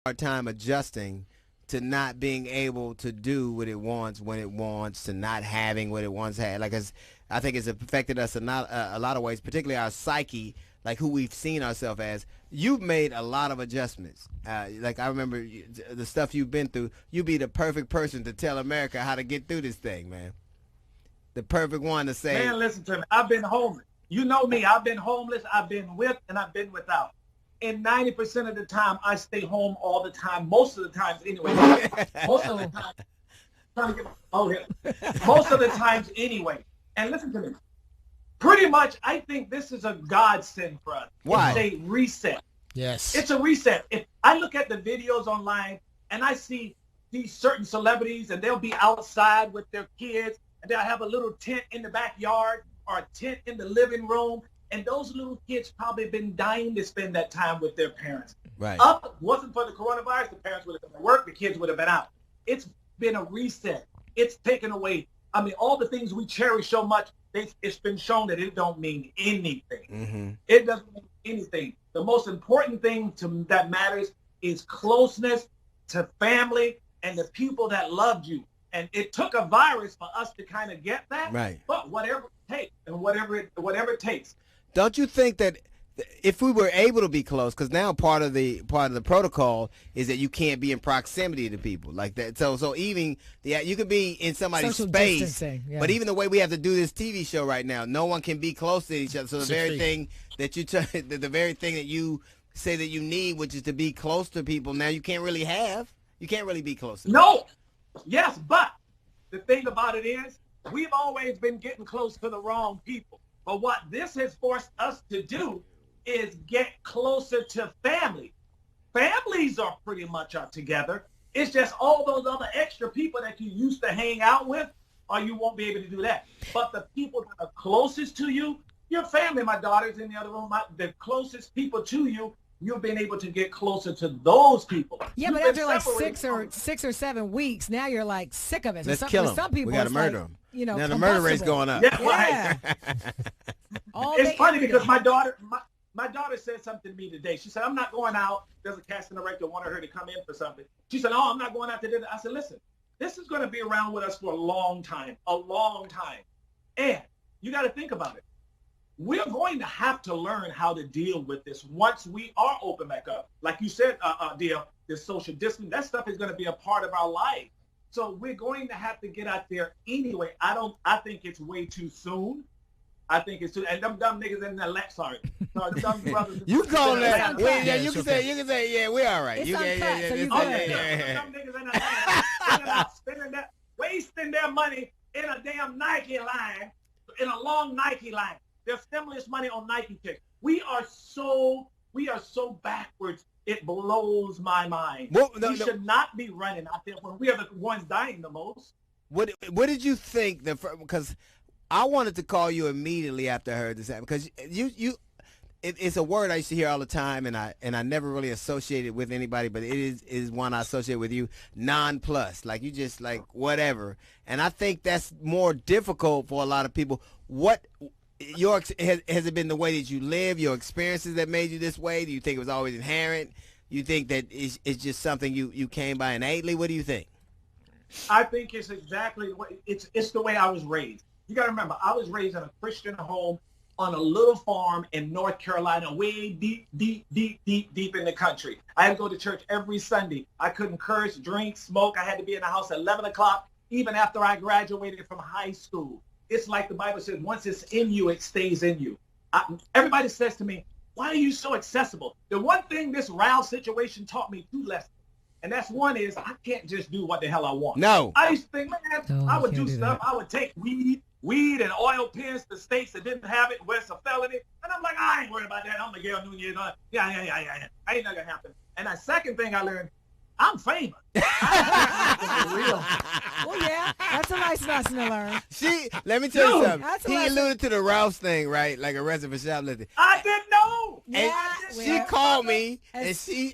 hard time adjusting to not being able to do what it wants when it wants, to not having what it once had. Like, I think it's affected us a lot of ways, particularly our psyche, like who we've seen ourselves as. You've made a lot of adjustments. Like, I remember the stuff you've been through. You'd be the perfect person to tell America how to get through this thing, man. The perfect one to say. Man, listen to me. I've been homeless. You know me. I've been homeless. I've been with and I've been without. And 90% of the time, I stay home all the time. Most of the times, anyway. Most of the time. Trying to get, oh, yeah. Most of the times, anyway. And listen to me. Pretty much, I think this is a godsend for us. Why? It's a reset. Yes. It's a reset. If I look at the videos online and I see these certain celebrities and they'll be outside with their kids and they'll have a little tent in the backyard or a tent in the living room. And those little kids probably been dying to spend that time with their parents. Right. Wasn't for the coronavirus, the parents would have been at work, the kids would have been out. It's been a reset. It's taken away. I mean, all the things we cherish so much, it's been shown that it don't mean anything. Mm-hmm. It doesn't mean anything. The most important thing that matters is closeness to family and the people that loved you. And it took a virus for us to kind of get that. Right. But whatever it takes, and whatever it takes. Don't you think that if we were able to be close, because now part of the protocol is that you can't be in proximity to people like that. So even you can be in somebody's Social space, distancing, yeah. but even the way we have to do this TV show right now, no one can be close to each other. So the 6 very feet. thing that the very thing that you say that you need, which is to be close to people, now you can't really have. You can't really be close to them. No. Yes, but the thing about it is we've always been getting close to the wrong people. But what this has forced us to do is get closer to family. Families are pretty much together. It's just all those other extra people that you used to hang out with, or you won't be able to do that. But the people that are closest to you, your family, my daughter's in the other room, the closest people to you, you've been able to get closer to those people. Yeah, You've but been after like separated 6 or 7 weeks, now you're like sick of it. So Let's some, kill for them. some people, We got to it's murder like, them. you know, Now the murder rate's combustible. going up. Yeah, Yeah. right. All It's day, funny every because day. my daughter said something to me today. She said, I'm not going out. There's a casting director wanted her to come in for something. She said, oh, I'm not going out to dinner. I said, listen, this is going to be around with us for a long time. And you got to think about it. We're going to have to learn how to deal with this once we are open back up. Like you said, Dale, this social distancing, that stuff is going to be a part of our life. So we're going to have to get out there anyway. I think it's way too soon. I think it's too, and them dumb niggas in that lap, sorry, them dumb brothers. You call that? It's uncut. Yeah, you can say, yeah, we all right. It's You can, uncut, so you yeah, good. yeah. Them niggas in that lap, wasting their money in a damn Nike line, in a long Nike line. Their stimulus money on Nike kicks. We are so backwards. It blows my mind. We should not be running out there when we are the ones dying the most. What did you think? Because I wanted to call you immediately after I heard this happen, because it's a word I used to hear all the time, and I never really associated with anybody, but it is one I associate with you. Non-plus, like you just like whatever, and I think that's more difficult for a lot of people. Has it been the way that you live, your experiences that made you this way? Do you think it was always inherent? You think that it's just something you came by innately? What do you think? I think it's exactly what it's the way I was raised. You got to remember, I was raised in a Christian home on a little farm in North Carolina, way deep in the country. I had to go to church every Sunday. I couldn't curse, drink, smoke. I had to be in the house at 11 o'clock, even after I graduated from high school. It's like the Bible says, once it's in you, it stays in you. Everybody says to me, why are you so accessible? The one thing this Ralph situation taught me 2 lessons. And that's one is I can't just do what the hell I want. No. I used to think, man, No, I would you do can't do stuff. that. I would take weed and oil pins to states that didn't have it, where it's a felony. And I'm like, I ain't worried about that. I'm Miguel Nunez. Yeah. Ain't not gonna happen. And the second thing I learned, I'm famous. I'm real. Well, yeah, that's a nice lesson to learn. Let me tell you Dude, something. that's a He lesson. alluded to the Rouse thing, right? Like arrested for shoplifting. I didn't know. Yeah, She well, called me, and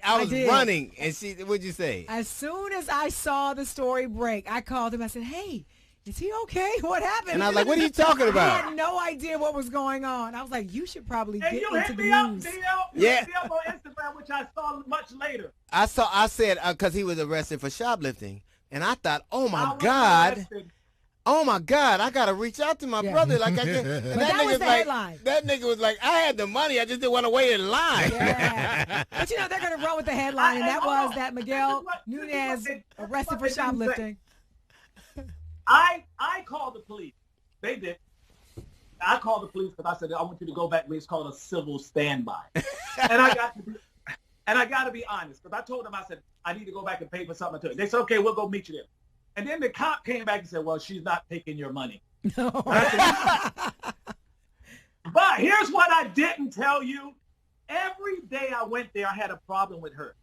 I was did. running, and what'd you say? As soon as I saw the story break, I called him. I said, hey, is he okay? What happened? And I was like, what are you talking I about? had no idea what was going on. I was like, you should probably And get you into hit the me up, news. DL. Yeah. Hit me up on Instagram, which I saw much later. I said, because he was arrested for shoplifting. And I thought, oh I my was God. arrested. Oh my God, I gotta reach out to my Yeah. brother. Like I can. And But that was nigga's the like, headline. that nigga was like, I had the money, I just didn't want to wait in line. Yeah. But you know, they're going to run with the headline, and that hold was on. that Miguel This is what Nunez they- arrested for this is what they didn't say. shoplifting. I called the police. They did. I called the police because I said I want you to go back. It's called a civil standby. and I got to be honest because I told them, I said I need to go back and pay for something to it. They said, okay, we'll go meet you there. And then the cop came back and said, well, she's not taking your money. No. But here's what I didn't tell you. Every day I went there, I had a problem with her.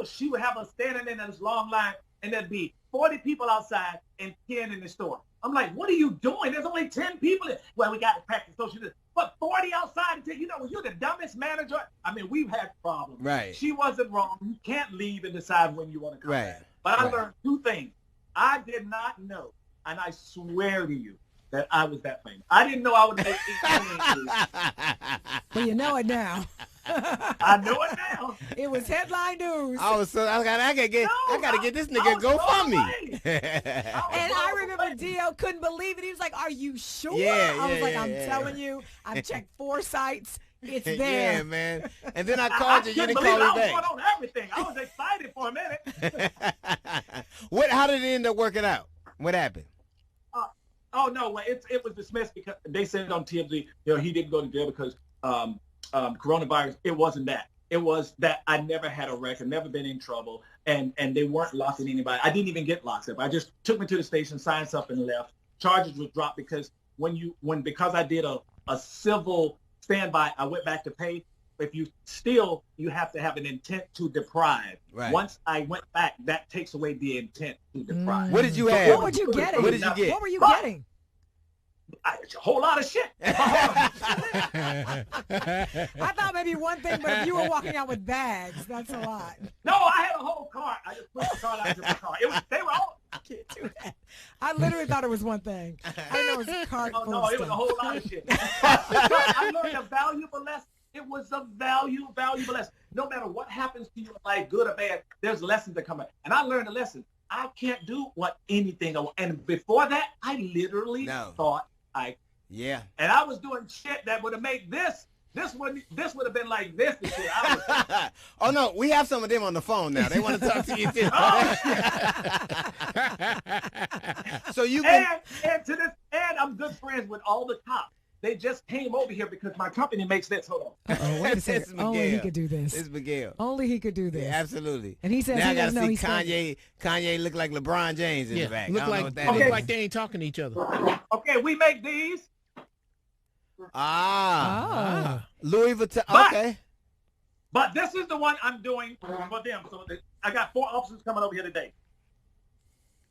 She would have us standing in this long line, and there'd be 40 people outside and 10 in the store. I'm like, what are you doing? There's only 10 people in. Well, we got to practice social distance. But 40 outside, you know, you're the dumbest manager. I mean, we've had problems. Right. She wasn't wrong. You can't leave and decide when you want to come Right. back. But I Right. learned two things. I did not know, and I swear to you, that I was that famous. I didn't know I would make $8 million. Well, you know it now. I know it now. It was headline news. I gotta get this nigga I was GoFundMe. And I remember Dio couldn't believe it. He was like, are you sure? Yeah, I was yeah, like, yeah, I'm yeah. telling you, I've checked 4 sites. It's there. Yeah, man. And then I called you. You couldn't didn't call believe me I was back. going on everything. I was excited for a minute. How did it end up working out? What happened? Oh no, well, it was dismissed because they said on TMZ, you know, he didn't go to jail because coronavirus. It wasn't that. It was that I never had a record, never been in trouble, and they weren't locking anybody. I didn't even get locked up. I just took me to the station, signed something, and left. Charges were dropped because because I did a civil standby, I went back to pay. If you steal, you have to have an intent to deprive. Right. Once I went back, that takes away the intent to deprive. What did you So have? What were you getting? What did you get? What were you getting? A whole lot of shit. I thought maybe one thing, but if you were walking out with bags, that's a lot. No, I had a whole cart. I just put the cart out to my car. They were all. I can't do that. I literally thought it was one thing. I didn't know it was a cart Oh full no, of it was a stuff. whole lot of shit. I learned a valuable lesson. It was a valuable lesson. No matter what happens to you in life, good or bad, there's lessons that come up. And I learned a lesson. I can't do anything. And before that, I literally thought Yeah. and I was doing shit that would have made this would have been like this and shit. Oh no, we have some of them on the phone now. They want to talk to you too. So you can. And I'm good friends with all the cops. They just came over here because my company makes this. Hold on. Oh, wait a This second. is Only he Miguel. could do this. It's Miguel. Only he could do this. Yeah, absolutely. And he says now he I gotta doesn't know see he's Kanye look like LeBron James in the back. Look I don't know like what that look is. like they ain't talking to each other. Okay, we make these. Louis Vuitton. But- Okay. But this is the one I'm doing for them. So I got 4 officers coming over here today.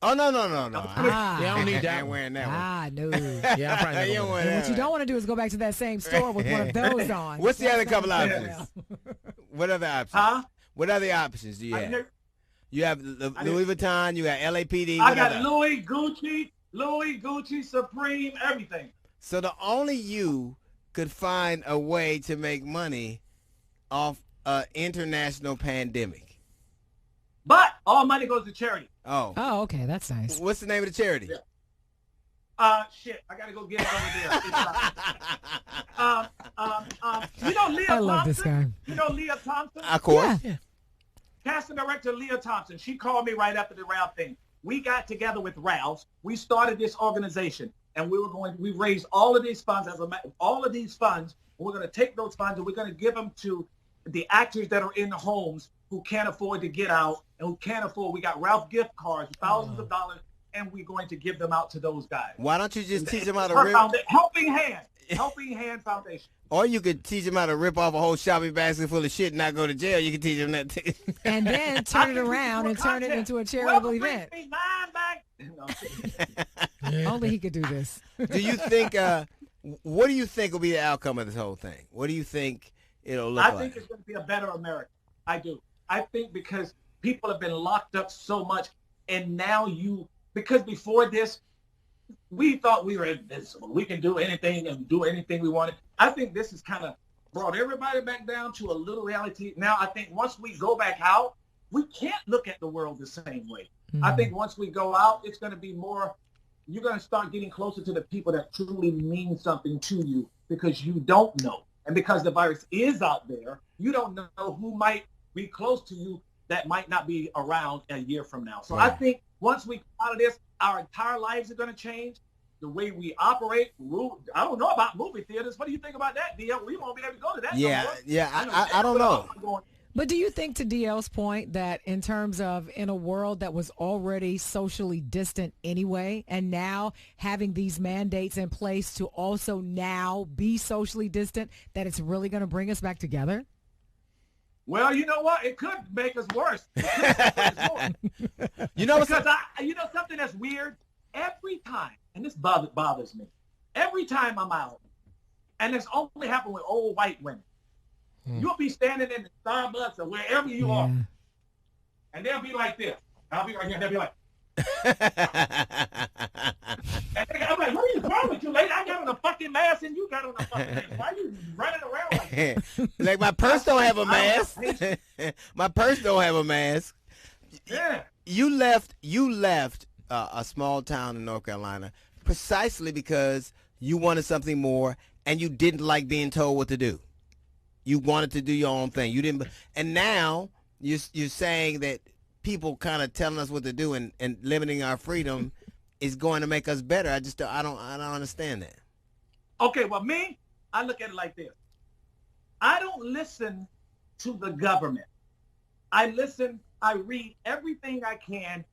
Oh no. Ah. Yeah, I don't need I ain't that one. wearing that one. Ah, no. Yeah, I probably You never don't will. want And what that you don't one. want to do is go back to that same store with one of those on. What's the other couple That's options? What other options? Huh? What other options do you I have? hear- You have Louis Vuitton. You got LAPD. I what got other? Louis, Gucci, Supreme, everything. So the only you could find a way to make money off an international pandemic. But all money goes to charity. Oh. Oh, okay. That's nice. What's the name of the charity? Shit, I gotta go get it over there. You know Leah I love this guy. Thompson? You know Leah Thompson? Of course. Yeah. Casting director Leah Thompson. She called me right after the Ralph thing. We got together with Ralph's. We started this organization, and we raised all of these funds. We're going to take those funds and we're going to give them to the actors that are in the homes who can't afford to get out and who can't afford. We got Ralph gift cards, thousands of dollars, and we're going to give them out to those guys. Why don't you just teach them how to Her rip? Helping Hand Foundation. Or you could teach them how to rip off a whole shopping basket full of shit and not go to jail. You can teach them that too. And then turn it around and turn it into a charitable event. Only he could do this. Do you think? What do you think will be the outcome of this whole thing? What do you think it'll look like? I think it's going to be a better America. I do. I think because people have been locked up so much, and now because before this, we thought we were invincible. We can do anything and do anything we wanted. I think this has kind of brought everybody back down to a little reality. Now, I think once we go back out, we can't look at the world the same way. I think once we go out, it's going to be more, you're going to start getting closer to the people that truly mean something to you because you don't know. And because the virus is out there, you don't know who might be close to you that might not be around a year from now. So I think once we come out of this, our entire lives are going to change. The way we operate, I don't know about movie theaters. What do you think about that, DL? We won't be able to go to that. I don't know. But do you think, to DL's point, that in terms of in a world that was already socially distant anyway, and now having these mandates in place to also now be socially distant, that it's really going to bring us back together? Well, you know what? It could make us worse. You know, because you know something that's weird? Every time, and this bothers me, every time I'm out, and it's only happened with old white women, you'll be standing in the Starbucks or wherever you are, and they'll be like this. I'll be right here, and they'll be like, and I'm like, what are you wrong with you, lady? I got on a fucking mask, and you got on a fucking mask. Why are you running around like that? Like my purse don't have a mask. My purse don't have a mask. Yeah. You left a small town in North Carolina precisely because you wanted something more and you didn't like being told what to do. You wanted to do your own thing. You didn't, and now you're saying that people kind of telling us what to do and limiting our freedom is going to make us better. I don't understand that. Okay, well, me, I look at it like this. I don't listen to the government. I read everything I can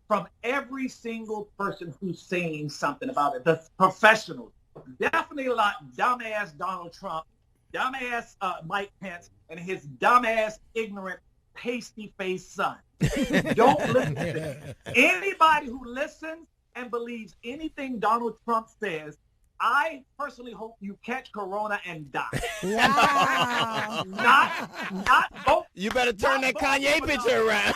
from every single person who's saying something about it. The professionals, definitely a lot. Dumbass Donald Trump, dumbass Mike Pence, and his dumbass, ignorant, pasty-faced son. Don't listen to them. Anybody who listens and believes anything Donald Trump says, I personally hope you catch corona and die. Wow. not both. You better turn that Kanye picture around.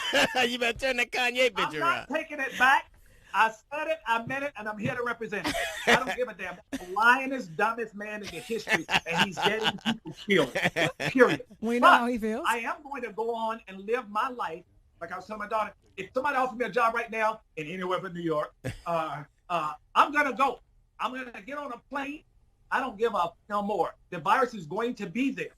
You better turn that Kanye picture around. I'm not taking it back. I said it, I meant it, and I'm here to represent it. I don't give a damn. The lionest, dumbest man in the history, and he's getting people killed. Period. We know how he feels. I am going to go on and live my life. Like I was telling my daughter, if somebody offered me a job right now in anywhere but New York, I'm going to go. I'm going to get on a plane. I don't give up no more. The virus is going to be there.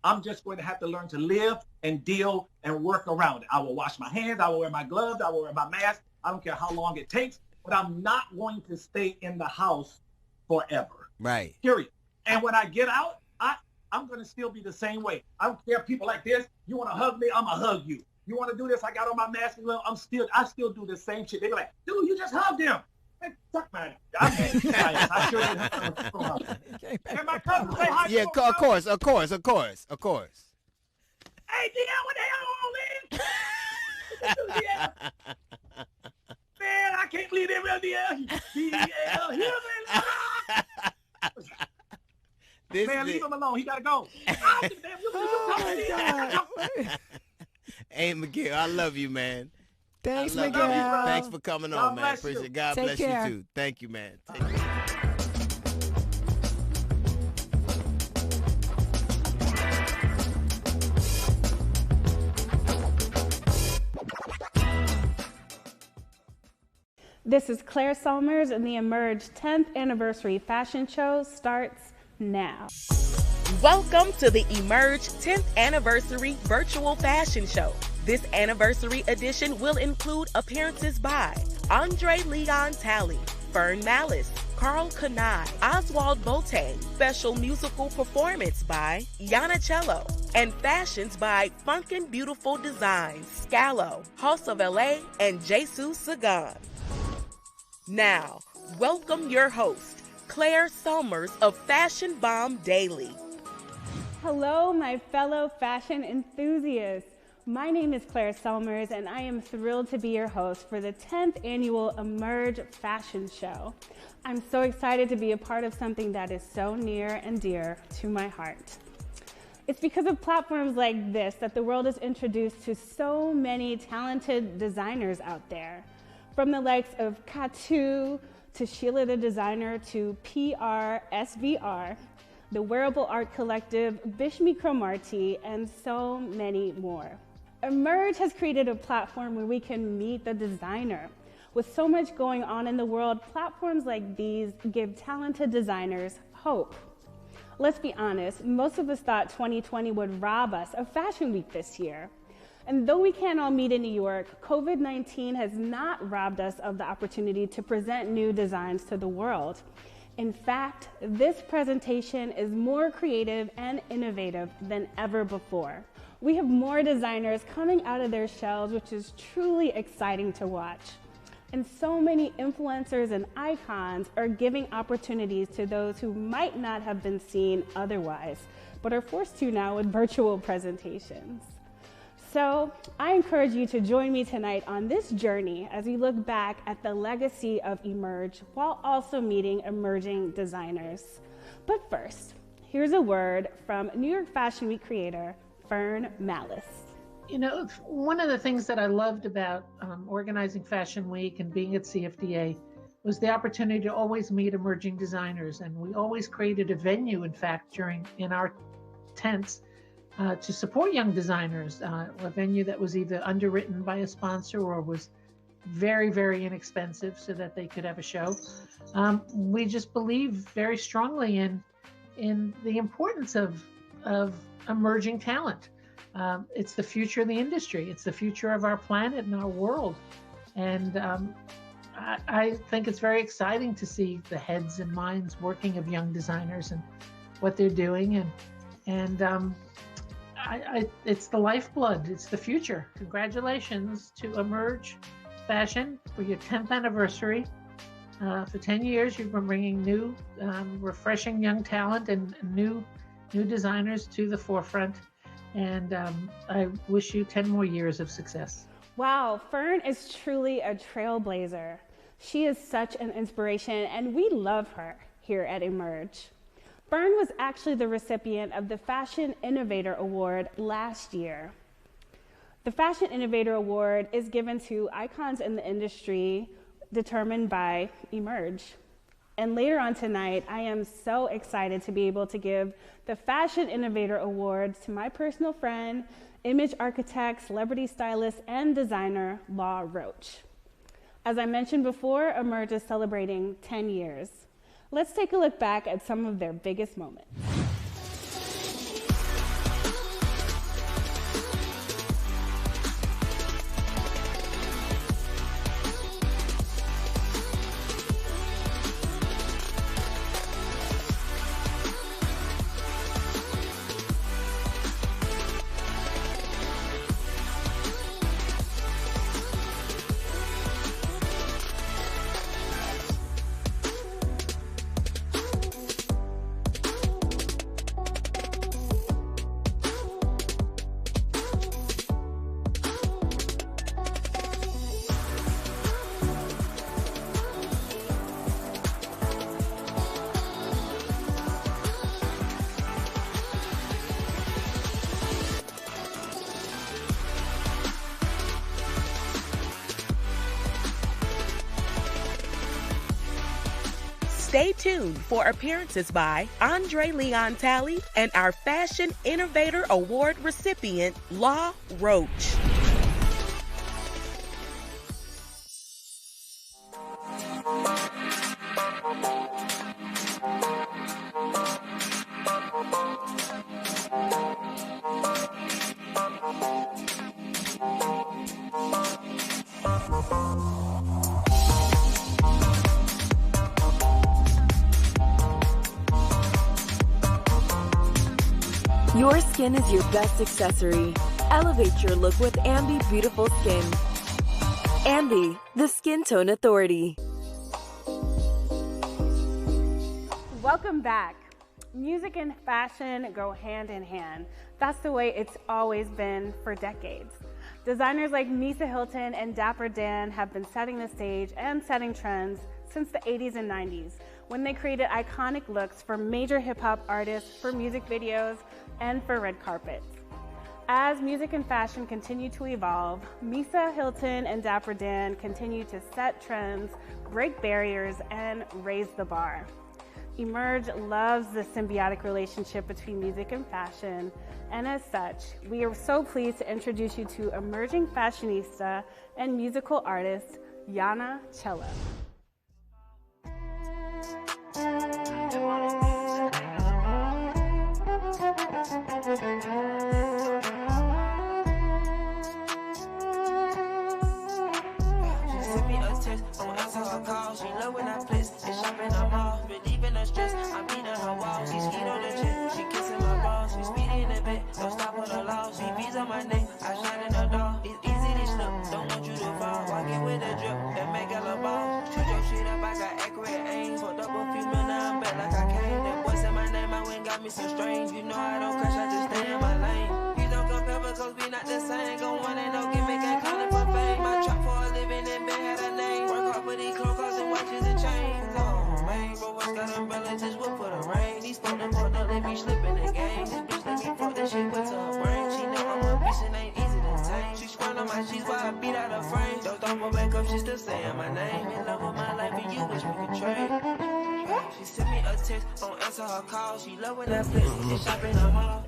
I'm just going to have to learn to live and deal and work around it. I will wash my hands. I will wear my gloves. I will wear my mask. I don't care how long it takes, but I'm not going to stay in the house forever. Right. Period. And when I get out, I'm going to still be the same way. I don't care if people like this. You want to hug me? I'm going to hug you. You want to do this? I got on my mask and I still do the same shit. They be like, dude, you just hugged him. Man, fuck man. I'm being biased. I sure did hug. And my cousin say hi. Yeah, of course. Hey, DL, what the hell on, man? Man, I can't believe that real DL. Man, leave him alone. He got to go. Hey, Miguel, I love you, man. Thanks, I love Miguel. you. Thanks for coming on, man. bless Appreciate you. it. God Take bless care. you, too. Thank you, man. Take care. This is Claire Solmers, and the Emerge 10th Anniversary Fashion Show starts now. Welcome to the Emerge 10th Anniversary Virtual Fashion Show. This anniversary edition will include appearances by Andre Leon Talley, Fern Malice, Carl Kanai, Oswald Boateng, special musical performance by Yana Cello, and fashions by Funkin' Beautiful Designs, Scalo, House of LA, and Jesus Sagan. Now, welcome your host, Claire Solmers of Fashion Bomb Daily. Hello, my fellow fashion enthusiasts. My name is Claire Solmers, and I am thrilled to be your host for the 10th annual Emerge Fashion Show. I'm so excited to be a part of something that is so near and dear to my heart. It's because of platforms like this that the world is introduced to so many talented designers out there. From the likes of Katu to Sheila the Designer, to PRSVR, the Wearable Art Collective, Bishmi Cromartie, and so many more. Emerge has created a platform where we can meet the designer. With so much going on in the world, platforms like these give talented designers hope. Let's be honest, most of us thought 2020 would rob us of Fashion Week this year. And though we can't all meet in New York, COVID-19 has not robbed us of the opportunity to present new designs to the world. In fact, this presentation is more creative and innovative than ever before. We have more designers coming out of their shells, which is truly exciting to watch. And so many influencers and icons are giving opportunities to those who might not have been seen otherwise, but are forced to now with virtual presentations. So I encourage you to join me tonight on this journey as we look back at the legacy of Emerge while also meeting emerging designers. But first, here's a word from New York Fashion Week creator Fern Malice. You know, one of the things that I loved about organizing Fashion Week and being at CFDA was the opportunity to always meet emerging designers. And we always created a venue, in fact, in our tents to support young designers, a venue that was either underwritten by a sponsor or was very, very inexpensive so that they could have a show. We just believe very strongly in the importance of emerging talent. It's the future of the industry. It's the future of our planet and our world. And I think it's very exciting to see the heads and minds working of young designers and what they're doing. It's the lifeblood. It's the future. Congratulations to Emerge Fashion for your 10th anniversary. For 10 years, you've been bringing new, refreshing young talent and new designers to the forefront. And I wish you 10 more years of success. Wow, Fern is truly a trailblazer. She is such an inspiration, and we love her here at Emerge. Fern was actually the recipient of the Fashion Innovator Award last year. The Fashion Innovator Award is given to icons in the industry determined by Emerge. And later on tonight, I am so excited to be able to give the Fashion Innovator Award to my personal friend, image architect, celebrity stylist, and designer, Law Roach. As I mentioned before, Emerge is celebrating 10 years. Let's take a look back at some of their biggest moments. Stay tuned for appearances by Andre Leon Talley and our Fashion Innovator Award recipient, Law Roach. Your skin is your best accessory. Elevate your look with Ambi Beautiful Skin. Ambi, the Skin Tone Authority. Welcome back. Music and fashion go hand in hand. That's the way it's always been for decades. Designers like Misa Hilton and Dapper Dan have been setting the stage and setting trends since the 80s and 90s, when they created iconic looks for major hip-hop artists, for music videos, and for red carpets. As music and fashion continue to evolve, Misa Hilton and Dapper Dan continue to set trends, break barriers, and raise the bar. Emerge loves the symbiotic relationship between music and fashion, and as such, we are so pleased to introduce you to emerging fashionista and musical artist, Yana Chella. She love when I flex and shop in her mall. Relieving her stress, I beat on her walls. She skeet on the jet, she kissing my balls. She speedy in the bed, don't stop for the law. She beats on my neck, I shine in the door. It's easy to slip, don't want you to fall. Walking with a drip, that make a little ball. Shoot your shit up, I got accurate aim. Fucked up a few mil, now I'm back like I came. That boy said my name, I went got me some strange. You know I don't crash, I just stay in my lane. You don't compare because we not the same. Go one ain't no gimmick, ain't calling for fame. I trap for a living and been had a name. Work hard for these clothes and watches and chains. Oh man, bro, what's got umbrella, just whip for the rain. These folks done fucked up, let me slip in the game. This bitch let me fuck that shit with her brain. She know I'm a bitch and ain't easy to tame. She squirting on my sheets while I beat out her frame. Don't throw her back up, she still saying my name. In love with my life and you wish we could trade. She sent me a text, don't answer her call. She love when I flex and shop in her mall.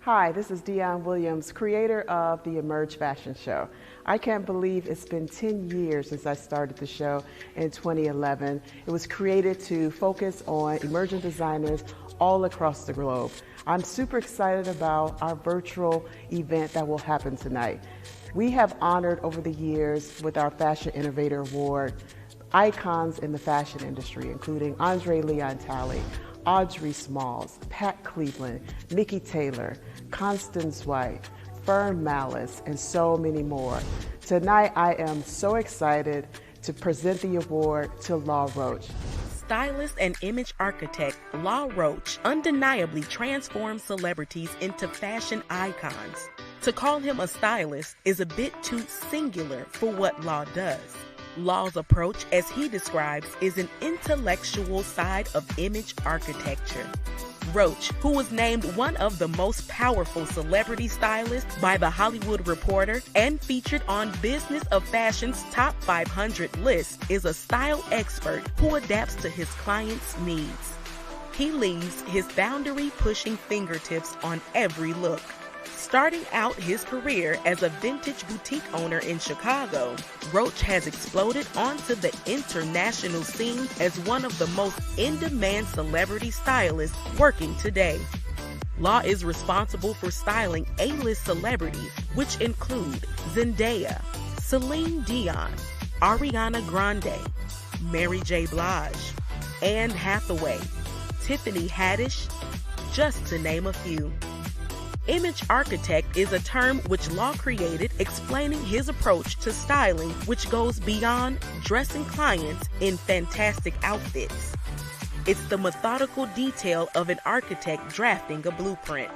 Hi, this is Dionne Williams, creator of the Emerge Fashion Show. I can't believe it's been 10 years since I started the show in 2011. It was created to focus on emerging designers all across the globe. I'm super excited about our virtual event that will happen tonight. We have honored over the years with our Fashion Innovator Award icons in the fashion industry, including Andre Leon Talley, Audrey Smalls, Pat Cleveland, Nikki Taylor, Constance White, Fern Malice, and so many more. Tonight, I am so excited to present the award to Law Roach. Stylist and image architect Law Roach undeniably transforms celebrities into fashion icons. To call him a stylist is a bit too singular for what Law does. Law's approach, as he describes, is an intellectual side of image architecture. Roach, who was named one of the most powerful celebrity stylists by The Hollywood Reporter and featured on Business of Fashion's Top 500 list, is a style expert who adapts to his clients' needs. He leaves his boundary-pushing fingertips on every look. Starting out his career as a vintage boutique owner in Chicago, Roach has exploded onto the international scene as one of the most in-demand celebrity stylists working today. Law is responsible for styling A-list celebrities, which include Zendaya, Celine Dion, Ariana Grande, Mary J. Blige, Anne Hathaway, Tiffany Haddish, just to name a few. Image architect is a term which Law created explaining his approach to styling, which goes beyond dressing clients in fantastic outfits. It's the methodical detail of an architect drafting a blueprint.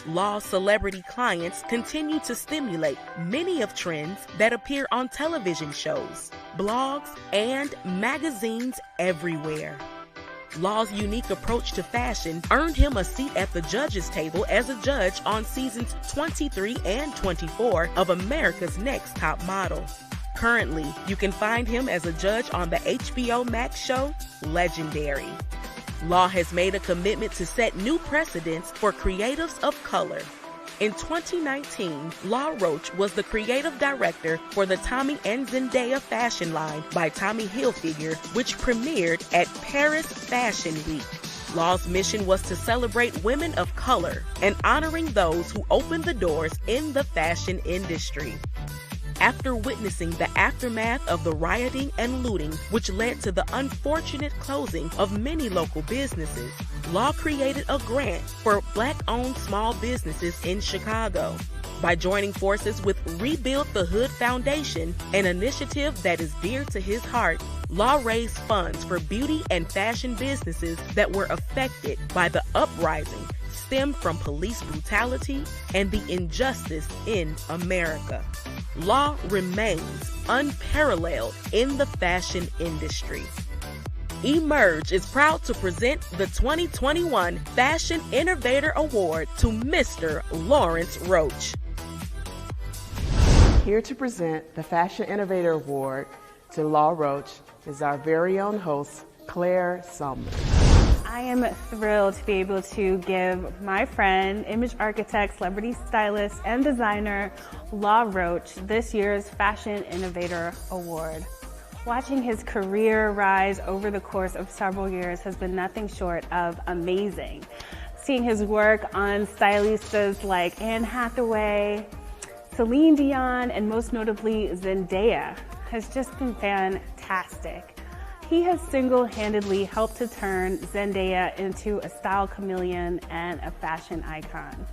Law's celebrity clients continue to stimulate many of trends that appear on television shows, blogs, and magazines everywhere. Law's unique approach to fashion earned him a seat at the judges' table as a judge on seasons 23 and 24 of America's Next Top Model. Currently, you can find him as a judge on the HBO Max show, Legendary. Law has made a commitment to set new precedents for creatives of color. In 2019, Law Roach was the creative director for the Tommy and Zendaya fashion line by Tommy Hilfiger, which premiered at Paris Fashion Week. Law's mission was to celebrate women of color and honoring those who opened the doors in the fashion industry. After witnessing the aftermath of the rioting and looting, which led to the unfortunate closing of many local businesses, Law created a grant for Black-owned small businesses in Chicago. By joining forces with Rebuild the Hood Foundation, an initiative that is dear to his heart, Law raised funds for beauty and fashion businesses that were affected by the uprising stemmed from police brutality and the injustice in America. Law remains unparalleled in the fashion industry. Emerge is proud to present the 2021 Fashion Innovator Award to Mr. Lawrence Roach. Here to present the Fashion Innovator Award to Law Roach is our very own host, Claire Summers. I am thrilled to be able to give my friend, image architect, celebrity stylist, and designer, Law Roach, this year's Fashion Innovator Award. Watching his career rise over the course of several years has been nothing short of amazing. Seeing his work on stylistas like Anne Hathaway, Celine Dion, and most notably Zendaya has just been fantastic. He has single-handedly helped to turn Zendaya into a style chameleon and a fashion icon.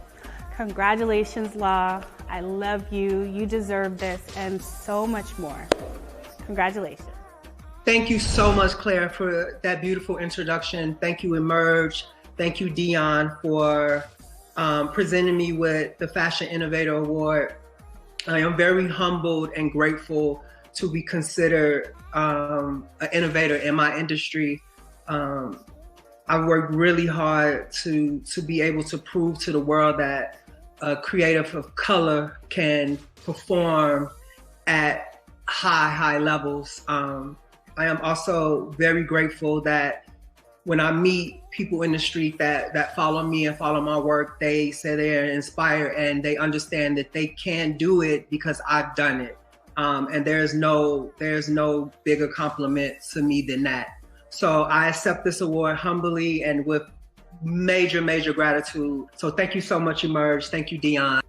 Congratulations, Law. I love you. You deserve this and so much more. Congratulations. Thank you so much, Claire, for that beautiful introduction. Thank you, Emerge. Thank you, Dion, for presenting me with the Fashion Innovator Award. I am very humbled and grateful to be considered an innovator in my industry. I worked really hard to be able to prove to the world that a creative of color can perform at high levels. I am also very grateful that when I meet people in the street that follow me and follow my work, they say they're inspired and they understand that they can do it because I've done it. And there's no bigger compliment to me than that. So I accept this award humbly and with major gratitude. So thank you so much, Emerge. Thank you, Dion.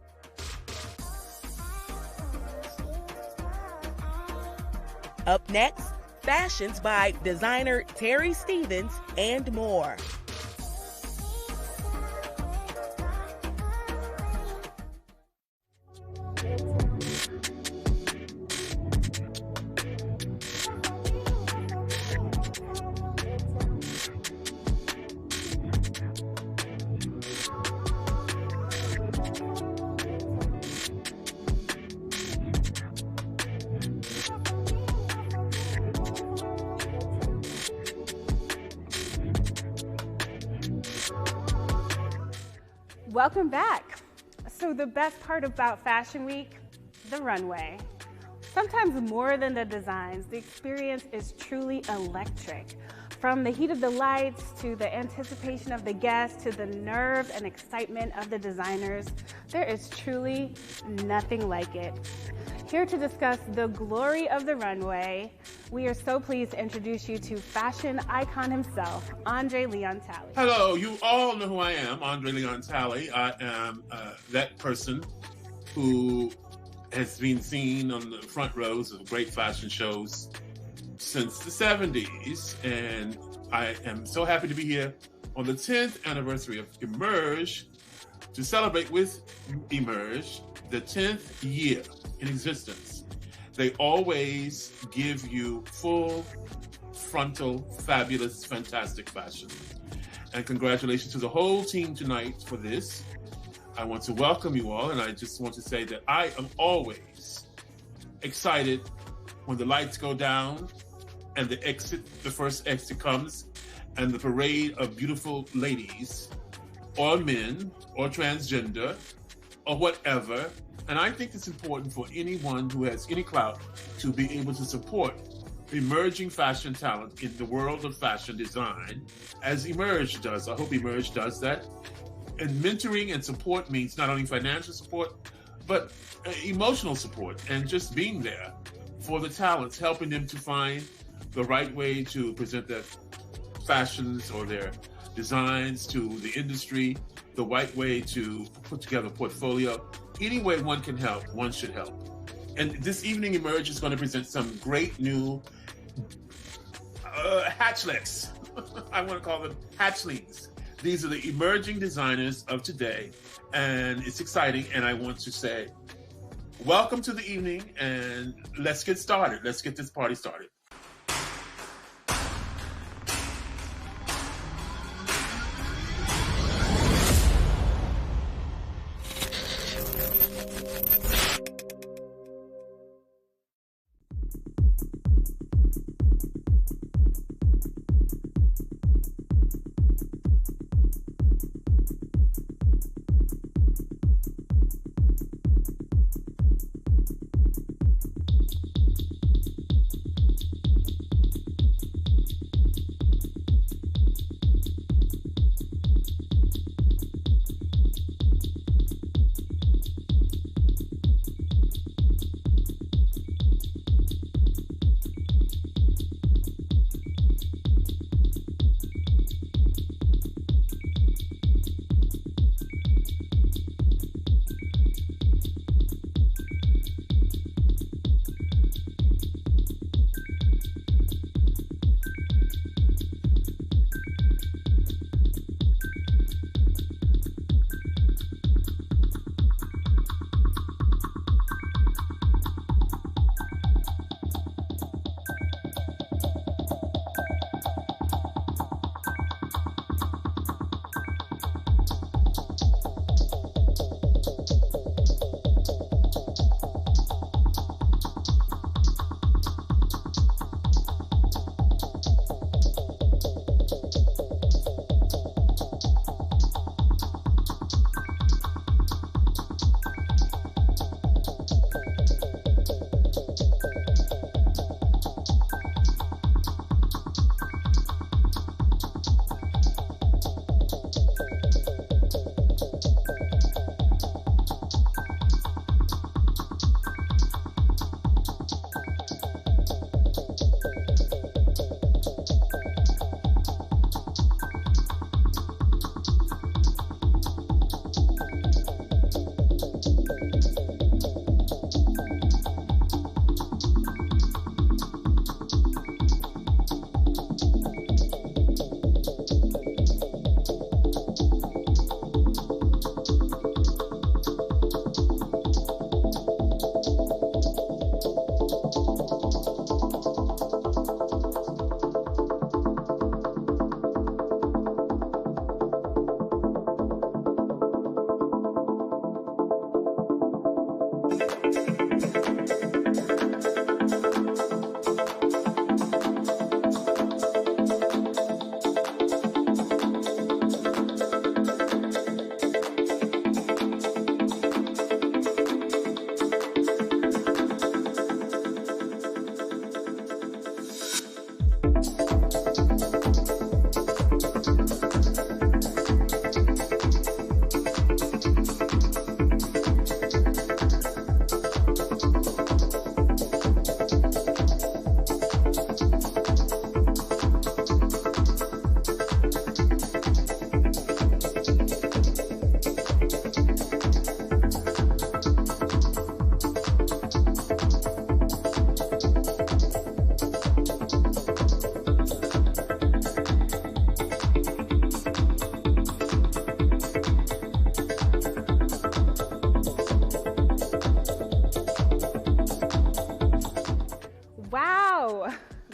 Up next, fashions by designer Terry Stevens and more. Welcome back. So the best part about Fashion Week, the runway. Sometimes more than the designs, the experience is truly electric. From the heat of the lights to the anticipation of the guests to the nerve and excitement of the designers, there is truly nothing like it. Here to discuss the glory of the runway, we are so pleased to introduce you to fashion icon himself, Andre Leon Talley. Hello, you all know who I am, Andre Leon Talley. I am that person who has been seen on the front rows of great fashion shows since the 70s, and I am so happy to be here on the 10th anniversary of Emerge to celebrate with Emerge the 10th year in existence. They always give you full, frontal, fabulous, fantastic fashion. And congratulations to the whole team tonight for this. I want to welcome you all, and I just want to say that I am always excited when the lights go down and the first exit comes, and the parade of beautiful ladies or men or transgender or whatever. And I think it's important for anyone who has any clout to be able to support emerging fashion talent in the world of fashion design, as Emerge does. I hope Emerge does that. And mentoring and support means not only financial support, but emotional support and just being there for the talents, helping them to find the right way to present their fashions or their designs to the industry, the right way to put together a portfolio. Any way one can help, one should help. And this evening, Emerge is going to present some great new hatchlets. I want to call them hatchlings. These are the emerging designers of today, and it's exciting. And I want to say, welcome to the evening, and let's get started. Let's get this party started.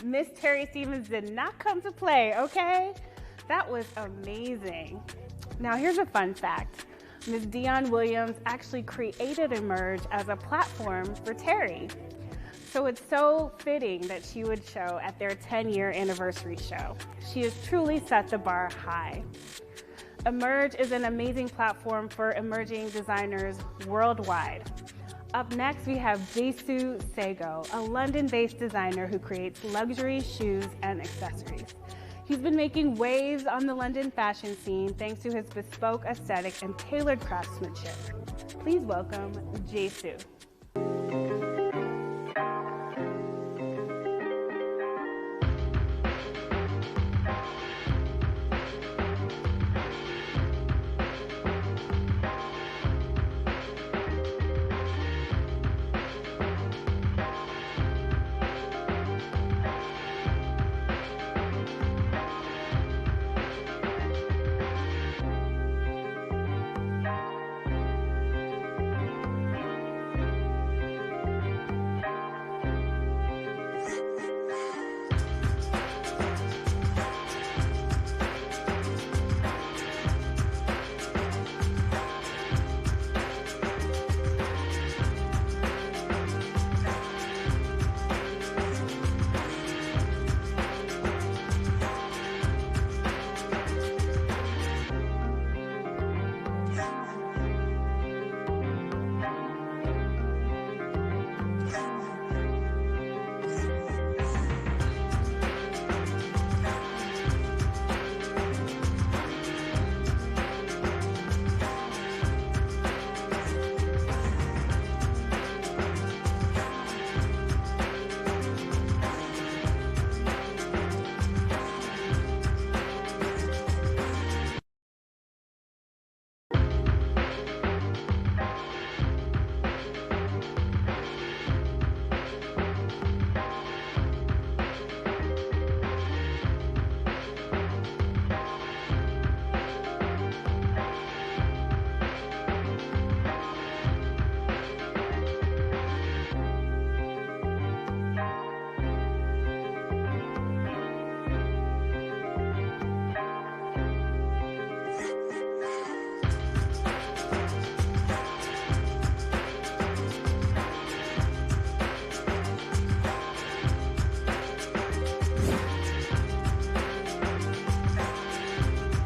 Miss Terry Stevens did not come to play, okay? That was amazing. Now here's a fun fact. Ms. Dion Williams actually created Emerge as a platform for Terry. So it's so fitting that she would show at their 10-year anniversary show. She has truly set the bar high. Emerge is an amazing platform for emerging designers worldwide. Up next, we have Jesu Sego, a London-based designer who creates luxury shoes and accessories. He's been making waves on the London fashion scene thanks to his bespoke aesthetic and tailored craftsmanship. Please welcome Jesu.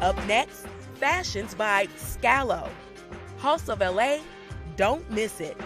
Up next, fashions by Scalo. House of LA, don't miss it.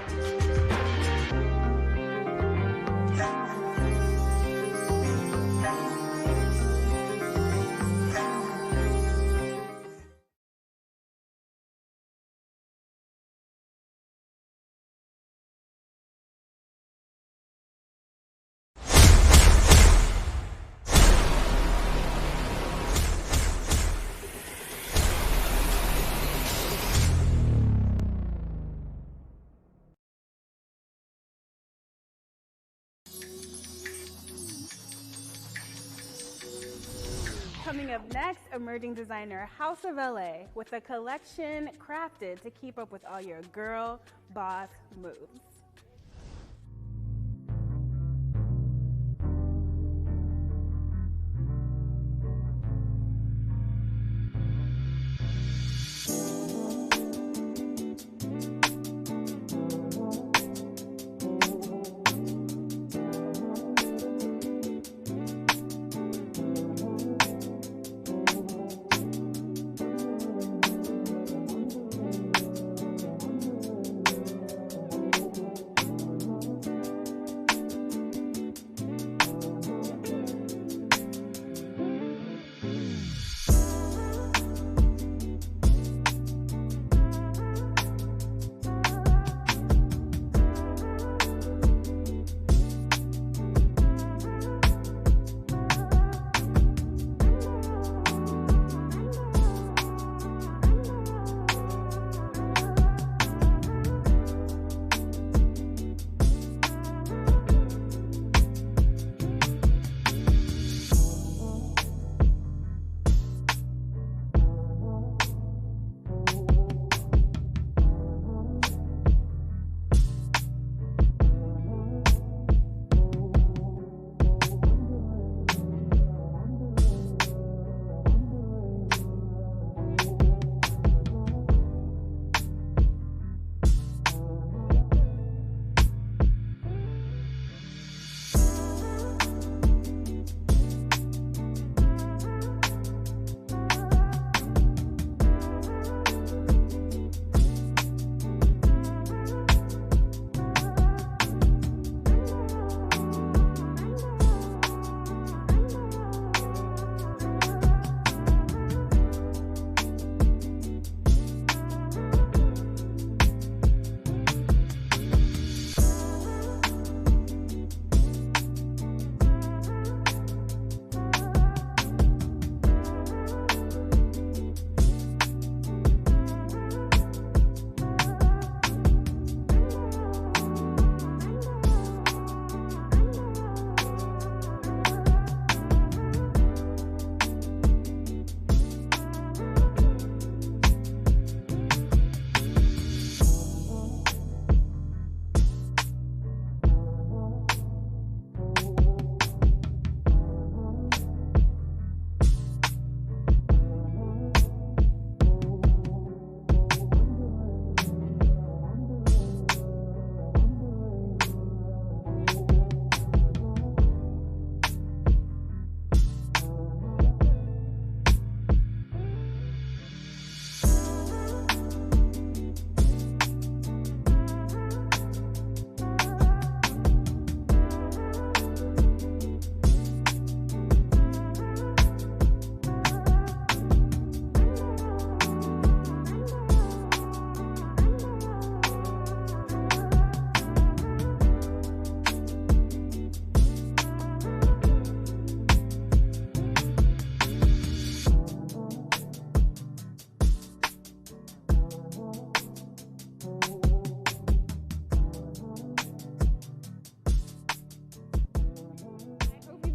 Coming up next, emerging designer House of LA with a collection crafted to keep up with all your girl boss moves.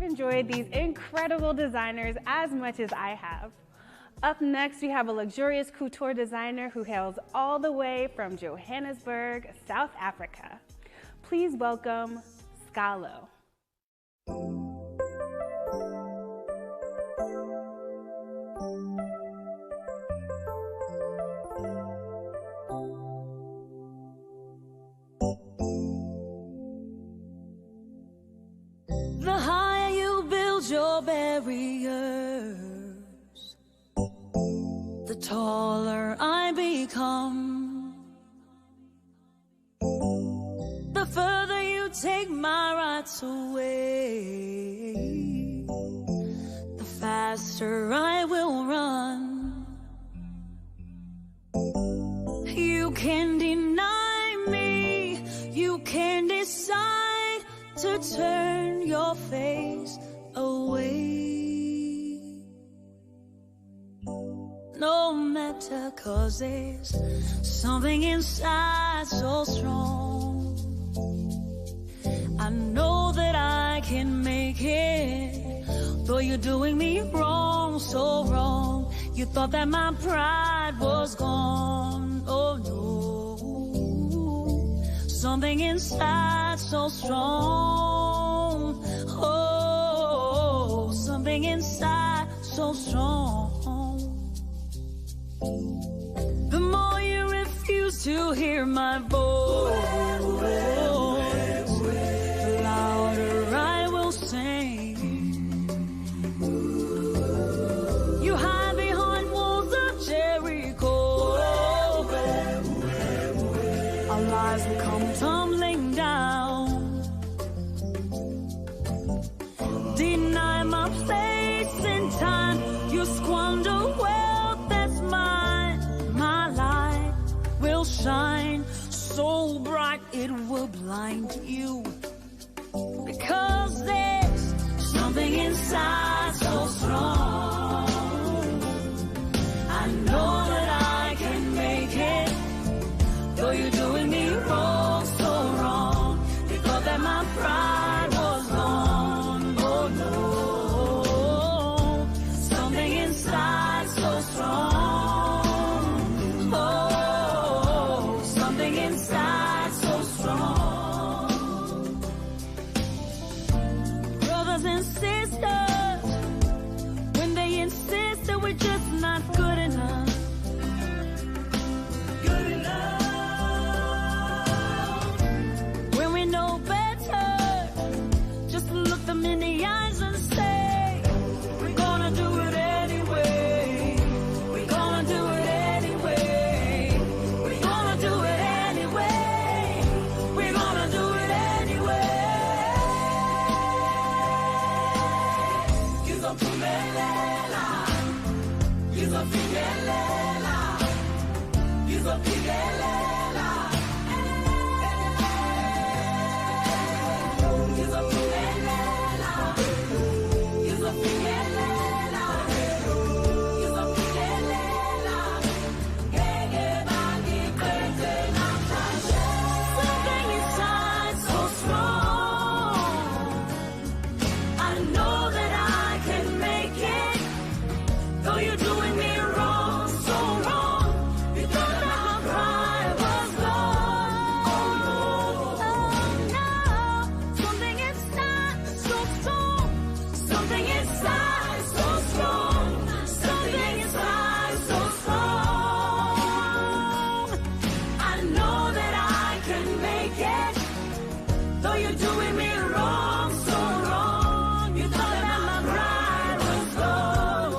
Enjoyed these incredible designers as much as I have. Up next, we have a luxurious couture designer who hails all the way from Johannesburg, South Africa. Please welcome Scalo. The higher you build your barriers, come. The further you take my rights away, the faster I will run. You can deny me, you can decide to turn your face away. No matter, 'cause there's something inside so strong. I know that I can make it, though you're doing me wrong, so wrong. You thought that my pride was gone. Oh no, something inside so strong. Oh, something inside so strong. The more you refuse to hear my voice, the louder I will sing. You hide behind walls of Jericho. Our lives will come tumbling down. Deny my place in time. You squander wealth that's mine. My light will shine so bright it will blind you. Because there's something inside so strong. I know that I can make it, though you're doing me wrong, so wrong. You thought that my pride was gone. Oh no, something inside so strong. Oh, something inside so strong. Brothers and sisters, when they insist that we're just not good enough. Good enough. When we know better, just look them in the eyes and say, we're gonna do it anyway. We're gonna do it anyway. We're gonna do it anyway. We're gonna do it anyway. You're gonna put me lela. You're gonna be lela. You're gonna be lela. You're gonna be lela. You're gonna be lela. You're gonna be lela. Something inside so strong. I know that I can make it, though you're doing me wrong, so wrong. You thought that my pride was gone. Oh no, something inside so strong. Something inside so strong. Something inside so strong. I know that I can make it, though you're doing me wrong, so wrong. You thought that my pride was gone.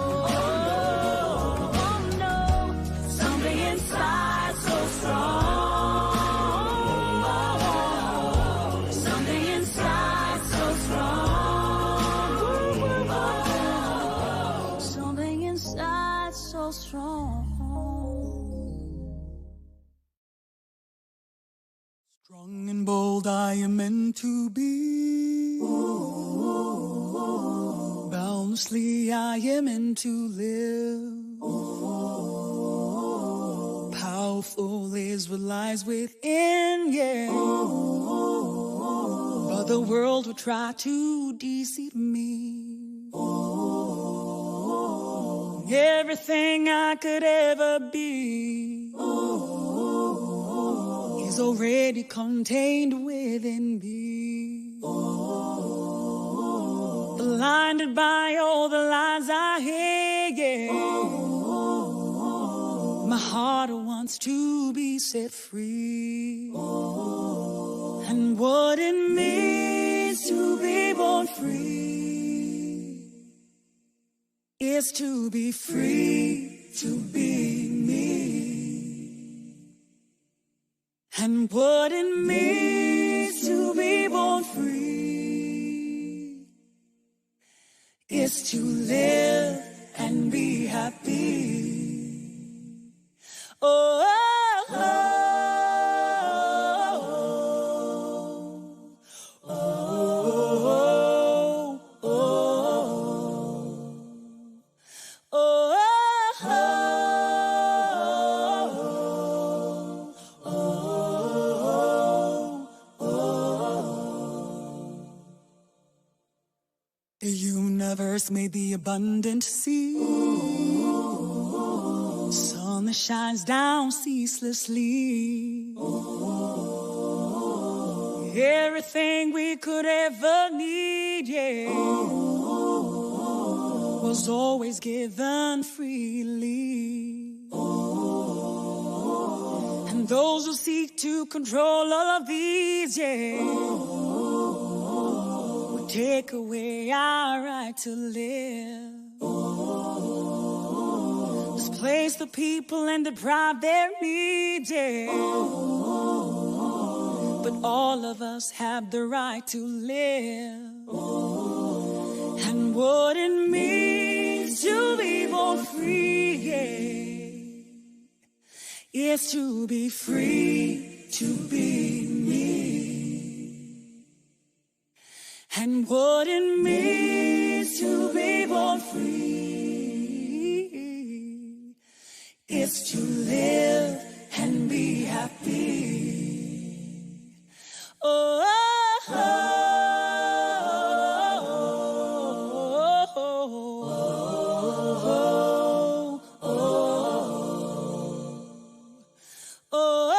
Oh no, something inside so strong. Something inside so strong. Something inside so strong. Strong and bold I am meant to be. Boundlessly I am meant to live. Powerful is what lies within, yeah. But the world will try to deceive me. Everything I could ever be is already contained within me. Blinded by all the lies I hear, yeah. My heart wants to be set free. And what it means to be born free is to be free, to be me. And what it means to be born free is to live and be happy. Oh, oh, oh, oh, oh, oh, oh. The universe made the abundant sea. Sun that shines down ceaselessly. Everything we could ever need, yeah, was always given freely. And those who seek to control all of these, yeah, would take away our right to live. Displace the people and deprive their needs, yeah. But all of us have the right to live. And what it means to be born free, yeah, is to be free, to be me. And what it means to be born free is to live and be happy. Oh, oh, oh, oh, oh,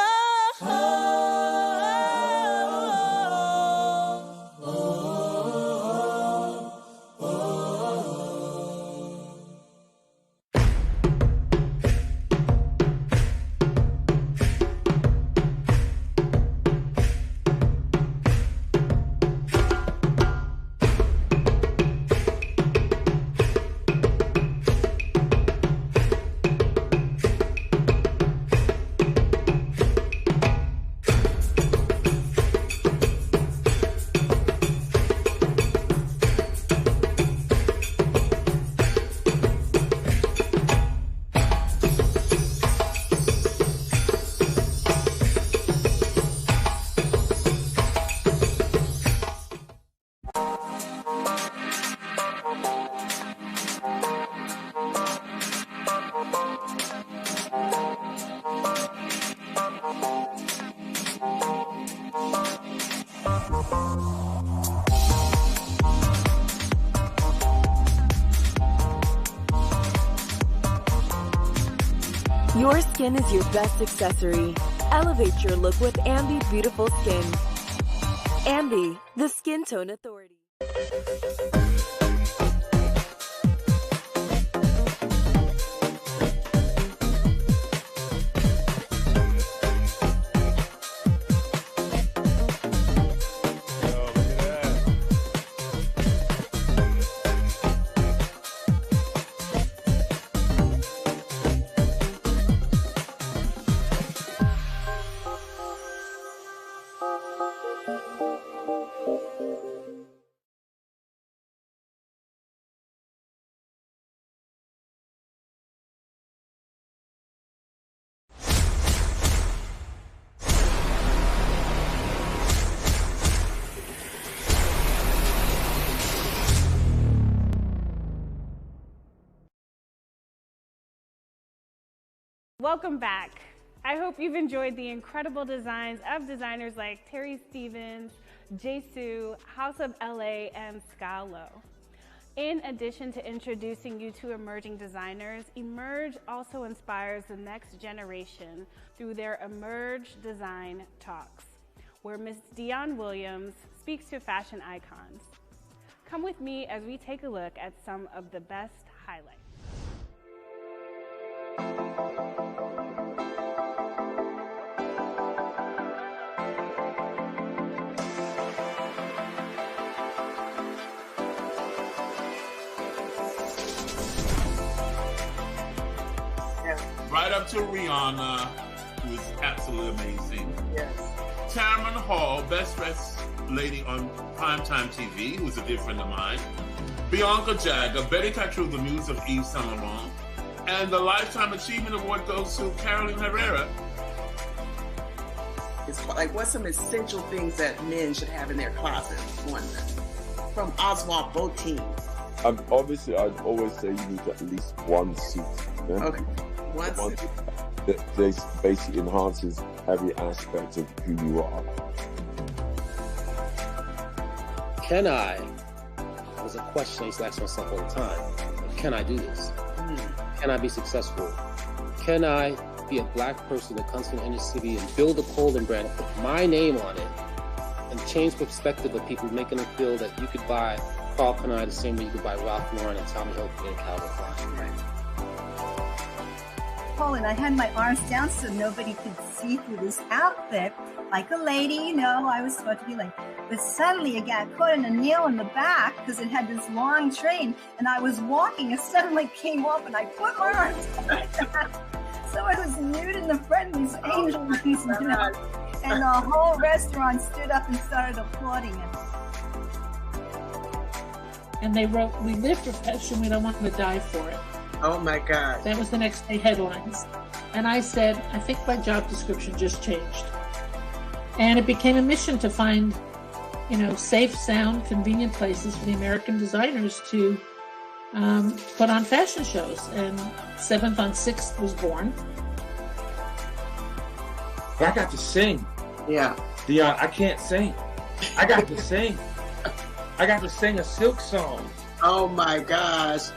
Your skin is your best accessory. Elevate your look with Ambi Beautiful Skin. Ambi, the Skin Tone Authority. Welcome back. I hope you've enjoyed the incredible designs of designers like Terry Stevens, Jesu, House of LA, and Scalo. In addition to introducing you to emerging designers, Emerge also inspires the next generation through their Emerge Design Talks, where Ms. Dion Williams speaks to fashion icons. Come with me as we take a look at some of the best highlights. Right up to Rihanna, who is absolutely amazing. Yes. Tamron Hall, best dressed lady on primetime TV, who's a dear friend of mine. Bianca Jagger, Betty Tatru, the muse of Yves Saint Laurent. And the Lifetime Achievement Award goes to Carolyn Herrera. It's like, what's some essential things that men should have in their closet? From Oswald Botein. Obviously, I'd always say you need at least one suit. Yeah? Okay, one suit. That basically enhances every aspect of who you are. Can I? That was a question I used to ask myself all the time. Can I do this? Can I be successful? Can I be a black person that comes from the inner city and build a clothing brand, put my name on it, and change perspective of people, making them feel that you could buy Carl Canai the same way you could buy Ralph Lauren and Tommy Hilfiger and Calvin Klein. Right. Paul, and I had my arms down so nobody could see through this outfit, like a lady, you know, I was supposed to be like, but suddenly I got caught in a nail in the back because it had this long train, and I was walking, and suddenly came off, and I put my arms down. So I was nude in the front, these angel wings, you know, and the whole restaurant stood up and started applauding it. And they wrote, "We live for fashion, we don't want to die for it." Oh my God. That was the next day headlines. And I said, I think my job description just changed. And it became a mission to find, you know, safe, sound, convenient places for the American designers to put on fashion shows. And 7th on 6th was born. But I got to sing. Yeah. Dion, I can't sing. I got to sing. I got to sing a Silk song. Oh my gosh.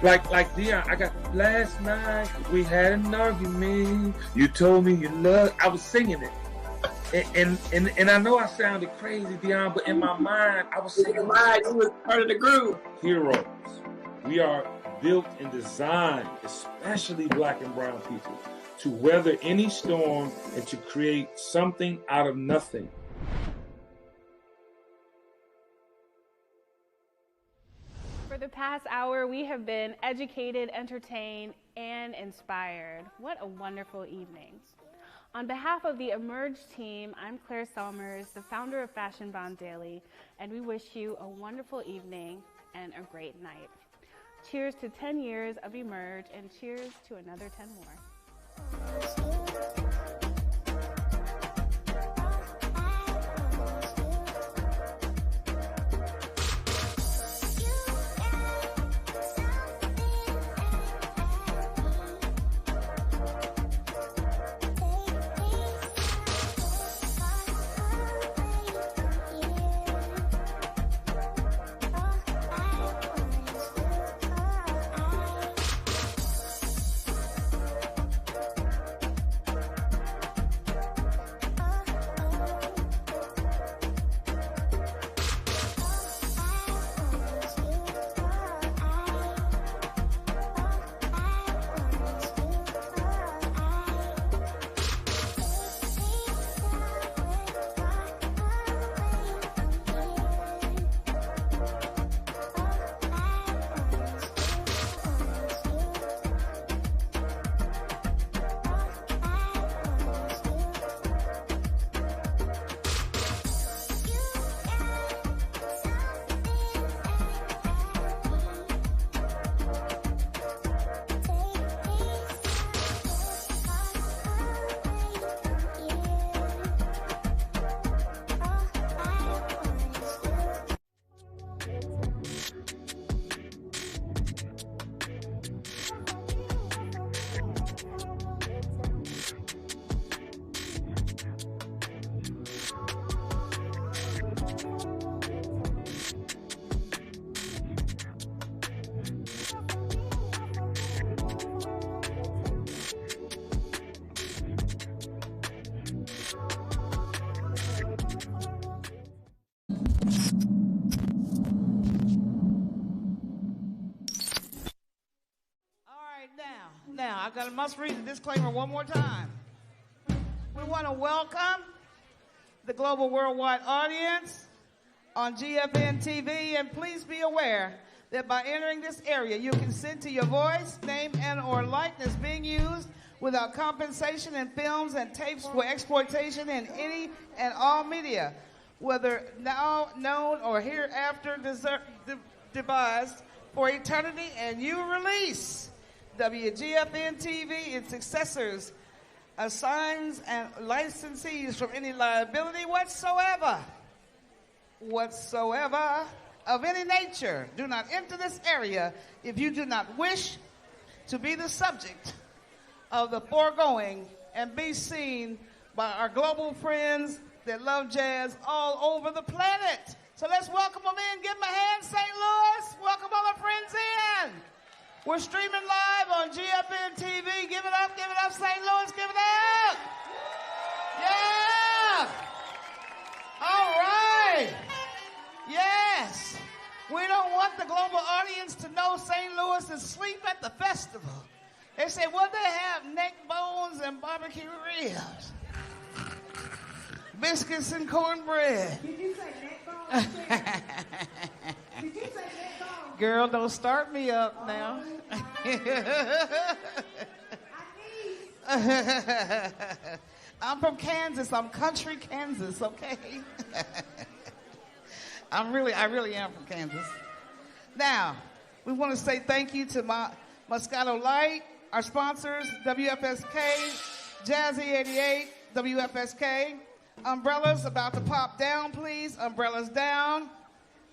Like Dion, I got last night we had an argument. You told me you loved. I was singing it, and I know I sounded crazy, Dion, but in my mind I was singing. In your mind, you was part of the groove. Heroes, we are built and designed, especially black and brown people, to weather any storm and to create something out of nothing. For the past hour, we have been educated, entertained, and inspired. What a wonderful evening. On behalf of the Emerge team, I'm Claire Salmers, the founder of Fashion Bond Daily, and we wish you a wonderful evening and a great night. Cheers to 10 years of Emerge, and cheers to another 10 more. Now, I must read the disclaimer one more time. We want to welcome the global worldwide audience on GFNTV, and please be aware that by entering this area, you consent to your voice, name, and/or likeness being used without compensation in films and tapes for exploitation in any and all media, whether now known or hereafter devised for eternity, and you release WGFN-TV, its successors, assigns and licensees from any liability whatsoever of any nature. Do not enter this area if you do not wish to be the subject of the foregoing and be seen by our global friends that love jazz all over the planet. So let's welcome them in. Give them a hand, St. Louis. Welcome all our friends in. We're streaming live on GFN TV. Give it up, St. Louis, give it up. Yeah. All right. Yes. We don't want the global audience to know St. Louis is asleep at the festival. They say, well, they have neck bones and barbecue ribs, biscuits and cornbread. Did you say neck bones? Did you say neck bones? Girl, don't start me up now. I'm from Kansas. I'm country Kansas, okay? I really am from Kansas. Now, we want to say thank you to Moscato Light, our sponsors, WFSK, Jazzy 88, WFSK. Umbrellas about to pop down, please. Umbrellas down.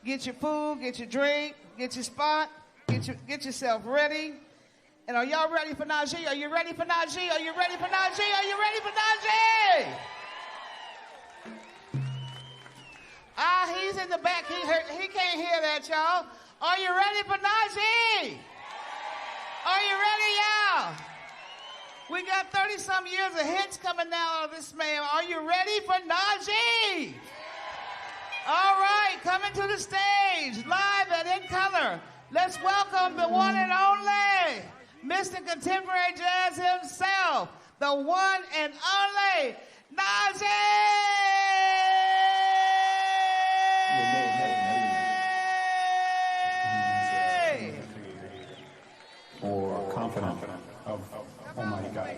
Get your food, get your drink, get your spot, get yourself ready. And are y'all ready for Najee? Are you ready for Najee? Are you ready for Najee? Are you ready for Najee? He's in the back. He can't hear that, y'all. Are you ready for Najee? Are you ready, y'all? We got 30-some years of hits coming now out of this man. Are you ready for Najee? All right, coming to the stage, live and in color. Let's welcome the one and only Mr. Contemporary Jazz himself, the one and only Najee! Or confident of Almighty God.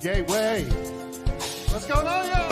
Gateway. What's going on, y'all?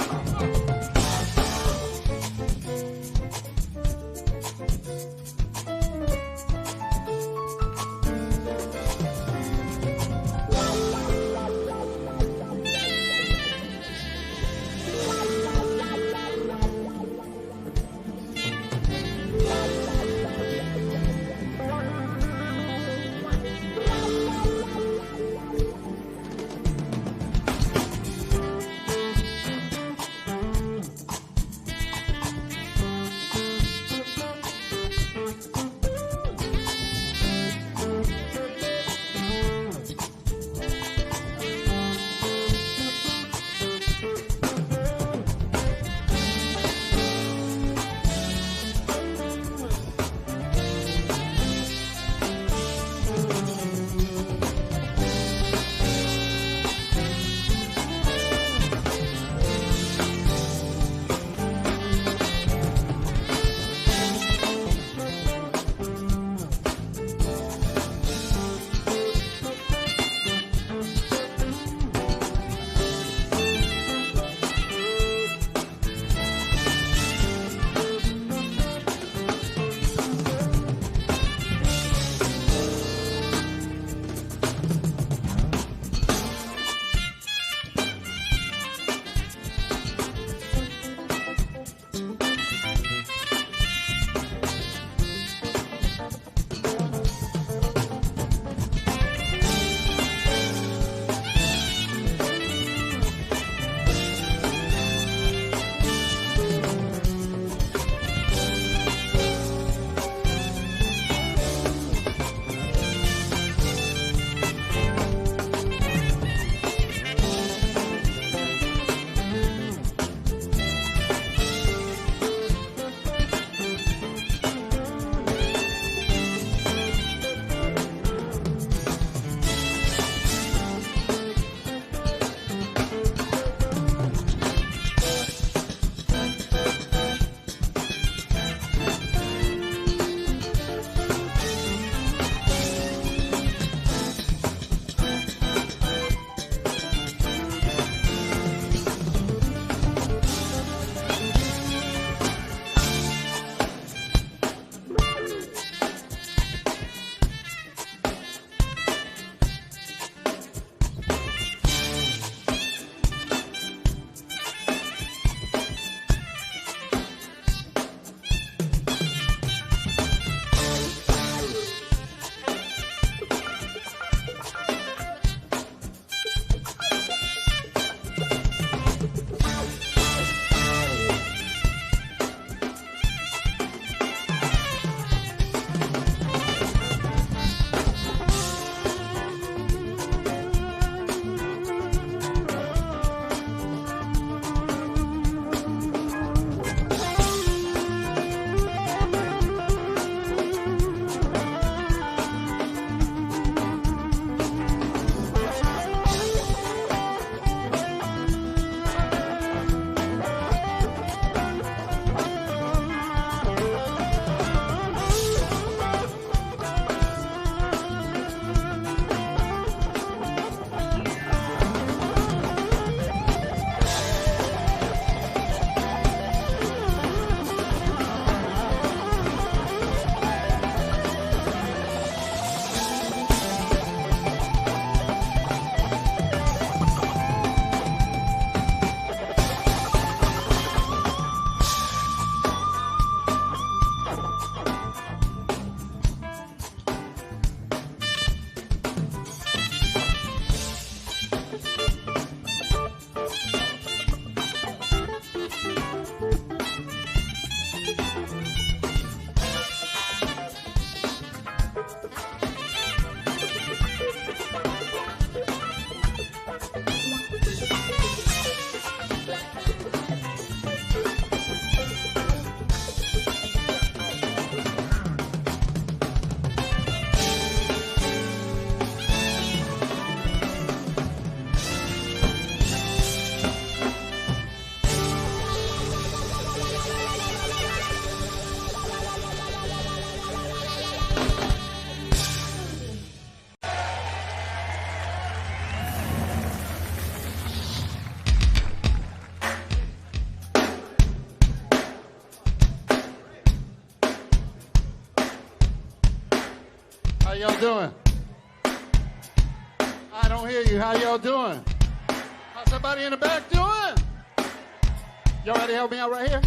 How y'all doing? I don't hear you. How y'all doing? How's everybody in the back doing? Y'all ready to help me out right here?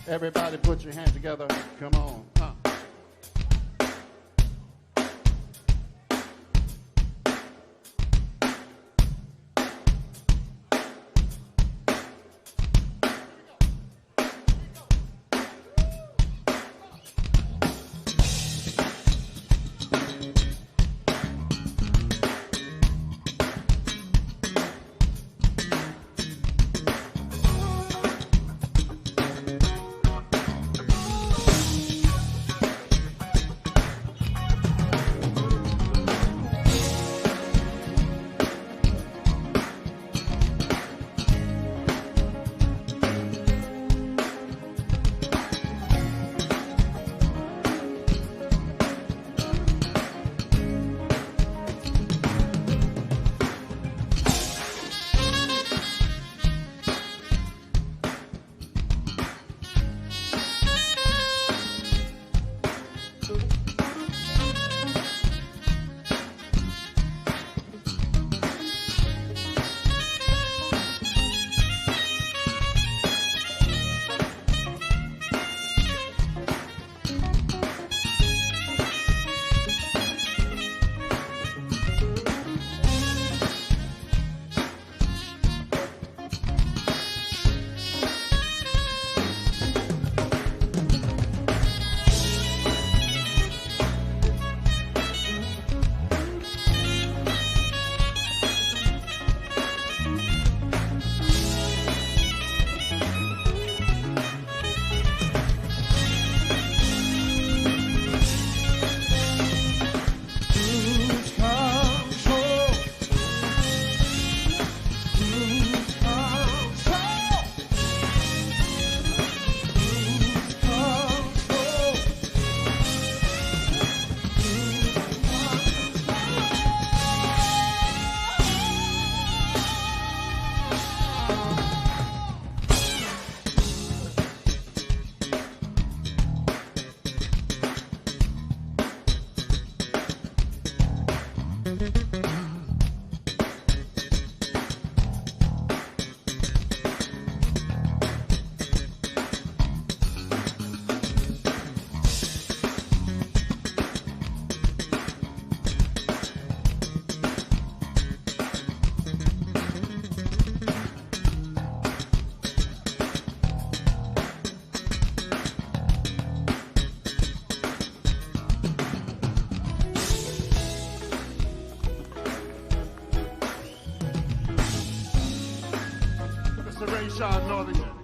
Everybody put your hands together. Come on. Sean Northington.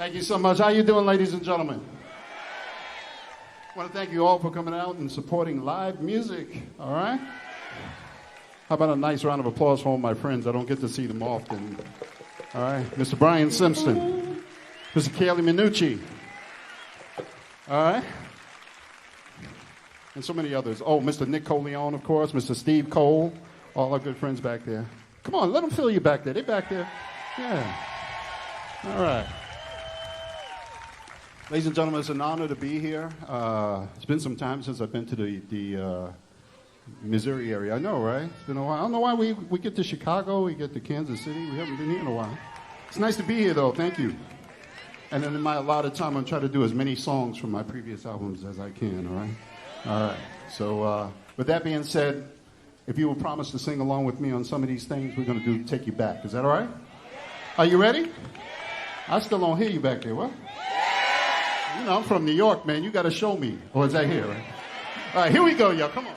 Thank you so much. How you doing, ladies and gentlemen? I want to thank you all for coming out and supporting live music, all right? How about a nice round of applause for all my friends? I don't get to see them often. All right, Mr. Brian Simpson, Mr. Kaylee Minucci, all right? And so many others. Oh, Mr. Nick Coleon, of course, Mr. Steve Cole, all our good friends back there. Come on, let them feel you back there. They back there. Yeah. All right. Ladies and gentlemen, it's an honor to be here. It's been some time since I've been to the Missouri area. I know, right? It's been a while. I don't know why we get to Chicago, we get to Kansas City. We haven't been here in a while. It's nice to be here, though. Thank you. And then in my allotted time, I'm trying to do as many songs from my previous albums as I can, all right? All right. So with that being said, if you will promise to sing along with me on some of these things, we're going to Take You Back. Is that all right? Are you ready? I still don't hear you back there. What? You know, I'm from New York, man. You got to show me. Or is that here, right? All right, here we go, y'all. Come on.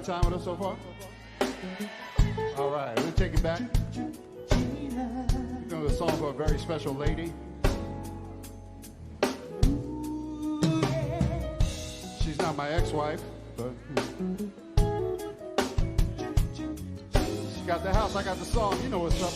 time with us so far? All right, we'll take it back. We're doing a song for a very special lady. She's not my ex-wife, but she got the house, I got the song. You know what's up.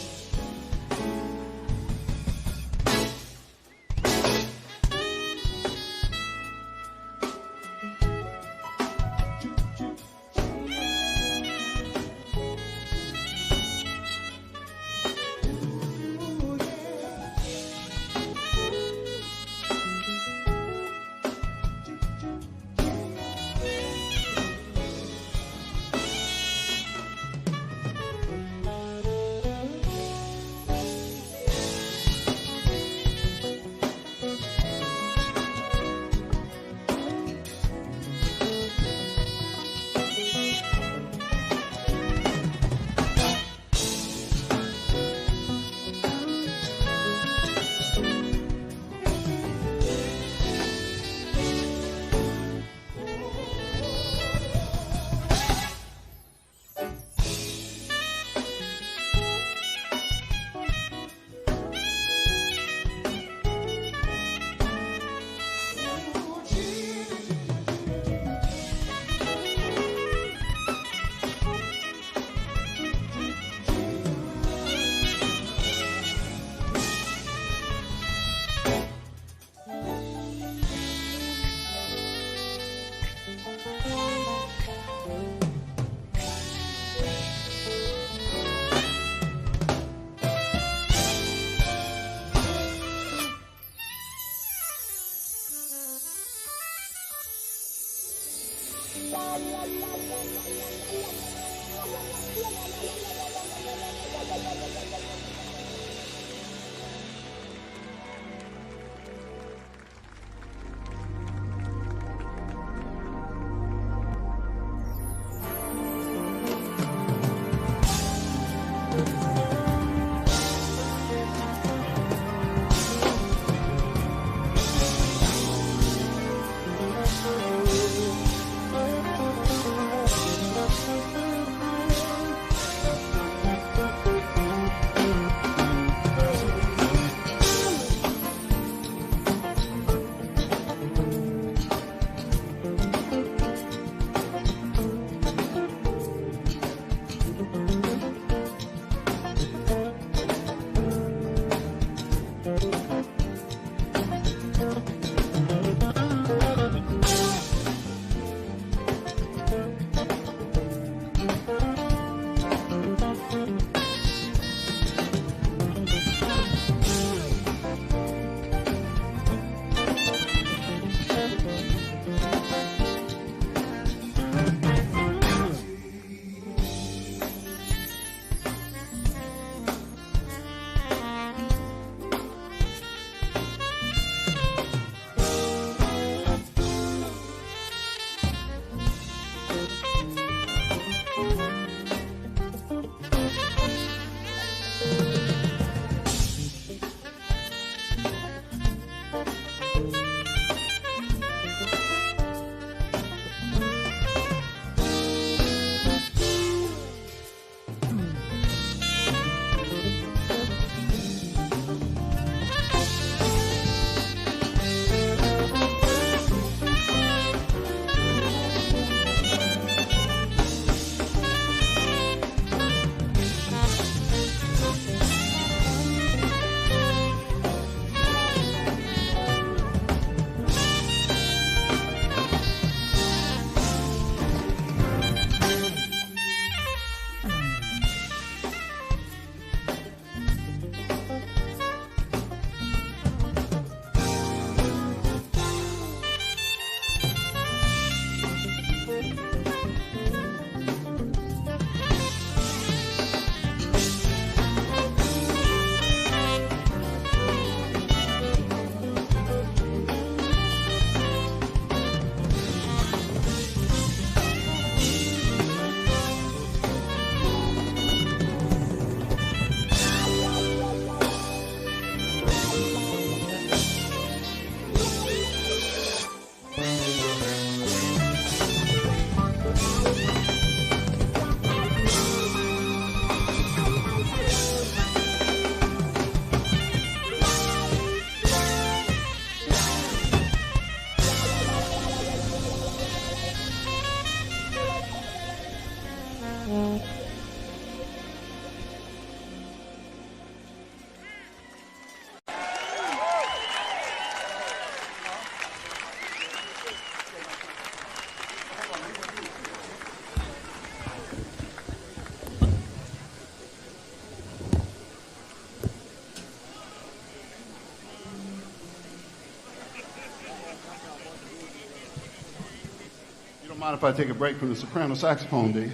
Mind if I take a break from the soprano saxophone, D?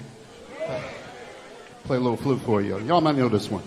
Play a little flute for you. Y'all might know this one.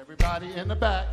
Everybody in the back.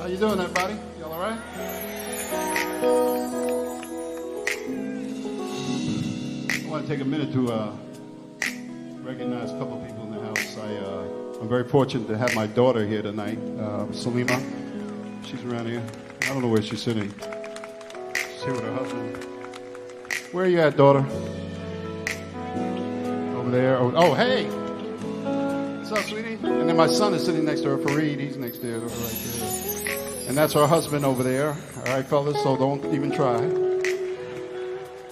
How you doing, everybody? Y'all all right? I want to take a minute to recognize a couple of people in the house. I'm very fortunate to have my daughter here tonight, Salima. She's around here. I don't know where she's sitting. She's here with her husband. Where are you at, daughter? Over there. Oh, hey! What's up, sweetie? And then my son is sitting next to her, Fareed. He's next there, right there. And that's her husband over there. All right, fellas, so don't even try.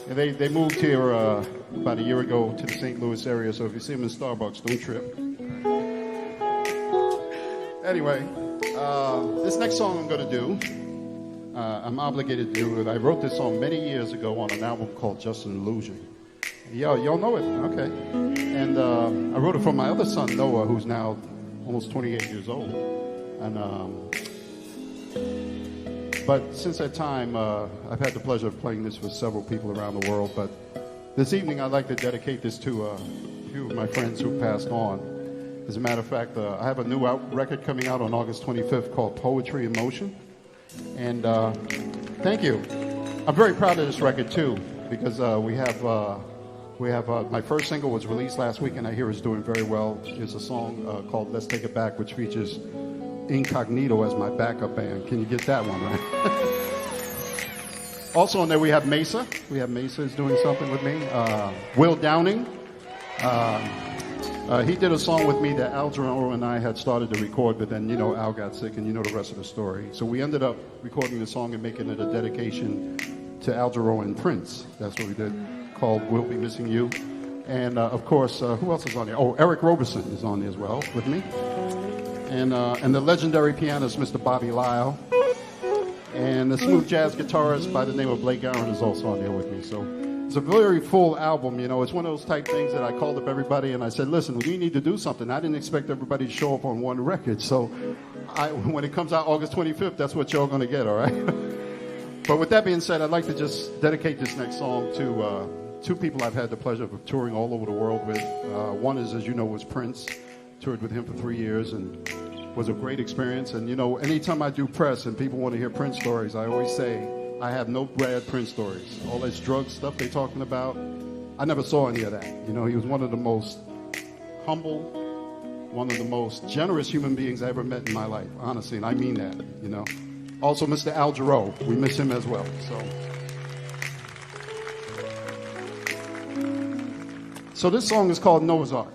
And they moved here about a year ago to the St. Louis area, so if you see them in Starbucks, don't trip. Anyway, this next song I'm going to do, I'm obligated to do it. I wrote this song many years ago on an album called Just an Illusion. Y'all know it? Okay. And I wrote it for my other son, Noah, who's now almost 28 years old. And but since that time, I've had the pleasure of playing this with several people around the world. But this evening, I'd like to dedicate this to a few of my friends who passed on. As a matter of fact, I have a new record coming out on August 25th called Poetry in Motion. And thank you. I'm very proud of this record, too, because we have my first single was released last week, and I hear it's doing very well. It's a song called Let's Take It Back, which features Incognito as my backup band. Can you get that one, right? Also on there we have Mesa. Mesa is doing something with me. Will Downing. He did a song with me that Al Jarreau and I had started to record, but then, Al got sick, and you know the rest of the story. So we ended up recording the song and making it a dedication to Al Jarreau and Prince. That's what we did, called We'll Be Missing You. And, of course, who else is on there? Oh, Eric Roberson is on there as well with me. And the legendary pianist, Mr. Bobby Lyle. And the smooth jazz guitarist by the name of Blake Aaron is also on there with me. So it's a very full album, It's one of those type things that I called up everybody and I said, listen, we need to do something. I didn't expect everybody to show up on one record. So when it comes out August 25th, that's what you're going to get, all right? But with that being said, I'd like to just dedicate this next song to two people I've had the pleasure of touring all over the world with. One is, as you know, was Prince. Toured with him for 3 years and was a great experience. And, anytime I do press and people want to hear Prince stories, I always say, I have no bad Prince stories. All this drug stuff they're talking about, I never saw any of that. He was one of the most humble, one of the most generous human beings I ever met in my life, honestly, and I mean that, Also, Mr. Al Jarreau, we miss him as well. So this song is called Noah's Ark.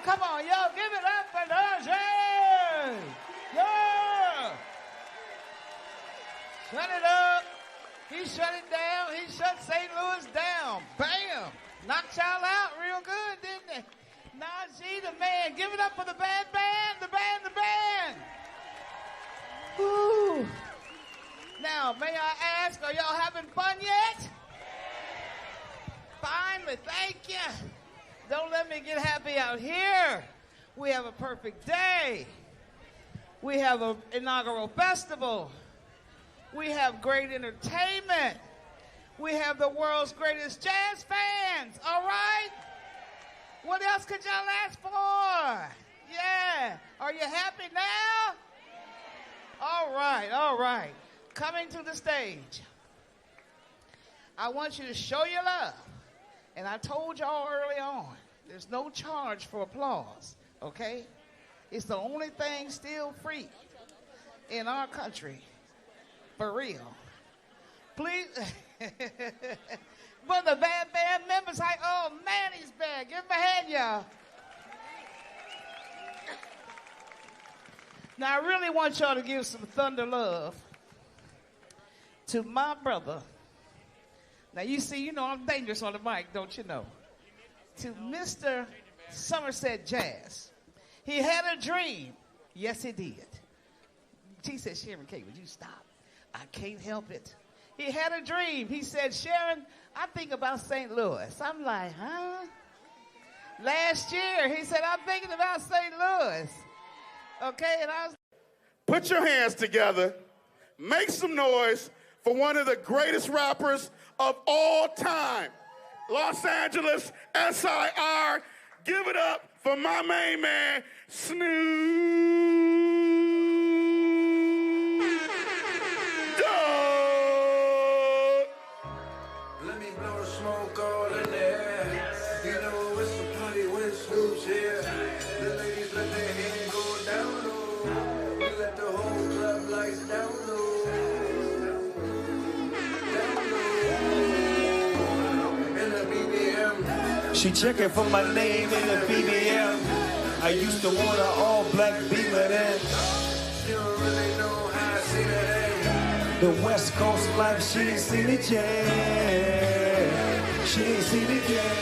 Come on, y'all. Give it up for Najee. Yeah. Shut it up. He shut it down. He shut St. Louis down. Bam. Knocked y'all out real good, didn't they? Najee, the man. Give it up for the band. The band. Woo. Now, may I ask, are y'all having fun yet? Finally, thank you. Don't let me get happy out here. We have a perfect day. We have an inaugural festival. We have great entertainment. We have the world's greatest jazz fans, all right? What else could y'all ask for? Yeah. Are you happy now? All right. Coming to the stage. I want you to show your love. And I told y'all early on, there's no charge for applause, okay? It's the only thing still free in our country. For real. Please. But the band members like, oh man, he's bad. Give him a hand, y'all. Now, I really want y'all to give some thunder love to my brother. Now, you see, I'm dangerous on the mic, don't you know? To Mr. Somerset Jazz. He had a dream. Yes, he did. She said, Sharon K., would you stop? I can't help it. He had a dream. He said, Sharon, I think about St. Louis. I'm like, huh? Last year, he said, I'm thinking about St. Louis. Okay, and I was... Put your hands together. Make some noise for one of the greatest rappers of all time. Los Angeles, SIR. Give it up for my main man, Snoop. Let me blow the smoke all in the air. You know it's a party when Snoop's here. The ladies let their hair go down low. We let the whole club lights down low. In the BBM. She checking for my name in the BBM. I used to want an all-black Beamer then. She don't really know how I see that. The West Coast life, she ain't seen it yet. She ain't seen it yet.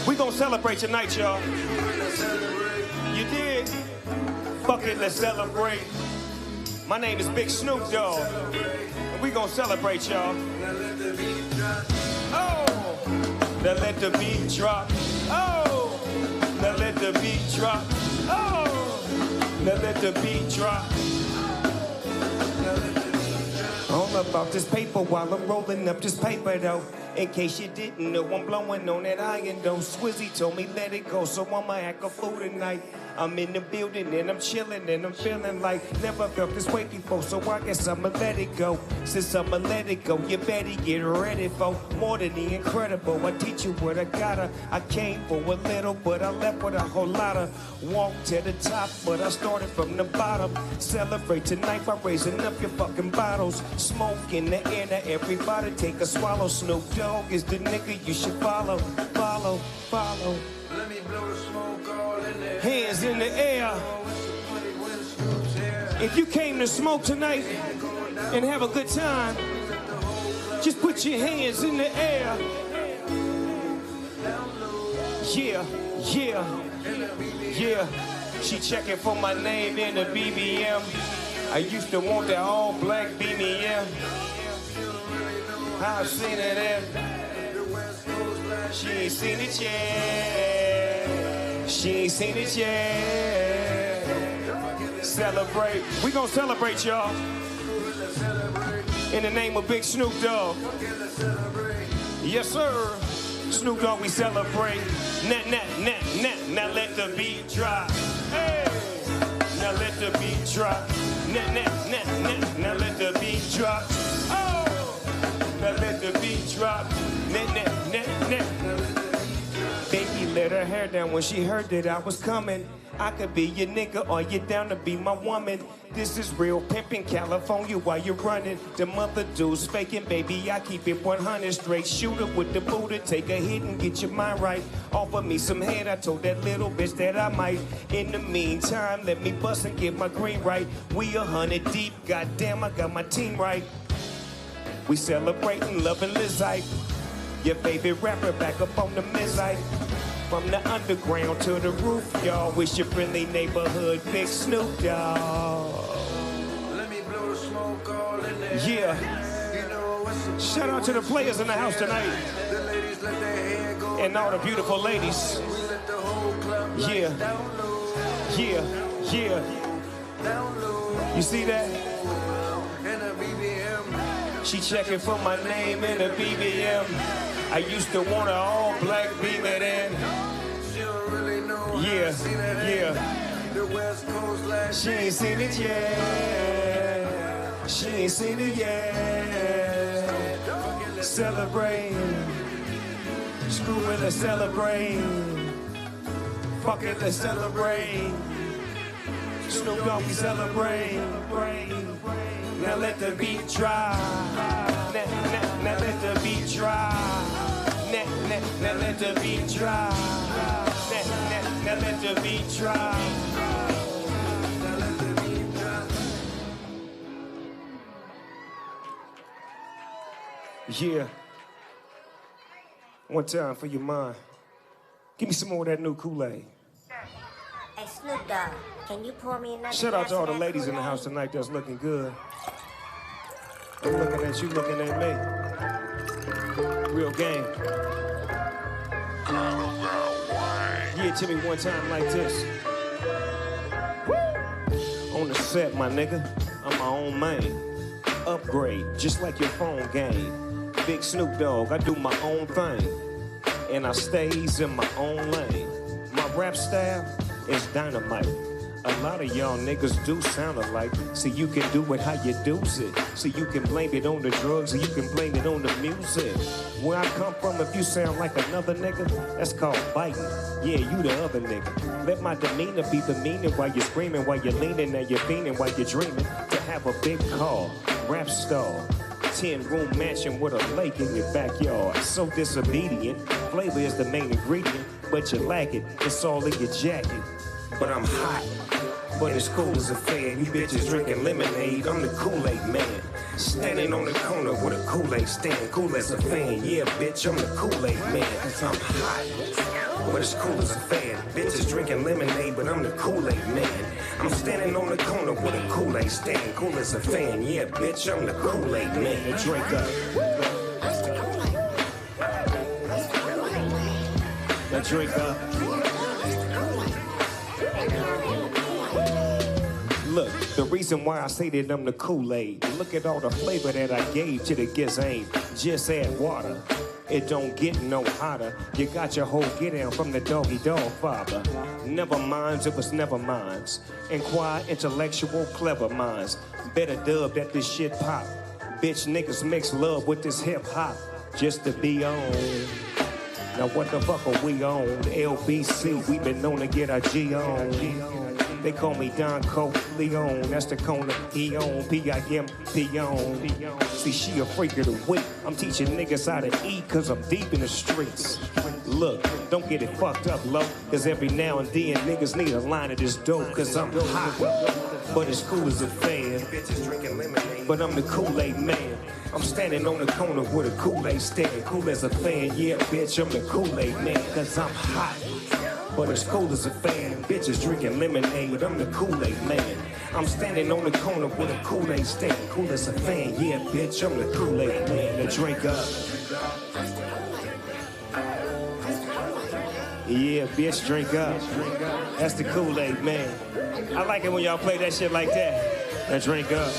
We gonna celebrate tonight, y'all. You did? Fuck it, let's celebrate. My name is Big Snoop Dogg. And we gonna celebrate, y'all. Oh! Now let the beat drop. Oh! Now let the beat drop. Oh! Now let the beat drop. All about this paper while I'm rolling up this paper though. In case you didn't know, I'm blowing on that iron though. Swizzy told me let it go, so I'ma act a fool tonight. I'm in the building and I'm chilling and I'm feeling like never felt this way before, so I guess I'ma let it go. Since I'ma let it go, you better get ready for more than the incredible. I teach you what I gotta. I came for a little, but I left with a whole lot of. Walked to the top, but I started from the bottom. Celebrate tonight by raising up your fucking bottles. Smoke in the air, now everybody take a swallow. Snoop Dogg is the nigga you should follow. Follow, follow. Let me blow the smoke all in there. Hands in the air. If you came to smoke tonight and have a good time, just put your hands in the air. Yeah, yeah, yeah. She checking for my name in the BBM. I used to want that all black BBM. I've seen it in. She ain't seen it yet. She ain't seen it yet. Celebrate. We gonna celebrate, y'all. In the name of Big Snoop Dogg. Yes, sir. Snoop Dogg, we celebrate. Now let the beat drop. Hey. Now let the beat drop. Now let the beat drop. Oh. Now let the beat drop. Baby let her hair down when she heard that I was coming. I could be your nigga or you down to be my woman. This is real pimpin' California while you're running. The mother dudes faking, baby, I keep it 100 straight. Shooter with the Buddha, take a hit and get your mind right. Offer me some head, I told that little bitch that I might. In the meantime, let me bust and get my green right. We 100 deep, goddamn, I got my team right. We celebrating, loving Lizite. Your favorite rapper back up on the mizite. From the underground to the roof, y'all. Wish your friendly neighborhood Big Snoop Dogg. Let me blow the smoke all in there. Yeah. You know what's Shout out to the players in the house tonight. The ladies let their hair go. And all the beautiful ladies. We let the whole club Yeah. down low. Yeah. Down low. You see that? And a BBM. She checking for my name in a BBM. I used to want an all-black beam it in. She don't really know Yeah, how to see that yeah. The West Coast last She ain't seen it yet. She ain't seen it yet. Celebrate. Screw it, let's celebrate. Fuck it, let's celebrate. Snoop Dogg, we celebrate. Now let the beat dry. Now let the beat dry. Now let the beat dry. Now let the beat dry. Yeah. One time for your mind. Give me some more of that new Kool-Aid. Hey, Snoop Dogg, can you pour me another Shout out to all the glass of ladies in the Kool-Aid? house tonight that's looking good. I'm looking at you, looking at me. Real game. Yeah, to me one time like this. On the set, my nigga, I'm my own man. Upgrade, just like your phone game. Big Snoop Dogg, I do my own thing. And I stays in my own lane. My rap style is dynamite. A lot of y'all niggas do sound alike. So you can do it how you do it. So you can blame it on the drugs or you can blame it on the music. Where I come from, if you sound like another nigga, that's called biting. Yeah, you the other nigga. Let my demeanor be the meaning while you're screaming, while you're leaning and you're fiending, while you're dreaming to have a big car, rap star. 10-room mansion with a lake in your backyard. So disobedient, flavor is the main ingredient, but you lack it, it's all in your jacket. But I'm hot, but as cool as a fan. You bitches drinking lemonade, I'm the Kool-Aid man. Standing on the corner with a Kool-Aid stand, cool as a fan. Yeah, bitch, I'm the Kool-Aid man. I'm hot, but as cool as a fan. Bitches drinking lemonade, but I'm the Kool-Aid man. I'm standing on the corner with a Kool-Aid stand, cool as a fan. Yeah, bitch, I'm the Kool-Aid man. Drink up. Now drink up. Look, the reason why I say that I'm the Kool-Aid, look at all the flavor that I gave to the Gizane. Just add water. It don't get no hotter. You got your whole get down from the doggy dog father. Never minds, it was never minds. Inquire, intellectual, clever minds. Better dub that this shit pop. Bitch niggas mix love with this hip hop just to be on. Now what the fuck are we on? LBC, we been known to get our G on. They call me Don Leon, that's the corner he on, P-I-M-P on. See, she a freak of the week. I'm teaching niggas how to eat, cause I'm deep in the streets. Look, don't get it fucked up, low, cause every now and then niggas need a line of this dope, cause I'm hot, but as cool as a fan. But I'm the Kool-Aid man. I'm standing on the corner with a Kool-Aid stand, cool as a fan. Yeah, bitch, I'm the Kool-Aid man, cause I'm hot. But as cold as a fan, bitches drinking lemonade, I'm the Kool-Aid man. I'm standing on the corner with a Kool-Aid stand, cool as a fan. Yeah, bitch, I'm the Kool-Aid man. Now drink up. Yeah, bitch, drink up. That's the Kool-Aid man. I like it when y'all play that shit like that. Now drink up.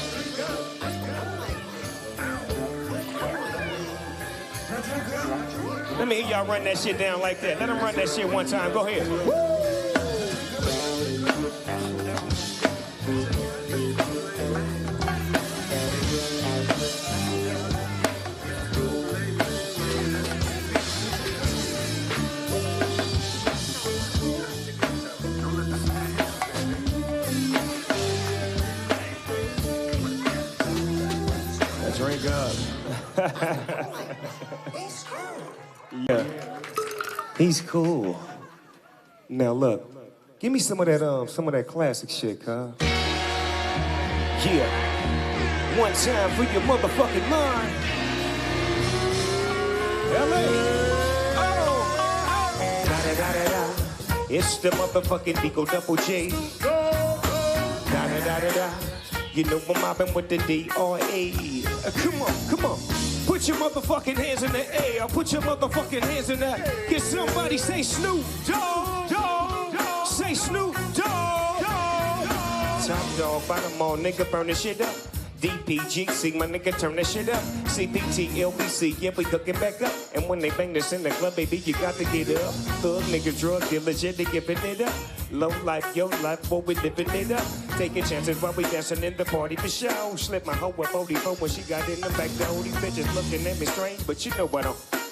Let me hear y'all run that shit down like that. Let them run that shit one time. Go ahead. Yeah, he's cool. Now look, give me some of that classic shit, cuz. Yeah, one time for your motherfucking mind. LA. Oh. Da-da-da-da-da. It's the motherfucking Digo Double J. Da-da-da-da-da. You know I'm mobbing with the D-R-A. Come on. Put your motherfucking hands in the air. Put your motherfucking hands in the air. Can somebody say Snoop Dogg? Say Snoop Dogg. Top dog, bottom all, nigga, burn this shit up. DPGC, my nigga, turn that shit up. CPT, LBC, yeah, we cooking back up. And when they bang this in the club, baby, you got to get up. Thug nigga, drug dealer, shit, they giving it up. Low life, yo life, boy, we living it up. Taking chances while we dancing in the party for show. Slip my hoe with 44 when she got in the back door. These bitches looking at me strange, but you know what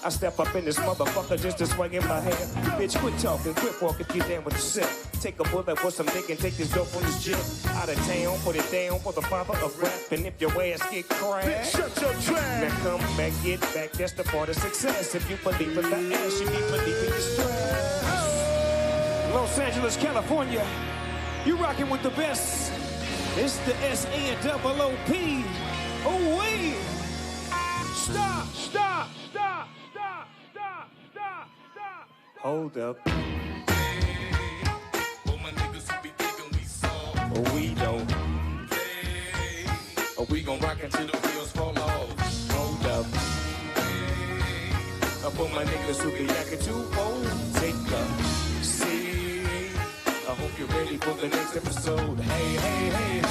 I step up in this motherfucker just to swing in my hand. Bitch, quit talking, quit walking, get down with the set. Take a bullet with some dick and take this dope on this jet. Out of town, put it down for the father of rap. And if your ass get crashed, shut your trap. Now come back, get back, that's the part of success. If you believe in the ass, you need believe in your stress. Los Angeles, California, you rocking with the best. It's the S-A-N-O-O-P. Oh, wait. Stop. Hold up. Oh, we don't. Oh, we gon' rock until the wheels fall off. Hold up. I put my niggas who be acting too old. Take a seat. I hope you're ready for the next episode. Hey.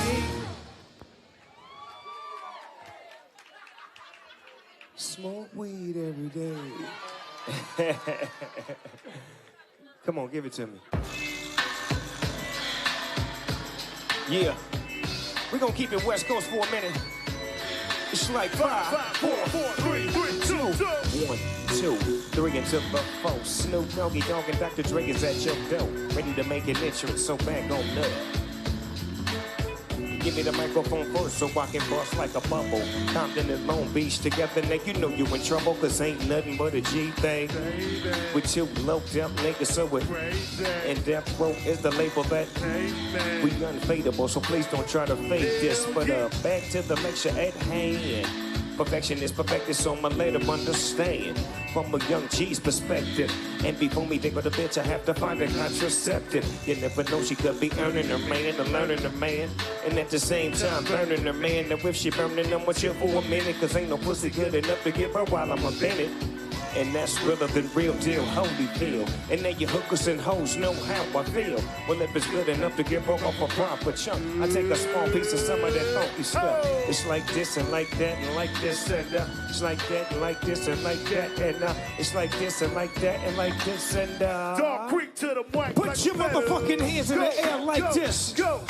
Smoke weed every day. Come on, give it to me. Yeah. We're gonna keep it West Coast for a minute. It's like 5, 4, 3, 2, 1, 2, 3 until the 4. Snoop Doggy Dogg and Dr. Dre is at your door. Ready to make an entrance, so back on up. Give me the microphone first so I can bust like a bubble. Compton and Long Beach together, now you know you in trouble, cause ain't nothing but a G thing. With two loped up niggas, so it and Death Row is the label that we unfadable, so please don't try to fake this. But back to the lecture at hand. Perfection is perfected, so I'ma let them understand from a young G's perspective. And before me think of the bitch, I have to find a contraceptive. You never know, she could be earning her man and learning her man, and at the same time burning her man. Now if she burning them, what's chill for a minute, cause ain't no pussy good enough to give her while I'm a Bennett. And that's realer than real deal, holy feel. And now you hookers and hoes know how I feel. Well, if it's good enough to get broke off a proper chunk, I take a small piece of some of that funky stuff. It's like this and like that and like this and it's like that and like this and like that and it's like this and like that and like this and Dog Creek to the mic. Put your motherfucking hands in the air like this. Go.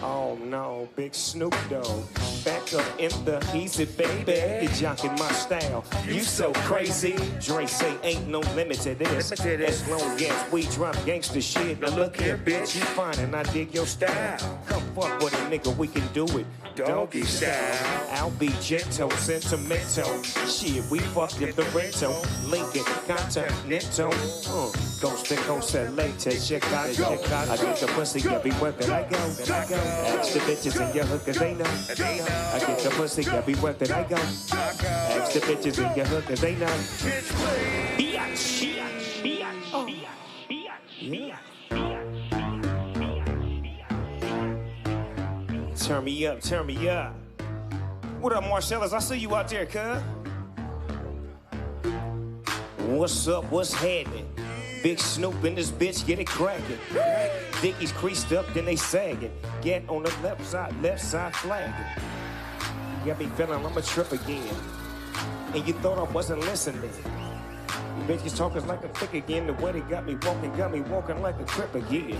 Oh no, big Snoop Dogg. Back up in the easy, baby. You're jocking my style. You so crazy. Dre say ain't no limit to this. As long as we drop gangster shit. Now look here, bitch. You fine and I dig your style. Come fuck with a nigga, we can do it. Doggy style. I'll be gentle, sentimental. Shit, we fucked in the rental. Lincoln, Continental. Coast to coast, LA to Chicago. I get the pussy everywhere that I go. Ask the bitches in your hood cause they know. I get the pussy everywhere that I go. Ask the bitches in your hood cause they know. Turn me up, turn me up. What up, Marcellus? I see you out there, cuz. What's up, what's happening? Big Snoop in this bitch, get it crackin'. Dickies creased up, then they sagging. Get on the left side flagging. You got me feeling I'm a trip again. And you thought I wasn't listening. You bitches talking like a thick again. The way they got me walking like a crip again.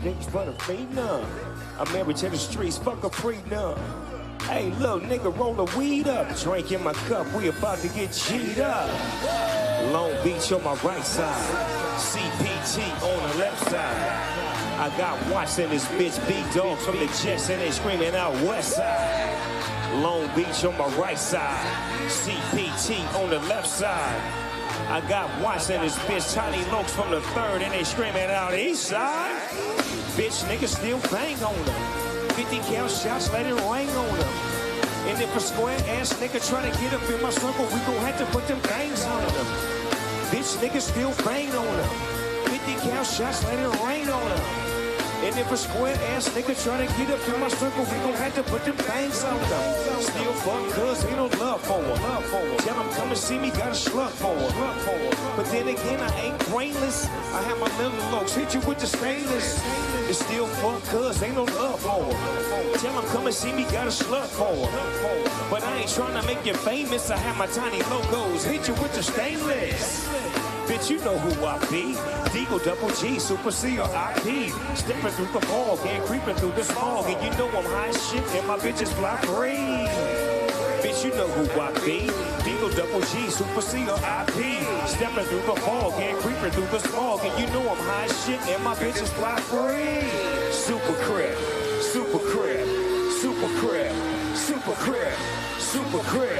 Niggas for the free numb. I'm married to the streets, fuck a prenup. Hey, little nigga, roll the weed up. Drink in my cup, we about to get G'd up. Long Beach on my right side. CPT on the left side. I got Watts in this bitch, B-Dogs from the Jets, and they screaming out West Side. Long Beach on my right side, CPT on the left side. I got Watts and his bitch Tiny Lokes from the 3rd, and they screaming out east side. Bitch niggas still bang on them. 50 cal shots, let it rain on them. And if a square ass nigga try to get up in my circle, we gon' have to put them bangs on them. Bitch niggas still bang on them. 50 cal shots, let it rain on them. And if a square ass nigga try to get up in my circle, we gon' have to put them bangs on them. Still fuck cuz ain't no love for her. Tell them come and see me, got a slug for her. But then again, I ain't brainless. I have my little lokes hit you with the stainless. It's still fuck cuz ain't no love for her. Tell them come and see me, got a slug for her. But I ain't trying to make you famous. I have my tiny logos hit you with the stainless. Bitch, you know who I be. Deagle Double G, Super C or IP. Stepping through the fog and creeping through the smog. And you know I'm high as shit and my bitches fly free. Bitch, you know who I be. Deagle Double G, Super C or IP. Stepping through the fog and creeping through the smog. And you know I'm high as shit and my bitches fly free. Super crib, super crib, super crib, super crib, super crib.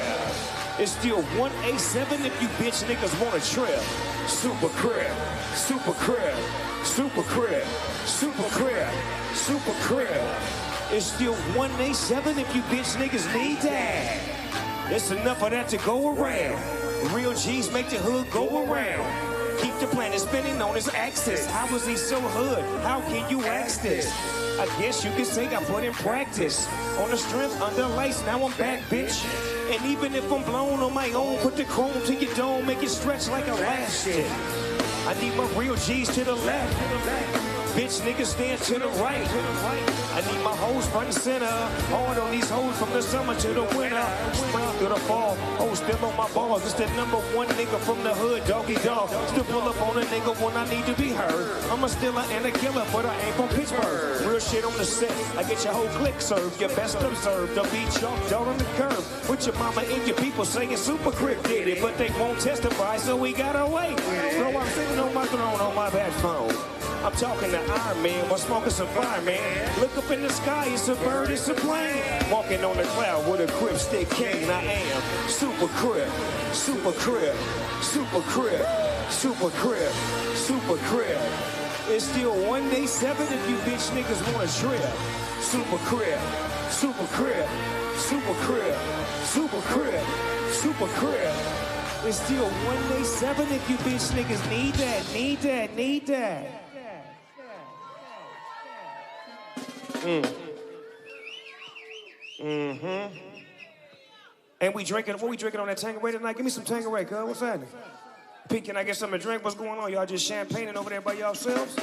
It's still 187 if you bitch niggas want a trip. Super crib, super crib, super crib, super crib, super crib. It's still 187 if you bitch niggas need that. It's enough of that to go around. Real G's make the hood go around. Keep the planet spinning on its axis. How was he so hood? How can you ask this? I guess you could say I put in practice. On the strength, under lights, now I'm back, bitch. And even if I'm blown on my own, put the chrome to your dome, make it stretch like elastic. I need my real G's to the left. Bitch niggas stand to the right. I need my hoes front and center. Hard on these hoes from the summer to the winter. Spring through the fall. Oh, still on my balls. It's the #1 nigga from the hood, doggy dog. Still pull up on a nigga when I need to be heard. I'm a stiller and a killer, but I ain't from Pittsburgh. Real shit on the set. I get your whole clique served. Your best observed. Don't be chalked out on the curb. With your mama and your people saying Super Crip did it, but they won't testify, so we gotta wait. So I'm sitting on my throne on my bad phone. I'm talking to Iron Man, while smoking some fire, man. Look up in the sky, it's a bird, it's a plane. Walking on the cloud with a crib stick cane. I am super crib, super crib, super crib, super crib, super crib. It's still 187 if you bitch niggas want a trip. Super crib, super crib, super crib, super crib, super crib. It's still 187 if you bitch niggas need that, need that, need that. And we drinking, what we drinking on that Tanqueray tonight? Give me some Tanqueray, cuz. What's happening? Pete, can I get something to drink? What's going on? Y'all just champagning over there by yourselves?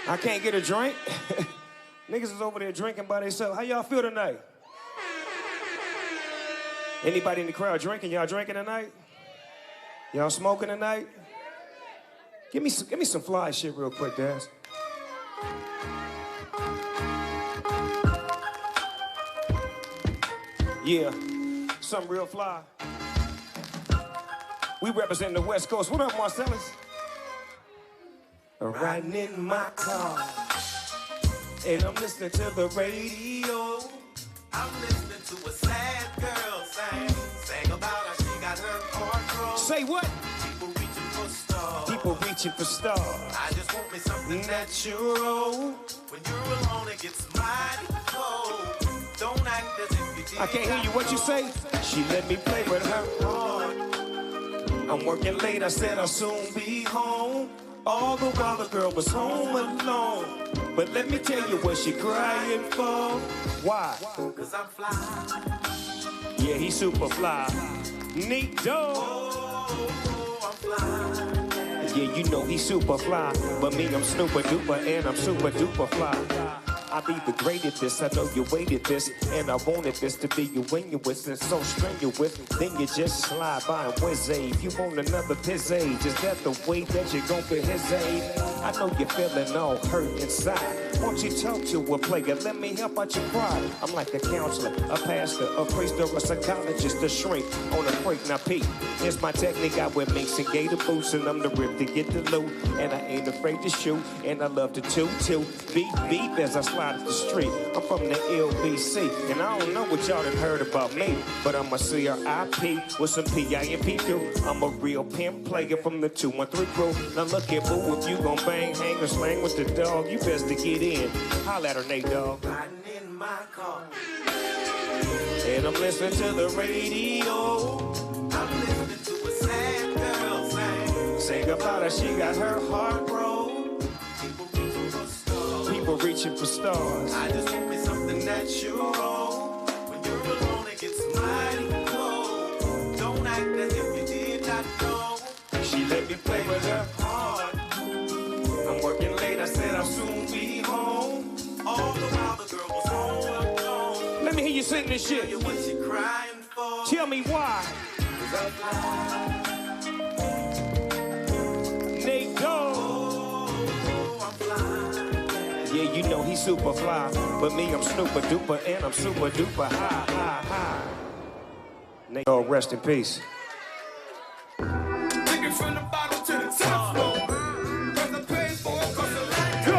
I can't get a drink? Niggas is over there drinking by themselves. How y'all feel tonight? Anybody in the crowd drinking? Y'all drinking tonight? Y'all smoking tonight? Give me some fly shit real quick, guys. Yeah, something real fly. We represent the West Coast. What up, Marcellus? Riding in my car, and I'm listening to the radio. I'm listening to a sad girl sing about how she got her heart. Say what? People reaching for stars. People reaching for stars. I just want me something natural. When you're alone, it gets mighty cold. Don't act as if you did. I can't hear you. What you say? She let me play with her heart. I'm working late. I said I'll soon be home. All the while the girl was home alone. But let me tell you what she crying for. Why? Cause I'm fly. Yeah, he's super fly. Neat dog. Oh, I'm fly. Yeah, you know he's super fly. But me, I'm super duper and I'm super duper fly. I be the great at this, I know you waited this, and I wanted this to be you when you was and so strenuous. Then you just slide by and whiz. If you want another piss age, is that the way that you're gonna get his age? I know you're feeling all hurt inside. Won't you talk to a player? Let me help out your pride. I'm like a counselor, a pastor, a priest, or a psychologist, a shrink on a freak. Now, Pete, here's my technique. I wear minks and gator boots, and I'm the rip to get the loot. And I ain't afraid to shoot, and I love to toot. Beep, beep as I slide up the street. I'm from the LBC, and I don't know what y'all done heard about me, but I'm a CRIP with some PIMP too. I'm a real pimp player from the 213 crew. Now look at boo, if you gon' bang, hang, or slang with the dog, you best to get in. Holla at her, Nate Dogg. Riding in my car, and I'm listening to the radio. I'm listening to a sad girl sing about her, she got her heart broke. People reaching for stars. I just want me something natural. When you're alone, it gets mighty cold. Don't act as if you did not know. She let me play with her heart. I'm working late, I said I'll soon be home. All the while the girl was home alone. Let me hear you sing this shit. Tell you what you crying for. Tell me why. Nate Dogg. Yeah, you know he's super fly, but me, I'm super duper, and I'm super duper high. Nate Dogg, rest in peace. Take it from the bottom to the top floor. Cause I paid for it, cause I like it.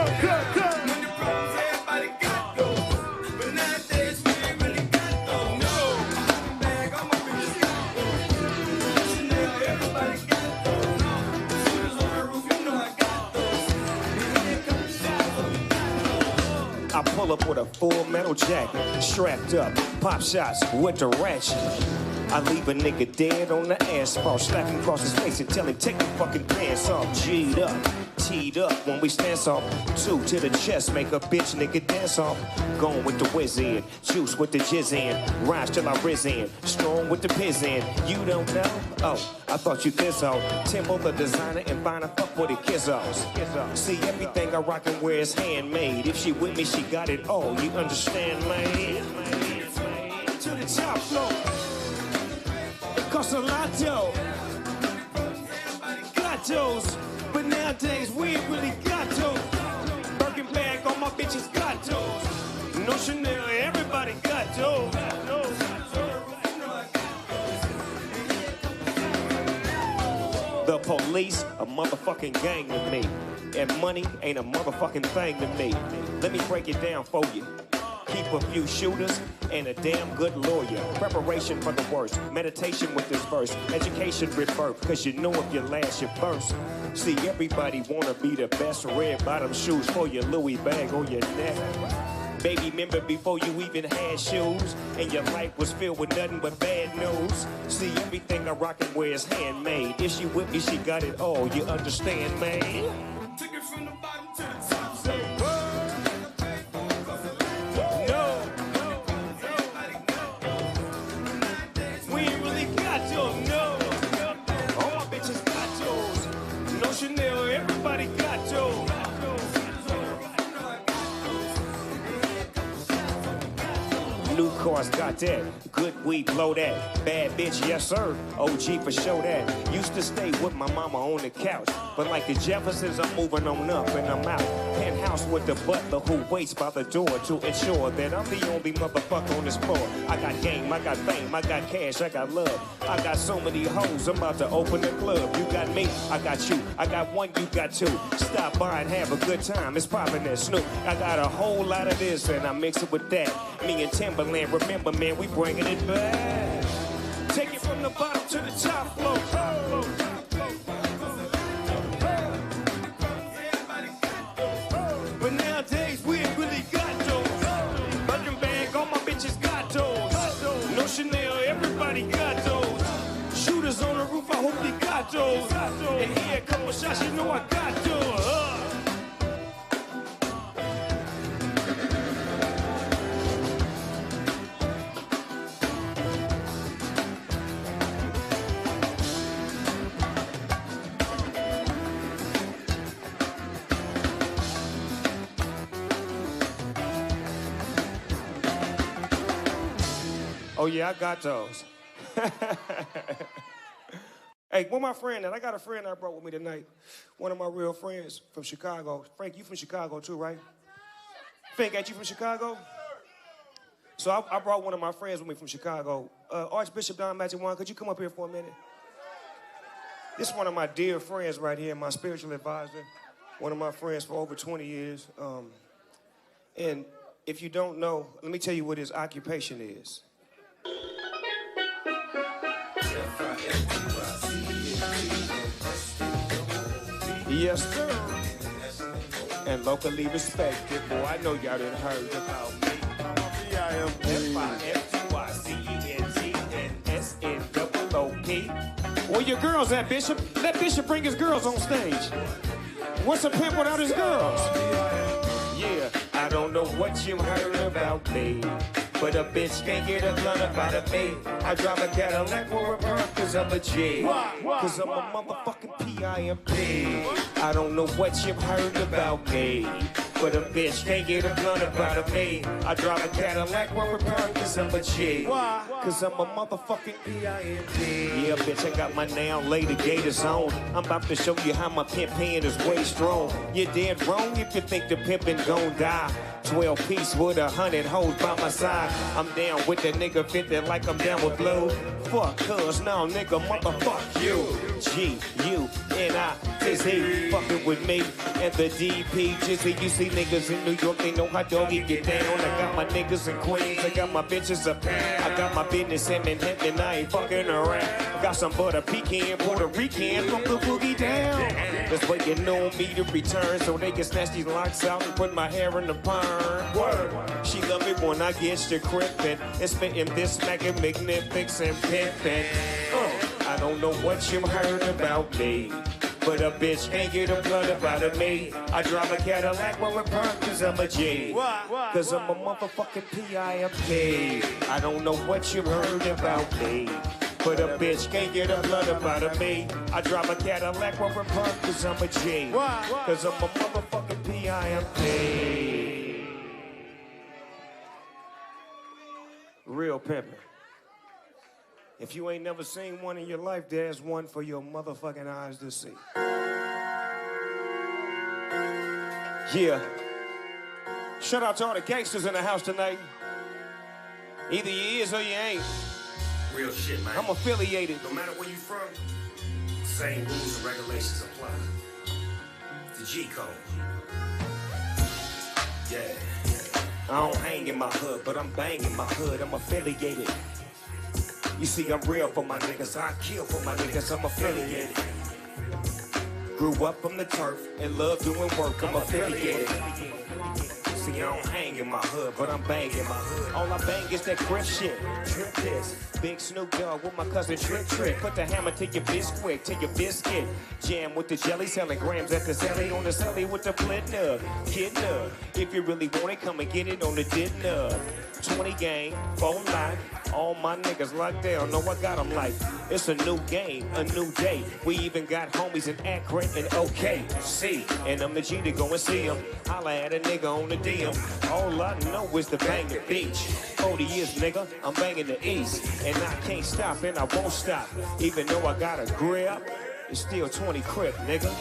When the problems, everybody got those. But nowadays, we ain't really got those. No. Bag on my bitches got those. Chanel, everybody got those. Shooters on the roof, you know I got those. Here come the shots. I pull up with a full metal jacket, strapped up, pop shots with the ratchet. I leave a nigga dead on the asphalt, slap him across his face and tell him take your fucking pants off. G'd up, teed up when we stance off. 2 to the chest, make a bitch nigga dance off. Going with the whiz in, juice with the jizz in, rise till I riz in, strong with the piz in. You don't know? Oh, I thought you this off. Timbo the designer and find a fuck with the kiss offs. See, everything I rock and wear is handmade. If she with me, she got it all. You understand, man? To the top floor. Cost a lot, though. Got those, but nowadays we ain't really got those. Birkin bag on my bitches got those. No Chanel, everybody got those. The police, a motherfucking gang to me. And money ain't a motherfucking thing to me. Let me break it down for you. Keep a few shooters and a damn good lawyer. Preparation for the worst. Meditation with this verse. Education rebirth. Cause you know if you last, you first. See, everybody wanna be the best. Red bottom shoes for your Louis bag on your neck. Baby, remember before you even had shoes and your life was filled with nothing but bad news. See, everything I rock and wear is handmade. If she with me, she got it all. You understand, man? Took it from the bottom to the top. Chanel, everybody got those. New cars got that. Good weed, blow that. Bad bitch, yes sir. OG for show that. Used to stay with my mama on the couch. But like the Jeffersons, I'm moving on up and I'm out. Penthouse with the butler who waits by the door to ensure that I'm the only motherfucker on this floor. I got game, I got fame, I got cash, I got love. I got so many hoes, I'm about to open a club. You got me, I got you. I got one, you got two. Stop by and have a good time. It's poppin' that Snoop. I got a whole lot of this and I mix it with that. Me and Timberland, remember man, we bringing it back. Take it from the bottom to the top floor. But nowadays we ain't really got those. Birkin bag, all my bitches got those. No Chanel, everybody got those. Shooters on the roof, I hope they got those. And here a couple shots, you know I got those. Oh yeah, I got those. Hey, where my friend at? I got a friend I brought with me tonight. One of my real friends from Chicago. Frank, you from Chicago too, right? Frank, ain't you from Chicago? So I brought one of my friends with me from Chicago. Archbishop Don Magic Juan, could you come up here for a minute? This is one of my dear friends right here, my spiritual advisor. One of my friends for over 20 years. And if you don't know, let me tell you what his occupation is. Yes, sir. And locally respected. Boy, I know y'all done heard about me. F-I-F-T-Y-C-E-N-T-N-S-N-O-O-P. Where your girls at, Bishop? Let Bishop bring his girls on stage. What's a pimp without his girls? Yeah, I don't know what you heard about me, but a bitch can't get a blunt about a me. I drive a Cadillac or a Merc cause I'm a G. Cause I'm a motherfucking P-I-M-P. I don't know what you've heard about me, but a bitch can't get a blunt about a me. I drive a Cadillac or a Merc cause I'm a G. Cause I'm a motherfucking P-I-M-P. Yeah, bitch, I got my now later gators on. I'm about to show you how my pimp hand is way strong. You're dead wrong if you think the pimpin' gon' die. 12 piece with 100 hoes by my side. I'm down with the nigga 50 like I'm down with blue. Fuck cuz now nigga motherfuck you. G-U-N-I-Z fucking with me and the DP Jizzy. You see niggas in New York, they know how doggy get down. I got my niggas in Queens, I got my bitches up. I got my business in Manhattan, I ain't fucking around. Got some butter pecan, Puerto Rican from the boogie down. That's waiting on me to return so they can snatch these locks out and put my hair in the perm. Word. She love it when I get to crippin' and spittin' this smackin' magnificent pimpin'. I don't know what you heard about me, but a bitch can't get a blood about a me. I drive a Cadillac when we're burnt cause I'm a G. Cause I'm a motherfucking P-I-M-P. I don't know what you heard about me, but a bitch can't get a blood about a me. I drive a Cadillac when we're burnt cause I'm a G. Cause I'm a motherfucking P-I-M-P. Real pimpin'. If you ain't never seen one in your life, there's one for your motherfucking eyes to see. Yeah. Shout out to all the gangsters in the house tonight. Either you is or you ain't. Real shit, man. I'm affiliated. No matter where you from, same rules and regulations apply. The G code. Yeah. I don't hang in my hood, but I'm banging my hood. I'm affiliated. You see, I'm real for my niggas. I kill for my niggas. I'm affiliated. Grew up from the turf and love doing work. I'm affiliated. See, I don't hang in my hood, but I'm banging my hood. All I bang is that grip shit. Trip this. Big Snoop Dogg with my cousin Trick Trick. Put the hammer to your biscuit, to your biscuit. Jam with the jelly, selling grams at the celly. On the celly with the flint nub. Kid nub. If you really want it, come and get it on the did nub. 20 gang, 4 life. All my niggas locked down, know I got them like it's a new game, a new day. We even got homies in Akron and OKC. And I'm the G to go and see them. Holla at a nigga on the DM. All I know is the bang the beach. 40 years, nigga, I'm banging the East. And I can't stop and I won't stop. Even though I got a grip, it's still 20 crip, nigga.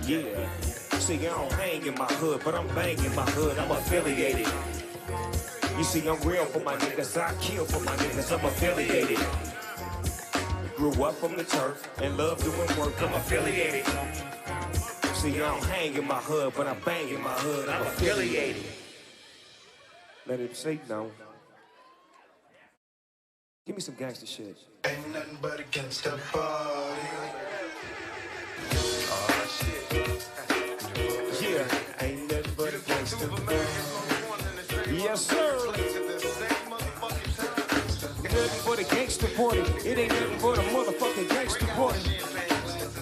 Yeah. See, I don't hang in my hood, but I'm banging my hood. I'm affiliated. You see, I'm real for my niggas, I kill for my niggas, I'm affiliated. Grew up from the turf and love doing work, I'm affiliated. See, I don't hang in my hood, but I'm banging my hood, I'm affiliated. Let it say no. Give me some gangster shit. Ain't nothing but a gangster party. Oh, shit. Yeah, ain't nothing but a gangster party. Yes, sir. Nothing but a gangster party. It ain't nothing but a motherfucking gangster party.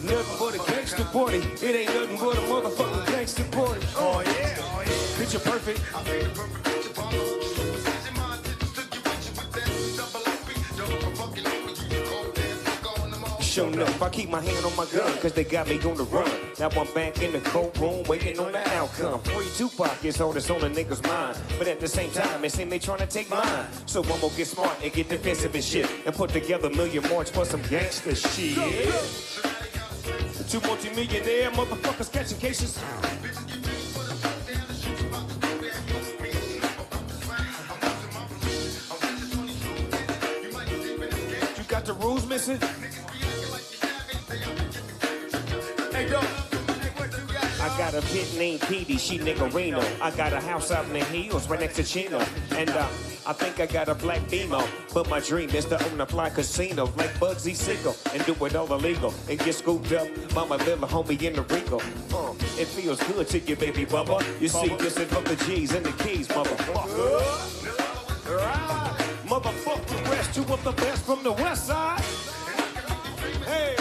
Nothing but a gangster party. It ain't nothing but a motherfucking gangster party. Oh yeah, oh yeah. Picture perfect. Sure enough, I keep my hand on my gun, cause they got me on the run. Now I'm back in the courtroom, waiting on the outcome. Free Tupac is all that's on a nigga's mind. But at the same time, it seems they trying to take mine. So I'm gonna get smart and get defensive and shit, and put together a million march for some gangster shit. Two multi-millionaire motherfuckers catching cases. You got the rules missing? Hey, dog. I got a pit named Petey, she niggerino. I got a house out in the hills right next to Chino. And I think I got a black Beamer. But my dream is to own a fly casino like Bugsy Siegel and do it all illegal and get scooped up by my little homie in the Rico. It feels good to you, baby bubba. You see, this is from the G's and the keys, motherfucker. Motherfucker, the rest, two of the best from the west side. Hey.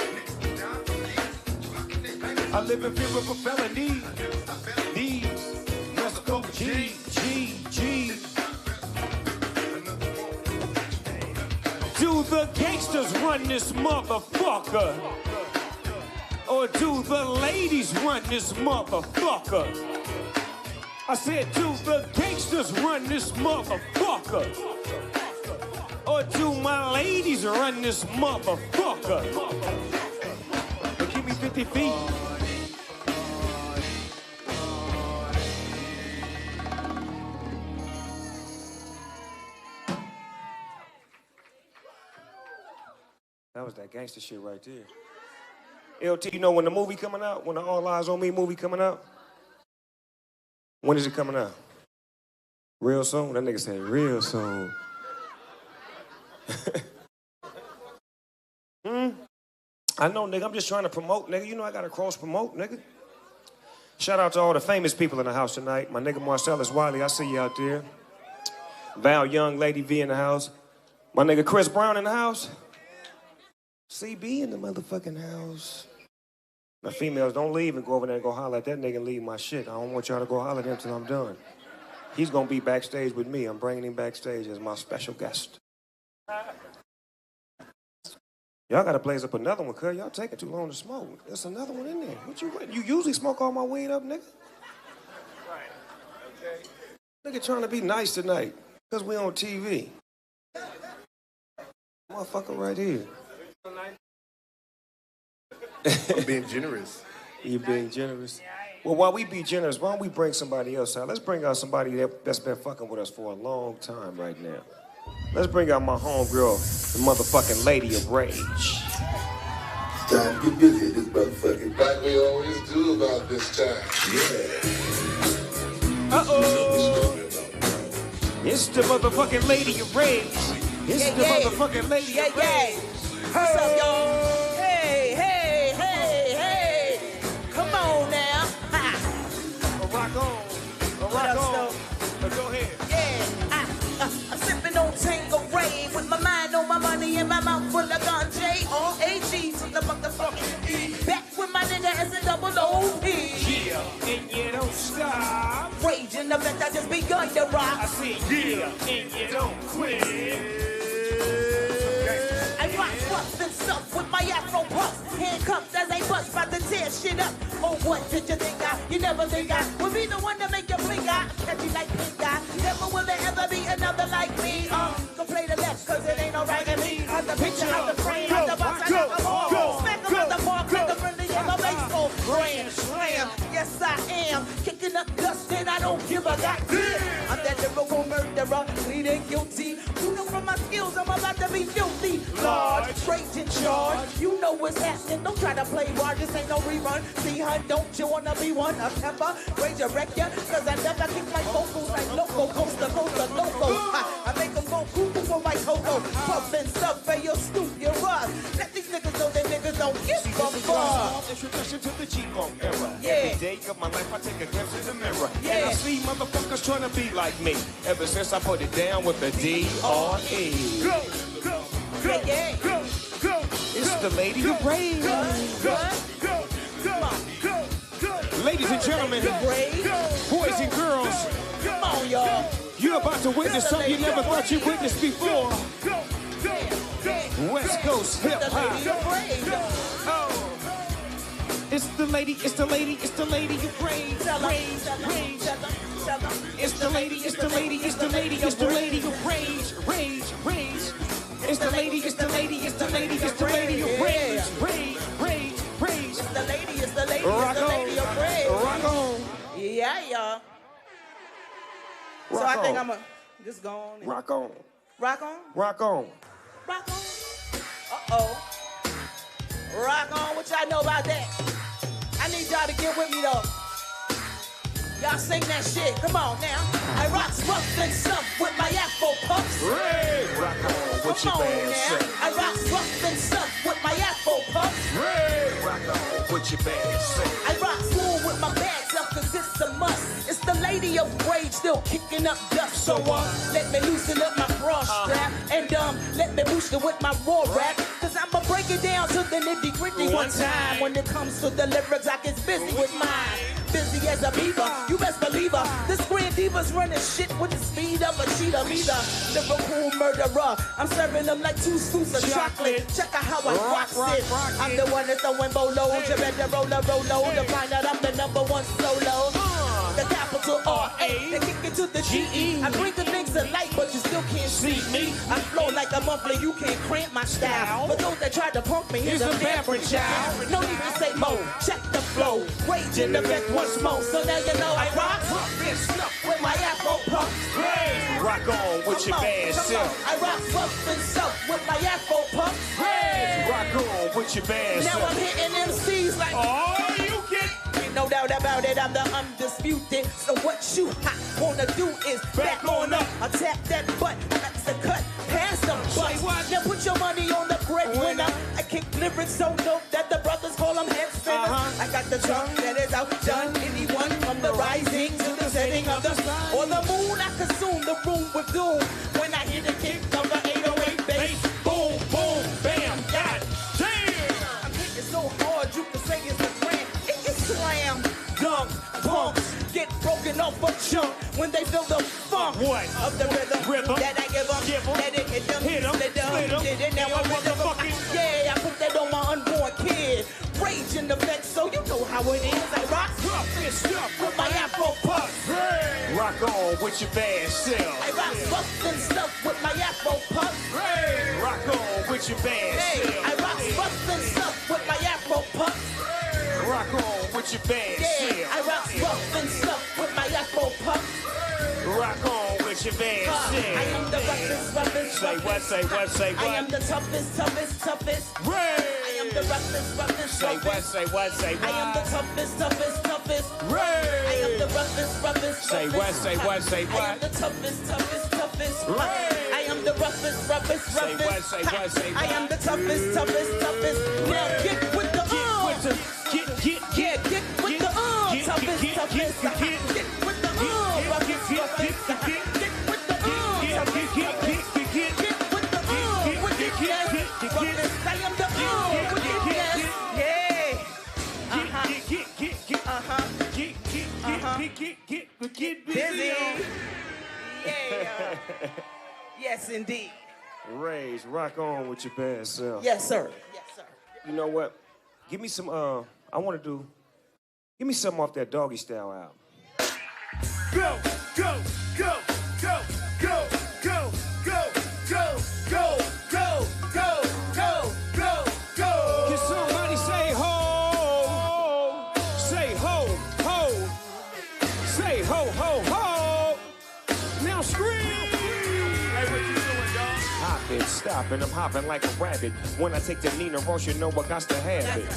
I live in fear of a felony. Let's go, G. Do the gangsters run this motherfucker? Or do the ladies run this motherfucker? I said, do the gangsters run this motherfucker? Or do my ladies run this motherfucker? But give me 50 feet. That was that gangster shit right there. LT, you know when the movie coming out? When the All Eyes on Me movie coming out? When is it coming out? Real soon? That nigga said real soon. I know, nigga. I'm just trying to promote, nigga. You know I gotta cross-promote, nigga. Shout out to all the famous people in the house tonight. My nigga Marcellus Wiley, I see you out there. Val Young, Lady V in the house. My nigga Chris Brown in the house. CB in the motherfucking house. Now, females, don't leave and go over there and go holler at that nigga and leave my shit. I don't want y'all to go holler at him till I'm done. He's gonna be backstage with me. I'm bringing him backstage as my special guest. Y'all gotta blaze up another one, cuz y'all taking too long to smoke. There's another one in there. What you usually smoke all my weed up, nigga? Right, okay. Nigga trying to be nice tonight, cause we on TV. Motherfucker right here. I'm being generous. You being generous? Well, while we be generous, why don't we bring somebody else out? Let's bring out somebody that's been fucking with us for a long time right now. Let's bring out my homegirl, the motherfucking Lady of Rage. It's time to get busy at this motherfucking. Like we always do about this time. Yeah. Uh-oh. It's the motherfucking Lady of Rage. It's the motherfucking Lady of Rage. What's up, y'all? Hey. Come on now. Rock on. Rock on. Go ahead. Yeah. I'm sipping on Tanqueray with my mind on my money and my mouth full of ganja. R-A-G to the motherfucking E. Back with my nigga as a double O-P. Yeah, and you don't stop. Raging the vent, I just begun to rock. I said yeah, and you don't quit. I rock bustin' stuff with my afro puffs. Handcuffed as I bust, about to tear shit up. Oh, what did you think you never think I would be the one to make you blink eye. Catch you like pink eye. Never will there ever be another like me. Go play the left, cause it ain't alright in me. Out the picture, out the frame, out the box, I got the ball. Smack them out the park, like the friendly in my baseball. Grand slam, yes I am. Kicking up dust and I don't give a goddamn. I'm that lyrical murderer, pleading guilty. You know from my skills, I'm about to be filthy. Large, straight in charge. You know what's happening, don't try to play hard, this ain't no rerun. See her, don't you wanna be one? A pepper, raise your wreck ya. Cause I never kick my vocals like loco, coaster, loco. I make them go cuckoo like Coco. Puffin' stuff for your scoop, your rust. Let these niggas know that niggas don't give a fuck. Introduction to the G-Funk era. Yeah. Every day of my life I take a glimpse in the mirror. Yeah. And I see motherfuckers trying to be like me. Ever since I put it down with the D-R-E. Go. It's the Lady of Rage. Ladies and gentlemen, boys and girls, come on, y'all. You're about to witness something you never thought you'd witness before. West Coast hip The lady of hop. rage. Oh. It's the lady, it's the lady, it's the lady of rage. Rage, rage. It's the lady, it's the lady, it's the lady, it's the lady of rage. Rage, rage. It's the lady, it's the lady, it's the lady, it's the lady of rage. Rage, rage, rage. It's the lady, it's the lady, Rock it's the lady of rage. Rock on. Yeah, y'all. So Rock I think on. I'm just go on. Rock on. Rock on? Rock on. Rock on. Uh-oh. Rock on. What y'all know about that? I need y'all to get with me, though. Y'all sing that shit. Come on, now. I rocks rough and stuff with my Afro puffs. Ray. Rock on with Come your on, band now. set. I rocks rough and stuff with my Afro puffs. Ray. Rock on with your band set. I rock cool with my bags up cause it's a must. It's the lady of rage still kicking up dust. So let me loosen up my cross strap and let me boost it with my raw rap. Cause I'ma break it down to the nitty gritty one time. When it comes to the lyrics, I get busy with mine. Busy as a beaver, you best believe her. This grand diva's running shit with the speed of a cheetah. Me the lyrical murderer. I'm serving them like 2 scoops of chocolate. Check out how I rock it. I'm the one that's throwing bolos. You better roll to find out I'm the #1 solo. The capital R-A, they kick it to the G-E. I bring the things to light, but you still can't see me. I flow like a muffler, you can't cramp my style. For those that try to punk me, here's a fabric child. No need to say mo, check the flow. Rage in the back once more, so now you know I rock this stuff with my Afro puffs. Rock on with your band self. I rock rough and stuff with my Afro puffs. Rock on with your band self. Now I'm hitting MCs like, oh, you get. No doubt about it, I'm the undisputed. So what you wanna do is back on up. I tap that butt, that's the cut, pass the butt. Now put your money on the breadwinner. I kick lyrics so dope that the brothers call them head spinners. I got the tongue that is outdone anyone from the rising to the setting of the sun. Or the moon, I consume the room with doom. When I hear the kick of the 808 bass, boom, boom, bam, god damn. I'm hitting so hard you can say it's a grand. Slam, dunk, punks get broken off a chunk when they feel the funk of the rhythm that I give them. Let it hit them, split them, did it now I'm motherfucking. Yeah, I put that on my unborn kid. Rage in the back, so you know how it is. I rock this stuff with my Afro puffs. Rock on with your band self. I rock rough and stuff with my Afro puffs. Rock on with your band self. I rock rough and stuff with my Afro puffs. Rock on with your band self. I rock rough and stuff with my Afro puffs. Rock on with your band self. I am the roughest. Say what, say what, say what. I am the toughest. I am the roughest. Say what, say what, say what. I am the toughest. I am the roughest. Say what, say what, say what. I am the toughest. I am the roughest. Say what, say what, say what. I am the toughest. Now get with the Get with the toughest. Get with the Get busy. Yeah. Yes, indeed. Raise, rock on with your band self. Yes, sir. You know what? Give me some, give me something off that Doggy Style album. Go, go, go, go, go, go, go, go, go, go, go, go, go, go. Can somebody say ho? Say ho, ho. Say ho, ho, ho. Now scream. Hey, what you doing, dog? Hopping, stopping, I'm hopping like a rabbit. When I take the Nina Ross, you know I got to have it.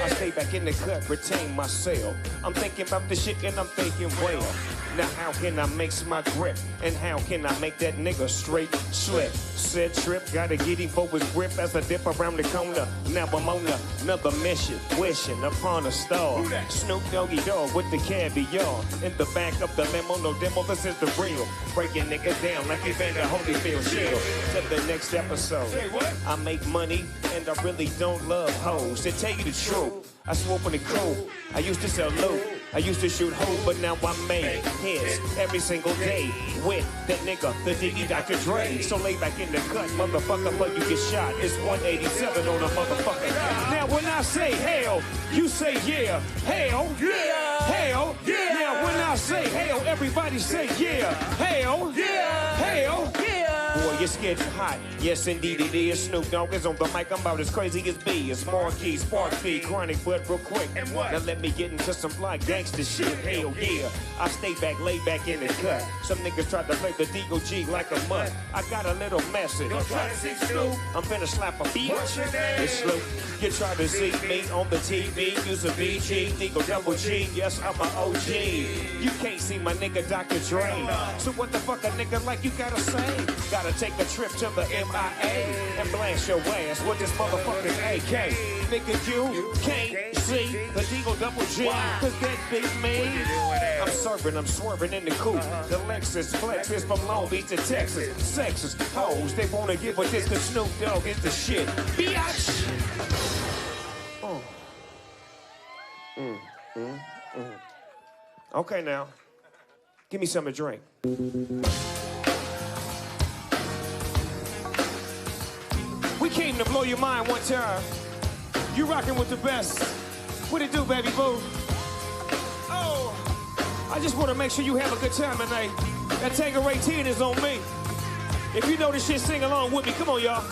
I stay back in the cut, retain myself. I'm thinking about the shit and I'm thinking, well, now how can I mix my grip? And how can I make that nigga straight slip? Said trip, gotta get him for his grip as I dip around the corner. Now I'm on another mission, wishing upon a star. Snoop Doggy Dogg with the caviar. In the back of the limo, no demo, this is the real. Breaking niggas down like Evander Holyfield Shield. To the next episode. I make money and I really don't love hoes. To tell you the truth, I swoop in the cool. I used to sell loot. I used to shoot hoes, but now I make hits every single day with that nigga, the Diggy Dr. Dre. So lay back in the cut, motherfucker, but you get shot. It's 187 on a motherfucker. Now when I say hell, you say yeah. Hell, yeah. Hell, yeah. Now when I say hell, everybody say yeah. Hell, yeah. Hell, yeah. Boy, it's getting hot. Yes, indeed it is. Snoop Dogg is on the mic. I'm about as crazy as B. It's Marquis, Spark B, Chronic, but real quick. And what? Now let me get into some fly gangster shit. Hell yeah. I stay back, lay back in the cut. Some niggas tried to play the D.O.G. like a mutt. I got a little message. Don't try to see Snoop. I'm finna slap a beat. What's your name? It's Snoop. You try to see me on the TV. Use a BG, Digo Double G. Yes, I'm an OG. You can't see my nigga Dr. Dre. So what the fuck a nigga like you gotta say? Gotta take a trip to the MIA and blast your ass with this motherfucking AK. Nigga, you can't see the Digo Double G, cause that big me. I'm serving, I'm swerving in the coupe. The Lexus Flex is from Long Beach to Texas. Sexist hoes, they wanna give a this, cause Snoop Dogg is the shit. Biatch! Okay now, give me something to drink. We came to blow your mind one time. You rocking with the best. What it do, baby boo? Oh, I just want to make sure you have a good time tonight. That Tanqueray 10 is on me. If you know this shit, sing along with me. Come on, y'all.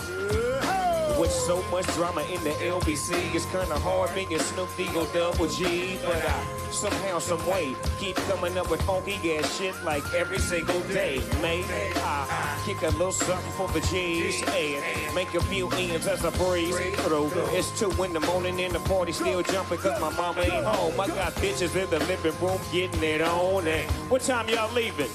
With so much drama in the LBC, it's kinda hard being Snoop Digo Double G. But I somehow, some way, keep coming up with funky ass shit like every single day. Maybe I kick a little something for the G's and make a few ends as I breeze through. It's 2 in the morning and the party still jumping cause my mama ain't home. I got bitches in the living room getting it on. And what time y'all leaving?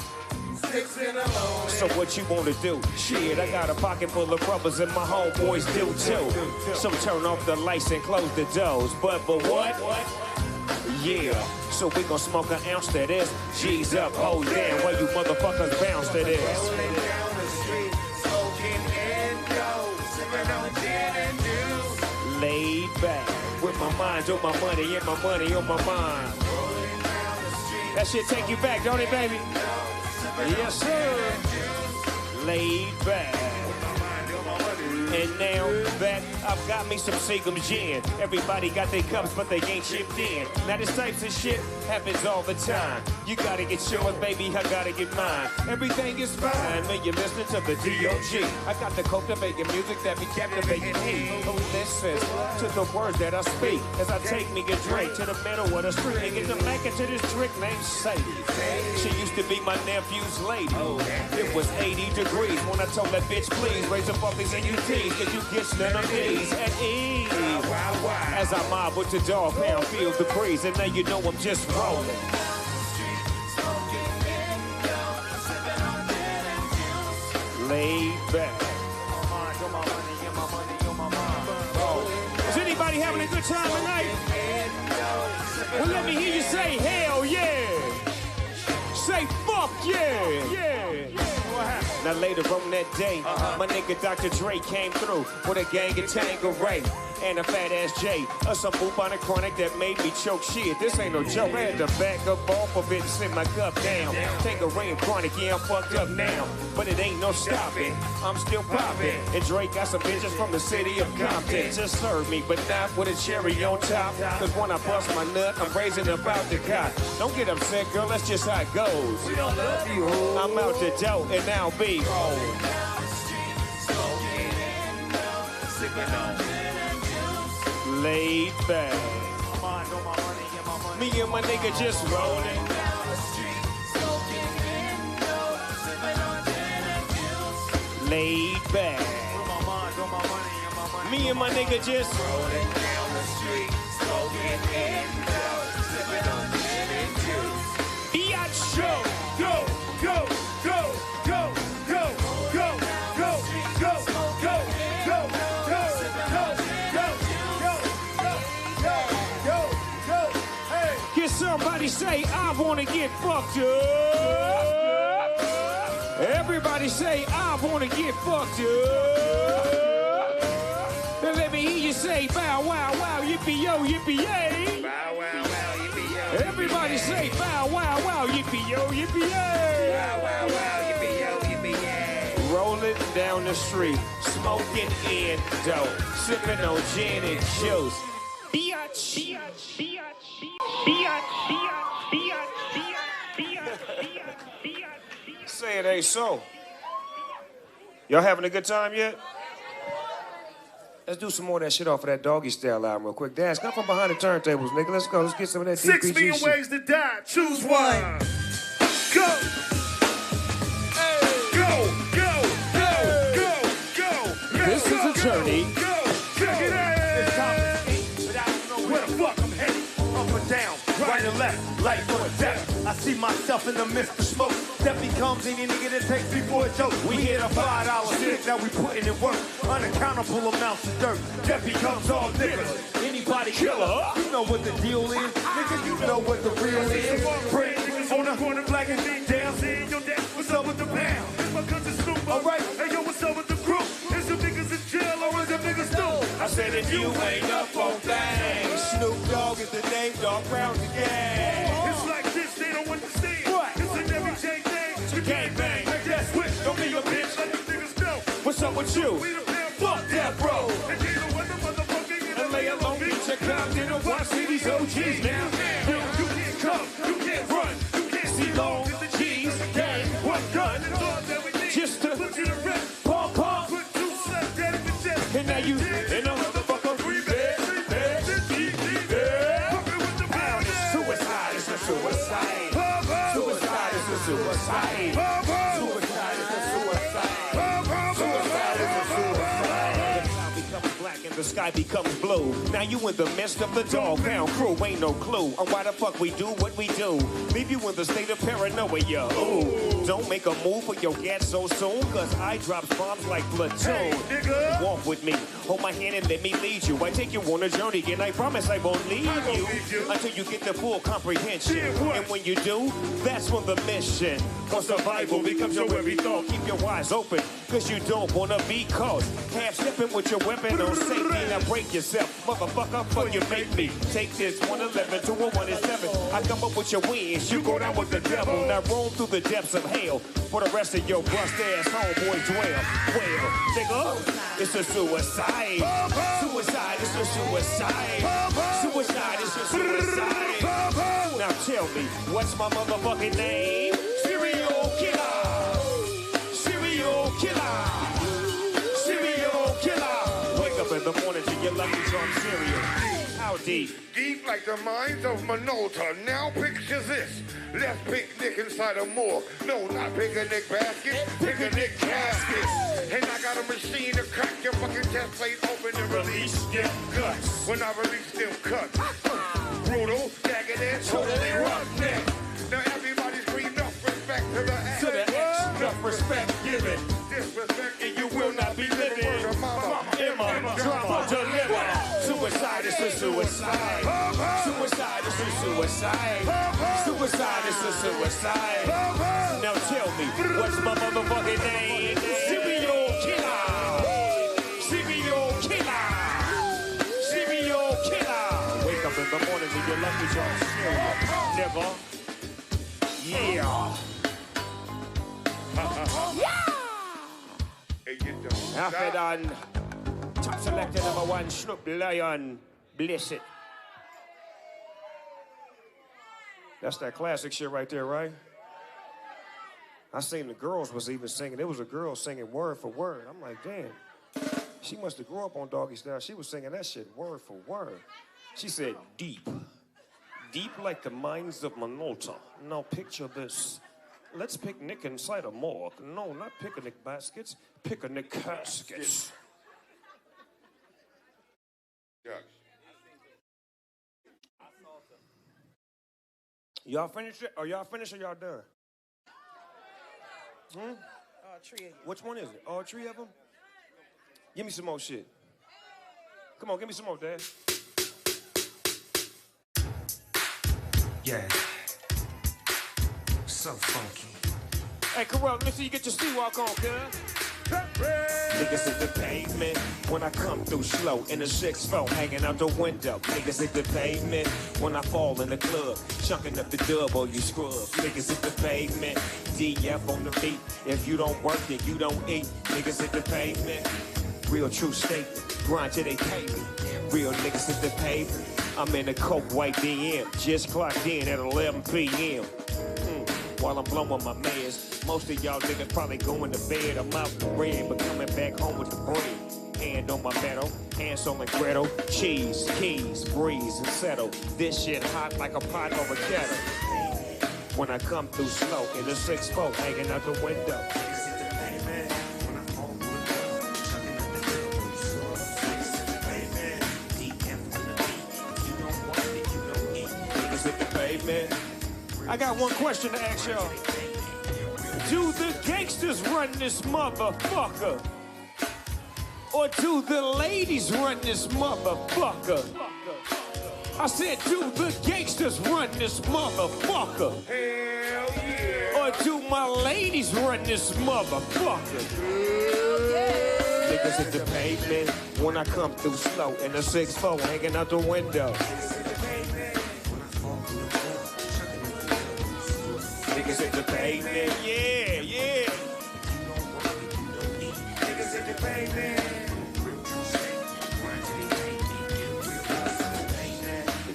So what you wanna do? Shit, I got a pocket full of rubbers and my homeboys do too. So turn off the lights and close the doors. But what? Yeah, so we gon' smoke an ounce to this. G's up, hold down while you motherfuckers bounce to this. Laid back with my mind on my money and my money on my mind. That shit take you back, don't it, baby? Yes, sir. Laid back. And now that I've got me some Seagum gin, everybody got their cups, but they ain't chipped in. Now this types of shit happens all the time. You gotta get yours, baby, I gotta get mine. Everything is fine when you're listening to the D.O.G. I got the cultivating music that be captivating me. Who listens to the words that I speak as I take me a drink to the middle of the street and get the back into this trick named Sadie. She used to be my nephew's lady. It was 80 degrees when I told that bitch, please raise up all these NUTs. Cause you get none of these at ease. As I mob with the dog pound, feel the breeze, and now you know I'm just rolling. Laid back. Is anybody having a good time tonight? Well, let me hear you say hell yeah. Say fuck yeah. Yeah. Now later on that day, my nigga Dr. Dre came through with a gang of Tanqueray and a fat ass J. Some bubonic chronic that made me choke shit. This ain't no joke. I had to back up off of it and sit my cup down. Tanqueray and chronic, yeah, I'm fucked up now. But it ain't no stopping. I'm still popping. And Drake got some bitches from the city of Compton. Just serve me, but not with a cherry on top. Cause when I bust my nut, I'm raising up out the cot. Don't get upset, girl, that's just how it goes. We don't love you, ho. I'm out the dope and now be rolling. Laid back. Me and my nigga just rolling. Laid back. Me and my nigga just rolling down the street, smoking Indo, sipping on gin and juice. Biatch, go, go, go, go, go, go, go, go, go, go, go, go, hey. Can somebody say I wanna get fucked up? Everybody say I wanna get fucked up. Then let me hear you say bow wow wow yippee yo yippee yay. Bow wow wow yippee yo. Everybody Say bow, wow, wow, yippee yo, yippee yay! Wow, wow, wow, yippee yo, yippee yay! Rolling down the street, smoking in dope, sipping on gin and juice. Biatch, biatch, biatch, biatch, biatch, biatch. Say it ain't so. Y'all having a good time yet? Let's do some more of that shit off of that Doggy Style album real quick. Dash, come from behind the turntables, nigga. Let's go. Let's get some of that 6 DPG million shit. ways to die. Choose one. Go. Hey. Go, go, go, go, go. This is a journey. Go. Check it out. It's time to eat, but I don't know where the fuck I'm headed. Up and down, right and left, life or death. I see myself in the midst of smoke. That becomes any nigga that takes me for a joke. We hit a $5 stick, now we putting in work. Unaccountable amounts of dirt. That becomes all niggas. Anybody killer, you know what the deal is. Nigga, you know what the real is. Bring niggas on the corner, black and big down. Seeing your dad, what's up with the pound? It's my cousin Snoop. Alright, hey yo, what's up with the crew? Is the niggas in jail or is the niggas new? I said if you ain't up on things, Snoop Dogg is the name, Dog Brown's the gang. It's like this, they don't understand. What? It's an everyday thing. You can't bang. That's what, don't be a bitch. Let the niggas know. What's up with you? Fuck that, bro. And you know what the motherfucking and lay alone. Beach and Compton and watch these OGs now. You can't come, you can't run, you can't see long G's. Gang, one gun. Just to put you to rest. Pump, pump. Put two slaps dead in the chest. And now you, and I'm motherfucker. Suicide is a suicide. Suicide is a suicide. Suicide is a suicide. Suicide is a suicide. The cloud becomes black and the sky becomes blue. Now you in the midst of the dog pound crew. Ain't no clue on why the fuck we do what we do. Leave you in the state of paranoia. Ooh. Don't make a move for your gat so soon, cause I drop bombs like platoon. Hey, walk with me, hold my hand and let me lead you. I take you on a journey and I promise I won't leave you until you get the full comprehension. And when you do, that's when the mission for survival becomes your every thought. Keep your eyes open, cause you don't wanna be caught. Half stepping with your weapon on safety. Now break yourself, motherfucker, fuck you make me. Take this 111 to a 107. I come up with your wings, you go down with the devil. Now roam through the depths of hell for the rest of your bust ass homeboys dwell. Well, nigga, it's a suicide. Suicide is a suicide. Suicide is a suicide. Now tell me, what's my motherfucking name? Serial killer. Serial killer. Serial killer. Wake up in the morning to your lucky charm cereal. How deep? Deep like the mines of Minota. Now picture this. Let's picnic inside a morgue. No, not picnic baskets, picnic caskets. And I got a machine to crack your fucking chest plate open and release them guts. When I release them cuts. Brutal, jagged and totally roughneck. Now everybody scream enough respect to the X. To the X, enough respect given. Disrespect and you will not be living. Emma, drama, deliver. Suicide is a suicide. Suicide is a suicide. Suicide is a suicide. Now tell me, what's my motherfucking name? Serial killer. Serial killer. Serial killer. Wake up in the morning to your lucky charm cereal. Never. Yeah. After done, top selector #1, Snoop Lion, bless it. That's that classic shit right there, right? I seen the girls was even singing. There was a girl singing word for word. I'm like, damn. She must have grew up on Doggy Style. She was singing that shit word for word. She said, deep. Deep like the mines of Minota. Now picture this. Let's picnic inside a morgue. No, not picnic baskets, picnic caskets. Yeah. Y'all finished it? Are y'all finished or y'all done? Three of you. Which one is it? All three of them? Give me some more shit. Come on, give me some more, Dad. Yeah. So funky. Hey, Corrupt, let me see you get your sea walk on, cuz. Niggas hit the pavement when I come through slow in the 6-4, hanging out the window. Niggas hit the pavement when I fall in the club, chunking up the dub or you scrubs. Niggas hit the pavement, DF on the beat. If you don't work, then you don't eat. Niggas hit the pavement. Real true statement, grind till they pay me. Real niggas hit the pavement. I'm in a coke white DM, just clocked in at 11 p.m. While I'm blowing my meds, most of y'all niggas probably going to bed. I'm out the red, but coming back home with the bread. Hand on my metal, Hansel and Gretel, cheese, keys, breeze, and settle. This shit hot like a pot over kettle. When I come through slow in the 6-4, hanging out the window. I got one question to ask y'all. Do the gangsters run this motherfucker? Or do the ladies run this motherfucker? I said, do the gangsters run this motherfucker? Hell yeah. Or do my ladies run this motherfucker? Niggas hit the pavement when I come through slow in the 6-4, hanging out the window. Niggas hit the pavement, yeah, yeah. Niggas hit the pavement.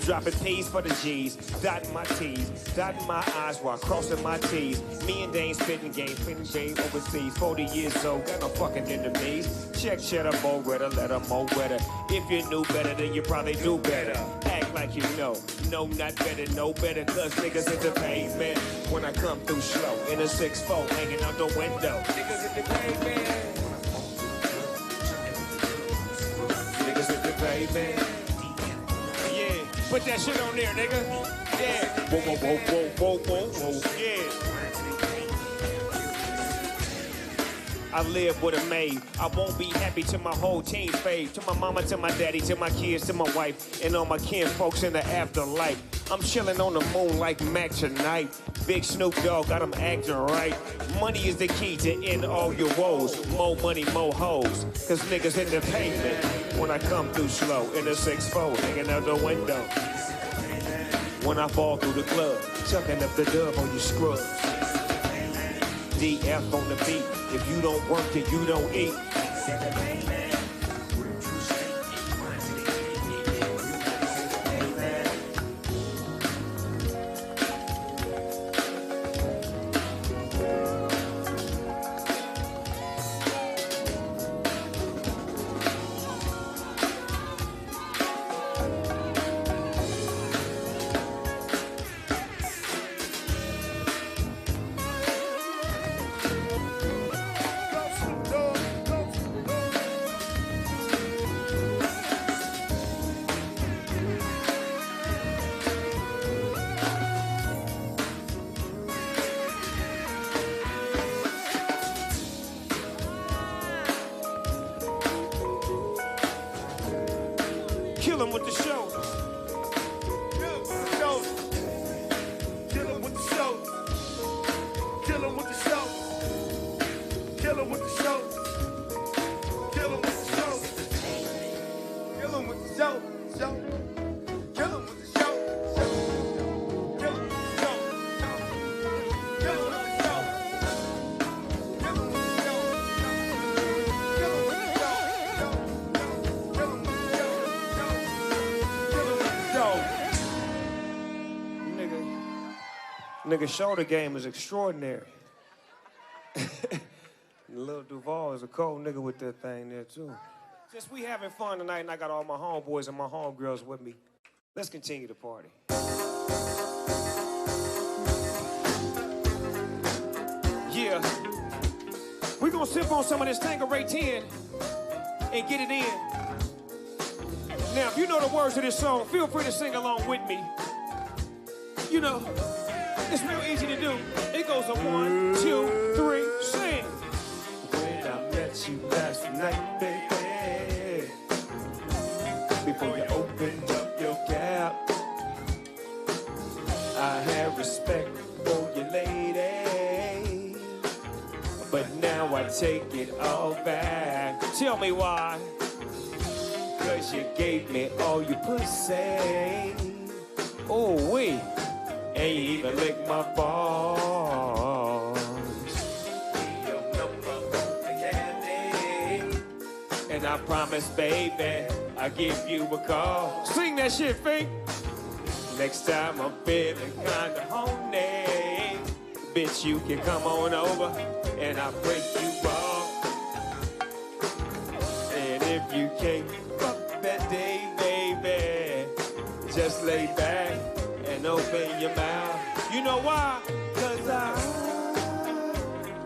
Dropping P's for the G's, dotting my T's, dotting my I's while crossing my T's. Me and Dane spitting game overseas. 40 years old, got no fucking enemies. Check cheddar, more redder, let 'em more wetter. If you knew better, then you probably do better. Act like you know, no, not better, no better. Cause niggas hit the pavement when I come through slow in a 6-4, hanging out the window. Niggas hit the pavement. Niggas hit the pavement. Put that shit on there, nigga. Yeah. Whoa, whoa, whoa, whoa, whoa, whoa, whoa. Yeah. I live with a maid. I won't be happy till my whole team fade. To my mama, to my daddy, to my kids, to my wife, and all my kin folks in the afterlife. I'm chilling on the moon like Mac tonight. Big Snoop Dogg got them acting right. Money is the key to end all your woes. More money, more hoes. Cause niggas hit the pavement when I come through slow in a 6-4, hanging out the window. When I fall through the club, chucking up the dub on you scrubs. DF on the beat. If you don't work, then you don't eat. Kill him with the show. Kill him with the show. Kill him with the show. Kill him with the show. Kill him with the show. Kill him with the show. Kill him with the show. Show. Kill him with the show. Show. Kill him with the show. Kill him with the show. Kill him with the show. Kill him with the show. Nigga, shoulder game is extraordinary. Lil Duval is a cold nigga with that thing there, too. Since we having fun tonight and I got all my homeboys and my homegirls with me, let's continue the party. Yeah. We're gonna sip on some of this Tanqueray 10 and get it in. Now, if you know the words of this song, feel free to sing along with me. You know, it's real easy to do. It goes a 1, 2, 3, sing. When I met you last night, baby, before you opened up your gap, I had respect for you, lady, but now I take it all back. Tell me why. Cause you gave me all your pussy. Oh, wait. And you even licked my balls. And I promise, baby, I'll give you a call. Sing that shit, Fink. Next time I'm feeling kinda horny, bitch, you can come on over and I'll break you off. And if you can't fuck that day, baby, just lay back and open your mouth. You know why? Cause I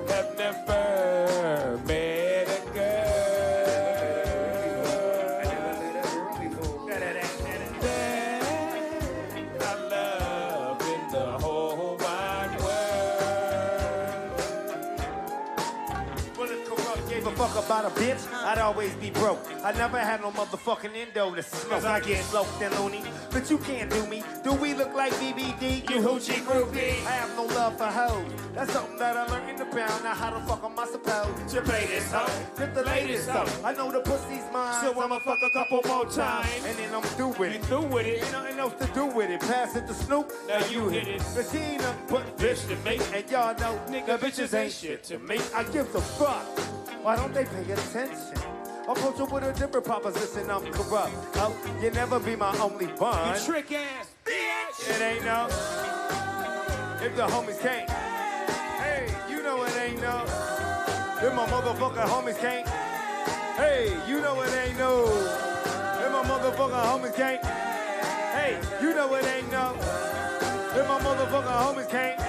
have never met a girl that I love in the whole wide world. Well, if corrupt gave a fuck about a bitch, I'd always be broke. I never had no motherfucking endo to smoke. I get sloped and loony, but you can't do me. Do we look like BBD? You hoochie groupie. I have no love for hoes. That's something that I learned in the pound. Now how the fuck am I supposed to play this hoe? Get the latest hoe. I know the pussy's mine, so I'ma fuck a couple more times. And then I'm through with it. You through with it? Ain't nothing else to do with it. Pass it to Snoop, now you hit it. Cause he ain't nothing but bitch to me. And y'all know, nigga, bitches ain't shit to me. I give the fuck. Why don't they pay attention? Approach you with a different proposition, I'm corrupt. Oh, you never be my only fun. You trick ass bitch. It ain't no. If the homies can't. Hey, you know it ain't no. If my motherfucking homies can't. Hey, you know it ain't no. If my motherfucking homies can't. Hey, you know it ain't no. If my motherfucking homies can't.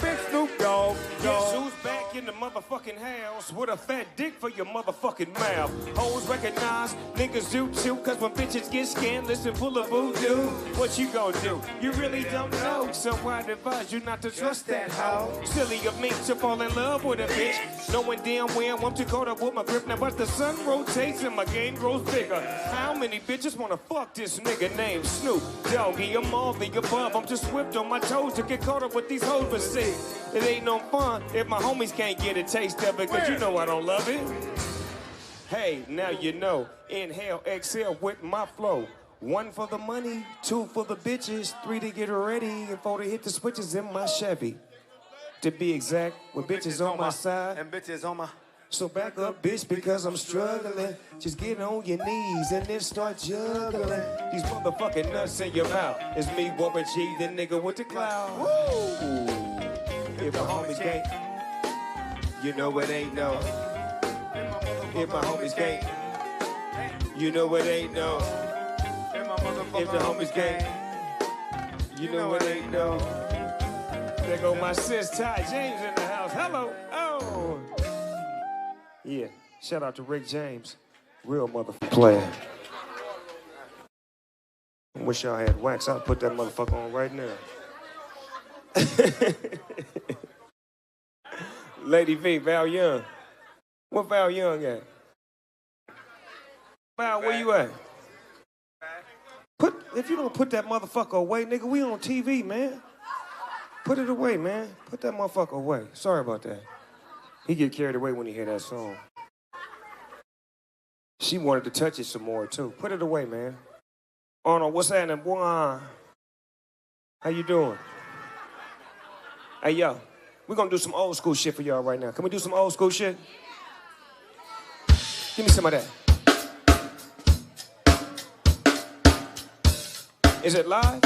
Big Snoop Dogg. Guess who's back in the motherfucking house with a fat dick for your motherfucking mouth? Hoes recognize, niggas do too, cause when bitches get scandalous and full of voodoo, what you gonna do? You really don't know, so I advise you not to trust that hoe. Silly of me to fall in love with a bitch, knowing damn well I'm too caught up with my grip. Now, but the sun rotates and my game grows bigger. How many bitches wanna fuck this nigga named Snoop Doggy? I'm all the above, I'm just whipped on my toes to get caught up with these hoes, but see, it ain't no fun if my homies can't get a taste of it, cause you know I don't love it. Hey, now you know. Inhale, exhale with my flow. 1 for the money, 2 for the bitches, 3 to get ready, and 4 to hit the switches in my Chevy. To be exact, with bitches on my side. And bitches on my... So back up, bitch, because I'm struggling. Just get on your knees and then start juggling. These motherfucking nuts in your mouth. It's me, Warren G, the nigga with the cloud. Woo! If my homies can't, you know it ain't no. If my homies can't, you know it ain't no. If the homies can't, you know it ain't no. There go my sis Ty James in the house. Hello. Oh. Yeah. Shout out to Rick James. Real motherfucker player. I wish y'all had wax. I'd put that motherfucker on right now. Lady V, Val Young. Where Val Young at? Val, where you at? If you don't put that motherfucker away, nigga, we on TV, man. Put it away, man. Put that motherfucker away. Sorry about that. He get carried away when he hear that song. She wanted to touch it some more, too. Put it away, man. Arnold, what's happening, boy? How you doing? Hey, yo, we're gonna do some old school shit for y'all right now. Can we do some old school shit? Give me some of that. Is it live?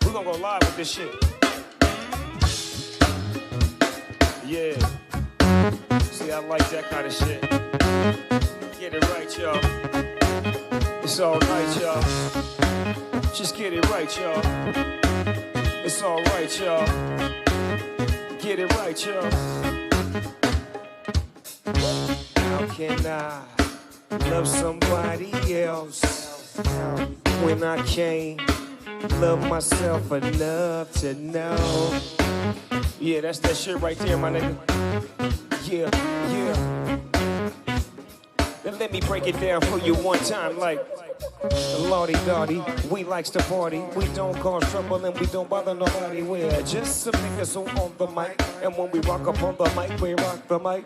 We're gonna go live with this shit. Yeah. See, I like that kind of shit. Get it right, y'all. It's all right, y'all. Just get it right, y'all. It's all right, y'all. Get it right, y'all. How can I love somebody else when I can't love myself enough to know? Yeah, that's that shit right there, my nigga. Yeah, yeah. Then let me break it down for you one time like Lordy Dotty, we likes to party. We don't cause trouble and we don't bother nobody. We're just some niggas who on the mic. And when we rock up on the mic, we rock the mic.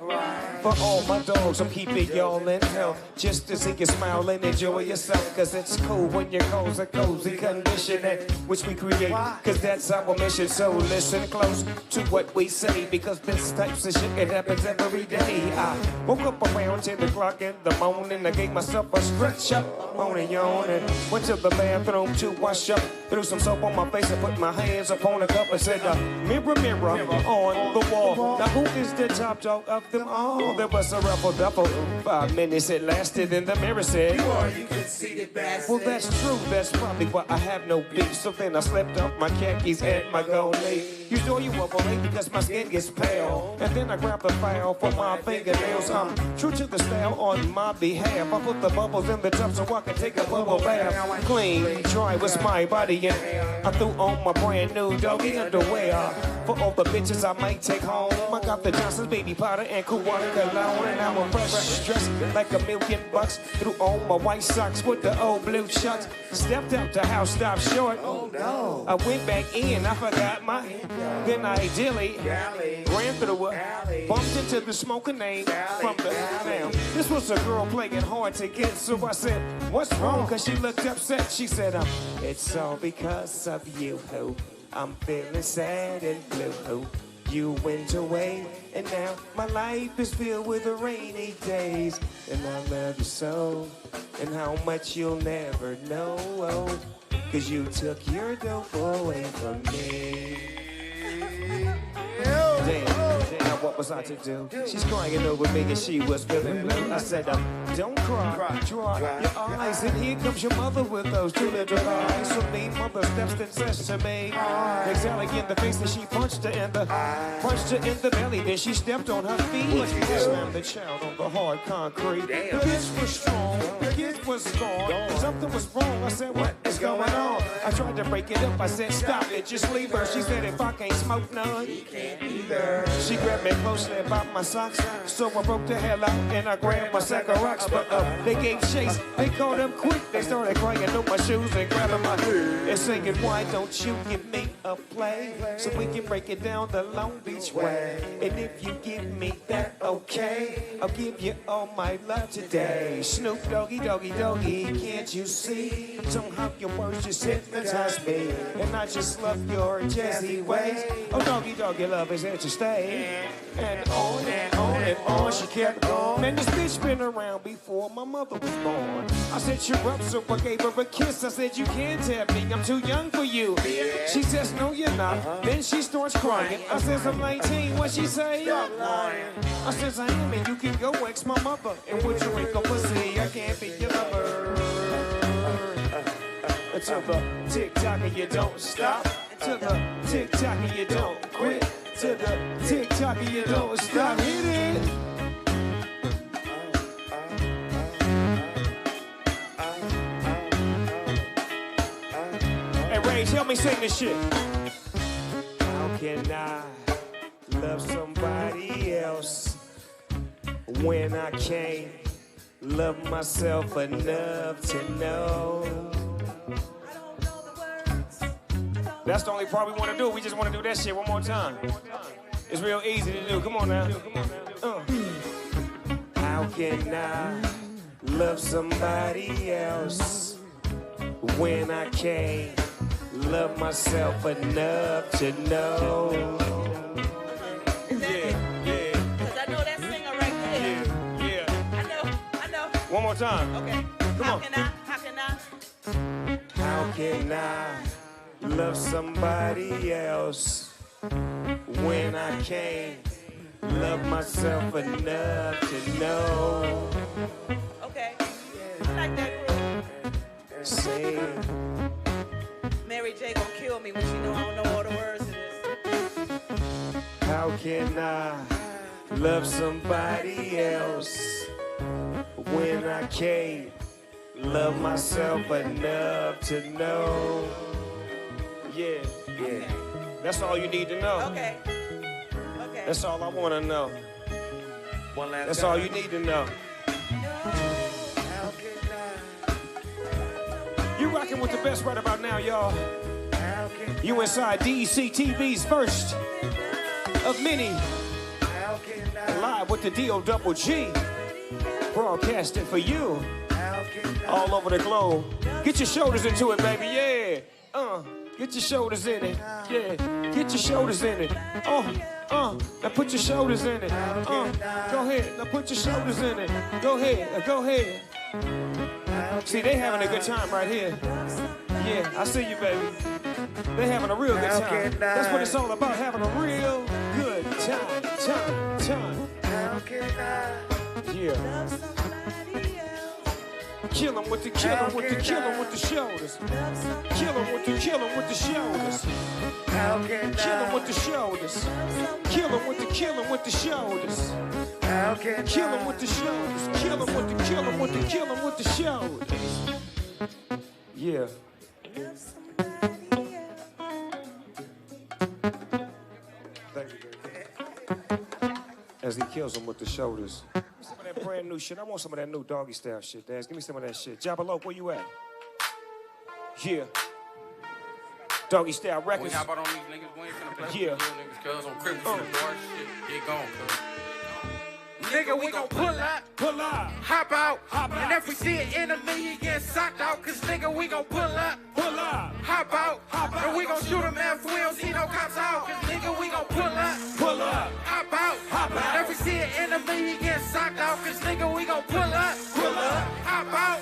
For all my dogs, I'm keeping y'all in health. Just to see you smile and enjoy yourself. Cause it's cool when your clothes are cozy condition in which we create. Cause that's our mission. So listen close to what we say. Because this types of shit, it happens every day. I woke up around 10 o'clock in the morning. I gave myself a stretch up on and yawn and went to the bathroom to wash up. Threw some soap on my face and put my hands upon a cup and said, mirror, mirror on the wall. Now who is the top dog of them all? There was a ruffle duffle. 5 minutes it lasted and the mirror said, you are, you conceited bastard. Well, that's true. That's probably why I have no beef. So then I slept off my khakis and my gold leaf. You know you were late because my skin gets pale. And then I grabbed the file for my fingernails. I'm true to the style on my behalf. I put the bubbles in the tub so I can take a bubble bath. Clean, dry was my body and I threw on my brand new doggy underwear. For all the bitches I might take home, I got the Johnson's baby powder and cool water cologne. And I'm a fresh dressed like $1,000,000. Threw on my white socks with the old blue chucks. Stepped out the house, stopped short. Oh no! I went back in, I forgot my. Then I dilly ran through it, bumped into the smoking name from the town. This was a girl playing hard to get, so I said, "What's wrong?" Cause she looked upset. She said, "It's all because of you, ho. I'm feeling sad and blue, ho. You went away, and now my life is filled with the rainy days. And I love you so, and how much you'll never know, oh, cause you took your dope away from me." Damn, now what was I to do? She's crying over me and she was feeling blue. I said, don't cry, dry your eyes. And here comes your mother with those 2 little eyes. For me, mother steps and says to me, exhaling in the face that she punched her in the belly. Then she stepped on her feet, slammed the child on the hard concrete. The bitch was strong, the kid was gone. Something was wrong. I said, what is going on? I tried to break it up. I said, stop it, just leave her. She said, if I can't smoke none, you can't either. She grabbed me closely about my socks, so I broke the hell out and I grabbed my sack of rocks. But they gave chase, they caught up quick. They started crying on my shoes and grabbing my and singing, why don't you give me a play so we can break it down the Long Beach way? And if you give me that okay, I'll give you all my love today. Snoop Doggy, doggy, doggy, can't you see? Somehow your words just hypnotize me, and I just love your jazzy ways. Oh, doggy, doggy, love is here to stay. And on and on and on she kept going. Man, this bitch been around before my mother was born. I said, you're up, so I gave her a kiss. I said, you can't have me, I'm too young for you. She says, no, you're not. Then she starts crying. I says, I'm 19. What she say? I says, I am, and you can go ex my mother. And with your wrinkle pussy, I can't be your lover. Until the tick-tock and you don't stop. To the tick-tock and you don't quit. To the tick-tock and you don't stop. Hit it. Hey, Rage, help me sing this shit. How can I love somebody else when I can't love myself enough to know? That's the only part we want to do. We just want to do that shit one more time. It's real easy to do. Come on now. How can I love somebody else when I can't love myself enough to know? Yeah. Because I know that singer right there. Yeah. I know. One more time. Okay. Come How on. can I? How can I love somebody else when I can't love myself enough to know? Okay. I like that groove. Say, Mary J gonna kill me when she know I don't know all the words to this. how can I love somebody else when I can't love myself enough to know? Yeah. That's all you need to know. Okay. That's all I want to know. That's all you need to know. rocking with the best right about now, y'all. You inside DEC-TV's first of many. Live with the D-O-double-G. Broadcasting for you. All over the globe. Get your shoulders into it, baby, yeah. Get your shoulders in it, yeah. Get your shoulders in it. Now put your shoulders in it. Go ahead, now put your shoulders in it. Go ahead, go ahead. See, they having a good time right here. Yeah, I see you, baby. They having a real good time. That's what it's all about, having a real good time. Yeah. Kill him with the shoulders. Kill him with the shoulders. Kill him with the shoulders. Kill him with the shoulders. Kill him with the shoulders. Kill him with the shoulders. Yeah. Thank you, baby. As he kills him with the shoulders. Some of that brand new shit. I want some of that new doggy style shit, Daz. Give me some of that shit. Jabalope, where you at? Yeah. Doggy style records. We hop out on these niggas, we ain't finna play Yeah. with these niggas, cuz on crib, we finna bar shit. Get going, cuz. Nigga, we gon' pull up, hop out, and if we see an enemy, he get socked out. Cause nigga, we gon' pull up, hop out, and we gon' shoot him if we don't see no cops out. Cause nigga, we gon' pull up, hop out, and if we see an enemy, he get socked out. Cause nigga, we gon' pull up, hop out,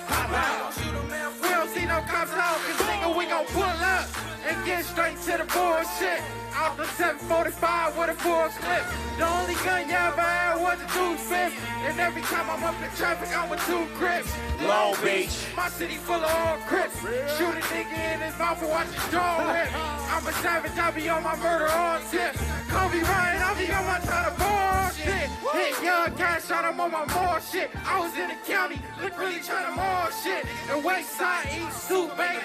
shoot him if we don't see no cops out. Cause nigga, we gon' pull up and get straight to the bullshit. Out the 745 with a full clip. The only gun you ever had was a 2-5. And every time I'm up in traffic, I'm with 2 grips. Long Beach. My city full of all crips. Shoot a nigga in his mouth and watch his jaw rip. I'm a savage, I be on my murder all tips. Kobe Bryant, I be on my time to bullshit. Hit young cash out, I'm on my more shit. I was in the county, look really trying to more shit. The west side eat soup, baby.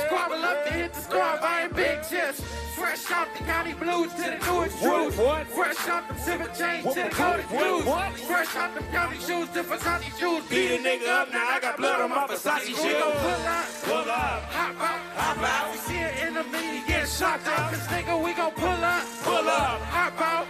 Squabble up to hit the squad, buying big chips. Fresh out the county blues to the newest truth. Fresh out them civic chains to the golden blues. Fresh out them county shoes to Versace shoes. Beat a nigga up, now I got blood on my Versace shoes. We gon' pull up, hop out. We see an enemy, he get shocked out. Cause nigga, we gon' pull up, hop out.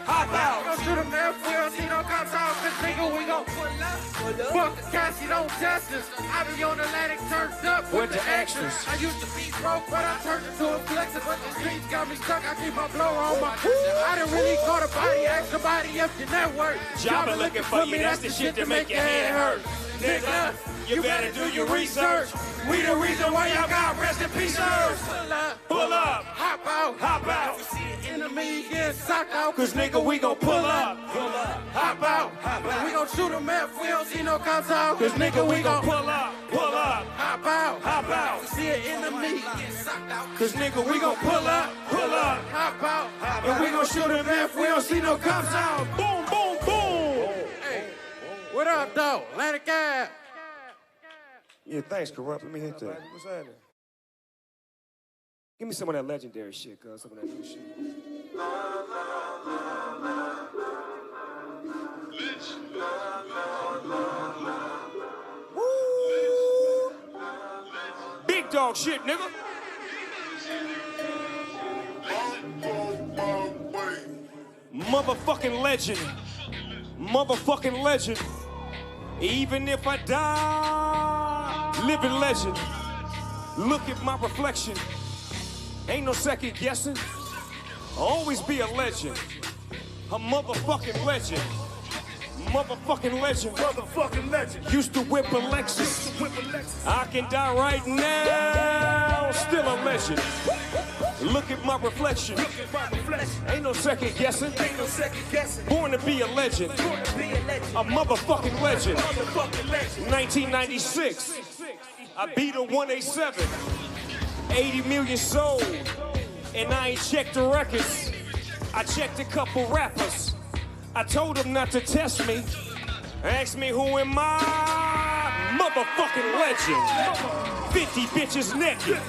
We gon' shoot him if we don't see no cops out. Cause nigga, we gon' pull up. Fuck the Cassie, don't test us. I be on Atlantic turned up with the extras. I used to be broke, but I turned into a flexer. But the streets got me stuck, I keep my blower on my. I done really caught a body, ask somebody if your network. Y'all been looking for you, that's the shit that make your head hurt. Nigga, you better do your research. We the reason why y'all got rest in peace. Pull up, hop out. We see an enemy, get socked out. Cause nigga, we gon' pull up, hop out. We gon' shoot him if we don't see no cops out. Cause nigga, we gon' pull up, hop out. We see an enemy, get socked out. Cause nigga, we gon' pull up, hop out. and we gon' shoot him if we don't see no cops out. Boom, boom, boom. Hey, what up, though? Atlantic Ave. Yeah, thanks, Corrupt. Let me hit that. What's happening? Give me some of that legendary shit, cuz. Some of that new shit. Woo! Big dog shit, nigga. Motherfucking legend. Motherfucking legend. Even if I die, living legend. Look at my reflection. Ain't no second guessing. I'll always be a legend. A motherfucking legend. Motherfucking legend. Motherfucking legend. Used to whip a Lexus. I can die right now. Still a legend. Look at my reflection. Ain't no second guessing. Born to be a legend. A motherfucking legend. 1996. I beat a 187. 80 million sold. And I ain't checked the records. I checked a couple rappers. I told them not to test me. Ask me who am I? Motherfucking legend. 50 bitches naked.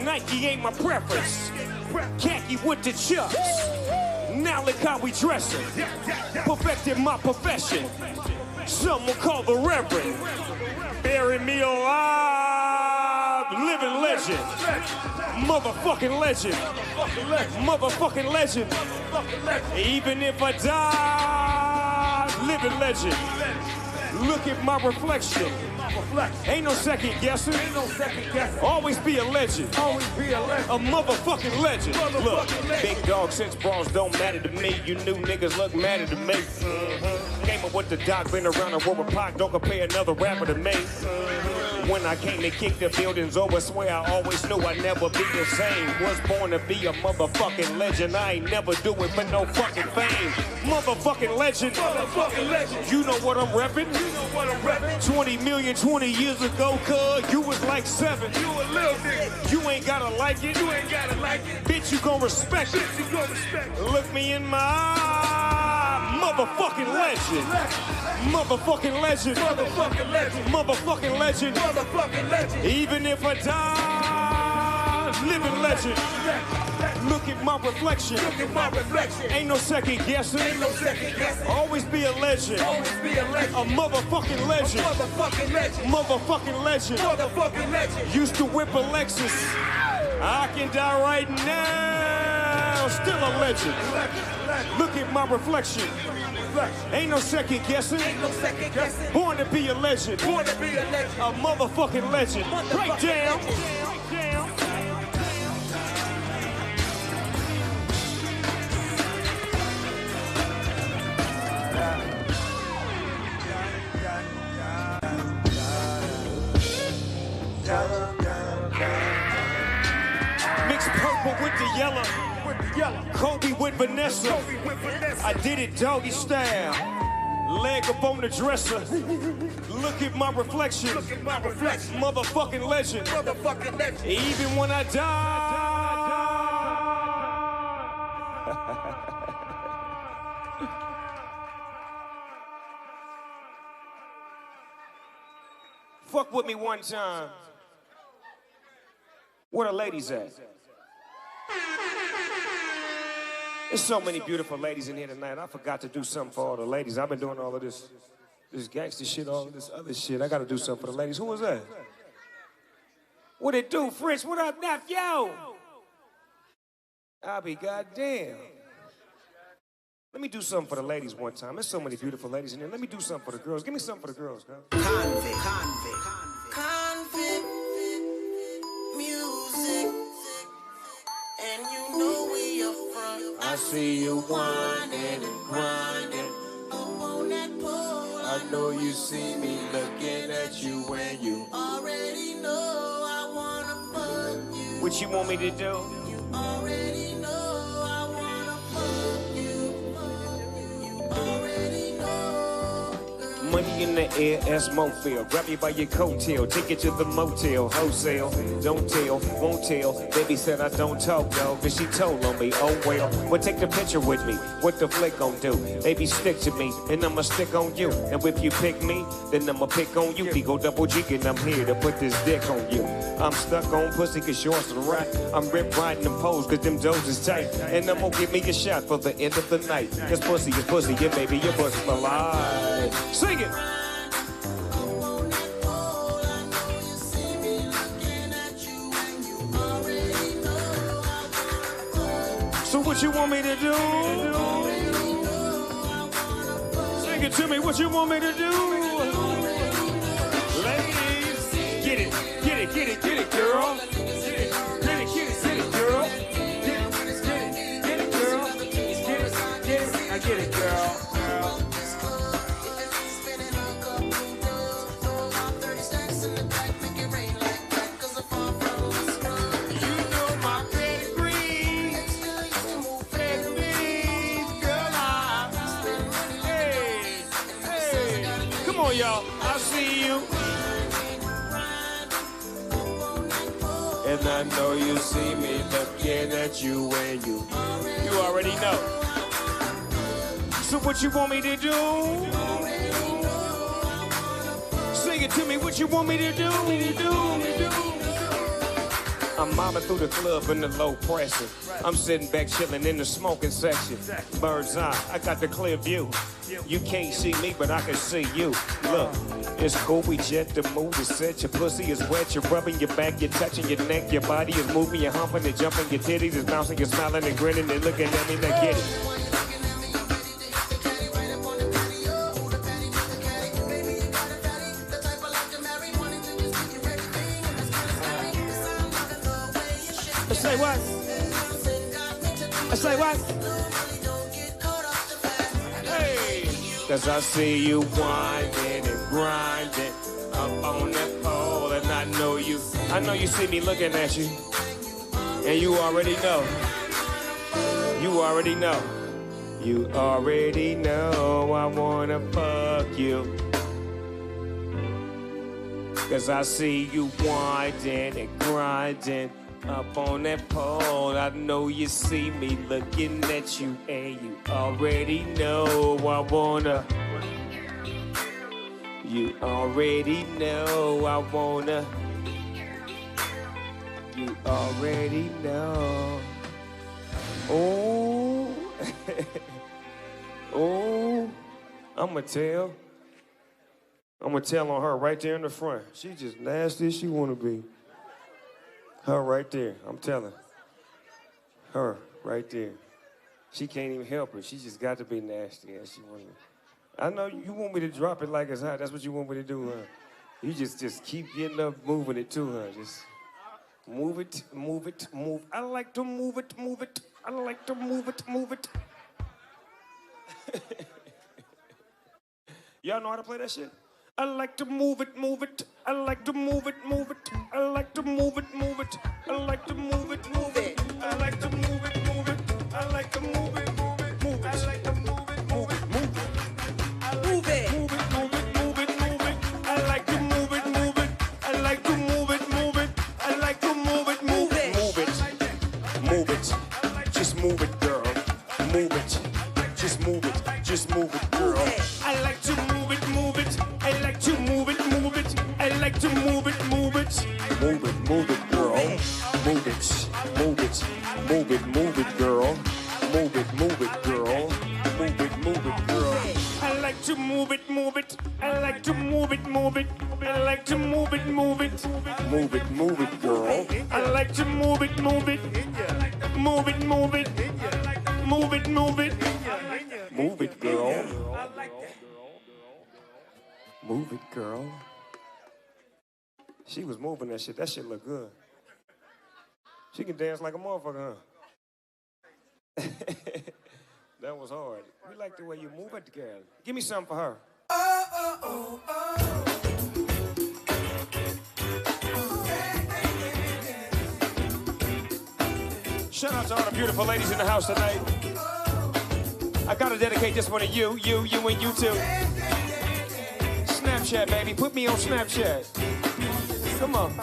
Nike ain't my preference. Khaki with the chucks. Now look how we dressing. Perfected my profession. Some will call the reverend. Bury me alive. living legend. Motherfucking legend. Motherfucking legend. Even if I die, living legend. Look at my reflection. Ain't no second guessing. Always be a legend. A motherfucking legend. Look, big dog since bras don't matter to me. You new niggas look madder to me. Came up with the doc, been around the world with Pac. Don't compare another rapper to me. When I came to kick the buildings over, swear I always knew I'd never be the same. Was born to be a motherfucking legend. I ain't never do it for no fucking fame. Motherfucking legend. You know what I'm reppin'? 20 million 20 years ago, cuz you was like 7. You a little nigga. You ain't gotta like it. Bitch, you gon' respect it. Look me in my eye. Motherfucking legend. Motherfucking legend. Motherfucking legend. Even if I die, living legend. Look at my reflection. Ain't no second guessing. Always be a legend. A motherfucking legend. Motherfucking legend. Used to whip a Lexus. I can die right now. Still a legend. Look at my reflection. Ain't no second guessing. Born to be a legend. A motherfucking legend. Break down. Mix purple with the yellow. Kobe with Vanessa. I did it doggy style. Leg up on the dresser. Look at my reflection. Motherfucking legend. Even when I die. Fuck with me one time. Where the ladies at? There's so many beautiful ladies in here tonight. I forgot to do something for all the ladies. I've been doing all of this gangster shit, all of this other shit. I gotta do something for the ladies. Who was that? What it do, French? What up, nephew? I'll be goddamn. Let me do something for the ladies one time. There's so many beautiful ladies in here. Let me do something for the girls. Give me something for the girls, guys. Convict music, and you know we up front. I see you whining and grinding. Up on that pole, I know you see me looking at you when you already know I wanna fuck you. What you want me to do? You already know I wanna fuck you. You already know, girl. Money in the air, as Mofil. Grab you by your coattail, take you to the motel, wholesale. Don't tell, won't tell. Baby said I don't talk, dog, but she told on me. Oh well, well take the picture with me. What the flick gon' do? Baby stick to me, and I'ma stick on you. And if you pick me, then I'ma pick on you. Go double G, and I'm here to put this dick on you. I'm stuck on pussy, cause yours to the right. I'm rip riding them poles, cause them doors is tight. And I'm gonna give me a shot for the end of the night. Cause pussy is pussy, yeah baby, your pussy alive. Sing it! So what you want me to do? Sing it to me, what you want me to do? Ladies, get it, get it, get it, get it, girl. Get it, get it, get it, girl. Get it, girl. Get it, I get it, girl. Y'all, I see you, and I know you see me looking at you when you already know. So what you want me to do? Sing it to me, what you want me to do? I'm mobbing through the club in the low pressure. I'm sitting back chilling in the smoking section. Bird's eye, I got the clear view. You can't see me, but I can see you. Look, it's cool, we jet, the mood is set. Your pussy is wet, you're rubbing your back, you're touching your neck. Your body is moving, you're humping, you're jumping, your titties is bouncing, you're smiling and grinning and looking at me, now get it. Say what? I say what? Hey! Cause I see you winding and grinding up on that pole, and I know you see me looking at you, and you already know. You already know. You already know I wanna fuck you. Cause I see you winding and grinding up on that pole. I know you see me looking at you, and you already know I wanna. You already know I wanna. You already know. Oh, oh, I'ma tell on her right there in the front. She just nasty as she wanna be. Her right there, I'm telling. Her right there. She can't even help it. She just got to be nasty as she wants to. I know you want me to drop it like it's hot. That's what you want me to do, huh? You just keep getting up, moving it to her. Just move it, move it, move. I like to move it, move it. I like to move it, move it. Y'all know how to play that shit? I like to move it, move it. I like to move it, move it. I like to move it, move it. I like to move it, move it. I like to move it, move it. I like to move it, move it, move it. I like to move it, move it, move it. Move it, move it, move it, move it, move it. I like to move it, move it. I like to move it, move it. I like to move it, move it. Move it, move it. Just move it, girl. Move it. Just move it. Just move it, girl. I like to move it, move it. I like to move it, move it. I like to move it, move it. Move it, girl. Move it, move it, move it, move it, girl. Move it, girl. Move it, girl. I like to move it, move it. I like to move it, move it. I like to move it, move it. Move it, girl. I like to move it, move it. Move it, move it. Move it, move it. Move it, girl. Move it, girl. She was moving that shit. That shit look good. She can dance like a motherfucker, huh? That was hard. We like the way you move it together. Give me something for her. Shout out to all the beautiful ladies in the house tonight. I gotta dedicate this one to you, and you too. Snapchat, baby. Put me on Snapchat. Come on.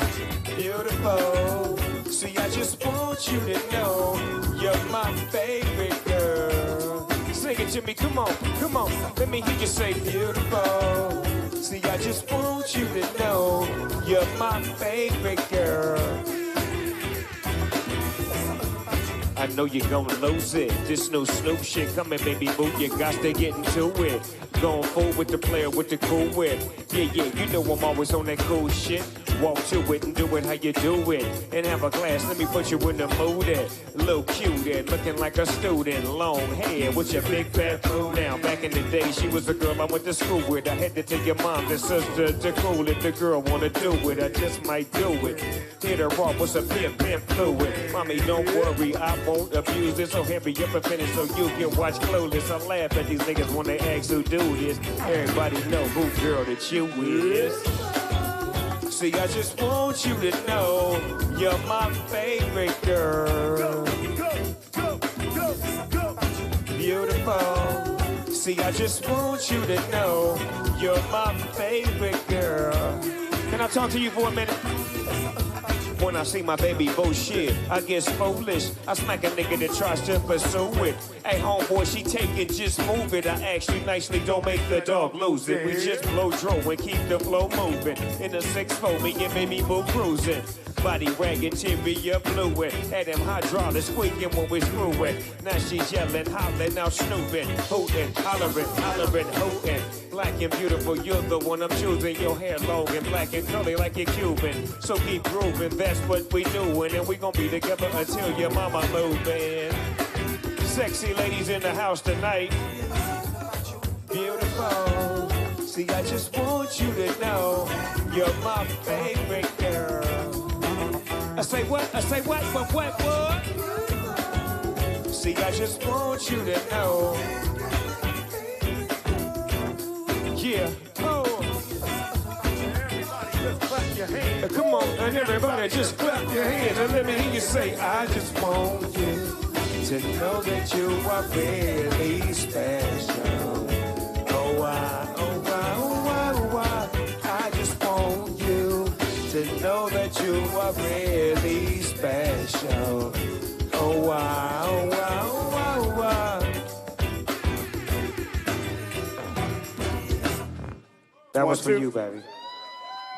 Beautiful. See, I just want you to know you're my favorite girl. Sing it to me. Come on. Come on. Let me hear you say beautiful. See, I just want you to know you're my favorite girl. I know you're gonna lose it. This new Snoop shit coming, baby boo. You got to get into it. Going forward with the player with the cool whip. Yeah, you know I'm always on that cool shit. Walk to it and do it how you do it. And have a glass, let me put you in the mood. Little cute and looking like a student. Long hair with your big fat food. Now, back in the day, she was a girl I went to school with. I had to take your mom and sister to cool. If the girl wanna do it, I just might do it. Hit her off with some pimp fluid. Mommy, don't worry, I won't abuse it. So heavy up and finish so you can watch Clueless. I laugh at these niggas when they ask who do this. Everybody know who girl that you is. See, I just want you to know you're my favorite girl. Beautiful. See, I just want you to know you're my favorite girl. Can I talk to you for a minute? When I see my baby bullshit, I get foolish. I smack a nigga that tries to pursue it. Hey, homeboy, she take it, just move it. I ask you nicely, don't make the dog lose it. We just blow dro and keep the flow moving. In the 6-4, me and baby boo cruising. Body rag interior fluid. Had them hydraulics squeaking when we screw it. Now she's yelling, hollering, now snooping, hooting, hollering, hooting. Black and beautiful, you're the one I'm choosing. Your hair long and black and curly like you're Cuban. So keep grooving, that's what we doing. And we gon' be together until your mama moving. Sexy ladies in the house tonight. Beautiful. See, I just want you to know you're my favorite girl. I say what? What? See, I just want you to know. Yeah. Oh. Clap your hands. Come on, and everybody just clap your hands and let me hear you say, I just want you to know that you are really special. Oh, I just want you to know that you are really special. Oh, wow. That was for you, baby.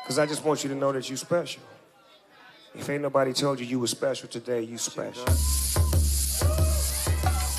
Because I just want you to know that you special. If ain't nobody told you you were special today, you special.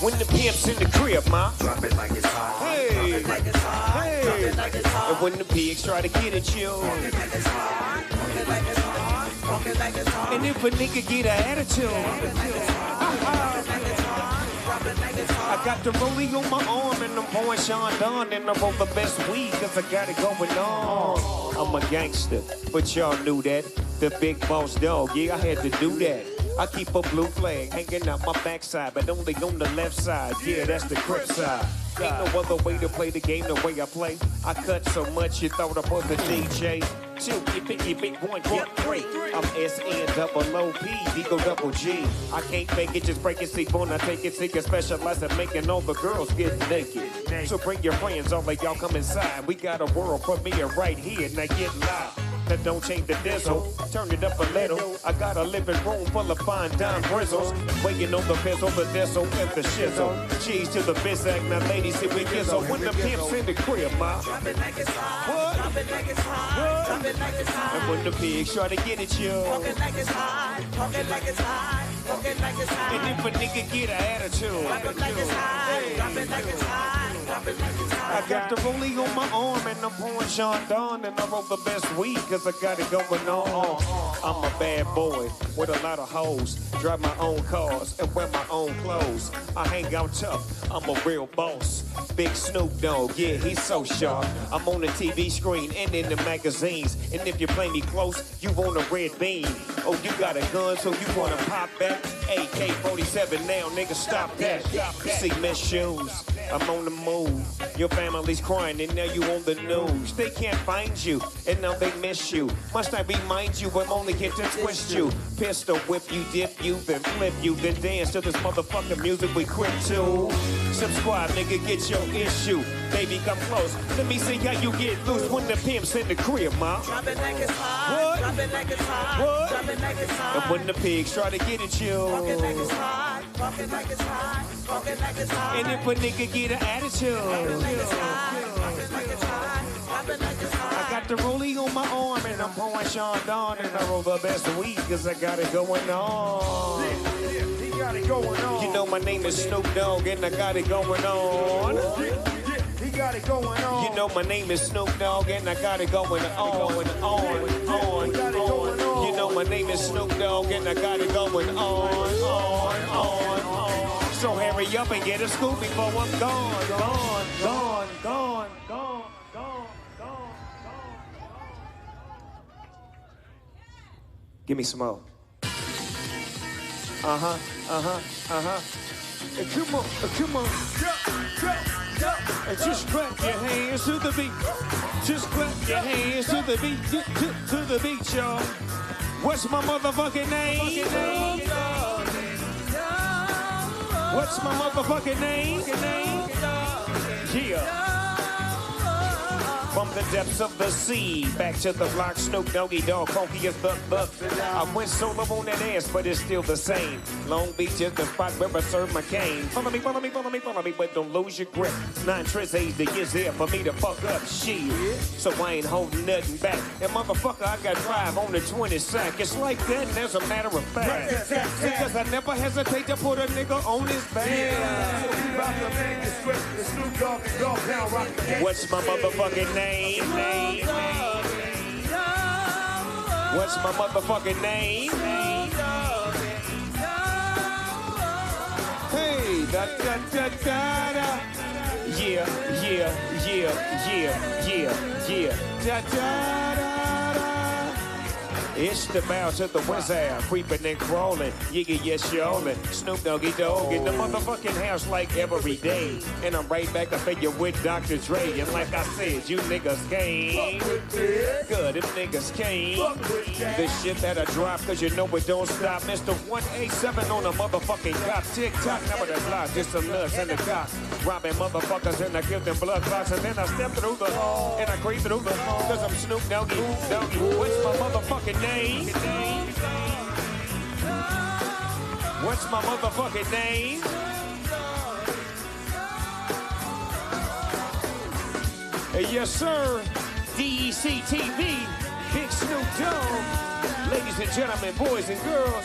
When the pimp's in the crib, ma. Drop it like it's hot. Hey. Drop it like it's hot. Hey. Drop it like it's hot. And when the pigs try to get at you. Drop it like it's hot. Drop it like it's hot. Drop it like it's hot. And if a nigga get an attitude. Drop it like it's hot. Drop it like it's hot. Drop it like it's hot. I got the rollie on my arm and I'm pouring Sean Don and I'm on the best weed cause I got it going on. I'm a gangster, but y'all knew that. The big boss dog, yeah, I had to do that. I keep a blue flag hanging out my backside, but only on the left side. Yeah, that's the crip side. Ain't no other way to play the game the way I play. I cut so much you thought I was the DJ. 2, keep it, 1, get 3. I'm SNOOP, Digo double G. I can't make it, just break it, see, when I take it, see, I specialize in making all the girls get naked. So bring your friends, all of y'all come inside. We got a world premiere right here, now get live. That don't change the diesel, turn it up a little. I got a living room full of fine dime bristles. Waiting on the pencil, the diesel, and the shizzle. Cheese to the bizac, now ladies, here we gizzle. When the pimp's in the crib, ma. Drop it like it's hot. What? Drop it like it's hot. Drop it like it's hot. And when the pigs try to get at you. Talk it like it's hot. Talk it like it's hot. Talk it like it's hot. And if a nigga get an attitude. Drop it like it's hot. Drop it like it's hot. Drop it like it's hot. I got the rollie on my arm and I'm pouring Sean Don and I roll the best weed cause I got it going on. I'm a bad boy with a lot of hoes, drive my own cars and wear my own clothes. I hang out tough, I'm a real boss. Big Snoop Dogg, yeah, he's so sharp. I'm on the TV screen and in the magazines. And if you play me close, you want a red beam. Oh, you got a gun, so you wanna pop back? AK-47 now, nigga, stop that. See, miss shoes, I'm on the move. Your family's crying and now you on the news. They can't find you and now they miss you. Must I remind you, I'm only here to twist you. Pistol whip you, dip you, then flip you, then dance to this motherfucking music we quit to. Subscribe, nigga, get your issue. Baby, come close. Let me see how you get loose when the pimp's in the crib, ma. Drop it like it's hot. What? Drop it like it's hot. What? Drop it like it's hot. And when the pigs try to get at you. Talk it like it's hot. Talk it like it's hot. Talk it like it's hot. And if a nigga get an attitude. Drop it like it's hot. Drop it like it's hot. Drop it like it's hot. I got the rollie on my arm and I'm pouring Sean Don and I roll the best weed cause I got it going on. He got it going on. You know my name is Snoop Dogg and I got it going on. He got it going on. You know my name is Snoop Dogg and I got it going on. You know my name is Snoop Dogg and I got it going on. So hurry up and get a scoop before I'm gone. Give me some more. Come on. And just clap your hands to the beat. Just clap your hands to the beat. To the beat, y'all. What's my motherfucking name? What's my motherfucking name? Yeah. From the depths of the sea, back to the block, Snoop Doggy Dogg, funky as buck. I went solo on that ass, but it's still the same. Long Beach is the spot where I serve my cane. Follow me, but don't lose your grip. 9 tricks age to get there for me to fuck up shit. So I ain't holding nothing back. And motherfucker, I got 5 on the 20 sack. It's like that, and as a matter of fact. Because I never hesitate to put a nigga on his back. What's my motherfucking name? What's my motherfucking name? Hey, da da da da da. Yeah. Da da da. It's the bow to the wizard, creeping and crawling. Yiggy, yes, y'allin'. Snoop Doggy Dogg in the motherfucking house like every day. And I'm right back up in you with Dr. Dre. And like I said, you niggas came. Good, if niggas came. The shit that I drop, cause you know it don't stop. Mr. 187 on the motherfucking cop. Tick-tock, never the block, just some nuts in the cock. Robbing motherfuckers and I give them blood clots. And then I step through the and I creep through the cause I'm Snoop Doggy. What's my motherfucking name? What's my motherfucking name? Yes, sir. DEC-TV, Big Snoop Dogg. Ladies and gentlemen, boys and girls,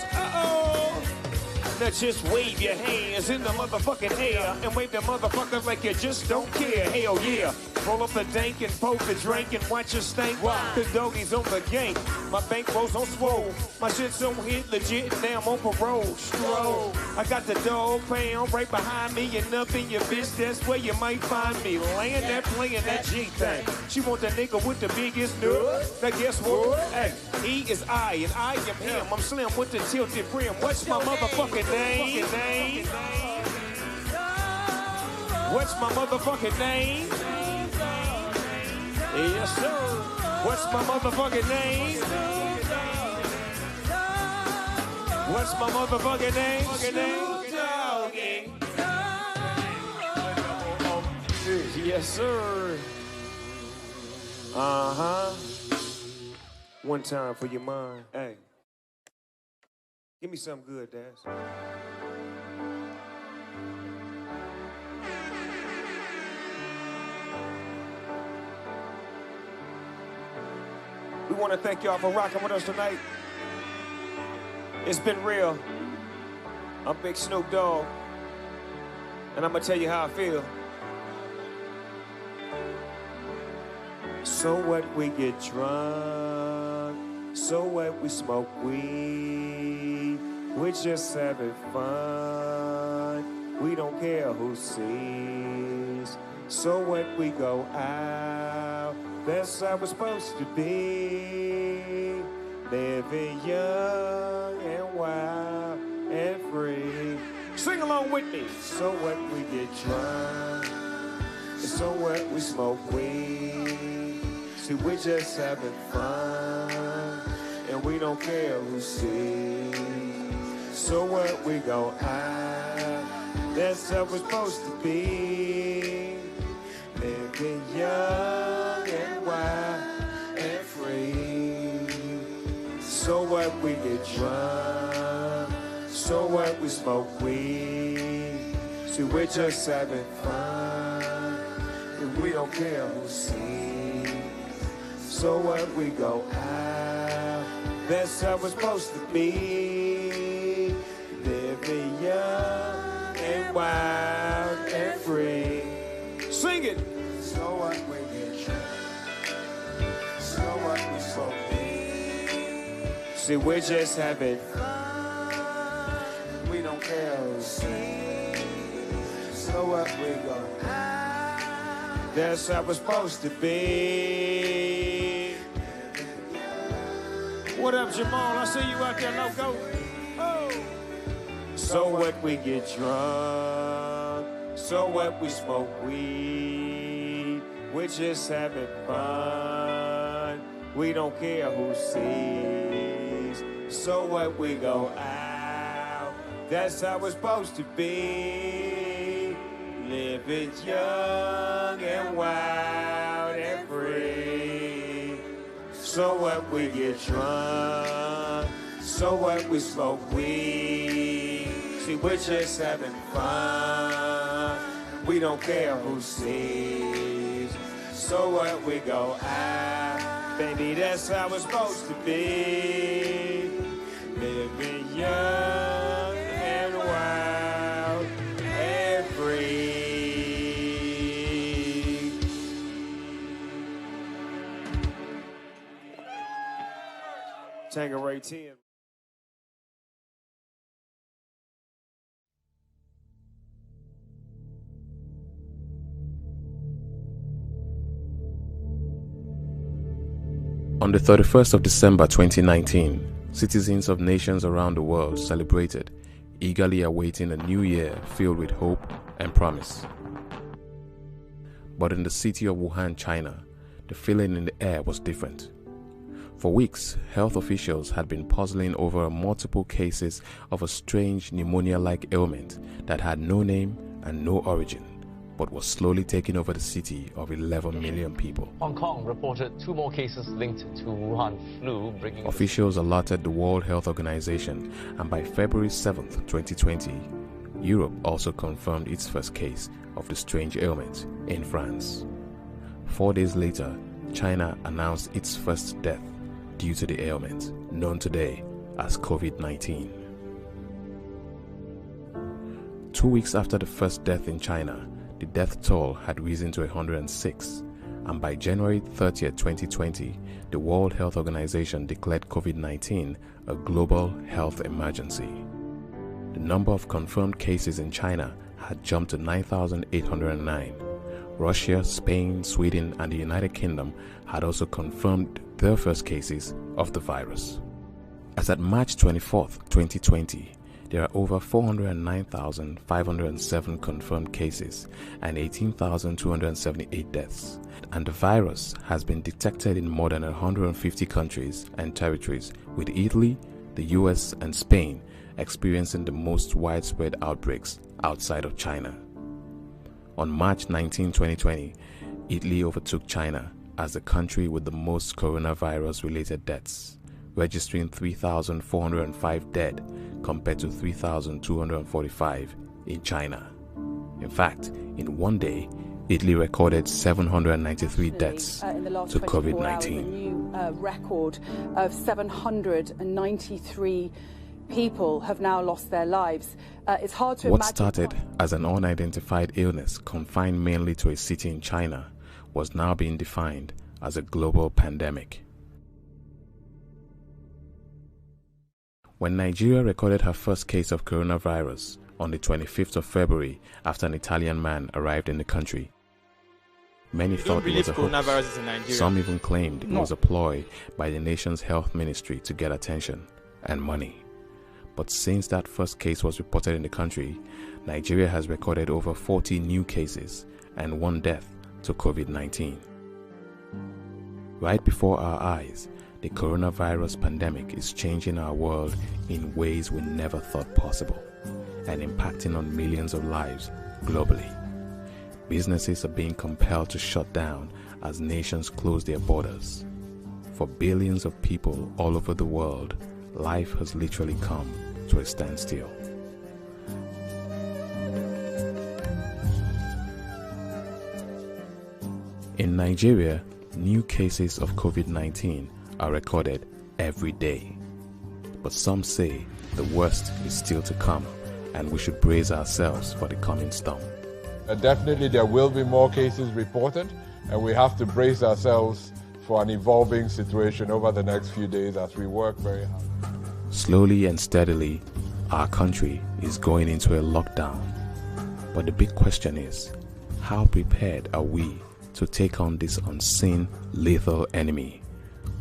Now just wave your hands in the motherfucking air and wave the motherfuckers like you just don't care. Hell yeah. Roll up the dank and poke the drink and watch your stink. Cause doggies on the gang. My bankrolls on swole. My shit's on hit legit. Now I'm on parole. Stroll. I got the dog pound right behind me and up in your bitch. That's where you might find me. Laying that playing that G thing. She want the nigga with the biggest nut. Now guess what? Hey, he is I and I am him. I'm slim with the tilted brim. What's my motherfucking name? What's my motherfucking name? Yes, sir. What's my motherfucking name? What's my motherfucking name? Yes, sir. Uh-huh. One time for your mind. Hey. Give me something good, Daz. We want to thank y'all for rocking with us tonight. It's been real. I'm Big Snoop Dogg, and I'm gonna tell you how I feel. So what, we get drunk. So what, we smoke weed. We're just having fun. We don't care who sees. So what, we go out. That's how it's supposed to be. Living young and wild and free. Sing along with me. So what, we get drunk. So what, we smoke weed. See, we're just having fun. And we don't care who sees. So what, we go out. That's how it's supposed to be. Living young and wild and free. So what, we get drunk. So what, we smoke weed. See, we're just having fun. And we don't care who sees. So what, we go out. That's how it's supposed to be. Living young and wild and free. Sing it. So what, we get drunk. So what, we smoke weed. See, we're just having fun. We don't care who sees. So what, we go out. That's how it's supposed to be. What up, Jamal? I see you out there, loco. Oh. So what, we get drunk. So what, we smoke weed. We're just having fun. We don't care who sees. So what, we go out. That's how it's supposed to be. living young and wild and free. So what, we get drunk, so what, we smoke weed. See, we're just having fun, we don't care who sees. So what, we go out, baby, that's how it's supposed to be. Living young and wild and free. Tangeray 10. On the 31st of December 2019, citizens of nations around the world celebrated, eagerly awaiting a new year filled with hope and promise. But in the city of Wuhan, China, the feeling in the air was different. For weeks, health officials had been puzzling over multiple cases of a strange pneumonia-like ailment that had no name and no origin, but was slowly taking over the city of 11 million people. Hong Kong reported 2 more cases linked to Wuhan flu, bringing... Officials alerted the World Health Organization, and by February 7, 2020, Europe also confirmed its first case of the strange ailment in France. 4 days later, China announced its first death due to the ailment, known today as COVID-19. 2 weeks after the first death in China, the death toll had risen to 106, and by January 30, 2020, the World Health Organization declared COVID-19 a global health emergency. The number of confirmed cases in China had jumped to 9,809. Russia, Spain, Sweden, and the United Kingdom had also confirmed their first cases of the virus. As at March 24, 2020, there are over 409,507 confirmed cases and 18,278 deaths, and the virus has been detected in more than 150 countries and territories, with Italy, the US, and Spain experiencing the most widespread outbreaks outside of China. On March 19, 2020, Italy overtook China as the country with the most coronavirus-related deaths, registering 3,405 dead compared to 3,245 in China. In fact, in one day, Italy recorded 793 deaths to COVID-19. A new record of 793 people have now lost their lives. It's hard to What imagine. started as an unidentified illness confined mainly to a city in China was now being defined as a global pandemic. When Nigeria recorded her first case of coronavirus on the 25th of February after an Italian man arrived in the country, many thought it was a hoax. Some even claimed it was a ploy by the nation's health ministry to get attention and money. But since that first case was reported in the country, Nigeria has recorded over 40 new cases and 1 death to COVID-19. Right before our eyes, the coronavirus pandemic is changing our world in ways we never thought possible and impacting on millions of lives globally. Businesses are being compelled to shut down as nations close their borders. For billions of people all over the world, life has literally come to a standstill. In Nigeria, new cases of COVID-19 are recorded every day. But some say the worst is still to come, and we should brace ourselves for the coming storm. Definitely there will be more cases reported, and we have to brace ourselves for an evolving situation over the next few days as we work very hard. Slowly and steadily, our country is going into a lockdown. But the big question is, how prepared are we to take on this unseen, lethal enemy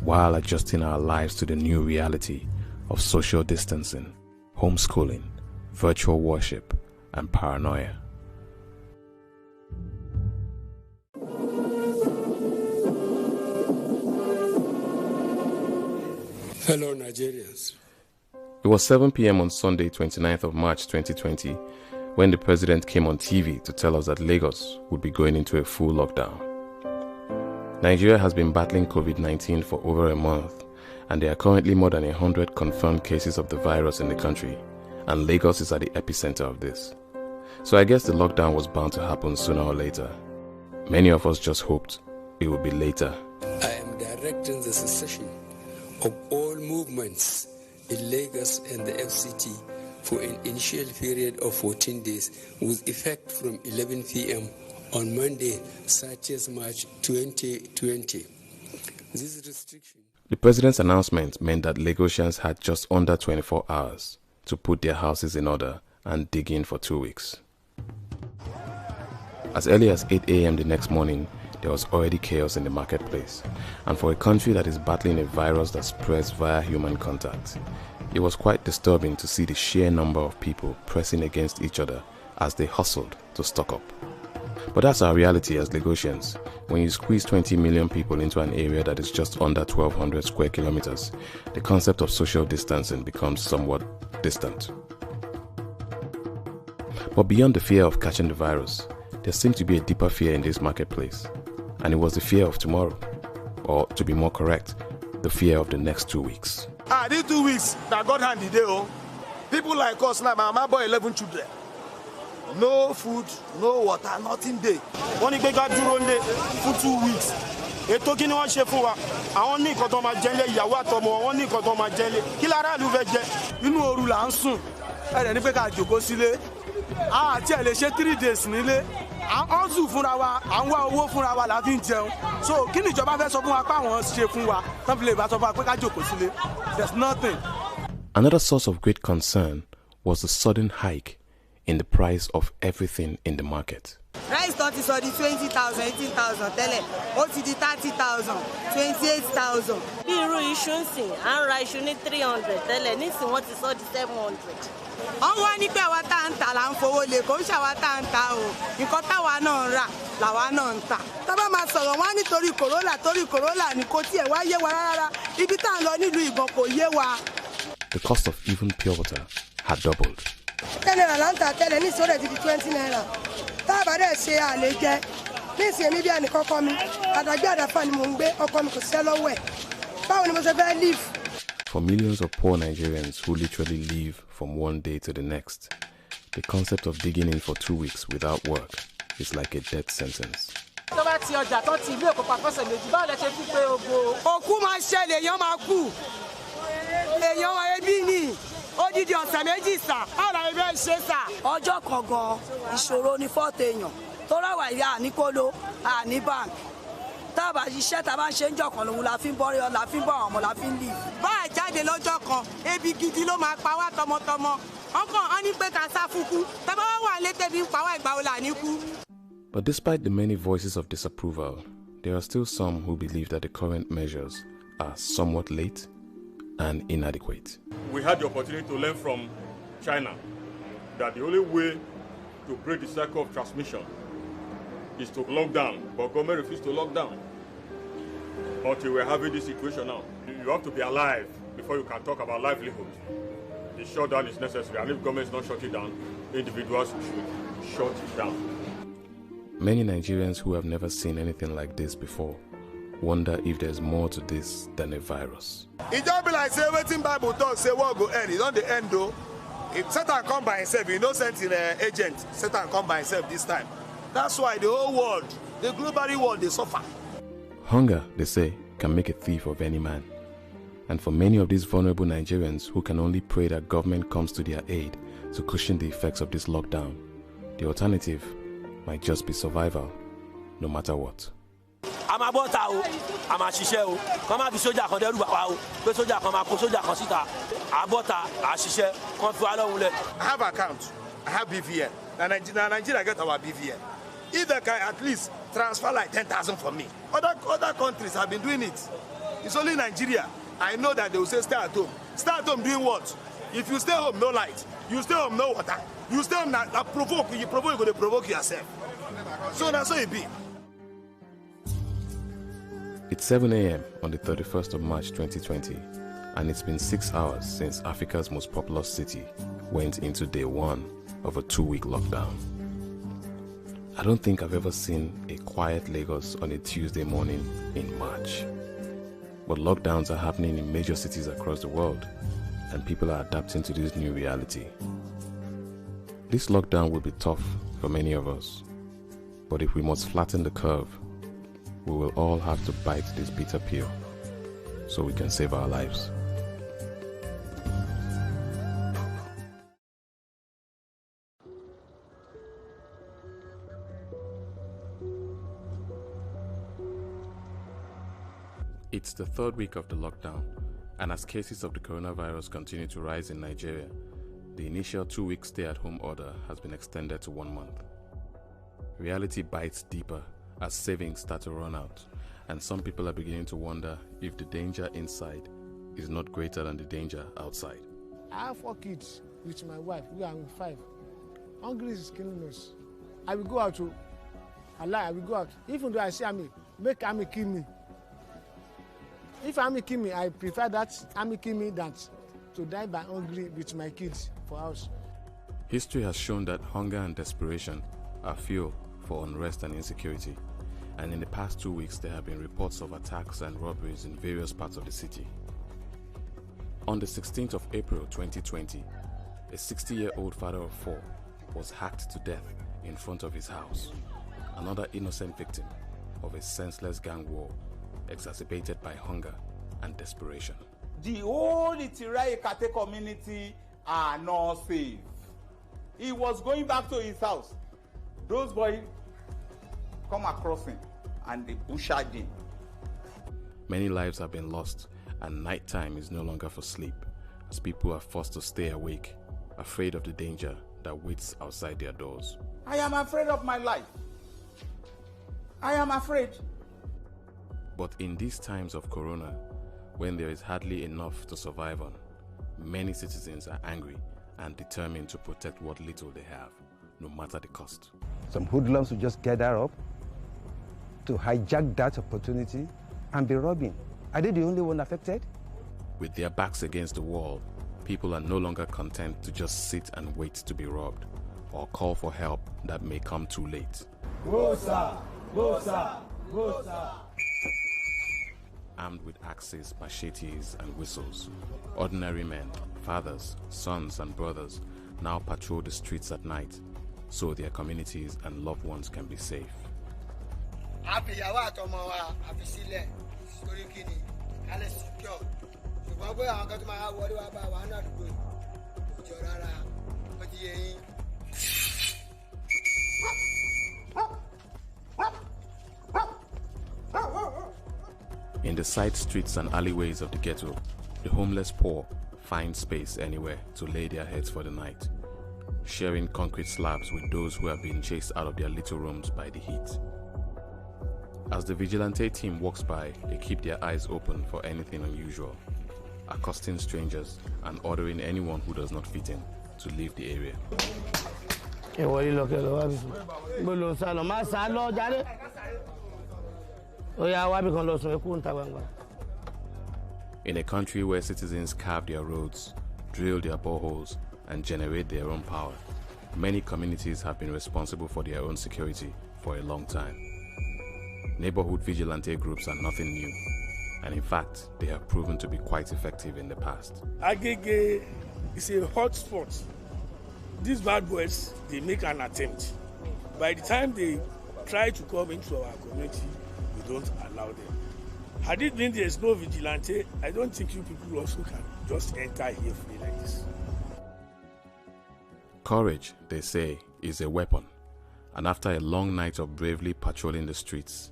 while adjusting our lives to the new reality of social distancing, homeschooling, virtual worship, and paranoia? Fellow Nigerians, It was 7 p.m. on Sunday, 29th of March 2020, when the president came on TV to tell us that Lagos would be going into a full lockdown. Nigeria has been battling COVID-19 for over a month, and there are currently more than 100 confirmed cases of the virus in the country, and Lagos is at the epicenter of this. So I guess the lockdown was bound to happen sooner or later. Many of us just hoped it would be later. I am directing the cessation of all movements in Lagos and the FCT for an initial period of 14 days with effect from 11 p.m. on Monday, 30th March 2020. This restriction. The president's announcement meant that Lagosians had just under 24 hours to put their houses in order and dig in for 2 weeks. As early as 8 a.m. the next morning, there was already chaos in the marketplace, and for a country that is battling a virus that spreads via human contact, it was quite disturbing to see the sheer number of people pressing against each other as they hustled to stock up. But that's our reality as Lagosians. When you squeeze 20 million people into an area that is just under 1,200 square kilometers, the concept of social distancing becomes somewhat distant. But beyond the fear of catching the virus, there seemed to be a deeper fear in this marketplace, and it was the fear of tomorrow, or to be more correct, the fear of the next 2 weeks. These 2 weeks, now God hand the day, people like us, like my boy 11 children. No food, no water, nothing there. Only they got for 2 weeks. They talking on chef. I only got on my jelly, Yawatomo, only got on my jelly. Kilara Luveje, you know, Rulansun. And then if I got you go see it, tell you 3 days, Nile. I'm also for our, and we're for our laughing jail. So, can you job of us chef? There's nothing. Another source of great concern was the sudden hike in the price of everything in the market. Rice not is already 20,000, 18,000, tell it. What's the 30,000, 28,000. Be rude, shouldn't sing. And rice, you need 300, tell it. Need what is all the 700. On one if our tanta and for the coach our tanta, you got our non ra, la one on ta. Tabama solo, one Tori Corolla, and Nicotia, why you were if you can't only do it, Boko Yewa. The cost of even pure water had doubled. Tell Atlanta, tell any sort of 20 naira. Tabare say, I legend. This year, maybe I call me, and I got a fan Mumbai or come to sell away. Found was a very leaf. For millions of poor Nigerians who literally live from one day to the next, the concept of digging in for 2 weeks without work is like a death sentence. Odidi ọ̀sẹ̀ méjì sà ọ̀rọ̀ ẹgbẹ́ ṣe sà. Ọjọ́ kan gan ìṣòro ni fọ́ọ̀tì èèyàn tó ráwà ìyá àníkóló àní bank tábà iṣẹ́ tá a bá ń ṣe ń jọ̀kan lòun la fi ń bọ́rí ọ la fi ń bọ́ àwọn ọmọ la fi ń lì. Báà jáde lọ́jọ́ kan ebi gidi ló máa pa wá tọmọtọmọ ọkàn ọ ní pé ká sá fúkú tábà wá wà létè bí ń pa wá ìgbà wo là ní kú. But despite the many voices of disapproval, there are still some who believe that the current measures are somewhat late and inadequate. We had the opportunity to learn from China that the only way to break the cycle of transmission is to lock down, but government refused to lock down until we're having this situation now. You have to be alive before you can talk about livelihood. The shutdown is necessary, and if government is not shut it down, individuals should shut it down. Many Nigerians who have never seen anything like this before wonder if there's more to this than a virus. It don't be like say waiting Bible talk say what go end. It don't the end though. If Satan come by himself, he no sent in an agent. Satan come by himself this time. That's why the whole world, the global world, they suffer. Hunger, they say, can make a thief of any man. And for many of these vulnerable Nigerians who can only pray that government comes to their aid to cushion the effects of this lockdown, the alternative might just be survival, no matter what. I'm a bota o, I'm a shishe o. Come on, be soldier kan deru baba o. Be soldier kan ma ko soldier kan sita. A bota, a shishe, kon fi alo wule. I have account. I have BVN. Nigeria get our BVN. If they can at least transfer like 10,000 for me. Other countries have been doing it. It's only Nigeria. I know that they will say stay at home. Stay at home doing what? If you stay home, no light. You stay home, no water. You stay home, provoke. You provoke, you're going to provoke yourself. So that's how it be. It's 7 a.m. on the 31st of March 2020, and it's been 6 hours since Africa's most populous city went into day 1 of a 2-week lockdown. I don't think I've ever seen a quiet Lagos on a Tuesday morning in March. But lockdowns are happening in major cities across the world, and people are adapting to this new reality. This lockdown will be tough for many of us, but if we must flatten the curve, we will all have to bite this bitter pill so we can save our lives. It's the 3rd week of the lockdown, and as cases of the coronavirus continue to rise in Nigeria, the initial 2-week stay-at-home order has been extended to 1 month. Reality bites deeper as savings start to run out, and some people are beginning to wonder if the danger inside is not greater than the danger outside. I have 4 kids with my wife. We are 5. Hungry is killing us. I will go out to Allah. I will go out. Even though I see army, make army kill me. If army kill me, I prefer that army kill me than to die by hungry with my kids for house. History has shown that hunger and desperation are fuel for unrest and insecurity. And in the past 2 weeks, there have been reports of attacks and robberies in various parts of the city. On the 16th of April 2020, a 60-year-old father of 4 was hacked to death in front of his house, another innocent victim of a senseless gang war exacerbated by hunger and desperation. The whole Itirai Ekate community are not safe. He was going back to his house. Those boys come across him and they butchered him. Many lives have been lost, and nighttime is no longer for sleep, as people are forced to stay awake, afraid of the danger that waits outside their doors. I am afraid of my life. I am afraid. But in these times of corona, when there is hardly enough to survive on, many citizens are angry and determined to protect what little they have, no matter the cost. Some hoodlums will just gather up to hijack that opportunity and be robbing. Are they the only one affected? With their backs against the wall, people are no longer content to just sit and wait to be robbed or call for help that may come too late. Go, sir! Go, sir! Go, sir! Armed with axes, machetes, and whistles, ordinary men, fathers, sons, and brothers now patrol the streets at night so their communities and loved ones can be safe. In the side streets and alleyways of the ghetto, the homeless poor find space anywhere to lay their heads for the night, sharing concrete slabs with those who have been chased out of their little rooms by the heat. As the vigilante team walks by, they keep their eyes open for anything unusual, accosting strangers and ordering anyone who does not fit in to leave the area. In a country where citizens carve their roads, drill their boreholes, and generate their own power, many communities have been responsible for their own security for a long time. Neighborhood vigilante groups are nothing new, and in fact, they have proven to be quite effective in the past. Agege is a hot spot. These bad boys, they make an attempt. By the time they try to come into our community, we don't allow them. Had it been there's no vigilante, I don't think you people also can just enter here free like this. Courage, they say, is a weapon, and after a long night of bravely patrolling the streets,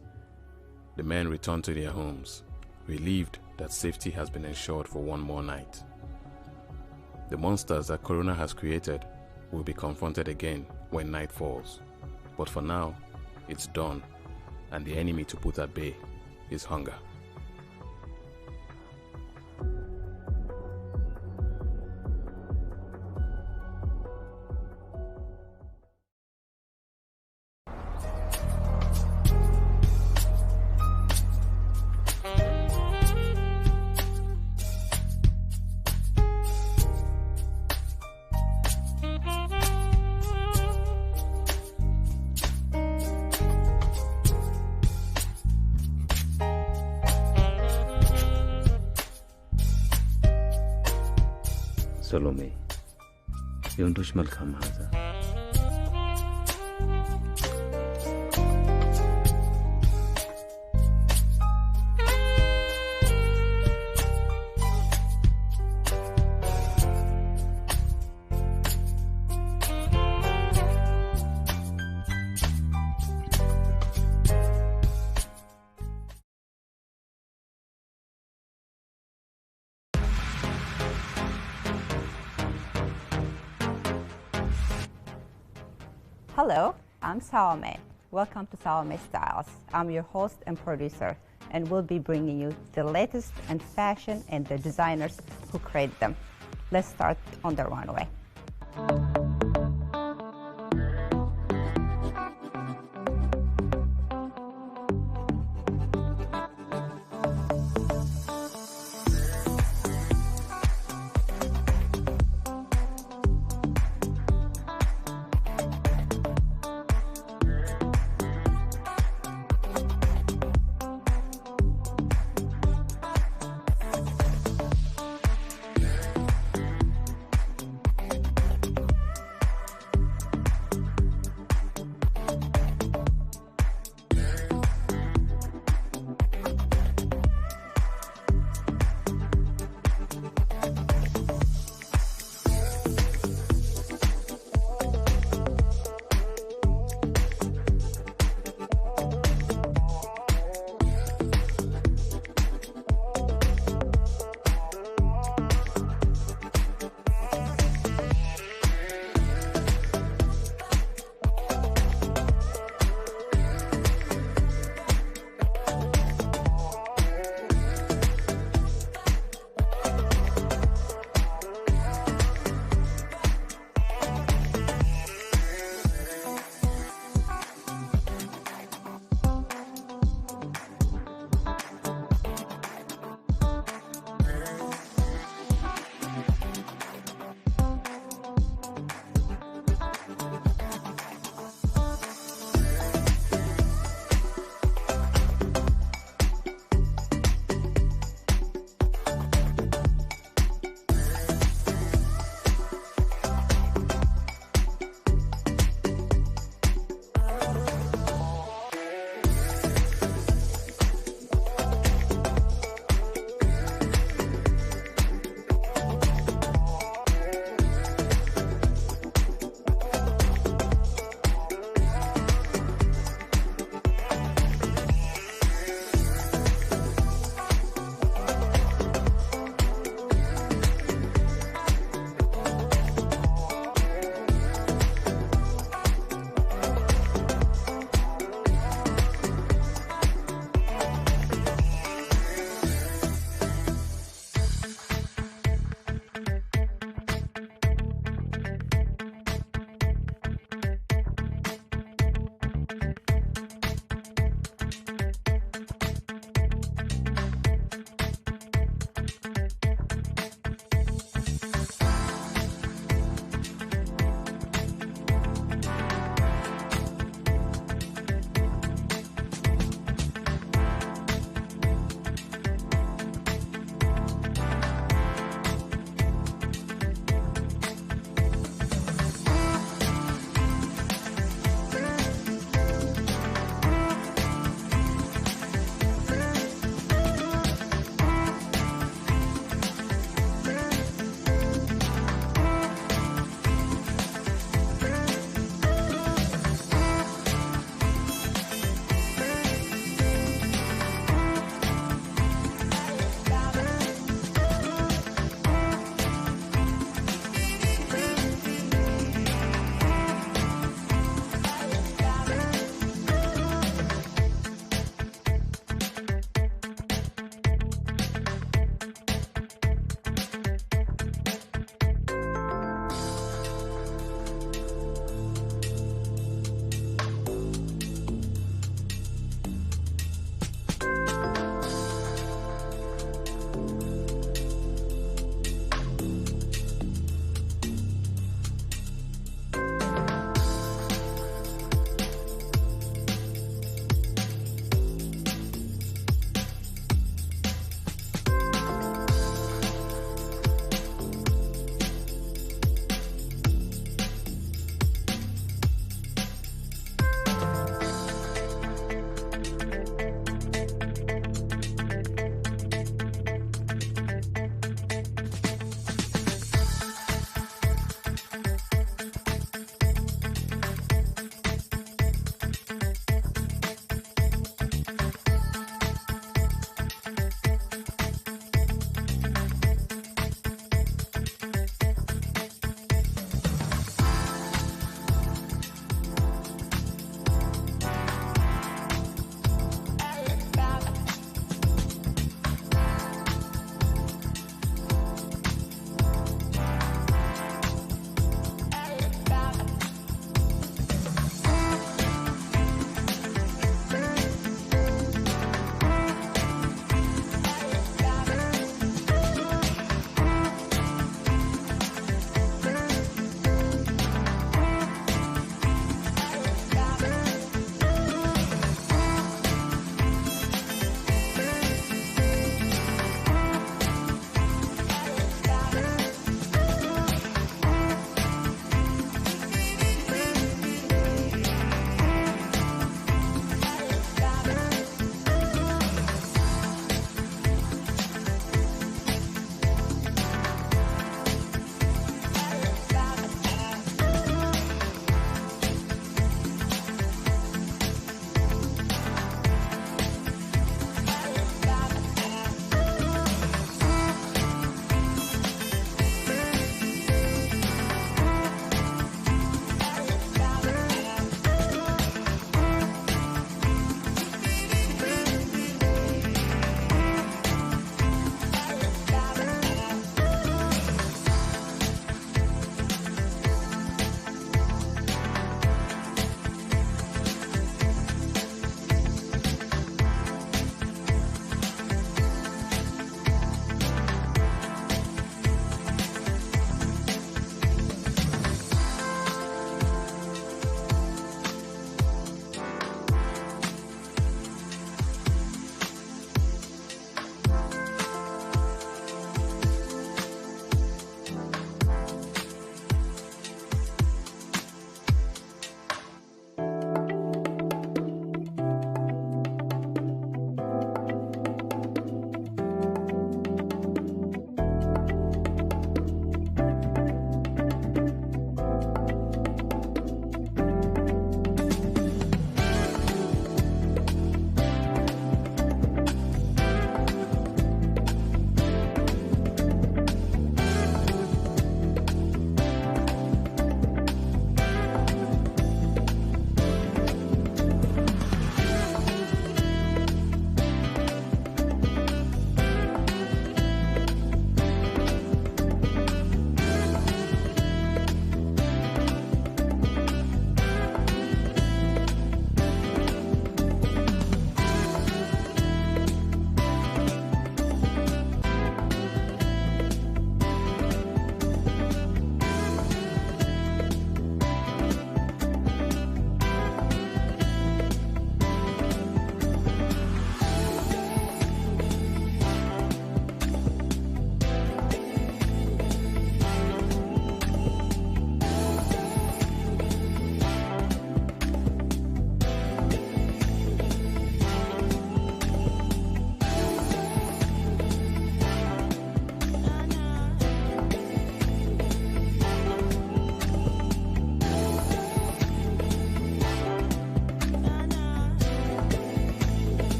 the men return to their homes, relieved that safety has been ensured for one more night. The monsters that Corona has created will be confronted again when night falls, but for now, it's dawn, and the enemy to put at bay is hunger. ሰሎሜ የወንዶች መልካም መዓዛ Hello, I'm Salome. Welcome to Salome Styles. I'm your host and producer, and we'll be bringing you the latest in fashion and the designers who create them. Let's start on the runway.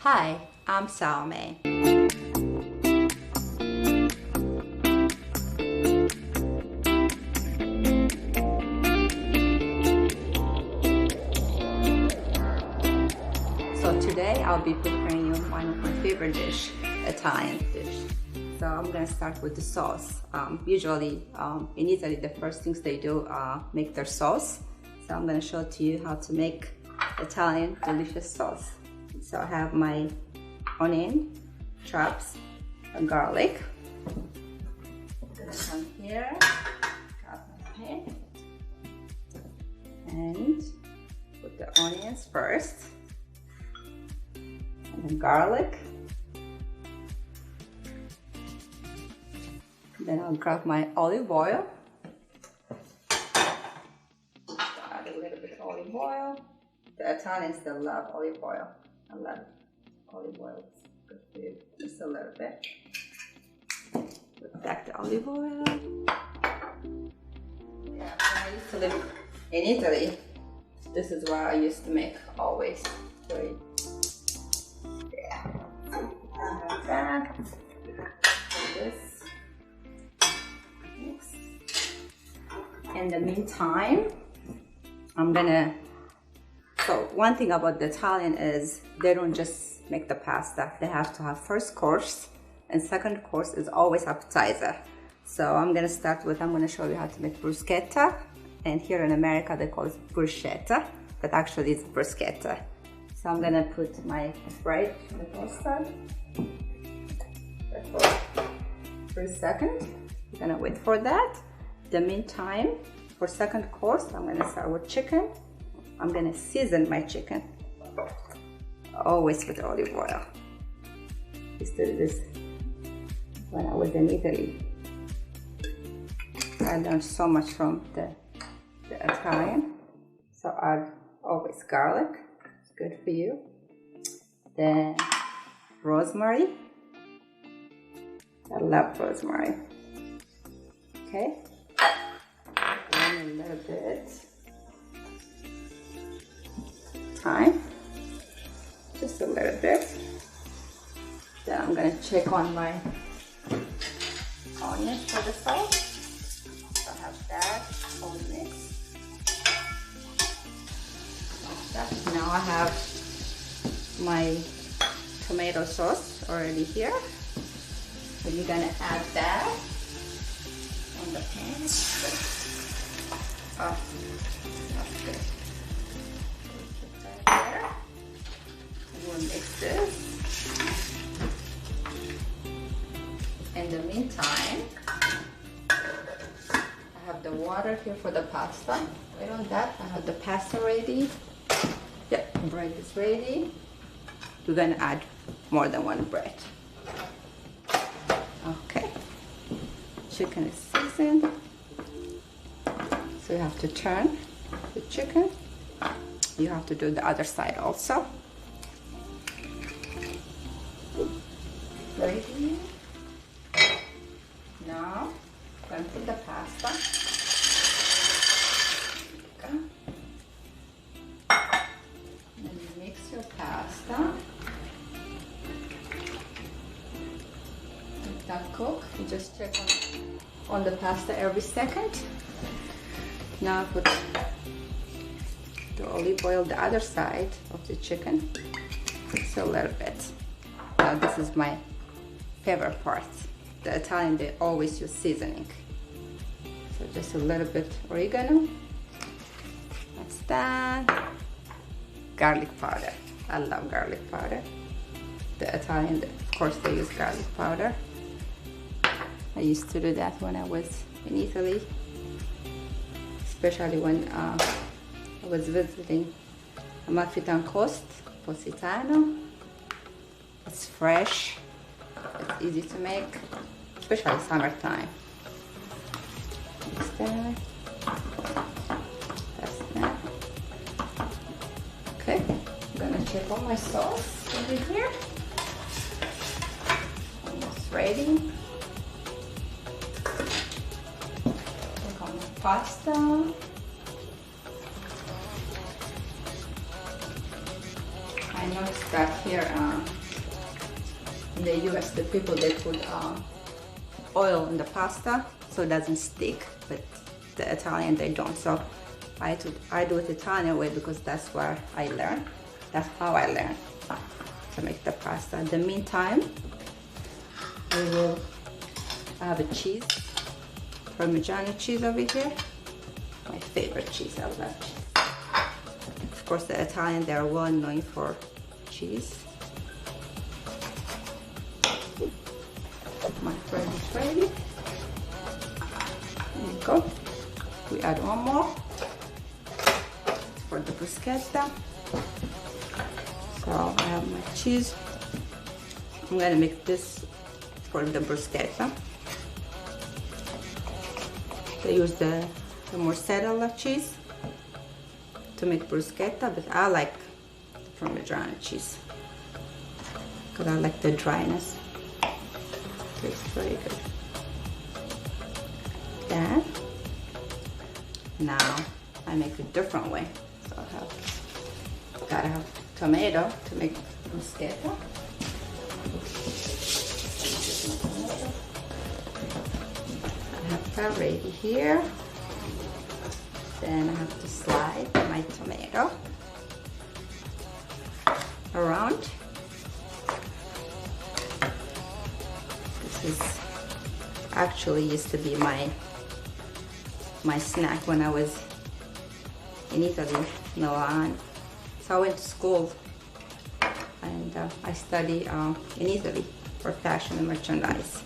Hi, I'm Salome. So today I'll be preparing you one of my favorite dish, Italian dish. So I'm gonna start with the sauce. Usually in Italy, the first things they do make their sauce. So I'm gonna show it to you how to make Italian delicious sauce. So I have my onion, chops, and garlic. I'm gonna come here, grab my pan, And put the onions first, and then garlic. Then I'll grab my olive oil. Add a little bit of olive oil. The Italians, they love olive oil. I love olive oil. It's good for you. Just a little bit. Put back the olive oil. Yeah, when I used to live in Italy, this is what I used to make always. So, yeah. Like that. This. In the meantime, so one thing about the Italian is they don't just make the pasta. They have to have first course, and second course is always appetizer. So I'm gonna show you how to make bruschetta, and here in America they call it bruschetta, but actually it's bruschetta. So I'm gonna put my bread on the pasta for a second. I'm gonna wait for that. The meantime, for second course, I'm gonna start with chicken. I'm gonna season my chicken, always with olive oil. I used to do this when I was in Italy. I learned so much from the Italian. So add always garlic, it's good for you. Then rosemary. I love rosemary. Okay. And a little bit thyme, just a little bit. Then I'm gonna check on my onions for the salt. So I have that all mixed. Now I have my tomato sauce already here. So you're gonna add that on the pan. Oh, that's good. Put that there. We'll mix this. In the meantime, I have the water here for the pasta. Wait on that. I have the pasta ready. Yep, bread is ready. We're gonna add more than one bread. Okay. Chicken is seasoned. So you have to turn the chicken. You have to do the other side also. Ready. Now, I'm going to put the pasta. Okay. Then you mix your pasta. Let that cook. You just check on the pasta every second. Now I put the olive oil the other side of the chicken. Just a little bit. Now this is my favorite part. The Italian, they always use seasoning. So just a little bit oregano. That's that. Garlic powder. I love garlic powder. The Italian, of course, they use garlic powder. I used to do that when I was in Italy, especially when I was visiting Amalfitane Coast, Positano. It's fresh, it's easy to make, especially summertime. Mix that. That's that. Okay, I'm gonna check on my sauce over here. Almost ready. Check on the pasta. I noticed that here in the US, the people, they put oil in the pasta so it doesn't stick, but the Italian, they don't. So I do it Italian way because that's where I learned. That's how I learned to make the pasta. In the meantime, I have a cheese, Parmigiano cheese over here. My favorite cheese, I love cheese. Of course, the Italian, they are well known for cheese. My bread is ready. There you go. We add one more. bruschetta. So I have my cheese. I'm gonna make this for the bruschetta. I use the mozzarella cheese to make bruschetta, but I like Parmesan cheese because I like the dryness. Tastes very good. Then now I make a different way. So I gotta have tomato to make bruschetta. I have that ready here. Then I have to slide my tomato around. This is actually used to be my snack when I was in Italy, Milan. So I went to school and I studied in Italy for fashion and merchandise.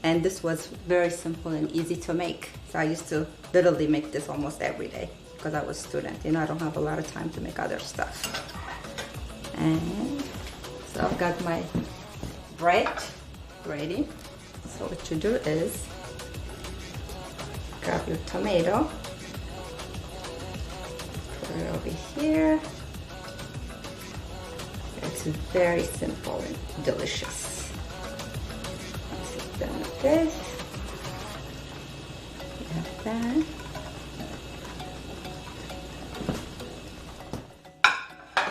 And this was very simple and easy to make. So I used to literally make this almost every day because I was a student. You know, I don't have a lot of time to make other stuff. And so I've got my bread ready. So what you do is grab your tomato, put it over here. It's very simple and delicious. Sit down with this. We have that.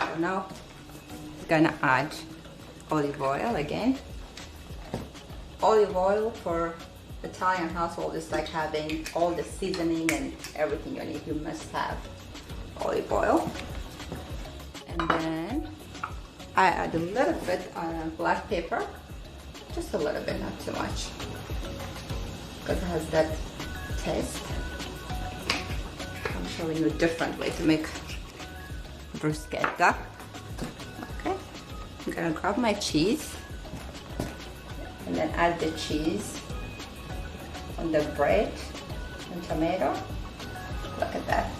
So now we're gonna add olive oil again. Olive oil for Italian household is like having all the seasoning and everything you need. You must have olive oil. And then I add a little bit of black pepper, just a little bit, not too much, because it has that taste. I'm showing you a different way to make bruschetta. Okay, I'm gonna grab my cheese and then add the cheese on the bread and tomato. Look at that.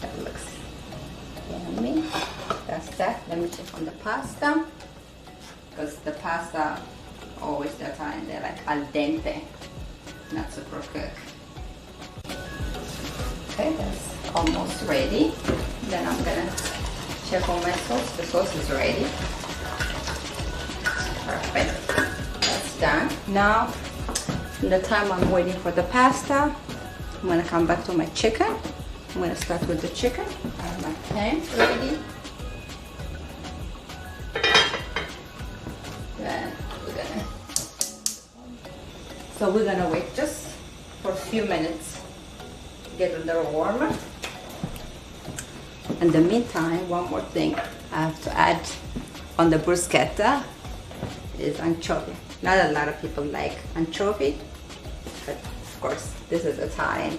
That looks yummy. That's that. Let me check on the pasta, because the pasta always the time they're like al dente, not super cooked. Okay, that's almost ready. Then I'm gonna check on my sauce. The sauce is ready. Perfect. That's done. Now, in the time I'm waiting for the pasta, I'm gonna come back to my chicken. I'm gonna start with the chicken. I have my pan ready. Then we're gonna wait just for a few minutes to get a little warmer. In the meantime, one more thing I have to add on the bruschetta is anchovy. Not a lot of people like anchovy, but of course this is Italian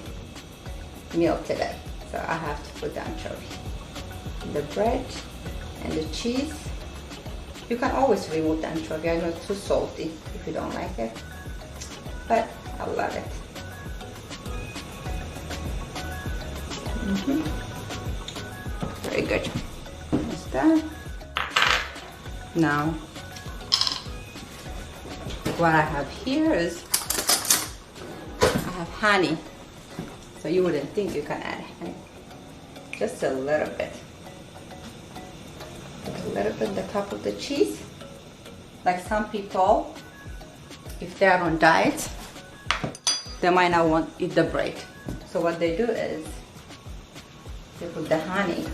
meal today, so I have to put the anchovy. The bread and the cheese. You can always remove the anchovy. I know it's too salty if you don't like it, but I love it. Very good. That's done. Now, what I have here is I have honey. So you wouldn't think you can add honey. Just a little bit. Put a little bit on the top of the cheese. Like some people, if they are on diet, they might not want to eat the bread. So what they do is they put the honey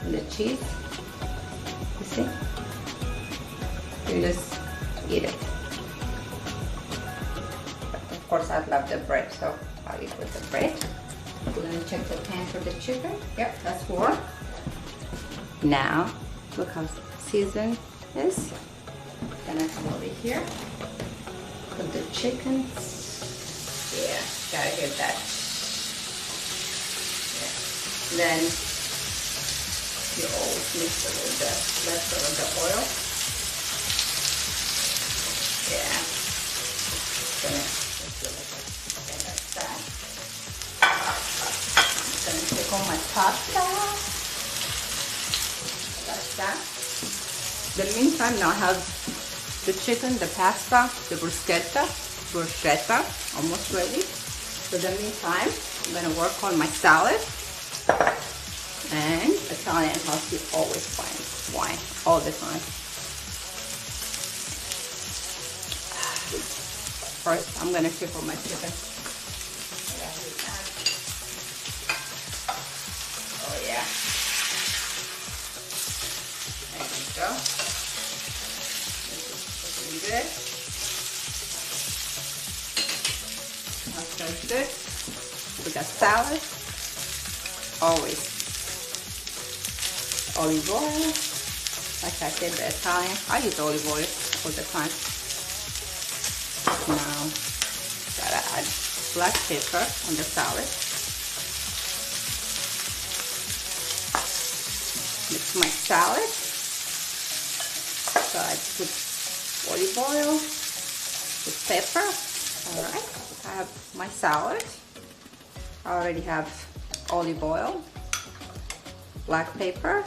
in the cheese. You see? You just eat it. Of course, I love the bread, so I'll eat with the bread. We're gonna check the pan for the chicken. Yep, that's warm. Now, look how seasoned it is. Then I come over here, put the chicken. Yeah, gotta get that. Yeah. Then you always mix it with the leftover of the oil. Yeah. Okay, that's that. I'm gonna take on my pasta. That's that. In the meantime, now I have the chicken, the pasta, the bruschetta, almost ready. So in the meantime, I'm gonna work on my salad. And Italian house, you always find wine all the time. First, I'm gonna triple my chicken. Oh yeah. There we go. This is looking good. That's good. We got salad. Always olive oil. Like I said, the Italian. I use olive oil all the time. Now, gotta add black pepper on the salad. Mix my salad. So I put olive oil with pepper. Alright, I have my salad. I already have olive oil, black pepper,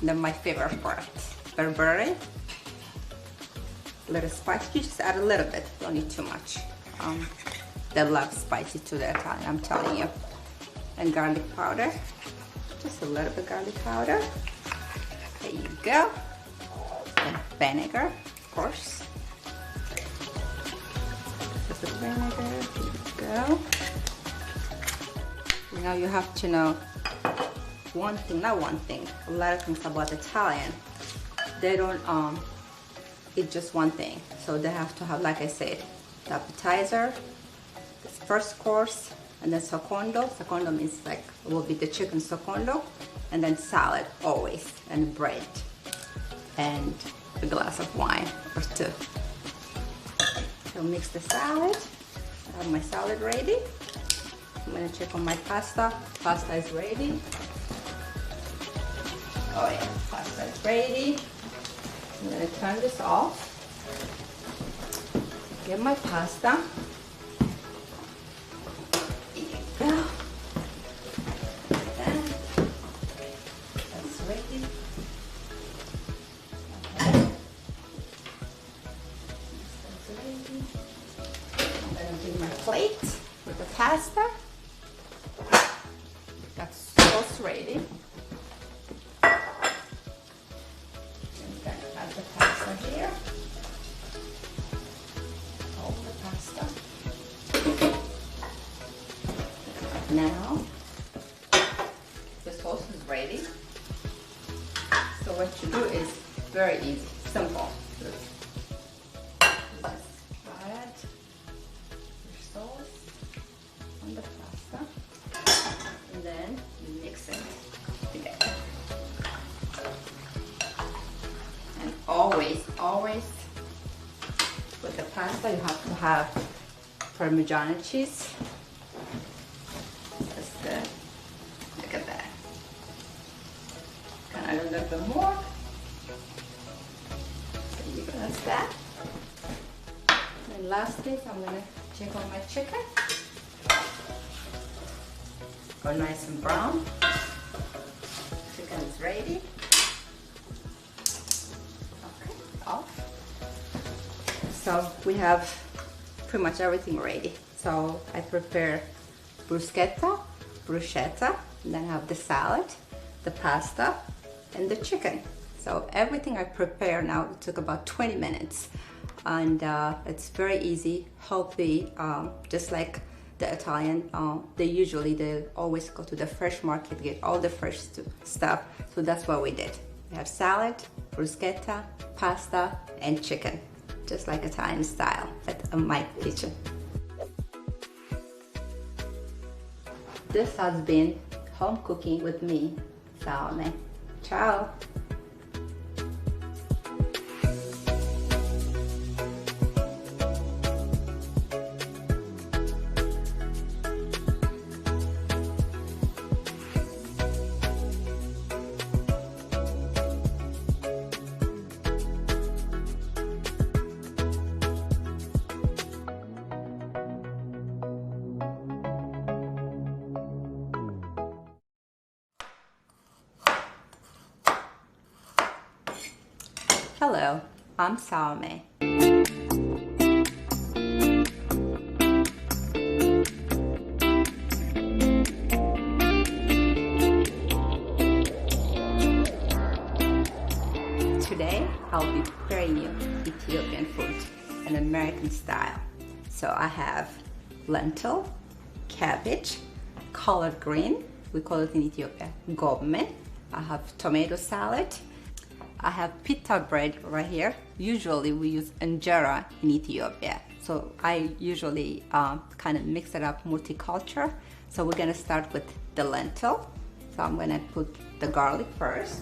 and then my favorite part, berberry. A little spice, you just add a little bit, don't need too much. They love spicy to the Italian, I'm telling you. And garlic powder, just a little bit garlic powder. There you go. And vinegar, of course. Just a vinegar, there you go. Now you have to know one thing, not one thing, a lot of things about Italian. They don't eat just one thing. So they have to have, like I said, the appetizer, the first course, and then secondo. Secondo means like, it will be the chicken secondo, and then salad always, and bread, and a glass of wine or two. So mix the salad. I have my salad ready. I'm gonna check on my pasta. Pasta is ready. Oh yeah, pasta is ready. I'm gonna turn this off. Get my pasta. There you go. That's ready. Okay. That's ready. I'm gonna do my plate with the pasta. Got sauce ready. The pasta here. All the pasta. Now the sauce is ready. So what you do is very easy, simple. Just add your sauce on the pasta, and then you mix it together. Always with the pasta you have to have Parmesan cheese. That's good. Look at that. Can I add a little bit more? So you that's that. And lastly, I'm gonna check on my chicken. Go nice and brown. Chicken is ready. Off. So we have pretty much everything ready. So I prepare bruschetta, and then I have the salad, the pasta, and the chicken. So everything I prepare now, it took about 20 minutes. And it's very easy, healthy, just like the Italian. They always go to the fresh market, get all the fresh stuff. So that's what we did. We have salad, bruschetta, pasta, and chicken, just like Italian style at my kitchen. This has been home cooking with me, Salome. Ciao! Hello, I'm Salome. Today, I'll be preparing you Ethiopian food, an American style. So I have lentil, cabbage, collard green, we call it in Ethiopia, gomme. I have tomato salad. I have pita bread right here. Usually we use injera in Ethiopia. So I usually kind of mix it up multicultural. So we're gonna start with the lentil. So I'm gonna put the garlic first.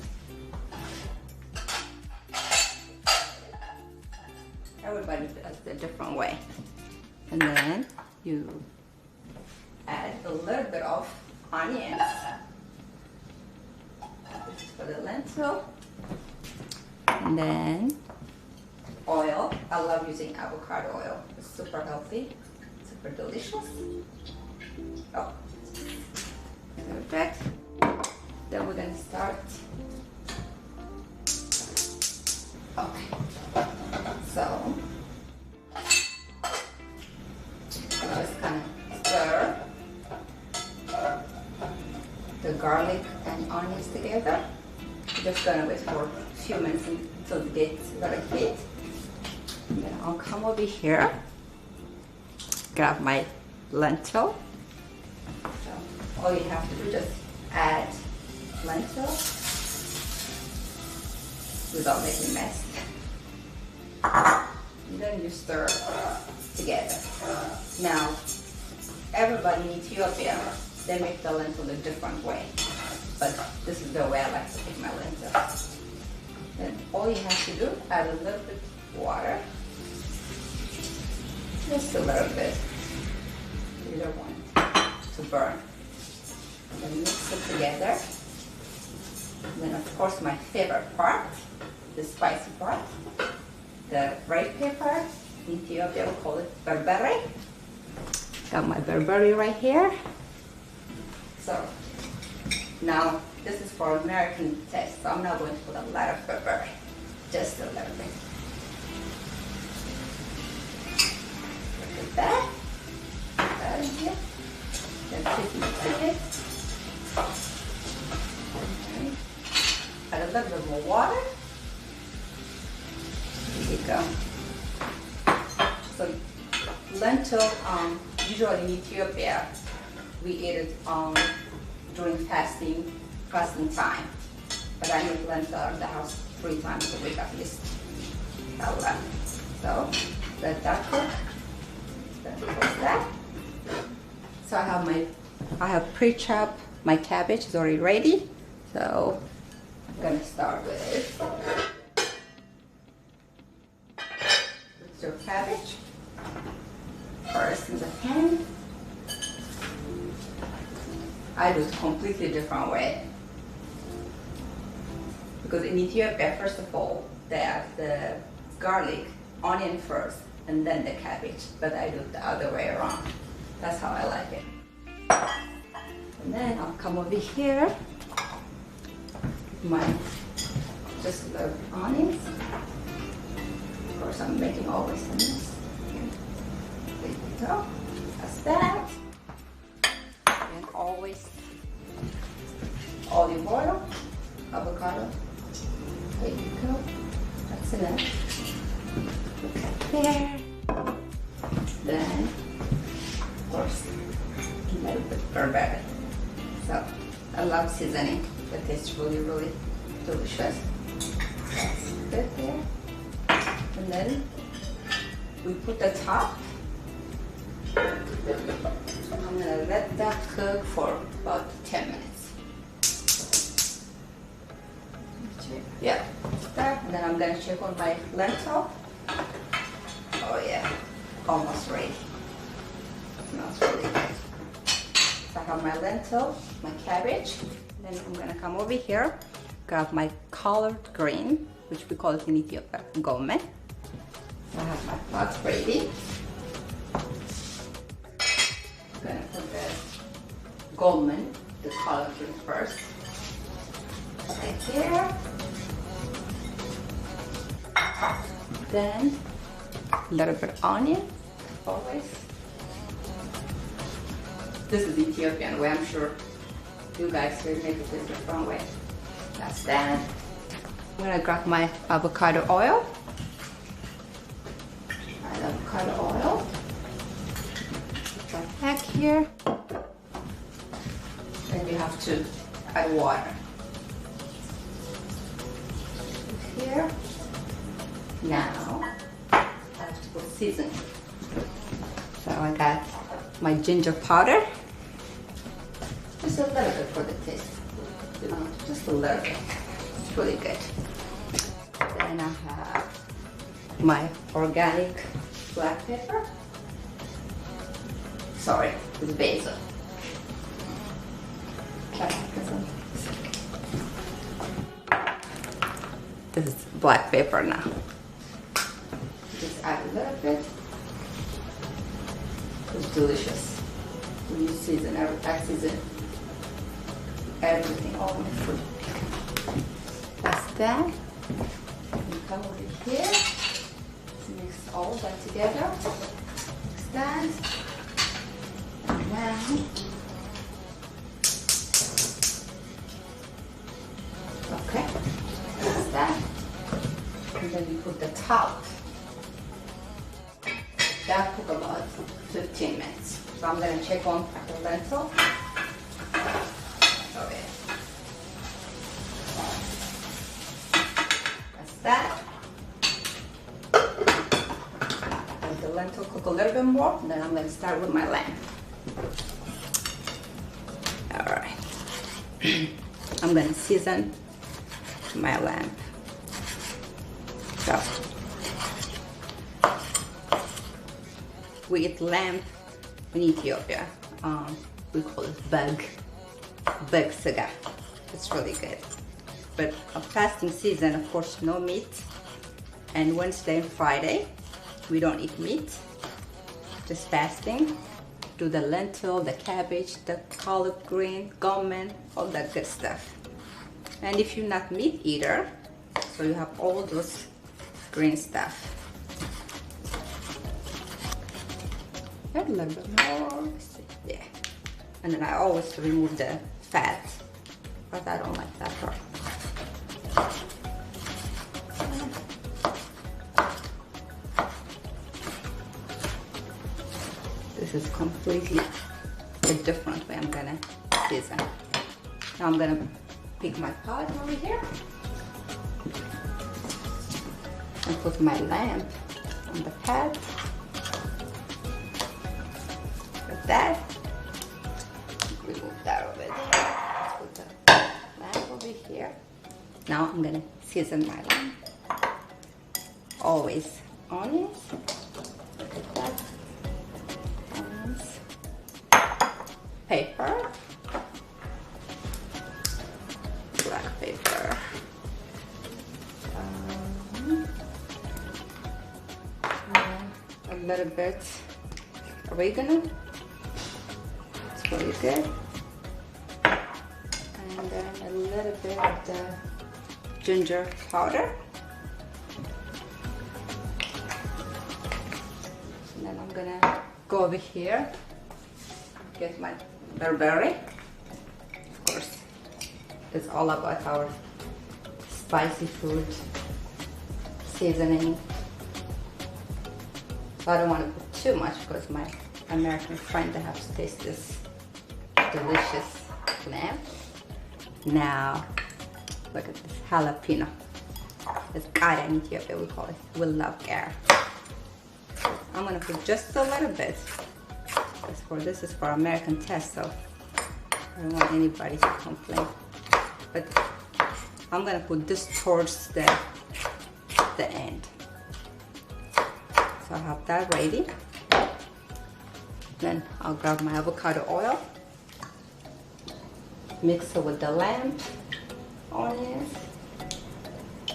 Everybody does it a different way. And then you add a little bit of onions. This is for the lentil. And then oil. I love using avocado oil. It's super healthy, super delicious. Oh, perfect. Then we're gonna start. Okay. So just kind of stir the garlic and onions together. We're just gonna wait for a few minutes until it gets very heat. Then I'll come over here, grab my lentil. So all you have to do is just add lentil without making a mess. And then you stir together. Now, everybody in Ethiopia, they make the lentil a different way. But this is the way I like to make my lentil. Then all you have to do, add a little bit of water. Just a little bit. You don't want to burn. Then mix it together. And then of course my favorite part, the spicy part, the red pepper. In Ethiopia we call it berbere. Got my berbere right here. So now this is for American taste, so I'm not going to put a lot of berbere, just a little bit. Look at that. Put that in here. Then put it. Add a little bit more water. There you go. So lentil, usually in Ethiopia, we eat it during fasting time. But I make lentil in the house 3 times a week at least. So let that cook. Then close that. So I have pre-chopped my cabbage. It's already ready. So I'm gonna start with it. Put your cabbage first in the pan. I do it completely different way. Because in Ethiopia, first of all, they add the garlic, onion first, and then the cabbage. But I do it the other way around. That's how I like it. And then I'll come over here with my just the onions. Of course, I'm making always a mess. There you go. That's that. And always olive oil, avocado. There you go. That's enough. Put that there. Then, of course, a little bit of berbere. So, I love seasoning. It tastes really, really delicious. That's good there. And then we put the top. I'm gonna let that cook for about 10 minutes. Yeah, that. And then I'm gonna check on my lentil. Oh yeah, almost ready. Smells really good. So I have my lentil, my cabbage. Then I'm gonna come over here, grab my collard green, which we call it in Ethiopia, gomme. So I have my pot ready. I'm gonna put the gomme, the collard green first. Right here. Then a little bit of onion, always. This is Ethiopian way, I'm sure you guys will make it a different way. That's that. I'm gonna grab my avocado oil. Avocado oil. Right back here. Then you have to add water. Here. Now I have to put seasoning. So I got my ginger powder. Just a little bit for the taste. Just a little bit. It's really good. Then I have my organic black pepper. Sorry, it's basil. This is black pepper now. Just add a little bit. It's delicious. You season everything all in the food. That's that. You come over here. Mix all that together. Mix that. And then okay. That's that. And then you put the top. That took about 15 minutes. So I'm gonna check on the lentil. Okay. That's that. Let the lentil cook a little bit more, then I'm gonna start with my lamb. All right. I'm gonna season my lamb. So we eat lamb in Ethiopia. We call it bag saga. It's really good. But a fasting season, of course, no meat. And Wednesday and Friday, we don't eat meat. Just fasting. Do the lentil, the cabbage, the collard green, gum, all that good stuff. And if you're not meat eater, so you have all those green stuff. Add a little bit more. Yeah. And then I always remove the fat, but I don't like that part. This is completely a different way I'm gonna season. Now I'm gonna pick my pot over here and put my lamb on the pad. Like that. Remove that over there. Let's put the lamb over here. Now I'm gonna season my lamb. Always onions. Look at that. Onions. Pepper. Black pepper. A little bit oregano. It's really good. And then a little bit of the ginger powder. And then I'm gonna go over here, get my berberry. Of course, it's all about our spicy food seasoning. So I don't want to put too much because my American friend they have to taste this delicious lamb. Now, look at this jalapeno. It's gara in Ethiopia, we call it. We love gara. I'm gonna put just a little bit. This is for American taste, so I don't want anybody to complain. But I'm gonna put this towards the end. So I have that ready. Then I'll grab my avocado oil, mix it with the lamb, onions,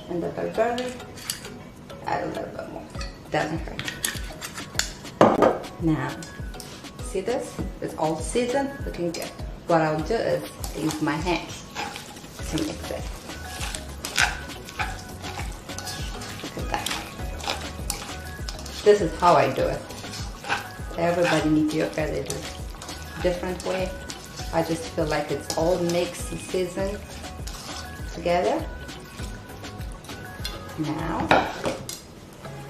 and the berberry. Add a little bit more. Doesn't hurt. Now, see this? It's all seasoned, looking good. What I'll do is use my hands to mix it. Look at that. this is how I do it. Everybody in Ethiopia, they do it different way. I just feel like it's all mixed and seasoned together. Now,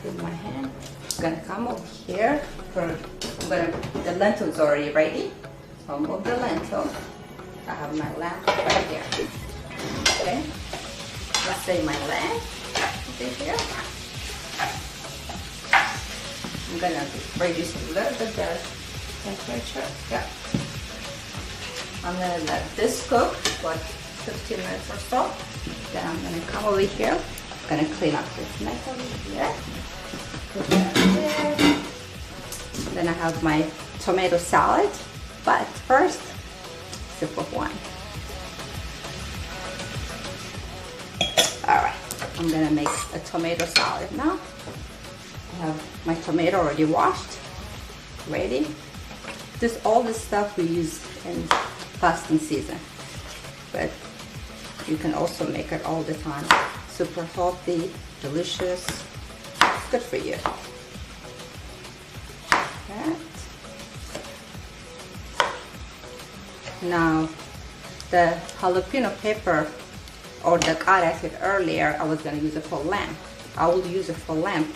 with my hand, I'm gonna come over here. The lentils already ready. So I'll move the lentil. I have my lamp right here. Okay, let's say my lamp over here. I'm gonna reduce a little bit the temperature. Yeah. I'm gonna let this cook for 15 minutes or so. Then I'm gonna come over here. I'm gonna clean up this mess over here. Put that there. Then I have my tomato salad. But first, sip of wine. All right, I'm gonna make a tomato salad now. I have my tomato already washed, ready. All this stuff we use in fasting season, but you can also make it all the time. Super healthy, delicious, it's good for you. Okay. Now, the jalapeno pepper or the cut I said earlier, I was gonna use it for lamb. I will use it for lamb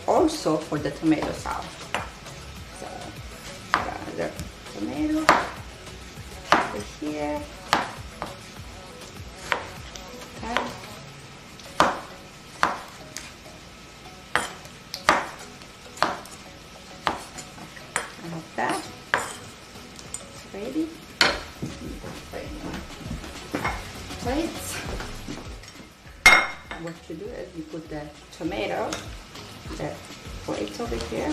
also for the tomato salad. So, the tomato over here. Okay. I have that. It's ready. Plates. What you do is you put the tomato, the plates over here,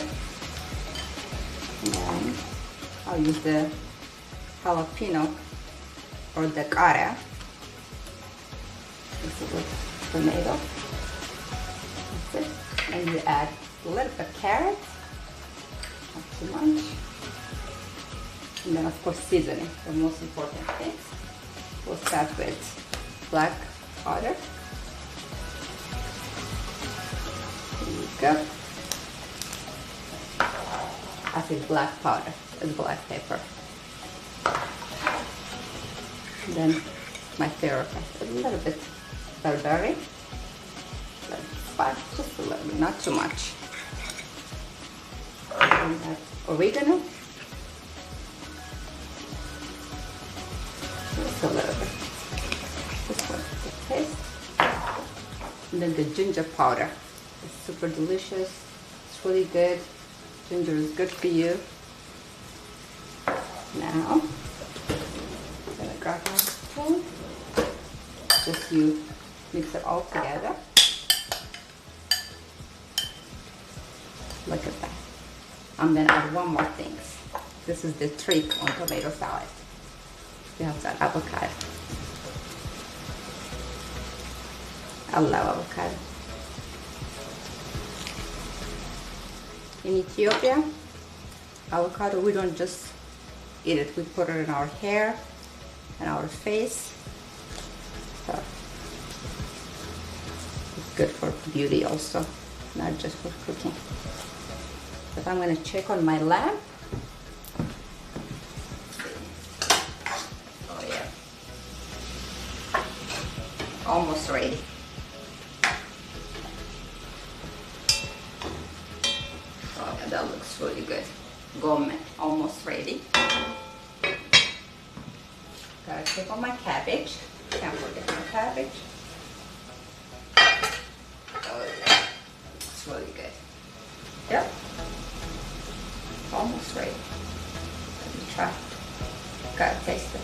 and then I'll use the jalapeno or the cara. This is the tomato. That's it. And you add a little bit of carrot, not too much. And then of course seasoning, the most important thing. We'll start with black powder. There you go. I say black powder, it's black pepper. And then my favorite, a little bit barberry. Just a little bit, not too much. And that oregano. Just a little bit. This one, the taste. And then the ginger powder. It's super delicious. It's really good. Ginger is good for you. Now, I'm gonna grab my spoon. Just you mix it all together. Look at that. I'm gonna add one more thing. This is the trick on tomato salad. You have that avocado. I love avocado. In Ethiopia, avocado, we don't just eat it, we put it in our hair and our face. So it's good for beauty also, not just for cooking. But I'm gonna check on my lamp. Oh yeah. Almost ready. Oh yeah, that looks really good. Gourmet, almost ready. Gotta check on my cabbage. Can't forget my cabbage. Oh yeah, it's really good. Yep. Almost ready. Let me try. Gotta taste it.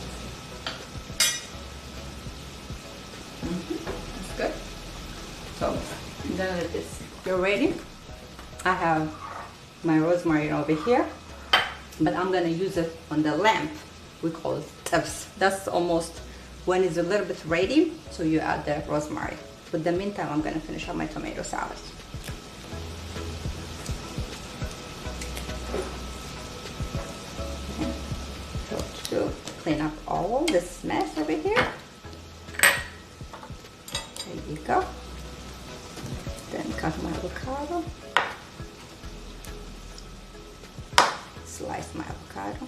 That's good. So I'm done with this. You're ready? I have my rosemary over here, but I'm gonna use it on the lamp. We call it tips. That's almost when it's a little bit ready, so you add the rosemary. But in the meantime, I'm gonna finish up my tomato salad. So to clean up all this mess over here. There you go. Then cut my avocado. slice my avocado.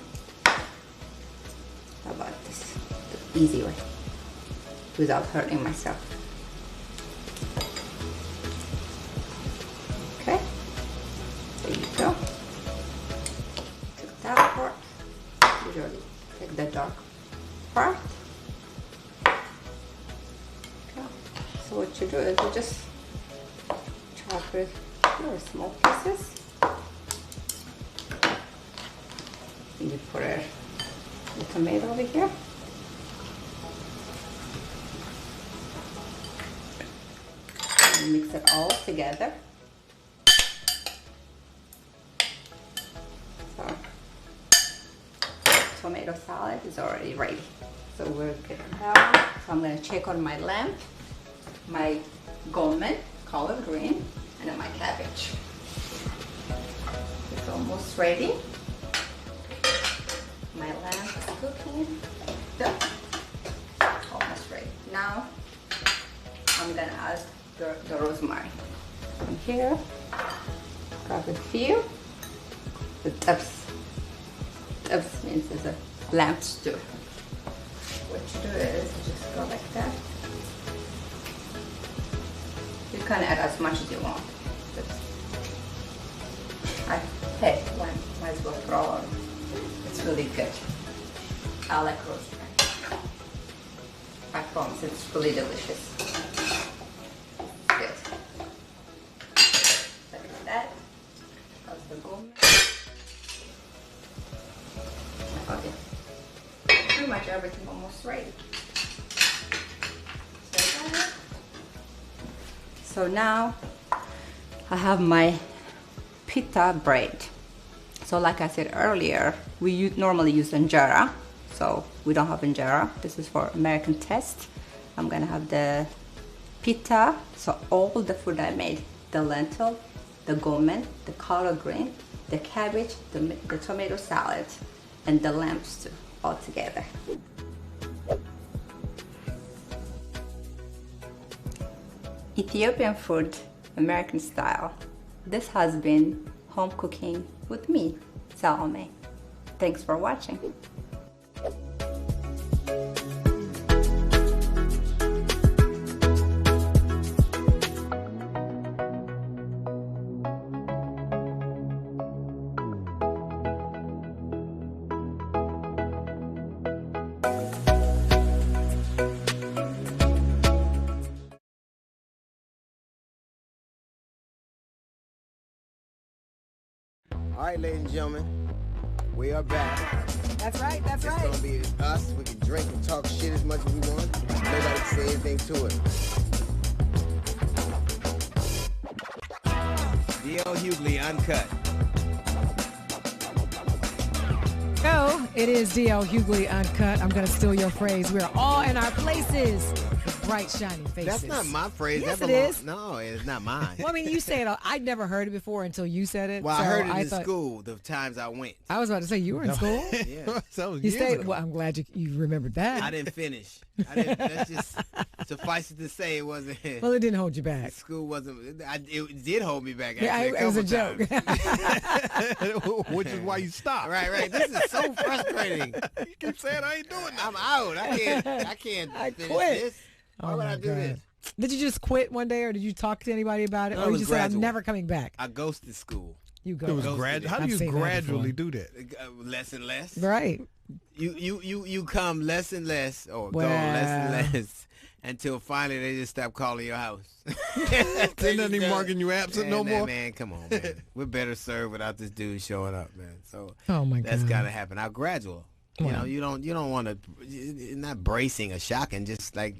How about this? The easy way, without hurting myself. Okay, there you go. Take that part. Usually take the dark part. Okay. So what you do is you just chop it very small pieces. And you put the tomato over here. And mix it all together. So, tomato salad is already ready. So we're good now. So I'm gonna check on my lamb, my gourmet, collard green, and then my cabbage. It's almost ready. My lamb is cooking. Done. Almost ready. Now I'm gonna add the rosemary. From here, grab a few. The tubs. Tubs means it's a lamb stew. What you do is you just go like that. You can add as much as you want. Hey, might as well throw on. It's really good. I like rosemary. I promise it's really delicious. Good. Look at that. How's the gourmet? Okay. Pretty much everything almost ready. So now I have my pita bread. So like I said earlier, we normally use injera. So we don't have injera. This is for American test. I'm gonna have the pita. So all the food I made, the lentil, the gourmet, the collard green, the cabbage, the tomato salad, and the lamb stew all together. Ethiopian food, American style. This has been home cooking with me, Salome. Thanks for watching. All right, ladies and gentlemen, we are back. That's right, that's right. It's gonna be us. We can drink and talk shit as much as we want. Nobody can say anything to it. D.L. Hughley, Uncut. So, it is D.L. Hughley Uncut. I'm going to steal your phrase. We're all in our places with bright, shining faces. That's not my phrase. Yes, that it is. No, it's not mine. Well, I mean, you say it. I'd never heard it before until you said it. Well, so I heard it in school the times I went. I was about to say, you were in school? Yeah. You stayed. Well, I'm glad you remembered that. I didn't finish. Let's just suffice it to say it wasn't. Well, it didn't hold you back. School wasn't. It did hold me back. Yeah, Actually, it was a joke. Which is why you stopped. Right. This is so frustrating. You keep saying I ain't doing that. I'm out. I can't finish this. Why would I do this? Did you just quit one day, or did you talk to anybody about it, or you just said I'm never coming back? I ghosted school. You go. It was how do you gradually do that? Less and less. Right. You come less and less, or go less and less, until finally they just stop calling your house. They're not even marking you absent no more. Man, come on, man. We're better served without this dude showing up, man. So that's gotta happen. Now, gradual. You know, you don't want to. Not bracing or shocking. Just like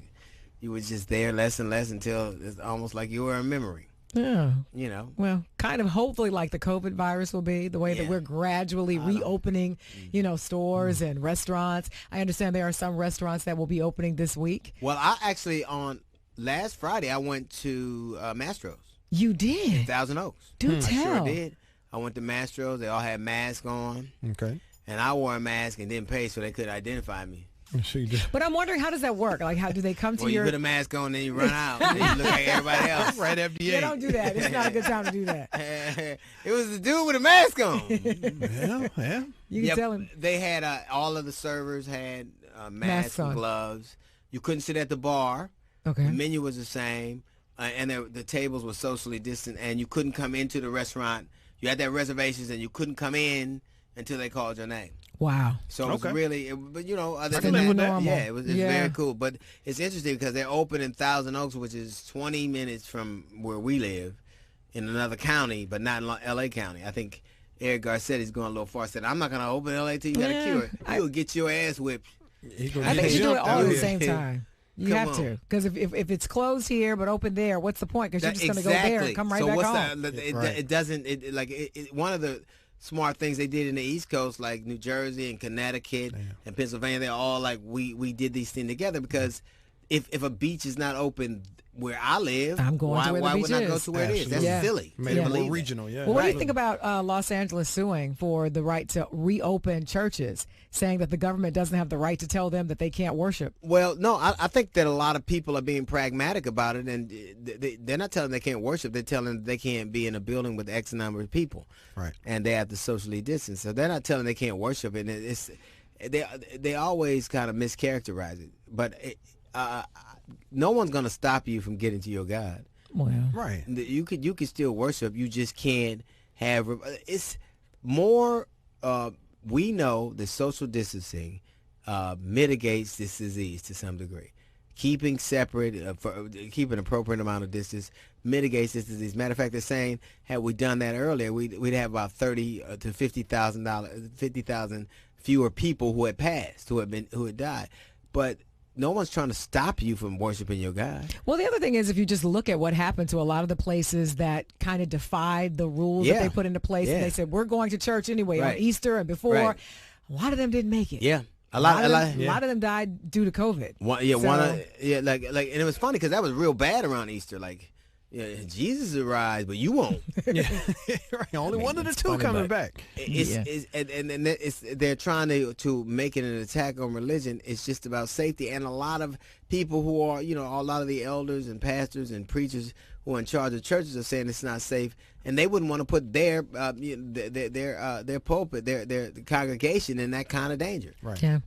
you were just there less and less until it's almost like you were a memory. Yeah. You know. Well, kind of hopefully like the COVID virus will be, the way that we're gradually reopening, stores and restaurants. I understand there are some restaurants that will be opening this week. Well, I actually, on last Friday, I went to Mastro's. You did? In Thousand Oaks. Do tell. I sure did. I went to Mastro's. They all had masks on. Okay. And I wore a mask and didn't pay, so they couldn't identify me. Sure you do. But I'm wondering, how does that work? Like, how do they come to Well, your... you put a mask on, then you run out. And you look like everybody else. Right after you Yeah, don't do that. It's not a good time to do that. It was the dude with a mask on. Yeah. You can tell him. They had all of the servers had masks and on. gloves. You couldn't sit at the bar. Okay. The menu was the same, and the tables were socially distant, and you couldn't come into the restaurant. You had to have reservations, and you couldn't come in until they called your name. Wow. So it was really, but other I than can live that, with yeah, normal. it's very cool. But it's interesting because they're open in Thousand Oaks, which is 20 minutes from where we live, in another county, but not in L.A. County. I think Eric Garcetti's going a little far. Said, "I'm not going to open L.A. till you got a cure. You'll get your ass whipped." I think you do it all at the same time. You have to, because if it's closed here but open there, what's the point? Because you're just going to go there and come right back home. It doesn't. One of the smart things they did in the East Coast, like New Jersey and Connecticut and Pennsylvania, they're all like, we did these things together, because if a beach is not open where I live, I'm going to where the beach would I go is. to where it is? That's silly. Made it more regional, yeah. Well, what do you think about Los Angeles suing for the right to reopen churches, saying that the government doesn't have the right to tell them that they can't worship? Well, no, I think that a lot of people are being pragmatic about it, and they're not telling them they can't worship. They're telling them they can't be in a building with X number of people, right? And they have to socially distance. So they're not telling them they can't worship, and they always kind of mischaracterize it. But no one's going to stop you from getting to your God. Well, right. You could still worship. You just can't have. It's more. We know that social distancing mitigates this disease to some degree. Keeping separate, keep an appropriate amount of distance mitigates this disease. Matter of fact, they're saying, had we done that earlier, we'd have about 30 to 50,000 fewer people who had passed, who had died. But no one's trying to stop you from worshiping your God. Well, the other thing is, if you just look at what happened to a lot of the places that kind of defied the rules that they put into place, and they said, we're going to church anyway on Easter and before, a lot of them didn't make it. Yeah. A lot of them died due to COVID. And it was funny because that was real bad around Easter. Like, Jesus arise, but you won't. Right. Only one of the two coming back. They're trying to make it an attack on religion. It's just about safety, and a lot of people who are, a lot of the elders and pastors and preachers who are in charge of churches are saying it's not safe, and they wouldn't want to put their pulpit, their congregation in that kind of danger. Right. Yeah.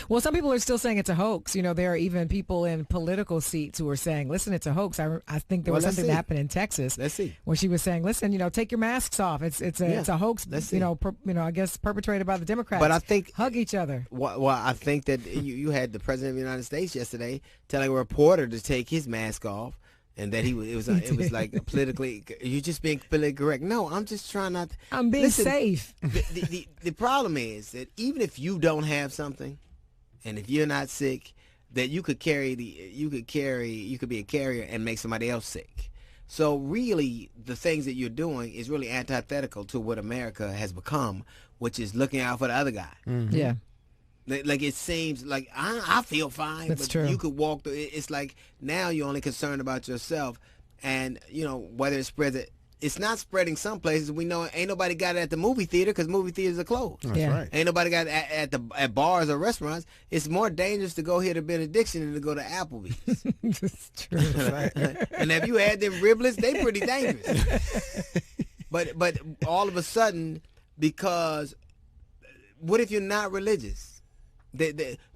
Well, some people are still saying it's a hoax. There are even people in political seats who are saying, listen, it's a hoax. I think there was something that happened in Texas. Let's see. Where she was saying, listen, take your masks off. It's a hoax. I guess perpetrated by the Democrats. But I think hug each other. Well, I think that you had the president of the United States yesterday telling a reporter to take his mask off, and that it was like politically, you're just being politically correct. No, I'm just trying not. I'm being safe. The problem is that even if you don't have something, and if you're not sick, that you could be a carrier and make somebody else sick. So really, the things that you're doing is really antithetical to what America has become, which is looking out for the other guy. Mm-hmm. Yeah. Like it seems like I feel fine, That's but true. You could walk through. It's like now you're only concerned about yourself, and whether it spreads it. It's not spreading some places. We know ain't nobody got it at the movie theater because movie theaters are closed. That's right. Ain't nobody got it at bars or restaurants. It's more dangerous to go here to Benediction than to go to Applebee's. That's true. And if you had them riblets, they pretty dangerous. But all of a sudden, because what if you're not religious?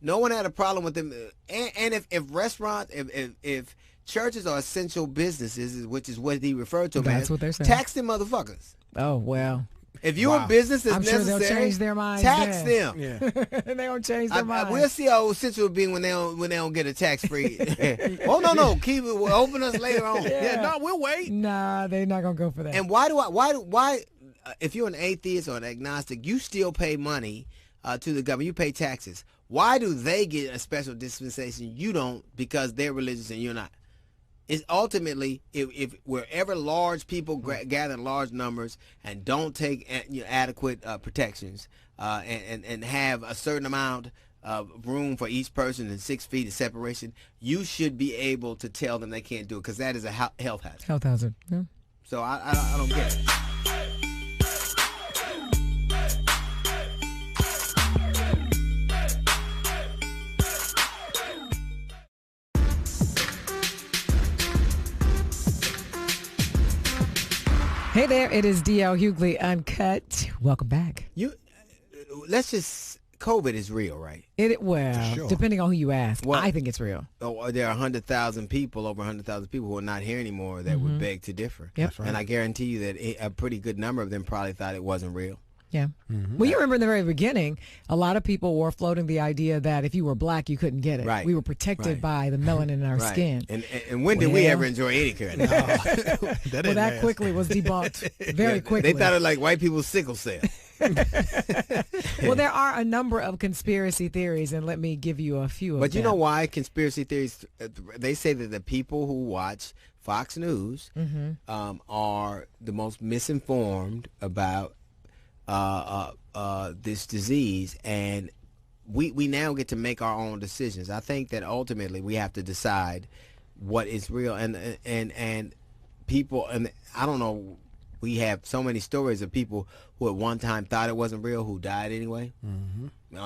No one had a problem with them. And if restaurants, if churches are essential businesses, which is what he referred to them That's as, what they're saying. tax them motherfuckers. Oh, well. If you're a business that's I'm sure necessary, they'll change their minds tax then. them. Yeah. They don't change their minds. We'll see how essential it be when they don't get a tax free. Oh no, keep it. We'll open us later on. Yeah. No, we'll wait. Nah, they're not gonna go for that. And why? If you're an atheist or an agnostic, you still pay money to the government. You pay taxes. Why do they get a special dispensation? You don't, because they're religious and you're not. It's ultimately, if wherever large people gather in large numbers and don't take adequate protections and have a certain amount of room for each person and 6 feet of separation, you should be able to tell them they can't do it, because that is a health hazard. Health hazard. Yeah. So I don't get it. Hey there, it is D.L. Hughley Uncut. Welcome back. COVID is real, right? Well, depending on who you ask, I think it's real. Oh, there are 100,000 people, over 100,000 people who are not here anymore that would beg to differ. Yep. And I guarantee you that a pretty good number of them probably thought it wasn't real. Yeah. Well, you remember in the very beginning, a lot of people were floating the idea that if you were black, you couldn't get it. Right. We were protected by the melanin in our skin. And when did we ever enjoy any kind of that quickly was debunked very quickly. They thought it like white people's sickle cell. Well, there are a number of conspiracy theories, and let me give you a few of them. But you know why conspiracy theories, they say that the people who watch Fox News are the most misinformed about this disease, and we now get to make our own decisions. I think that ultimately we have to decide what is real, and people, and I don't know, we have so many stories of people who at one time thought it wasn't real who died anyway.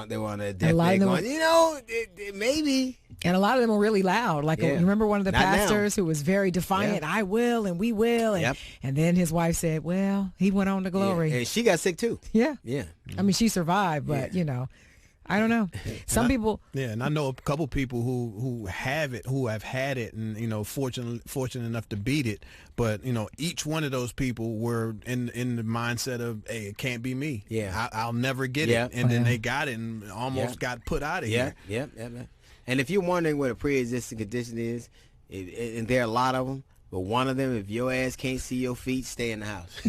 They were on their deathbed going, maybe. And a lot of them were really loud. Like, you remember one of the pastors who was very defiant, I will and we will. And then his wife said, well, he went on to glory. And she got sick too. Yeah. Yeah. I mean, she survived, but, I don't know. Some people. Yeah, and I know a couple people who have had it, and fortunate enough to beat it. But each one of those people were in the mindset of, hey, it can't be me. Yeah, I'll never get it, and then they got it and almost got put out of here. Yeah. And if you're wondering what a pre-existing condition is, and there are a lot of them, but one of them, if your ass can't see your feet, stay in the house.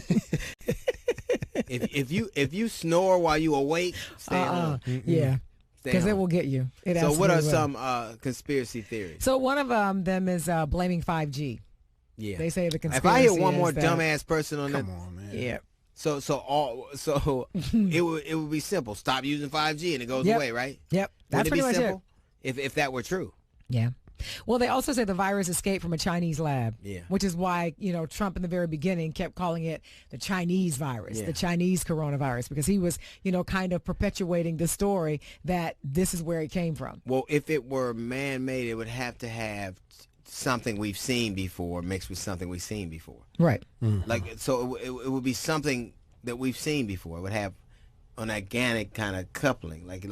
If you snore while you awake, stay home. Yeah, because it will get you. So what are some conspiracy theories? So one of them is blaming 5G. Yeah, they say the conspiracy. If I hear one more dumbass person on that, come on, man. Yeah. So it would be simple. Stop using 5G and it goes away, right? Yep. That's Wouldn't pretty it be much simple if that were true? Yeah. Well, they also say the virus escaped from a Chinese lab, which is why, Trump in the very beginning kept calling it the Chinese virus, the Chinese coronavirus, because he was, kind of perpetuating the story that this is where it came from. Well, if it were man-made, it would have to have something we've seen before mixed with something we've seen before. Right. Like, so it would be something that we've seen before. It would have an organic kind of coupling, like.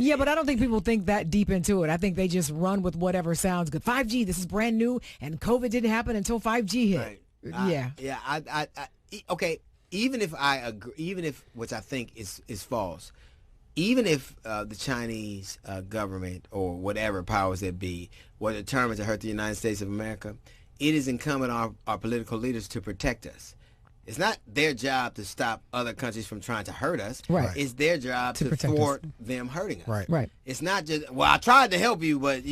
Yeah, but I don't think people think that deep into it. I think they just run with whatever sounds good. 5G, this is brand new, and COVID didn't happen until 5G hit. Right. Okay, even if I agree, which I think is false, even if the Chinese government or whatever powers that be were determined to hurt the United States of America, it is incumbent on our political leaders to protect us. It's not their job to stop other countries from trying to hurt us. Right. It's their job to thwart them hurting us. Right. It's not just, well, I tried to help you, but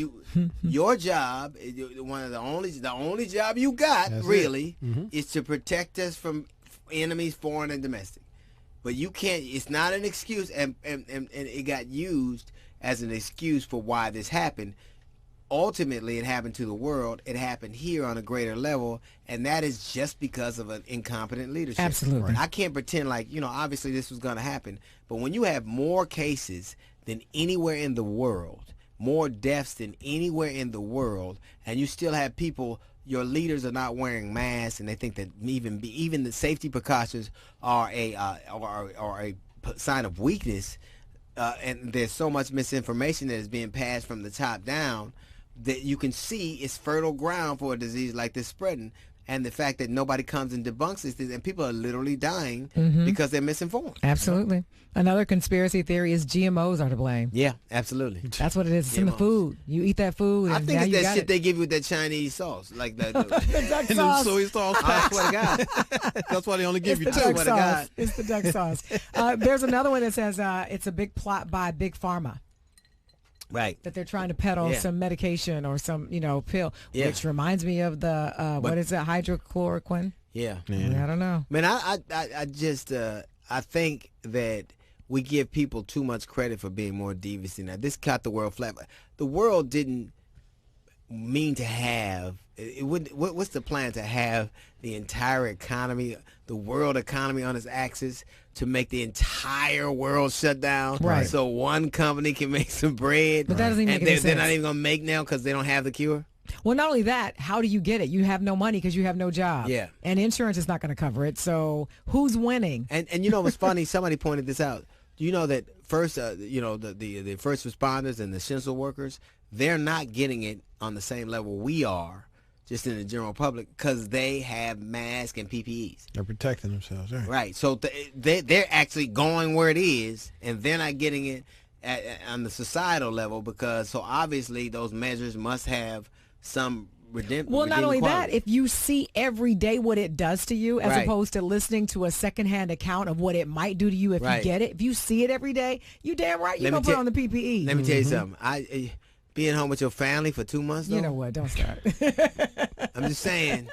your job, one of the only job you got, really, is to protect us from enemies, foreign and domestic. But you can't, it's not an excuse, and it got used as an excuse for why this happened. Ultimately, it happened to the world. It happened here on a greater level, and that is just because of an incompetent leadership. Absolutely. I can't pretend like, obviously this was going to happen, but when you have more cases than anywhere in the world, more deaths than anywhere in the world, and you still have people, your leaders are not wearing masks, and they think that even the safety precautions are a sign of weakness, and there's so much misinformation that is being passed from the top down, that you can see it's fertile ground for a disease like this spreading, and the fact that nobody comes and debunks this, and people are literally dying because they're misinformed. Absolutely. Another conspiracy theory is GMOs are to blame. Yeah, absolutely. That's what it is. It's in the food. You eat that food, and I think now it's you that got shit it. they give you with that Chinese sauce, like the duck sauce. Soy sauce. I swear to God. That's why they only give you It's two. the duck sauce. It's the duck sauce. There's another one that says it's a big plot by Big Pharma. Right. That they're trying to peddle some medication or some, pill, which reminds me of the, what is it, hydrochloroquine? Yeah. I don't know. Man, I just, I think that we give people too much credit for being more devious than that. This cut the world flat. The world didn't mean to have, what's the plan to have the entire economy, the world economy on its axis, to make the entire world shut down, so one company can make some bread, but that doesn't even make any sense. They're not even gonna make now because they don't have the cure. Well, not only that, how do you get it? You have no money because you have no job. Yeah. And insurance is not going to cover it. So who's winning? And you know what's funny? Somebody pointed this out. Do you know that first, the first responders and the essential workers, they're not getting it on the same level we are, just in the general public, because they have masks and PPEs. They're protecting themselves, right? Right. So they're actually going where it is, and they're not getting it on the societal level because, so obviously those measures must have some redemption. Well, not only that, if you see every day what it does to you, as opposed to listening to a secondhand account of what it might do to you if you get it, if you see it every day, you damn right you're going to put on the PPE. Let me tell you something. Being home with your family for 2 months, though, you know what? Don't start. I'm just saying,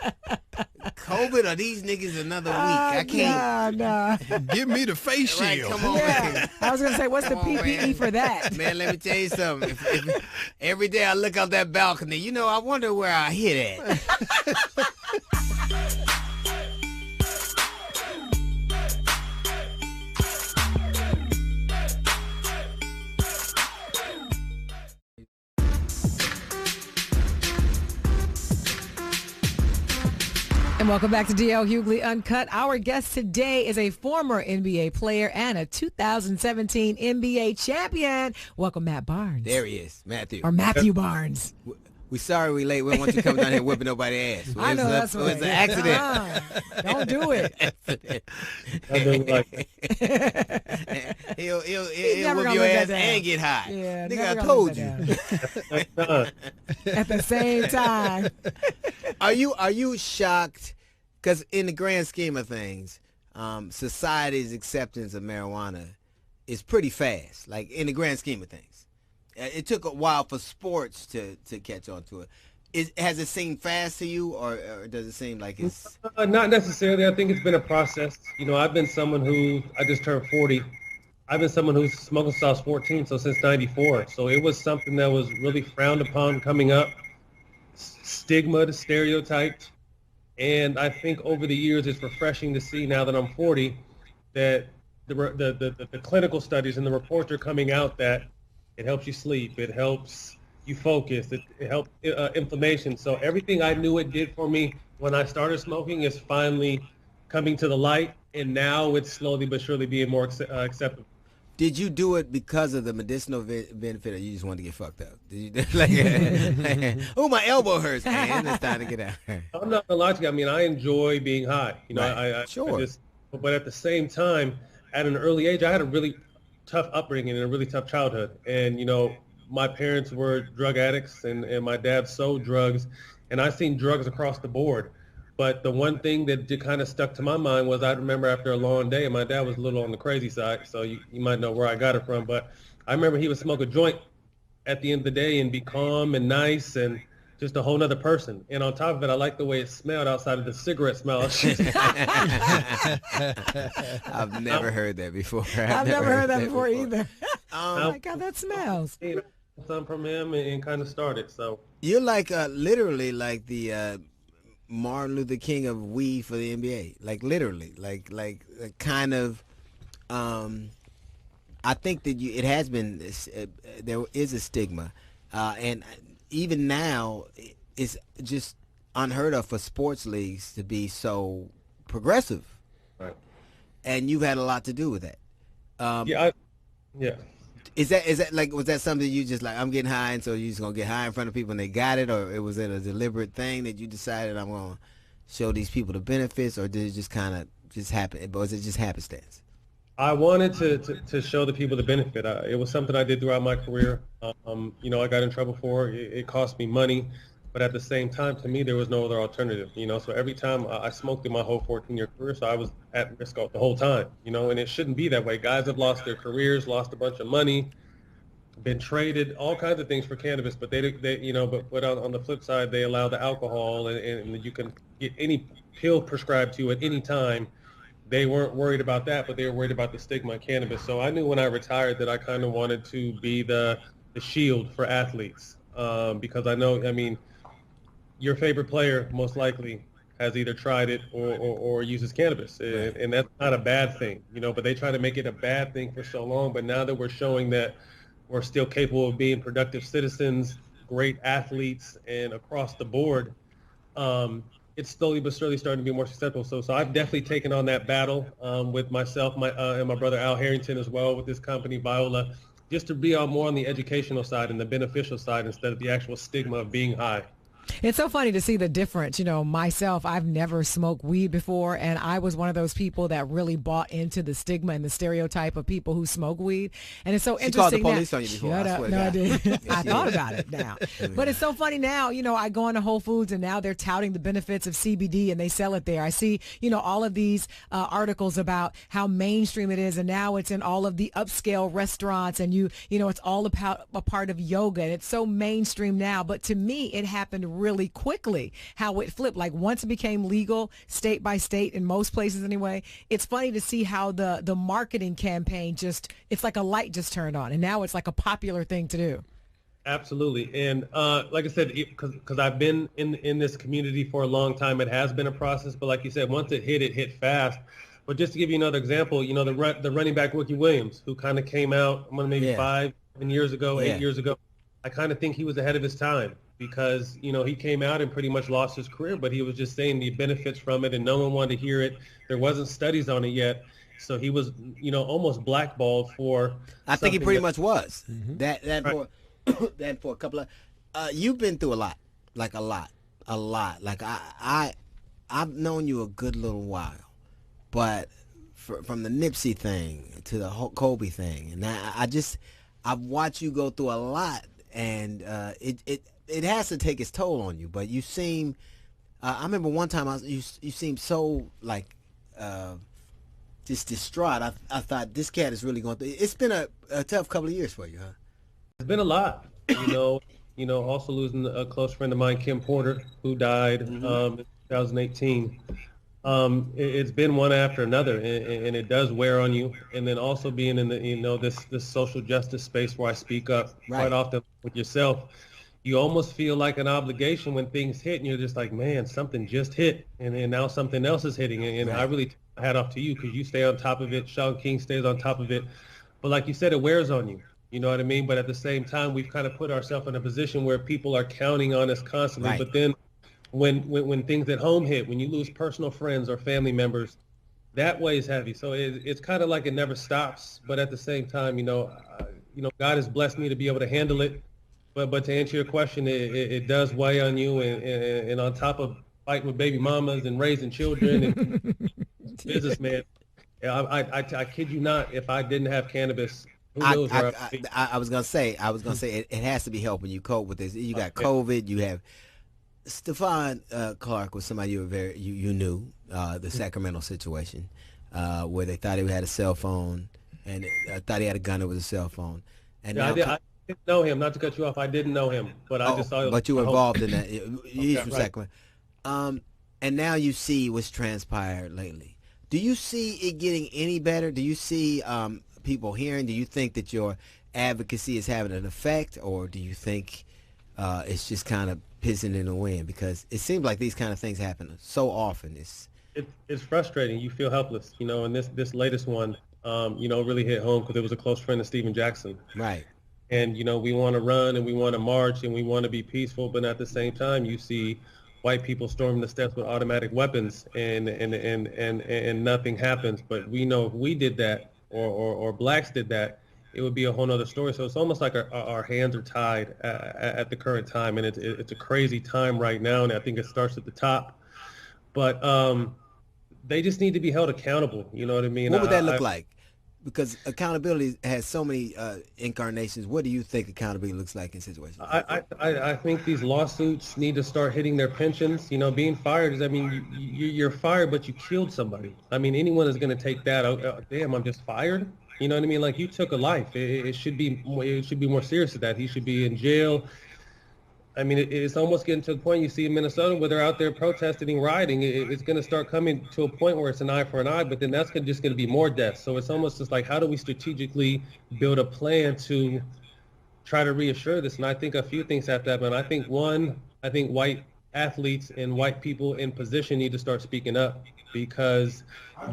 COVID or these niggas another week. I can't. Nah. Give me the face shield. Come on, man. I was going to say, what's the PPE for that? Man, let me tell you something. If every day I look out that balcony, I wonder where I hit at. And welcome back to DL Hughley Uncut. Our guest today is a former NBA player and a 2017 NBA champion. Welcome, Matt Barnes. There he is, Matthew. Or Matthew Barnes. We sorry we late. We don't want you coming down here whipping nobody's ass. I know that's right. It was an accident. Don't do it. He'll whip your ass and get high. Yeah, nigga, I told you. At the same time. Are you shocked? Because in the grand scheme of things, society's acceptance of marijuana is pretty fast. Like in the grand scheme of things. It took a while for sports to catch on to it. Has it seemed fast to you, or does it seem like it's... Not necessarily. I think it's been a process. I've been someone who, I just turned 40. I've been someone who's smoking since I was 14, so since 94. So it was something that was really frowned upon coming up, stigma, stereotyped. And I think over the years, it's refreshing to see now that I'm 40 that the clinical studies and the reports are coming out that it helps you sleep. It helps you focus. It helps inflammation. So everything I knew it did for me when I started smoking is finally coming to the light, and now it's slowly but surely being more acceptable. Did you do it because of the medicinal benefit, or you just wanted to get fucked up? Did you oh, my elbow hurts, man. It's time to get out. I'm not gonna lie to you. I mean, I enjoy being high. Sure. But at the same time, at an early age, I had a really tough upbringing and a really tough childhood. And, my parents were drug addicts and my dad sold drugs, and I seen drugs across the board. But the one thing that kind of stuck to my mind was I remember after a long day, and my dad was a little on the crazy side, so you might know where I got it from. But I remember he would smoke a joint at the end of the day and be calm and nice and just a whole nother person. And on top of it, I liked the way it smelled outside of the cigarette smell. I've never heard that before. I've never heard that before either. Oh my God, that smells. Something from him and kind of started. So you're like literally like the Martin Luther King of weed for the NBA. Like literally, like kind of. I think that it has been there is a stigma, and even now it's just unheard of for sports leagues to be so progressive. Right. And you've had a lot to do with that. Yeah. Is that like, was that something you just like, I'm getting high, and so you just gonna get high in front of people and they got it, or was it a deliberate thing that you decided I'm gonna show these people the benefits, or did it just kind of just happen? Or was it just happenstance? I wanted to show the people the benefit. It was something I did throughout my career. I got in trouble for it. It cost me money, but at the same time, to me, there was no other alternative. So every time I smoked in my whole 14-year career, so I was at risk the whole time. And it shouldn't be that way. Guys have lost their careers, lost a bunch of money, been traded, all kinds of things for cannabis. But but on the flip side, they allow the alcohol, and you can get any pill prescribed to you at any time. They weren't worried about that, but they were worried about the stigma of cannabis. So I knew when I retired that I kind of wanted to be the shield for athletes, because I know, your favorite player most likely has either tried it or uses cannabis, and that's not a bad thing, but they try to make it a bad thing for so long. But now that we're showing that we're still capable of being productive citizens, great athletes and across the board, it's slowly but surely starting to be more successful. So I've definitely taken on that battle with myself, and my brother Al Harrington as well with this company, Viola, just to be more on the educational side and the beneficial side instead of the actual stigma of being high. It's so funny to see the difference. You know, myself, I've never smoked weed before, and I was one of those people that really bought into the stigma and the stereotype of people who smoke weed. And it's so She interesting. called the police on you before. Shut I up. swear to No, I God. didn't. I thought about it now. But it's so funny now, you know, I go into Whole Foods and now they're touting the benefits of CBD and they sell it there. I see, you know, all of these articles about how mainstream it is, and now it's in all of the upscale restaurants, and you know, it's all about a part of yoga, and it's so mainstream now. But to me, it happened really quickly. How it flipped. Like once it became legal state by state in most places anyway, it's funny to see how the marketing campaign it's like a light just turned on, and now it's like a popular thing to do. Absolutely. And like I said, because I've been in this community for a long time, it has been a process. But like you said, once it hit fast. But just to give you another example, you know, the running back Ricky Williams, who kind of came out maybe 5 years ago, 8 years ago, I kind of think he was ahead of his time. Because, you know, he came out and pretty much lost his career, but he was just saying the benefits from it, and no one wanted to hear it. There wasn't studies on it yet. So he was, you know, almost blackballed for. I think he pretty much was. Mm-hmm. That Right. that for a couple of you've been through a lot. Like I've known you a good little while, but from the Nipsey thing to the Kobe thing, and I've watched you go through a lot, and it has to take its toll on you. But you seem, I remember one time you seemed so like just distraught. I thought this cat is really going through. It's been a tough couple of years for you, huh? It's been a lot, you know, also losing a close friend of mine, Kim Porter, who died in 2018. It's been one after another, and it does wear on you. And then also being in the, you know, this social justice space where I speak up quite often with yourself, you almost feel like an obligation when things hit, and you're just like, man, something just hit, and now something else is hitting. And I really take my hat off to you, because you stay on top of it. Sean King stays on top of it. But like you said, it wears on you. You know what I mean? But at the same time, we've kind of put ourselves in a position where people are counting on us constantly. Right. But then when things at home hit, when you lose personal friends or family members, that weighs heavy. So it's kind of like it never stops. But at the same time, you know, God has blessed me to be able to handle it. But to answer your question, it does weigh on you, and on top of fighting with baby mamas and raising children and businessman, I kid you not, if I didn't have cannabis, who knows where I'd be. I was gonna say it has to be helping you cope with this. You got COVID. You have Stephon Clark was somebody you knew, the Sacramento situation, where they thought he had a cell phone, and thought he had a gun. It was a cell phone. And I didn't know him. Not to cut you off, I didn't know him, but I just saw. But you were involved in that. He's from right. Sacramento. And now you see what's transpired lately. Do you see it getting any better? Do you see people hearing? Do you think that your advocacy is having an effect, or do you think it's just kind of pissing in the wind? Because it seems like these kind of things happen so often. It's frustrating. You feel helpless, you know. And this latest one, you know, really hit home because it was a close friend of Stephen Jackson. Right. And you know, we want to run and we want to march and we want to be peaceful, but at the same time, you see white people storming the steps with automatic weapons, and nothing happens. But we know if we did that, or blacks did that, it would be a whole nother story. So it's almost like our hands are tied at the current time, and it's a crazy time right now, and I think it starts at the top. But they just need to be held accountable. You know what I mean? What would that look like? Because accountability has so many incarnations. What do you think accountability looks like in situations? I think these lawsuits need to start hitting their pensions. You know, being fired is, I mean, you're fired, but you killed somebody. I mean, anyone is going to take that. Oh, damn, I'm just fired. You know what I mean? Like, you took a life. It should be more serious than that. He should be in jail. I mean, it's almost getting to the point you see in Minnesota where they're out there protesting, rioting. It's going to start coming to a point where it's an eye for an eye, but then that's just going to be more deaths. So it's almost just like, how do we strategically build a plan to try to reassure this? And I think a few things have to happen. I think white athletes and white people in position need to start speaking up, because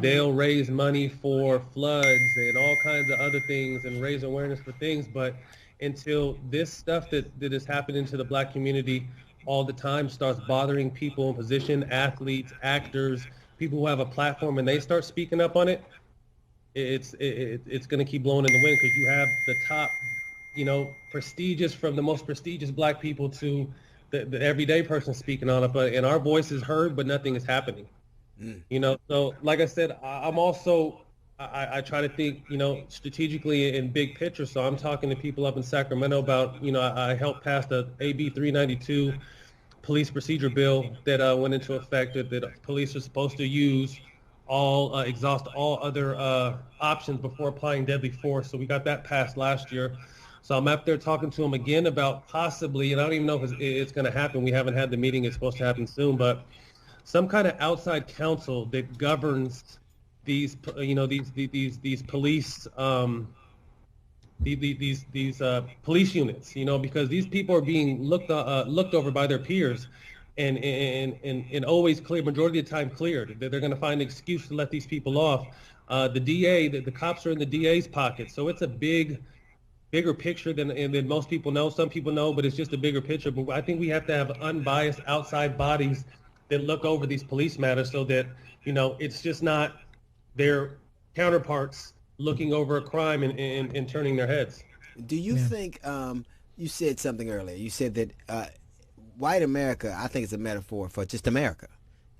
they'll raise money for floods and all kinds of other things and raise awareness for things, but until this stuff that is happening to the black community all the time starts bothering people in position, athletes, actors, people who have a platform, and they start speaking up on it. It's going to keep blowing in the wind, because you have the top, prestigious, from the most prestigious black people to the everyday person speaking on it, and our voice is heard, but nothing is happening. So like I said, I'm also, I try to think, strategically in big picture. So I'm talking to people up in Sacramento about, I helped pass the AB 392 police procedure bill that went into effect that police are supposed to use exhaust all other options before applying deadly force. So we got that passed last year. So I'm up there talking to them again about possibly, and I don't even know if it's going to happen. We haven't had the meeting. It's supposed to happen soon, but some kind of outside council that governs these, these police, these police units, because these people are being looked over by their peers, and always clear, majority of the time cleared. They're going to find an excuse to let these people off. The DA, the cops are in the DA's pocket, so it's a bigger picture than most people know. Some people know, but it's just a bigger picture. But I think we have to have unbiased outside bodies that look over these police matters, so that it's just not their counterparts looking over a crime and turning their heads. Do you think, you said something earlier, you said that white America, I think it's a metaphor for just America.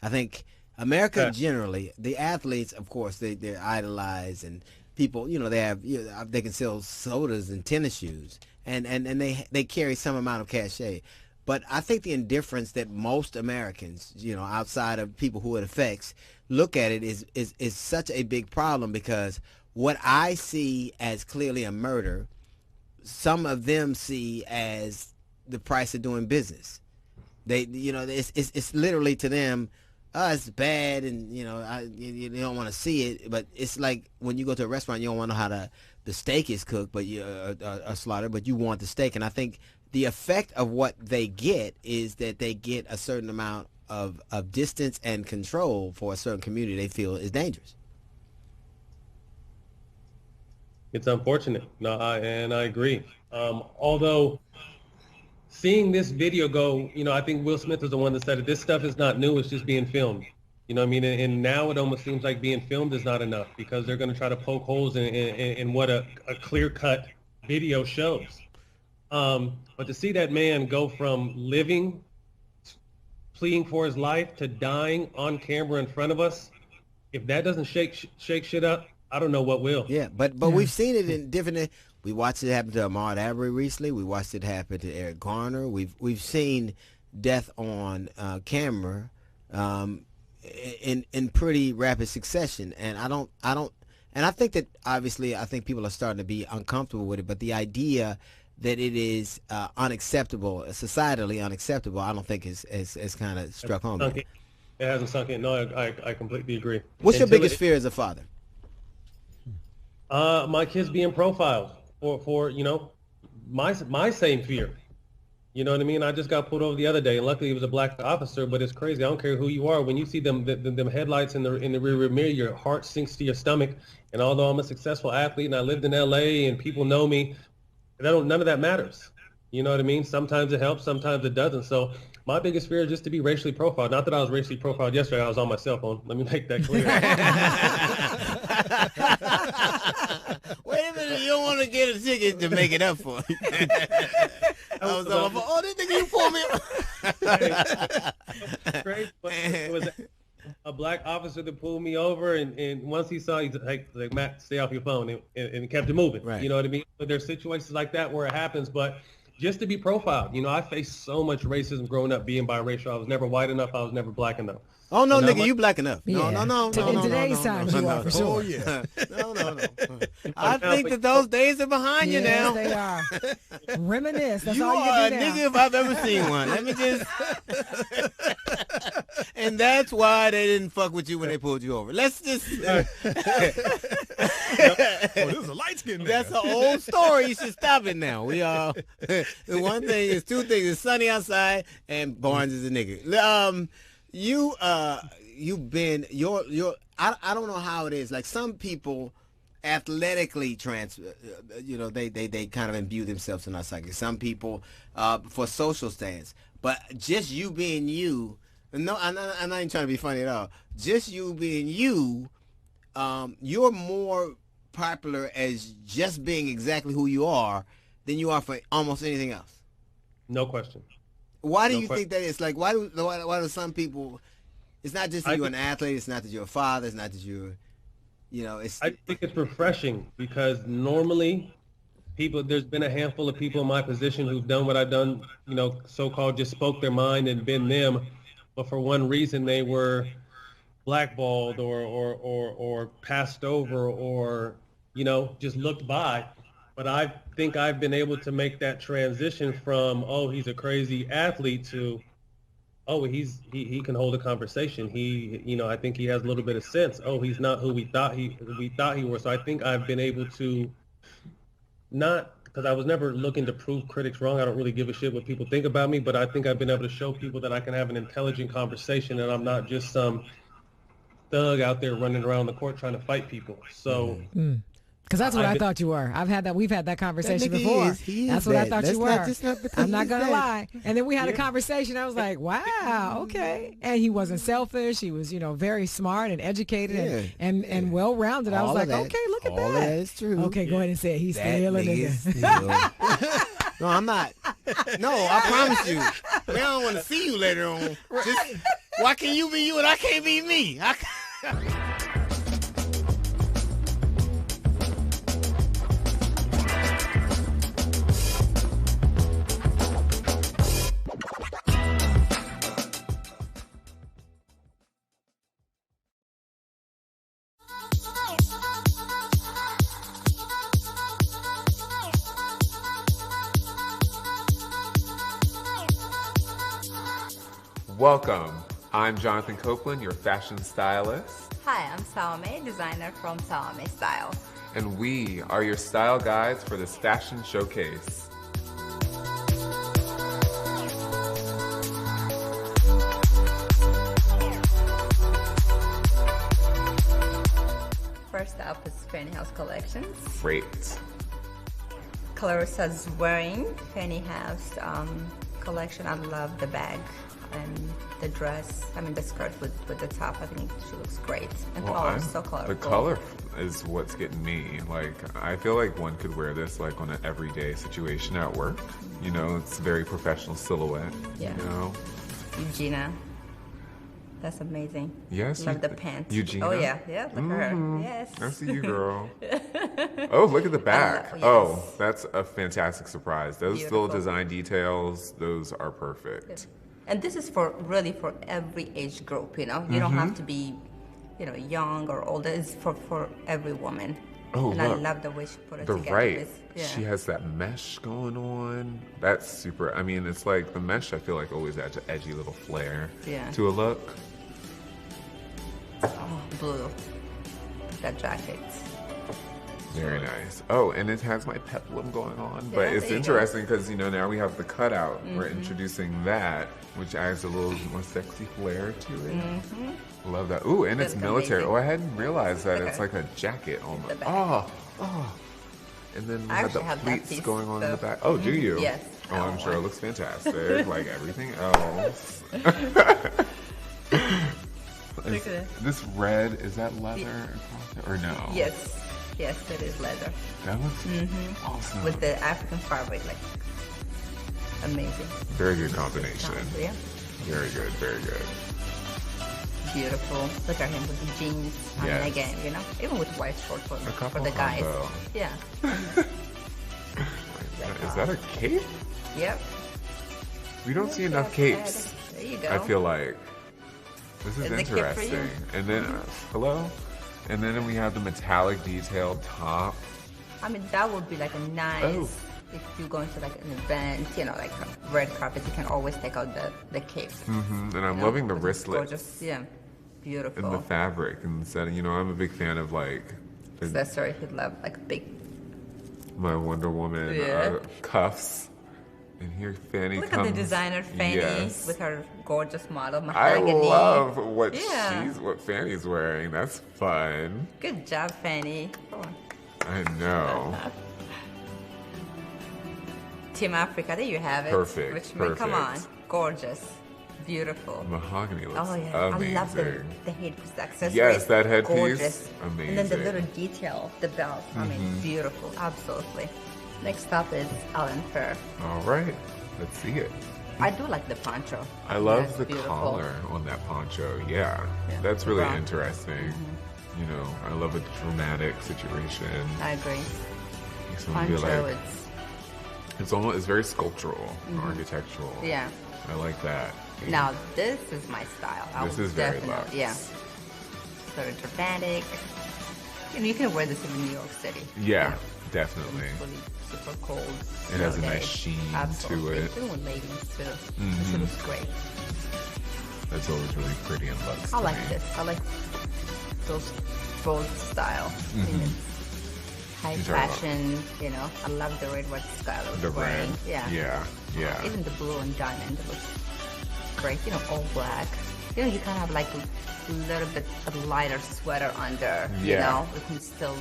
I think America generally, the athletes, of course, they're idolized, and people, they can sell sodas and tennis shoes, and they carry some amount of cachet. But I think the indifference that most Americans, outside of people who it affects, look at it is such a big problem, because what I see as clearly a murder, some of them see as the price of doing business. They, it's literally to them, it's bad, and you don't want to see it. But it's like when you go to a restaurant, you don't want to know how the steak is cooked, but slaughtered, but you want the steak. And I think the effect of what they get is that they get a certain amount of distance and control for a certain community they feel is dangerous. It's unfortunate. No, I agree. Although seeing this video go, I think Will Smith is the one that said it. This stuff is not new. It's just being filmed. You know what I mean? And now it almost seems like being filmed is not enough, because they're going to try to poke holes in what a clear-cut video shows. But to see that man go from living, pleading for his life, to dying on camera in front of us, if that doesn't shake shit up, I don't know what will. Yeah, but we've seen it in different. We watched it happen to Ahmaud Arbery recently. We watched it happen to Eric Garner. We've seen death on camera in pretty rapid succession, and I think that obviously I think people are starting to be uncomfortable with it. But the idea that it is unacceptable, societally unacceptable, I don't think is kind of struck home. It hasn't sunk in. No, I completely agree. What's your biggest fear as a father? My kids being profiled for my same fear. You know what I mean? I just got pulled over the other day, and luckily it was a black officer. But it's crazy. I don't care who you are. When you see them headlights in the rear mirror, your heart sinks to your stomach. And although I'm a successful athlete and I lived in LA and people know me, none of that matters. You know what I mean? Sometimes it helps, sometimes it doesn't. So my biggest fear is just to be racially profiled. Not that I was racially profiled yesterday. I was on my cell phone. Let me make that clear. Wait a minute. You don't want to get a ticket to make it up for it. I was on my phone. Oh, this nigga, you pulled me. Great. It was a black officer that pulled me over, and once he saw, he's like, Matt, stay off your phone, and kept it moving. Right. You know what I mean? But there's situations like that where it happens, but just to be profiled. I faced so much racism growing up being biracial. I was never white enough. I was never black enough. Oh, no, nigga, you black enough. No. In today's times, you are for sure. Oh, yeah. No. I think that those days are behind you now. They are. Reminisce. That's you all are you do a now. nigga if I've ever seen one. Let me just... And that's why they didn't fuck with you when they pulled you over. Let's just... Oh, there's a light skin there. That's an old story. You should stop it now. We all... The one thing is, two things. It's sunny outside, and Barnes is a nigga. You've been I don't know how it is. Like some people athletically they kind of imbue themselves in our psyche. Some people for social stance, but just you being you. No, I'm not even trying to be funny at all. Just you being you, you're more popular as just being exactly who you are than you are for almost anything else. No question. Why do you think that is? Like, why do some people? It's not just that you're an athlete. It's not that you're a father. It's not that you're, it's. I think it's refreshing because normally, there's been a handful of people in my position who've done what I've done. So-called just spoke their mind and been them, but for one reason they were blackballed or passed over or just looked by. But I think I've been able to make that transition from, oh, he's a crazy athlete to, oh, he can hold a conversation. I think he has a little bit of sense. Oh, he's not who we thought he was. So I think I've been able to, not because I was never looking to prove critics wrong. I don't really give a shit what people think about me, but I think I've been able to show people that I can have an intelligent conversation and I'm not just some thug out there running around the court trying to fight people. So. Because that's what I thought you were. We've had that conversation before. That's what I thought you were. I'm not going to lie. And then we had a conversation. I was like, wow, okay. And he wasn't selfish. He was, very smart and educated and well-rounded. I was like, okay, look at that. All that is true. Okay, go ahead and say it. He's still a nigga. No, I'm not. No, I promise you. I don't want to see you later on. Just, why can you be you and I can't be me? Welcome. I'm Jonathan Copeland, your fashion stylist. Hi, I'm Salome, designer from Salome Styles. And we are your style guides for this fashion showcase. First up is Fanny House Collections. Great. Clarissa's wearing Fanny House collection. I love the bag and the dress. I mean, the skirt with the top. I think she looks great. And so colorful. The color is what's getting me. Like, I feel like one could wear this like on an everyday situation at work. It's a very professional silhouette. Yeah. Eugenia. That's amazing. Yes. Love the pants. Eugenia. Oh yeah, look at her. Yes. I see you, girl. Oh, look at the back. Yes. Oh, that's a fantastic surprise. Those Beautiful. little design details, those are perfect. And this is really for every age group. You don't have to be, young or older. It's for every woman. Oh, and look. I love the way she put it The together. right. Yeah. She has that mesh going on. That's super. I mean, it's like the mesh, I feel like always adds an edgy little flair to a look. Oh, blue. That jacket. Very nice. Oh, and it has my peplum going on. But Yeah, it's there you interesting because, now we have the cutout. We're introducing that, which adds a little more sexy flair to it. Love that. Ooh, and it's military. amazing. Oh, I hadn't realized that. It's like a jacket almost. Oh. And then we have the pleats going on in the back. Oh, do you? Yes. Oh, I'm sure it looks fantastic, like everything else. This red, is that leather across it, or no? Yes, it is leather. That looks awesome. With the African fabric, like amazing. Very good combination. Yeah. Very good, very good. Beautiful. Look at him with the jeans. I mean, again, even with white shorts for the guys. Combo. Yeah. Is that a cape? Yep. We don't see enough capes. There you go. I feel like. This is Is it cape for you? interesting. And then, hello? And then we have the metallic detailed top. I mean, that would be like a nice, if you go into like an event, like a red carpet, you can always take out the cape. And I'm loving the wristlets. Gorgeous, yeah. Beautiful. And the fabric and the setting. I'm a big fan of like accessory. He'd love like big. My Wonder Woman cuffs. And here Fanny Look comes. at the designer Fanny with her gorgeous model, I mahogany. love what Fanny's wearing. That's fun. Good job, Fanny. Come on. I know. Team Africa, there you have it. Perfect, Richmond, come on. perfect. Gorgeous. Beautiful. Mahogany looks amazing. I love the headpiece accessories. Yes, that headpiece, gorgeous. amazing. And then the little detail, the belt. I mean, beautiful. Absolutely. Next up is Alan Fur. All right, let's see it. I do like the poncho. I love That's the beautiful. collar on that poncho. Yeah, that's really Brown. interesting. You know, I love a dramatic situation. I agree. So I feel Poncho, like it's very sculptural, architectural. Yeah. I like that. Now, this is my style. This is very luxe. Yeah. Sort of dramatic. You can wear this in New York City. Yeah, definitely. Super cold. It has a snow nice day. sheen Absolutely. to it. Even with leggings too. This looks great. That's always really pretty and luxe. I to like me. this. I like those bold style. High These are luxe. fashion, you know. I love the red what Skylar was The wearing. red. Yeah. Yeah. Even the blue and diamond looks great. You know, all black. You know, you kind of have like a little bit of lighter sweater under. You Yeah. know, we can still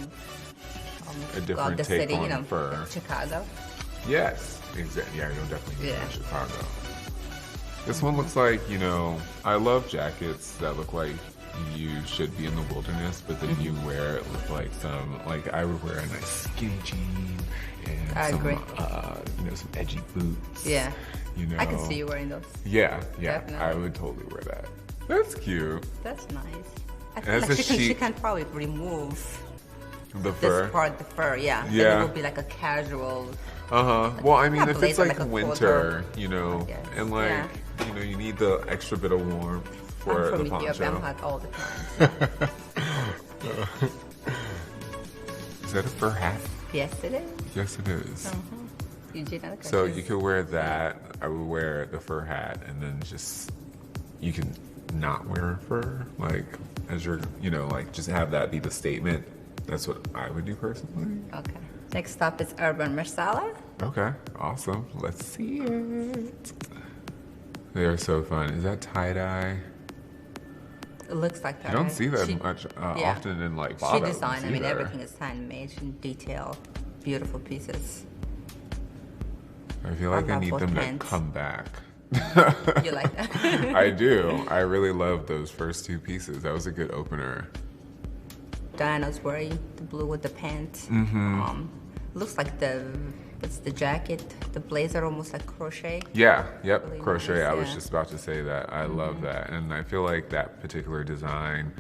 A go out different the take city. on You know, fur. Chicago. Yes, exactly. Yeah, you'll definitely get Yeah. in Chicago. This one looks like, you know, I love jackets that look like you should be in the wilderness, but then you wear it with like I would wear a nice skinny jean and I some, agree. you know, some edgy boots. Yeah. You know. I can see you wearing those. Yeah, Definitely. I would totally wear that. That's cute. That's nice. I And feel it's like a she chic- can probably remove The fur. this part, the fur, yeah. Then Yeah. it will be like a casual. Well, I mean, not if it's blazer, like a winter, photo. you know, and like, Yeah. you know, you need the extra bit of warmth for I'm the from Ethiopia. I'm poncho. hot all the time. Is that a fur hat? Yes, it is. Yes, it is. Eugene, I So guess. you could wear that. I would wear the fur hat, and then just you can not wear fur, like as your, you know, like just have that be the statement. That's what I would do personally. Okay. Next up is Urban Marsala. Okay, awesome. Let's see it. They are so fun. Is that tie dye? It looks like that. You don't right? see that She- much yeah. often in like She bottoms designed. I mean, either. everything is handmade in detail. Beautiful pieces. I feel like I love need both them pants. to come back. You like that? I do. I really love those first two pieces. That was a good opener. Diana's wearing the blue with the pant. Looks like it's the jacket, the blazer, almost like crochet. Yeah, yep, Really crochet. nice, I was yeah. just about to say that. I love that. And I feel like that particular design,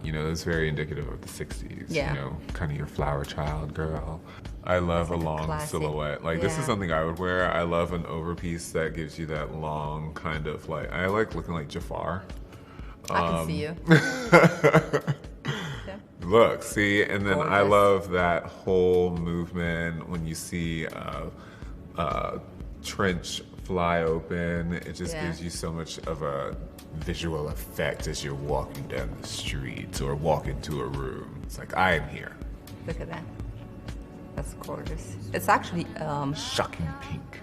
you know, is very indicative of the 60s. Yeah. You know, kind of your flower child girl. I love a long classic. silhouette. Like, this Yeah. is something I would wear. I love an overpiece that gives you that long kind of like, I like looking like Jafar. I can see you. Look, see, and then I Gorgeous. love that whole movement when you see trench fly open. It just Yeah. gives you so much of a visual effect as you're walking down the street or walk into a room. It's like, I am here. Look at that. That's gorgeous. It's actually Shocking pink.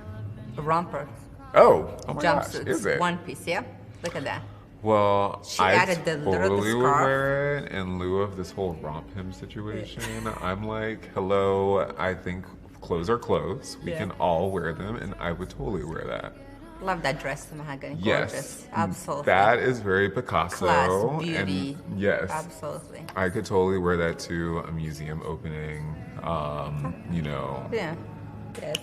a romper Oh my gosh, jumpsuit. is it? One piece, yeah? Look at that. Well, She I added the little totally would scarf. wear it in lieu of this whole romp him situation. I'm like, hello, I think clothes are clothes. We Yeah. can all wear them, and I would totally wear that. Love that dress, the mahogany. Yes, Gorgeous. Absolutely. that is very Picasso. Class, beauty. And yes, Absolutely. I could totally wear that to a museum opening. You know, Yeah. Yes.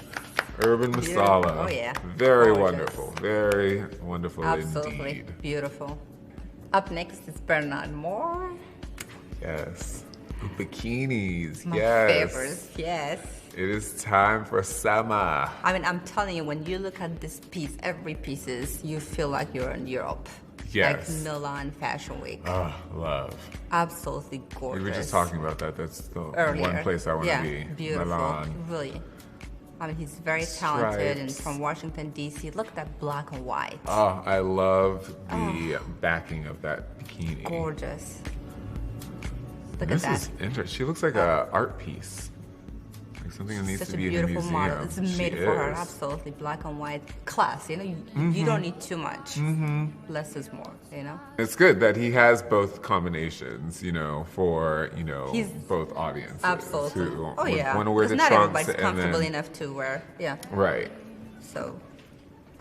Urban Beautiful. Masala. Oh, yeah. Very Gorgeous. wonderful. Very wonderful Absolutely. indeed. Beautiful. Up next is Bernard Moore. Yes. Bikinis. My yes. favorites. Yes. It is time for summer. I mean, I'm telling you, when you look at this piece, every pieces, you feel like you're in Europe. Yes. Like Milan Fashion Week. Oh, love. Absolutely gorgeous. We were just talking about that. That's the Earlier. one place I want to yeah, be. Beautiful. Milan. Really. I mean, he's very talented and Stripes. from Washington, D.C. Look at that black and white. Oh, I love the backing of that bikini. Gorgeous. Look This at is that. interesting. She looks like a art piece. Like something that needs Such to a be in a beautiful museum. model. It's made for her, absolutely. Black and white. Class, you know, you don't need too much. Less is more, you know? It's good that he has both combinations, you know, for, you know, He's- both audiences. Absolutely. Who Oh, yeah. want to wear the Because not trunks everybody's and comfortable then, enough to wear, yeah. Right. So,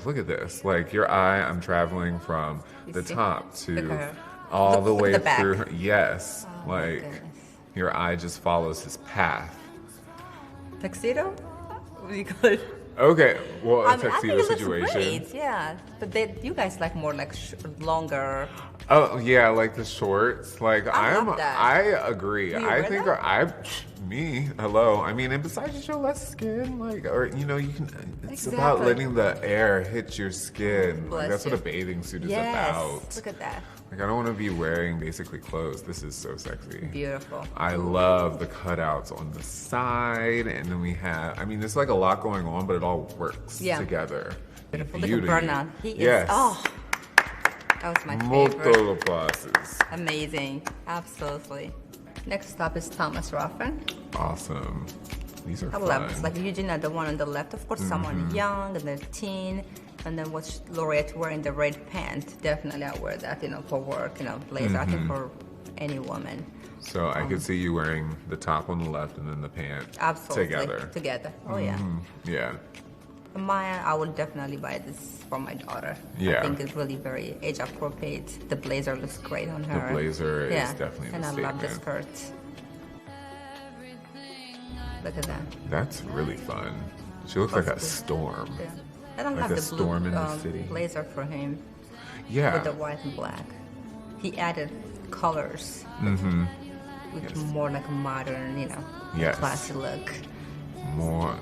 Look at this. Like your eye, I'm traveling from You the see? top to Look at her. all Look- the look way at the back. through her. Yes. Oh, my like goodness. your eye just follows his path. tuxedo? What do you call it? Okay. Well, a I think tuxedo it looks situation. great, yeah. But you guys like more like longer. Oh yeah, like the shorts. Like I love that. I agree. Do you I wear think that? me. Hello. I mean, and besides, you show less skin. Like, or you know, you can. It's about Exactly. letting the air hit your skin. Like, Bless that's you. what a bathing suit is Yes. about. Look at that. Like, I don't want to be wearing basically clothes. This is so sexy. Beautiful. I love the cutouts on the side, and then we have. I mean, there's like a lot going on, but it all works together. Beautiful. Look Beauty. at Bernard. He Yes. is. Oh, that was my Multiple favorite. applauses. Amazing. Absolutely. Next stop is Thomas Ruffin. Awesome. These are I fun. love it. It's like Eugenia, the one on the left. Of course, someone young and then teen. And then what's Laureate wearing the red pant? Definitely I wear that, you know, for work, you know, blazer. I think for any woman. So I could see you wearing the top on the left and then the pant Absolutely. together. Together. Oh, yeah. Yeah. Maya, I would definitely buy this for my daughter. Yeah. I think it's really very age appropriate. The blazer looks great on The her. blazer is yeah. definitely And the I love the statement. skirt. Look at that. That's really fun. She looks like a storm. Yeah. And I Like love a the storm blue in the city. blazer for him. Yeah. With the white and black. He added colors. With more like a modern, you know, Yes. classy look. More.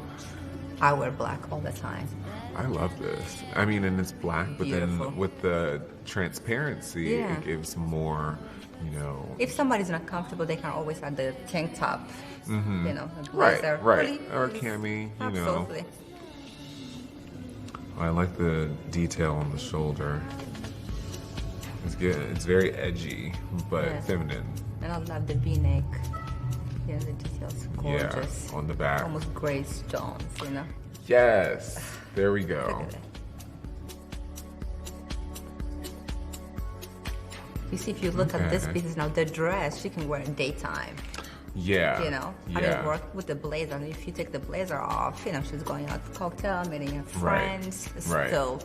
I wear black all the time. I love this. I mean, and it's black, but Beautiful. then with the transparency, Yeah. it gives more, you know. If somebody's not comfortable, they can always add the tank top. You know, a Right, blazer. right. Really, Or it's- cami, you Absolutely. know. I like the detail on the shoulder. It's good. It's very edgy, but Yeah. feminine. And I love the V-neck. Yeah, the details gorgeous. Yeah, on the back. Almost gray stones, you know. Yes. There we Look go. at that. You see, if you look at this Okay. piece now, the dress she can wear in daytime. Yeah. You know, I Yeah. mean, work with the blazer. And if you take the blazer off, you know, she's going out to cocktail, meeting her Right. friends. It's Right. still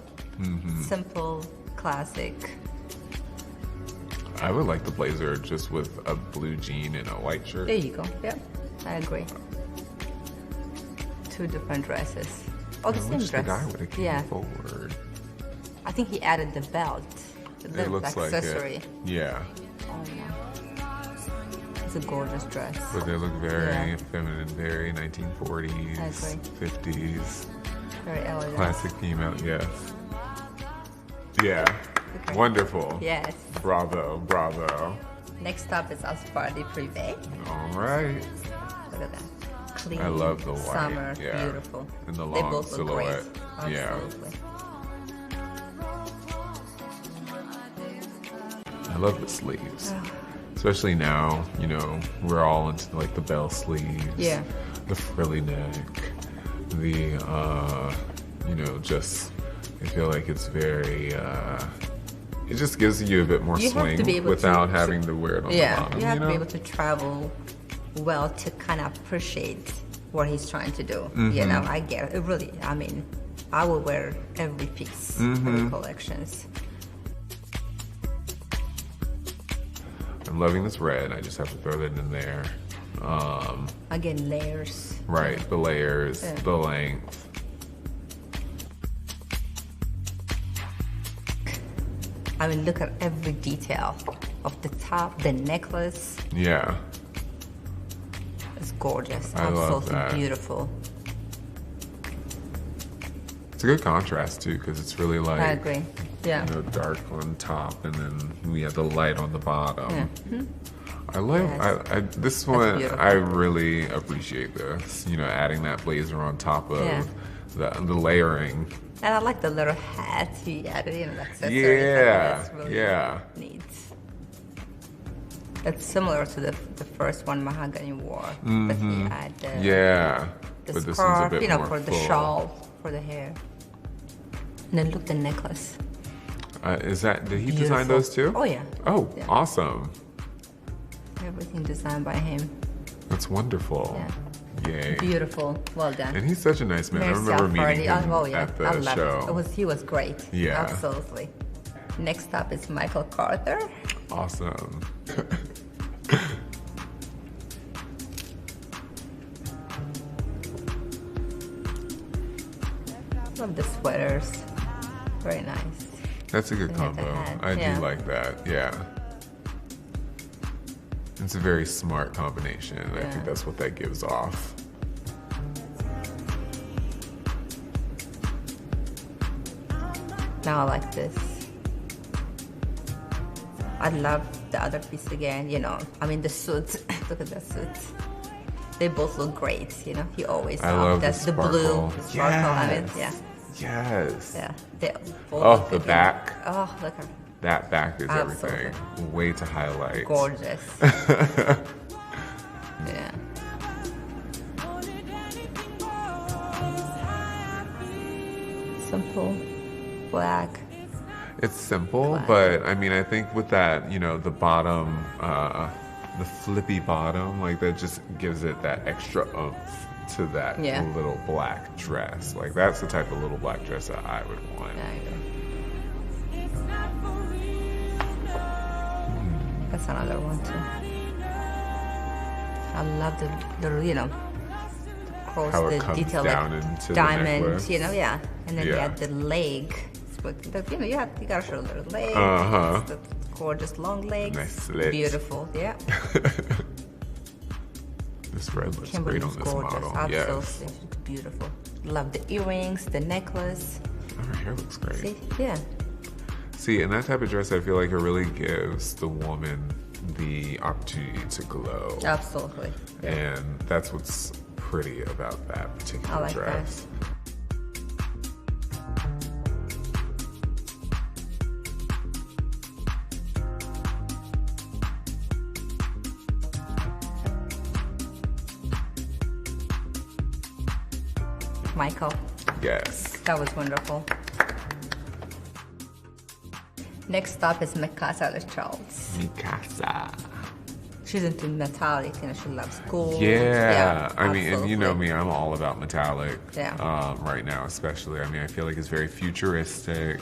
simple, classic. I would like the blazer just with a blue jean and a white shirt. There you go. Yeah, I agree. Two different dresses. Oh, the I same wish the dress. guy would have came Yeah, forward. I think he added the belt. The It little looks like accessory. it. Yeah. Oh my. It's a gorgeous dress. But they look very Yeah. feminine, very 1940s, I agree. 50s. Very elegant. Classic female, yes. Yeah. Wonderful. Yes. Bravo, bravo. Next up is Aspardi Privé. All right. Look at that. Clean. I love the white. Summer. Yeah. Beautiful. And the They long both look great. silhouette. Yeah. Absolutely. I love the sleeves. Especially now, you know, we're all into like the bell sleeves. Yeah. The frilly neck. The you know, just I feel like it's very it just gives you a bit more You have swing to be able without to- having to wear it on Yeah, the bottom. you have to be know? able to travel well to kind of appreciate what he's trying to do. You Mhm. know, I get it. Really, I mean, I will wear every piece of the Mhm. collections. I'm loving this red. I just have to throw that in there. Again, layers. Right, the layers, Yeah. the length. I mean, look at every detail of the top, the necklace. Yeah. It's gorgeous. I love Absolutely that. beautiful. It's a good contrast too, because it's really like I agree. Yeah. you know, dark on top, and then we have the light on the bottom. Yeah. Mhm. I love Yes. I this one. beautiful. I really appreciate this. You know, adding that blazer on top of Yeah. the layering. And I like the little hat he added, you know, the accessories. I think Yeah, that's really yeah. neat. It's similar to the first one Mahogany wore. But he had the but this one's a scarf, bit you know, more for the full. shawl, for the hair. And then look, the necklace. Did he design those too? Oh, yeah. Oh, Yeah. awesome. Everything designed by him. That's wonderful. Yeah. Yay. Beautiful. Well done. And he's such a nice man. I Merci, remember meeting Alfredi. him Oh, yeah. at I the loved show. it. He was great. Yeah. Absolutely. Next up is Michael Carter. Awesome. Love the sweaters. Very nice. That's a good They had the combo. hat, I yeah. do like that. Yeah. It's a very smart combination. I Yeah. think that's what that gives off. Now I like this. I love the other piece again, you know. I mean the suits. Look at the suits. They both look great, you know. He always I love the the blue, sparkle. the sparkle. I mean, yeah. Yes. Yeah. They both Oh, look the good. back. Oh, look at That back is Absolutely. everything. Way to highlight. gorgeous. Yeah. Simple, black. It's simple, Black. but I mean, I think with that, you know, the bottom, the flippy bottom, like that just gives it that extra oomph to that Yeah. little black dress. Like that's the type of little black dress that I would want. That's another one too. I love the little, you know, cross How it the comes detail, down like into the diamond, necklace. you know, yeah. And then you Yeah. have the leg. But you know, you gotta show the leg. Uh-huh. The gorgeous long legs. Nice slit. Beautiful, yeah. This red looks Kimberly's great on this gorgeous. model. Absolutely, Yes. she's beautiful. Love the earrings, the necklace. Oh, her hair looks great. See, yeah. See, in that type of dress, I feel like it really gives the woman the opportunity to glow. Absolutely. Yeah. And that's what's pretty about that particular I like dress. Michael. Yes. That was wonderful. Next up is Mikasa Charles. Mikasa. She's into metallic, you know, she loves gold. Yeah. I mean, and you know absolutely. me, I'm all about metallic. Yeah. Right now, especially. I mean, I feel like it's very futuristic.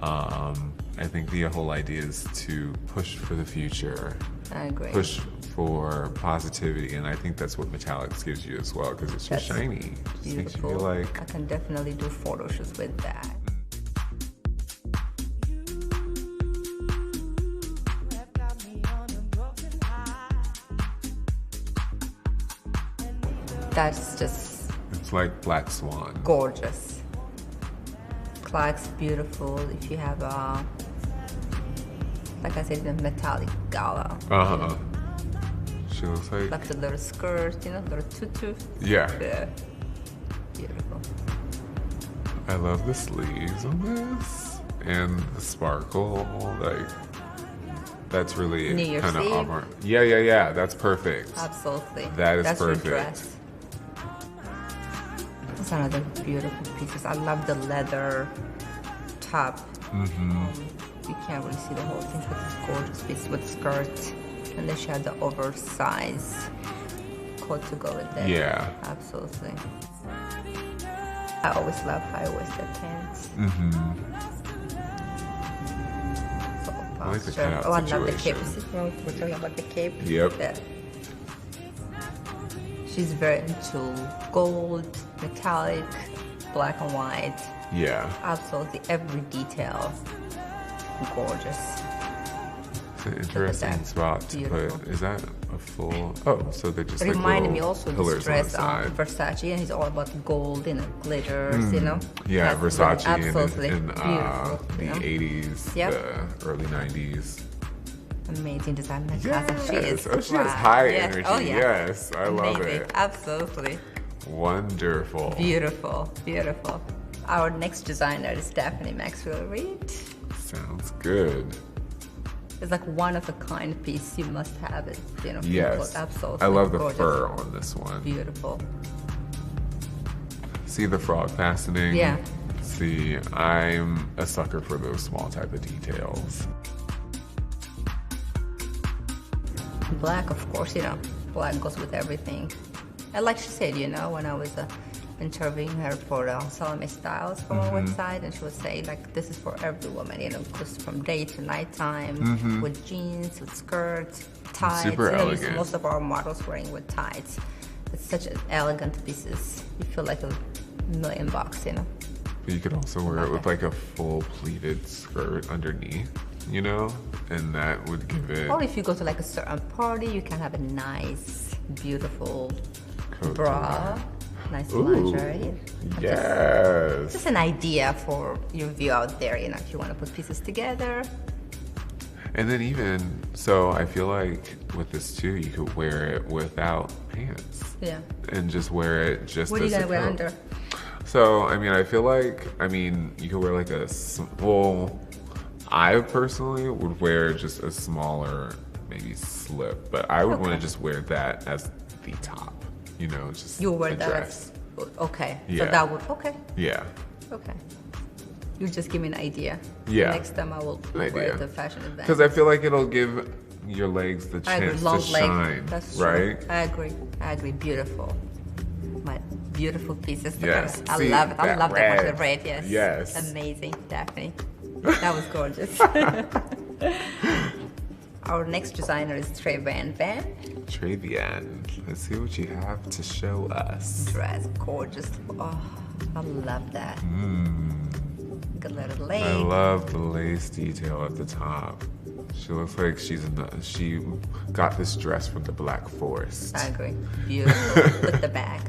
I think the whole idea is to push for the future. I agree. Push for positivity, and I think that's what metallics gives you as well, because it's just That's shiny. Just makes you Beautiful. feel like I can definitely do photo shoots with that. That's just it's like Black Swan. gorgeous. Clark's beautiful. If you have like I said, the metallic gala. Uh-huh. She looks like Like the little skirt, you know, little tutu. Yeah. Yeah. Beautiful. I love the sleeves on this and the sparkle. Like that's really New Year's kind of Eve. avant. Yeah. That's perfect. Absolutely. That is That's perfect. your dress. That's another beautiful pieces. I love the leather top. Mm-hmm. You can't really see the whole thing, but it's gorgeous piece with skirt. And then she had the oversized coat to go with it. Yeah. Absolutely. I always love high-waisted pants. Mm-hmm. I like the Sure. cutout Oh, I love the cape. situation. See, we're talking about the cape. Yep. Yeah. She's very into gold, metallic, black and white. Yeah. Absolutely every detail. Gorgeous. It's an interesting spot to Beautiful. put. Is that a full? Oh, so they're just It like reminded little me also of pillars this dress on the side. Versace, and he's all about gold, you know, glitters, you know. Yeah, That's Versace really absolutely in beautiful. the you know? 80s, Yep. the early 90s. Amazing design. Mikasa. She is. Oh, she has wow. high Yeah. energy. Oh, yeah. Yes, I love Amazing. it. Absolutely. Wonderful. Beautiful. Beautiful. Our next designer is Stephanie Maxwell Reed. Sounds good. It's like one of a kind piece. You must have it. You know. Yes. Absolutely. I love the gorgeous. fur on this one. Beautiful. See the frog fastening? Yeah. See, I'm a sucker for those small type of details. Black, of course, you know, black goes with everything. And like she said, you know, when I was interviewing her for Salome Styles from our website, and she would say, like, this is for every woman, you know, goes from day to nighttime, with jeans, with skirts, tights. Super you know, elegant. most of our models wearing with tights. It's such an elegant pieces. You feel like $1,000,000, you know. But you could also wear it with like a full pleated skirt underneath, you know, and that would give it. Or if you go to like a certain party, you can have a nice, beautiful coat bra, nice Ooh, lingerie. yes. Just an idea for your view out there, you know, if you want to put pieces together. And then even, so I feel like with this too, you could wear it without pants. Yeah. And just wear it just What are you as gonna a wear coat. under? So, I mean, I feel like, you could wear like well, I personally would wear just a smaller, maybe slip, but I would want to just wear that as the top, you know, just You wear a that dress. as, okay. Yeah. So that would, okay. Yeah. Okay. You just give me an idea. Yeah. Next time I will An wear idea. the fashion event. Because I feel like it'll give your legs the I agree. chance Long to leg. shine, That's true. right? I agree. Beautiful. My beautiful pieces. Yes. I See, love it. I that love that much. The red. red, yes. Yes. Amazing, Daphne. That was gorgeous. Our next designer is Trevian Van. Trevian, let's see what you have to show us. Dress, gorgeous. Oh, I love that. Good little leg. I love the lace detail at the top. She looks like she got this dress from the Black Forest. I agree. Beautiful. Look the back.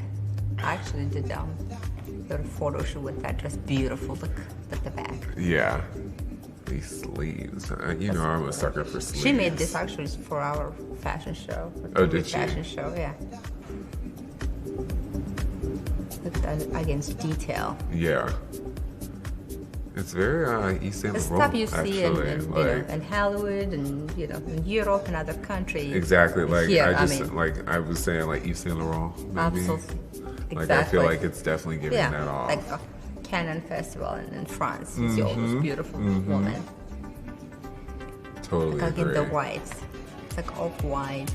I actually did did a photo shoot with that dress. Beautiful. Look the back. Yeah. These sleeves. You know I'm a sucker for sleeves. She made this actually for our fashion show. Oh, did she? Fashion show, yeah. Look at that against detail. Yeah. It's very East St. The Laurent, stuff you see in, actually. you know, in Hollywood and in Europe and other countries. Exactly. Like Here, I was saying, like Yves Saint Laurent. Maybe. Absolutely. Like I feel like it's definitely giving yeah, that off. like a Cannes Festival in France. You see all those beautiful women. Totally Like agree. in the white. It's like off-white.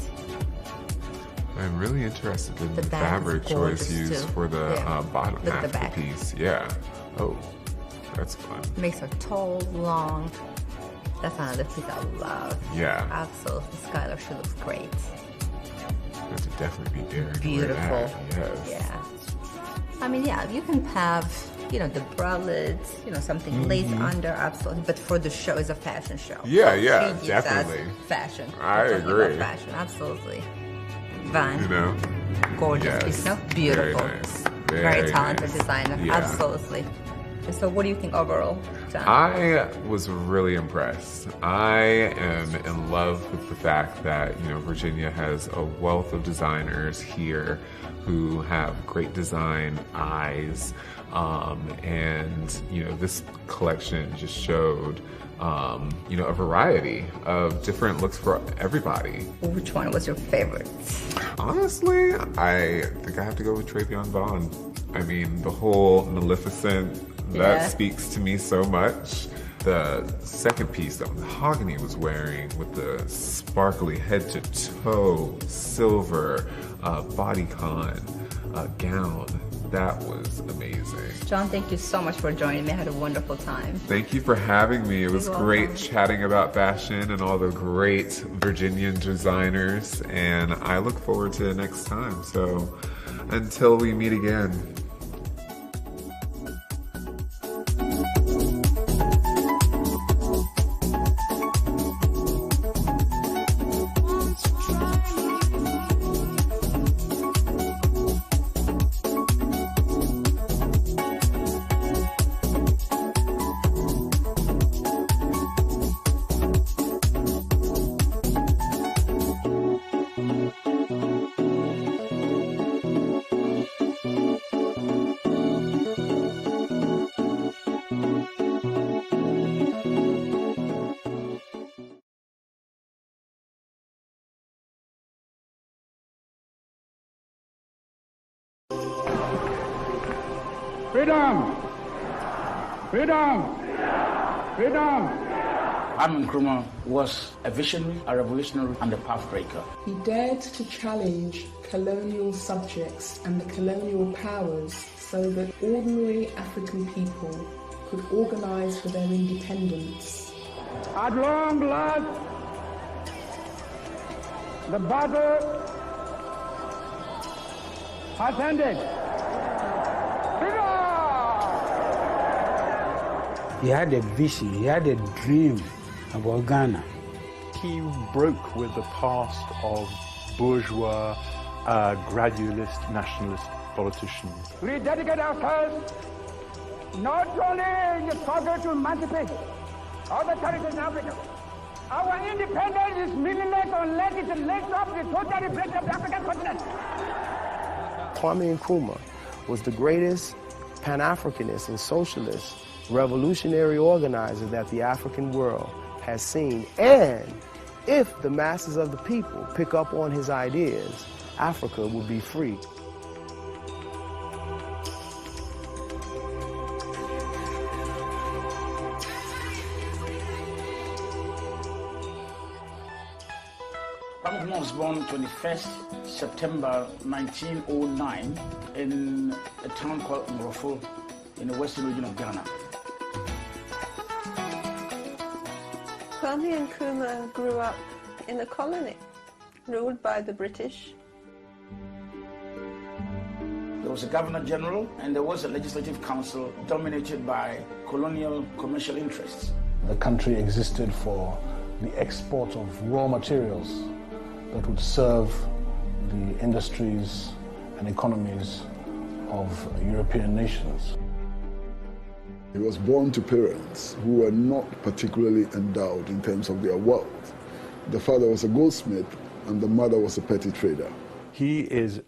I'm really interested in The the back is fabric choice gorgeous, used too. for the Yeah. bottom Look at half the of the back. piece. Yeah. Oh, that's fun. Makes her tall, long. That's another piece I love. Yeah. Absolutely. Skylar, she looks great. That would definitely be daring. to wear Beautiful. that. Yes. Yeah. I mean, yeah, you can have, you know, the bralettes, you know, something lace under, absolutely. But for the show, it's a fashion show. Yeah, So yeah, she gives definitely. us fashion. I We're talking agree. about fashion, absolutely. Van, You know? gorgeous Yes. piece, no? Beautiful. Very nice. Very talented nice. designer, Yeah. absolutely. And so, what do you think overall, John? I was really impressed. I am in love with the fact that, you know, Virginia has a wealth of designers here who have great design eyes. And, you know, this collection just showed, you know, a variety of different looks for everybody. Which one was your favorite? Honestly, I think I have to go with Trevian Vaughn. I mean, the whole Maleficent, that Yeah. speaks to me so much. The second piece that Mahogany was wearing with the sparkly head to toe silver bodycon gown, that was amazing. John, thank you so much for joining me. I had a wonderful time. Thank you for having me. It was You're great welcome. chatting about fashion and all the great Virginian designers, and I look forward to next time. So until we meet again. Freedom! Freedom! Freedom! Kwame Nkrumah was a visionary, a revolutionary, and a pathbreaker. He dared to challenge colonial subjects and the colonial powers so that ordinary African people could organize for their independence. At long last, the battle has ended. He had a vision, he had a dream about Ghana. He broke with the past of bourgeois, gradualist, nationalist politicians. We dedicate ourselves not only in the struggle to emancipate all the territories in Africa. Our independence is meaningless unless it lifts up the total liberation of the African continent. Kwame Nkrumah was the greatest Pan-Africanist and socialist revolutionary organizer that the African world has seen. And if the masses of the people pick up on his ideas, Africa will be free. Kwame Nkrumah was born 21st September 1909 in a town called Ngrofo in the western region of Ghana. Kwame Nkrumah grew up in a colony ruled by the British. There was a governor general and there was a legislative council dominated by colonial commercial interests. The country existed for the export of raw materials that would serve the industries and economies of European nations. He was born to parents who were not particularly endowed in terms of their wealth. The father was a goldsmith and the mother was a petty trader. He is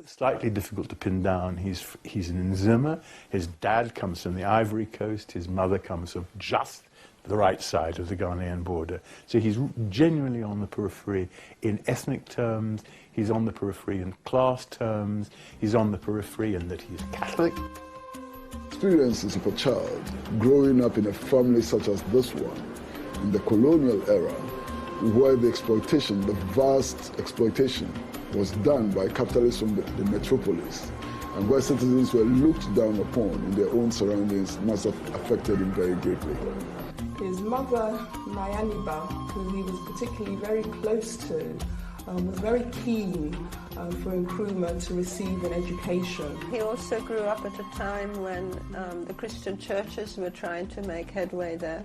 slightly difficult to pin down. He's an Nzima. His dad comes from the Ivory Coast. His mother comes from just the right side of the Ghanaian border. So he's genuinely on the periphery in ethnic terms. He's on the periphery in class terms. He's on the periphery in that he's Catholic. Experiences of a child growing up in a family such as this one, in the colonial era, where the exploitation, the vast exploitation, was done by capitalists from the metropolis, and where citizens were looked down upon in their own surroundings, must have affected him very greatly. His mother, Nyaniba, who he was particularly very close to, was very keen for Nkrumah to receive an education. He also grew up at a time when the Christian churches were trying to make headway there.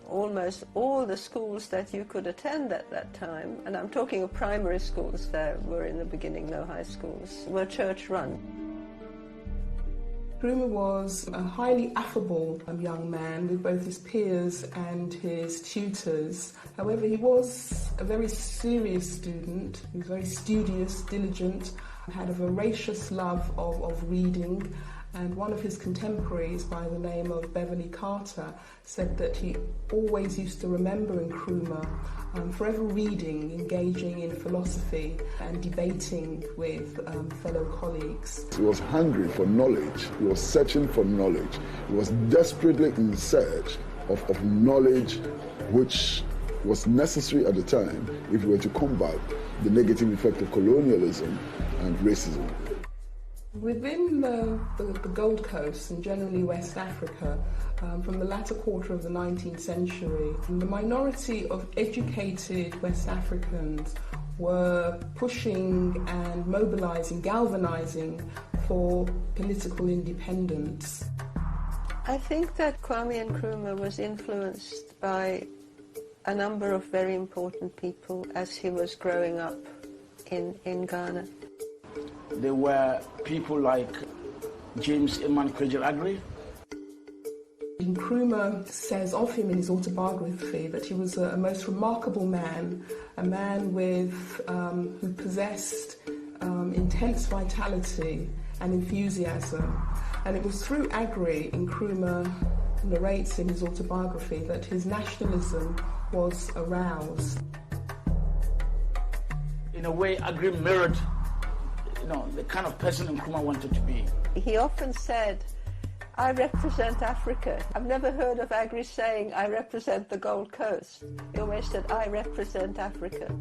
Almost all the schools that you could attend at that time, and I'm talking of primary schools, there were in the beginning no high schools, were church-run. Nkrumah was a highly affable young man with both his peers and his tutors. However, he was a very serious student. He was very studious, diligent, had a voracious love of reading. And one of his contemporaries by the name of Beverly Carter said that he always used to remember Nkrumah forever reading, engaging in philosophy and debating with fellow colleagues. He was hungry for knowledge. He was searching for knowledge. He was desperately in search of knowledge which was necessary at the time if we were to combat the negative effect of colonialism and racism. Within the Gold Coast and generally West Africa, from the latter quarter of the 19th century, the minority of educated West Africans were pushing and mobilizing, galvanizing for political independence. I think that Kwame Nkrumah was influenced by a number of very important people as he was growing up in Ghana. There were people like James Eman Kwejer-Aggrey. Nkrumah says of him in his autobiography that he was a most remarkable man, a man with who possessed intense vitality and enthusiasm. And it was through Aggrey, Nkrumah narrates in his autobiography, that his nationalism was aroused. In a way, Aggrey mirrored the kind of person Nkrumah wanted to be. He often said I represent Africa. I've never heard of Agri saying, I represent the Gold Coast. He always said, I represent Africa.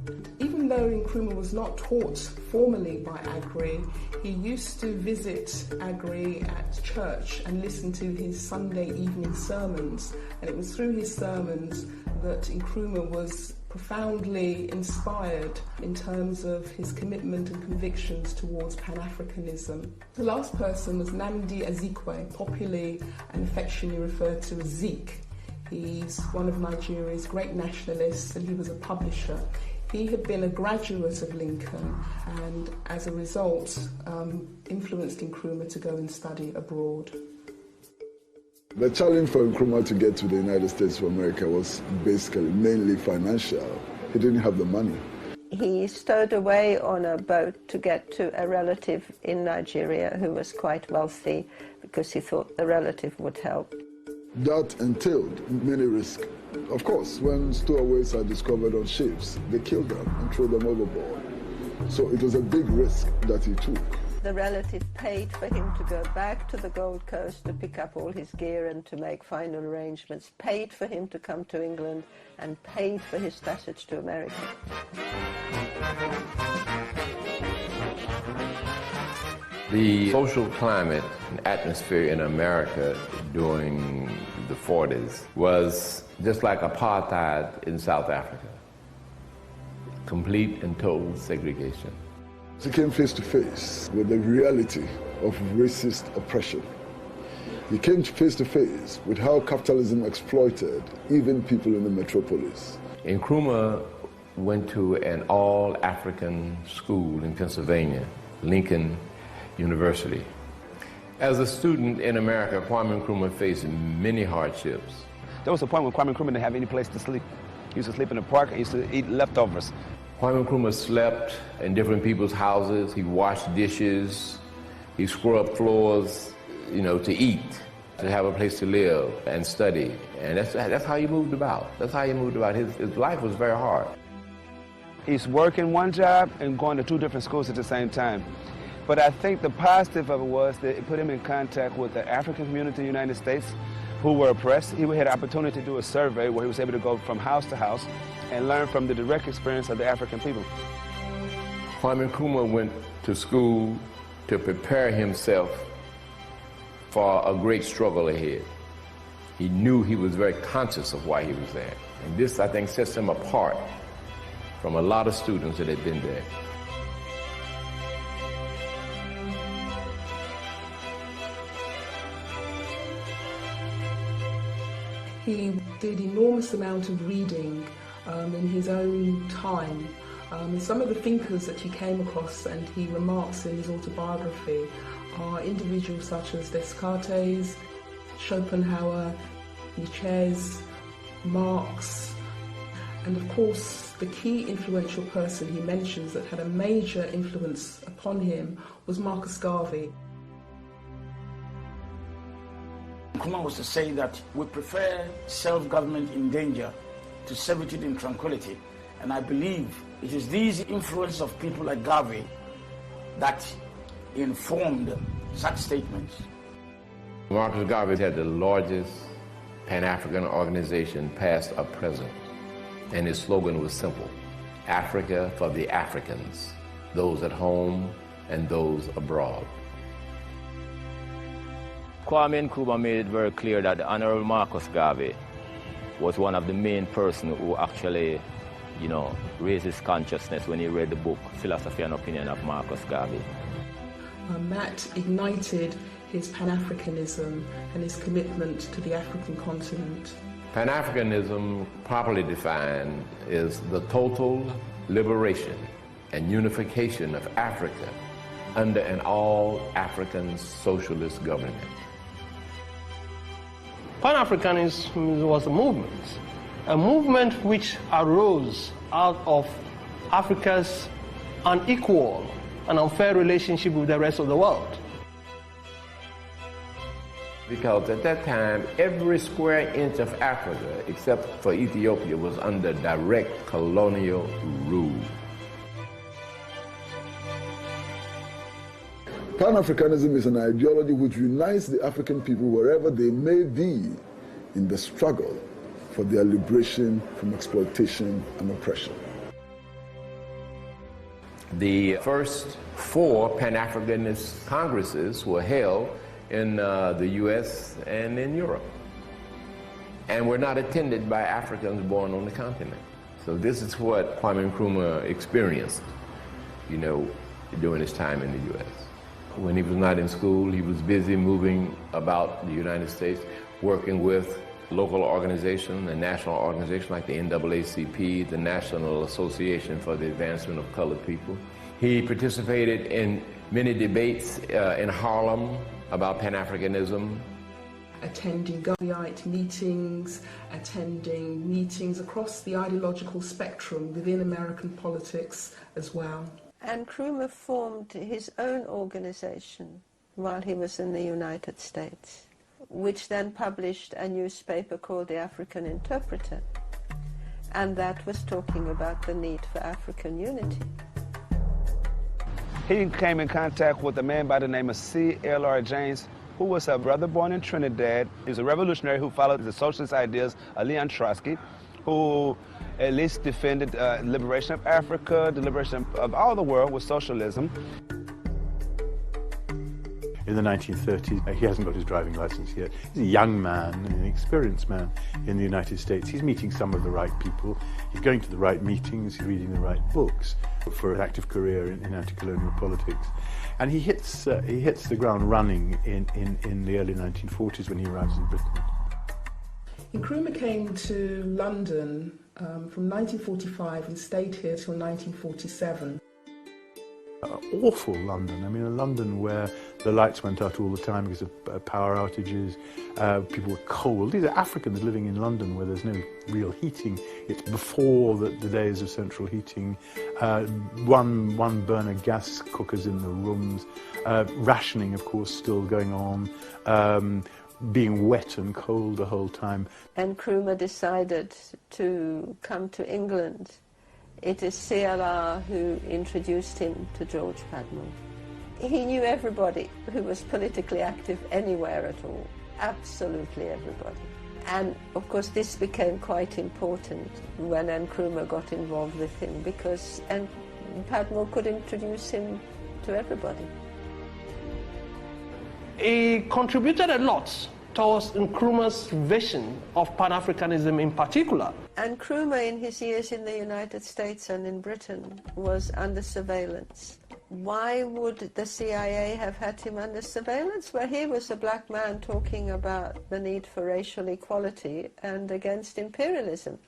Even though Nkrumah was not taught formally by Agri, he used to visit Agri at church and listen to his Sunday evening sermons. And it was through his sermons that Nkrumah was profoundly inspired in terms of his commitment and convictions towards Pan-Africanism. The last person was Nnamdi Azikiwe, popularly and affectionately referred to as Zeke. He's one of Nigeria's great nationalists and he was a publisher. He had been a graduate of Lincoln and as a result influenced Nkrumah to go and study abroad. The challenge for Nkrumah to get to the United States of America was basically mainly financial. He didn't have the money. He stowed away on a boat to get to a relative in Nigeria who was quite wealthy because he thought the relative would help. That entailed many risks. Of course, when stowaways are discovered on ships, they kill them and throw them overboard. So it was a big risk that he took. The relative paid for him to go back to the Gold Coast to pick up all his gear and to make final arrangements, paid for him to come to England, and paid for his passage to America. The social climate and atmosphere in America during the 40s was just like apartheid in South Africa. Complete and total segregation. He came face to face with the reality of racist oppression. He came face to face with how capitalism exploited even people in the metropolis. Nkrumah went to an all-African school in Pennsylvania, Lincoln University. As a student in America, Kwame Nkrumah faced many hardships. There was a point when Kwame Nkrumah didn't have any place to sleep. He used to sleep in the park and he used to eat leftovers. Kwame Nkrumah slept in different people's houses. He washed dishes. He scrubbed floors, to eat, to have a place to live and study. And that's how he moved about. That's how he moved about. His life was very hard. He's working one job and going to two different schools at the same time. But I think the positive of it was that it put him in contact with the African community in the United States who were oppressed. He had an opportunity to do a survey where he was able to go from house to house and learn from the direct experience of the African people. Kwame Nkrumah went to school to prepare himself for a great struggle ahead. He knew he was very conscious of why he was there. And this, I think, sets him apart from a lot of students that had been there. He did enormous amount of reading in his own time. And some of the thinkers that he came across and he remarks in his autobiography are individuals such as Descartes, Schopenhauer, Nietzsche, Marx, and of course the key influential person he mentions that had a major influence upon him was Marcus Garvey. Nkrumah was to say that we prefer self-government in danger to servitude in tranquility. And I believe it is these influences of people like Garvey that informed such statements. Marcus Garvey had the largest Pan-African organization past or present. And his slogan was simple: Africa for the Africans, those at home and those abroad. Kwame Nkrumah made it very clear that the Honorable Marcus Garvey was one of the main persons who actually, raised his consciousness when he read the book Philosophy and Opinion of Marcus Garvey. That ignited his Pan-Africanism and his commitment to the African continent. Pan-Africanism, properly defined, is the total liberation and unification of Africa under an all-African socialist government. Pan-Africanism was a movement which arose out of Africa's unequal and unfair relationship with the rest of the world. Because at that time, every square inch of Africa, except for Ethiopia, was under direct colonial rule. Pan-Africanism is an ideology which unites the African people wherever they may be in the struggle for their liberation from exploitation and oppression. The first 4 Pan-Africanist congresses were held in the U.S. and in Europe, and were not attended by Africans born on the continent. So this is what Kwame Nkrumah experienced, you know, during his time in the U.S. When he was not in school, he was busy moving about the United States, working with local organizations and national organizations like the NAACP, the National Association for the Advancement of Colored People. He participated in many debates in Harlem about Pan-Africanism. Attending Garveyite meetings, attending meetings across the ideological spectrum within American politics as well. And Nkrumah formed his own organization while he was in the United States, which then published a newspaper called The African Interpreter, and that was talking about the need for African unity. He came in contact with a man by the name of C.L.R. James, who was a brother born in Trinidad. He was a revolutionary who followed the socialist ideas of Leon Trotsky, who at least defended liberation of Africa, the liberation of all the world with socialism. In the 1930s, he hasn't got his driving license yet. He's a young man, an experienced man in the United States. He's meeting some of the right people. He's going to the right meetings. He's reading the right books for an active career in anti-colonial politics. And he hits the ground running in the early 1940s when he arrives in Britain. Nkrumah came to London from 1945 and stayed here till 1947. Awful London. I mean, a London where the lights went out all the time because of power outages. People were cold. These are Africans living in London where there's no real heating. It's before the days of central heating. One burner gas cookers in the rooms. Rationing, of course, still going on. Being wet and cold the whole time. And Nkrumah decided to come to England. It is CLR who introduced him to George Padmore. He knew everybody who was politically active anywhere at all, absolutely everybody. And of course this became quite important when Nkrumah got involved with him, because Padmore could introduce him to everybody. He contributed a lot towards Nkrumah's vision of Pan-Africanism in particular. And Nkrumah, in his years in the United States and in Britain, was under surveillance. Why would the CIA have had him under surveillance? Well, he was a black man talking about the need for racial equality and against imperialism,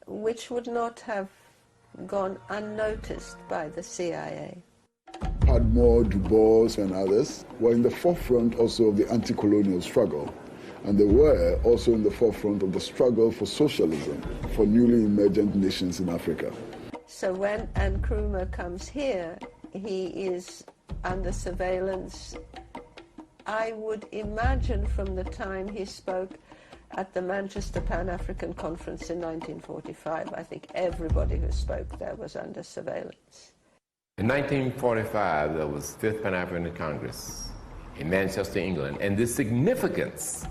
which would not have gone unnoticed by the CIA. Padmore, Du Bois, and others were in the forefront also of the anti-colonial struggle, and they were also in the forefront of the struggle for socialism for newly emergent nations in Africa. So when Nkrumah comes here, he is under surveillance. I would imagine from the time he spoke at the Manchester Pan-African Conference in 1945, I think everybody who spoke there was under surveillance. In 1945, there was 5th Pan-African Congress in Manchester, England, and the significance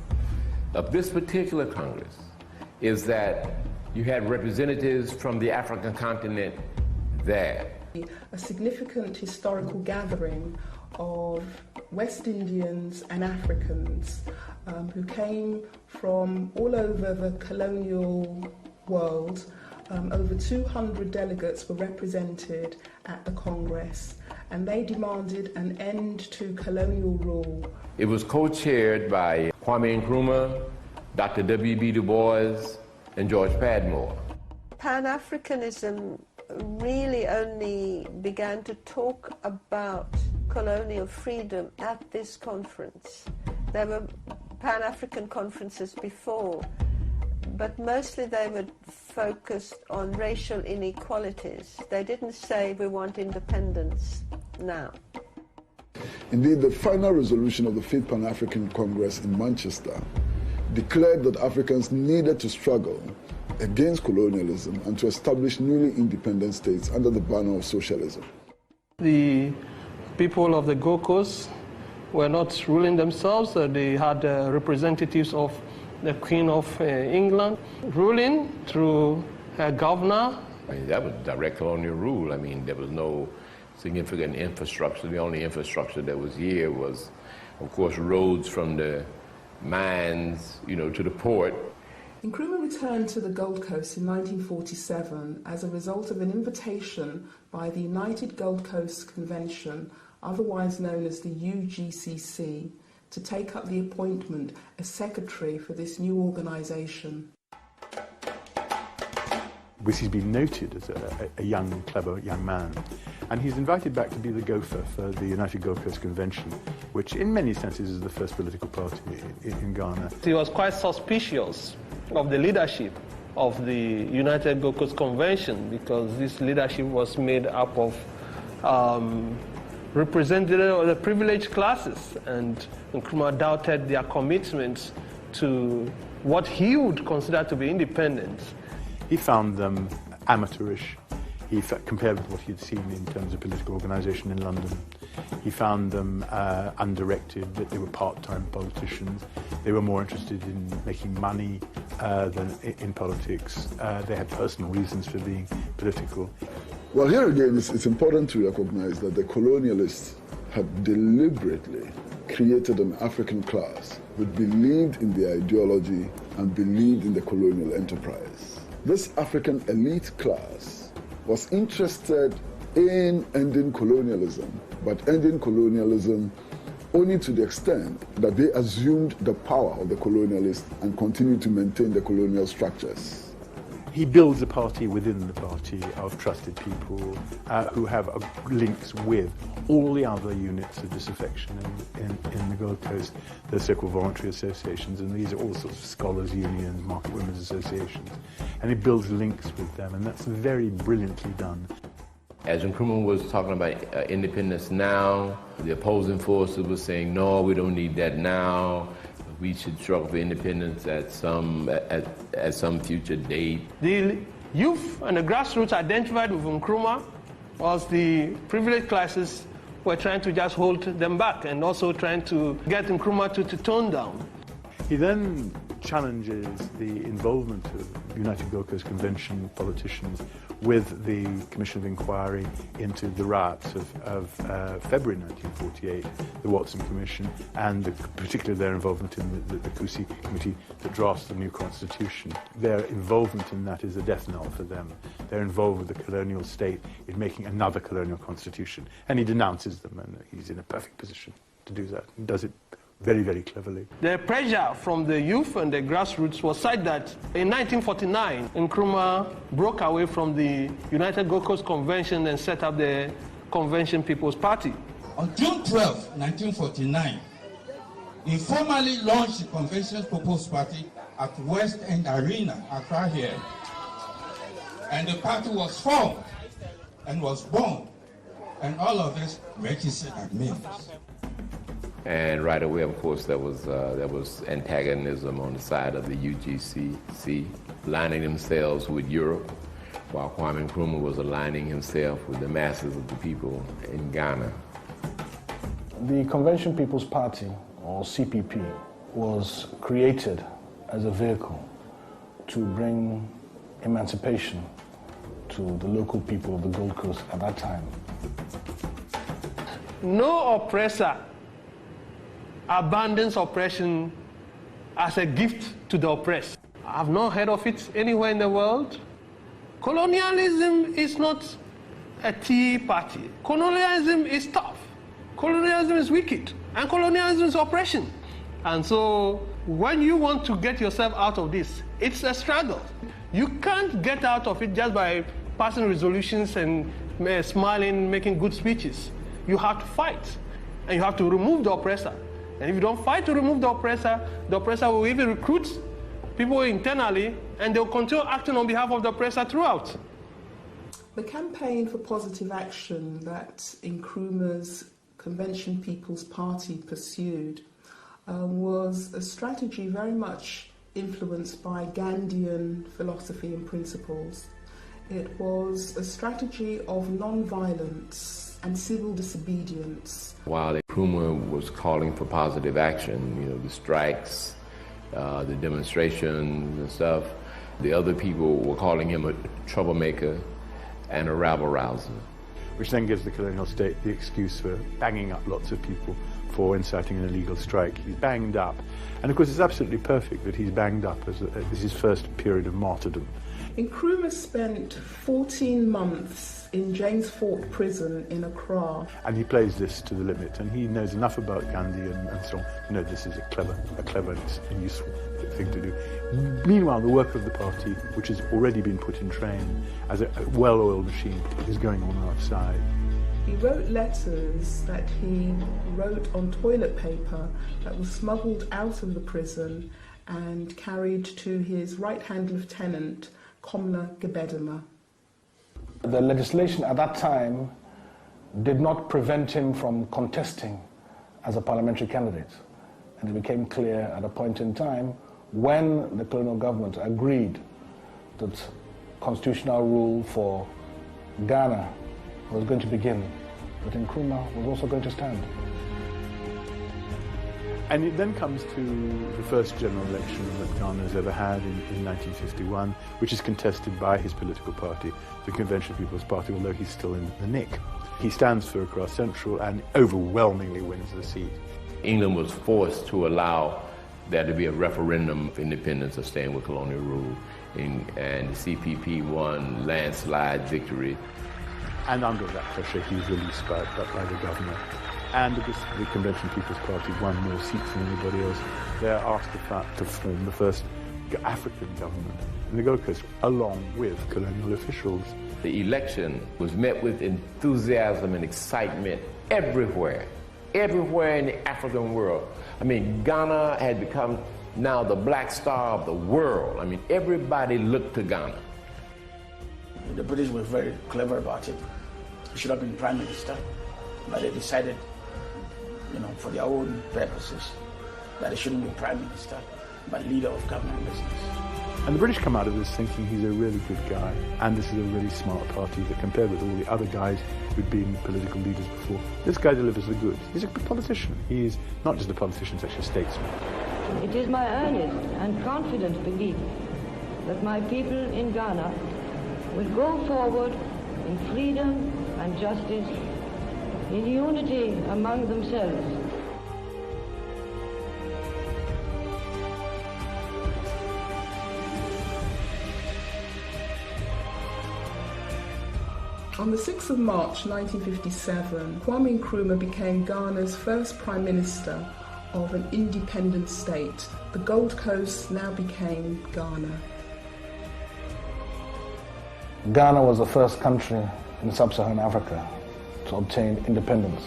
of this particular Congress is that you had representatives from the African continent there. A significant historical gathering of West Indians and Africans who came from all over the colonial world. Over 200 delegates were represented at the Congress, and they demanded an end to colonial rule. It was co-chaired by Kwame Nkrumah, Dr. W.B. Du Bois, and George Padmore. Pan-Africanism really only began to talk about colonial freedom at this conference. There were Pan-African conferences before, but mostly they were focused on racial inequalities. They didn't say we want independence now. Indeed, the final resolution of the 5th Pan-African Congress in Manchester declared that Africans needed to struggle against colonialism and to establish newly independent states under the banner of socialism. The people of the Gold Coast were not ruling themselves. They had representatives of the Queen of England ruling through her governor. I mean, that was direct colonial rule. I mean, there was no significant infrastructure. The only infrastructure that was here was, of course, roads from the mines, to the port. Nkrumah returned to the Gold Coast in 1947 as a result of an invitation by the United Gold Coast Convention, otherwise known as the UGCC, to take up the appointment as secretary for this new organisation. He's been noted as a young, clever young man. And he's invited back to be the gopher for the United Gold Coast Convention, which in many senses is the first political party in Ghana. He was quite suspicious of the leadership of the United Gold Coast Convention because this leadership was made up of representatives of the privileged classes, and Nkrumah doubted their commitment to what he would consider to be independence. He found them amateurish. He compared with what he had seen in terms of political organisation in London. He found them undirected, that they were part-time politicians. They were more interested in making money than in politics. They had personal reasons for being political. Well, here again, it's important to recognize that the colonialists had deliberately created an African class that believed in the ideology and believed in the colonial enterprise. This African elite class was interested in ending colonialism, but ending colonialism only to the extent that they assumed the power of the colonialists and continued to maintain the colonial structures. He builds a party within the party of trusted people who have links with all the other units of disaffection in the Gold Coast, the so-called voluntary associations, and these are all sorts of scholars' unions, market women's associations, and he builds links with them, and that's very brilliantly done. As Nkrumah was talking about independence now, the opposing forces were saying, no, we don't need that now. We should struggle for independence at some future date. The youth and the grassroots identified with Nkrumah was the privileged classes were trying to just hold them back and also trying to get Nkrumah to tone down. He then challenges the involvement of United Gold Coast Convention politicians with the Commission of Inquiry into the riots of February 1948, the Watson Commission, and particularly their involvement in the Kusi Committee that drafts the new constitution. Their involvement in that is a death knell for them. They're involved with the colonial state in making another colonial constitution, and he denounces them, and he's in a perfect position to do that. He does it very, very cleverly. The pressure from the youth and the grassroots was such that in 1949, Nkrumah broke away from the United Gold Coast Convention and set up the Convention People's Party. On June 12, 1949, he formally launched the Convention People's Party at West End Arena, Accra here. And the party was formed and was born, and all of us registered as members. And right away, of course, there was antagonism on the side of the UGCC, aligning themselves with Europe, while Kwame Nkrumah was aligning himself with the masses of the people in Ghana. The Convention People's Party, or CPP, was created as a vehicle to bring emancipation to the local people of the Gold Coast at that time. No oppressor abandons oppression as a gift to the oppressed. I've not heard of it anywhere in the world. Colonialism is not a tea party. Colonialism is tough. Colonialism is wicked. And colonialism is oppression. And so when you want to get yourself out of this, it's a struggle. You can't get out of it just by passing resolutions and smiling, making good speeches. You have to fight. And you have to remove the oppressor. And if you don't fight to remove the oppressor will even recruit people internally, and they'll continue acting on behalf of the oppressor throughout. The campaign for positive action that Nkrumah's Convention People's Party pursued was a strategy very much influenced by Gandhian philosophy and principles. It was a strategy of non-violence and civil disobedience. While Nkrumah was calling for positive action, you know, the strikes, the demonstrations and stuff, the other people were calling him a troublemaker and a rabble-rouser. Which then gives the colonial state the excuse for banging up lots of people for inciting an illegal strike. He's banged up. And of course it's absolutely perfect that he's banged up as his first period of martyrdom. Nkrumah spent 14 months in James Fort prison in Accra. And he plays this to the limit, and he knows enough about Gandhi and so on. You know, this is a clever and useful thing to do. Meanwhile, the work of the party, which has already been put in train as a well-oiled machine, is going on outside. He wrote letters that he wrote on toilet paper that was smuggled out of the prison and carried to his right-hand lieutenant, Komla Gebedema. The legislation at that time did not prevent him from contesting as a parliamentary candidate. And it became clear at a point in time when the colonial government agreed that constitutional rule for Ghana was going to begin, that Nkrumah was also going to stand. And it then comes to the first general election that Ghana has ever had in 1951, which is contested by his political party, the Convention People's Party, although he's still in the nick. He stands for Accra Central and overwhelmingly wins the seat. England was forced to allow there to be a referendum of independence or staying with colonial rule, and the CPP won landslide victory. And under that pressure, he was released by the governor. And because the Convention People's Party won more seats than anybody else, they're asked to form the first African government in the Gold Coast, along with colonial officials. The election was met with enthusiasm and excitement everywhere in the African world. I mean, Ghana had become now the black star of the world. I mean, everybody looked to Ghana. The British were very clever about it. He should have been prime minister, but they decided, you know, for their own purposes, that he shouldn't be prime minister, but leader of government business. And the British come out of this thinking he's a really good guy, and this is a really smart party that, compared with all the other guys who'd been political leaders before, this guy delivers the goods. He's a politician. He's not just a politician, he's actually a statesman. It is my earnest and confident belief that my people in Ghana will go forward in freedom and justice, in unity among themselves. On the 6th of March 1957, Kwame Nkrumah became Ghana's first Prime Minister of an independent state. The Gold Coast now became Ghana. Ghana was the first country in sub-Saharan Africa to obtain independence.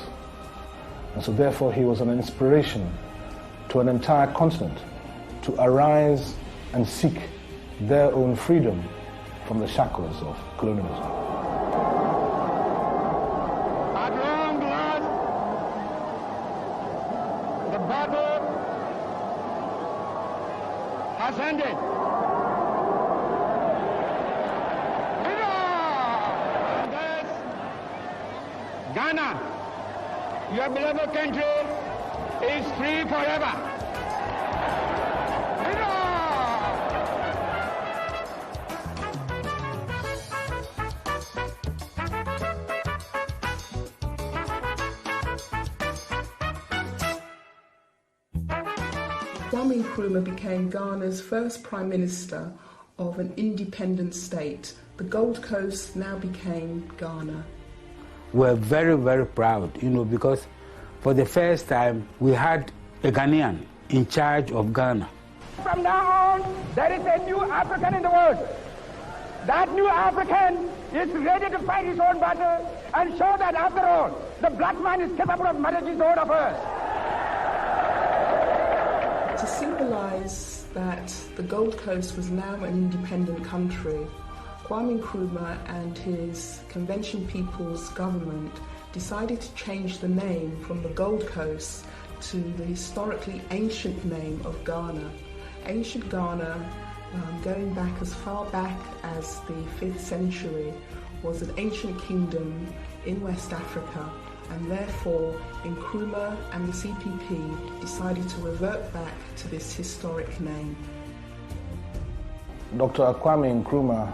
And so therefore he was an inspiration to an entire continent to arise and seek their own freedom from the shackles of colonialism. At long last, the battle has ended. Ghana, your beloved country, is free forever. Kwame Nkrumah became Ghana's first Prime Minister of an independent state. The Gold Coast now became Ghana. We're very, very proud, because for the first time we had a Ghanaian in charge of Ghana. From now on, there is a new African in the world. That new African is ready to fight his own battle and show that, after all, the black man is capable of managing his own affairs. To symbolize that the Gold Coast was now an independent country, Kwame Nkrumah and his Convention People's Government decided to change the name from the Gold Coast to the historically ancient name of Ghana. Ancient Ghana, going back as far back as the 5th century, was an ancient kingdom in West Africa, and therefore Nkrumah and the CPP decided to revert back to this historic name. Dr. Kwame Nkrumah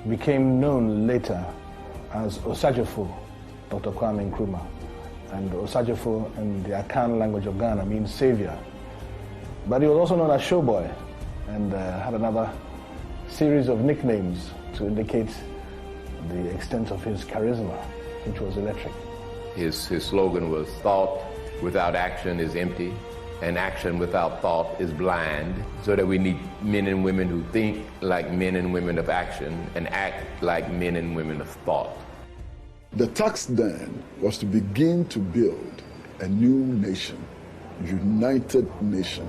became known later as Osajefo, Dr. Kwame Nkrumah. And Osajefo in the Akan language of Ghana means savior. But he was also known as Showboy and had another series of nicknames to indicate the extent of his charisma, which was electric. His slogan was, "Thought without action is empty, and action without thought is blind," so that we need men and women who think like men and women of action and act like men and women of thought. The task then was to begin to build a new nation, united nation,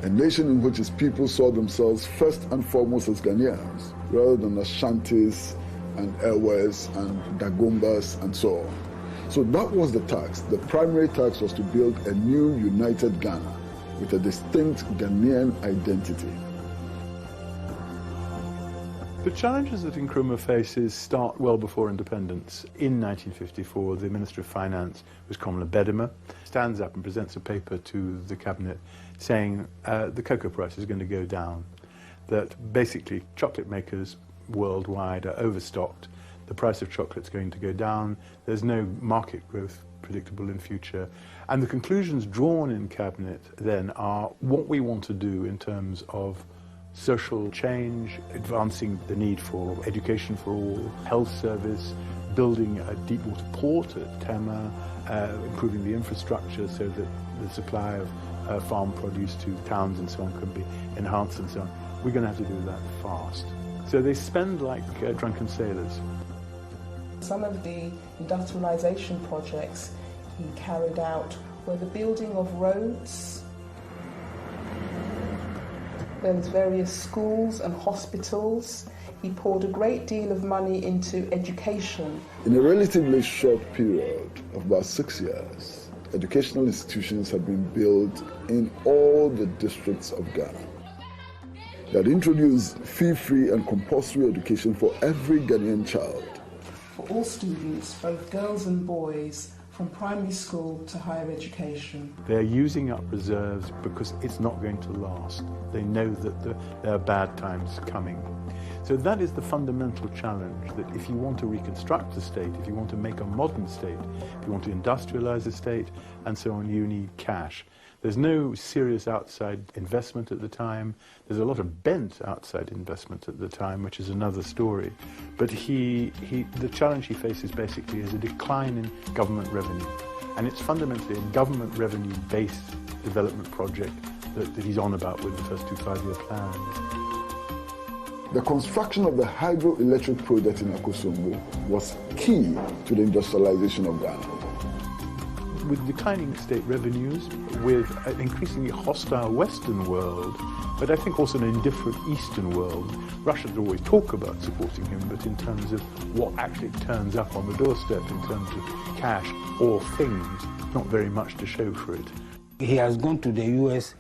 a nation in which its people saw themselves first and foremost as Ghanaians, rather than Ashantis and Ewes and Dagombas and so on. So that was the task. The primary task was to build a new united Ghana with a distinct Ghanaian identity. The challenges that Nkrumah faces start well before independence. In 1954, the Minister of Finance was Komla Bedema, stands up and presents a paper to the cabinet saying the cocoa price is going to go down, that basically chocolate makers worldwide are overstocked, the price of chocolate is going to go down, there's no market growth predictable in future, and the conclusions drawn in cabinet then are what we want to do in terms of social change, advancing the need for education for all, health service, building a deep water port at Tema, improving the infrastructure so that the supply of farm produce to towns and so on can be enhanced and so on. We're going to have to do that fast. So they spend like drunken sailors. Some of the industrialization projects he carried out were the building of roads. There was various schools and hospitals. He poured a great deal of money into education. In a relatively short period of about 6 years, educational institutions had been built in all the districts of Ghana. They had introduced fee-free and compulsory education for every Ghanaian child. For all students, both girls and boys, from primary school to higher education. They're using up reserves because it's not going to last. They know that there are bad times coming. So that is the fundamental challenge, that if you want to reconstruct the state, if you want to make a modern state, if you want to industrialize the state, and so on, you need cash. There's no serious outside investment at the time. There's a lot of bent outside investment at the time, which is another story. But the challenge he faces basically is a decline in government revenue. And it's fundamentally a government revenue-based development project that he's on about with the first two five-year plans. The construction of the hydroelectric project in Akosombo was key to the industrialization of Ghana. With declining state revenues, with an increasingly hostile Western world, but I think also an indifferent Eastern world. Russia would always talk about supporting him, but in terms of what actually turns up on the doorstep, in terms of cash or things, not very much to show for it. He has gone to the U.S.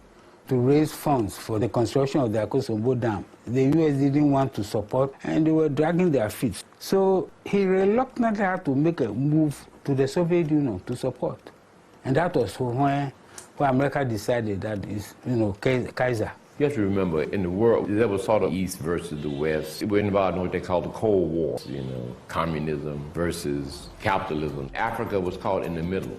to raise funds for the construction of the Akosombo Dam. The U.S. didn't want to support, and they were dragging their feet. So he reluctantly had to make a move to the Soviet Union to support. And that was when America decided that is, Kaiser. You have to remember, in the world, there was sort of East versus the West. We're involved in what they call the Cold War, communism versus capitalism. Africa was caught in the middle.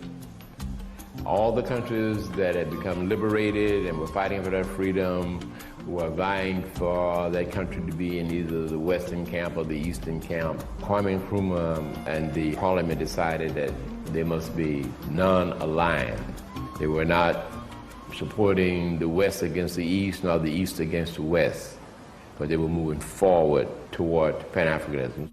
All the countries that had become liberated and were fighting for their freedom were vying for that country to be in either the Western camp or the Eastern camp. Kwame Nkrumah and the parliament decided that they must be non-aligned. They were not supporting the West against the East, nor the East against the West, but they were moving forward toward Pan-Africanism.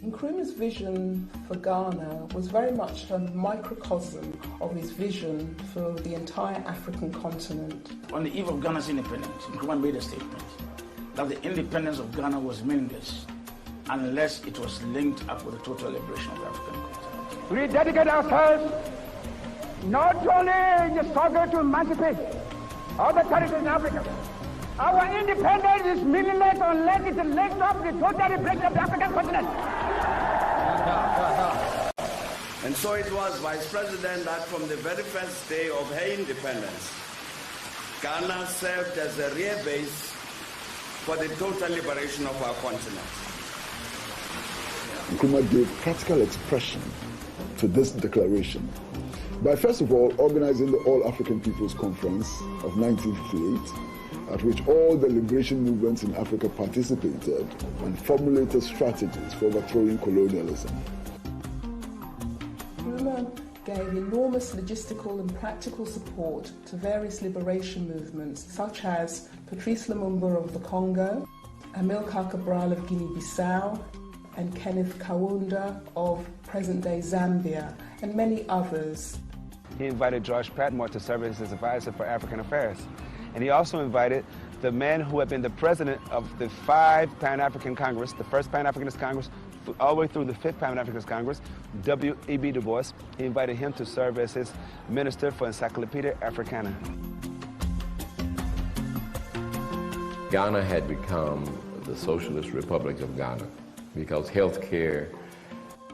Nkrumah's vision for Ghana was very much a microcosm of his vision for the entire African continent. On the eve of Ghana's independence, Nkrumah made a statement that the independence of Ghana was meaningless unless it was linked up with the total liberation of the African continent. We dedicate ourselves not only in the struggle to emancipate all the territories in Africa, Our independence is meaningless unless it leads up the total break of the African continent. And so it was, Vice President, that from the very first day of her independence, Ghana served as a rear base for the total liberation of our continent. Nkrumah gave practical expression to this declaration by, first of all, organizing the All-African People's Conference of 1958, at which all the liberation movements in Africa participated and formulated strategies for overthrowing colonialism. Nkrumah gave enormous logistical and practical support to various liberation movements, such as Patrice Lumumba of the Congo, Amilcar Cabral of Guinea-Bissau, and Kenneth Kaunda of present-day Zambia, and many others. He invited George Patmore to serve as his advisor for African affairs. And he also invited the man who had been the president of the 5 Pan-African Congress, the first Pan-Africanist Congress, all the way through the 5th Pan-Africanist Congress, W.E.B. Du Bois. He invited him to serve as his minister for Encyclopedia Africana. Ghana had become the Socialist Republic of Ghana because health care,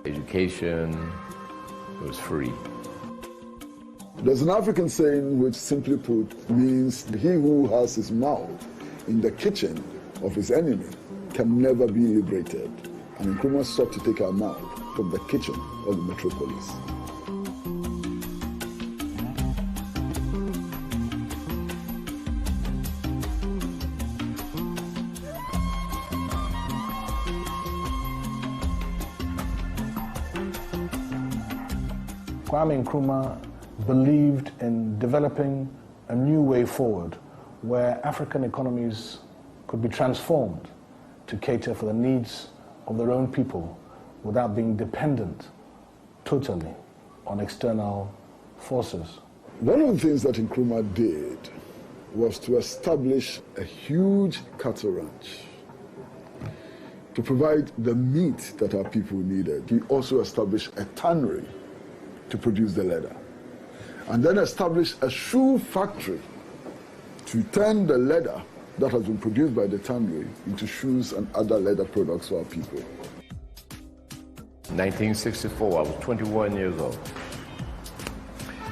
education was free. There's an African saying which, simply put, means he who has his mouth in the kitchen of his enemy can never be liberated. And Nkrumah sought to take our mouth from the kitchen of the metropolis. Kwame Nkrumah believed in developing a new way forward where African economies could be transformed to cater for the needs of their own people without being dependent totally on external forces. One of the things that Nkrumah did was to establish a huge cattle ranch to provide the meat that our people needed. He also established a tannery to produce the leather, and then established a shoe factory to turn the leather that has been produced by the tannery into shoes and other leather products for our people. 1964, I was 21 years old.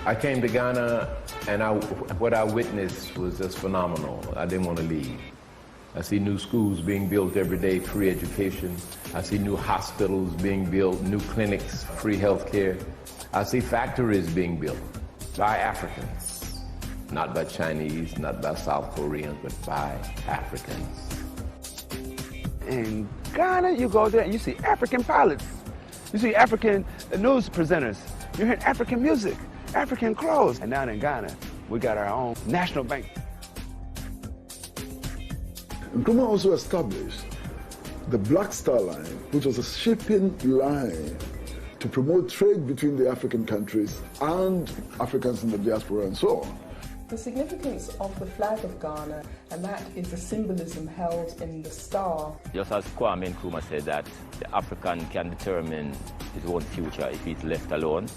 I came to Ghana, and what I witnessed was just phenomenal. I didn't want to leave. I see new schools being built every day, free education. I see new hospitals being built, new clinics, free health care. I see factories being built by Africans, not by Chinese, not by South Koreans, but by Africans. In Ghana, you go there and you see African pilots. You see African news presenters. You hear African music, African clothes. And down in Ghana, we got our own national bank. Nkrumah also established the Black Star Line, which was a shipping line to promote trade between the African countries and Africans in the diaspora and so on. The significance of the flag of Ghana, and that is the symbolism held in the star. Just as Kwame Nkrumah said that the African can determine his own future if he's left alone.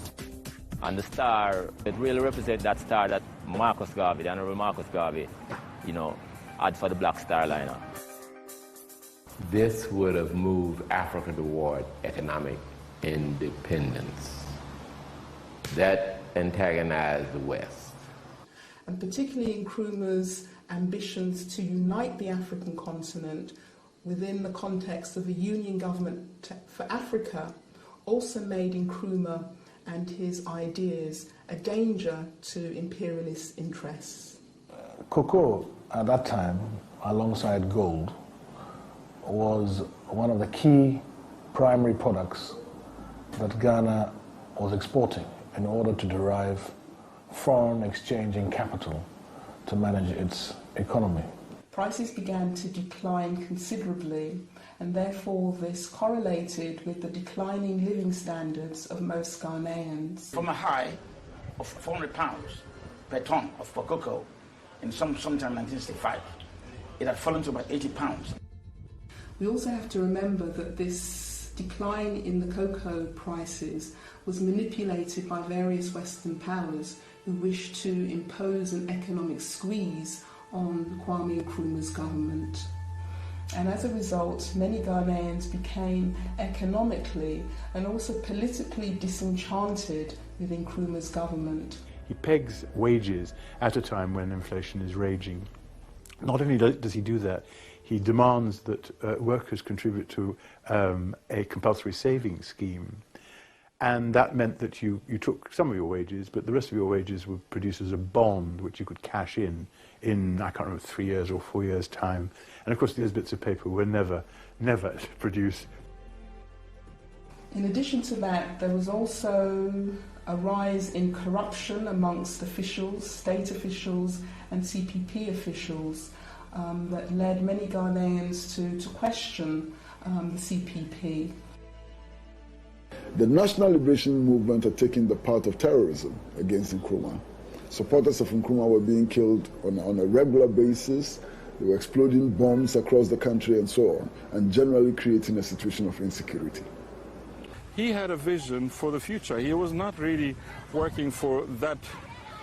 And the star, it really represents that star that Marcus Garvey, the Honorable Marcus Garvey, had for the Black Star Liner. This would have moved Africa toward economic independence. That antagonized the West. And particularly Nkrumah's ambitions to unite the African continent within the context of a union government for Africa also made Nkrumah and his ideas a danger to imperialist interests. Cocoa at that time, alongside gold, was one of the key primary products that Ghana was exporting in order to derive foreign exchange and capital to manage its economy. Prices began to decline considerably, and therefore this correlated with the declining living standards of most Ghanaians. From a high of 400 pounds per ton of cocoa in sometime 1965, it had fallen to about 80 pounds. We also have to remember that this decline in the cocoa prices was manipulated by various Western powers who wished to impose an economic squeeze on Kwame Nkrumah's government. And as a result, many Ghanaians became economically and also politically disenchanted with Nkrumah's government. He pegs wages at a time when inflation is raging. Not only does he do that, he demands that workers contribute to a compulsory savings scheme. And that meant that you took some of your wages, but the rest of your wages were produced as a bond, which you could cash in, I can't remember, 3 years or 4 years' time. And of course, these bits of paper were never produced. In addition to that, there was also a rise in corruption amongst officials, state officials and CPP officials that led many Ghanaians to question the CPP. The National Liberation Movement had taken the part of terrorism against Nkrumah. Supporters of Nkrumah were being killed on a regular basis. They were exploding bombs across the country and so on, and generally creating a situation of insecurity. He had a vision for the future. He was not really working for that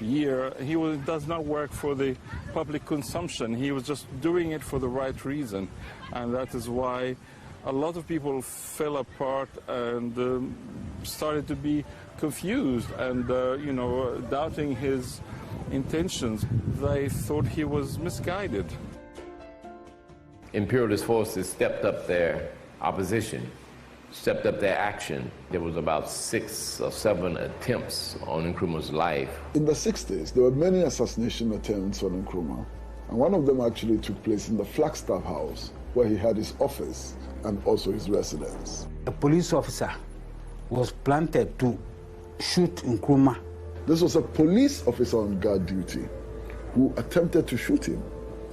year. He does not work for the public consumption. He was just doing it for the right reason. And that is why a lot of people fell apart and started to be confused and, doubting his intentions. They thought he was misguided. Imperialist forces stepped up their opposition, stepped up their action. There was about 6 or 7 attempts on Nkrumah's life. In the 60s, there were many assassination attempts on Nkrumah, and one of them actually took place in the Flagstaff House, where he had his office and also his residence. A police officer was planted to shoot Nkrumah. This was a police officer on guard duty who attempted to shoot him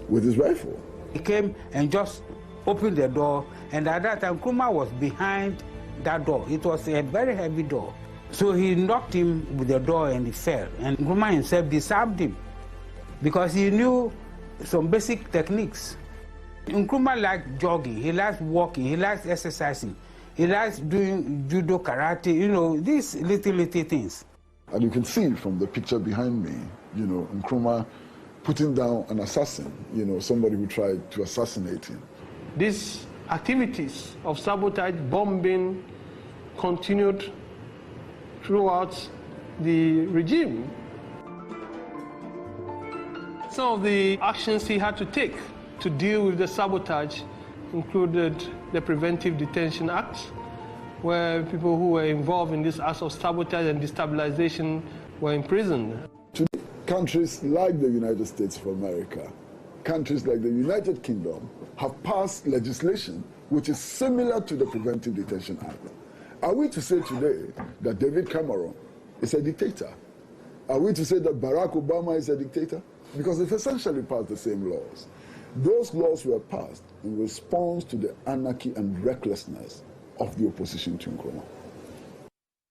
with his rifle. He came and just opened the door, and at that time Nkrumah was behind that door. It was a very heavy door. So he knocked him with the door and he fell. And Nkrumah himself disarmed him because he knew some basic techniques. Nkrumah liked jogging, he likes walking, he likes exercising, he likes doing judo, karate, these little things. And you can see from the picture behind me, Nkrumah putting down an assassin, somebody who tried to assassinate him. These activities of sabotage, bombing, continued throughout the regime. Some of the actions he had to take to deal with the sabotage included the Preventive Detention Act, where people who were involved in this act of sabotage and destabilization were imprisoned. Today, countries like the United States of America, countries like the United Kingdom have passed legislation which is similar to the Preventive Detention Act. Are we to say today that David Cameron is a dictator? Are we to say that Barack Obama is a dictator? Because they've essentially passed the same laws. Those laws were passed in response to the anarchy and recklessness of the opposition to Nkrumah.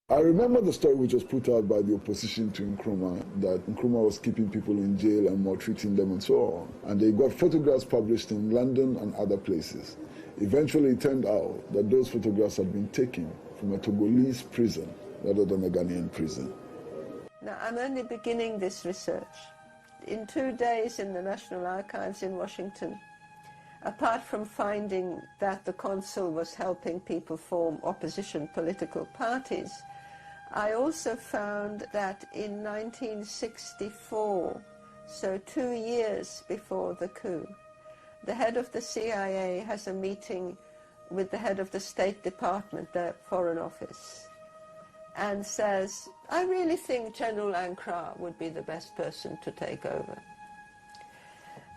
I remember the story which was put out by the opposition to Nkrumah, that Nkrumah was keeping people in jail and maltreating them and so on. And they got photographs published in London and other places. Eventually it turned out that those photographs had been taken from a Togolese prison rather than a Ghanaian prison. Now, I'm only beginning this research. In 2 days in the National Archives in Washington, apart from finding that the consul was helping people form opposition political parties, I also found that in 1964, so 2 years before the coup, the head of the CIA has a meeting with the head of the State Department, the Foreign Office, and says, I really think General Ankara would be the best person to take over.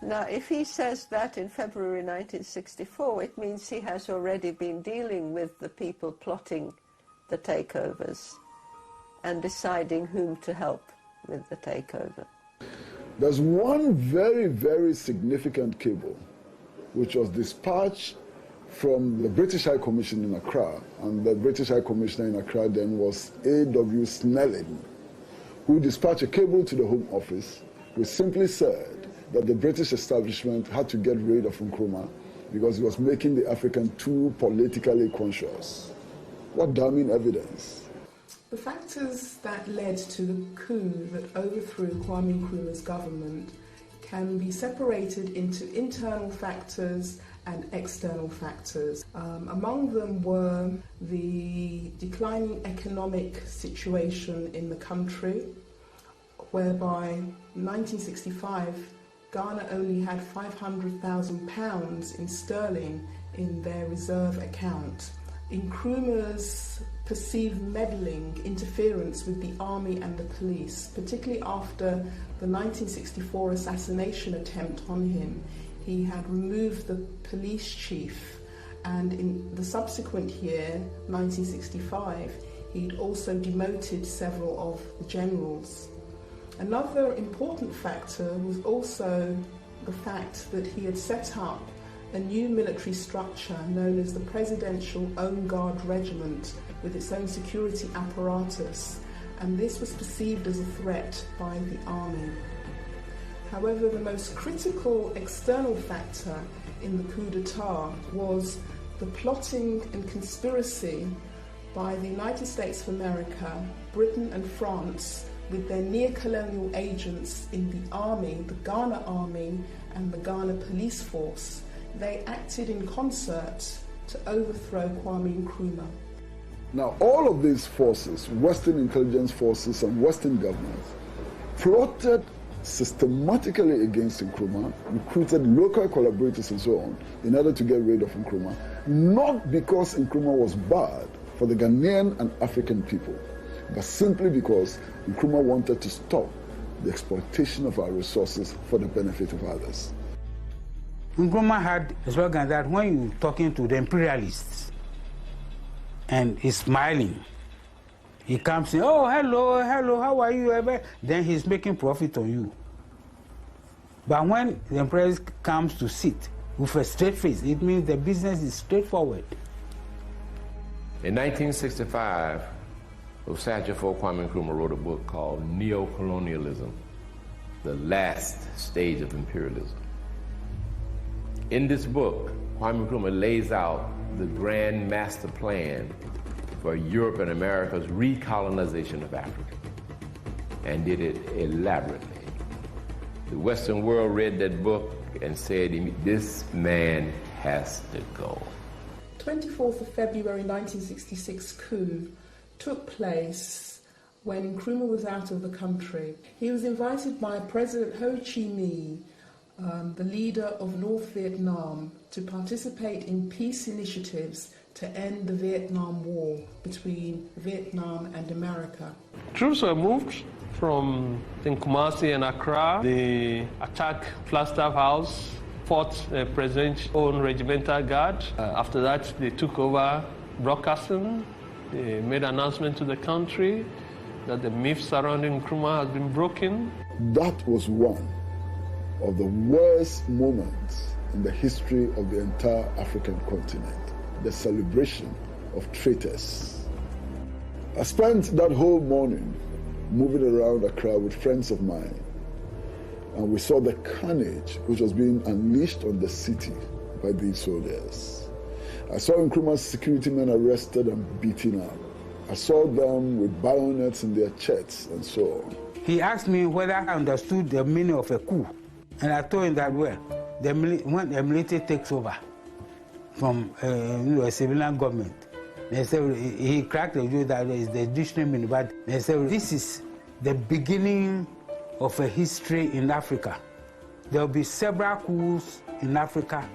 Now, if he says that in February 1964, it means he has already been dealing with the people plotting the takeovers and deciding whom to help with the takeover. There's one very, very significant cable which was dispatched from the British High Commission in Accra, and the British High Commissioner in Accra then was A.W. Snelling, who dispatched a cable to the Home Office which simply said that the British establishment had to get rid of Nkrumah because he was making the African too politically conscious. What damning evidence. The factors that led to the coup that overthrew Kwame Nkrumah's government can be separated into internal factors and external factors. Among them were the declining economic situation in the country, whereby in 1965 Ghana only had £500,000 in sterling in their reserve account. Nkrumah's perceived meddling, interference with the army and the police, particularly after the 1964 assassination attempt on him. He had removed the police chief, and in the subsequent year, 1965, he'd also demoted several of the generals. Another important factor was also the fact that he had set up a new military structure known as the Presidential Own Guard Regiment with its own security apparatus, and this was perceived as a threat by the army. However, the most critical external factor in the coup d'etat was the plotting and conspiracy by the United States of America, Britain and France with their neo-colonial agents in the army, the Ghana Army and the Ghana Police Force. They acted in concert to overthrow Kwame Nkrumah. Now, all of these forces, Western intelligence forces and Western governments, plotted systematically against Nkrumah, recruited local collaborators and so on, in order to get rid of Nkrumah, not because Nkrumah was bad for the Ghanaian and African people, but simply because Nkrumah wanted to stop the exploitation of our resources for the benefit of others. Nkrumah had a slogan that when you're talking to the imperialists and he's smiling, he comes in, oh, hello, hello, how are you? Then he's making profit on you. But when the imperialist comes to sit with a straight face, it means the business is straightforward. In 1965, Osachifo Kwame Nkrumah wrote a book called Neo-Colonialism, the last stage of imperialism. In this book, Kwame Nkrumah lays out the grand master plan for Europe and America's recolonization of Africa, and did it elaborately. The Western world read that book and said, this man has to go. 24th of February 1966 coup took place when Nkrumah was out of the country. He was invited by President Ho Chi Minh, the leader of North Vietnam, to participate in peace initiatives to end the Vietnam War between Vietnam and America. Troops were moved from Kumasi and Accra. They attacked Flagstaff House, fought the president's own regimental guard. After that, they took over broadcasting. They made an announcement to the country that the myth surrounding Nkrumah has been broken. That was one of the worst moments in the history of the entire African continent, the celebration of traitors. I spent that whole morning moving around Accra with friends of mine, and we saw the carnage which was being unleashed on the city by these soldiers. I saw Nkrumah's security men arrested and beaten up. I saw them with bayonets in their chests and so on. He asked me whether I understood the meaning of a coup, and I told him that, well, when the military takes over from a civilian government, they said, he cracked the joke that is the dictionary meaning, but they said this is the beginning of a history in Africa. There will be several coups in Africa,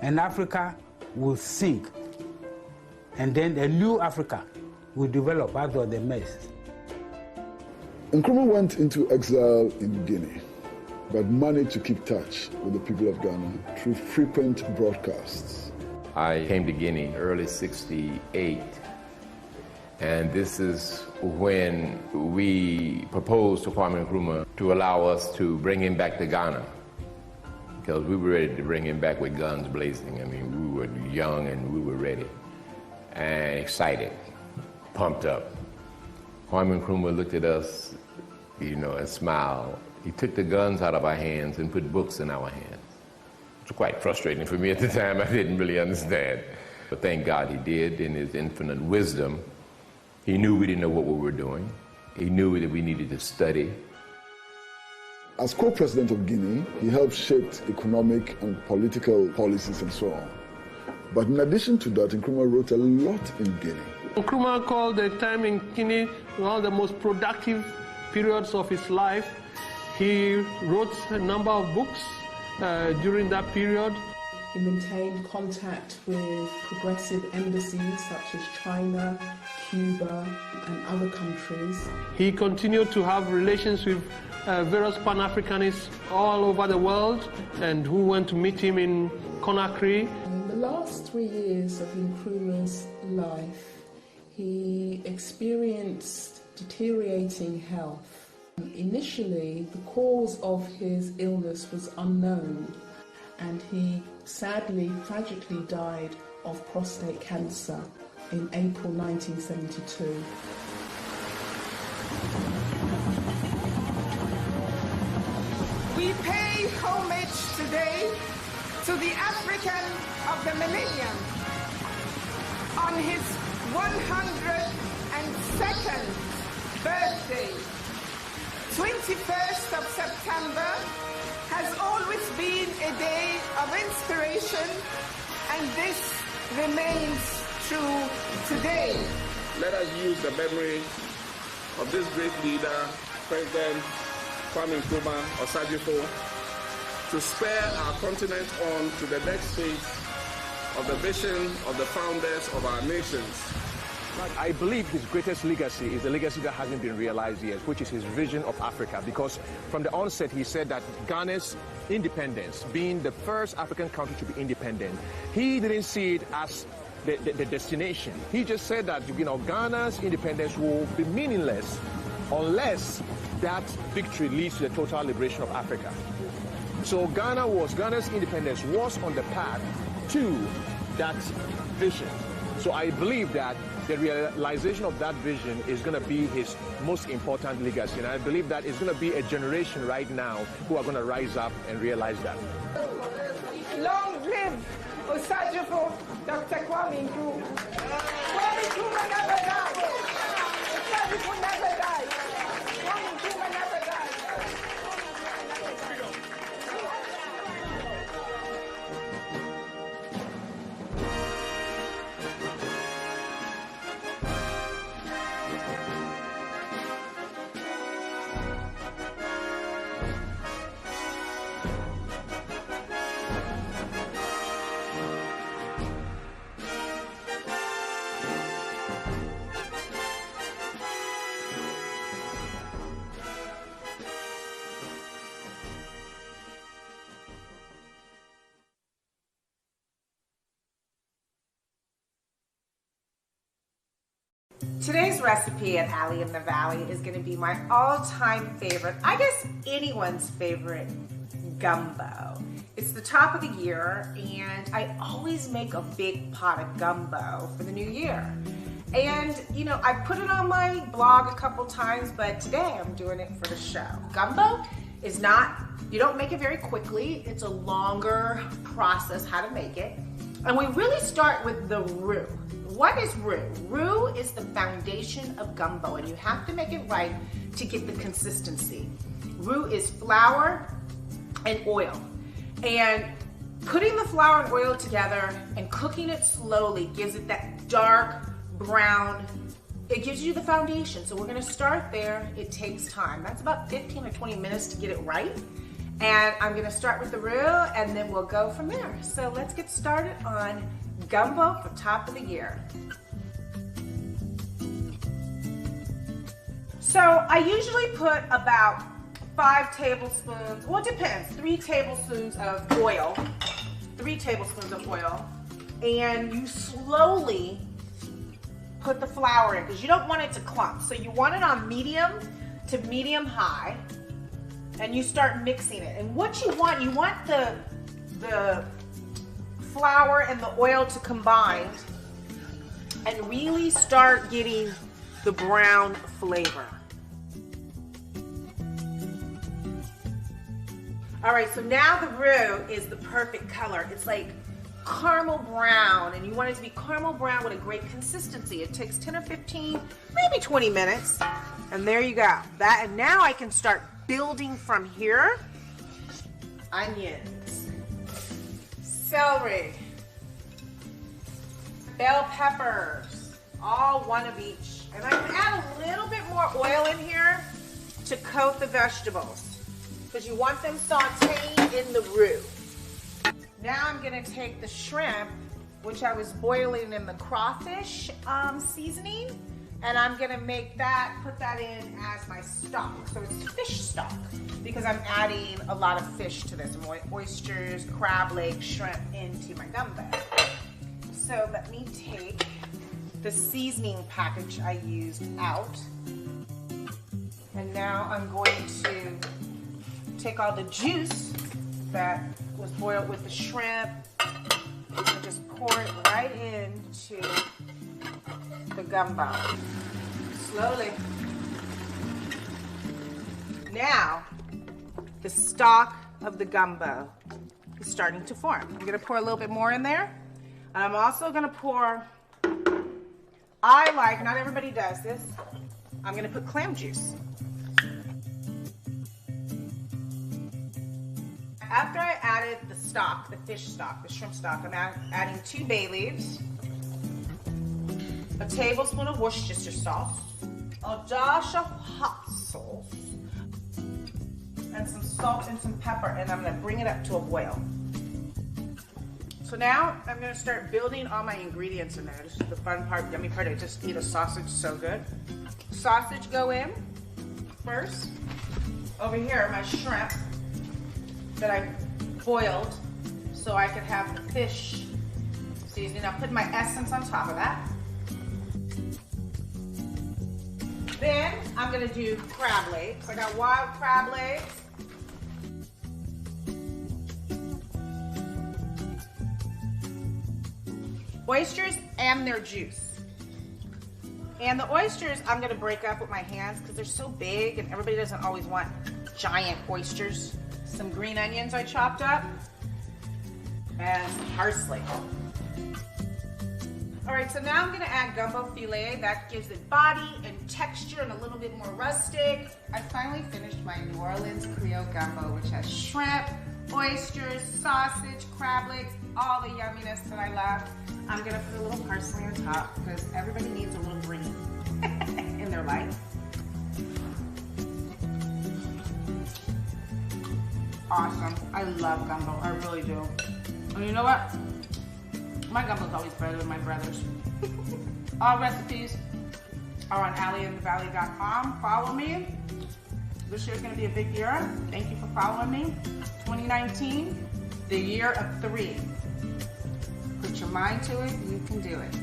and Africa will sink, and then a new Africa will develop out of the mess. Nkrumah went into exile in Guinea, but managed to keep touch with the people of Ghana through frequent broadcasts. I came to Guinea early '68, and this is when we proposed to Kwame Nkrumah to allow us to bring him back to Ghana, because we were ready to bring him back with guns blazing. I mean, we were young and we were ready and excited, pumped up. Kwame Nkrumah looked at us, and smiled. He took the guns out of our hands and put books in our hands. It was quite frustrating for me at the time. I didn't really understand. But thank God he did. In his infinite wisdom, he knew we didn't know what we were doing. He knew that we needed to study. As co-president of Guinea, he helped shape economic and political policies and so on. But in addition to that, Nkrumah wrote a lot in Guinea. Nkrumah called the time in Guinea one of the most productive periods of his life. He wrote a number of books during that period. He maintained contact with progressive embassies such as China, Cuba, and other countries. He continued to have relations with various Pan-Africanists all over the world, and who went to meet him in Conakry. In the last 3 years of Nkrumah's life, he experienced deteriorating health. Initially, the cause of his illness was unknown, and he sadly, tragically died of prostate cancer in April 1972. We pay homage today to the African of the millennium on his 102nd birthday. 21st of September has always been a day of inspiration, and this remains true today. Let us use the memory of this great leader, President Kwame Nkrumah Osagyefo, to spur our continent on to the next phase of the vision of the founders of our nations. I believe his greatest legacy is the legacy that hasn't been realized yet, which is his vision of Africa, because from the onset he said that Ghana's independence, being the first African country to be independent, he didn't see it as the destination. He just said that, you know, Ghana's independence will be meaningless unless that victory leads to the total liberation of Africa. So Ghana's independence was on the path to that vision. So I believe that the realization of that vision is going to be his most important legacy. And I believe that it's going to be a generation right now who are going to rise up and realize that. Long live Osagyefo, Dr. Kwame Nkrumah. Kwame Nkrumah never died. Osagyefo never died. Kwame Nkrumah never died. Today's recipe at Alley in the Valley is going to be my all-time favorite, I guess anyone's favorite, gumbo. It's the top of the year, and I always make a big pot of gumbo for the new year. And, you know, I put it on my blog a couple times, but today I'm doing it for the show. Gumbo is not, you don't make it very quickly. It's a longer process how to make it. And we really start with the roux. What is roux? Roux is the foundation of gumbo, and you have to make it right to get the consistency. Roux is flour and oil. And putting the flour and oil together and cooking it slowly gives it that dark brown, it gives you the foundation. So we're gonna start there. It takes time. That's about 15 or 20 minutes to get it right. And I'm gonna start with the roux, and then we'll go from there. So let's get started on gumbo for top of the year. So I usually put about 5 tablespoons, well it depends, 3 tablespoons of oil, 3 tablespoons of oil, and you slowly put the flour in because you don't want it to clump. So you want it on medium to medium high, and you start mixing it. And what you want the flour and the oil to combine and really start getting the brown flavor. All right, so now the roux is the perfect color. It's like caramel brown, and you want it to be caramel brown with a great consistency. It takes 10 or 15, maybe 20 minutes, and there you go. And now I can start building from here. Onions, celery, bell peppers, all one of each. And I can add a little bit more oil in here to coat the vegetables because you want them sauteed in the roux. Now I'm gonna take the shrimp, which I was boiling in the crawfish seasoning, and I'm gonna make that, put that in as my stock. So it's fish stock because I'm adding a lot of fish to this. Oysters, crab legs, shrimp into my gumbo. So let me take the seasoning package I used out. And now I'm going to take all the juice that was boiled with the shrimp and just pour it right into the gumbo. Slowly. Now, the stock of the gumbo is starting to form. I'm gonna pour a little bit more in there. And I'm also gonna pour, not everybody does this, I'm gonna put clam juice. After I added the stock, the fish stock, the shrimp stock, I'm adding 2 bay leaves, a tablespoon of Worcestershire sauce, a dash of hot sauce, and some salt and some pepper, and I'm gonna bring it up to a boil. So now I'm gonna start building all my ingredients in there. This is the fun part, yummy part. I just eat a sausage so good. Sausage go in first. Over here, my shrimp that I boiled so I could have the fish seasoning. I'll put my essence on top of that. Then I'm gonna do crab legs. I got wild crab legs. Oysters and their juice. And the oysters I'm gonna break up with my hands because they're so big and everybody doesn't always want giant oysters. Some green onions I chopped up, and some parsley. All right, so now I'm gonna add gumbo filet. That gives it body and texture and a little bit more rustic. I finally finished my New Orleans Creole gumbo, which has shrimp, oysters, sausage, crab legs, all the yumminess that I love. I'm gonna put a little parsley on top because everybody needs a little green in their life. Awesome. I love gumbo. I really do. And you know what? My gumbo's always better than my brother's. All recipes are on AllieInTheValley.com. Follow me. This year's going to be a big year. Thank you for following me. 2019, the year of 3. Put your mind to it. You can do it.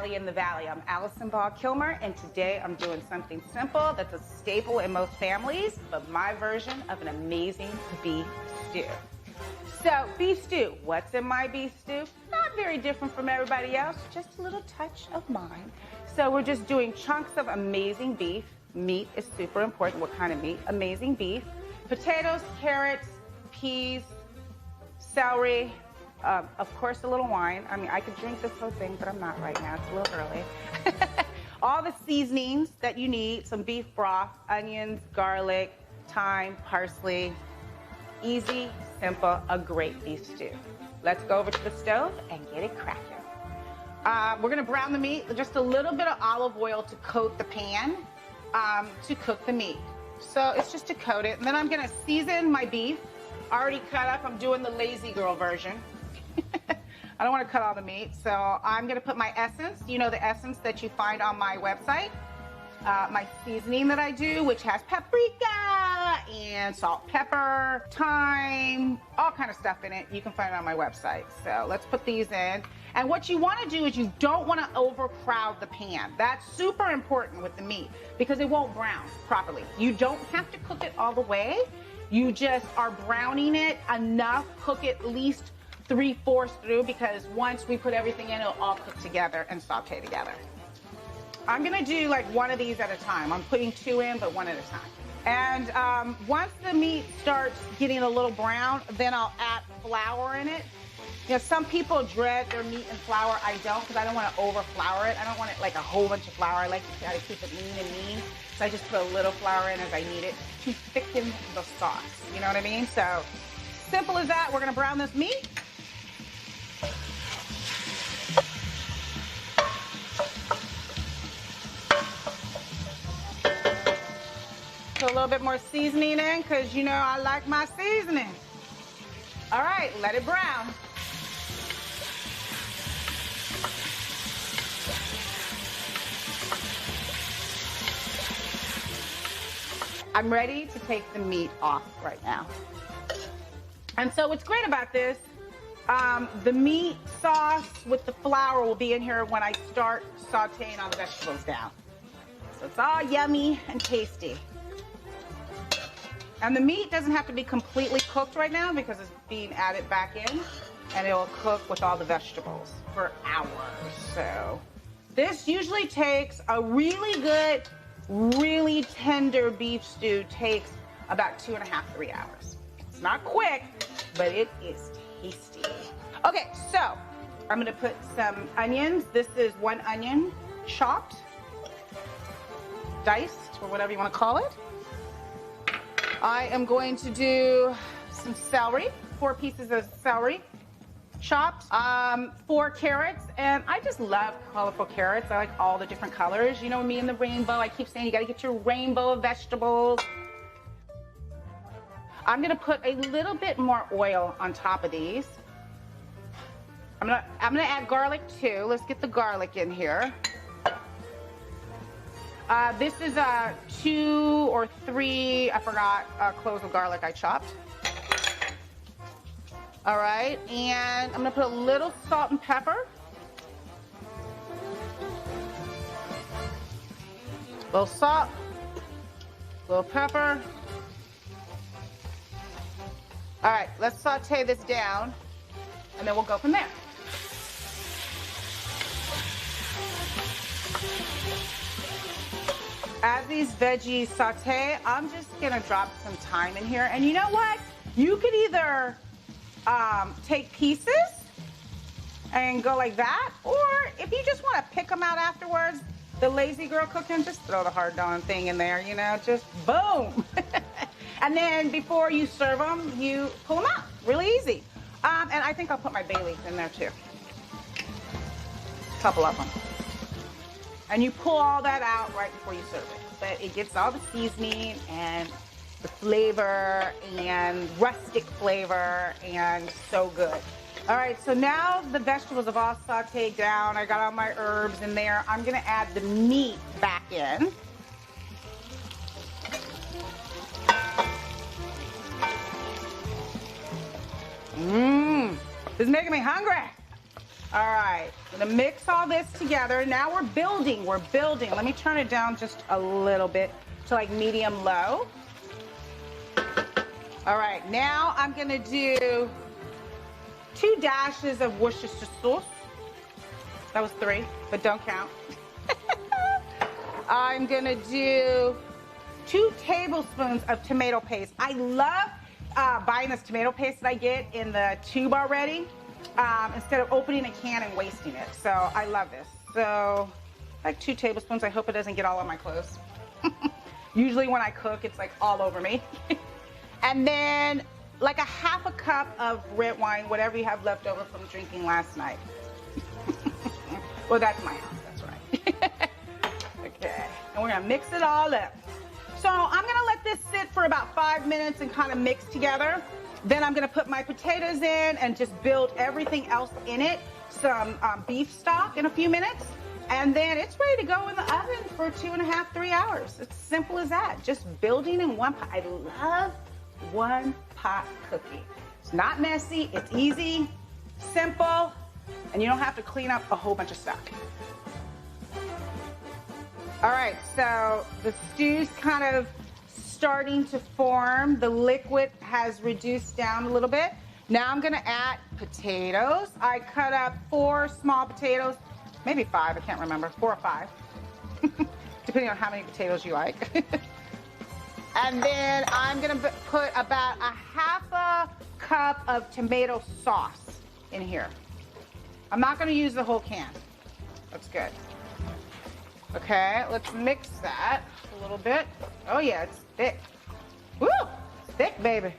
In the Valley. I'm Allison Ball Kilmer, and today I'm doing something simple that's a staple in most families, but my version of an amazing beef stew. So, beef stew. What's in my beef stew? Not very different from everybody else, just a little touch of mine. So we're just doing chunks of amazing beef. Meat is super important. What kind of meat? Amazing beef. Potatoes, carrots, peas, celery, of course, a little wine. I mean, I could drink this whole thing, but I'm not right now. It's a little early. All the seasonings that you need, some beef broth, onions, garlic, thyme, parsley. Easy, simple, a great beef stew. Let's go over to the stove and get it cracking. We're gonna brown the meat, just a little bit of olive oil to coat the pan to cook the meat. So it's just to coat it. And then I'm gonna season my beef, already cut up. I'm doing the lazy girl version. I don't want to cut all the meat, so I'm going to put my essence, you know, the essence that you find on my website, my seasoning that I do, which has paprika and salt, pepper, thyme, all kind of stuff in it. You can find it on my website. So let's put these in. And what you want to do is you don't want to overcrowd the pan. That's super important with the meat because it won't brown properly. You don't have to cook it all the way. You just are browning it enough, cook it at least 3/4 through, because once we put everything in, it'll all cook together and saute together. I'm gonna do like one of these at a time. I'm putting 2 in, but 1 at a time. And once the meat starts getting a little brown, then I'll add flour in it. You know, some people dread their meat and flour. I don't, because I don't want to over flour it. I don't want it like a whole bunch of flour. I like to try to keep it lean and mean. So I just put a little flour in as I need it to thicken the sauce. You know what I mean? So simple as that. We're gonna brown this meat. Put a little bit more seasoning in, because you know I like my seasoning. All right, let it brown. I'm ready to take the meat off right now. And so what's great about this, the meat sauce with the flour will be in here when I start sauteing all the vegetables down. So it's all yummy and tasty. And the meat doesn't have to be completely cooked right now because it's being added back in, and it will cook with all the vegetables for hours. So this usually takes a really good, really tender beef stew takes about 2.5, 3 hours. It's not quick, but it is tasty. Okay, so I'm gonna put some onions. This is 1 onion chopped, diced, or whatever you wanna call it. I am going to do some celery, 4 pieces of celery chopped, 4 carrots, and I just love colorful carrots. I like all the different colors. You know me and the rainbow. I keep saying you gotta get your rainbow of vegetables. I'm gonna put a little bit more oil on top of these. I'm gonna add garlic too. Let's get the garlic in here. This is 2 or 3, I forgot, cloves of garlic I chopped. All right, and I'm gonna put a little salt and pepper. A little salt, a little pepper. All right, let's saute this down, and then we'll go from there. As these veggies saute, I'm just gonna drop some thyme in here. And you know what? You could either take pieces and go like that, or if you just wanna pick them out afterwards, the lazy girl cooking, just throw the hard darn thing in there, you know, just boom. And then before you serve them, you pull them out, really easy. And I think I'll put my bay leaf in there too. A couple of them. And you pull all that out right before you serve it. But it gets all the seasoning and the flavor and rustic flavor, and so good. All right, so now the vegetables have all sauteed down. I got all my herbs in there. I'm gonna add the meat back in. This is making me hungry. All right, I'm gonna mix all this together. Now we're building. Let me turn it down just a little bit to like medium low. All right, now I'm gonna do 2 dashes of Worcestershire sauce. That was 3, but don't count. I'm gonna do 2 tablespoons of tomato paste. I love buying this tomato paste that I get in the tube already. Instead of opening a can and wasting it. So I love this. So like 2 tablespoons. I hope it doesn't get all on my clothes. Usually when I cook, it's like all over me. And then like a 1/2 cup of red wine, whatever you have left over from drinking last night. Well, that's my house, that's right. Okay, and we're gonna mix it all up. So I'm gonna let this sit for about 5 minutes and kind of mix together. Then I'm gonna put my potatoes in and just build everything else in it. Some beef stock in a few minutes. And then it's ready to go in the oven for 2.5, 3 hours. It's simple as that. Just building in one pot. I love one pot cooking. It's not messy, it's easy, simple, and you don't have to clean up a whole bunch of stuff. All right, so the stew's kind of starting to form. The liquid has reduced down a little bit. Now I'm gonna add potatoes. I cut up 4 small potatoes, maybe 5, I can't remember, 4 or 5, depending on how many potatoes you like. And then I'm gonna put about a 1/2 cup of tomato sauce in here. I'm not gonna use the whole can. That's good. Okay, let's mix that a little bit. Oh yeah, it's thick. Woo, it's thick, baby.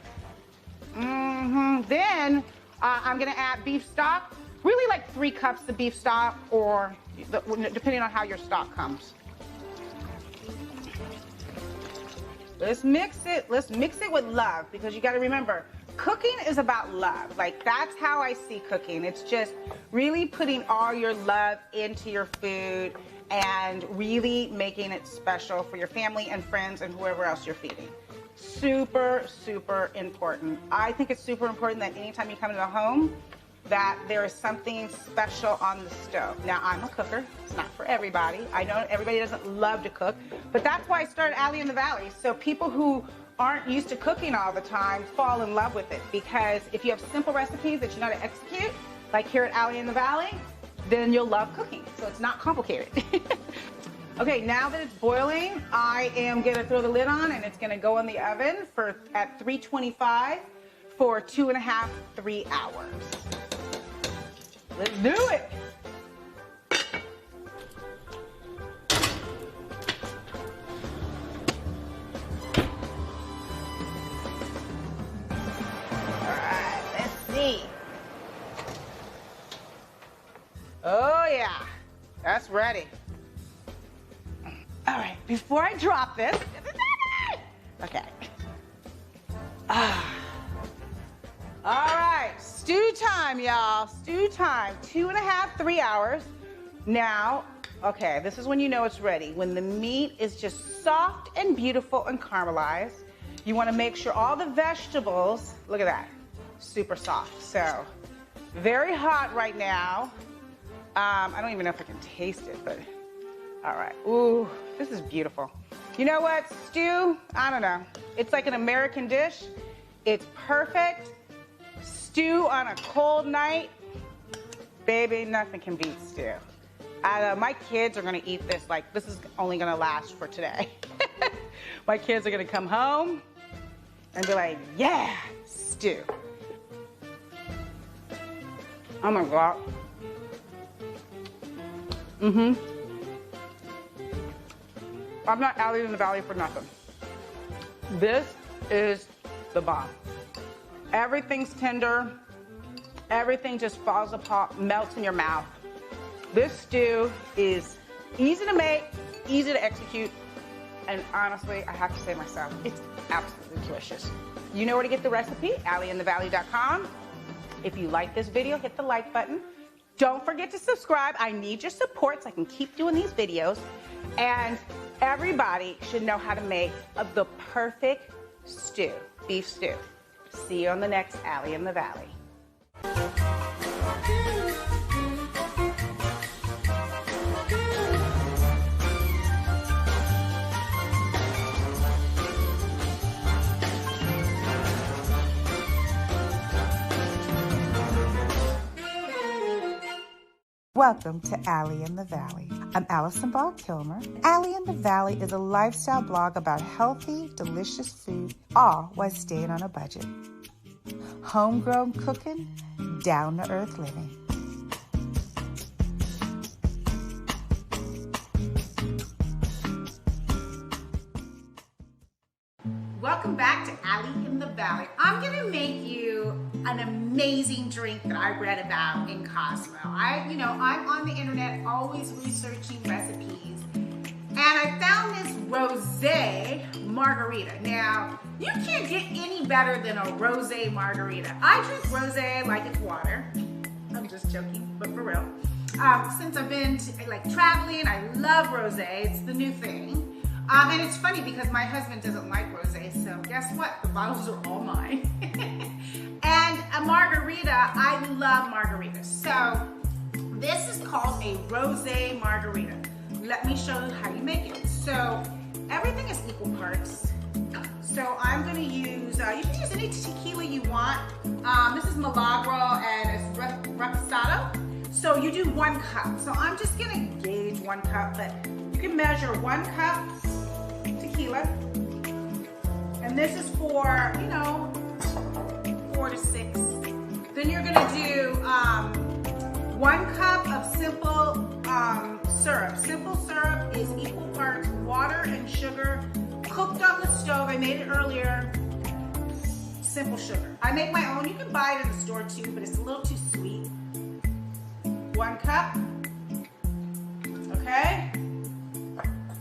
Then I'm gonna add beef stock. Really like 3 cups of beef stock, or depending on how your stock comes. Let's mix it with love, because you gotta remember, cooking is about love. Like, that's how I see cooking. It's just really putting all your love into your food and really making it special for your family and friends and whoever else you're feeding. Super, super important. I think it's super important that anytime you come into a home, that there is something special on the stove. Now, I'm a cooker. It's not for everybody. I know everybody doesn't love to cook, but that's why I started Allie in the Valley. So people who aren't used to cooking all the time fall in love with it, because if you have simple recipes that you know how to execute, like here at Allie in the Valley, then you'll love cooking. So it's not complicated. Okay, now that it's boiling, I am gonna throw the lid on and it's gonna go in the oven at 325 for 2.5, 3 hours. Let's do it. All right, let's see. Oh yeah, that's ready. All right, before I drop this, okay. All right, stew time, y'all. Stew time, 2.5, 3 hours. Now, okay, this is when you know it's ready. When the meat is just soft and beautiful and caramelized. You wanna make sure all the vegetables, look at that, super soft. So, very hot right now. I don't even know if I can taste it, but all right. Ooh, this is beautiful. You know what, stew, I don't know. It's like an American dish. It's perfect. Stew on a cold night, baby, nothing can beat stew. My kids are gonna eat this, like, this is only gonna last for today. My kids are gonna come home and be like, yeah, stew. Oh my God. I'm not Allie in the Valley for nothing. This is the bomb. Everything's tender. Everything just falls apart, melts in your mouth. This stew is easy to make, easy to execute, and honestly, I have to say myself, it's absolutely delicious. You know where to get the recipe, allieinthevalley.com. If you like this video, hit the like button. Don't forget to subscribe. I need your support so I can keep doing these videos. And everybody should know how to make the perfect stew, beef stew. See you on the next Allie in the Valley. Welcome to Allie in the Valley. I'm Allison Ball Kilmer. Allie in the Valley is a lifestyle blog about healthy, delicious food, all while staying on a budget. Homegrown cooking, down-to-earth living. Welcome back to Allie in the Valley. I'm gonna make you an amazing drink that I read about in Cosmo. I'm on the internet always researching recipes, and I found this rosé margarita. Now, you can't get any better than a rosé margarita. I drink rosé like it's water. I'm just joking, but for real. since I've been traveling, I love rosé. It's the new thing. And it's funny because my husband doesn't like rosé, so guess what? The bottles are all mine. And a margarita, I love margaritas. So this is called a rosé margarita. Let me show you how you make it. So everything is equal parts. So I'm gonna use, you can use any tequila you want. This is Milagro and it's Reposado. So you do 1 cup. So I'm just gonna gauge 1 cup, but you can measure 1 cup tequila. And this is for, 4 to 6. Then you're gonna do 1 cup of simple syrup. Simple syrup is equal parts water and sugar, cooked on the stove. I made it earlier. Simple sugar. I make my own. You can buy it in the store too, but it's a little too sweet. 1 cup. Okay.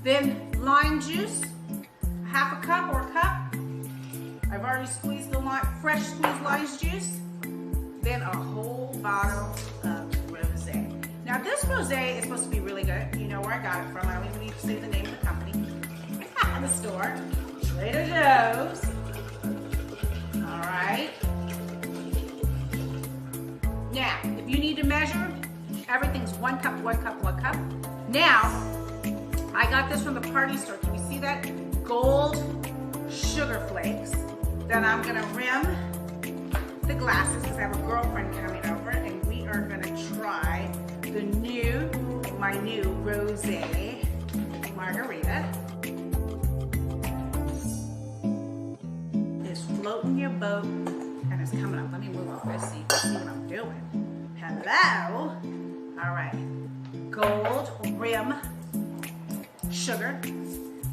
Then lime juice, 1/2 cup or a cup. I've already squeezed the fresh squeezed lime juice. Then a whole bottle of rosé. Now this rosé is supposed to be really good. You know where I got it from. I don't even need to say the name of the company. The store, Trader Joe's. All right. Now, if you need to measure, everything's 1 cup, 1 cup, 1 cup. Now, I got this from the party store. Can you see that? Gold sugar flakes. Then I'm gonna rim the glasses because I have a girlfriend coming over and we are gonna try my new rosé margarita. It's floating your boat and it's coming up. Let me move over so you can see what I'm doing. Hello. All right. Gold rim sugar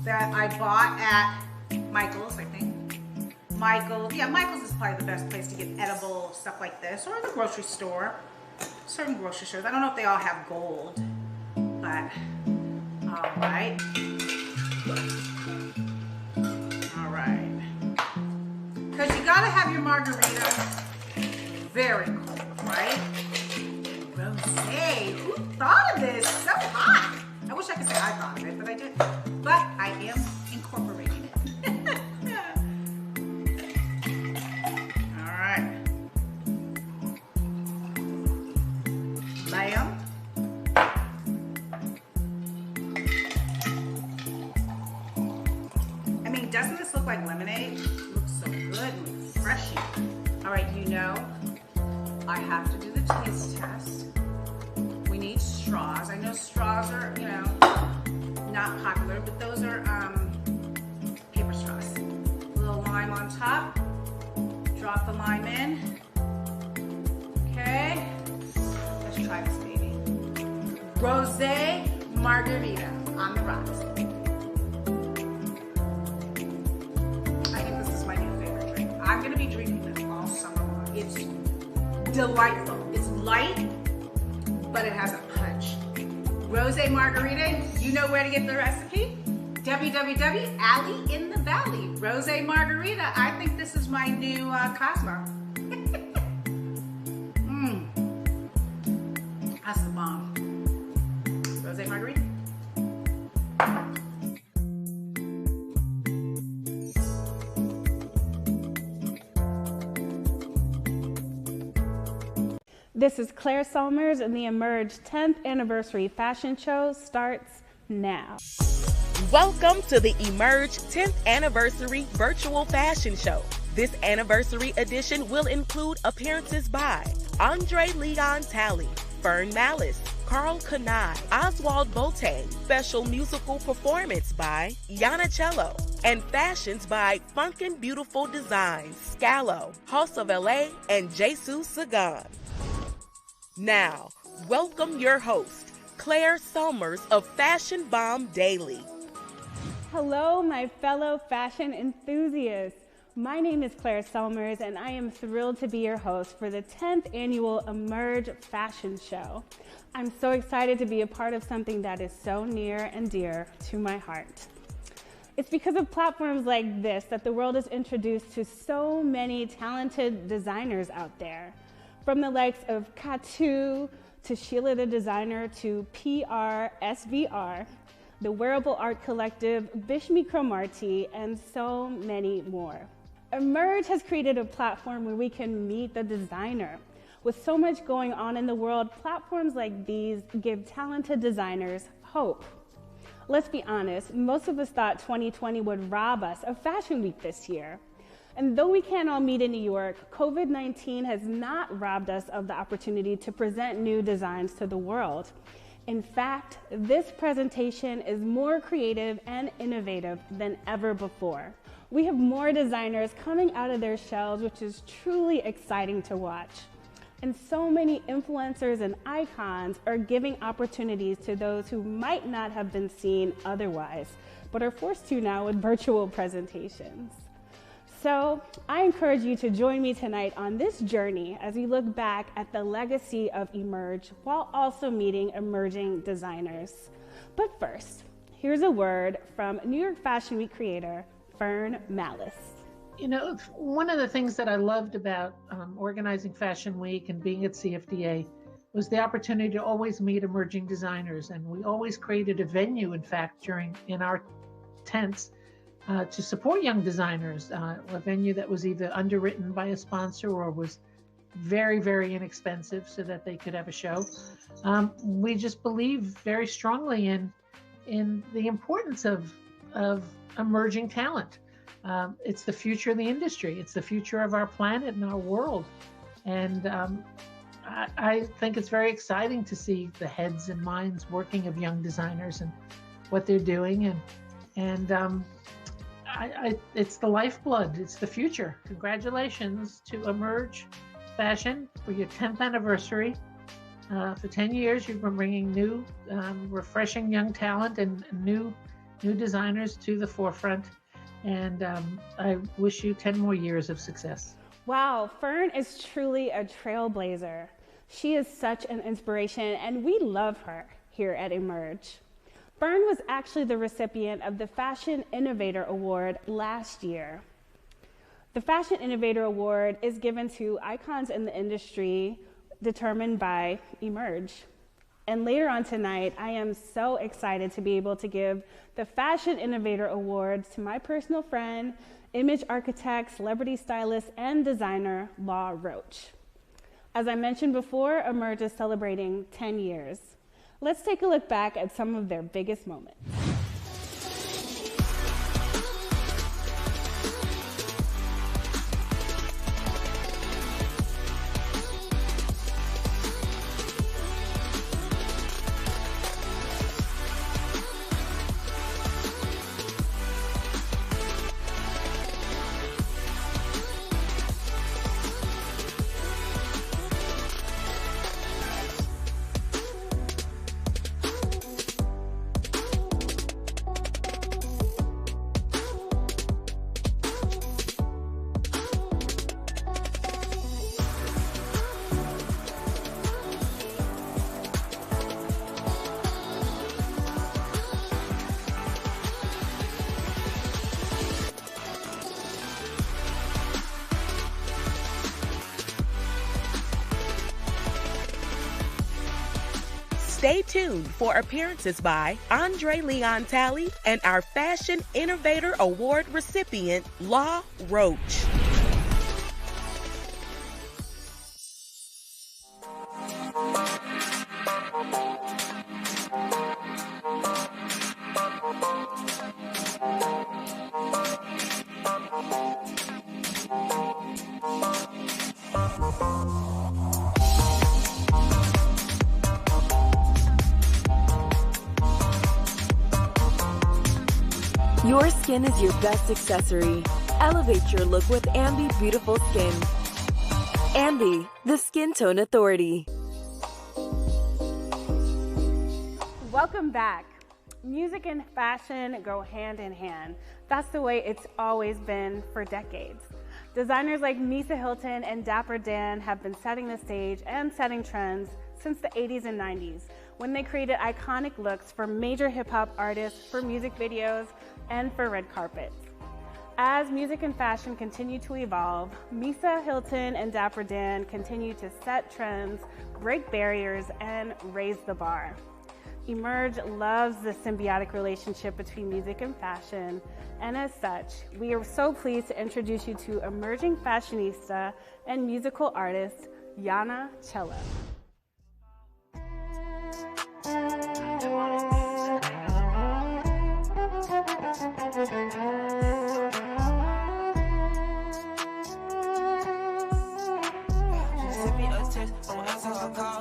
that I bought at Michael's, I think. Michael's is probably the best place to get edible stuff like this, or the grocery store. Certain grocery stores. I don't know if they all have gold, but all right. All right. Because you gotta have your margarita very cold, right? Rosé. Who thought of this? So hot. I wish I could say I thought of it, but I didn't. But I am incorporating it. All right. Lamb. I mean, doesn't this look like lemonade? It looks so good and refreshing. All right, I have to do the taste test. We need straws. I know straws are, not popular, but those are paper straws. A little lime on top. Drop the lime in. Okay. Let's try this baby. Rosé margarita on the rocks. I think this is my new favorite drink. I'm gonna be drinking this all summer long. It's delightful. It's light, but it has a punch. Rosé margarita, you know where to get the recipe? www.AllieInTheValley. Rosé margarita, I think this is my new Cosmo. That's the bomb. Rosé margarita. This is Claire Somers, and the Emerge 10th Anniversary Fashion Show starts now. Welcome to the Emerge 10th Anniversary Virtual Fashion Show. This anniversary edition will include appearances by Andre Leon Talley, Fern Malice, Carl Kanai, Oswald Boateng, special musical performance by Yana Cello, and fashions by Funkin' Beautiful Designs, Scalo, House of LA, and Jesus Sagan. Now, welcome your host, Claire Somers of Fashion Bomb Daily. Hello, my fellow fashion enthusiasts. My name is Claire Somers, and I am thrilled to be your host for the 10th annual Emerge Fashion Show. I'm so excited to be a part of something that is so near and dear to my heart. It's because of platforms like this that the world is introduced to so many talented designers out there. From the likes of Katu to Sheila the Designer, to PRSVR, the Wearable Art Collective, Bishmi Cromartie, and so many more. Emerge has created a platform where we can meet the designer. With so much going on in the world, platforms like these give talented designers hope. Let's be honest, most of us thought 2020 would rob us of Fashion Week this year. And though we can't all meet in New York, COVID-19 has not robbed us of the opportunity to present new designs to the world. In fact, this presentation is more creative and innovative than ever before. We have more designers coming out of their shells, which is truly exciting to watch. And so many influencers and icons are giving opportunities to those who might not have been seen otherwise, but are forced to now with virtual presentations. So I encourage you to join me tonight on this journey as we look back at the legacy of Emerge while also meeting emerging designers. But first, here's a word from New York Fashion Week creator, Fern Malice. You know, one of the things that I loved about organizing Fashion Week and being at CFDA was the opportunity to always meet emerging designers. And we always created a venue, in fact, in our tents to support young designers, a venue that was either underwritten by a sponsor or was very, very inexpensive so that they could have a show. We just believe very strongly in the importance of emerging talent. It's the future of the industry. It's the future of our planet and our world. And I think it's very exciting to see the heads and minds working of young designers and what they're doing. And it's the lifeblood. It's the future. Congratulations to Emerge Fashion for your 10th anniversary. For 10 years, you've been bringing new, refreshing young talent and new designers to the forefront. And I wish you 10 more years of success. Wow, Fern is truly a trailblazer. She is such an inspiration, and we love her here at Emerge. Fern was actually the recipient of the Fashion Innovator Award last year. The Fashion Innovator Award is given to icons in the industry determined by Emerge. And later on tonight, I am so excited to be able to give the Fashion Innovator Awards to my personal friend, image architect, celebrity stylist, and designer, Law Roach. As I mentioned before, Emerge is celebrating 10 years. Let's take a look back at some of their biggest moments. Stay tuned for appearances by Andre Leon Talley and our Fashion Innovator Award recipient, Law Roach. Your skin is your best accessory. Elevate your look with Ambi Beautiful Skin. Ambi, the Skin Tone Authority. Welcome back. Music and fashion go hand in hand. That's the way it's always been for decades. Designers like Misa Hilton and Dapper Dan have been setting the stage and setting trends since the 80s and 90s, when they created iconic looks for major hip-hop artists, for music videos, and for red carpets. As music and fashion continue to evolve, Misa Hilton and Dapper Dan continue to set trends, break barriers, and raise the bar. Emerge loves the symbiotic relationship between music and fashion, and as such, we are so pleased to introduce you to emerging fashionista and musical artist, Yana Chella.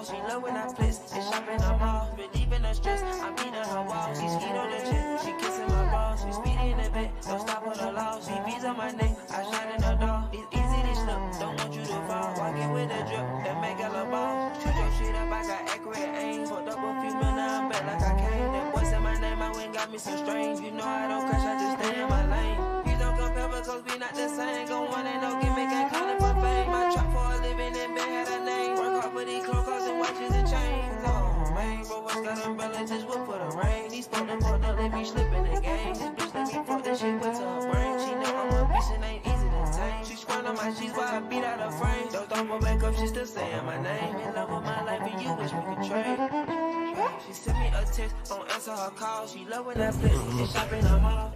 She love when I flex and shop in the mall. Relieving her stress, I beat on her wall. She skied on the jet, she kissing my balls. We speeding in the bed, don't stop on the law. She beats on my neck, I shine in the door. It's easy to slip, don't want you to fall. Walking with a drip, that make a little ball. Shoot your shit up, I got accurate aim. Fucked up a few minutes, now I'm back like I came. That boy said my name, my wing got me so strange. You know I don't crash, I just stay in my lane. You don't compare because we not the same. Go one and no gimmick and calling for fame. My trap for a living and bed had a name. Work hard for these clothes, cars and watches and chains. Oh man, bro, what's got umbrella, just whip for the rain. These folk done fucked up, let me slip in the game. This bitch let me fuck that shit went to her brain. She know I'm a bitch and ain't easy to tame. She squirting on my sheets while I beat out her frame. Don't throw her back up, she still saying my name. In love with my life and you wish we could trade. She sent me a text, don't answer her call. She love when I flex and shop in her mall.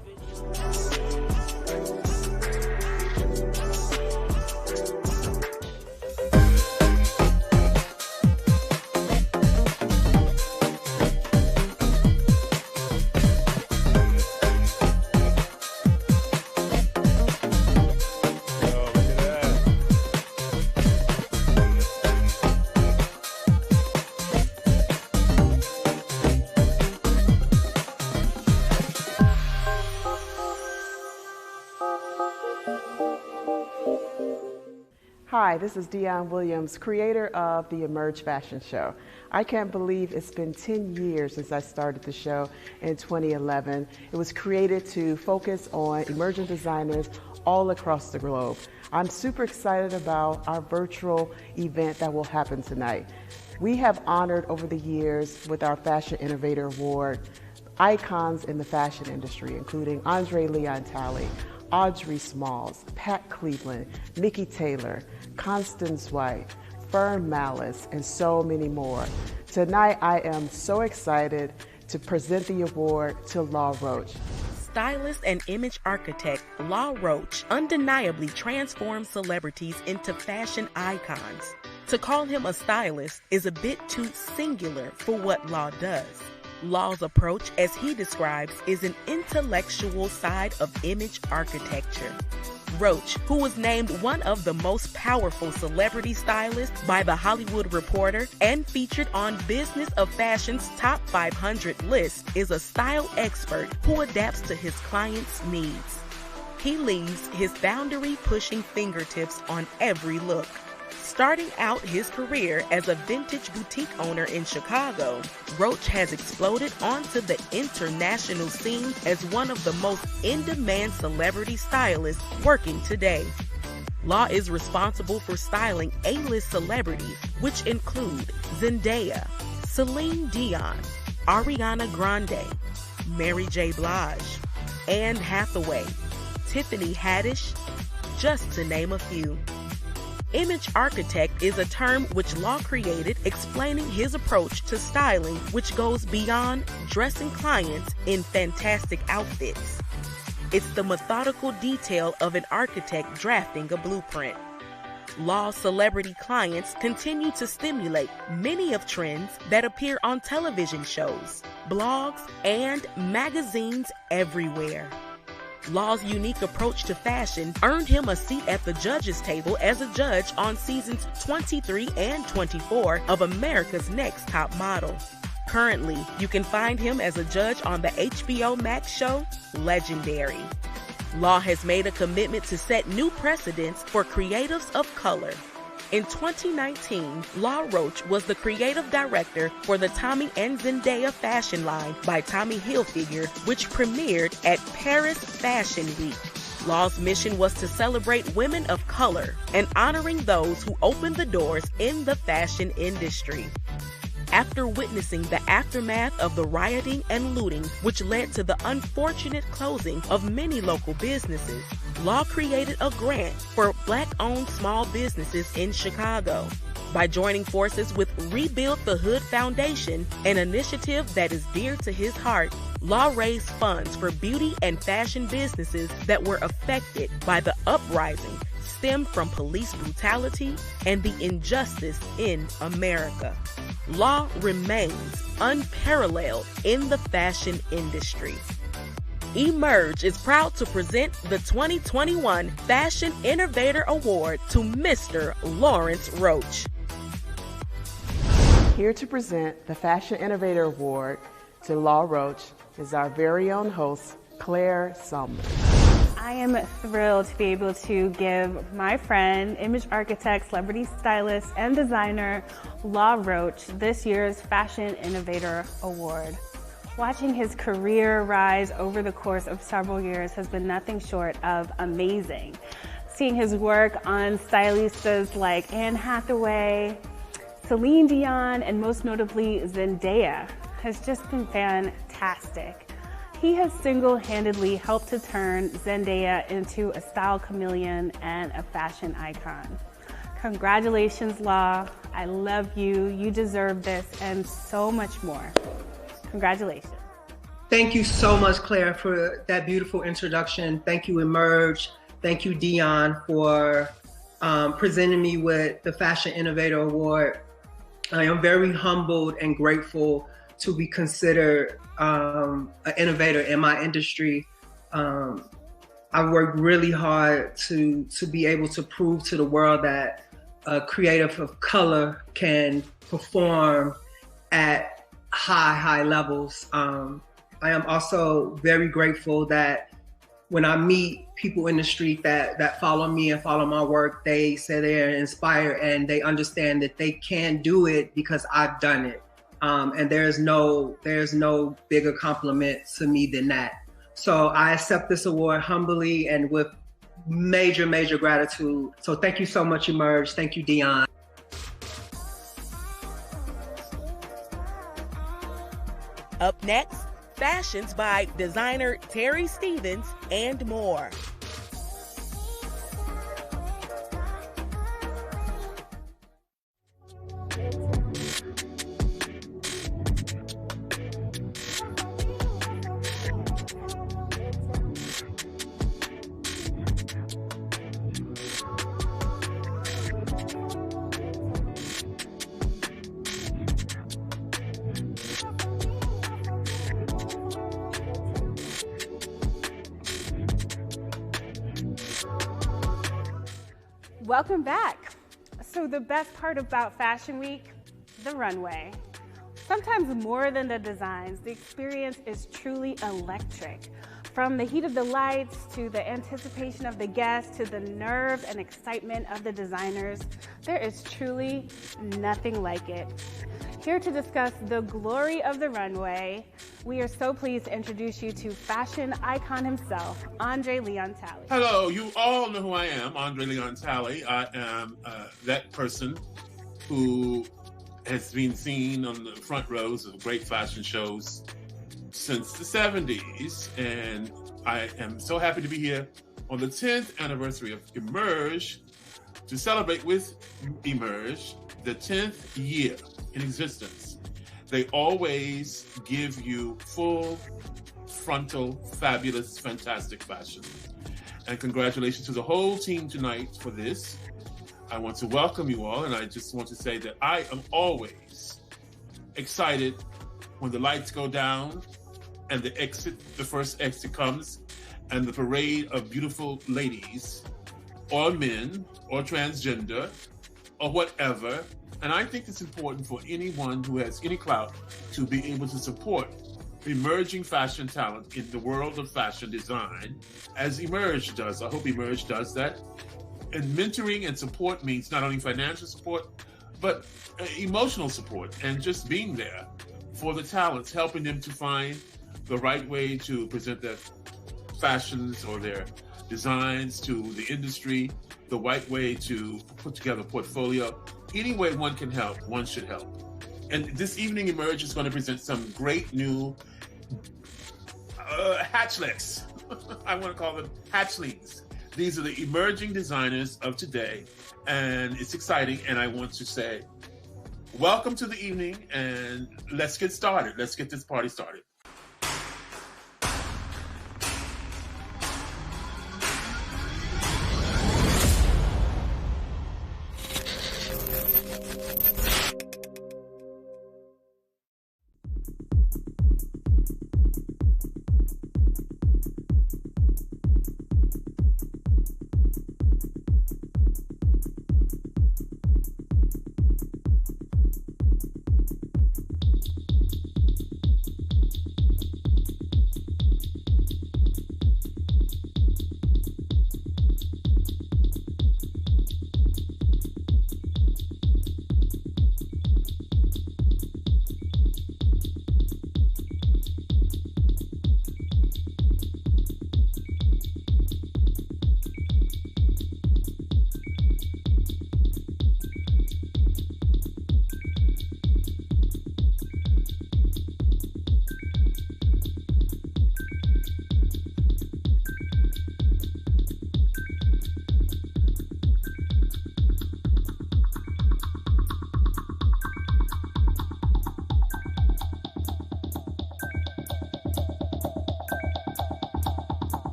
Hi, this is Dionne Williams, creator of the Emerge Fashion Show. I can't believe it's been 10 years since I started the show in 2011. It was created to focus on emerging designers all across the globe. I'm super excited about our virtual event that will happen tonight. We have honored over the years with our Fashion Innovator Award icons in the fashion industry, including Andre Leon Talley, Audrey Smalls, Pat Cleveland, Nikki Taylor, Constance White, Fern Malice, and so many more. Tonight, I am so excited to present the award to Law Roach. Stylist and image architect Law Roach undeniably transforms celebrities into fashion icons. To call him a stylist is a bit too singular for what Law does. Law's approach, as he describes, is an intellectual side of image architecture. Roach, who was named one of the most powerful celebrity stylists by The Hollywood Reporter and featured on Business of Fashion's Top 500 list, is a style expert who adapts to his clients' needs. He leaves his boundary-pushing fingertips on every look. Starting out his career as a vintage boutique owner in Chicago, Roach has exploded onto the international scene as one of the most in-demand celebrity stylists working today. Law is responsible for styling A-list celebrities, which include Zendaya, Celine Dion, Ariana Grande, Mary J. Blige, Anne Hathaway, Tiffany Haddish, just to name a few. Image architect is a term which Law created explaining his approach to styling, which goes beyond dressing clients in fantastic outfits. It's the methodical detail of an architect drafting a blueprint. Law's celebrity clients continue to stimulate many of trends that appear on television shows, blogs, and magazines everywhere. Law's unique approach to fashion earned him a seat at the judges' table as a judge on seasons 23 and 24 of America's Next Top Model. Currently, you can find him as a judge on the HBO Max show, Legendary. Law has made a commitment to set new precedents for creatives of color. In 2019, Law Roach was the creative director for the Tommy and Zendaya fashion line by Tommy Hilfiger, which premiered at Paris Fashion Week. Law's mission was to celebrate women of color and honoring those who opened the doors in the fashion industry. after witnessing the aftermath of the rioting and looting, which led to the unfortunate closing of many local businesses, Law created a grant for Black-owned small businesses in Chicago. By joining forces with Rebuild the Hood Foundation, an initiative that is dear to his heart, Law raised funds for beauty and fashion businesses that were affected by the uprising stemmed from police brutality and the injustice in America. Law remains unparalleled in the fashion industry. Emerge is proud to present the 2021 Fashion Innovator Award to Mr. Lawrence Roach. Here to present the Fashion Innovator Award to Law Roach is our very own host, Claire Summers. I am thrilled to be able to give my friend, image architect, celebrity stylist, and designer, Law Roach, this year's Fashion Innovator Award. Watching his career rise over the course of several years has been nothing short of amazing. Seeing his work on stylistas like Anne Hathaway, Celine Dion, and most notably Zendaya has just been fantastic. He has single-handedly helped to turn Zendaya into a style chameleon and a fashion icon. Congratulations, Law. I love you. You deserve this and so much more. Congratulations. Thank you so much, Claire, for that beautiful introduction. Thank you, Emerge. Thank you, Dion, for presenting me with the Fashion Innovator Award. I am very humbled and grateful to be considered an innovator in my industry. I worked really hard to be able to prove to the world that a creative of color can perform at high levels. I am also very grateful that when I meet people in the street that follow me and follow my work, they say they're inspired and they understand that they can do it because I've done it. And there's no bigger compliment to me than that. So I accept this award humbly and with major gratitude. So thank you so much, Emerge. Thank you, Dion. Up next, fashions by designer Terry Stevens and more. Welcome back. So the best part about Fashion Week, the runway. Sometimes more than the designs, the experience is truly electric. From the heat of the lights to the anticipation of the guests to the nerve and excitement of the designers, there is truly nothing like it. Here to discuss the glory of the runway, we are so pleased to introduce you to fashion icon himself, Andre Leon Talley. Hello, you all know who I am, Andre Leon Talley. I am that person who has been seen on the front rows of great fashion shows since the 70s, and I am so happy to be here on the 10th anniversary of Emerge to celebrate with Emerge the 10th year in existence. They always give you full, frontal, fabulous, fantastic fashion. And congratulations to the whole team tonight for this. I want to welcome you all, and I just want to say that I am always excited when the lights go down and the first exit comes, and the parade of beautiful ladies, or men, or transgender, or whatever. And I think it's important for anyone who has any clout to be able to support emerging fashion talent in the world of fashion design, as Emerge does. I hope Emerge does that. And mentoring and support means not only financial support, but emotional support, and just being there for the talents, helping them to find the right way to present their fashions or their designs to the industry, the right way to put together a portfolio. Any way one can help, one should help. And this evening, Emerge is going to present some great new hatchlets. I want to call them hatchlings. These are the emerging designers of today, and it's exciting. And I want to say, welcome to the evening, and let's get started. Let's get this party started.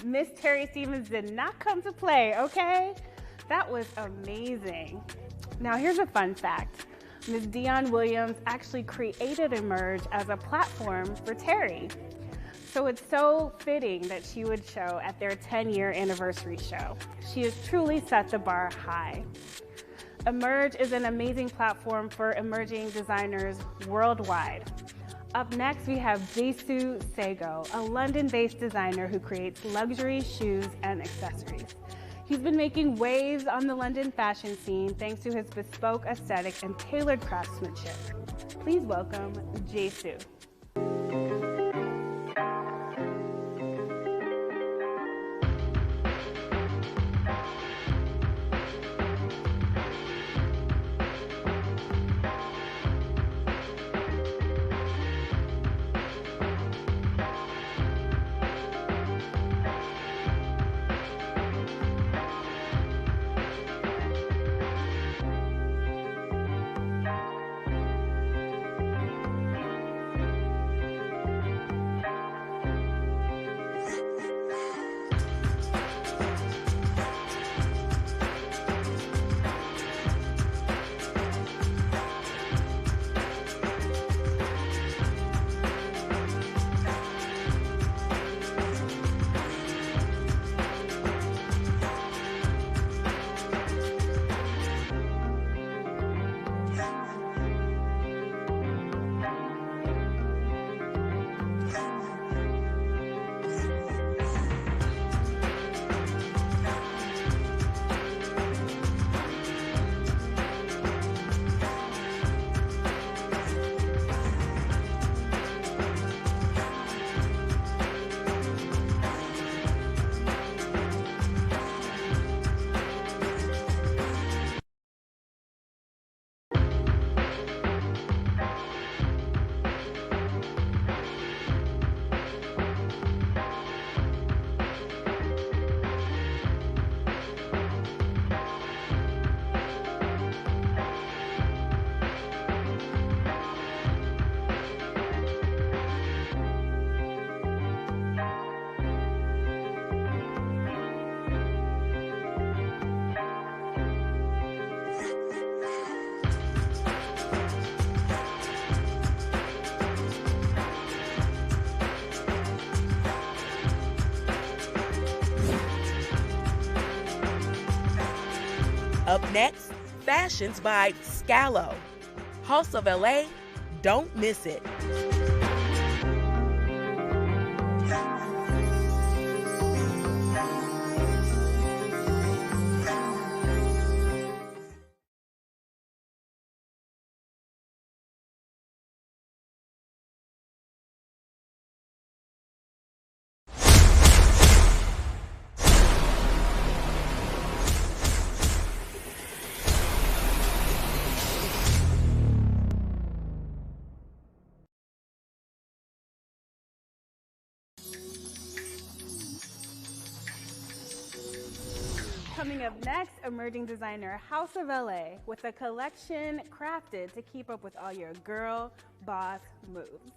Miss Terry Stevens did not come to play, okay? That was amazing. Now here's a fun fact. Ms. Dion Williams actually created Emerge as a platform for Terry. So it's so fitting that she would show at their 10-year anniversary show. She has truly set the bar high. Emerge is an amazing platform for emerging designers worldwide. Up next, we have Jesu Sego, a London-based designer who creates luxury shoes and accessories. He's been making waves on the London fashion scene thanks to his bespoke aesthetic and tailored craftsmanship. Please welcome Jesu. Up next, fashions by Scalo. House of LA, don't miss it. Coming up next, emerging designer House of LA with a collection crafted to keep up with all your girl boss moves.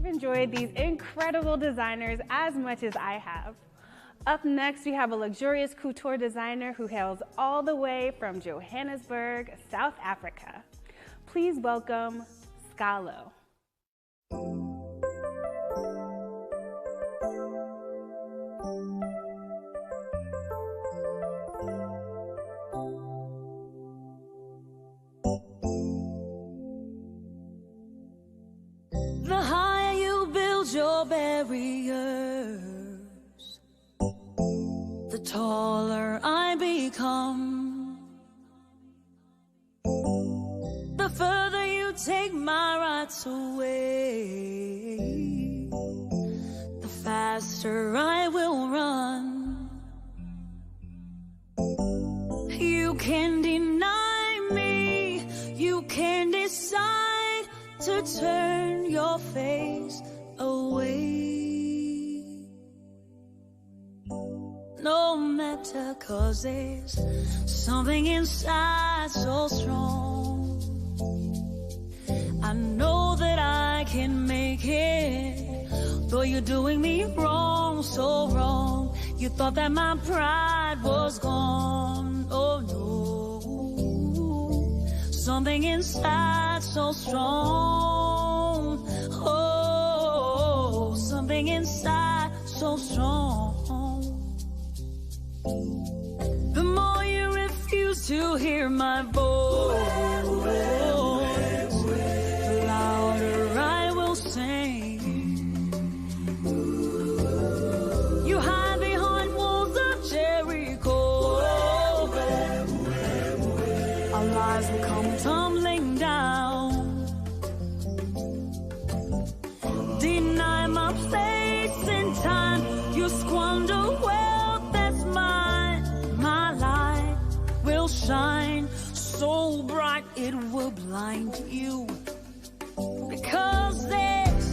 Enjoyed these incredible designers as much as I have. Up next, we have a luxurious couture designer who hails all the way from Johannesburg, South Africa. Please welcome Scalo. The higher you build your barriers, taller I become. The further you take my rights away, the faster I will run. You can deny me, you can decide to turn your face away. No matter, 'cause there's something inside so strong. I know that I can make it, though you're doing me wrong, so wrong. You thought that my pride was gone. Oh no, something inside so strong. Oh, something inside so strong. The more you refuse to hear my voice, the louder I will sing. You hide behind walls of Jericho. Our lives will come tumbling down. Deny my place in time. You squander wealth that's mine. My light will shine so bright it will blind you. Because there's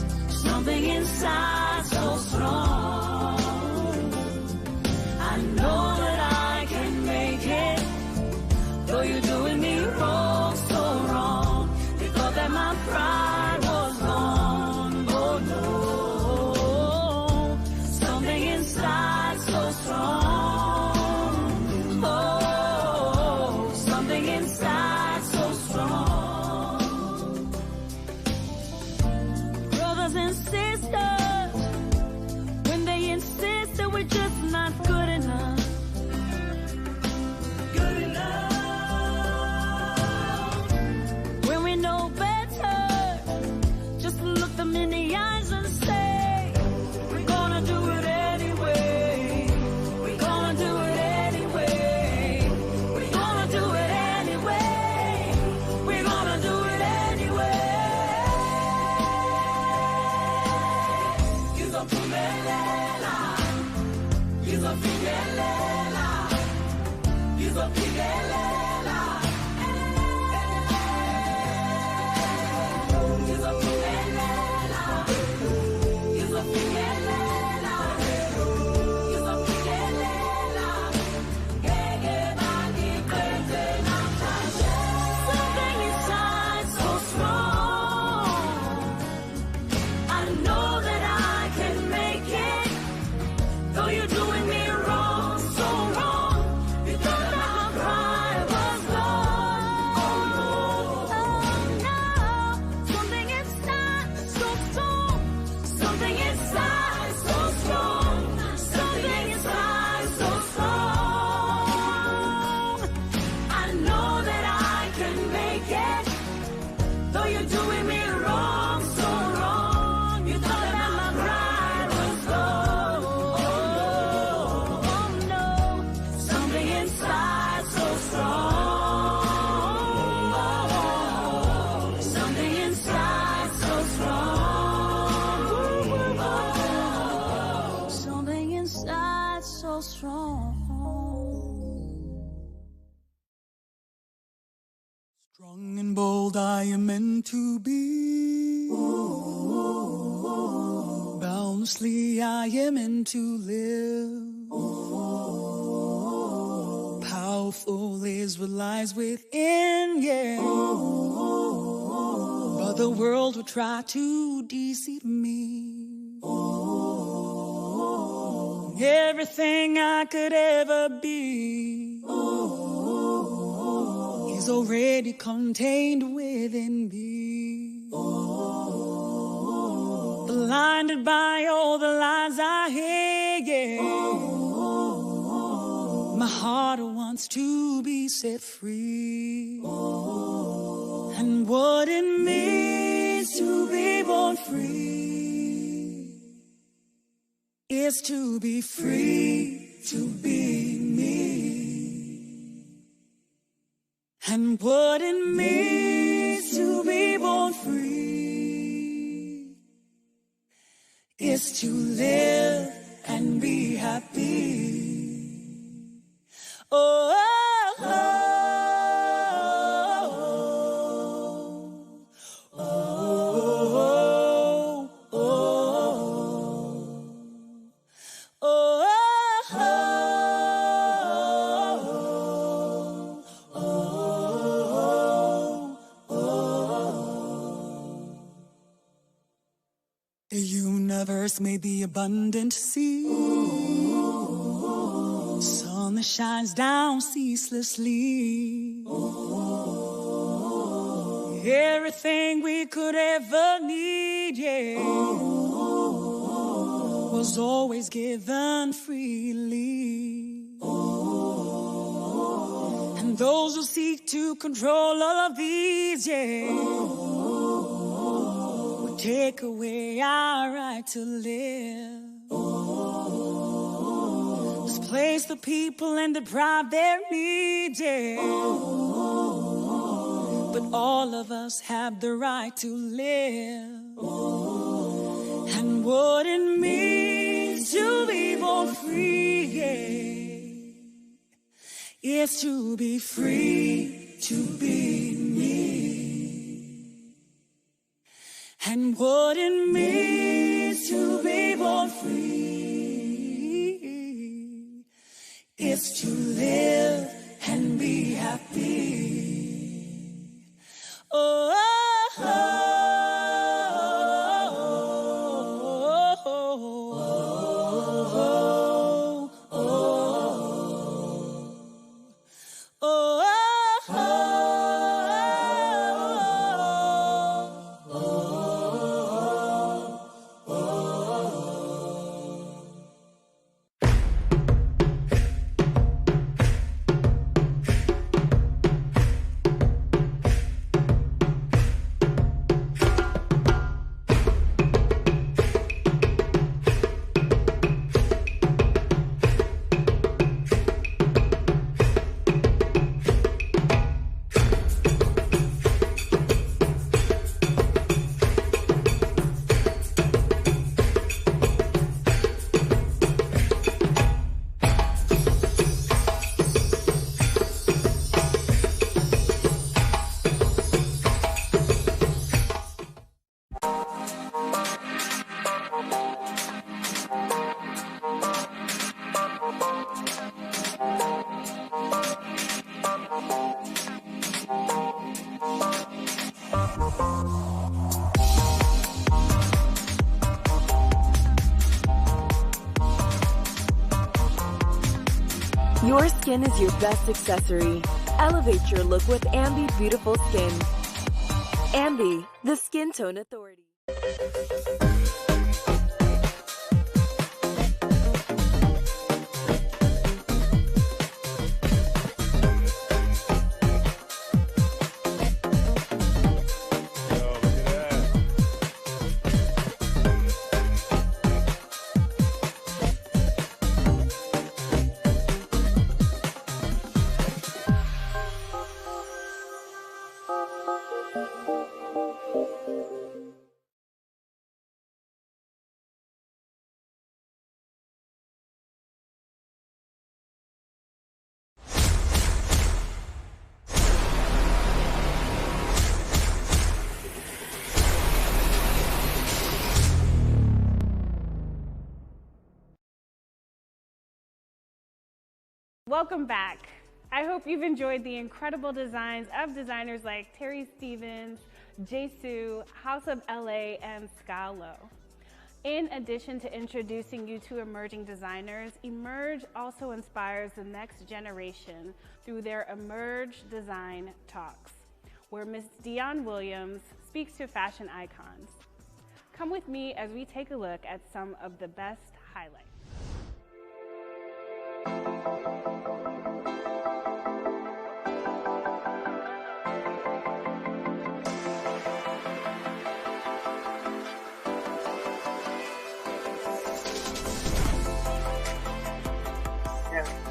something inside so strong. I know that I can make it, though you're doing me wrong, so wrong. You thought that my pride was gone. Oh no, something inside so strong. Oh, something inside so strong. Brothers and sisters, when they insist that we're just not good enough. Good enough. When we know better, just look them in the eyes and say, we're gonna do it anyway. We're gonna do it anyway. We're gonna do it anyway. We're gonna do it anyway. Yuzophumelela, yuzophumelela, yuzophumelela. Something inside so strong. I know that I can make it, though you're doing me wrong, so wrong. You thought that my pride was gone. Oh no, something inside so strong. Something inside so strong. Something inside so strong. I know that I can make it, though you're doing me wrong, so wrong. You thought that my pride was gone. Oh no, something inside so strong. Oh, something inside so strong. Oh, something inside so strong. Strong and bold I am meant to be. Boundlessly I am meant to live. Powerful is what lies within, yeah. But the world will try to deceive me. Everything I could ever be is already contained within me. Blinded by all the lies I hear, yeah. My heart wants to be set free. And what it means to be born free is to be free, to be and what it means to be born free is to live and be happy. Oh, oh, oh, oh, oh, oh, oh. The universe made the abundant sea. Sun that shines down ceaselessly. Everything we could ever need, yeah, was always given freely. And those who seek to control all of these, yeah, take away our right to live. Displace the people and deprive their needs, yeah. But all of us have the right to live. And what it means to be born free, yeah, is to be free, to be me. And what it means to be born free is to live and be happy. Oh, oh, oh, oh, oh, oh. Your skin is your best accessory. Elevate your look with Ambi Beautiful Skin. Ambi, the Skin Tone Authority. Welcome back. I hope you've enjoyed the incredible designs of designers like Terry Stevens, Jesu, House of LA, and Scalo. In addition to introducing you to emerging designers, Emerge also inspires the next generation through their Emerge Design Talks, where Ms. Dion Williams speaks to fashion icons. Come with me as we take a look at some of the best highlights.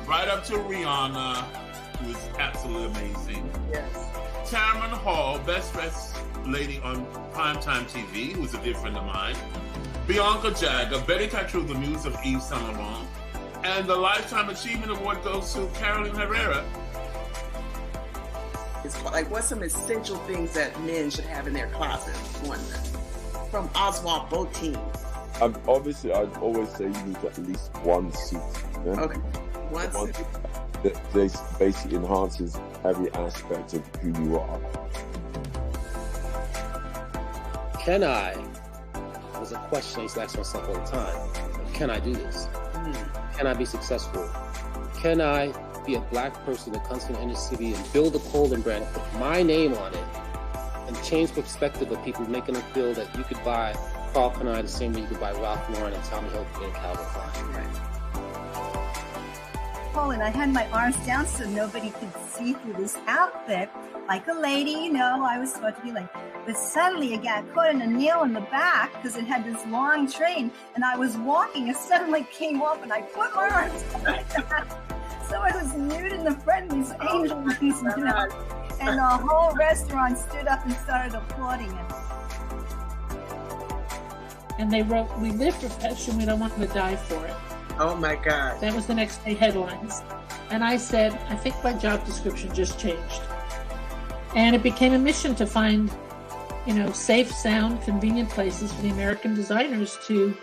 Right up to Rihanna, who is absolutely amazing. Yes. Tamron Hall, best dressed lady on primetime TV, who's a dear friend of mine. Bianca Jagger, Betty Tatru, the muse of Yves Saint Laurent. And the Lifetime Achievement Award goes to Carolyn Herrera. It's like, what's some essential things that men should have in their closet? One from Oswald Botein. Obviously, I'd always say you need at least one suit. Yeah? Okay, one suit. That basically enhances every aspect of who you are. Can I? Was a question I used to ask myself all the time. Can I do this? Can I be successful? Can I be a black person that comes from the inner city and build a clothing brand, put my name on it, and change perspective of people, making them feel that you could buy Carl Canai the same way you could buy Ralph Lauren and Tommy Hilfiger and Calvin Klein. Right. Paul, and I had my arms down so nobody could see through this outfit, like a lady, you know, I was taught to be like, but suddenly it got caught in a nail in the back because it had this long train, and I was walking, and suddenly came up, and I put my arms like that. So I was nude in the front, these angels, you know, and the whole restaurant stood up and started applauding it. And they wrote, "We live for fashion, we don't want to die for it." Oh my God. That was the next day headlines. And I said, I think my job description just changed. And it became a mission to find, you know, safe, sound, convenient places for the American designers to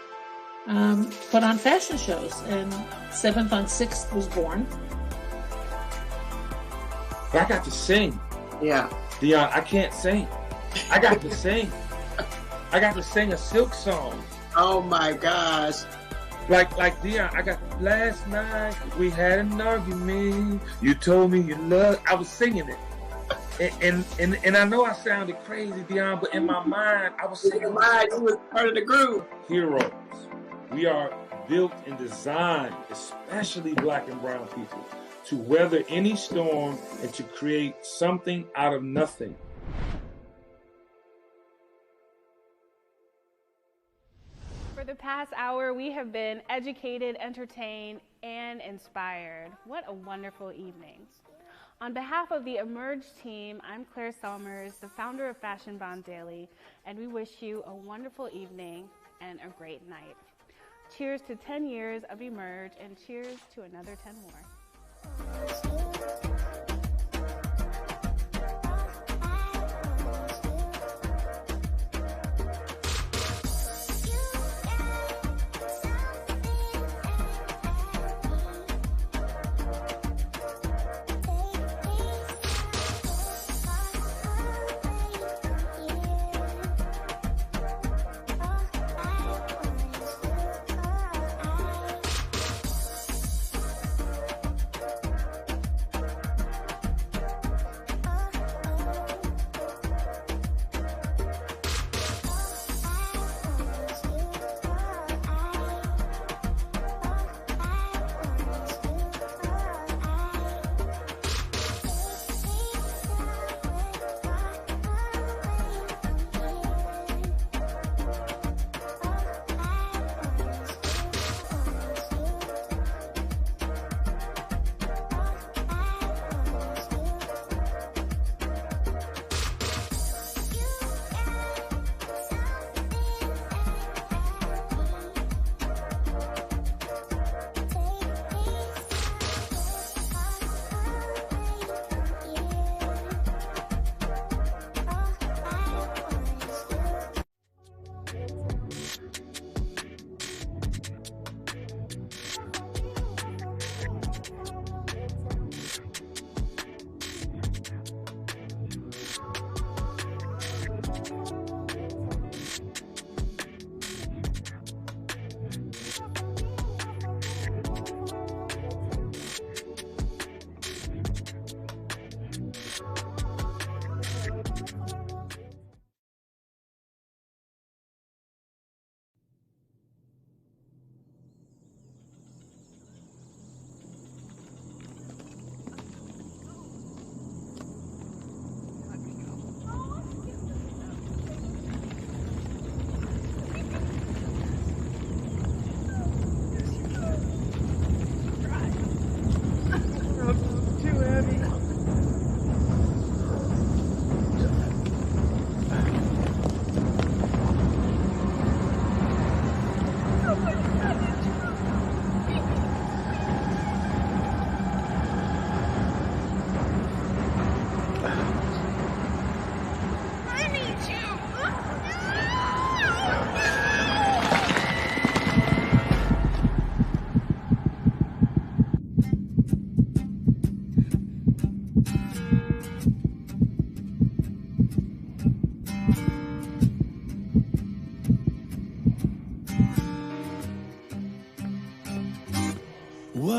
put on fashion shows. And 7th on 6th was born. I got to sing. Yeah. Dion, I can't sing. I got to sing. I got to sing a Silk song. Oh my gosh. Like Dion, I got last night we had an argument. You told me you loved. I was singing it, and I know I sounded crazy, Dion, but in my mind I was singing. In your mind, you was part of the groove. Heroes. We are built and designed, especially black and brown people, to weather any storm and to create something out of nothing. For the past hour, we have been educated, entertained, and inspired. What a wonderful evening. On behalf of the Emerge team, I'm Claire Summers, the founder of Fashion Bond Daily, and we wish you a wonderful evening and a great night. Cheers to 10 years of Emerge, and cheers to another 10 more.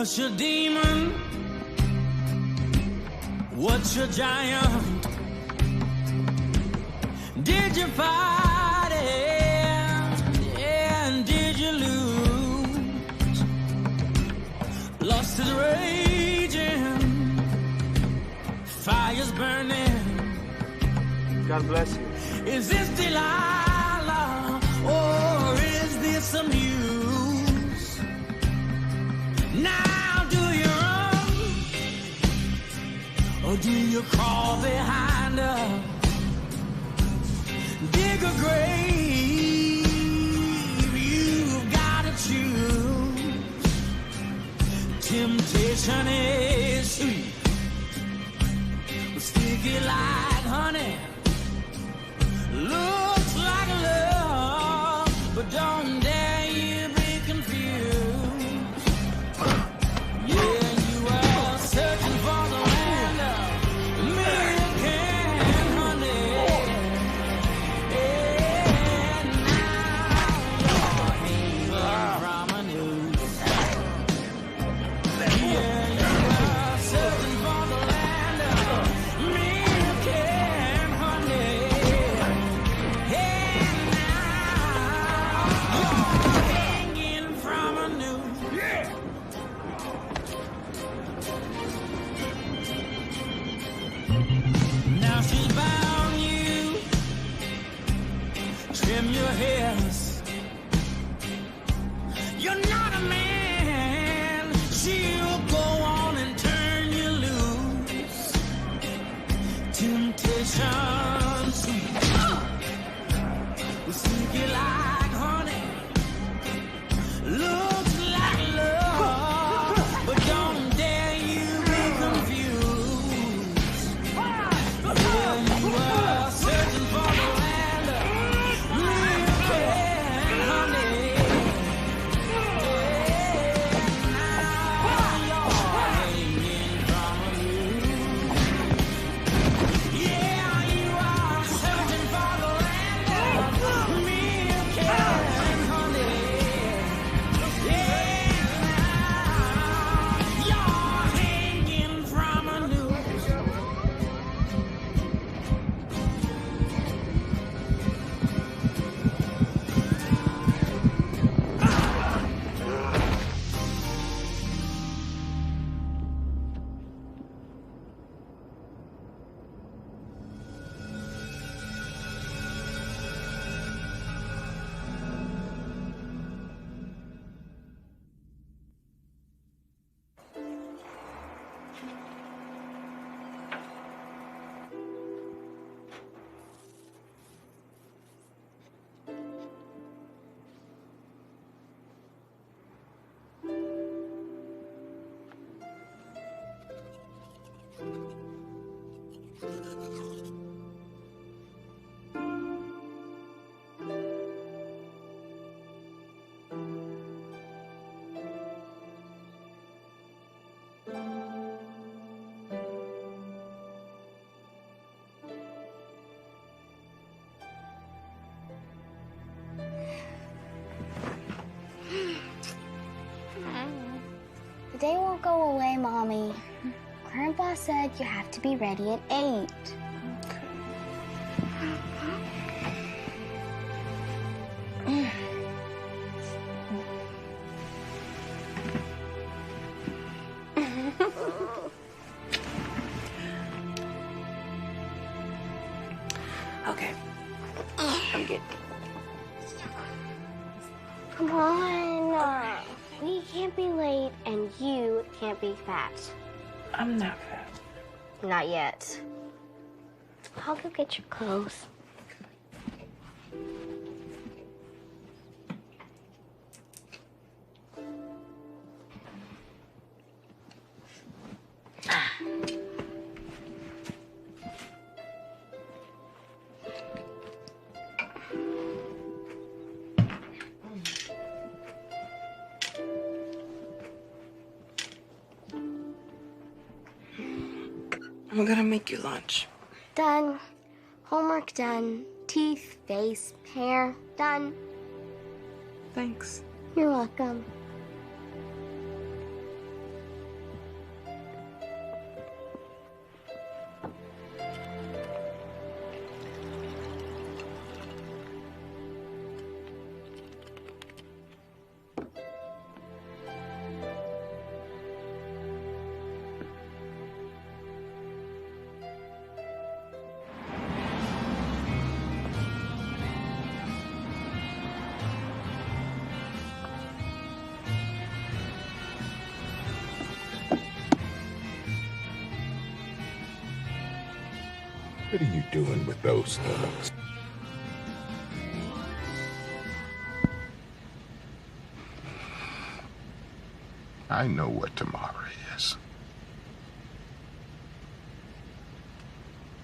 What's your demon? What's your giant? Did you fight it? And did you lose? Lost is raging, fire's burning. God bless you. Is this Delilah or is this a muse? Now do you run or do you crawl behind her? Dig a grave, you've got to choose. Temptation is sweet, sticky like honey. Looks like love, but don't dare you be confused. Yeah, you are searching for the land of milk and honey. And now you're hanging from a noose. Yeah, you are searching for the land of milk and honey. Now she's bound you, trim your hairs. You're not a man, she'll go on and turn you loose. Temptation sweet, sticky like honey. Looks like love, but don't dare you be confused. Yeah, you are searching for the land of milk and honey. Now you're hanging from a noose. Yeah, you are searching for the land of milk and honey. The day won't go away, Mommy. Grandpa said you have to be ready at 8. Okay. I'm good. Come on. We can't be late and you can't be fat. I'm not fat. Not yet. I'll go get your clothes. I'm gonna make you lunch. Done. Homework done. Teeth, face, hair, done. Thanks. You're welcome. What are you doing with those thugs? I know what tomorrow is.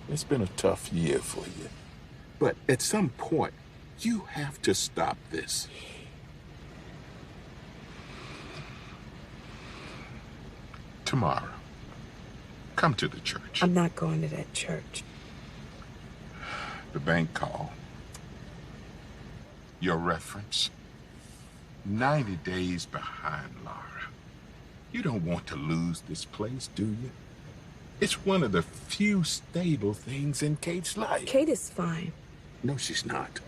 It's been a tough year for you. But at some point, you have to stop this. Tomorrow, come to the church. I'm not going to that church. The bank call. Your reference. 90 days behind, Laura. You don't want to lose this place, do you? It's one of the few stable things in Kate's life. Kate is fine. No, she's not.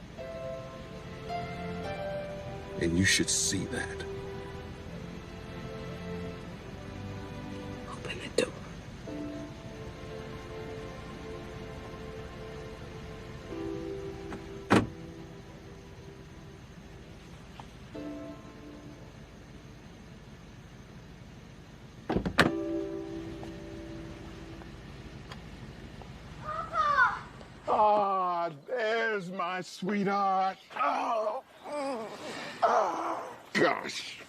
And you should see that. Open the door. Ah, there's my sweetheart. Oh, gosh.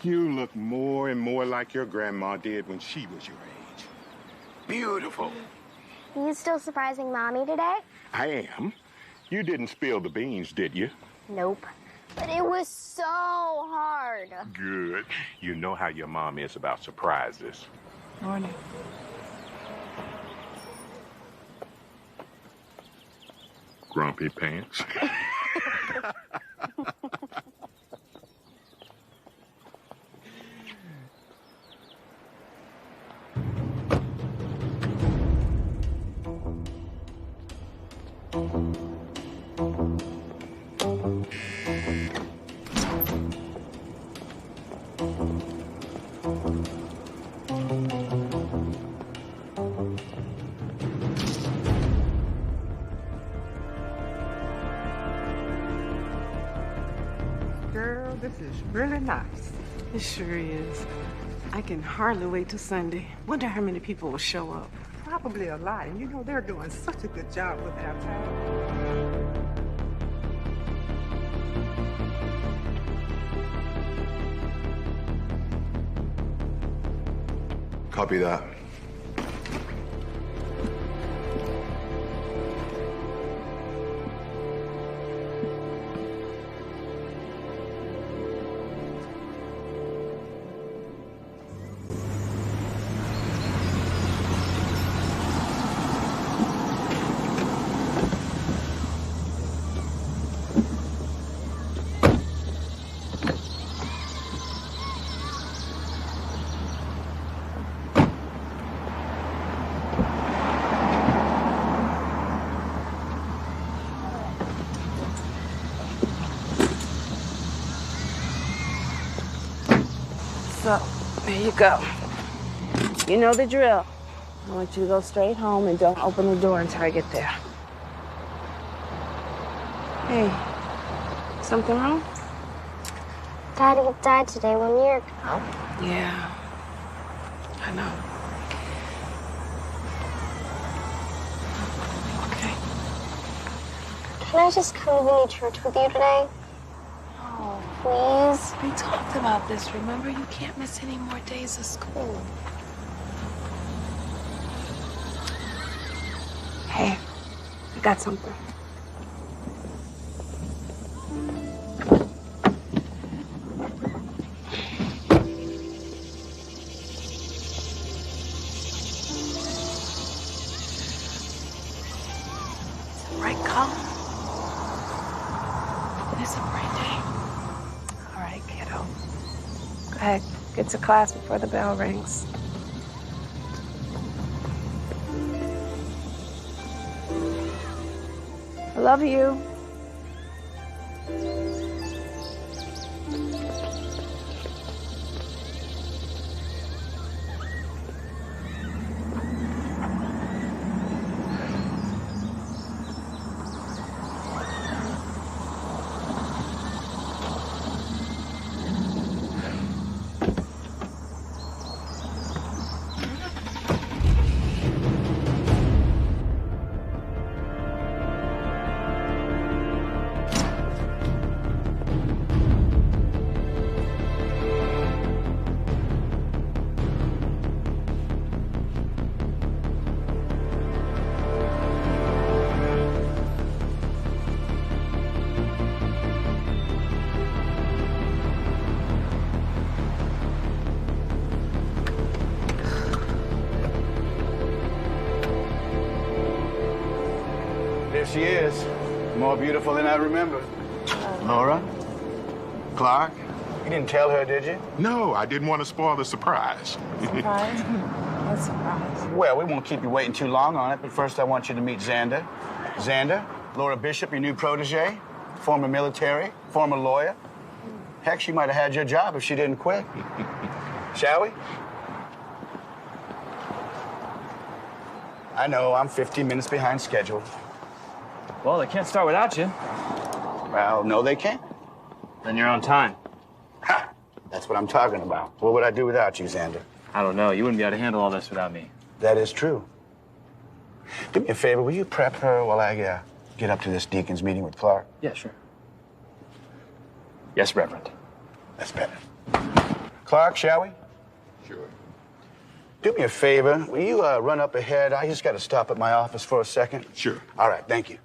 You look more and more like your grandma did when she was your age. Beautiful. You still surprising Mommy today? I am. You didn't spill the beans, did you? Nope. But it was so hard. Good. You know how your mom is about surprises. Morning. Grumpy pants. Girl, this is really nice. It sure is. I can hardly wait till Sunday. Wonder how many people will show up. Probably a lot, and you know they're doing such a good job with our town. Copy that. So, there you go. You know the drill. I want you to go straight home and don't open the door until I get there. Hey, something wrong? Daddy died today 1 year ago. Yeah, I know. Okay. Can I just come to the new church with you today? Oh, please? We talked about this, remember? You can't miss any more days of school. Hey, I got something. It's a bright color. It's a bright day. All right, kiddo. Go ahead, get to class before the bell rings. I love you. she is. More beautiful than I remember. Laura? Clark? You didn't tell her, did you? No, I didn't want to spoil the surprise. Surprise? What surprise? Well, we won't keep you waiting too long on it, but first I want you to meet Xander. Xander, Laura Bishop, your new protege, former military, former lawyer. Heck, she might have had your job if she didn't quit. Shall we? I know, I'm 15 minutes behind schedule. Well, they can't start without you. Well, no, they can't. Then you're on time. Ha! That's what I'm talking about. What would I do without you, Xander? I don't know. You wouldn't be able to handle all this without me. That is true. Do me a favor, will you prep her while I get up to this deacon's meeting with Clark? Yeah, sure. Yes, Reverend. That's better. Clark, shall we? Sure. Do me a favor, will you run up ahead? I just got to stop at my office for a second. Sure. All right, thank you.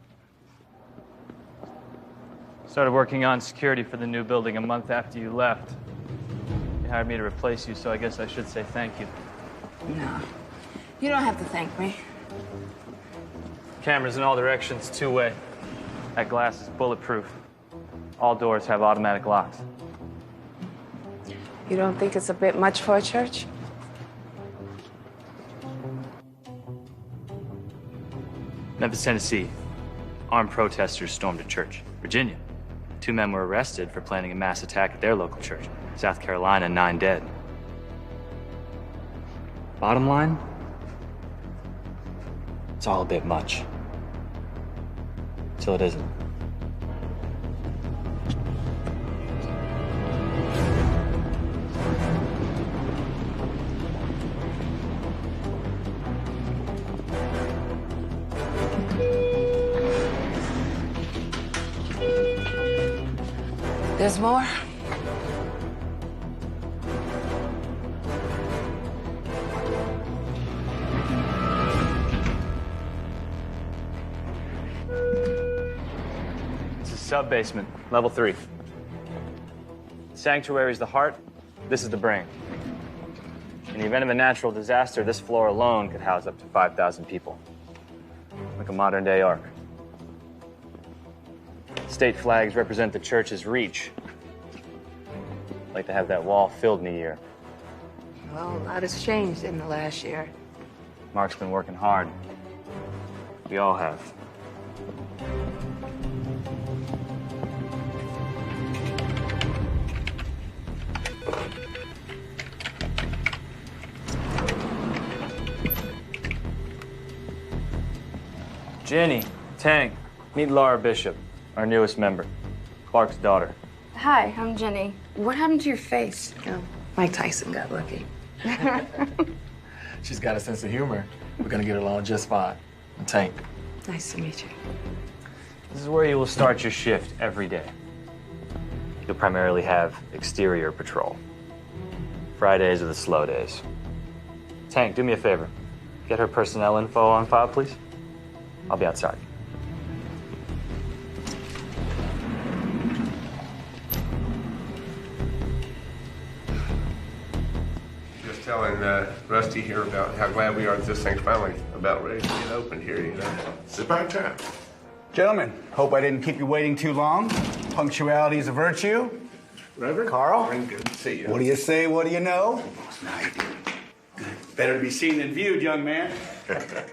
Started working on security for the new building a month after you left. You hired me to replace you, so I guess I should say thank you. No. You don't have to thank me. Cameras in all directions, two-way. That glass is bulletproof. All doors have automatic locks. You don't think it's a bit much for a church? Memphis, Tennessee. Armed protesters stormed a church. Virginia. 2 men were arrested for planning a mass attack at their local church. South Carolina, 9 dead. Bottom line, it's all a bit much. Till it isn't. There's more? This is sub-basement, level 3. Sanctuary is the heart, this is the brain. In the event of a natural disaster, this floor alone could house up to 5,000 people. Like a modern-day ark. State flags represent the church's reach. I'd like to have that wall filled in a year. Well, a lot has changed in the last year. Mark's been working hard. We all have. Jenny, Tang, meet Laura Bishop, our newest member, Clark's daughter. Hi, I'm Jenny. What happened to your face? Oh, Mike Tyson got lucky. She's got a sense of humor. We're gonna get along just fine. And Tank. Nice to meet you. This is where you will start your shift every day. You'll primarily have exterior patrol. Fridays are the slow days. Tank, do me a favor. Get her personnel info on file, please. I'll be outside. Just telling Rusty here about how glad we are that this thing's finally about ready to get opened here, you know. It's about time. Gentlemen, hope I didn't keep you waiting too long. Punctuality is a virtue. Reverend? Carl? Good to see you. What do you say, what do you know? Better to be seen than viewed, young man.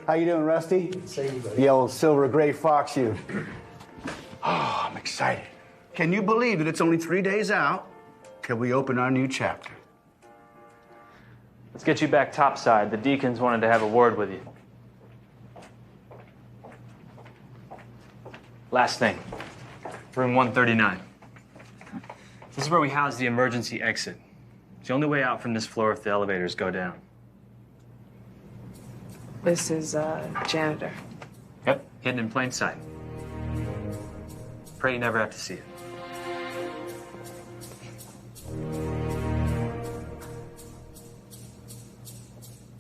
How you doing, Rusty? The old silver gray fox you. Oh, I'm excited. Can you believe that it's only 3 days out till we open our new chapter? Let's get you back topside. The deacons wanted to have a word with you. Last thing, room 139. This is where we house the emergency exit. It's the only way out from this floor if the elevators go down. This is janitor. Yep, hidden in plain sight. Pray you never have to see it.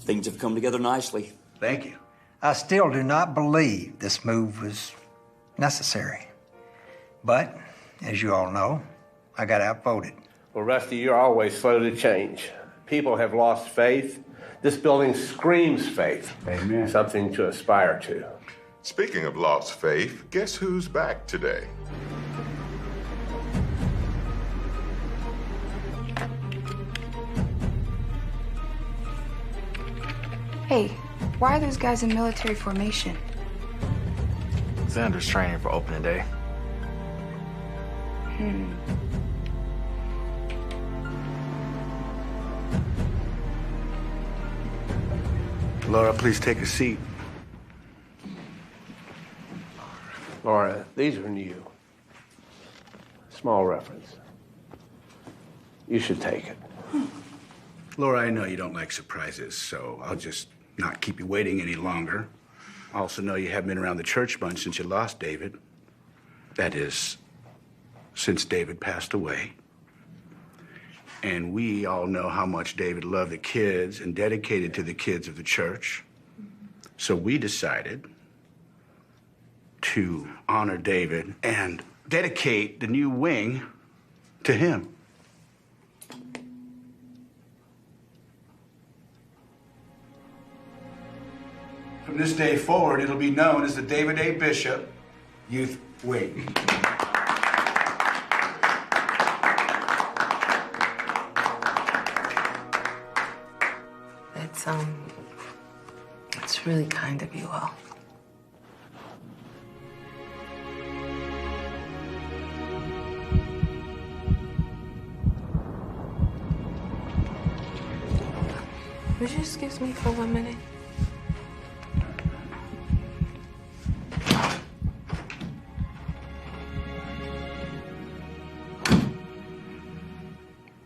Things have come together nicely. Thank you. I still do not believe this move was necessary. But, as you all know, I got outvoted. Well, Rusty, you're always slow to change. People have lost faith. This building screams faith. Amen. Something to aspire to. Speaking of lost faith, guess who's back today? Hey, why are those guys in military formation? Xander's training for opening day. Laura, please take a seat. Laura, these are new. Small reference. You should take it. Laura, I know you don't like surprises, so I'll just not keep you waiting any longer. I also know you haven't been around the church bunch since you lost David. That is, since David passed away. And we all know how much David loved the kids and dedicated to the kids of the church. So we decided to honor David and dedicate the new wing to him. From this day forward, it'll be known as the David A. Bishop Youth Wing. It's really kind of you all. Would you excuse me for 1 minute?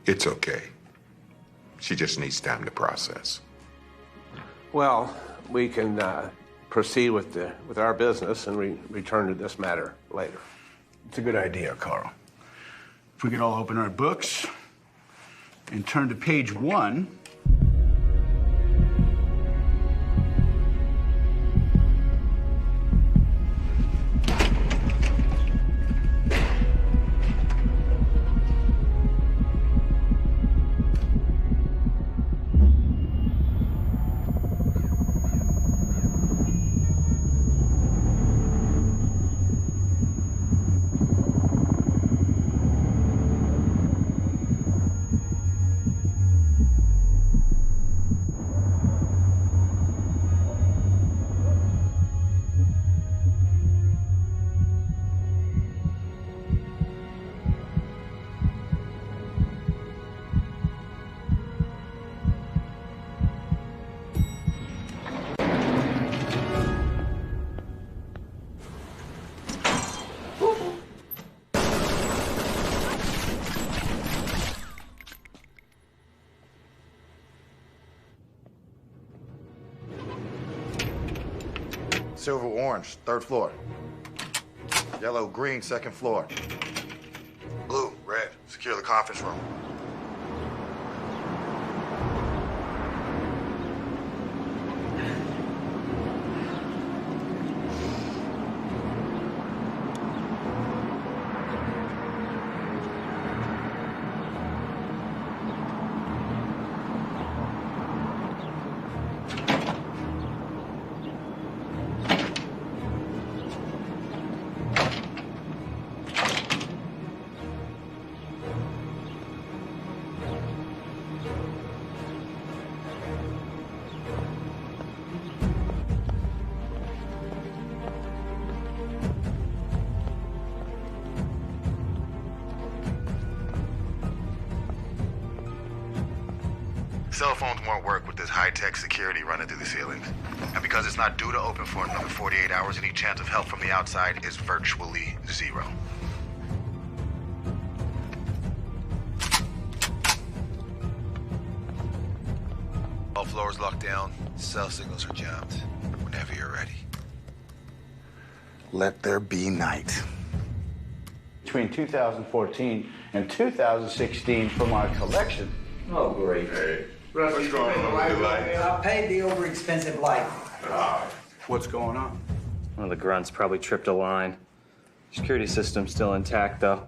It's okay. She just needs time to process. Well, we can proceed with our business and return to this matter later. It's a good idea, Carl. If we could all open our books and turn to page 1. Silver orange, 3rd floor. Yellow green, 2nd floor. Blue, red, secure the conference room. Cell phones won't work with this high-tech security running through the ceilings. And because it's not due to open for another 48 hours, any chance of help from the outside is virtually 0. All floors locked down. Cell signals are jammed. Whenever you're ready. Let there be night. Between 2014 and 2016 from our collection. Oh, great. Hey, what's going on with the lights? I paid the over-expensive light. What's going on? One of the grunts probably tripped a line. Security system's still intact, though.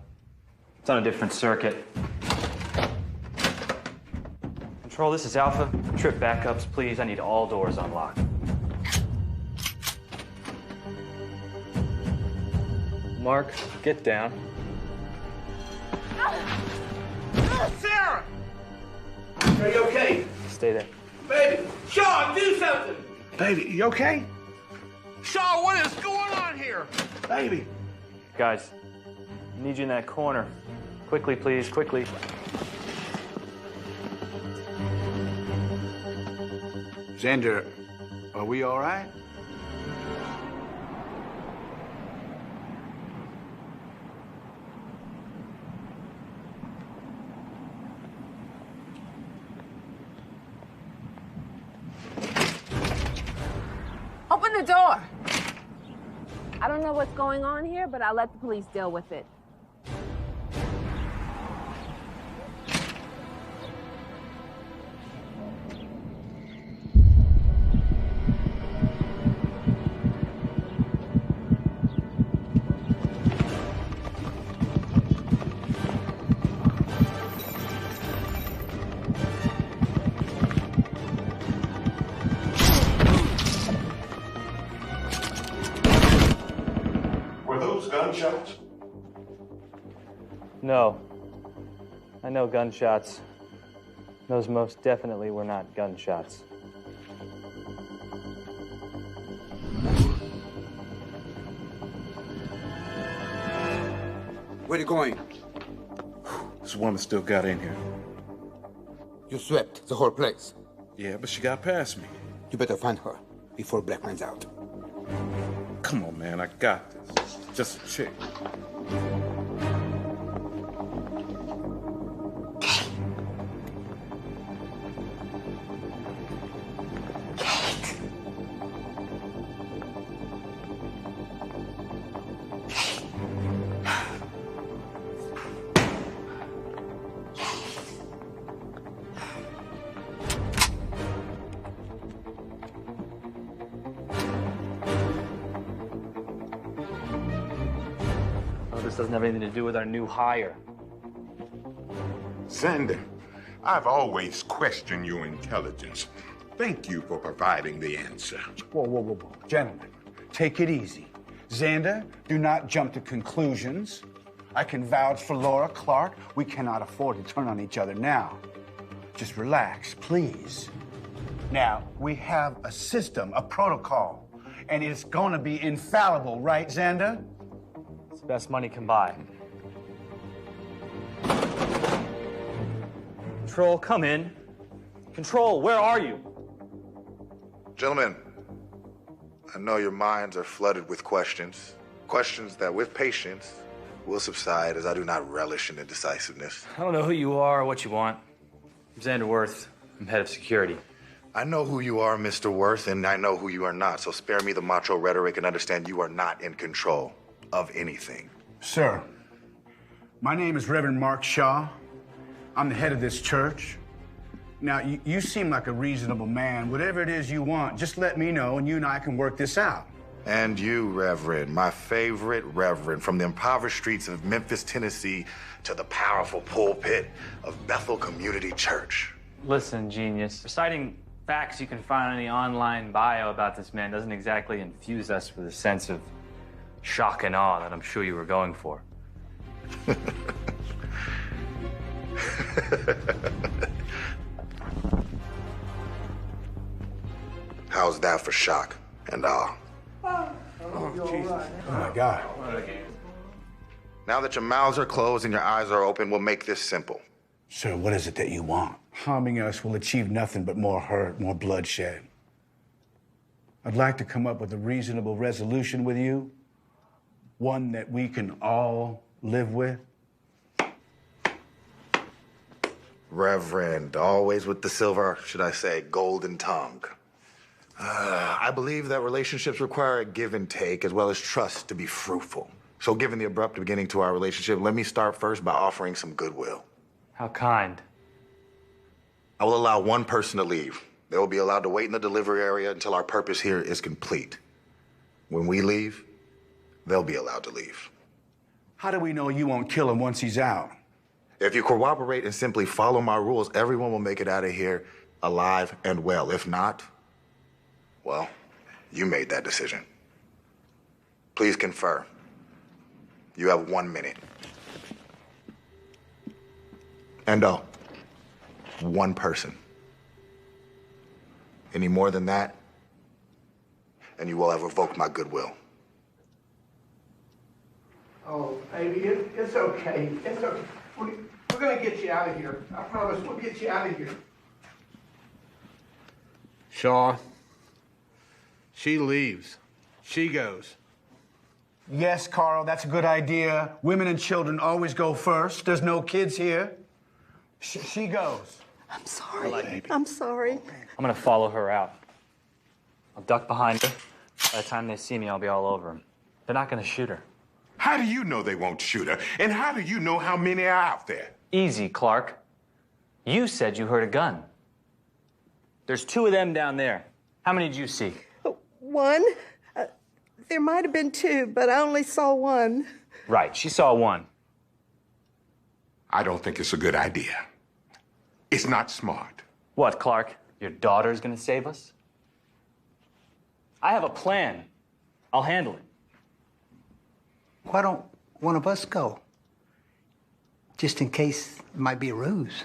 It's on a different circuit. Control, this is Alpha. Trip backups, please. I need all doors unlocked. Mark, get down. Sarah! Are you okay? Stay there. Baby! Shaw, do something! Baby, you okay? Shaw, what is going on here? Baby. Guys, I need you in that corner. Quickly, please, quickly. Xander, are we all right? Open the door. I don't know what's going on here, but I'll let the police deal with it. Were those gunshots? No. I know gunshots. Those most definitely were not gunshots. Where you going? This woman still got in here. You swept the whole place. Yeah, but she got past me. You better find her before Black runs out. Come on, man, I got this. Just a chick. This doesn't have anything to do with our new hire. Xander, I've always questioned your intelligence. Thank you for providing the answer. Whoa, whoa, whoa, whoa. Gentlemen, take it easy. Xander, do not jump to conclusions. I can vouch for Laura Clark. We cannot afford to turn on each other now. Just relax, please. Now, we have a system, a protocol, and it's gonna be infallible, right, Xander? It's the best money can buy. Control, come in. Control, where are you? Gentlemen, I know your minds are flooded with questions. Questions that, with patience, will subside, as I do not relish in indecisiveness. I don't know who you are or what you want. I'm Xander Worth. I'm head of security. I know who you are, Mr. Worth, and I know who you are not, so spare me the macho rhetoric and understand you are not in control of anything. Sir, my name is Reverend Mark Shaw. I'm the head of this church. Now, you seem like a reasonable man. Whatever it is you want, just let me know and you and I can work this out. And you, Reverend, my favorite Reverend, from the impoverished streets of Memphis, Tennessee, to the powerful pulpit of Bethel Community Church. Listen, genius. Reciting facts you can find on any online bio about this man doesn't exactly infuse us with a sense of shock and awe that I'm sure you were going for. How's that for shock and awe? Oh, Jesus. Oh, my God. Now that your mouths are closed and your eyes are open, we'll make this simple. Sir, what is it that you want? Harming us will achieve nothing but more hurt, more bloodshed. I'd like to come up with a reasonable resolution with you, one that we can all live with. Reverend, always with the silver, should I say, golden tongue. I believe that relationships require a give and take as well as trust to be fruitful. So given the abrupt beginning to our relationship, let me start first by offering some goodwill. How kind. I will allow one person to leave. They will be allowed to wait in the delivery area until our purpose here is complete. When we leave, they'll be allowed to leave. How do we know you won't kill him once he's out? If you cooperate and simply follow my rules, everyone will make it out of here alive and well. If not, well, you made that decision. Please confer. You have 1 minute. Endo, one person. Any more than that, and you will have revoked my goodwill. Oh, baby, it's okay. It's okay. We're going to get you out of here. I promise we'll get you out of here. Shaw, she leaves. She goes. Yes, Carl, that's a good idea. Women and children always go first. There's no kids here. She goes. I'm sorry. I'm sorry. I'm gonna follow her out. I'll duck behind her. By the time they see me, I'll be all over them. They're not gonna shoot her. How do you know they won't shoot her? And how do you know how many are out there? Easy, Clark. You said you heard a gun. There's 2 of them down there. How many did you see? One? There might have been 2, but I only saw one. Right, she saw 1. I don't think it's a good idea. It's not smart. What, Clark? Your daughter's gonna save us? I have a plan. I'll handle it. Why don't one of us go? Just in case it might be a ruse.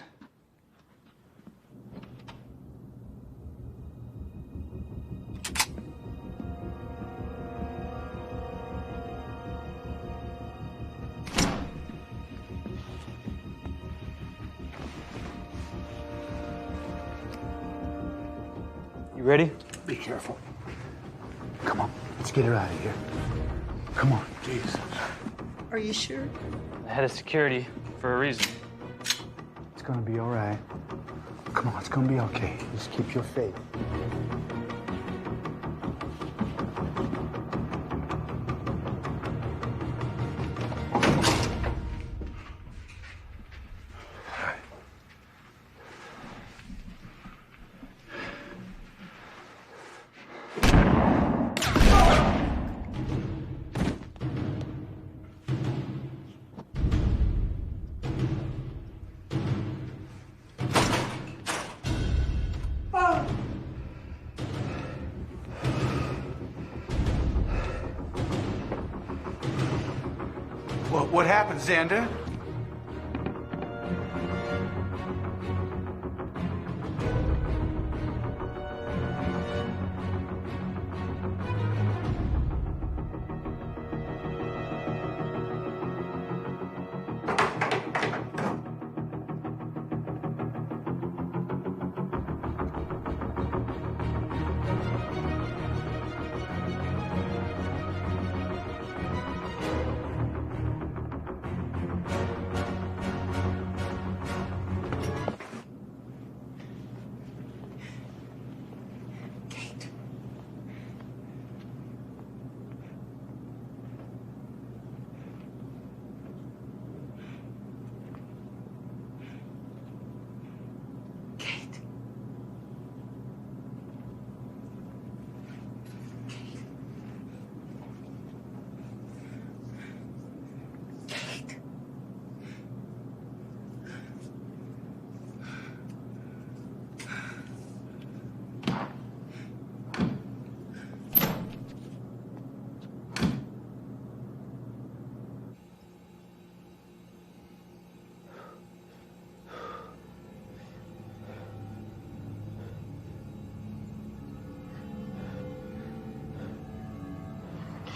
You ready? Be careful. Come on, let's get her out of here. Come on. Jesus. Are you sure? I had a security for a reason. It's gonna be all right. Come on, it's gonna be okay. Just keep your faith. What happened, Xander?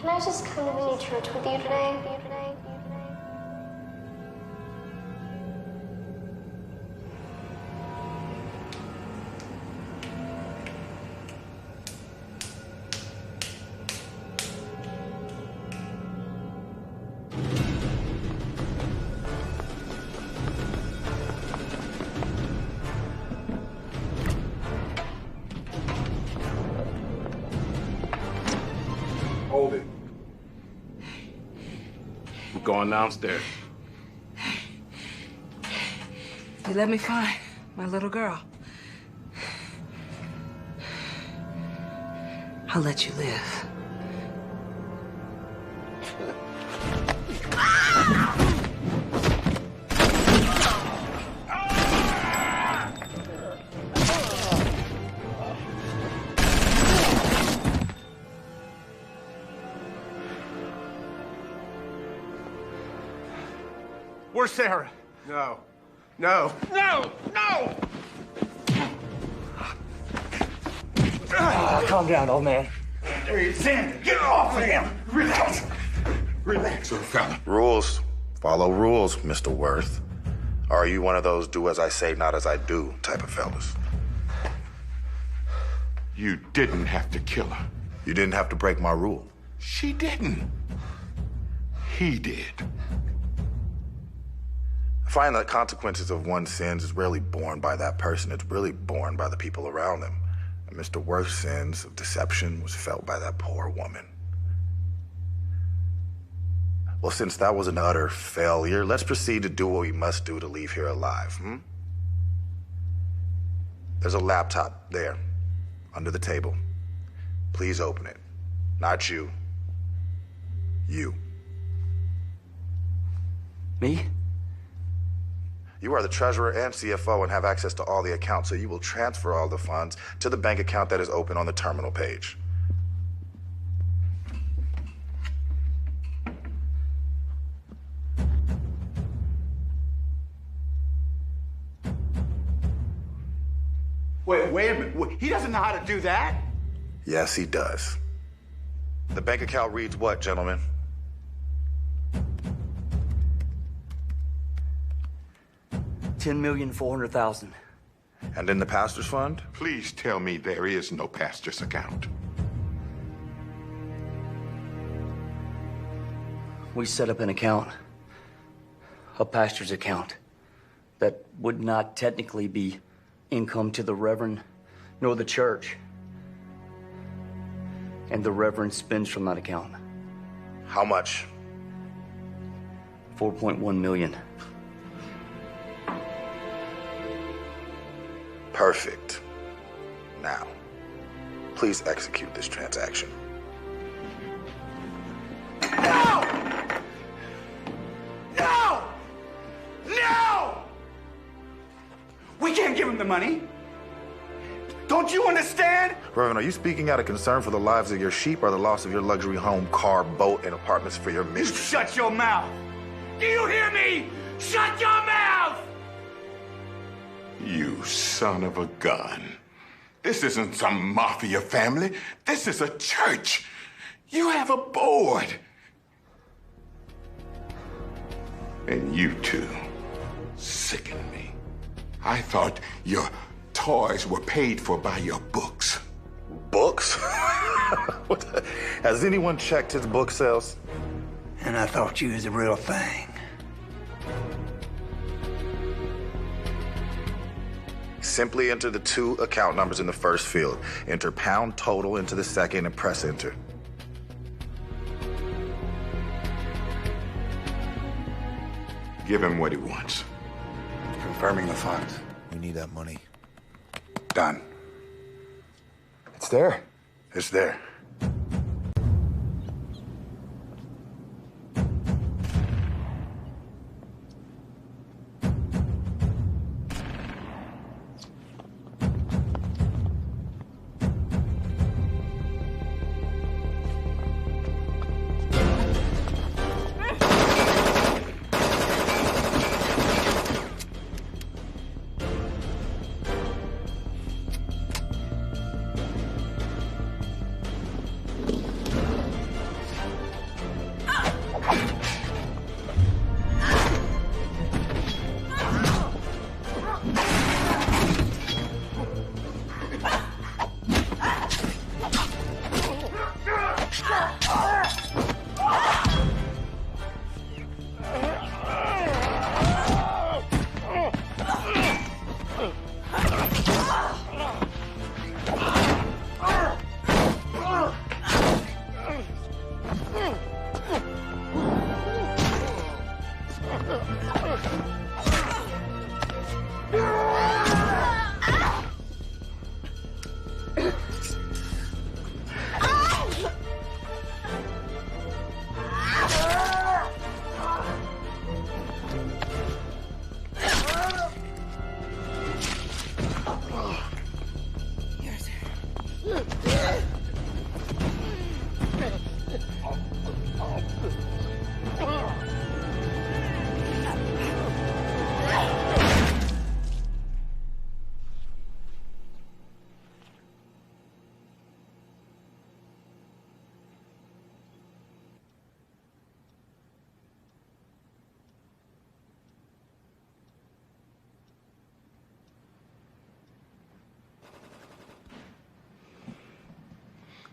Can I just come to the new church with you today? Hold it. We're going downstairs. You let me find my little girl. I'll let you live. Where's Sarah? No. No. No! No! Calm down, old man. Hey, Xander, get off of him! Relax. Relax, little fella. Rules. Follow rules, Mr. Worth. Or are you one of those do as I say, not as I do type of fellas? You didn't have to kill her. You didn't have to break my rule. She didn't. He did. I find that consequences of one's sins is rarely borne by that person. It's really borne by the people around them. And Mr. Worth's sins of deception was felt by that poor woman. Well, since that was an utter failure, let's proceed to do what we must do to leave here alive, There's a laptop there, under the table. Please open it. Not you. You. Me? You are the treasurer and CFO and have access to all the accounts, so you will transfer all the funds to the bank account that is open on the terminal page. Wait a minute. He doesn't know how to do that? Yes, he does. The bank account reads what, gentlemen? $10,400,000. And in the pastor's fund? Please tell me there is no pastor's account. We set up an account, a pastor's account, that would not technically be income to the Reverend nor the church. And the Reverend spends from that account. How much? $4.1 million. Perfect. Now, please execute this transaction. No! No! No! We can't give him the money. Don't you understand? Reverend, are you speaking out of concern for the lives of your sheep or the loss of your luxury home, car, boat, and apartments for your mistress? Shut your mouth! Do you hear me? Shut your mouth! You son of a gun. This isn't some mafia family. This is a church. You have a board. And you two sicken me. I thought your toys were paid for by your books. Books? Has anyone checked his book sales? And I thought you was the real thing. Simply enter the two account numbers in the first field. Enter pound total into the second and press enter. Give him what he wants. Confirming the funds. We need that money. Done. It's there. It's there.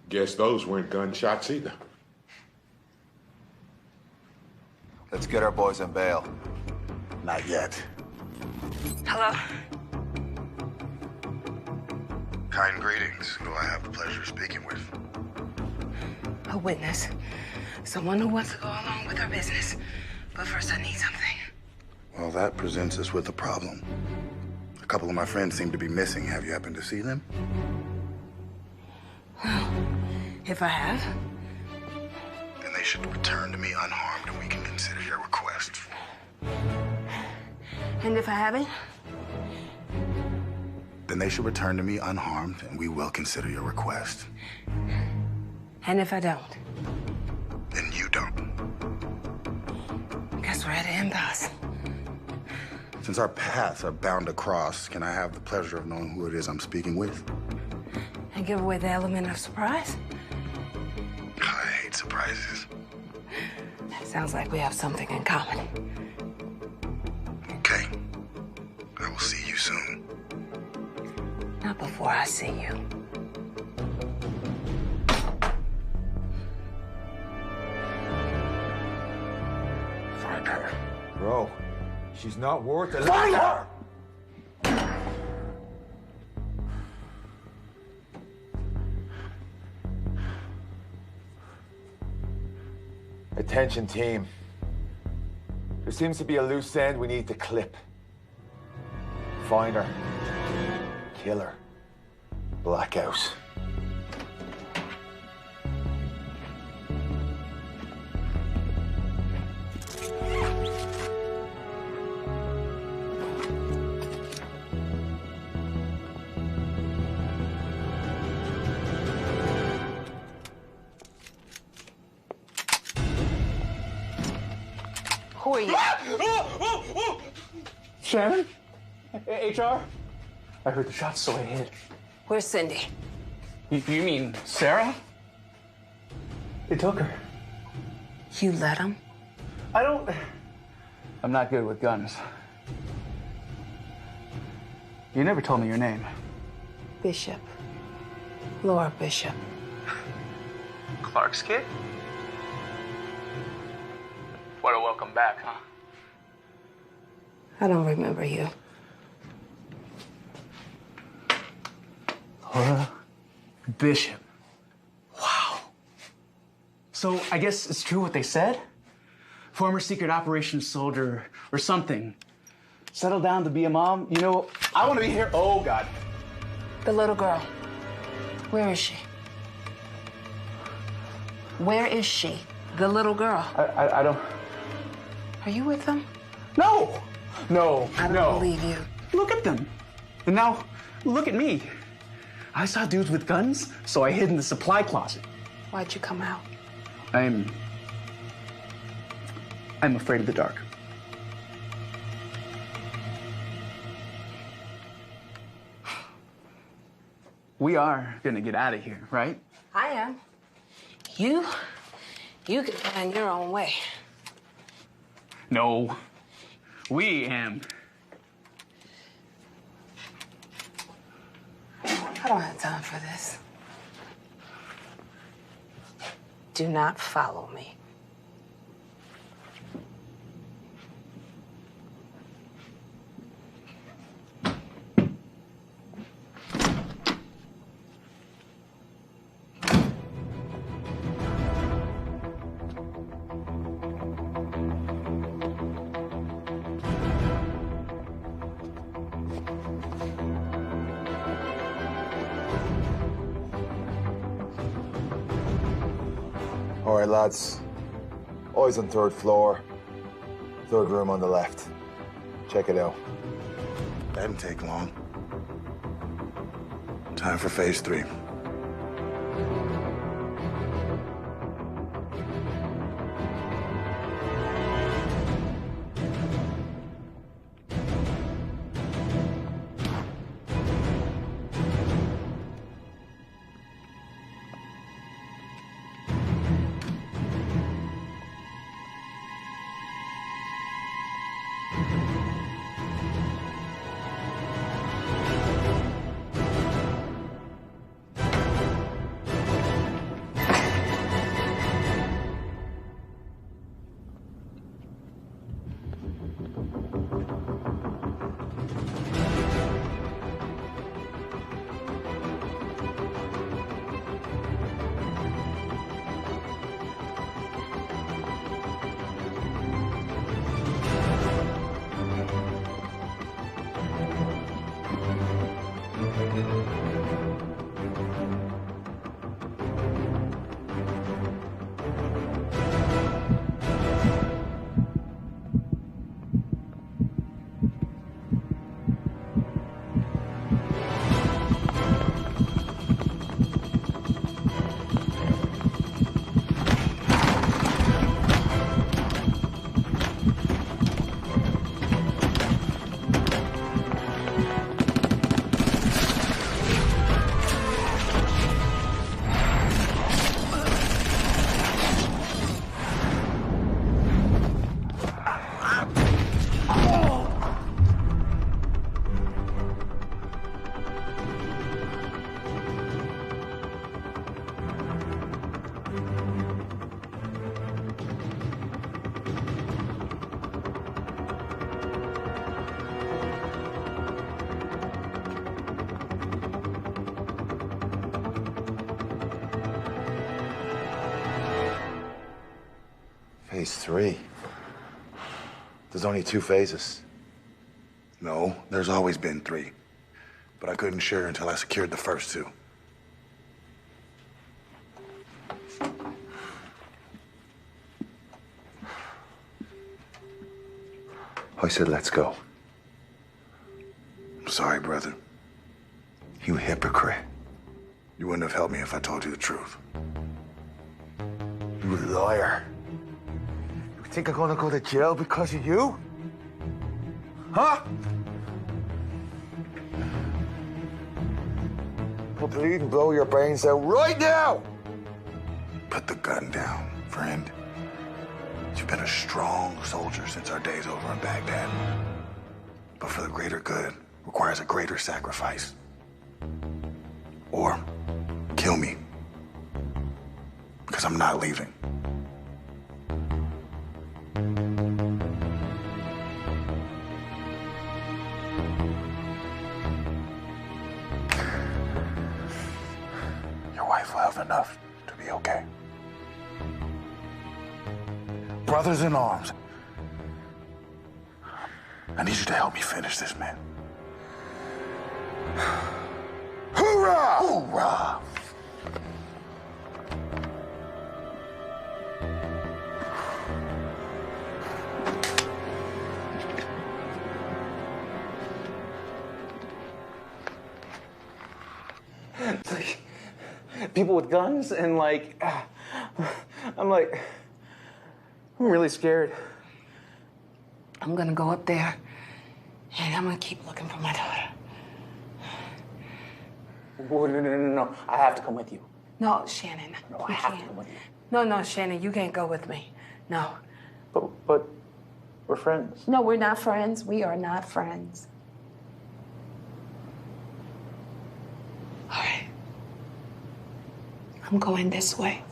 Guess those weren't gunshots either. Let's get our boys on bail. Not yet. Hello? Kind greetings. Who I have the pleasure of speaking with. A witness. Someone who wants to go along with our business. But first I need something. Well, that presents us with a problem. A couple of my friends seem to be missing. Have you happened to see them? Well, if I have. Then they should return to me unharmed and we can consider your request. And if I haven't? Then they should return to me unharmed and we will consider your request. And if I don't? Then you don't. Guess we're at an impasse. Since our paths are bound to cross, can I have the pleasure of knowing who it is I'm speaking with? And give away the element of surprise? I hate surprises. Sounds like we have something in common. Okay. I will see you soon. Not before I see you. Find her. Bro, she's not worth it. Find her! Attention, team. There seems to be a loose end we need to clip. Find her. Kill her. Blackout. Who are you? Shannon? HR? I heard the shots, so I hid. Where's Cindy? You mean Sarah? They took her. You let them? I'm not good with guns. You never told me your name. Bishop. Laura Bishop. Clark's kid? What a welcome back, huh? I don't remember you. Laura Bishop. Wow. So I guess it's true what they said? Former secret operations soldier or something. Settled down to be a mom. You know, I want to be here. Oh, God. The little girl. Where is she? Where is she? The little girl. I don't... Are you with them? No! No, I don't believe you. Look at them. And now, look at me. I saw dudes with guns, so I hid in the supply closet. Why'd you come out? I'm afraid of the dark. We are gonna get out of here, right? I am. You can find your own way. No, we am. I don't have time for this. Do not follow me. All right, lads. Always on third floor. Third room on the left. Check it out. That didn't take long. Time for phase 3. Phase 3? There's only 2 phases. No, there's always been 3. But I couldn't share until I secured the first 2. I said, let's go. I'm sorry, brother. You hypocrite. You wouldn't have helped me if I told you the truth. You liar. You think I'm gonna go to jail because of you? Huh? I'll bleed and blow your brains out right now! Put the gun down, friend. You've been a strong soldier since our days over in Baghdad. But for the greater good requires a greater sacrifice. Or kill me. Because I'm not leaving. Your wife will have enough to be okay. Brothers in arms, I need you to help me finish this, man. Hoorah! Hoorah! It's like people with guns and like, I'm really scared. I'm gonna go up there and I'm gonna keep looking for my daughter. No. I have to come with you. No, Shannon. No, I have to come with you. No, Shannon, you can't go with me. No. But we're friends. No, we're not friends. We are not friends. All right. I'm going this way.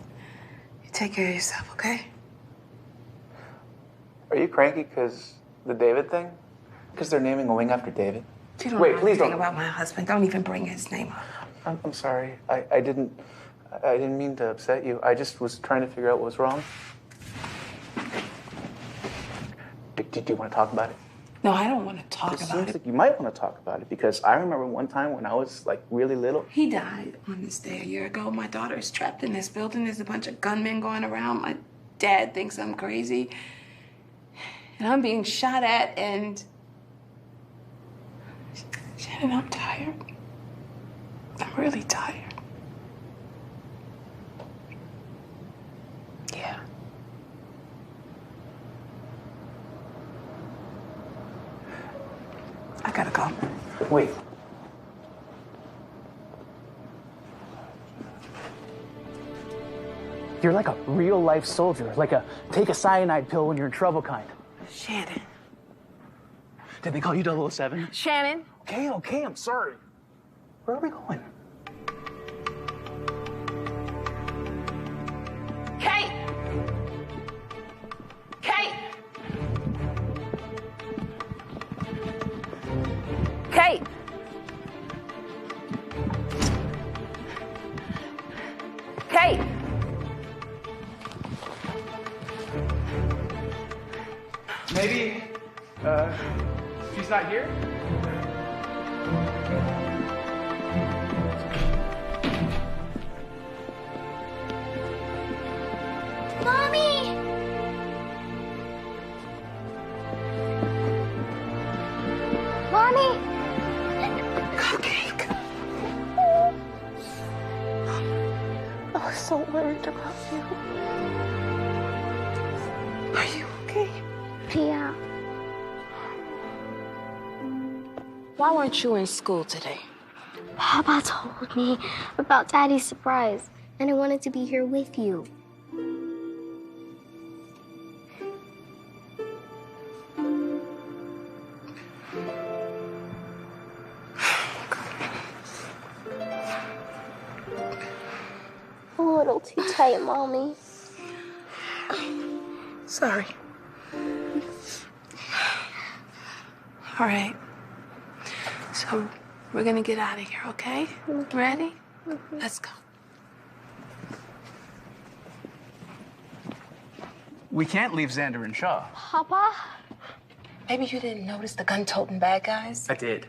You take care of yourself, okay? Are you cranky because the David thing? Because they're naming a wing after David? You don't Wait, know please anything don't. about my husband. Don't even bring his name up. I'm sorry. I didn't mean to upset you. I just was trying to figure out what was wrong. Did you want to talk about it? No, I don't want to talk It about seems it. like you might want to talk about it because I remember one time when I was like really little. He died on this day a year ago. My daughter is trapped in this building. There's a bunch of gunmen going around. My dad thinks I'm crazy. And I'm being shot at and... Shannon, I'm tired. I'm really tired. Yeah. I gotta go. Wait. You're like a real life soldier, like a take a cyanide pill when you're in trouble kind. Shannon. Did they call you 007? Shannon? Okay, I'm sorry. Where are we going? Kate! Kate! Kate! Kate! Maybe, she's not here? Mommy! Mommy! Cupcake. I was so worried about you. Are you okay? Yeah. Why weren't you in school today? Papa told me about Daddy's surprise, and I wanted to be here with you. A little too tight, Mommy. Sorry. All right. So we're gonna get out of here, okay? Ready? Let's go. We can't leave Xander and Shaw. Papa? Maybe you didn't notice the gun-toting bad guys? I did.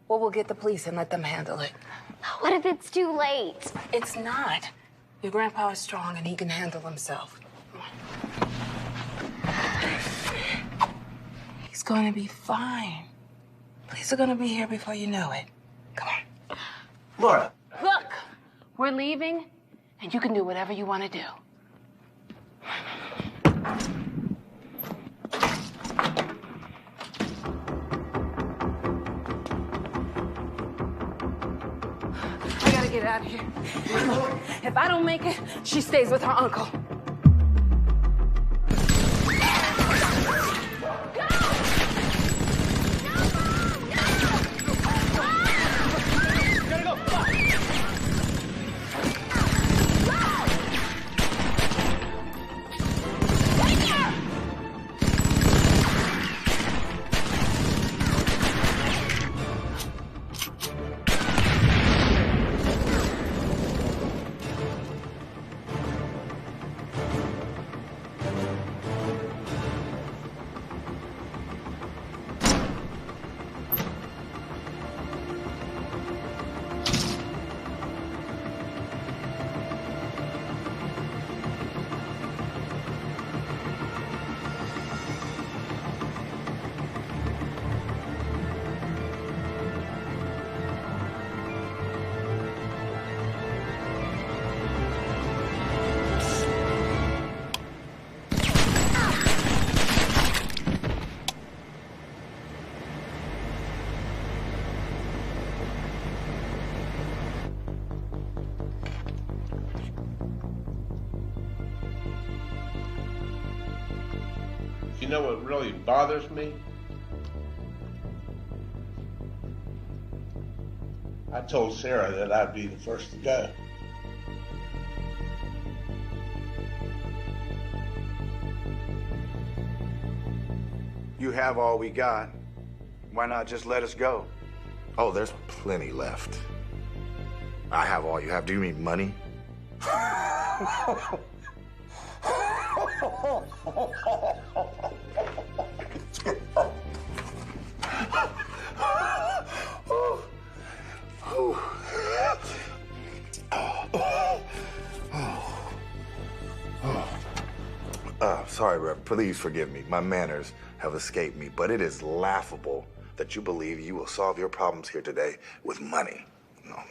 Well, we'll get the police and let them handle it. What if it's too late? It's not. Your grandpa is strong and he can handle himself. He's going to be fine. Police are going to be here before you know it. Come on. Laura. Look, we're leaving, and you can do whatever you want to do. I gotta get out of here. If I don't make it, she stays with her uncle. You know what really bothers me? I told Sarah that I'd be the first to go. You have all we got. Why not just let us go? Oh, there's plenty left. I have all you have. Do you mean money? Sorry, Rev. Please forgive me. My manners have escaped me, but it is laughable that you believe you will solve your problems here today with money. No.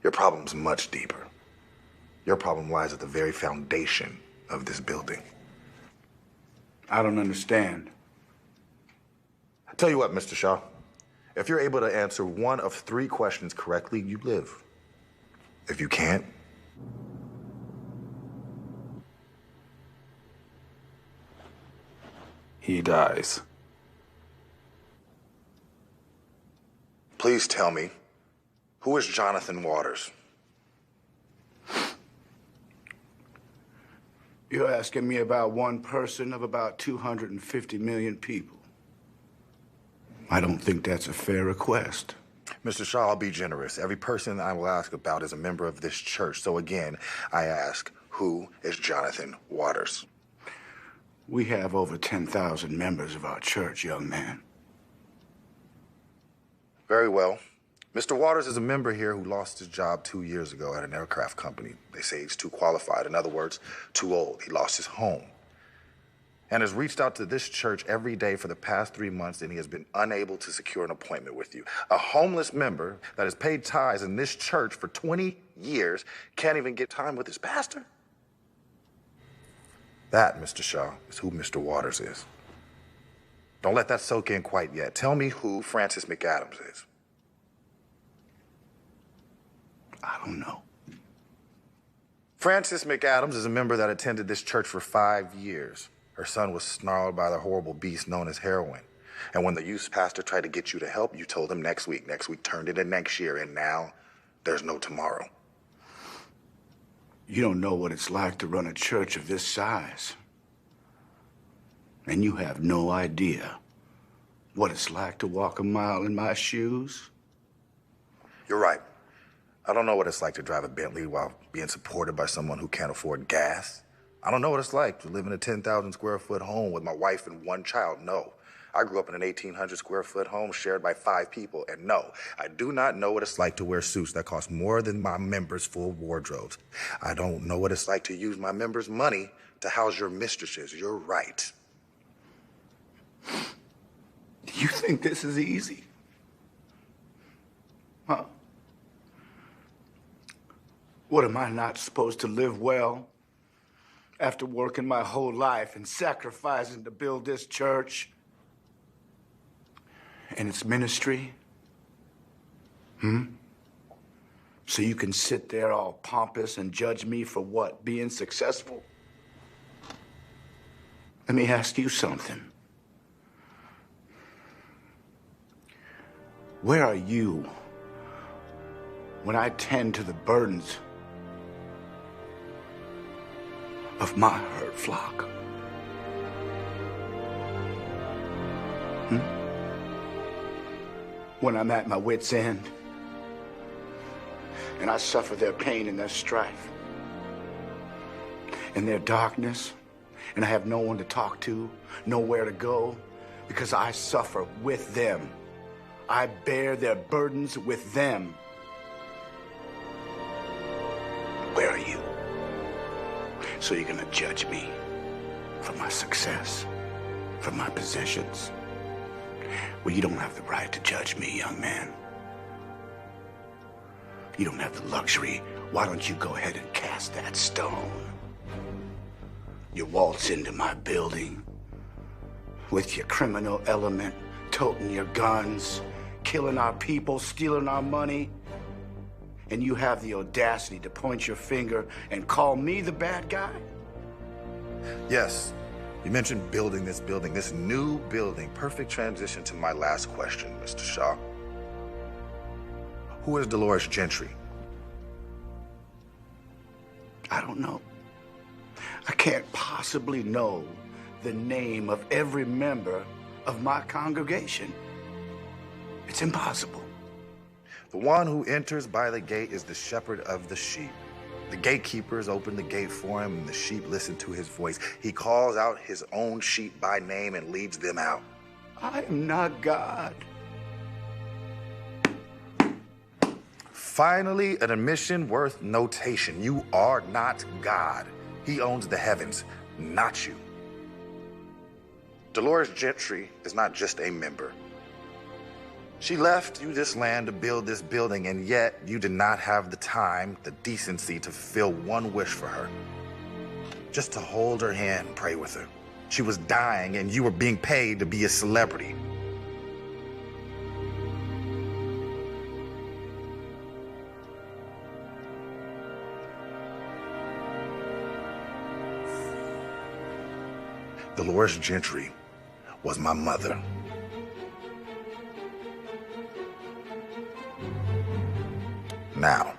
Your problem's much deeper. Your problem lies at the very foundation of this building. I don't understand. I tell you what, Mr. Shaw. If you're able to answer one of 3 questions correctly, you live. If you can't, he dies. please tell me, who is Jonathan Waters? You're asking me about one person of about 250 million people. I don't think that's a fair request. Mr. Shaw, I'll be generous. Every person I will ask about is a member of this church. So again, I ask, who is Jonathan Waters? We have over 10,000 members of our church, young man. Very well. Mr. Waters is a member here who lost his job 2 years ago at an aircraft company. They say he's too qualified. In other words, too old. He lost his home. And has reached out to this church every day for the past 3 months, and he has been unable to secure an appointment with you. A homeless member that has paid tithes in this church for 20 years can't even get time with his pastor? That, Mr. Shaw, is who Mr. Waters is. Don't let that soak in quite yet. Tell me who Francis McAdams is. I don't know. Francis McAdams is a member that attended this church for 5 years. Her son was snarled by the horrible beast known as heroin. And when the youth pastor tried to get you to help, you told him next week. Next week turned into next year, and now there's no tomorrow. You don't know what it's like to run a church of this size. And you have no idea what it's like to walk a mile in my shoes. You're right. I don't know what it's like to drive a Bentley while being supported by someone who can't afford gas. I don't know what it's like to live in a 10,000 square foot home with my wife and one child. No. I grew up in an 1,800 square foot home shared by 5 people. And no, I do not know what it's like to wear suits that cost more than my members' full wardrobes. I don't know what it's like to use my members' money to house your mistresses. You're right. You think this is easy? Huh? What, am I not supposed to live well after working my whole life and sacrificing to build this church and its ministry? So you can sit there all pompous and judge me for what? Being successful? Let me ask you something. Where are you when I tend to the burdens of my hurt flock? When I'm at my wit's end and I suffer their pain and their strife and their darkness, and I have no one to talk to, nowhere to go, because I suffer with them. I bear their burdens with them. Where are you? So you're gonna judge me for my success, for my possessions? Well, you don't have the right to judge me, young man. You don't have the luxury. Why don't you go ahead and cast that stone? You waltz into my building with your criminal element, toting your guns, killing our people, stealing our money, and you have the audacity to point your finger and call me the bad guy? Yes, you mentioned building this new building. Perfect transition to my last question, Mr. Shaw. Who is Dolores Gentry? I don't know. I can't possibly know the name of every member of my congregation. It's impossible. The one who enters by the gate is the shepherd of the sheep. The gatekeepers open the gate for him, and the sheep listen to his voice. He calls out his own sheep by name and leads them out. I am not God. Finally, an admission worth notation. You are not God. He owns the heavens, not you. Dolores Gentry is not just a member. She left you this land to build this building, and yet you did not have the time, the decency to fulfill one wish for her. Just to hold her hand and pray with her. She was dying, and you were being paid to be a celebrity. Dolores Gentry was my mother. Now,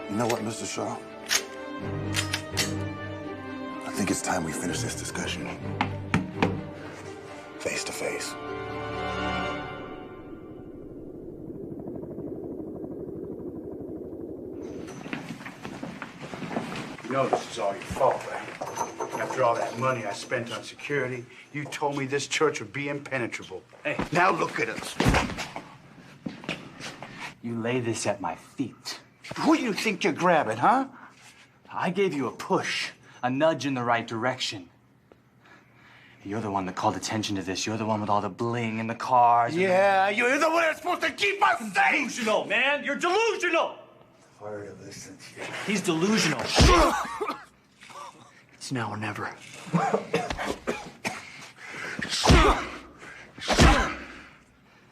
you know what, Mr. Shaw? I think it's time we finish this discussion face to face. You know this is all your fault, right? After all that money I spent on security, you told me this church would be impenetrable. Hey. Now look at us. You lay this at my feet. Who do you think you're grabbing, huh? I gave you a push, a nudge in the right direction. You're the one that called attention to this. You're the one with all the bling and the cars. Yeah, you're the one that's supposed to keep us safe. Delusional, man. You're delusional. Hard to listen to you. He's delusional. It's now or never.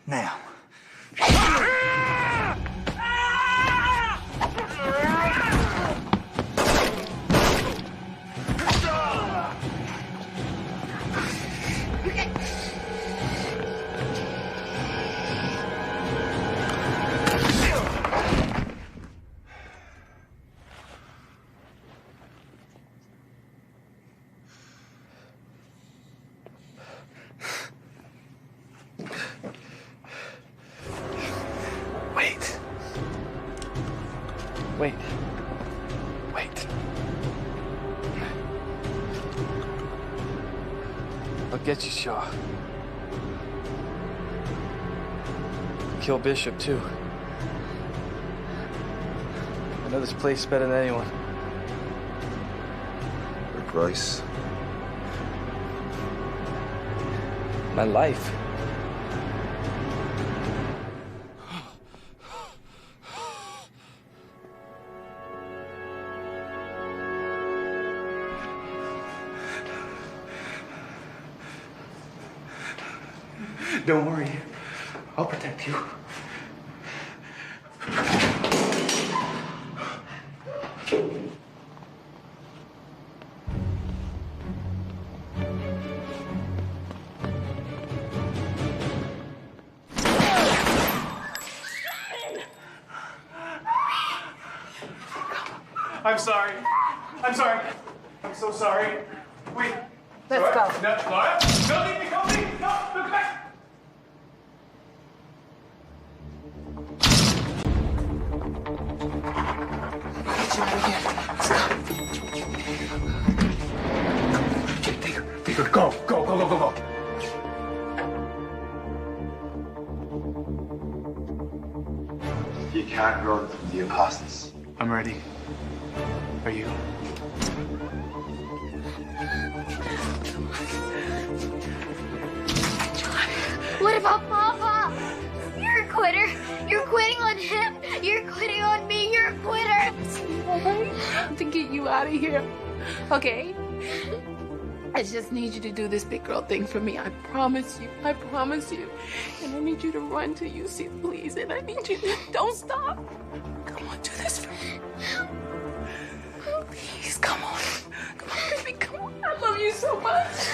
Now. Wait. Wait. Wait. I'll get you, Shaw. Kill Bishop, too. I know this place better than anyone. For Price. My life. Don't worry. I'll protect you. I'm sorry. I'm sorry. I'm so sorry. Wait. Let's go. No, Laura? Don't leave me. Don't leave me. No, look back. Get you out of here. Let's go. Take her. Go. Go, go, go, go, go. You can't run from the apostles. I'm ready. Are you? What about Papa? You're a quitter. You're quitting on him. You're quitting on me. You're a quitter. I have to get you out of here. Okay? I just need you to do this big girl thing for me. I promise you. I promise you. And I need you to run till you see please. And I need you to don't stop. Come on, do this for me. Please, come on. Come on, baby, come on. I love you so much.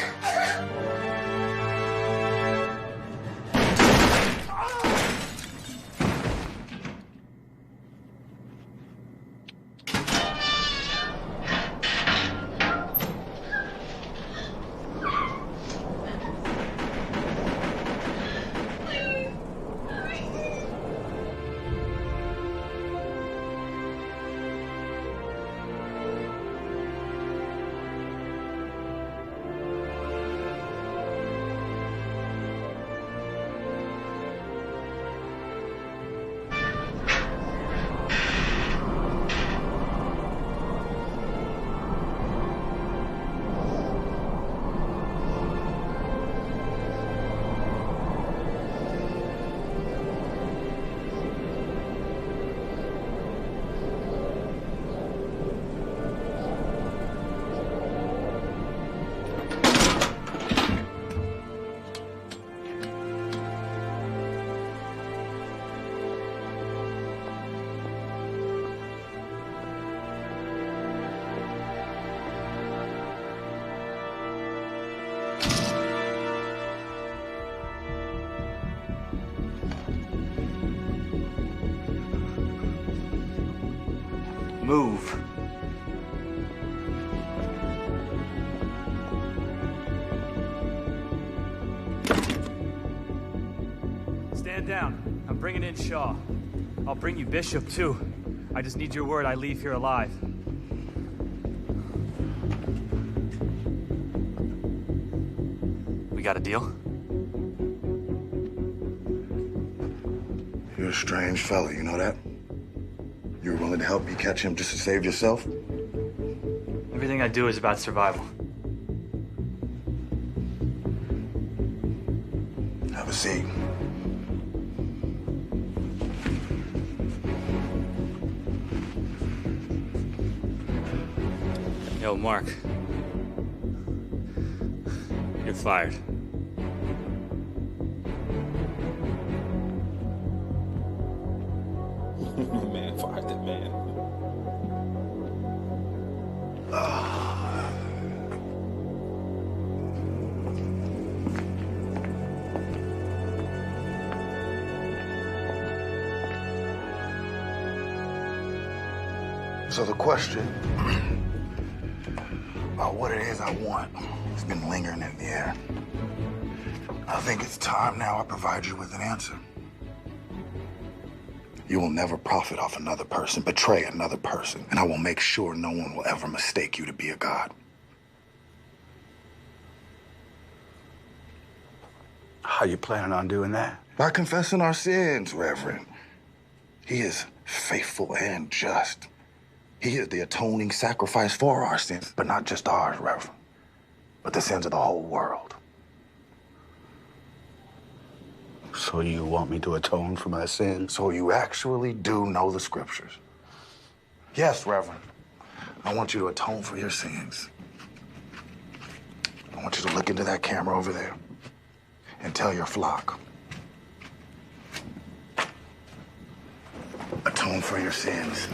Move. Stand down. I'm bringing in Shaw. I'll bring you Bishop, too. I just need your word I leave here alive. We got a deal? You're a strange fella, you know that? You were willing to help me catch him just to save yourself? Everything I do is about survival. Have a seat. Yo, Mark. You're fired. Man, fired that man. So the question about what it is I want has been lingering in the air. I think it's time now I provide you with an answer. You will never profit off another person, betray another person, and I will make sure no one will ever mistake you to be a god. How you planning on doing that? By confessing our sins, Reverend. He is faithful and just. He is the atoning sacrifice for our sins, but not just ours, Reverend, but the sins of the whole world. So you want me to atone for my sins? So you actually do know the scriptures? Yes, Reverend. I want you to atone for your sins. I want you to look into that camera over there and tell your flock. Atone for your sins.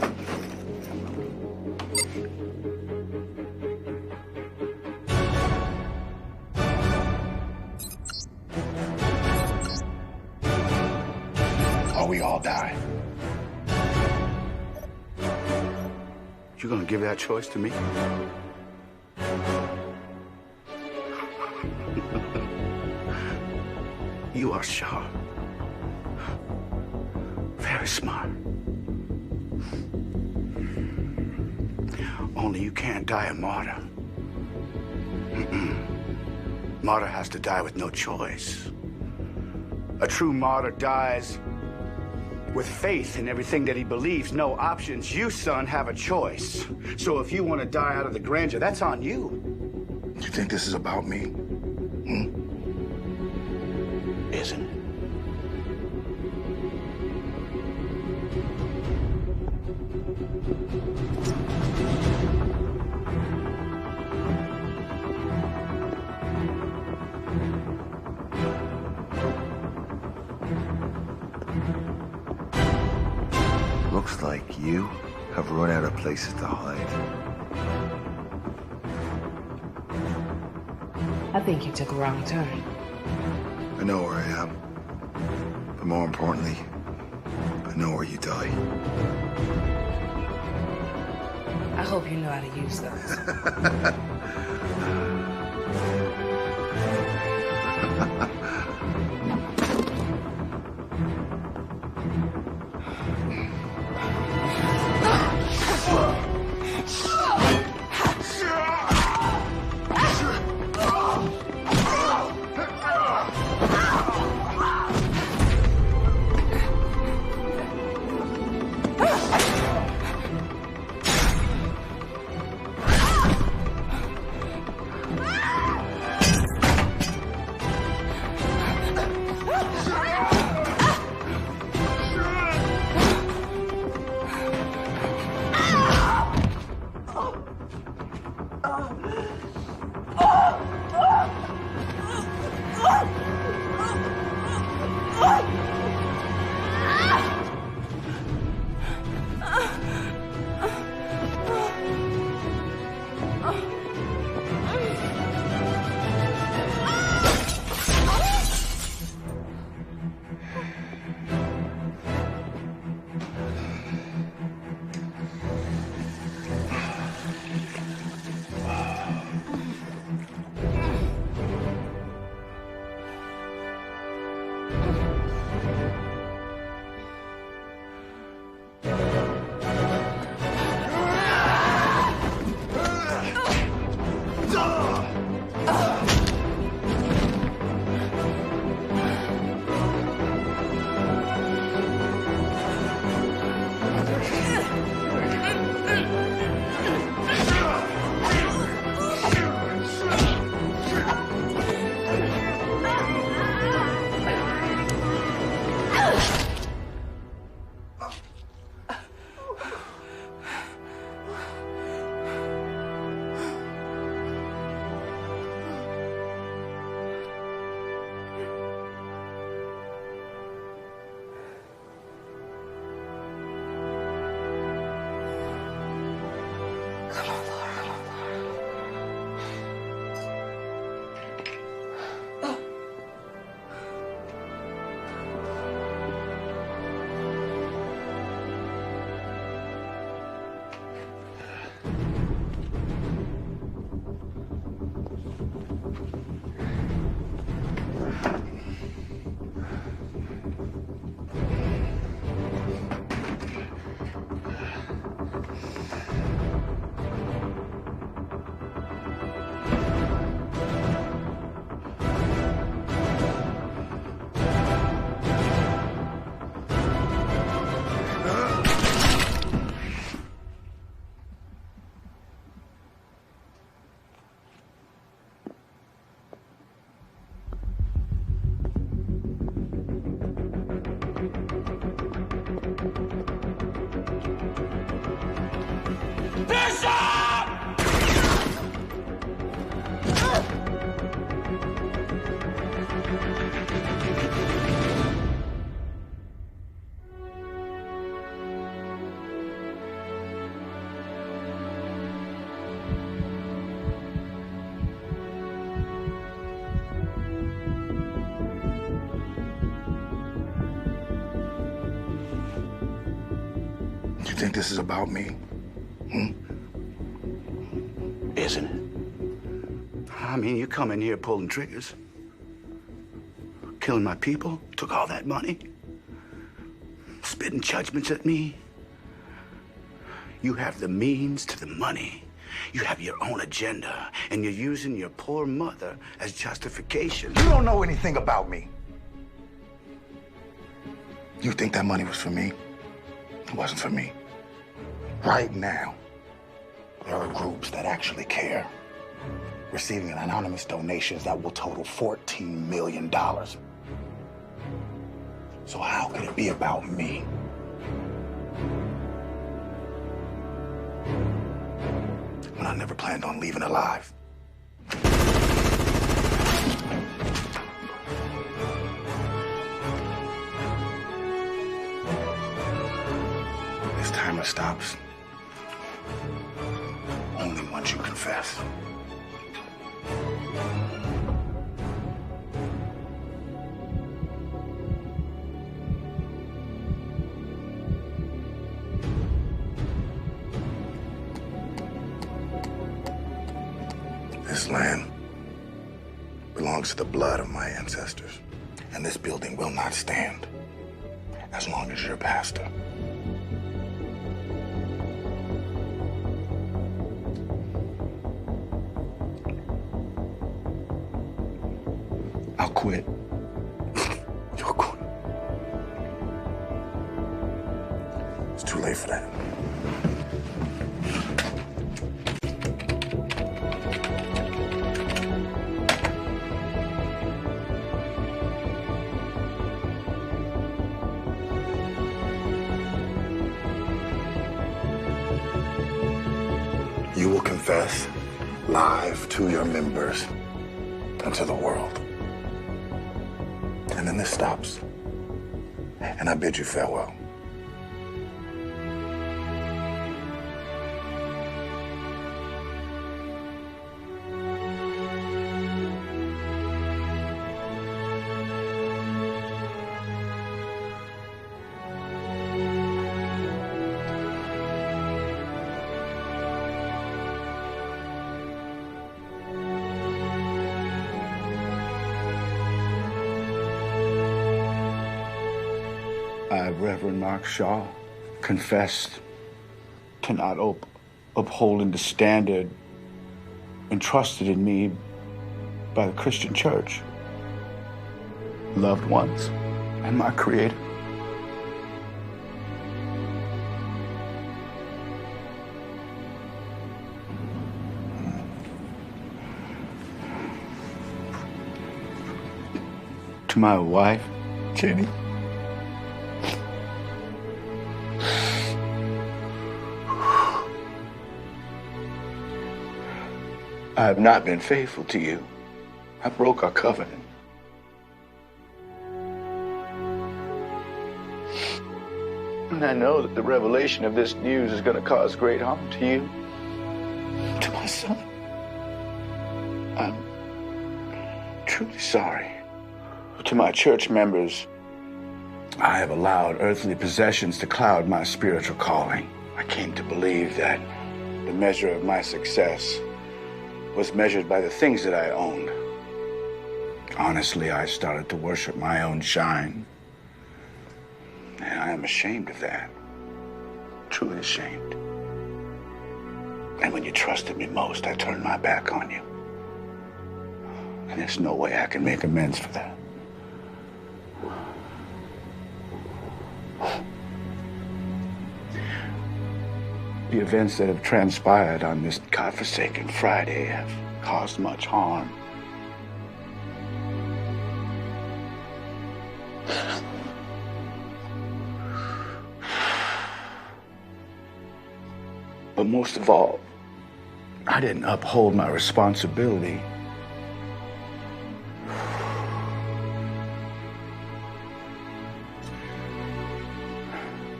Or we all die. You gonna give that choice to me? You are sharp. Very smart. Only you can't die a martyr. Martyr has to die with no choice. A true martyr dies with faith in everything that he believes, no options. You, son, have a choice. So if you want to die out of the grandeur, that's on you. You think this is about me? Isn't it? Looks like you have run out of places to hide. I think you took a wrong turn. I know where I am. But more importantly, I know where you die. I hope you know how to use those. You think this is about me? Isn't it? I mean, you come in here pulling triggers, killing my people, took all that money, spitting judgments at me. You have the means to the money. You have your own agenda, and you're using your poor mother as justification. You don't know anything about me. You think that money was for me? It wasn't for me. Right now, there are groups that actually care, receiving anonymous donations that will total $14 million. So how could it be about me? When I never planned on leaving alive. This timer stops only once you confess. This land belongs to the blood of my ancestors, and this building will not stand as long as you're pastor. I'll quit. You'll quit. It's too late for that. You will confess live to your members and to the world. And then this stops. And I bid you farewell. I, Reverend Mark Shaw, confessed to not upholding the standard entrusted in me by the Christian Church, loved ones, and my Creator. To my wife, Jenny. I have not been faithful to you. I broke our covenant. And I know that the revelation of this news is going to cause great harm to you, to my son. I'm truly sorry. To my church members, I have allowed earthly possessions to cloud my spiritual calling. I came to believe that the measure of my success was measured by the things that I owned. Honestly, I started to worship my own shine. And I am ashamed of that. Truly ashamed. And when you trusted me most, I turned my back on you. And there's no way I can make amends for that. The events that have transpired on this godforsaken Friday have caused much harm. But most of all, I didn't uphold my responsibility.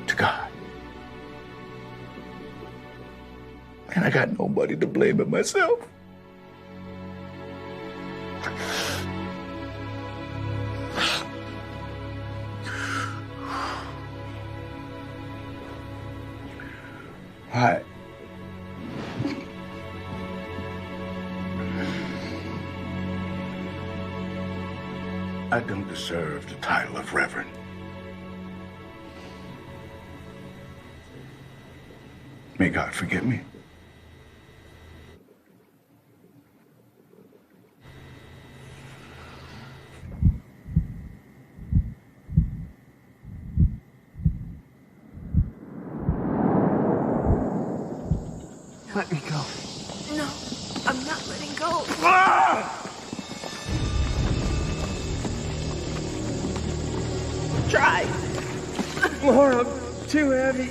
To God. And I got nobody to blame but myself. I don't deserve the title of Reverend. May God forgive me. Let me go. No, I'm not letting go. Try. Laura, I'm too heavy.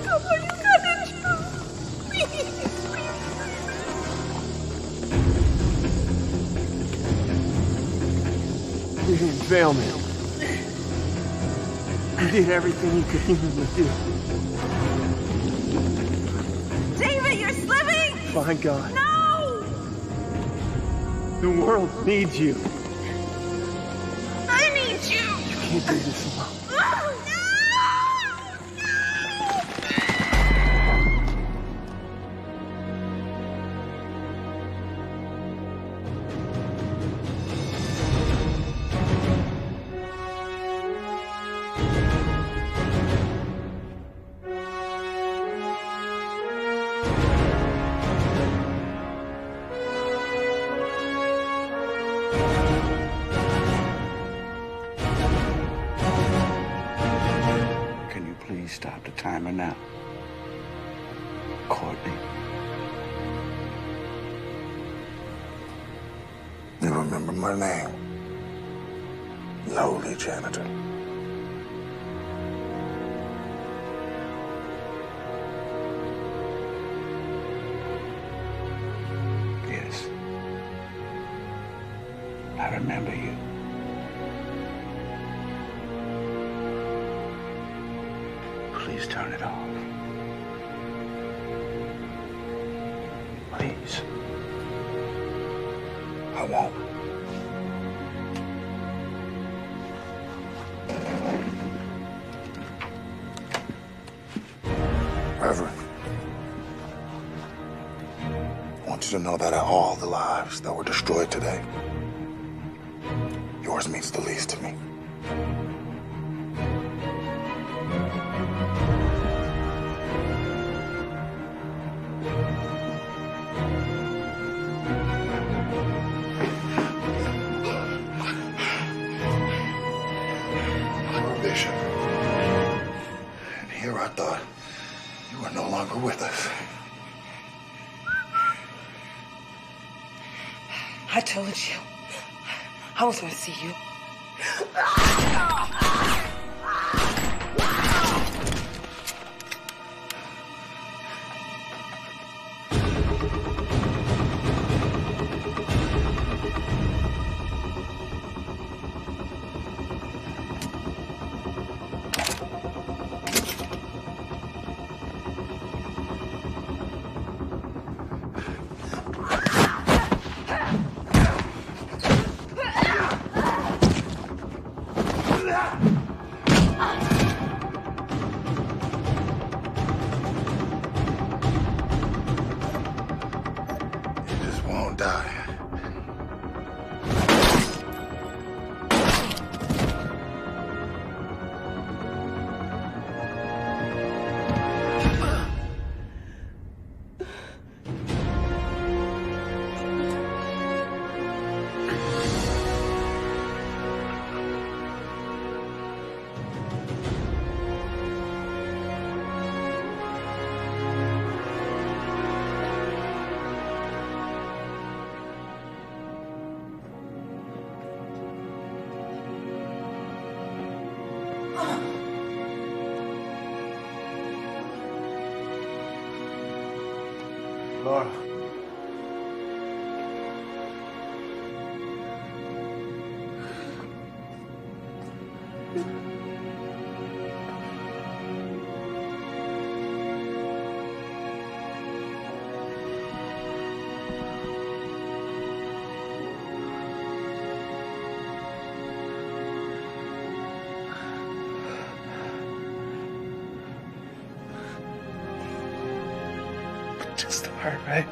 Papa, you gotta try. Please. You didn't fail me. You did everything you could humanly do. David, you're slipping! My God. No! The world needs you. I need you! You can't do this alone. Can you please stop the timer now? Courtney. You remember my name? Lowly janitor. Yes. I remember you. Please turn it off. Please. I won't. Reverend, I want you to know that of all the lives that were destroyed today, yours means the least to me. Bishop. And here I thought you were no longer with us. I told you. I was going to see you. Laura. Just the heart, right?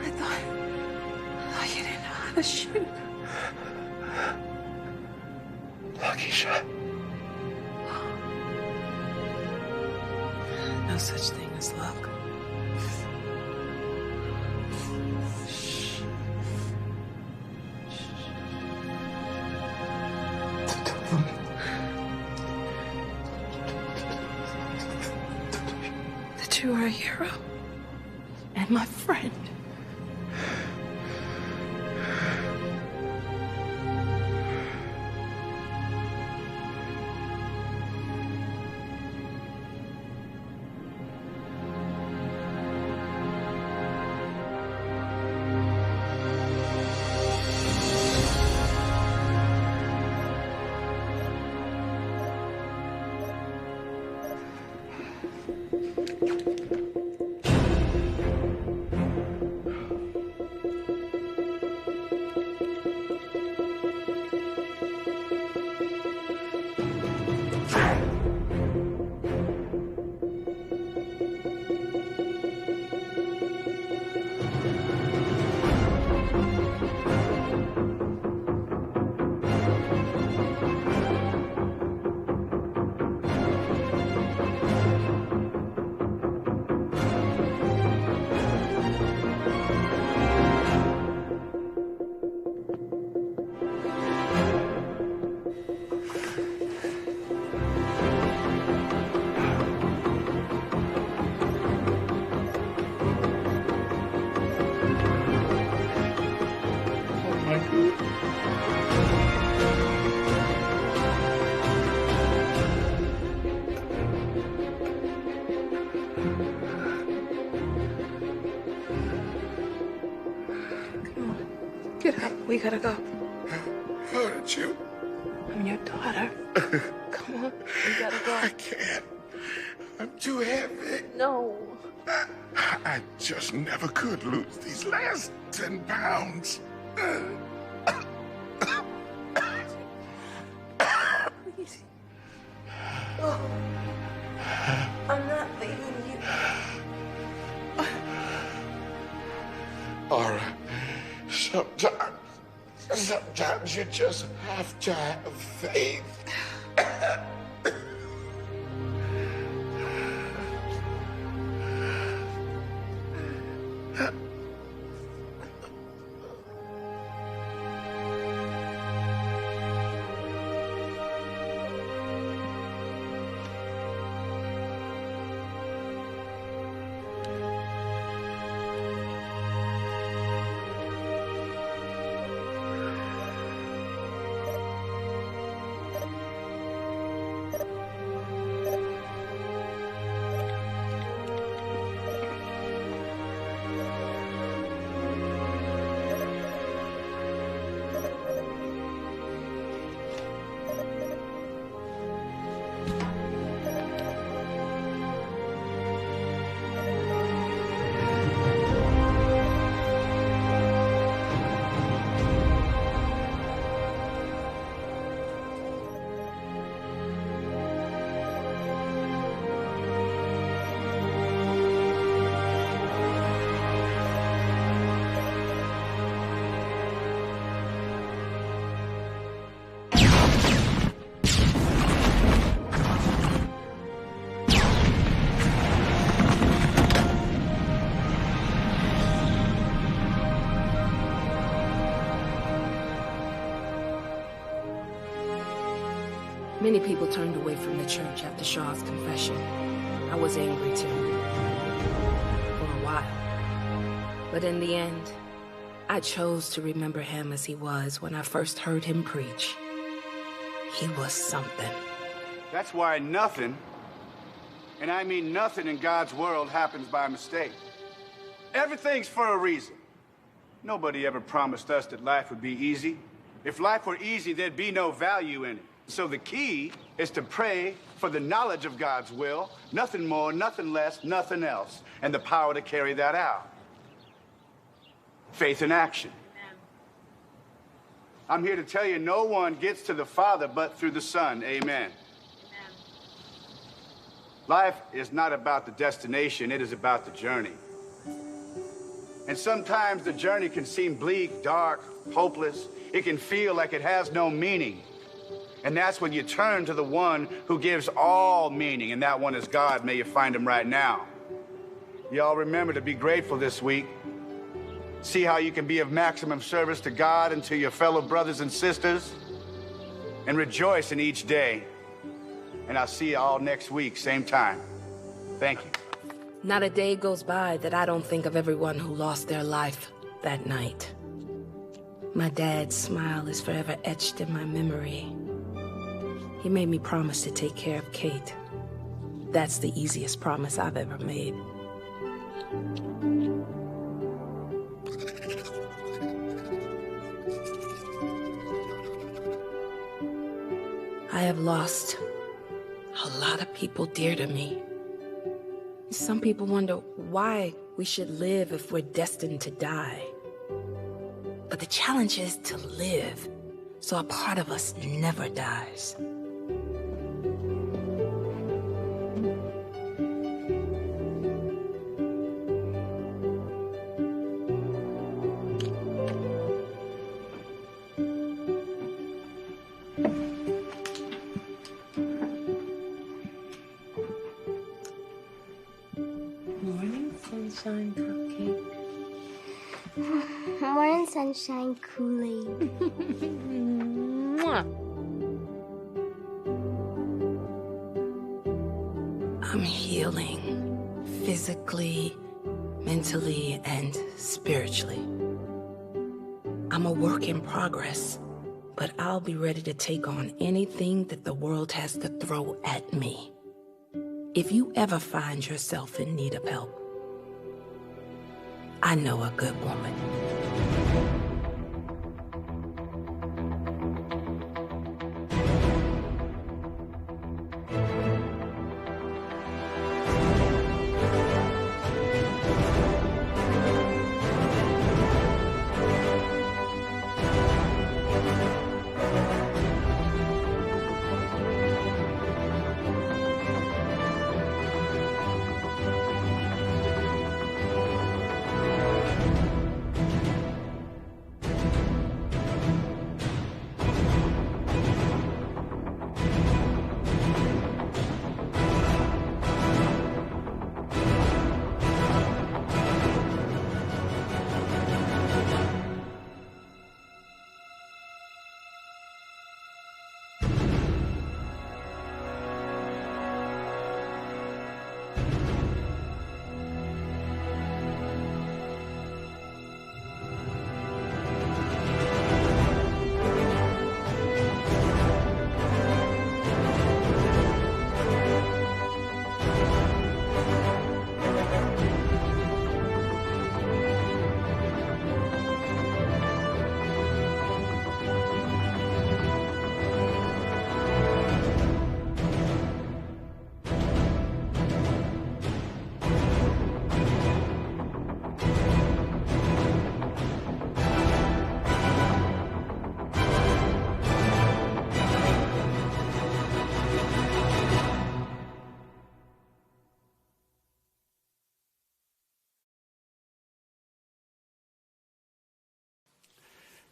I thought you didn't know how to shoot. Lucky shot. No such thing as luck. Shh. That you are a hero and my friend. Get up. We gotta go. Aren't you? I'm your daughter. Come on. We gotta go. I can't. I'm too heavy. No. I just never could lose these last 10 pounds. Please. Oh. I'm not leaving you. Laura, sometimes you just have to have faith. Many people turned away from the church after Shaw's confession. I was angry too. For a while. But in the end, I chose to remember him as he was when I first heard him preach. He was something. That's why nothing And I mean nothing in God's world happens by mistake. Everything's for a reason. Nobody ever promised us that life would be easy. If life were easy, there'd be no value in it. So the key is to pray for the knowledge of God's will, nothing more, nothing less, nothing else, and the power to carry that out. Faith in action. Amen. I'm here to tell you, no one gets to the Father but through the Son. Amen. Amen. Life is not about the destination, it is about the journey. And sometimes the journey can seem bleak, dark, hopeless. It can feel like it has no meaning. And that's when you turn to the one who gives all meaning, and that one is God. May you find him right now. Y'all remember to be grateful this week. See how you can be of maximum service to God and to your fellow brothers and sisters. And rejoice in each day. And I'll see you all next week, same time. Thank you. Not a day goes by that I don't think of everyone who lost their life that night. My dad's smile is forever etched in my memory. He made me promise to take care of Kate. That's the easiest promise I've ever made. I have lost a lot of people dear to me. Some people wonder why we should live if we're destined to die. But the challenge is to live, so a part of us never dies. Sunshine cupcake. Morning sunshine Kool-Aid. I'm healing physically, mentally, and spiritually. I'm a work in progress, but I'll be ready to take on anything that the world has to throw at me. If you ever find yourself in need of help, I know a good woman.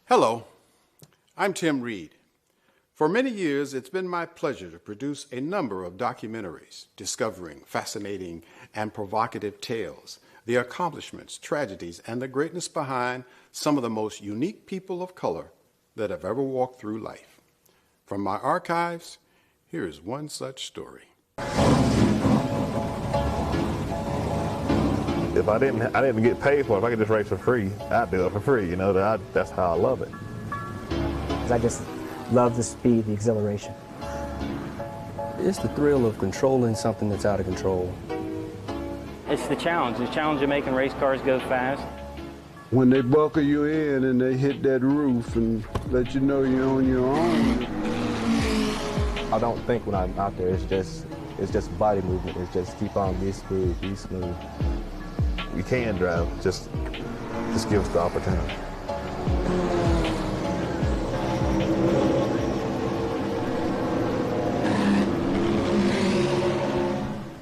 Hello, I'm Tim Reed. For many years, it's been my pleasure to produce a number of documentaries discovering fascinating and provocative tales, the accomplishments, tragedies, and the greatness behind some of the most unique people of color that have ever walked through life. From my archives, here is one such story. If I didn't get paid for it, if I could just race for free, I'd do it for free. You know, that's how I love it. I just love the speed, the exhilaration. It's the thrill of controlling something that's out of control. It's the challenge of making race cars go fast. When they buckle you in and they hit that roof and let you know you're on your own. I don't think when I'm out there, it's just body movement. It's just keep on, be smooth, be smooth. You can drive, just give us the opportunity.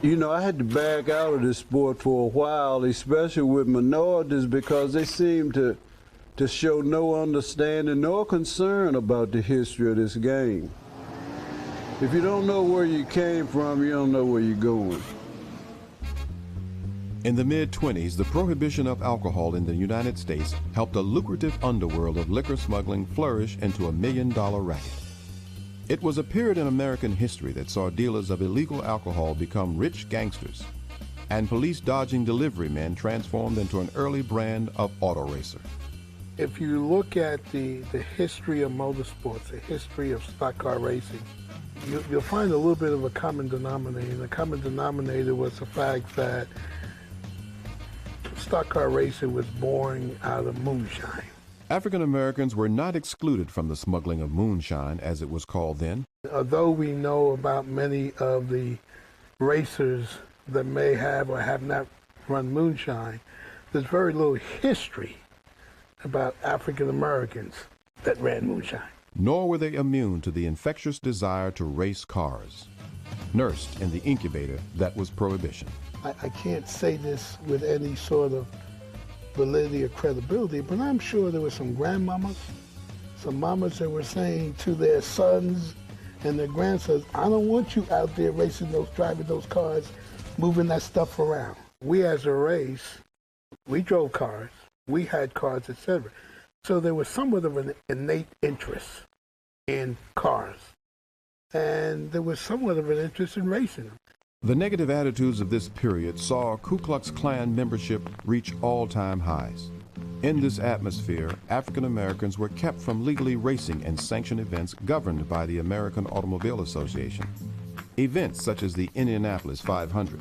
You know, I had to back out of this sport for a while, especially with minorities, because they seem to show no understanding nor concern about the history of this game. If you don't know where you came from, you don't know where you're going. In the mid-20s, the prohibition of alcohol in the United States helped a lucrative underworld of liquor smuggling flourish into $1 million racket. It was a period in American history that saw dealers of illegal alcohol become rich gangsters, and police-dodging delivery men transformed into an early brand of auto racer. If you look at the history of motorsports, the history of stock car racing, you'll find a little bit of a common denominator. And the common denominator was the fact that stock car racing was born out of moonshine. African Americans were not excluded from the smuggling of moonshine, as it was called then. Although we know about many of the racers that may have or have not run moonshine, there's very little history about African Americans that ran moonshine. Nor were they immune to the infectious desire to race cars, nursed in the incubator that was prohibition. I can't say this with any sort of validity or credibility, but I'm sure there were some grandmamas, some mamas that were saying to their sons and their grandsons, I don't want you out there driving those cars, moving that stuff around. We as a race, we drove cars, we had cars, etc. So there was somewhat of an innate interest in cars, and there was somewhat of an interest in racing them. The negative attitudes of this period saw Ku Klux Klan membership reach all-time highs. In this atmosphere, African Americans were kept from legally racing in sanctioned events governed by the American Automobile Association. Events such as the Indianapolis 500.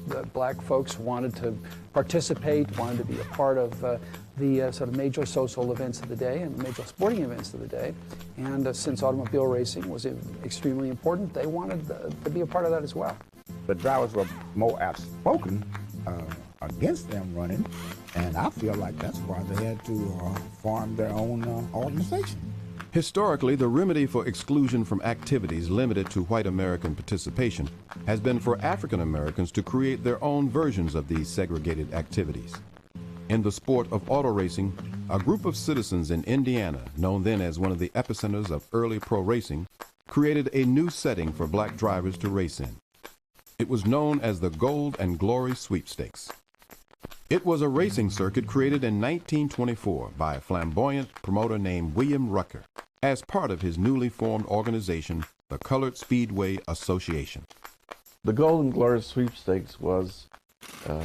The black folks wanted to participate, wanted to be a part of the sort of major social events of the day and the major sporting events of the day. And since automobile racing was extremely important, they wanted to be a part of that as well. The drivers were more outspoken against them running, and I feel like that's why they had to form their own organization. Historically, the remedy for exclusion from activities limited to white American participation has been for African Americans to create their own versions of these segregated activities. In the sport of auto racing, a group of citizens in Indiana, known then as one of the epicenters of early pro racing, created a new setting for black drivers to race in. It was known as the Gold and Glory Sweepstakes. It was a racing circuit created in 1924 by a flamboyant promoter named William Rucker as part of his newly formed organization, the Colored Speedway Association. The Gold and Glory Sweepstakes was the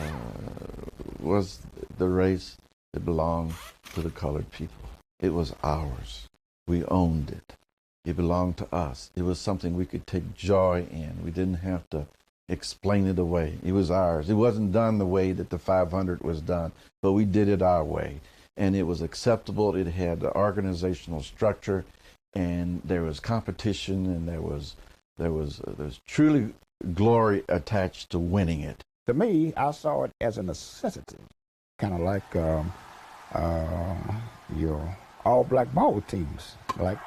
race that belonged to the colored people. It was ours. We owned it. It belonged to us. It was something we could take joy in. We didn't have to explain it away. It was ours. It wasn't done the way that the 500 was done, but we did it our way. And it was acceptable. It had the organizational structure, and there was competition, and there was truly glory attached to winning it. To me, I saw it as a necessity, kind of like your all-black ball teams. Like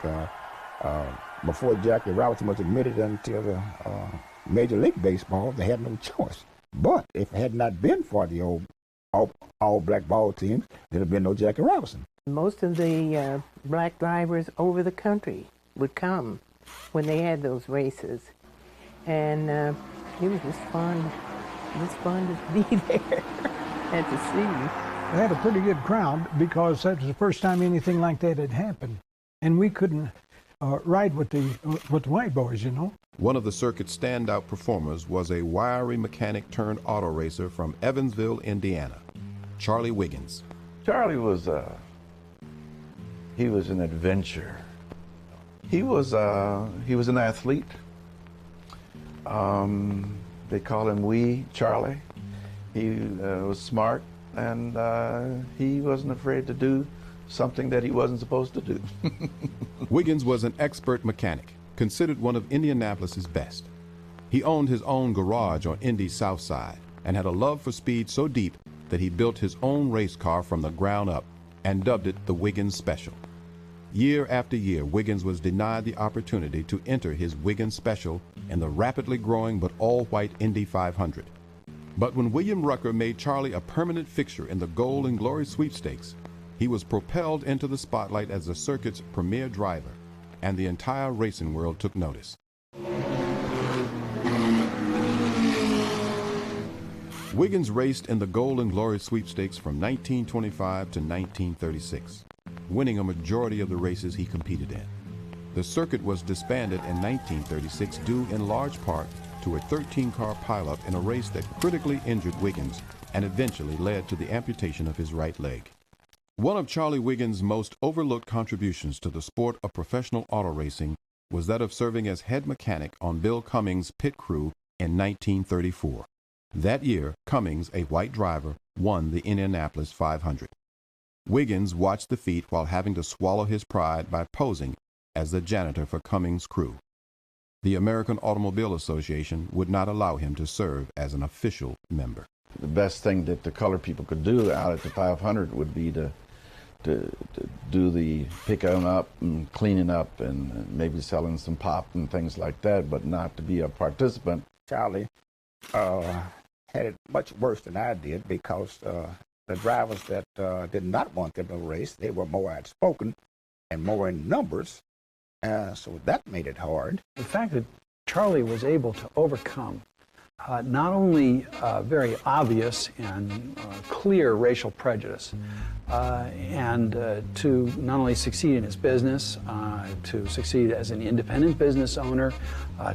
before Jackie Robinson was admitted into the Major League Baseball, they had no choice. But if it had not been for the all-black ball teams, there'd have been no Jackie Robinson. Most of the black drivers over the country would come when they had those races, and it was just fun. It was fun to be there and to see. They had a pretty good crowd because that was the first time anything like that had happened, and we couldn't ride with the white boys, you know. One of the circuit's standout performers was a wiry mechanic turned auto racer from Evansville, Indiana, Charlie Wiggins. Charlie was he was an adventurer. He was an athlete. They call him Wee Charlie. He was smart, and he wasn't afraid to do something that he wasn't supposed to do. Wiggins was an expert mechanic, considered one of Indianapolis's best. He owned his own garage on Indy's south side and had a love for speed so deep that he built his own race car from the ground up and dubbed it the Wiggins Special. Year after year, Wiggins was denied the opportunity to enter his Wiggins Special in the rapidly growing but all-white Indy 500. But when William Rucker made Charlie a permanent fixture in the Gold and Glory Sweepstakes, he was propelled into the spotlight as the circuit's premier driver, and the entire racing world took notice. Wiggins raced in the Gold and Glory Sweepstakes from 1925 to 1936, winning a majority of the races he competed in. The circuit was disbanded in 1936 due in large part to a 13-car pileup in a race that critically injured Wiggins and eventually led to the amputation of his right leg. One of Charlie Wiggins' most overlooked contributions to the sport of professional auto racing was that of serving as head mechanic on Bill Cummings' pit crew in 1934. That year, Cummings, a white driver, won the Indianapolis 500. Wiggins watched the feat while having to swallow his pride by posing as the janitor for Cummings' crew. The American Automobile Association would not allow him to serve as an official member. The best thing that the colored people could do out at the 500 would be to do the picking up and cleaning up and maybe selling some pop and things like that, but not to be a participant. Charlie had it much worse than I did because the drivers that did not want them to race, they were more outspoken and more in numbers, so that made it hard. The fact that Charlie was able to overcome not only very obvious and clear racial prejudice, and to not only succeed in his business, to succeed as an independent business owner,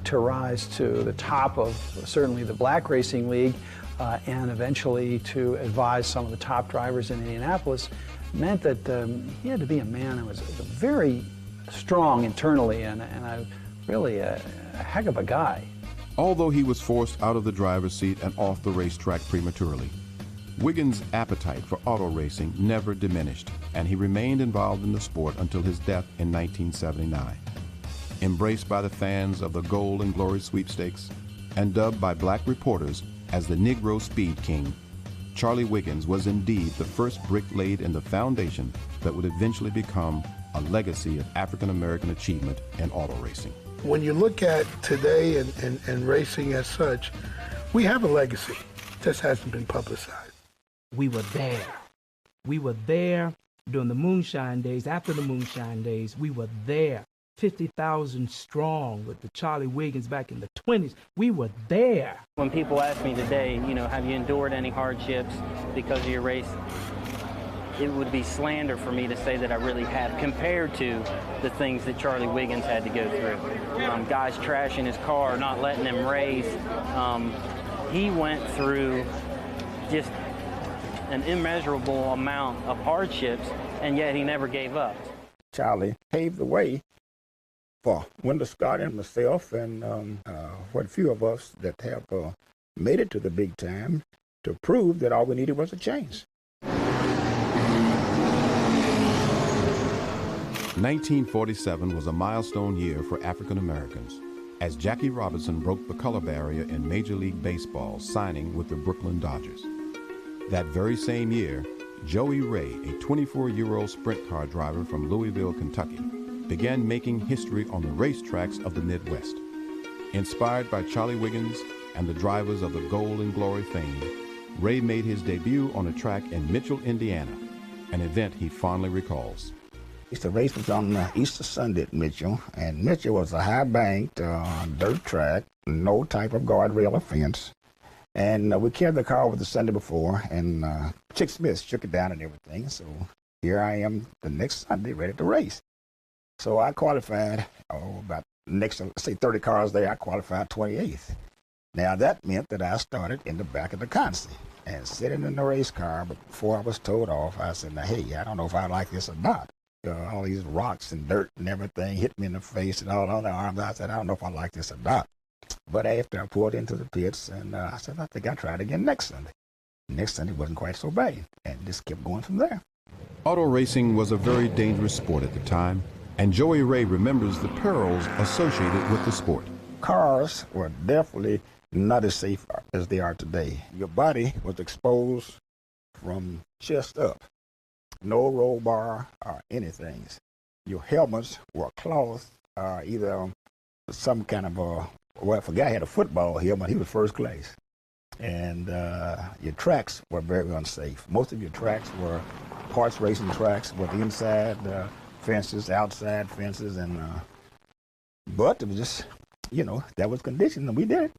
to rise to the top of certainly the Black Racing League, and eventually to advise some of the top drivers in Indianapolis, meant that he had to be a man who was very strong internally and really a heck of a guy. Although he was forced out of the driver's seat and off the racetrack prematurely, Wiggins' appetite for auto racing never diminished, and he remained involved in the sport until his death in 1979. Embraced by the fans of the Gold and Glory Sweepstakes and dubbed by black reporters as the Negro Speed King, Charlie Wiggins was indeed the first brick laid in the foundation that would eventually become a legacy of African-American achievement in auto racing. When you look at today and racing as such, we have a legacy. It just hasn't been publicized. We were there. We were there during the moonshine days. After the moonshine days, we were there. 50,000 strong with the Charlie Wiggins back in the 20s. We were there. When people ask me today, have you endured any hardships because of your race? It would be slander for me to say that I really have, compared to the things that Charlie Wiggins had to go through. Guys trashing his car, not letting him race. He went through just an immeasurable amount of hardships, and yet he never gave up. Charlie paved the way for Wendell Scott and myself and what few of us that have made it to the big time to prove that all we needed was a change. 1947 was a milestone year for African Americans as Jackie Robinson broke the color barrier in Major League Baseball, signing with the Brooklyn Dodgers. That very same year, Joey Ray, a 24-year-old sprint car driver from Louisville, Kentucky, began making history on the racetracks of the Midwest. Inspired by Charlie Wiggins and the drivers of the Gold and Glory fame, Ray made his debut on a track in Mitchell, Indiana, an event he fondly recalls. The race was on Easter Sunday at Mitchell, and Mitchell was a high-banked dirt track, no type of guardrail or fence. And we carried the car over the Sunday before, and Chick Smith shook it down and everything. So here I am the next Sunday ready to race. So I qualified, about next, say 30 cars there, I qualified 28th. Now that meant that I started in the back of the console and sitting in the race car, but before I was towed off, I said, now, hey, I don't know if I like this or not. All these rocks and dirt and everything hit me in the face and all on the arms. I said, I don't know if I like this or not. But after I pulled into the pits, and I said, I think I'll try it again next Sunday. Next Sunday wasn't quite so bad, and just kept going from there. Auto racing was a very dangerous sport at the time, and Joey Ray remembers the perils associated with the sport. Cars were definitely not as safe as they are today. Your body was exposed from chest up. No roll bar or anything. Your helmets were cloth or either some kind of well, if a guy had a football helmet, he was first class. And your tracks were very unsafe. Most of your tracks were parts racing tracks with inside fences, outside fences, and but it was just, you know, that was conditioned, and we did it.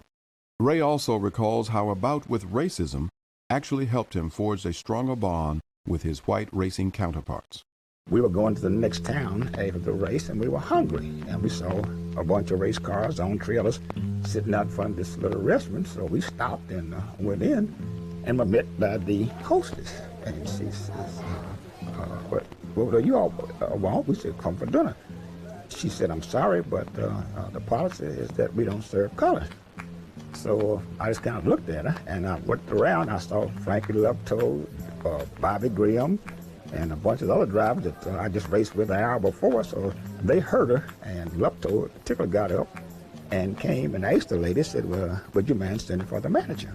Ray also recalls how a bout with racism actually helped him forge a stronger bond with his white racing counterparts. We were going to the next town after the race, and we were hungry, and we saw a bunch of race cars on trailers sitting out front of this little restaurant, so we stopped and went in, and were met by the hostess, and she says, what do you all want? We said, come for dinner. She said, I'm sorry, but the policy is that we don't serve color. So I just kind of looked at her, and I looked around. I saw Frankie Lupto, Bobby Graham, and a bunch of other drivers that I just raced with an hour before. So they heard her, and Lupto, the tickler, got up and came and asked the lady, said, well, would you mind standing for the manager?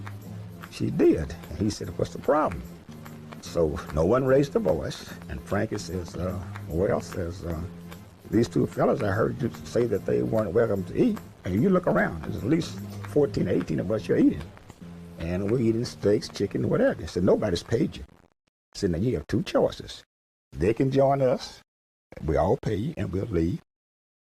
She did. And he said, what's the problem? So no one raised their voice, and Frankie says, these two fellas, I heard you say that they weren't welcome to eat. And you look around, there's at least 14, 18 of us you're eating. And we're eating steaks, chicken, whatever. He said, nobody's paid you. He said, now you have two choices. They can join us, we all pay you, and we'll leave.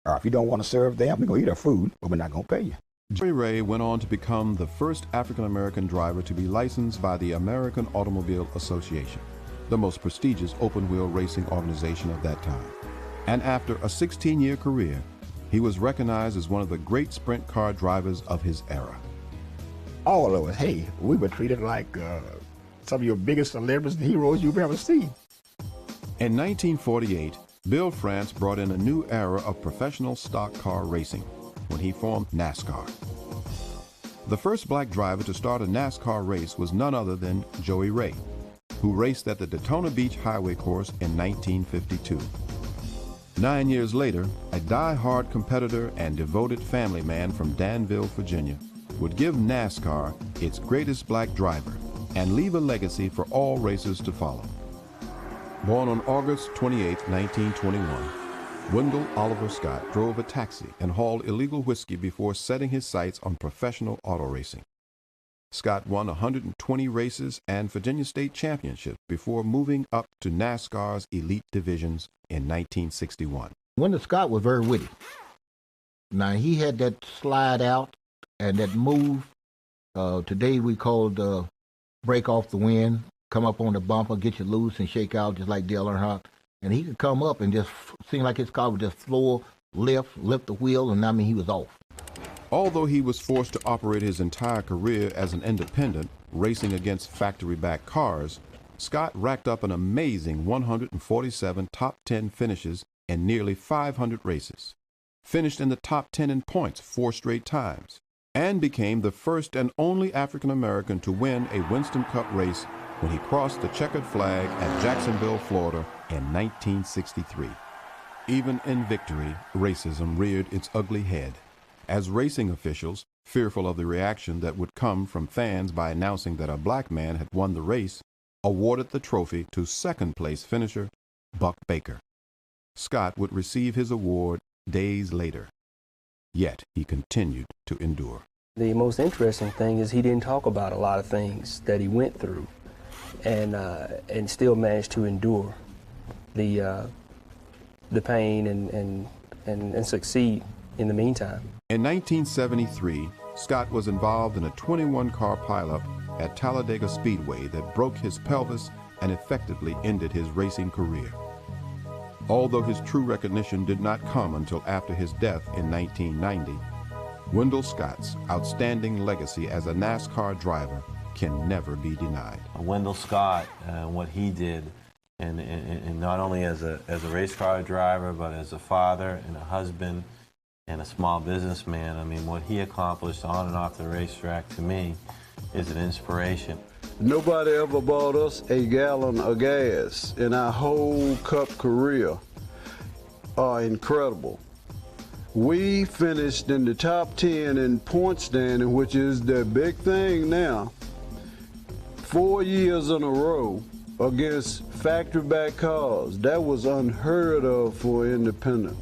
Or if you don't want to serve them, we're going to eat our food, but we're not going to pay you. Joey Ray went on to become the first African-American driver to be licensed by the American Automobile Association, the most prestigious open-wheel racing organization of that time. And after a 16-year career, he was recognized as one of the great sprint car drivers of his era. All of us, hey, we were treated like some of your biggest celebrities and heroes you've ever seen. In 1948, Bill France brought in a new era of professional stock car racing when he formed NASCAR. The first black driver to start a NASCAR race was none other than Joey Ray, who raced at the Daytona Beach Highway Course in 1952. 9 years later, a die-hard competitor and devoted family man from Danville, Virginia, would give NASCAR its greatest black driver and leave a legacy for all racers to follow. Born on August 28, 1921, Wendell Oliver Scott drove a taxi and hauled illegal whiskey before setting his sights on professional auto racing. Scott won 120 races and Virginia State Championships before moving up to NASCAR's elite divisions in 1961. Wendell Scott was very witty. Now, he had that slide out and that move. Today we called break off the wind, come up on the bumper, get you loose and shake out just like Dale Earnhardt. And he could come up and just seem like his car would just floor, lift the wheel, and I mean, he was off. Although he was forced to operate his entire career as an independent, racing against factory-backed cars, Scott racked up an amazing 147 top 10 finishes in nearly 500 races, finished in the top 10 in points 4 straight times, and became the first and only African-American to win a Winston Cup race when he crossed the checkered flag at Jacksonville, Florida in 1963. Even in victory, racism reared its ugly head, as racing officials, fearful of the reaction that would come from fans by announcing that a black man had won the race, awarded the trophy to second-place finisher Buck Baker. Scott would receive his award days later, yet he continued to endure. The most interesting thing is he didn't talk about a lot of things that he went through, and still managed to endure the pain and succeed in the meantime. In 1973, Scott was involved in a 21-car pileup at Talladega Speedway that broke his pelvis and effectively ended his racing career. Although his true recognition did not come until after his death in 1990, Wendell Scott's outstanding legacy as a NASCAR driver can never be denied. Wendell Scott, what he did, and not only as a race car driver, but as a father and a husband and a small businessman. I mean, what he accomplished on and off the racetrack, to me, is an inspiration. Nobody ever bought us a gallon of gas in our whole Cup career. Incredible. We finished in the top 10 in point standing, which is the big thing now, 4 years in a row against factory-back cars. That was unheard of for independent.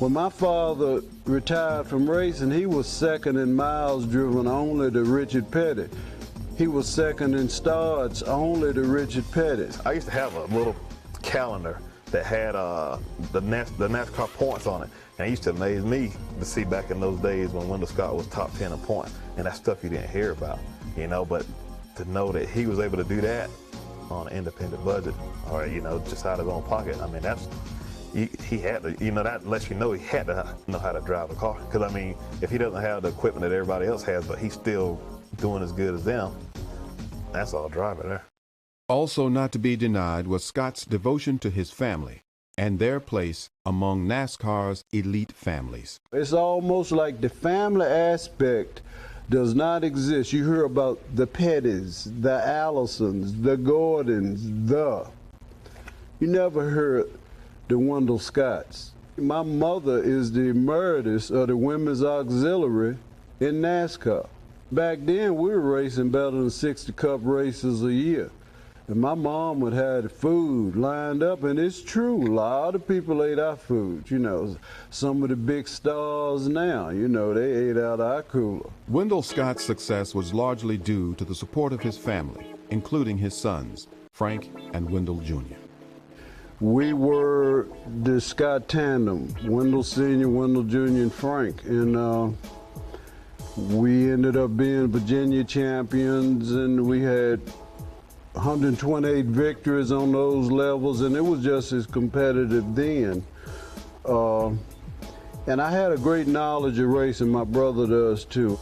When my father retired from racing, he was second in miles driven only to Richard Petty. He was second in starts only to Richard Petty. I used to have a little calendar that had the NASCAR points on it. And it used to amaze me to see back in those days when Wendell Scott was top 10 in points. And that's stuff you didn't hear about, you know, but to know that he was able to do that on an independent budget or, you know, just out of his own pocket, I mean, that's, he had to, you know, that lets you know he had to know how to drive a car. Because, I mean, if he doesn't have the equipment that everybody else has, but he's still doing as good as them, that's all driving there. Also not to be denied was Scott's devotion to his family and their place among NASCAR's elite families. It's almost like the family aspect does not exist. You hear about the Pettys, the Allisons, the Gordons, you never heard the Wendell Scotts. My mother is the emeritus of the Women's Auxiliary in NASCAR. Back then, we were racing better than 60 Cup races a year. And my mom would have the food lined up, and it's true, a lot of people ate our food. You know, some of the big stars now, you know, they ate out our cooler. Wendell Scott's success was largely due to the support of his family, including his sons, Frank and Wendell Jr. We were the Scott tandem, Wendell Sr., Wendell Jr., and Frank. And we ended up being Virginia champions, and we had 128 victories on those levels, and it was just as competitive then. And I had a great knowledge of racing. My brother does too.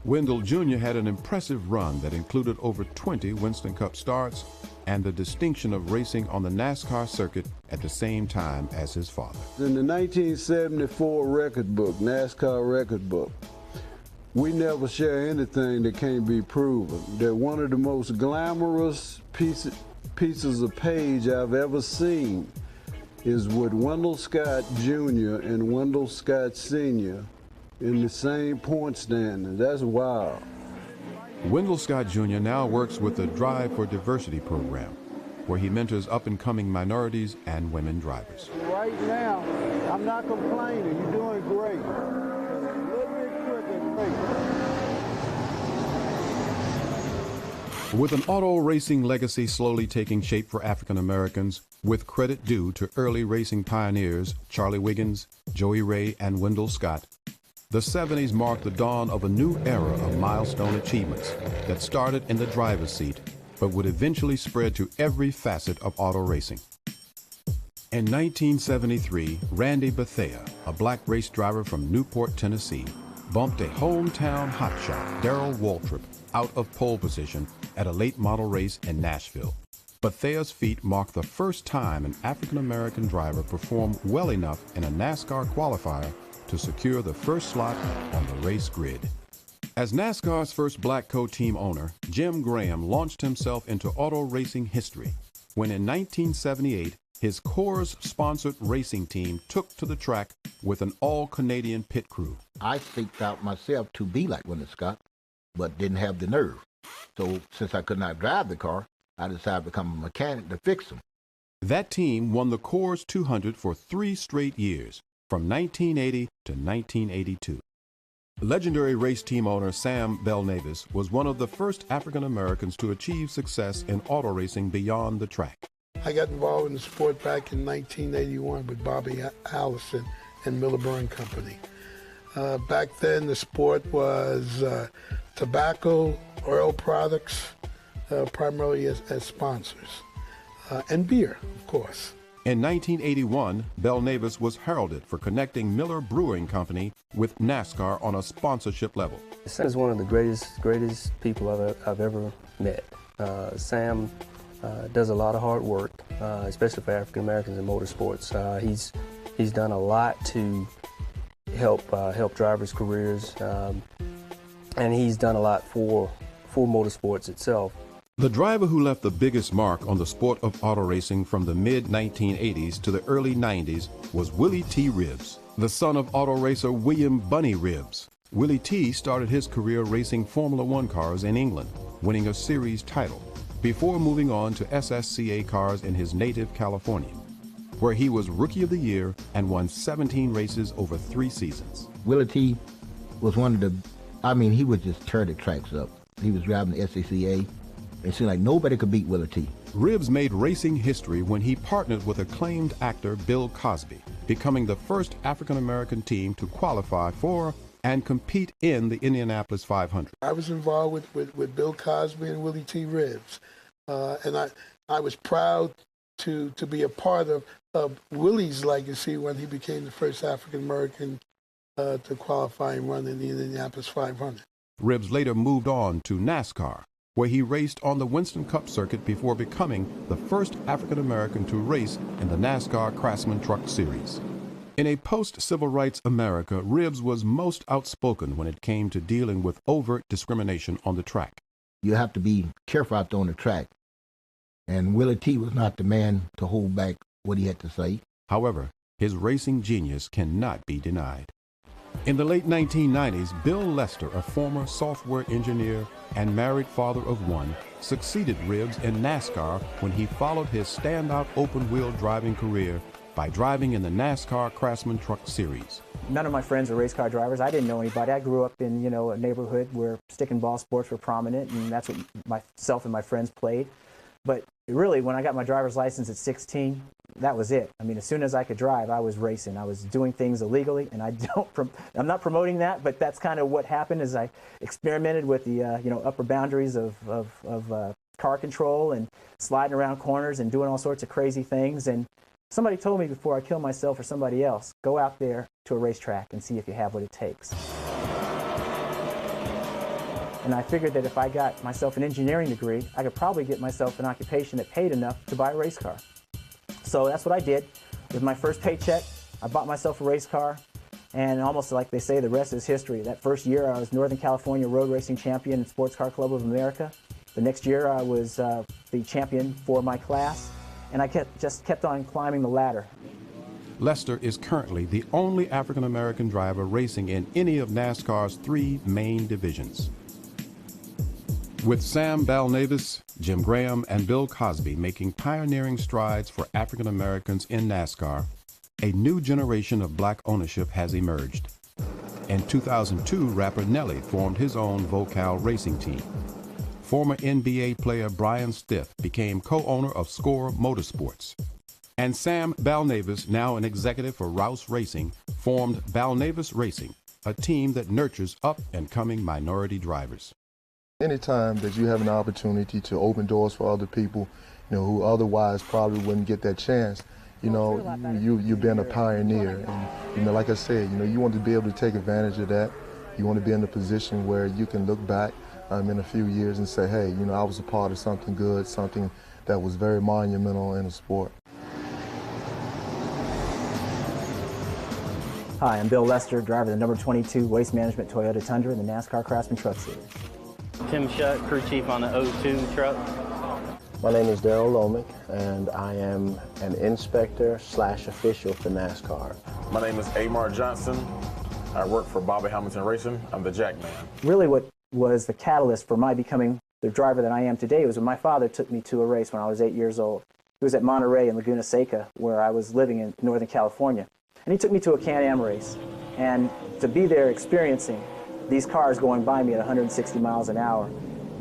Wendell Jr. had an impressive run that included over 20 Winston Cup starts and the distinction of racing on the NASCAR circuit at the same time as his father. In the 1974 record book, NASCAR record book, we never share anything that can't be proven. That one of the most glamorous pieces of page I've ever seen is with Wendell Scott Jr. and Wendell Scott Sr. in the same point standing. That's wild. Wendell Scott Jr. now works with the Drive for Diversity program, where he mentors up-and-coming minorities and women drivers. Right now, I'm not complaining. You're doing great. With an auto racing legacy slowly taking shape for African Americans, with credit due to early racing pioneers Charlie Wiggins, Joey Ray, and Wendell Scott, the 70s marked the dawn of a new era of milestone achievements that started in the driver's seat, but would eventually spread to every facet of auto racing. In 1973, Randy Bethea, a black race driver from Newport, Tennessee, bumped a hometown hotshot, Darrell Waltrip, out of pole position at a late model race in Nashville. Bethea's feat marked the first time an African-American driver performed well enough in a NASCAR qualifier to secure the first slot on the race grid. As NASCAR's first black co-team owner, Jim Graham launched himself into auto racing history when in 1978, his Coors-sponsored racing team took to the track with an all-Canadian pit crew. I seeked out myself to be like Wendell Scott, but didn't have the nerve. So since I could not drive the car, I decided to become a mechanic to fix them. That team won the Coors 200 for 3 straight years, from 1980 to 1982. Legendary race team owner Sam Belnavis was one of the first African Americans to achieve success in auto racing beyond the track. I got involved in the sport back in 1981 with Bobby Allison and Miller Brewing Company. Back then, the sport was tobacco, oil products, primarily as sponsors, and beer, of course. In 1981, Belnavis was heralded for connecting Miller Brewing Company with NASCAR on a sponsorship level. Sam is one of the greatest people I've ever met. Sam does a lot of hard work, especially for African Americans in motorsports. He's done a lot to help drivers' careers, and he's done a lot for motorsports itself. The driver who left the biggest mark on the sport of auto racing from the mid-1980s to the early 90s was Willie T. Ribbs, the son of auto racer William Bunny Ribbs. Willie T. started his career racing Formula One cars in England, winning a series title, before moving on to SSCA cars in his native California, where he was Rookie of the Year and won 17 races over 3 seasons. Willie T. was one of the, he would just tear the tracks up. He was driving the SSCA. It seemed like nobody could beat Willie T. Ribbs made racing history when he partnered with acclaimed actor Bill Cosby, becoming the first African-American team to qualify for and compete in the Indianapolis 500. I was involved with Bill Cosby and Willie T. Ribbs, and I was proud to be a part of Willie's legacy when he became the first African-American to qualify and run in the Indianapolis 500. Ribbs later moved on to NASCAR, where he raced on the Winston Cup circuit before becoming the first African-American to race in the NASCAR Craftsman Truck Series. In a post-civil rights America, Ribbs was most outspoken when it came to dealing with overt discrimination on the track. You have to be careful out there on the track, and Willie T. was not the man to hold back what he had to say. However, his racing genius cannot be denied. In the late 1990s, Bill Lester, a former software engineer and married father of one, succeeded Ribbs in NASCAR when he followed his standout open-wheel driving career by driving in the NASCAR Craftsman Truck Series. None of my friends were race car drivers. I didn't know anybody. I grew up in, a neighborhood where stick and ball sports were prominent, and that's what myself and my friends played. But really, when I got my driver's license at 16, that was it. As soon as I could drive, I was racing. I was doing things illegally, and I'm not promoting that, but that's kind of what happened as I experimented with the, upper boundaries of car control and sliding around corners and doing all sorts of crazy things. And somebody told me before I kill myself or somebody else, go out there to a racetrack and see if you have what it takes. And I figured that if I got myself an engineering degree, I could probably get myself an occupation that paid enough to buy a race car. So that's what I did. With my first paycheck, I bought myself a race car, and almost like they say, the rest is history. That first year, I was Northern California Road Racing Champion in Sports Car Club of America. The next year, I was the champion for my class, and I just kept on climbing the ladder. Lester is currently the only African-American driver racing in any of NASCAR's 3 main divisions. With Sam Balnavis, Jim Graham, and Bill Cosby making pioneering strides for African Americans in NASCAR, a new generation of black ownership has emerged. In 2002, rapper Nelly formed his own Vocal racing team. Former NBA player Brian Stiff became co-owner of Score Motorsports. And Sam Balnavis, now an executive for Rouse Racing, formed Balnavis Racing, a team that nurtures up-and-coming minority drivers. Anytime that you have an opportunity to open doors for other people, who otherwise probably wouldn't get that chance, you've been a pioneer. And, like I said, you want to be able to take advantage of that. You want to be in a position where you can look back in a few years and say, hey, I was a part of something good, something that was very monumental in the sport. Hi, I'm Bill Lester, driver of the number 22 Waste Management Toyota Tundra in the NASCAR Craftsman Truck Series. Tim Shutt, crew chief on the 02 truck. My name is Daryl Lomick, and I am an inspector/official for NASCAR. My name is Amar Johnson. I work for Bobby Hamilton Racing. I'm the jack man. Really what was the catalyst for my becoming the driver that I am today was when my father took me to a race when I was 8 years old. It was at Monterey in Laguna Seca, where I was living in Northern California. And he took me to a Can-Am race. And to be there experiencing these cars going by me at 160 miles an hour,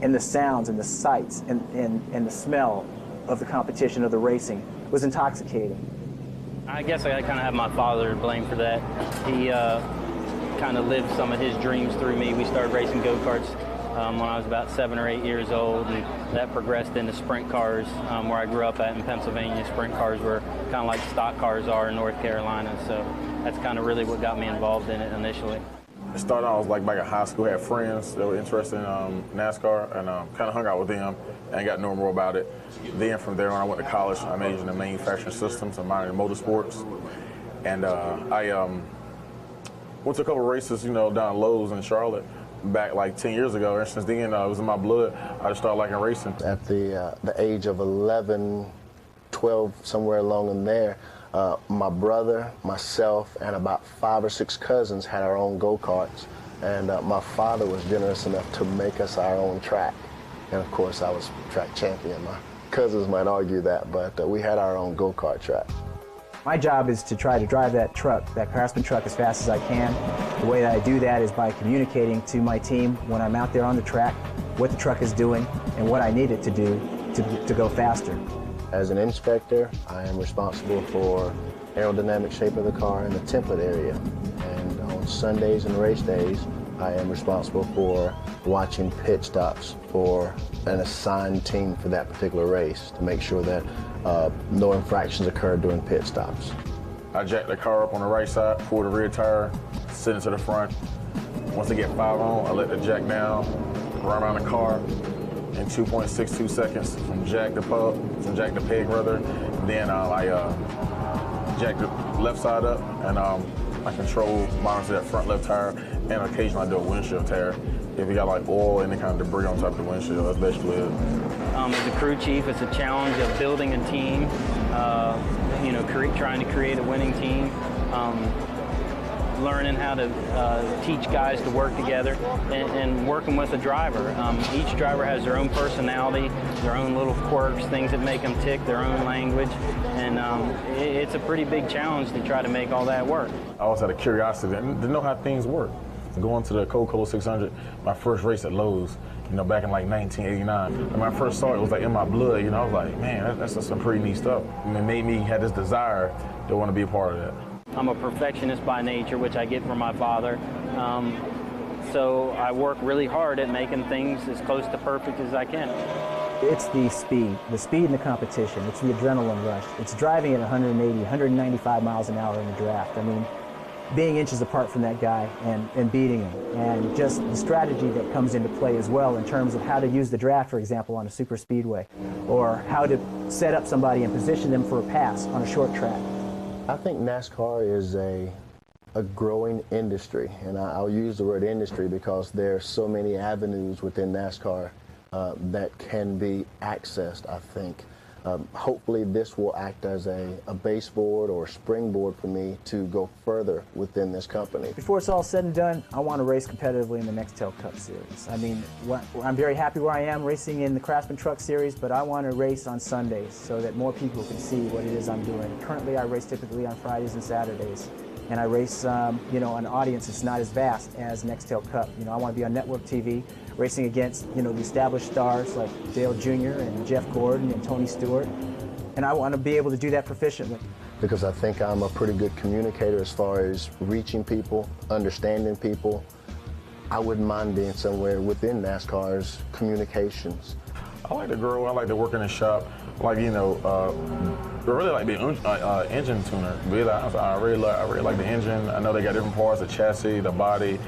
and the sounds and the sights and the smell of the competition of the racing was intoxicating. I guess I kind of have my father to blame for that. He kind of lived some of his dreams through me. We started racing go-karts when I was about 7 or 8 years old, and that progressed into sprint cars where I grew up at in Pennsylvania. Sprint cars were kind of like stock cars are in North Carolina, so that's kind of really what got me involved in it initially. It started out, I was like back in high school, had friends that were interested in NASCAR, and kind of hung out with them and got to know more about it. Then from there on, I went to college. I majored in manufacturing systems and minored in motorsports. And I Went to a couple races, down Lowe's in Charlotte back like 10 years ago. And since then, it was in my blood. I just started liking racing. At the age of 11, 12, somewhere along in there, my brother, myself, and about 5 or 6 cousins had our own go-karts. And my father was generous enough to make us our own track. And of course, I was track champion. My cousins might argue that, but we had our own go-kart track. My job is to try to drive that truck, that Craftsman truck, as fast as I can. The way that I do that is by communicating to my team when I'm out there on the track what the truck is doing and what I need it to do to go faster. As an inspector, I am responsible for aerodynamic shape of the car and the template area. And on Sundays and race days, I am responsible for watching pit stops for an assigned team for that particular race to make sure that no infractions occur during pit stops. I jack the car up on the right side, pull the rear tire, sit into the front. Once I get 5 on, I let the jack down, run around the car in 2.62 seconds from jack to peg rather. Then I jack the left side up and I control monitor that front left tire, and occasionally I do a windshield tear. If you got like oil and any kind of debris on top of the windshield, that's basically it. As a crew chief, it's a challenge of building a team, trying to create a winning team, learning how to teach guys to work together, and working with a driver. Each driver has their own personality, their own little quirks, things that make them tick, their own language, and it's a pretty big challenge to try to make all that work. I always had a curiosity to know how things work. Going to the Coca-Cola 600, my first race at Lowe's, back in like 1989. And when I first saw it, it was like in my blood, I was like, man, that's some pretty neat stuff. And it made me have this desire to want to be a part of that. I'm a perfectionist by nature, which I get from my father. So I work really hard at making things as close to perfect as I can. It's the speed and the competition. It's the adrenaline rush. It's driving at 180, 195 miles an hour in a draft. I mean, being inches apart from that guy and beating him, and just the strategy that comes into play as well in terms of how to use the draft, for example, on a super speedway, or how to set up somebody and position them for a pass on a short track. I think NASCAR is a growing industry, and I'll use the word industry because there are so many avenues within NASCAR that can be accessed, I think. Hopefully this will act as a baseboard or springboard for me to go further within this company. Before it's all said and done, I want to race competitively in the Nextel Cup Series. I mean, I'm very happy where I am racing in the Craftsman Truck Series, but I want to race on Sundays so that more people can see what it is I'm doing. Currently, I race typically on Fridays and Saturdays, and I race, an audience that's not as vast as Nextel Cup. I want to be on network TV, racing against, the established stars like Dale Jr. and Jeff Gordon and Tony Stewart, and I want to be able to do that proficiently. Because I think I'm a pretty good communicator as far as reaching people, understanding people. I wouldn't mind being somewhere within NASCAR's communications. I like to grow. I like to work in the shop. Like, I really like being an engine tuner. I really like the engine. I know they got different parts, the chassis, the body.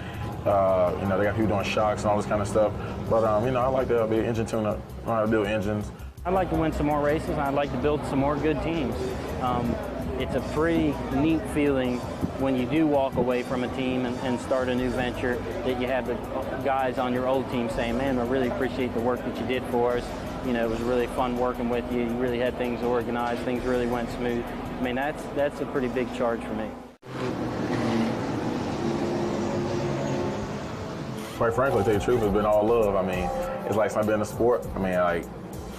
They got people doing shocks and all this kind of stuff. But, I like to be an engine tuner, I know how to build engines. I'd like to win some more races, and I'd like to build some more good teams. It's a pretty neat feeling when you do walk away from a team and start a new venture, that you have the guys on your old team saying, man, I really appreciate the work that you did for us. It was really fun working with you. You really had things organized. Things really went smooth. I mean, that's a pretty big charge for me. Quite frankly, to tell you the truth, it's been all love. I mean, it's like I've been in the sport. I mean, like,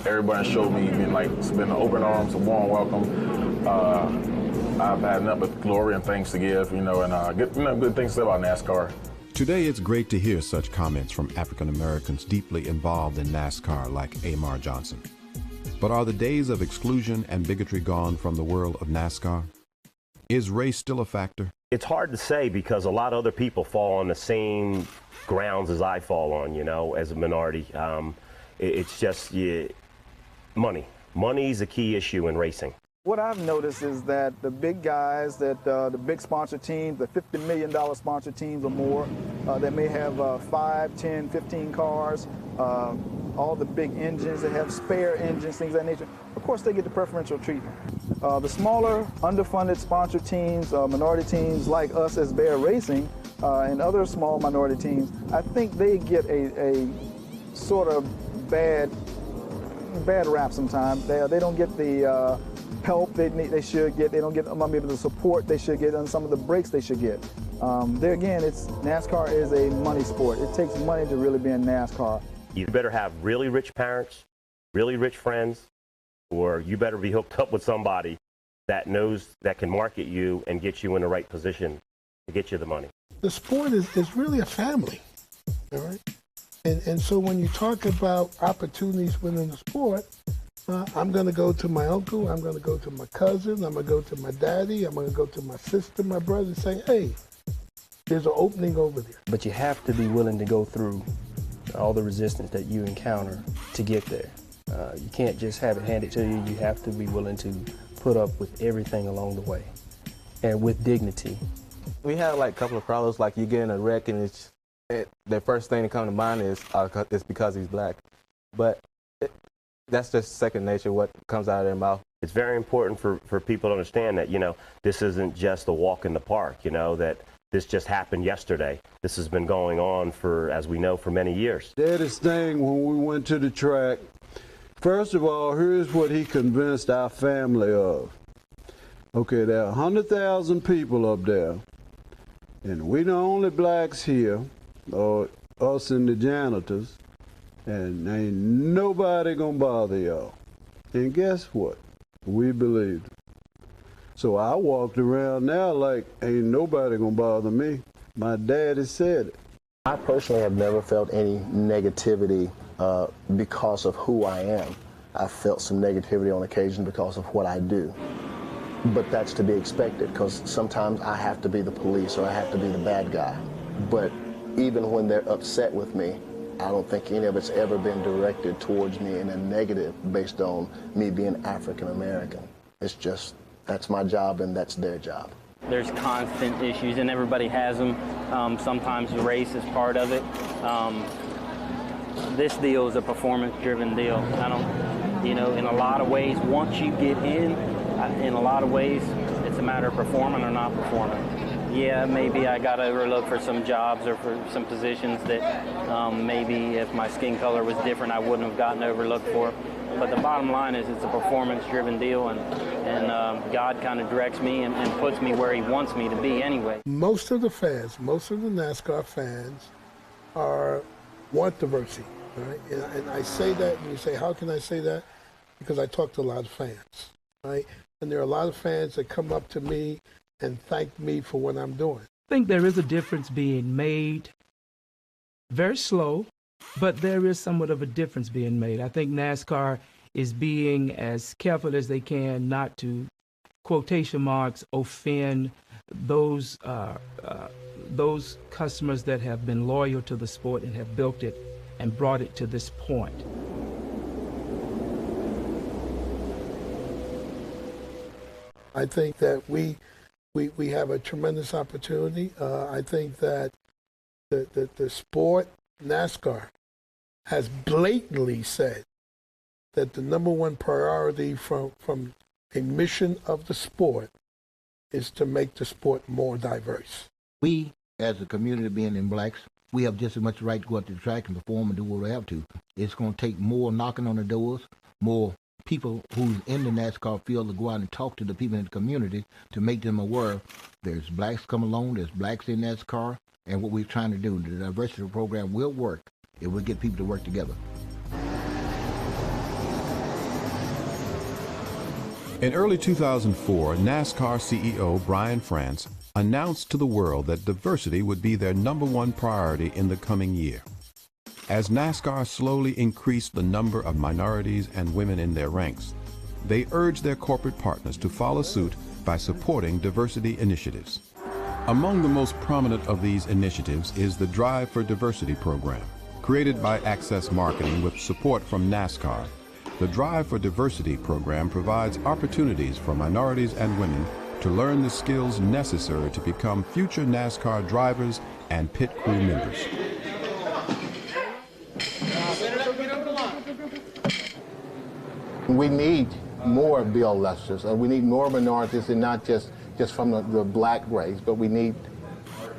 everybody showed me, it's been open arms, a warm welcome. I've had nothing but glory and thanks to give, and good things to say about NASCAR. Today, it's great to hear such comments from African Americans deeply involved in NASCAR like Amar Johnson. But are the days of exclusion and bigotry gone from the world of NASCAR? Is race still a factor? It's hard to say because a lot of other people fall on the same grounds as I fall on, as a minority. It's just money. Money is a key issue in racing. What I've noticed is that the big guys, that the big sponsor teams, the $50 million sponsor teams or more, that may have 5, 10, 15 cars, all the big engines that have spare engines, things of that nature, of course they get the preferential treatment. The smaller, underfunded sponsor teams, minority teams like us as Bear Racing, and other small minority teams, I think they get a sort of bad rap sometimes. They don't get the help they should get. They don't get maybe the support they should get and some of the breaks they should get. There again, NASCAR is a money sport. It takes money to really be in NASCAR. You better have really rich parents, really rich friends, or you better be hooked up with somebody that knows, that can market you and get you in the right position to get you the money. The sport is really a family, all right? And so when you talk about opportunities within the sport, I'm going to go to my uncle, I'm going to go to my cousin, I'm going to go to my daddy, I'm going to go to my sister, my brother, and say, hey, there's an opening over there. But you have to be willing to go through all the resistance that you encounter to get there. You can't just have it handed to you. You have to be willing to put up with everything along the way and with dignity. We had like a couple of problems, like you get in a wreck and the first thing that comes to mind is it's because he's black. But that's just second nature, what comes out of their mouth. It's very important for people to understand that, you know, this isn't just a walk in the park, you know, that this just happened yesterday. This has been going on for, as we know, for many years. Daddy's thing when we went to the track, first of all, here's what he convinced our family of. Okay, there are 100,000 people up there, and we the only blacks here, or us and the janitors, and ain't nobody gonna bother y'all. And guess what? We believed it. So I walked around now like, ain't nobody gonna bother me. My daddy said it. I personally have never felt any negativity because of who I am. I felt some negativity on occasion because of what I do. But that's to be expected, because sometimes I have to be the police or I have to be the bad guy. But even when they're upset with me, I don't think any of it's ever been directed towards me in a negative based on me being African American. It's just, that's my job and that's their job. There's constant issues, and everybody has them. Sometimes race is part of it. This deal is a performance-driven deal. In a lot of ways, once you get in a lot of ways, it's a matter of performing or not performing. Yeah, maybe I got overlooked for some jobs or for some positions that maybe if my skin color was different, I wouldn't have gotten overlooked for. But the bottom line is it's a performance-driven deal, and God kind of directs me and puts me where he wants me to be anyway. Most of the fans, most of the NASCAR fans want diversity, right? And I say that, and you say, how can I say that? Because I talk to a lot of fans, right? And there are a lot of fans that come up to me and thank me for what I'm doing. I think there is a difference being made, very slow, but there is somewhat of a difference being made. I think NASCAR is being as careful as they can not to, quotation marks, offend those customers that have been loyal to the sport and have built it and brought it to this point. I think that we have a tremendous opportunity. I think that the sport, NASCAR, has blatantly said that the number one priority from a mission of the sport is to make the sport more diverse. We, as a community being in blacks, we have just as much right to go out to the track and perform and do what we have to. It's going to take more knocking on the doors, more people who's in the NASCAR field to go out and talk to the people in the community to make them aware there's blacks come along, there's blacks in NASCAR, and what we're trying to do. The diversity program will work if we get people to work together. In early 2004, NASCAR CEO Brian France announced to the world that diversity would be their #1 priority in the coming year. As NASCAR slowly increased the number of minorities and women in their ranks, they urged their corporate partners to follow suit by supporting diversity initiatives. Among the most prominent of these initiatives is the Drive for Diversity program, created by Access Marketing with support from NASCAR. The Drive for Diversity program provides opportunities for minorities and women to learn the skills necessary to become future NASCAR drivers and pit crew members. We need more Bill Lesters. We need more minorities, and not just from the black race, but we need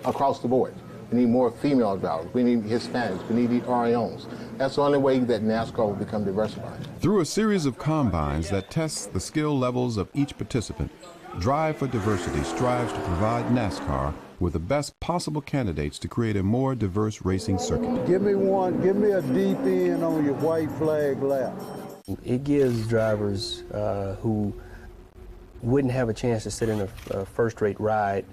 across the board. We need more female drivers. We need Hispanics. We need the RIOs. That's the only way that NASCAR will become diversified. Through a series of combines that test the skill levels of each participant, Drive for Diversity strives to provide NASCAR with the best possible candidates to create a more diverse racing circuit. Give me a deep end on your white flag lap. It gives drivers who wouldn't have a chance to sit in a first-rate ride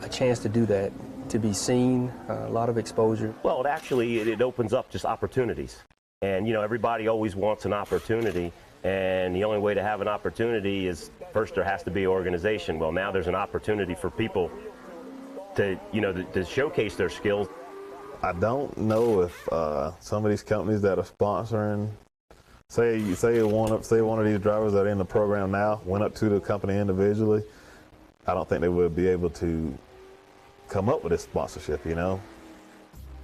a chance to do that, to be seen, a lot of exposure. Well, it opens up just opportunities. And, you know, everybody always wants an opportunity, and the only way to have an opportunity is first there has to be an organization. Well, now there's an opportunity for people to, you know, to showcase their skills. I don't know if some of these companies that are sponsoring, say one of these drivers that are in the program now went up to the company individually, I don't think they would be able to come up with this sponsorship, you know.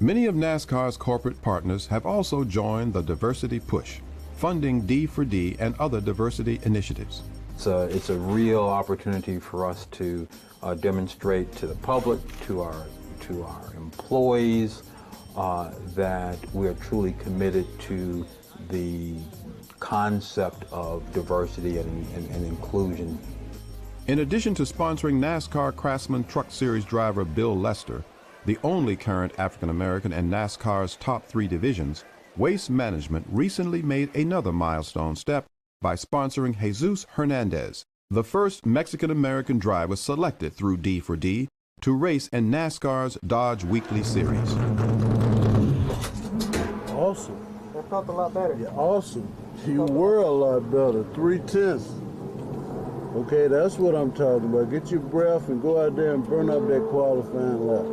Many of NASCAR's corporate partners have also joined the Diversity Push, funding D4D and other diversity initiatives. It's a real opportunity for us to demonstrate to the public, to our employees, that we are truly committed to the concept of diversity and inclusion. In addition to sponsoring NASCAR Craftsman Truck Series driver Bill Lester, the only current African American in NASCAR's top 3 divisions, Waste Management recently made another milestone step by sponsoring Jesus Hernandez, the first Mexican American driver selected through D4D to race in NASCAR's Dodge Weekly Series. Awesome. That felt a lot better. Yeah, awesome. You were a lot better. 3/10. Okay, that's what I'm talking about. Get your breath and go out there and burn up that qualifying lap.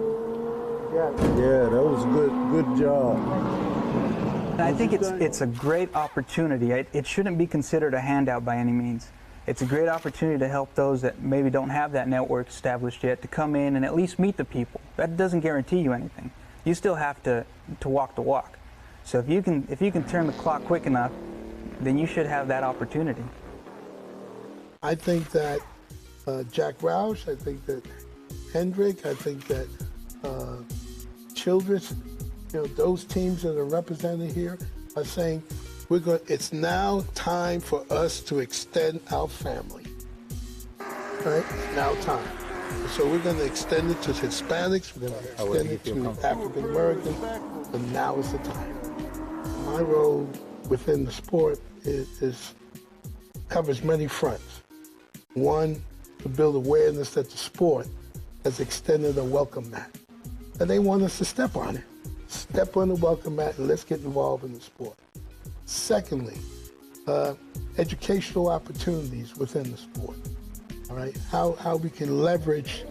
Yeah, that was good job. I think it's a great opportunity. It shouldn't be considered a handout by any means. It's a great opportunity to help those that maybe don't have that network established yet to come in and at least meet the people. That doesn't guarantee you anything. You still have to walk the walk. So if you can turn the clock quick enough, then you should have that opportunity. I think that Jack Roush, I think that Hendrick, I think that Childress, you know, those teams that are represented here are saying it's now time for us to extend our family. Right? It's now time. So we're going to extend it to Hispanics, we're going to extend it to African Americans, but now is the time. My role within the sport covers many fronts. One, to build awareness that the sport has extended a welcome mat. And they want us to step on it. Step on the welcome mat and let's get involved in the sport. Secondly, educational opportunities within the sport. All right, how we can leverage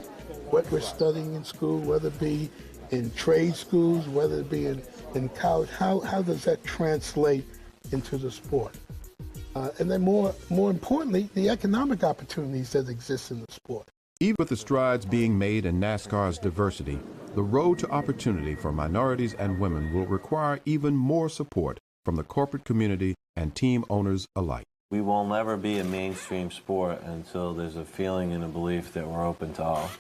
what we're studying in school, whether it be in trade schools, whether it be in college, how does that translate into the sport? And then more importantly, the economic opportunities that exist in the sport. Even with the strides being made in NASCAR's diversity, the road to opportunity for minorities and women will require even more support from the corporate community and team owners alike. We will never be a mainstream sport until there's a feeling and a belief that we're open to all.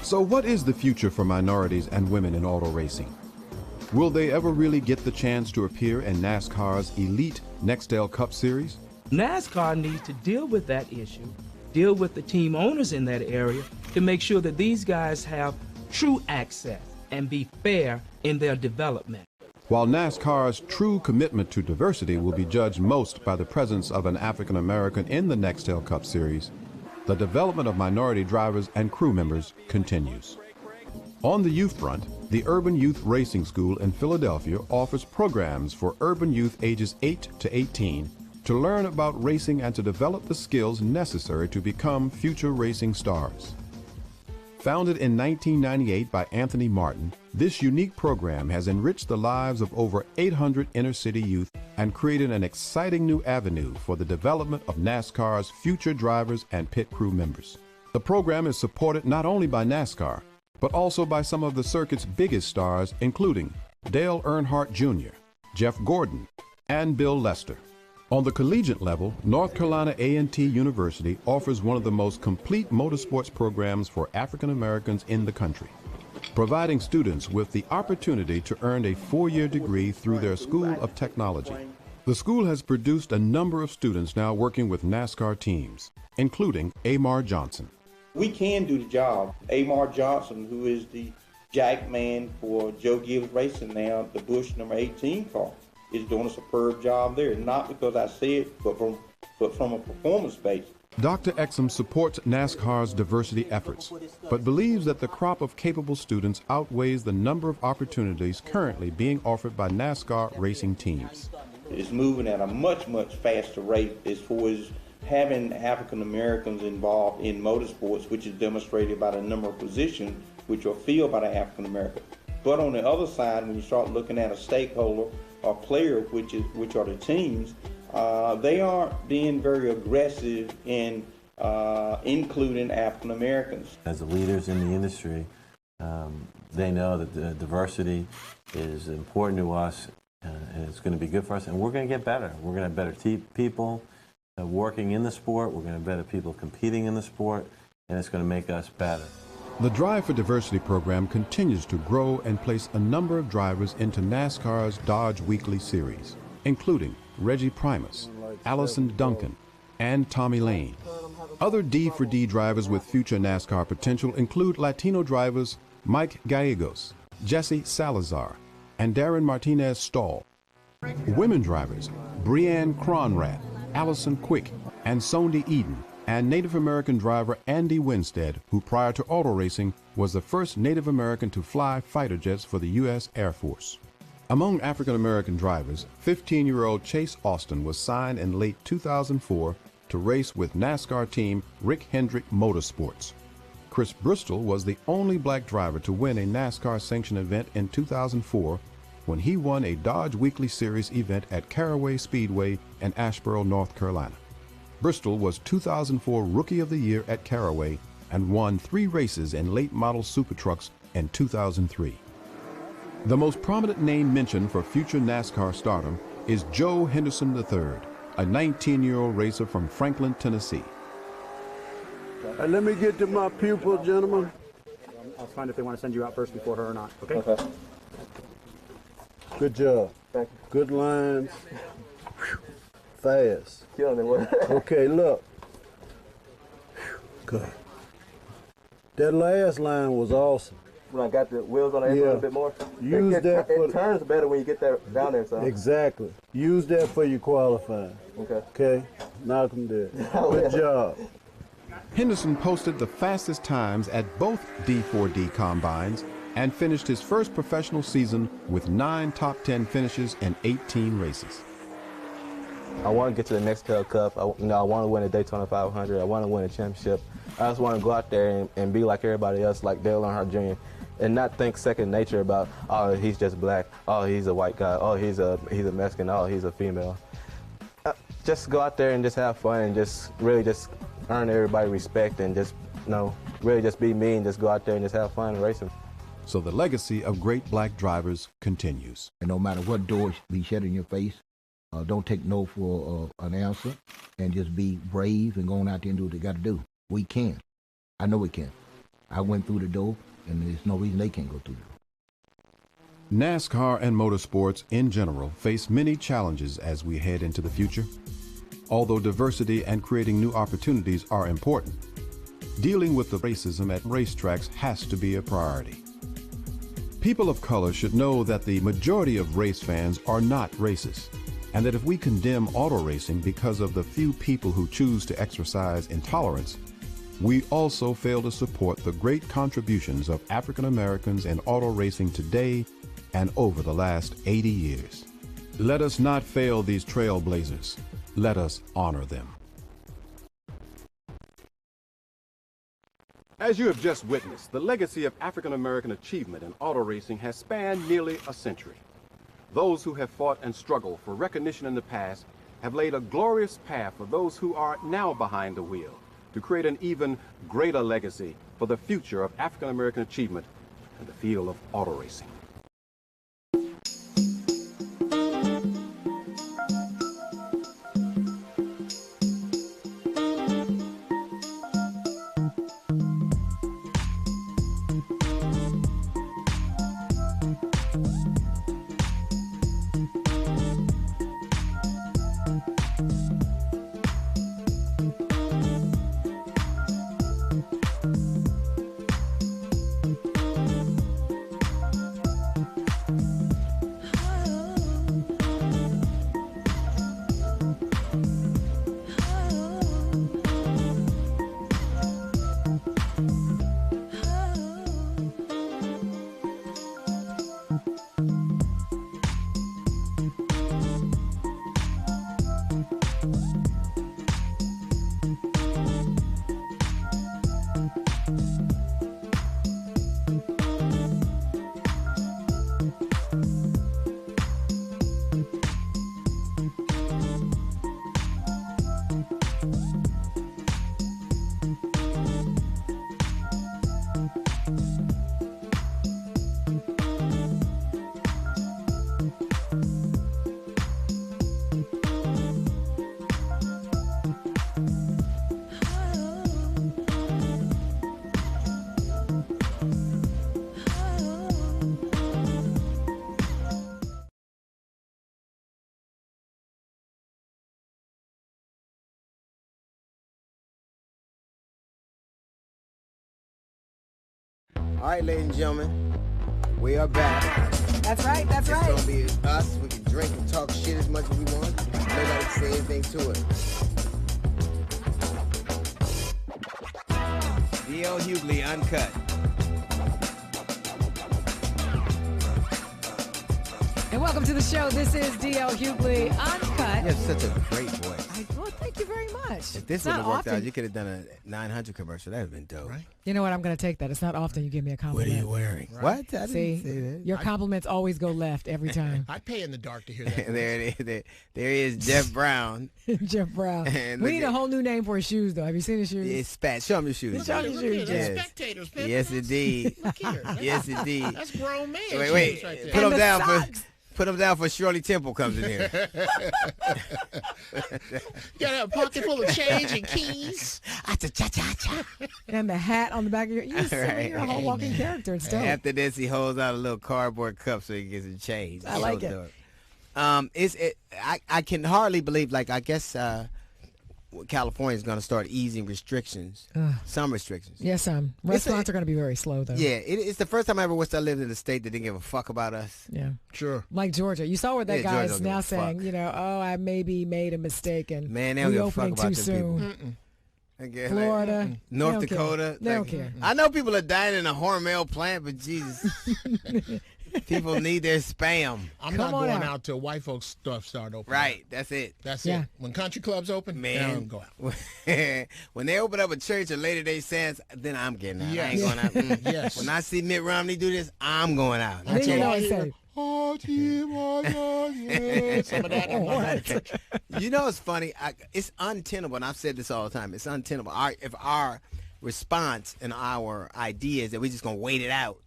So what is the future for minorities and women in auto racing? Will they ever really get the chance to appear in NASCAR's elite Nextel Cup Series? NASCAR needs to deal with that issue, deal with the team owners in that area to make sure that these guys have true access and be fair in their development. While NASCAR's true commitment to diversity will be judged most by the presence of an African American in the Nextel Cup Series, the development of minority drivers and crew members continues. On the youth front, the Urban Youth Racing School in Philadelphia offers programs for urban youth ages 8 to 18 to learn about racing and to develop the skills necessary to become future racing stars. Founded in 1998 by Anthony Martin, this unique program has enriched the lives of over 800 inner-city youth and created an exciting new avenue for the development of NASCAR's future drivers and pit crew members. The program is supported not only by NASCAR, but also by some of the circuit's biggest stars, including Dale Earnhardt Jr., Jeff Gordon, and Bill Lester. On the collegiate level, North Carolina A&T University offers one of the most complete motorsports programs for African Americans in the country, providing students with the opportunity to earn a 4-year degree through their School of Technology. The school has produced a number of students now working with NASCAR teams, including Amar Johnson. We can do the job. Amar Johnson, who is the jack man for Joe Gibbs Racing now, the Bush number 18 car, is doing a superb job there. Not because I say it, but from a performance base. Dr. Exum supports NASCAR's diversity efforts, but believes that the crop of capable students outweighs the number of opportunities currently being offered by NASCAR racing teams. It's moving at a much faster rate as far as having African Americans involved in motorsports, which is demonstrated by the number of positions which are filled by the African American. But on the other side, when you start looking at a stakeholder or player, which are the teams, they aren't being very aggressive in including African Americans. As the leaders in the industry, they know that the diversity is important to us, and it's going to be good for us, and we're going to get better. We're going to have better people working in the sport, we're going to have better people competing in the sport, and it's going to make us better. The Drive for Diversity program continues to grow and place a number of drivers into NASCAR's Dodge Weekly Series, including Reggie Primus, Allison Duncan, and Tommy Lane. Other D4D drivers with future NASCAR potential include Latino drivers Mike Gallegos, Jesse Salazar, and Darren Martinez Stahl. Women drivers Breanne Cronrath, Allison Quick, and Sondi Eden, and Native American driver Andy Winstead, who prior to auto racing was the first Native American to fly fighter jets for the U.S. Air Force. Among African American drivers, 15-year-old Chase Austin was signed in late 2004 to race with NASCAR team Rick Hendrick Motorsports. Chris Bristol was the only black driver to win a NASCAR sanctioned event in 2004 when he won a Dodge Weekly Series event at Caraway Speedway in Asheboro, North Carolina. Bristol was 2004 Rookie of the Year at Caraway and won 3 races in late model super trucks in 2003. The most prominent name mentioned for future NASCAR stardom is Joe Henderson III, a 19-year-old racer from Franklin, Tennessee. Let me get to my pupil, gentlemen. I'll find if they want to send you out first before her or not, okay? Okay. Good job. Thank you. Good lines. Fast. Killing it. Okay, look. Good. That last line was awesome. When I got the wheels on the engine a little bit more. Use that for it turns better when you get that down there, son. Exactly. Use that for your qualifying. Okay. Okay? Knock them dead. Good job. Henderson posted the fastest times at both D4D combines and finished his first professional season with 9 top 10 finishes in 18 races. I want to get to the next Cup. I want to win a Daytona 500. I want to win a championship. I just want to go out there and be like everybody else, like Dale Earnhardt Jr., and not think second nature about, oh, he's just black, oh, he's a white guy, oh, he's a Mexican, oh, he's a female. Just go out there and just have fun and just really just earn everybody respect and just, really just be me and just go out there and just have fun racing. So the legacy of great black drivers continues. And no matter what doors be shut in your face, don't take no for an answer, and just be brave and go on out there and do what they got to do. We can. I know we can. I went through the door, and there's no reason they can't go through the door. NASCAR and motorsports in general face many challenges as we head into the future. Although diversity and creating new opportunities are important, dealing with the racism at racetracks has to be a priority. People of color should know that the majority of race fans are not racist, and that if we condemn auto racing because of the few people who choose to exercise intolerance, we also fail to support the great contributions of African Americans in auto racing today and over the last 80 years. Let us not fail these trailblazers. Let us honor them. As you have just witnessed, the legacy of African American achievement in auto racing has spanned nearly a century. Those who have fought and struggled for recognition in the past have laid a glorious path for those who are now behind the wheel to create an even greater legacy for the future of African American achievement in the field of auto racing. All right, ladies and gentlemen, we are back. That's right, that's right. It's going to be us. We can drink and talk shit as much as we want. Nobody can say anything to it. D.L. Hughley, Uncut. And welcome to the show. This is D.L. Hughley, Uncut. You have such a great voice. Well, thank you very much. If this It's would not have worked often. out, you could have done a 900 commercial. That would have been dope. Right? You know what? I'm going to take that. It's not often you give me a compliment. What are you wearing? What? I didn't See, say that. your compliments always go left every time. I'd pay in the dark to hear that. there is Jeff Brown. Jeff Brown. And We look need a at- whole new name for his shoes, though. Have you seen his shoes? It's Spat. Show him your shoes. Show me your shoes, That's Jeff. spectators, man. Yes, indeed. Look here. Yes, indeed. That's grown man Wait. shoes right there. Put And them the down socks. Put them down for Shirley Temple comes in here. You got a pocket full of change and keys. And the hat on the back of your... You're a whole walking character. It's dope. After this, he holds out a little cardboard cup so he can get some change. I like So it. dope. I can hardly believe, like, I guess California is going to start easing restrictions, some restrictions. Yes, restaurants are going to be very slow, though. Yeah, it's the first time I ever wished I lived in a state that didn't give a fuck about us. Yeah. Sure. Like Georgia. You saw where that Yeah, guy Georgia is don't give now a saying, fuck. you know, oh, I maybe made a mistake and Man, they don't give a fuck reopening about too them people. soon. Okay, Florida, like, North they don't care. Dakota. They don't like, care. I know people are dying in a Hormel plant, but Jesus, people need their spam. I'm not going out till white folks stuff start opening. Right, that's it. That's Yeah. it. When country clubs open, then Man, I'm go out. when they open up a church or Latter Day Saints, then I'm getting out. I ain't Yes. going out. Yes. When I see Mitt Romney do this, I'm going out. Then you know it's safe. Some of that. You know, it's funny. It's untenable, and I've said this all the time. It's untenable. If our response and our idea is that we're just gonna wait it out,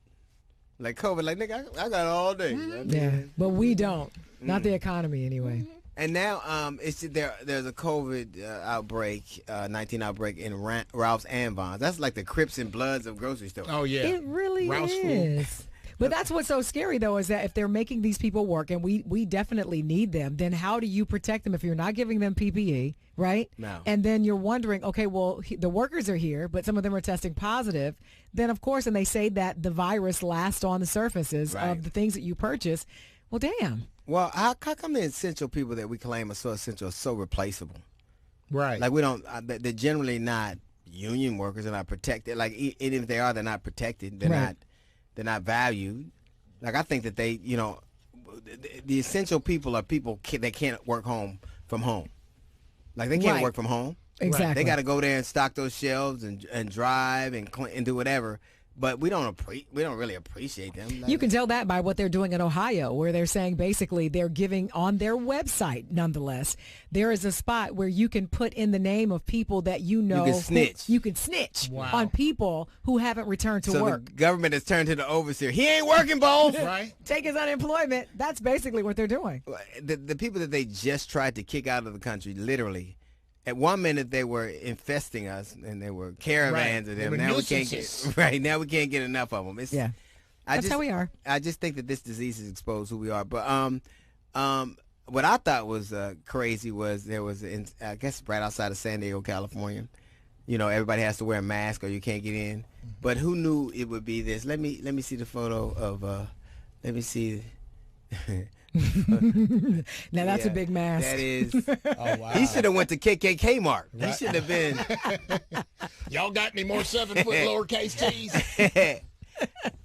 like COVID, like nigga, I got it all day. Yeah, but we don't. Not the economy, anyway. And now, it's there's a COVID outbreak, 19 outbreak in Ralph's and Vons. That's like the Crips and Bloods of grocery stores. Oh yeah, It really Ralph's is. But that's what's so scary, though, is that if they're making these people work, and we definitely need them, then how do you protect them if you're not giving them PPE, right? No. And then you're wondering, okay, well, the workers are here, but some of them are testing positive. Then, of course, and they say that the virus lasts on the surfaces of the things that you purchase. Well, damn. Well, how come the essential people that we claim are so essential are so replaceable? Right. Like we don't. They're generally not union workers. They're not protected. Like even if they are, they're not protected. They're not. They're not valued. Like I think that they, you know, the essential people are people that can't work from home. Like they can't work from home. Exactly. They got to go there and stock those shelves and drive and clean and do whatever. But we don't really appreciate them. You can tell that by what they're doing in Ohio, where they're saying basically they're giving on their website, nonetheless, there is a spot where you can put in the name of people that you know. You can snitch. You can snitch on people who haven't returned to so work. the government has turned to the overseer. He ain't working, boss. Right. Take his unemployment. That's basically what they're doing. The people that they just tried to kick out of the country, literally, at one minute they were infesting us, and there were caravans of them. Now we can't get Now we can't get enough of them. That's how we are. I just think that this disease has exposed who we are. But what I thought was crazy was there was, I guess, right outside of San Diego, California. You know, everybody has to wear a mask or you can't get in. But who knew it would be this? Let me see the photo of. Let me see. Now that's a big mask. That is. Oh wow. He should have went to KKK Mark. He should have been. Y'all got any more 7 foot lowercase t's?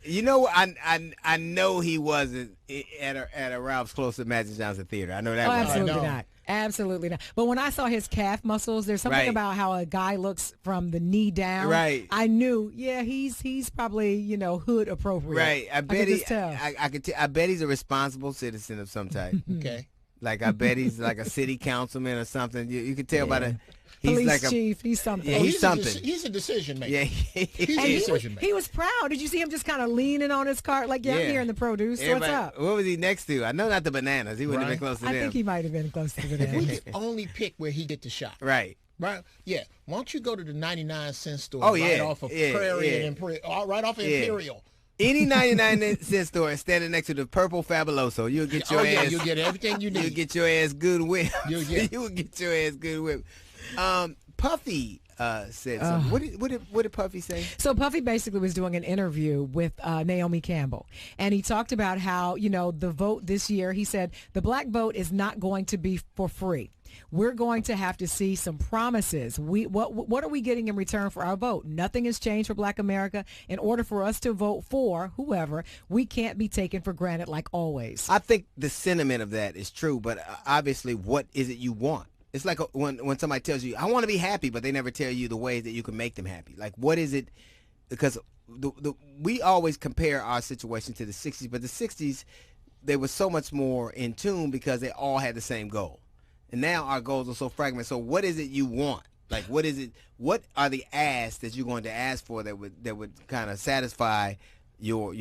You know, I know he wasn't at a Ralph's close to Magic Johnson Theater. I know that. Absolutely not. Absolutely not. But when I saw his calf muscles, there's something about how a guy looks from the knee down. Right. I knew, he's probably, hood appropriate. Right. I bet I could tell. I bet he's a responsible citizen of some type. Okay. Like I bet he's like a city councilman or something. You can tell by the. He's Police like chief. He's something. Yeah, he's something. He's a decision maker. Yeah. He's a decision maker. He was proud. Did you see him just kind of leaning on his cart like, I'm here in the produce. Everybody, What's up? What was he next to? I know not the bananas. He wouldn't have been close to I them. think he might have been close to the We bananas. could only pick where he get the shot. Right. Right. Yeah. Why don't you go to the 99-cent store right off of Prairie and right off of Imperial? Any 99-cent store standing next to the purple Fabuloso, you'll get your ass. You'll get everything you need. You'll get your ass good whip. You will get your ass good whip. Puffy, said something. What did Puffy say? So Puffy basically was doing an interview with Naomi Campbell, and he talked about how, the vote this year, he said, the black vote is not going to be for free. We're going to have to see some promises. What are we getting in return for our vote? Nothing has changed for Black America. In order for us to vote for whoever, we can't be taken for granted like always. I think the sentiment of that is true, but obviously, what is it you want? It's like when somebody tells you, I want to be happy, but they never tell you the ways that you can make them happy. Like, what is it? Because we always compare our situation to the 60s, but the 60s, they were so much more in tune because they all had the same goal. And now our goals are so fragmented. So what is it you want? Like, what is it? What are the asks that you're going to ask for that would kind of satisfy your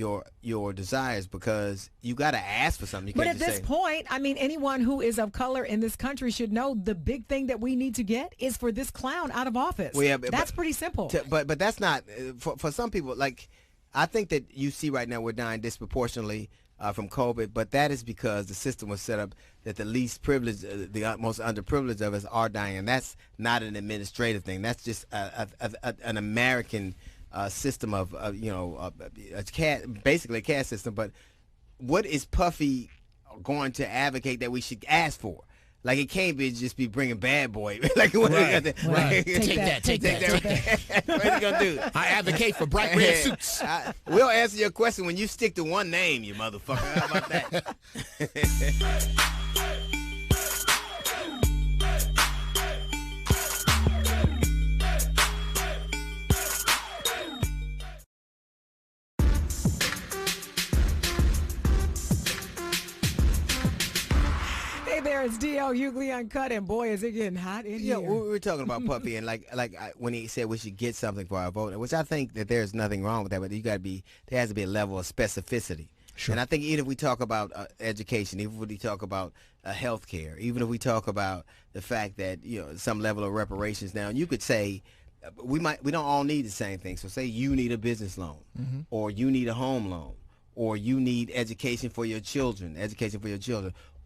desires? Because you got to ask for something. But at this point, I mean, anyone who is of color in this country should know the big thing that we need to get is for this clown out of office. Well, yeah, that's pretty simple. But that's not for some people. Like, I think that you see right now we're dying disproportionately from COVID, but that is because the system was set up that the least privileged, the most underprivileged of us are dying, and that's not an administrative thing. That's just an American system of basically a caste system. But what is Puffy going to advocate that we should ask for? Like, it can't just be bringing Bad Boy. Like, what right. Take that. What are you gonna do? I advocate for bright red suits. We'll answer your question when you stick to one name, you motherfucker. How about that? It's D.L. Hughley Uncut, and boy, is it getting hot in here. Yeah, we were talking about Puffy, and when he said we should get something for our vote, which I think that there's nothing wrong with that, but there has to be a level of specificity. Sure. And I think even if we talk about education, even if we talk about health care, even if we talk about the fact that some level of reparations, now you could say we don't all need the same thing. So say you need a business loan, or you need a home loan, or you need education for your children,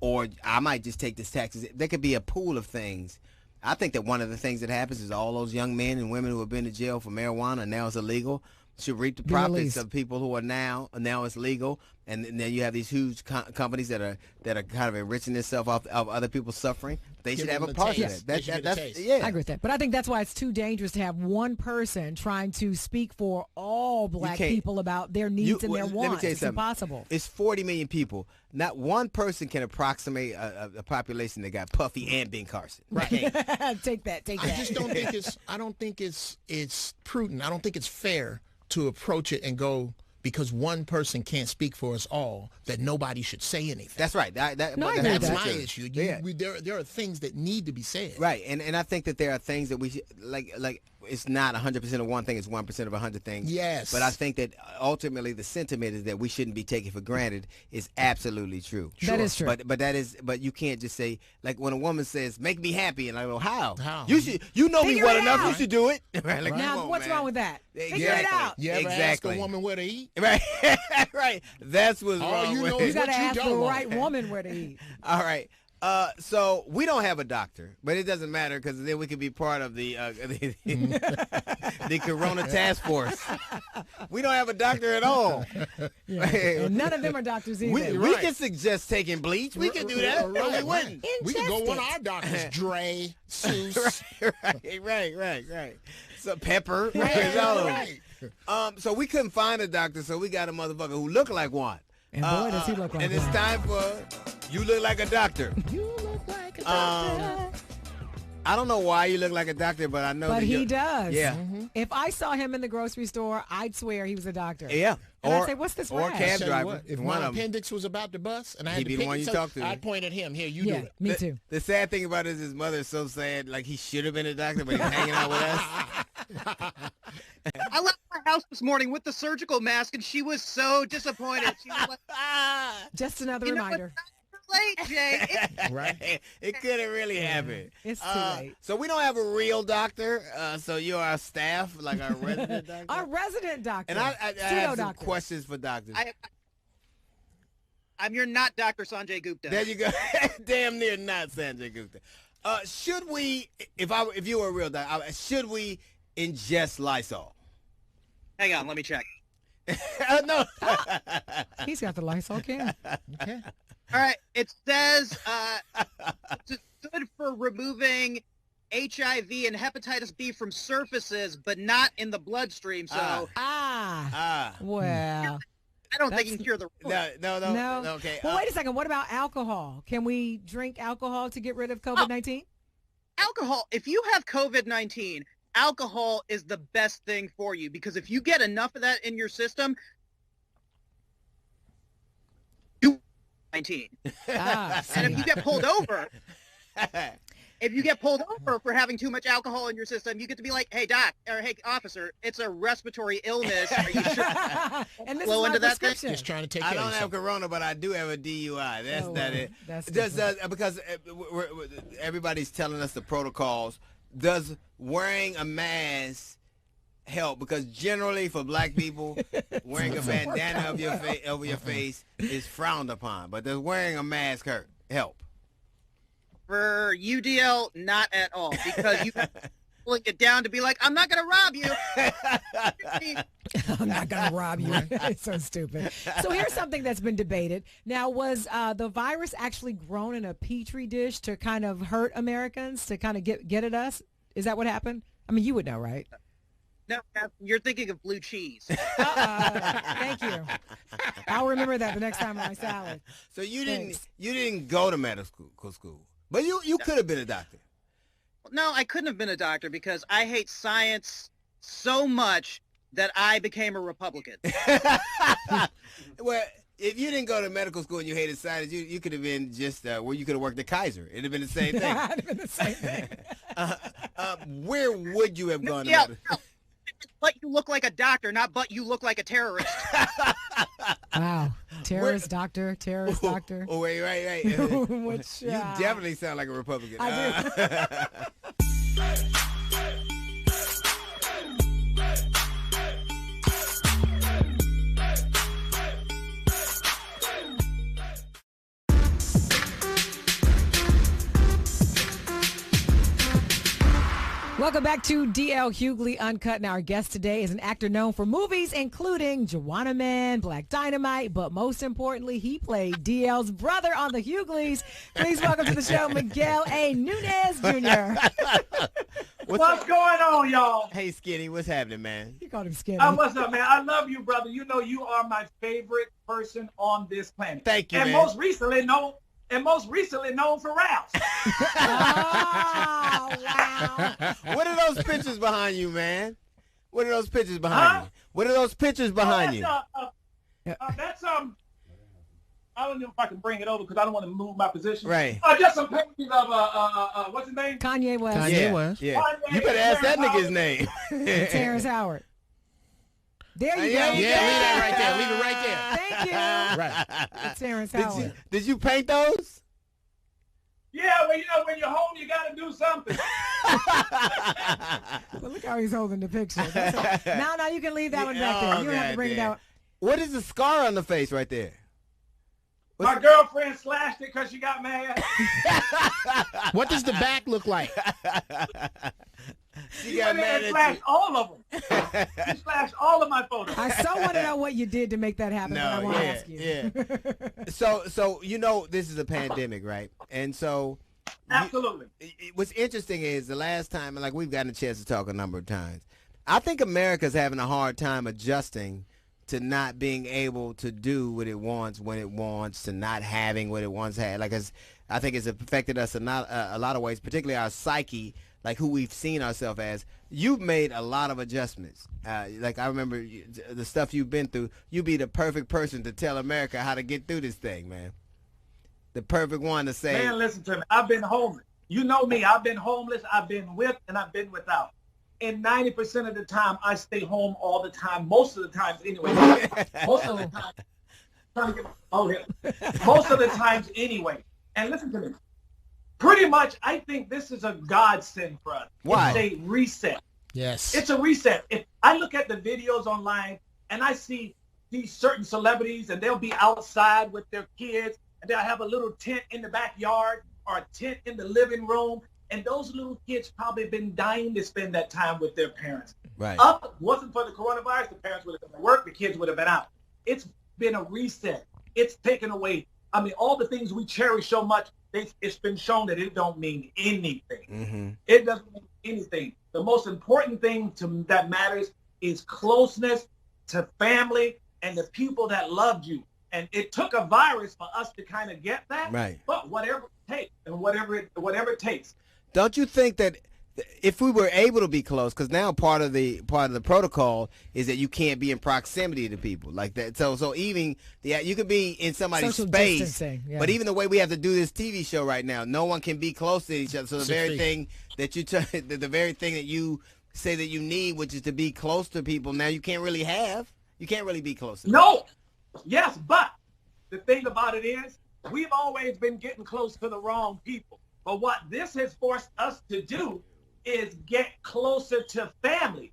or I might just take this taxes. There could be a pool of things. I think that one of the things that happens is all those young men and women who have been to jail for marijuana and now it's illegal should reap the profits of people who are now it's legal, and then you have these huge companies that are kind of enriching themselves off of other people's suffering. They should have a part of that. I agree with that. But I think that's why it's too dangerous to have one person trying to speak for all black people about their needs and their wants. Let me tell you it's something. impossible. It's 40 million people. Not one person can approximate a population that got Puffy and Ben Carson. Right. Take that. I just don't think it's prudent. I don't think it's fair to approach it and go, because one person can't speak for us all, that nobody should say anything. That's right. That's my issue. There are things that need to be said. Right, and I think that there are things that we should, like it's not 100% of one thing, it's 1% of 100 things. Yes. But I think that ultimately the sentiment is that we shouldn't be taken for granted is absolutely true. That is true. But you can't just say, like when a woman says, make me happy, and I go, how? You know me well enough, you should do it. Right, like, now, what's wrong with that? Figure it out. You ever ask a woman where to eat? Right, right. That's what's wrong you with know it. You got to ask the right woman where to eat. All right. So we don't have a doctor, but it doesn't matter because then we could be part of the Corona Task Force. We don't have a doctor at all. Yeah. And none of them are doctors either. We can suggest taking bleach. We can do that. Right. We wouldn't. We can go on our doctors. Dre, Seuss. Right. So Pepper. Right. So we couldn't find a doctor, so we got a motherfucker who looked like one. And boy, does he look like one. And it's time for You Look Like a Doctor. You look like a doctor. I don't know why you look like a doctor, but I know But that he does. Yeah. If I saw him in the grocery store, I'd swear he was a doctor. Yeah. And I'd say, what's this Or a rash? cab driver. If my appendix was about to bust and I had He'd to be pick the one you it, talk to. I'd point at him. Here, you do it. Me too. The sad thing about it is his mother is so sad. Like, he should have been a doctor, but he's hanging out with us. I left my house this morning with the surgical mask, and she was so disappointed. She was like, just another reminder. Late, Jay. Right. It couldn't really happen. It's too late. So we don't have a real doctor. So you're our staff, like our resident doctor. Our resident doctor. And I have some questions for doctors. I'm your not Dr. Sanjay Gupta. There you go. Damn near not Sanjay Gupta. Should we, if you were a real doctor, should we ingest Lysol? Hang on, let me check. No. He's got the Lysol can. Okay. All right, it says it's good for removing HIV and hepatitis B from surfaces, but not in the bloodstream. So, well, I don't think it can cure the. No. Okay. Well, wait a second. What about alcohol? Can we drink alcohol to get rid of COVID-19? Alcohol. If you have COVID-19, alcohol is the best thing for you, because if you get enough of that in your system, you 19. And if you get pulled over. If you get pulled over for having too much alcohol in your system, you get to be like, hey, doc, or hey, officer, it's a respiratory illness. Are you sure? And this Blow is into my that thing? prescription. Just trying to take I care of don't have yourself. corona, but I do have a DUI. That's it. That's Because everybody's telling us the protocols. Does wearing a mask help? Because generally for black people, wearing a bandana over your face is frowned upon. But does wearing a mask help? For UDL, not at all, because you pulling it down to be like, I'm not going to rob you. I'm not going to rob you. It's so stupid. So here's something that's been debated. Now, was the virus actually grown in a petri dish to kind of hurt Americans, to kind of get at us? Is that what happened? I mean, you would know, right? No, you're thinking of blue cheese. Thank you. I'll remember that the next time on my salad. So you didn't go to medical school, but you could have been a doctor. No, I couldn't have been a doctor because I hate science so much that I became a Republican. Well, if you didn't go to medical school and you hated science, you could have been just where you could have worked at Kaiser. It'd have been the same thing. It'd have been the same thing. Where would you have gone to Yeah, medical? no. But you look like a doctor, not but you look like a terrorist. Wow. Terrorist doctor. Oh, wait. Which, you definitely sound like a Republican. I Welcome back to DL Hughley Uncut. And our guest today is an actor known for movies including Juwanna Mann, Black Dynamite, but most importantly, he played DL's brother on The Hughleys. Please welcome to the show, Miguel A. Nunez Jr. What's going on, y'all? Hey, Skinny, what's happening, man? You called him Skinny. What's up, man? I love you, brother. You know you are my favorite person on this planet. Thank you, and man. most recently known for Rouse. Oh, wow. What are those pictures behind you, man? What are those pictures behind you? What are those pictures behind you? That's I don't know if I can bring it over because I don't want to move my position. Right. Just some pictures of what's his name? Kanye West. Kanye West. Yeah. You better ask that nigga's name. Terrence Howard. There you go. Yeah, leave that right there. Leave it right there. Thank you. Right. Terrence Howard. Did you paint those? Yeah, well, you know, when you're home, you got to do something. Well, look how he's holding the picture. Now you can leave that one back there. You don't have to bring it out. What is the scar on the face right there? My girlfriend slashed it because she got mad. What does the back look like? She got mad and slashed all of them. She slashed all of my photos. I so want to know what you did to make that happen, but I won't ask you. Yeah. So you know this is a pandemic, right? And so absolutely. What's interesting is the last time, like we've gotten a chance to talk a number of times, I think America's having a hard time adjusting to not being able to do what it wants when it wants, to not having what it once had. Like I think it's affected us a lot of ways, particularly our psyche, like who we've seen ourselves as. You've made a lot of adjustments. Like I remember the stuff you've been through. You'd be the perfect person to tell America how to get through this thing, man. The perfect one to say. Man, listen to me. I've been homeless. You know me. I've been homeless. I've been with and I've been without. And 90% of the time, I stay home all the time. Most of the times, anyway. Most of the time. Most of the times, anyway. And listen to me. Pretty much, I think this is a godsend for us. Why? It's a reset. Yes. It's a reset. If I look at the videos online and I see these certain celebrities and they'll be outside with their kids and they'll have a little tent in the backyard or a tent in the living room, and those little kids probably been dying to spend that time with their parents. Right. Wasn't for the coronavirus, the parents would have been at work, the kids would have been out. It's been a reset. It's taken away. I mean, all the things we cherish so much, it's been shown that it don't mean anything. Mm-hmm. It doesn't mean anything. The most important thing that matters is closeness to family and the people that loved you. And it took a virus for us to kind of get that. Right. But whatever it takes, and whatever it takes. Don't you think that if we were able to be close, because now part of the protocol is that you can't be in proximity to people like that. So even you could be in somebody's Social space, distancing, yeah. but even the way we have to do this TV show right now, no one can be close to each other. So the 6 very feet. thing that the very thing that you say that you need, which is to be close to people, now you can't really have. You can't really be close to them. No. Yes, but the thing about it is we've always been getting close to the wrong people. But what this has forced us to do is get closer to family.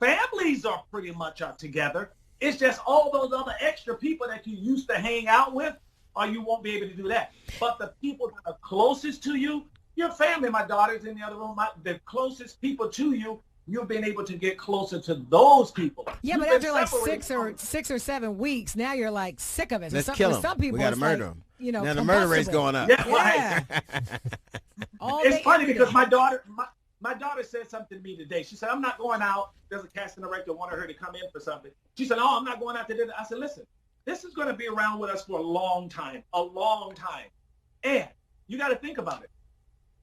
Families are pretty much together. It's just all those other extra people that you used to hang out with, or you won't be able to do that. But the people that are closest to you, your family, my daughter's in the other room, the closest people to you, you've been able to get closer to those people. Yeah, but You've after been like separated 6 or 7 weeks, now you're like sick of it. So Let's some, kill for them. some people, We got to it's murder like, them. you know, Now the murder rate's combustible. going up. Yeah, it's funny because my daughter said something to me today. She said, I'm not going out. There's a casting director wanted her to come in for something. She said, oh, I'm not going out to dinner. I said, listen, this is going to be around with us for a long time. And you got to think about it.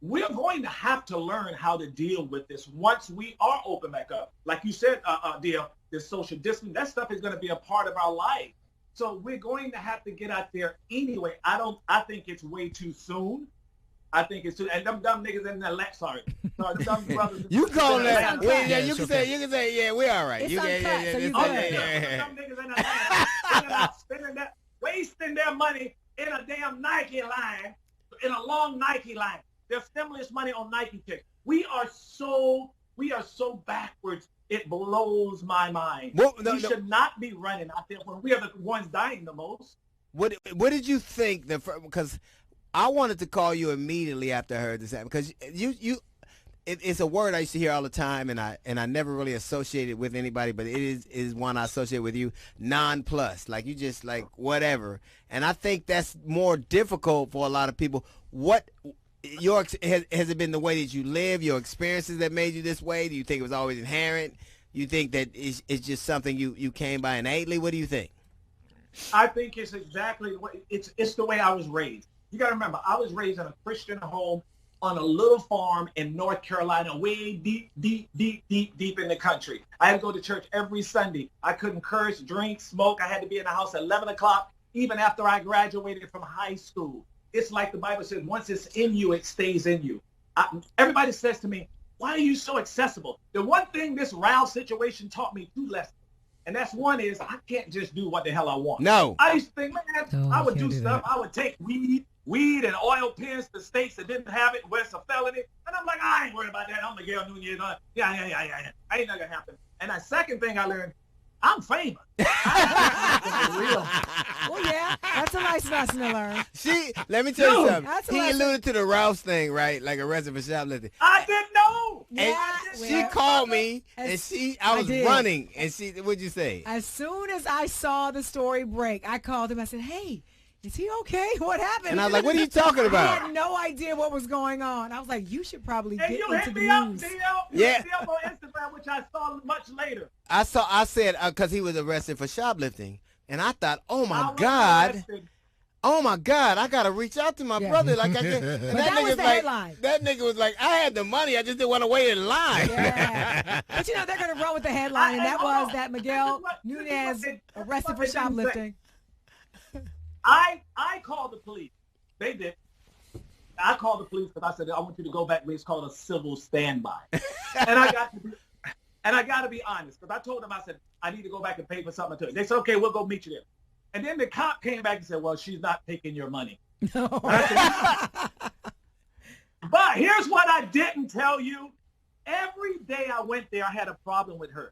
We're going to have to learn how to deal with this once we are open back up. Like you said, Dale, this social distancing, that stuff is going to be a part of our life. So we're going to have to get out there anyway. I think it's way too soon. I think it's too, and them dumb niggas in that lap, sorry, them dumb brothers. You call that? uncut. Yeah, you can say, yeah, we're all right. It's You uncut, so you this- good. Them niggas in that lap, wasting their money in a damn Nike line, in a long Nike line. Their stimulus money on Nike kicks. We are so backwards. It blows my mind. We should not be running out there when we are the ones dying the most. What did you think? Because I wanted to call you immediately after I heard this happen, because it's a word I used to hear all the time, and I never really associated with anybody, but it is one I associate with you. Non-plus, like you just like whatever, and I think that's more difficult for a lot of people. Has it been the way that you live, your experiences that made you this way? Do you think it was always inherent? You think that it's just something you came by innately? What do you think? I think it's exactly what it's the way I was raised. You got to remember, I was raised in a Christian home on a little farm in North Carolina, way deep in the country. I had to go to church every Sunday. I couldn't curse, drink, smoke. I had to be in the house at 11 o'clock, even after I graduated from high school. It's like the Bible says, once it's in you, it stays in you. Everybody says to me, why are you so accessible? The one thing this Ralph situation taught me 2 lessons. And that's one is I can't just do what the hell I want. No. I used to think, man, I would do stuff. I would take weed and oil pins to states that didn't have it, where it's a felony. And I'm like, I ain't worried about that. I'm Miguel Nunez. Yeah. Ain't nothing gonna happen. And the second thing I learned, I'm famous. Well, yeah, that's a nice lesson to learn. Let me tell you something. That's a He lesson. alluded to the Rouse thing, right? Like arrested for shoplifting. I didn't know. And she called me, and I was did. running, and what'd you say? As soon as I saw the story break, I called him. I said, hey, is he okay? What happened? And I was like, what are you talking about? I had no idea what was going on. I was like, you should probably And get you into hit the me up, news. DL. Yeah. Hit me up on Instagram, which I saw much later. I said, because he was arrested for shoplifting. And I thought, oh my I God, I got to reach out to my brother. Like I can. And But that was nigga's the like, headline. that nigga was like, I had the money, I just didn't want to wait in line. Yeah. But you know, they're going to run with the headline, and that was that Miguel Nunez arrested for shoplifting. I called the police. They did. I called the police because I said, I want you to go back. It's called a civil standby. and I got to be honest, because I told them, I said, I need to go back and pay for something to it. They said, okay, we'll go meet you there. And then the cop came back and said, well, she's not taking your money. No. But here's what I didn't tell you. Every day I went there, I had a problem with her.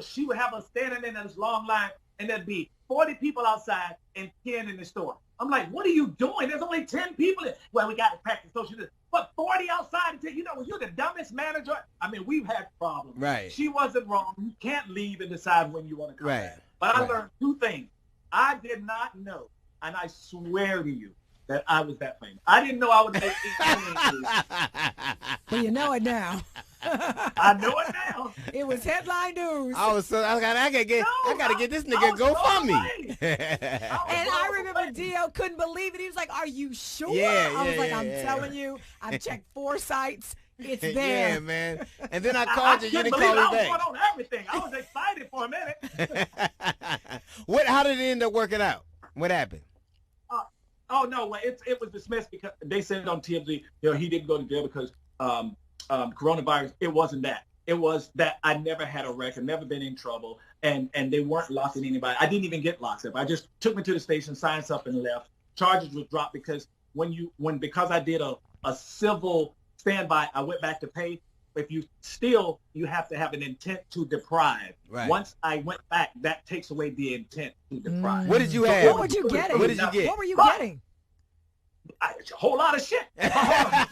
She would have us standing in this long line, and there'd be 40 people outside and 10 in the store. I'm like, what are you doing? There's only 10 people. Well, we got to practice social distance. But 40 outside until, you know, when you're the dumbest manager, I mean, we've had problems. Right. She wasn't wrong. You can't leave and decide when you want to come Right. back. But I learned two things. I did not know, and I swear to you, that I was that famous. I didn't know I would make $8 million. Well, you know it now. I know it now. It was headline news. I gotta get this nigga GoFundMe. And I remember Dio couldn't believe it. He was like, "Are you sure?" Yeah, I was yeah, like, yeah, "I'm yeah. telling you, I've checked 4 sites. It's there." Yeah, man. And then I called you. You didn't believe call me I was back. going on everything. I was excited for a minute. How did it end up working out? What happened? Oh no, well, it was dismissed because they said on TMZ, you know, he didn't go to jail because coronavirus. It wasn't that. It was that I never had a record, never been in trouble, and they weren't locking anybody. I didn't even get locked up. I just took me to the station, signed up, and left. Charges were dropped because because I did a civil standby, I went back to pay. If you steal, you have to have an intent to deprive. Right. Once I went back, that takes away the intent to deprive. What did you So have? What were you getting? What did you get? What were you getting? A whole lot of shit. I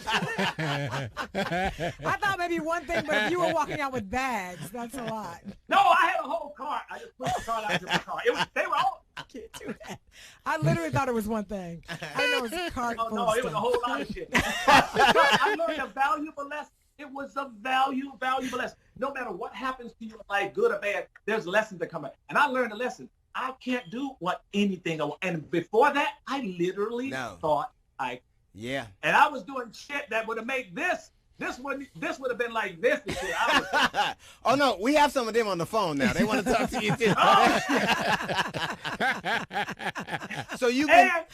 thought maybe one thing, but if you were walking out with bags, that's a lot. No, I had a whole cart. I just put the cart out to the car. They were all. I can't do that. I literally thought it was one thing. I didn't know it was a cart full No, of it was a stuff. whole lot of shit. I learned a valuable lesson. It was a valuable lesson. No matter what happens to you in life, good or bad, there's lessons that come out. And I learned a lesson. I can't do anything I want. And before that, I literally thought Yeah. And I was doing shit that would have made this would have been like this and shit. Oh no, we have some of them on the phone now. They want to talk to you too. So you and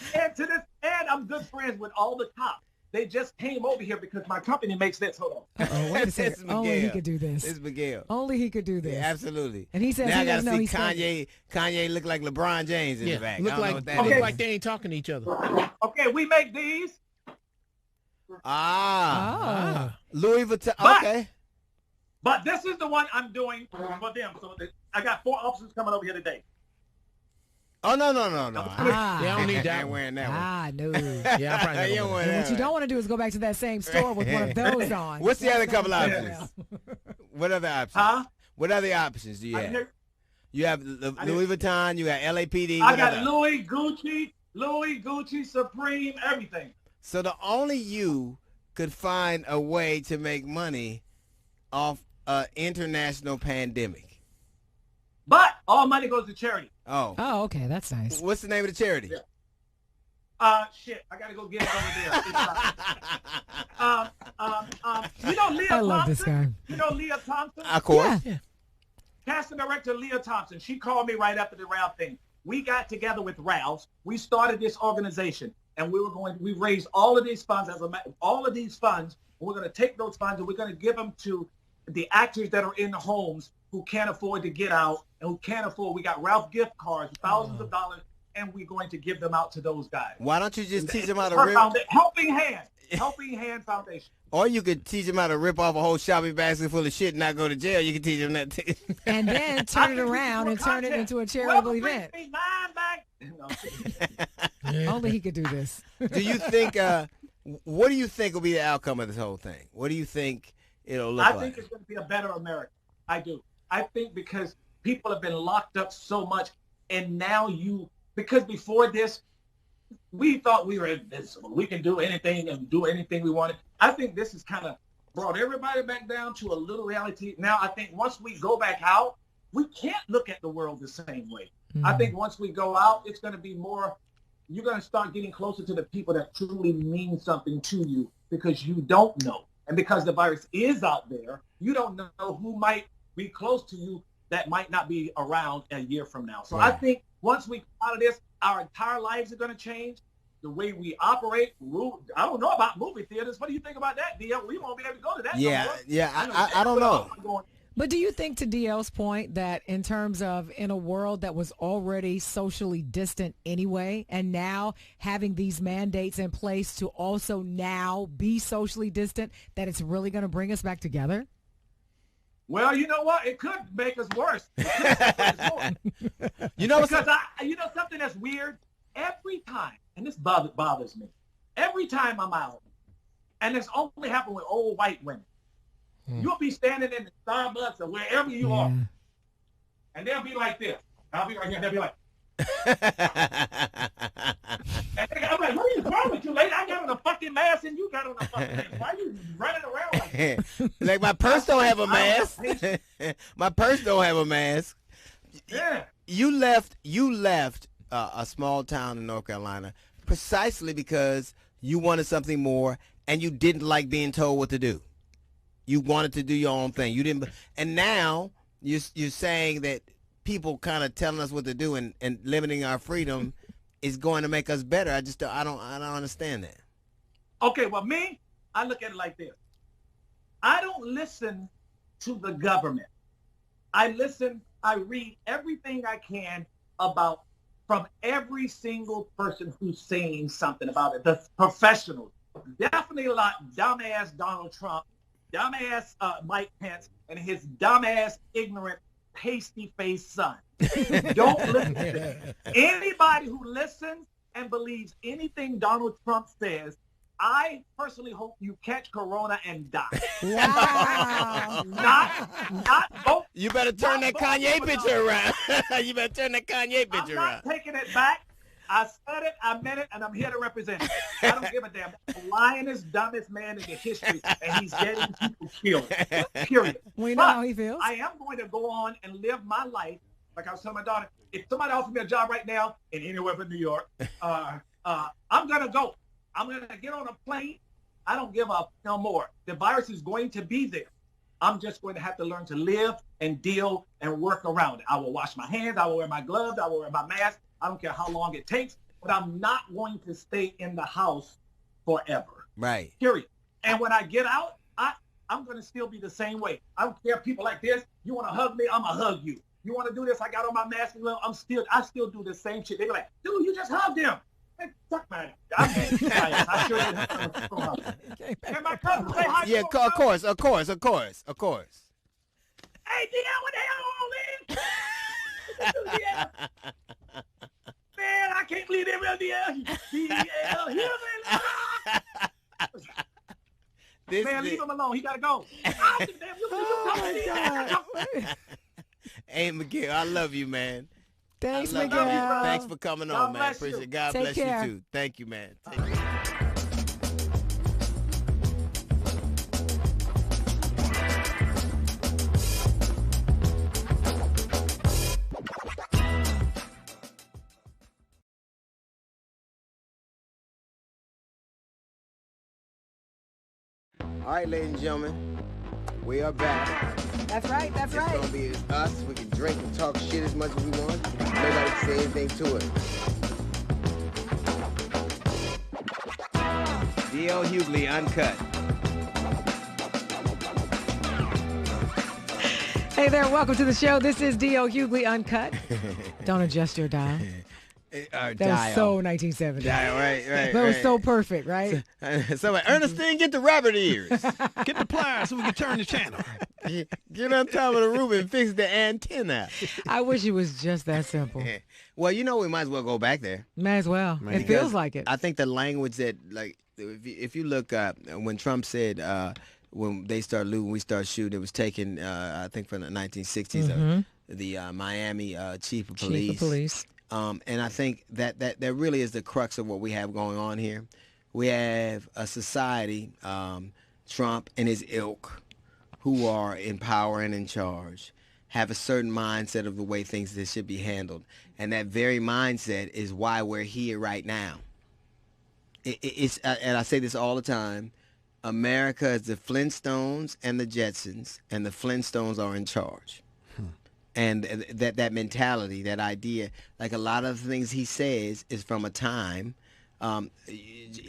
I'm good friends with all the cops. They just came over here because my company makes this. Hold on. Oh, wait a second. Only he could do this. It's Miguel. Only he could do this. Yeah, absolutely. And he says now he I gotta doesn't know see he's Kanye look like LeBron James in the back. Look like they ain't talking to each other. Okay, we make these. Louis Vuitton. Okay. But this is the one I'm doing for them. So I got 4 officers coming over here today. Oh no. I don't need that. Wearing that one. No. Yeah, I probably don't And what you don't want to do is go back to that same store with one of those on. What's the other couple options? What other options? Huh? What other options do you have? You have Louis Vuitton. You got LAPD. I got Louis, Gucci, Supreme, everything. So the only you could find a way to make money off an international pandemic. But all money goes to charity. Oh. Oh, okay, that's nice. What's the name of the charity? Shit, I gotta go get it over there. You know Leah I love Thompson? this guy. You know Leah Thompson? Of course. Yeah. Casting director Leah Thompson. She called me right after the Ralph thing. We got together with Ralph's. We started this organization, and we raised all of these funds. We're going to take those funds and we're going to give them to the actors that are in the homes who can't afford to get out and who can't afford. We got Ralph gift cards, thousands of dollars, and we're going to give them out to those guys. Why don't you just teach them how to Her rip? Helping Hand Foundation. Or you could teach them how to rip off a whole shopping basket full of shit and not go to jail. You can teach them that too. And then turn it around and turn it into a charitable event. Only he could do this. Do you think, what do you think will be the outcome of this whole thing? What do you think it'll look like? I think it's going to be a better America. I do. I think because people have been locked up so much, and now because before this, we thought we were invincible. We can do anything and do anything we wanted. I think this has kind of brought everybody back down to a little reality. Now, I think once we go back out, we can't look at the world the same way. I think once we go out, it's going to be more, you're going to start getting closer to the people that truly mean something to you because you don't know. And because the virus is out there, you don't know who might be close to you that might not be around a year from now. So I think once we come out of this, our entire lives are going to change. The way we operate, I don't know about movie theaters. What do you think about that, DL? We won't be able to go to that. I don't know. But do you think, to DL's point, that in terms of in a world that was already socially distant anyway, and now having these mandates in place to also now be socially distant, that it's really going to bring us back together? Well, you know what? It could make us worse. You know, because you know something that's weird. every time, and this bothers me, every time I'm out, and it's only happened with old white women. You'll be standing in the Starbucks or wherever you are, and they'll be like this. I'll be right here, and they'll be like, and I'm like, what is wrong with you, lady? I got on a fucking mask and you got on a fucking mask. Why are you running around like that? Like my purse don't have a mask. My purse don't have a mask. Yeah. You left a small town in North Carolina precisely because you wanted something more and you didn't like being told what to do. You wanted to do your own thing. You didn't, and now you're saying that people kind of telling us what to do and limiting our freedom is going to make us better. I don't understand that. Okay, well, me, I look at it like this. I don't listen to the government. I read everything I can from every single person who's saying something about it. The professionals. Definitely a lot dumbass Donald Trump, dumbass Mike Pence, and his dumbass, ignorant, pasty-faced son. Don't listen to them. Anybody who listens and believes anything Donald Trump says, I personally hope you catch corona and die. Wow. not vote. You better turn that Kanye picture around. You better turn that Kanye picture around. I'm not taking it back. I said it, I meant it, and I'm here to represent it. I don't give a damn. The lionest, dumbest man in the history, and he's getting people killed. Period. We know how he feels. I am going to go on and live my life. Like I was telling my daughter, if somebody offers me a job right now in anywhere but New York, I'm going to go. I'm going to get on a plane. I don't give up no more. The virus is going to be there. I'm just going to have to learn to live and deal and work around it. I will wash my hands. I will wear my gloves. I will wear my mask. I don't care how long it takes, but I'm not going to stay in the house forever. Right. Period. And when I get out, I'm going to still be the same way. I don't care if people like this. You want to hug me? I'm going to hug you. You want to do this? I got on my mask and I still do the same shit. They be like, dude, you just hugged him. Hey, suck my ass. I sure did hug him. And my cousin say hi. Yeah, of course. Hey, DL, what the hell on, man? Man, I can't believe they real DL. Man, leave him alone. He got to go. Oh, my God. Hey, Miguel, I love you, man. Thanks, Miguel. Thanks for coming on, man. Appreciate it. God bless you, too. Thank you, man. Take care. All right, ladies and gentlemen, we are back. That's right. It's going to be us. We can drink and talk shit as much as we want. Nobody can say anything to it. D.L. Hughley, Uncut. Hey there, welcome to the show. This is D.L. Hughley Uncut. Don't adjust your dial. That was so 1970. Right. That was so perfect, right? Somebody, Ernestine, get the rabbit ears. Get the pliers so we can turn the channel. Get on top of the roof and fix the antenna. I wish it was just that simple. Well, we might as well go back there. Might as well. It feels like it. I think the language that, like, if you look up when Trump said when they start looting, we start shooting, it was taken, I think, from the 1960s, the Miami chief of police. And I think that really is the crux of what we have going on here. We have a society, Trump and his ilk, who are in power and in charge, have a certain mindset of the way things that should be handled. And that very mindset is why we're here right now. And I say this all the time, America is the Flintstones and the Jetsons, and the Flintstones are in charge. And that mentality, that idea, like a lot of the things he says is from a time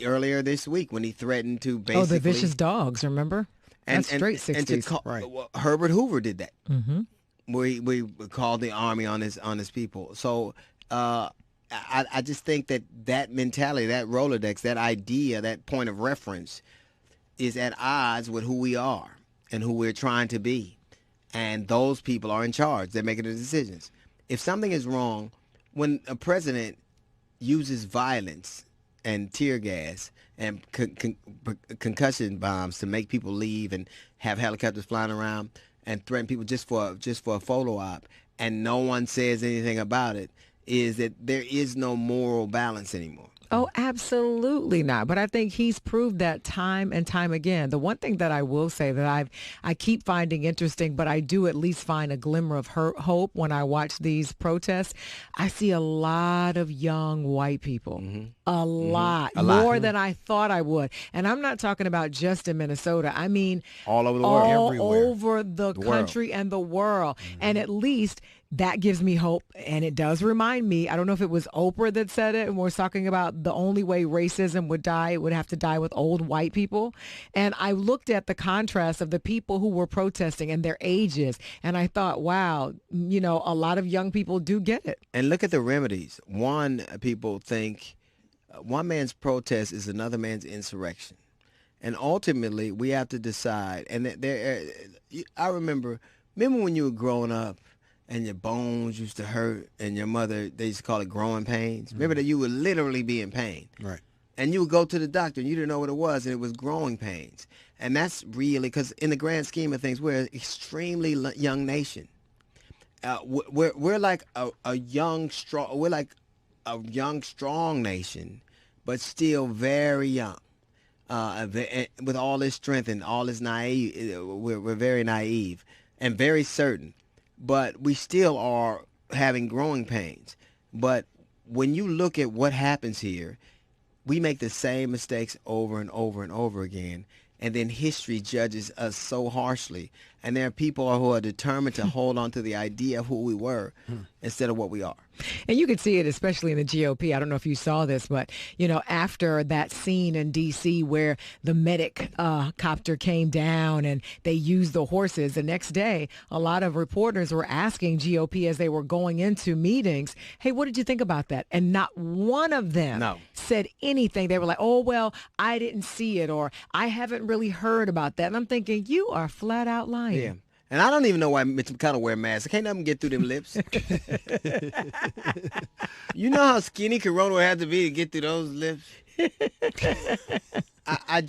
earlier this week when he threatened to basically... Oh, the vicious dogs, remember? That's straight 60s. Right. Herbert Hoover did that. We called the army on his people. So I just think that mentality, that Rolodex, that idea, that point of reference is at odds with who we are and who we're trying to be. And those people are in charge. They're making the decisions. If something is wrong, when a president, uses violence and tear gas and concussion bombs to make people leave and have helicopters flying around and threaten people just for a photo op, and no one says anything about it, is that there is no moral balance anymore. Oh, absolutely not. But I think he's proved that time and time again. The one thing that I will say that I keep finding interesting, but I do at least find a glimmer of hope when I watch these protests. I see a lot of young white people. A lot. More than I thought I would. And I'm not talking about just in Minnesota. I mean, all over the world. All Everywhere. over the country and the world. And at least that gives me hope, and it does remind me, I don't know if it was Oprah that said it, and we're talking about the only way racism would die, it would have to die with old white people. And I looked at the contrast of the people who were protesting and their ages, and I thought, wow, you know, a lot of young people do get it. And look at the remedies. One, people think one man's protest is another man's insurrection. And ultimately, we have to decide. And I remember when you were growing up, and your bones used to hurt, and your mother, they used to call it growing pains. Remember that you would literally be in pain. Right. And you would go to the doctor, and you didn't know what it was, and it was growing pains. And that's really, because in the grand scheme of things, we're an extremely young nation. We're like a young, strong nation, but still very young. With all this strength and all this naive, we're very naive and very certain. But we still are having growing pains. But when you look at what happens here, we make the same mistakes over and over and over again. And then history judges us so harshly. And there are people who are determined to hold on to the idea of who we were instead of what we are. And you could see it especially in the GOP. I don't know if you saw this, but, you know, after that scene in D.C. where the medic copter came down and they used the horses, the next day, a lot of reporters were asking GOP as they were going into meetings, hey, what did you think about that? And not one of them said anything. They were like, oh, well, I didn't see it, or I haven't really heard about that. And I'm thinking, you are flat out lying. Yeah. And I don't even know why Mitch McConnell wear masks. I can't let him get through them lips. You know how skinny Corona would have to be to get through those lips? I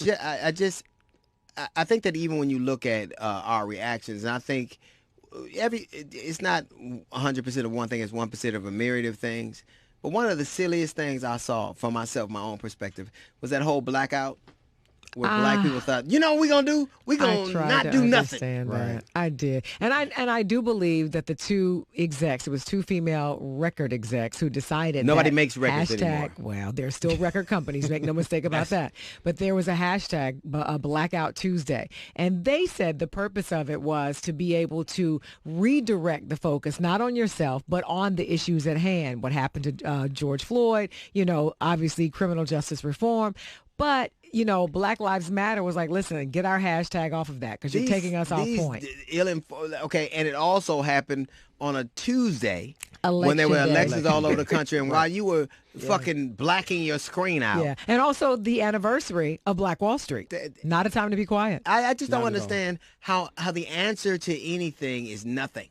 think that even when you look at our reactions, and I think it's not 100% of one thing, it's 1% of a myriad of things. But one of the silliest things I saw for myself, my own perspective, was that whole blackout. Where black people thought, you know what we're going to do? We're going to not do nothing. Right. I did. And I do believe that the two execs, it was two female record execs who decided nobody makes records anymore. Well, there's still record companies, make no mistake about that. But there was a hashtag, Blackout Tuesday. And they said the purpose of it was to be able to redirect the focus, not on yourself, but on the issues at hand. What happened to George Floyd, you know, obviously criminal justice reform. But, you know, Black Lives Matter was like, listen, get our hashtag off of that because you're taking us off point. Okay, and it also happened on a Tuesday Election when there were day. elections all over the country, and while you were fucking blacking your screen out. Yeah, and also the anniversary of Black Wall Street. Not a time to be quiet. I just don't understand how the answer to anything is nothing.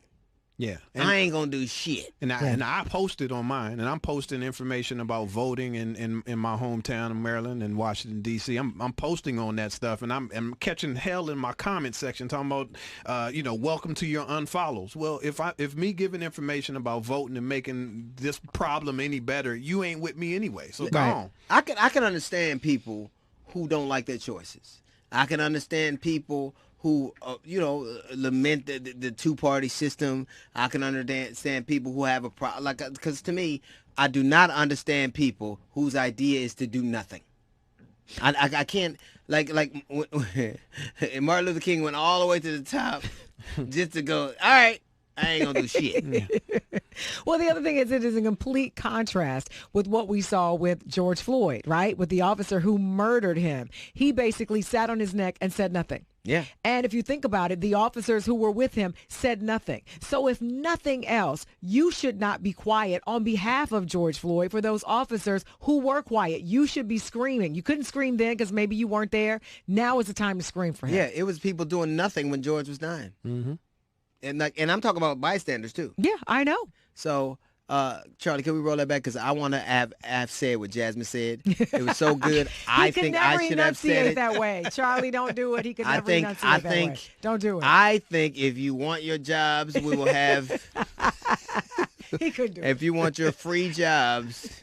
Yeah, I ain't gonna do shit. And I posted on mine, and I'm posting information about voting in my hometown of Maryland and Washington D.C. I'm posting on that stuff, and I'm catching hell in my comment section talking about, you know, welcome to your unfollows. Well, if me giving information about voting and making this problem any better, you ain't with me anyway. So go on. I can understand people who don't like their choices. I can understand people who, you know, lament the two-party system. I can understand people who have a problem. Because to me, I do not understand people whose idea is to do nothing. I can't, like Martin Luther King went all the way to the top just to go, all right, I ain't gonna do shit. Well, the other thing is it is a complete contrast with what we saw with George Floyd, right? With the officer who murdered him. He basically sat on his neck and said nothing. Yeah. And if you think about it, the officers who were with him said nothing. So if nothing else, you should not be quiet on behalf of George Floyd for those officers who were quiet. You should be screaming. You couldn't scream then because maybe you weren't there. Now is the time to scream for him. Yeah, it was people doing nothing when George was dying. Mm-hmm. And I'm talking about bystanders too. Yeah, I know. So Charlie, can we roll that back? Because I want to have said what Jasmine said. It was so good. I think I should have said it that way. Charlie, don't do it. He could never enunciate that way. Don't do it. I think if you want your jobs, we will have. He could do it. If you want your free jobs.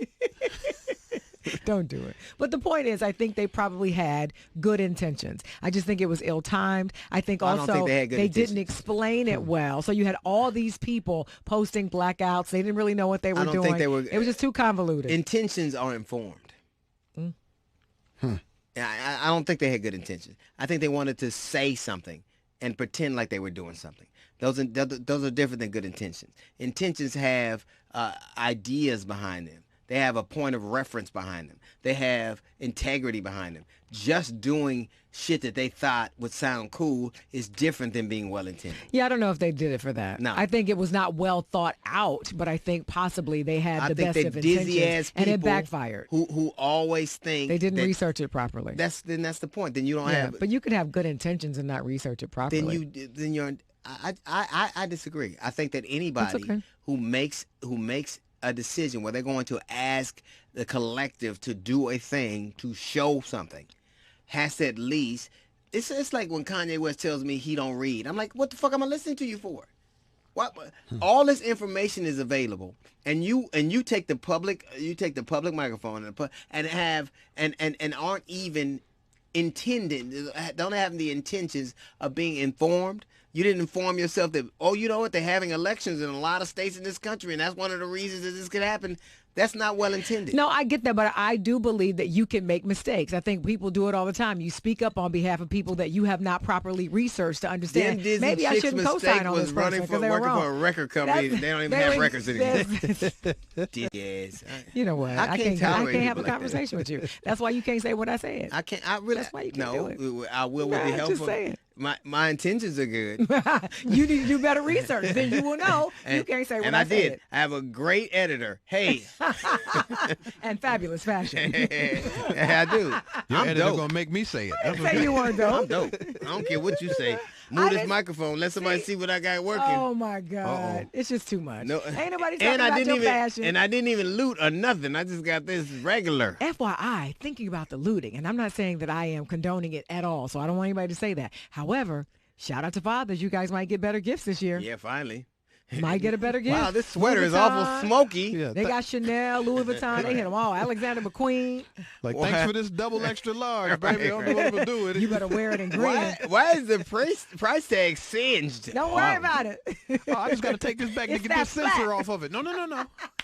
Don't do it. But the point is, I think they probably had good intentions. I just think it was ill-timed. I think also they didn't explain it well. So you had all these people posting blackouts. They didn't really know what they were doing. It was just too convoluted. Intentions are informed. I don't think they had good intentions. I think they wanted to say something and pretend like they were doing something. Those are different than good intentions. Intentions have ideas behind them. They have a point of reference behind them. They have integrity behind them. Just doing shit that they thought would sound cool is different than being well-intended. Yeah, I don't know if they did it for that. No. I think it was not well thought out, but I think possibly they had the best of intentions, and it backfired. Who always think they didn't research it properly. That's the point. Then you don't have. But you could have good intentions and not research it properly. Then you're. I disagree. I think that anybody who makes a decision where they're going to ask the collective to do a thing, to show something, has to at least, it's like when Kanye West tells me he don't read. I'm like, what the fuck am I listening to you for? What? All this information is available, and you take the public microphone and aren't even don't have the intentions of being informed. You didn't inform yourself that, you know what, they're having elections in a lot of states in this country, and that's one of the reasons that this could happen. That's not well intended. No, I get that, but I do believe that you can make mistakes. I think people do it all the time. You speak up on behalf of people that you have not properly researched to understand. Maybe I shouldn't co-sign on this person because they were wrong. Working for a record company. They don't even have records anymore. Yes. You know what? I can't have a conversation with you. That's why you can't say what I said. I can't. That's why you can't do it. I will with the help just saying. My intentions are good. You need to do better research. Then you will know. You can't say what I said. And I did. I have a great editor. Hey. And fabulous fashion. I do. Your editor gonna make me say it. I didn't say you weren't dope. I'm dope. I don't care what you say. Move this microphone. Let somebody see what I got working. Oh my God. It's just too much. No, ain't nobody talking about your fashion. And I didn't even loot or nothing. I just got this regular. FYI, thinking about the looting, and I'm not saying that I am condoning it at all, so I don't want anybody to say that. However, shout out to fathers. You guys might get better gifts this year. Yeah, finally. Might get a better gift. Wow, this sweater is awful smoky. Yeah, they got Chanel, Louis Vuitton. They hit them all. Alexander McQueen. Like, thanks for this double extra large, baby. I don't know what I'm going to do with it. You better wear it in green. Why is the price tag singed? Don't worry about it. I just got to take this back to get this sensor off of it. No.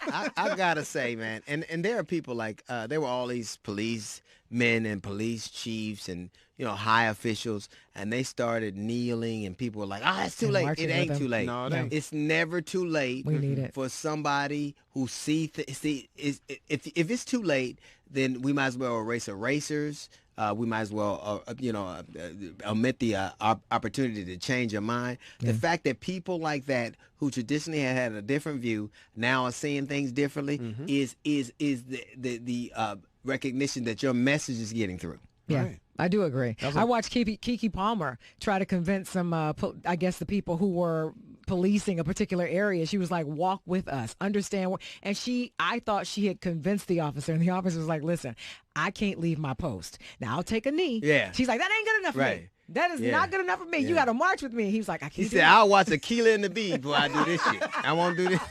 I got to say, man, and there are people like, there were all these policemen and police chiefs and, high officials, and they started kneeling, and people were like, it's too late. It ain't too late. No, it ain't. It's never too late. We need it. For somebody who if it's too late, then we might as well erase erasers. We might as well, omit the opportunity to change your mind. The fact that people like that who traditionally had a different view now are seeing things differently is the recognition that your message is getting through. Yeah. Right. I do agree. I watched Keke Palmer try to convince some, I guess, the people who were policing a particular area. She was like, walk with us, understand. And I thought she had convinced the officer, and the officer was like, listen, I can't leave my post. Now I'll take a knee. Yeah. She's like, that ain't good enough for me. That is not good enough for me. You got to march with me. He was like, I can't do He said, that. I'll watch Aquila and the Bee before I do this shit. I won't do this.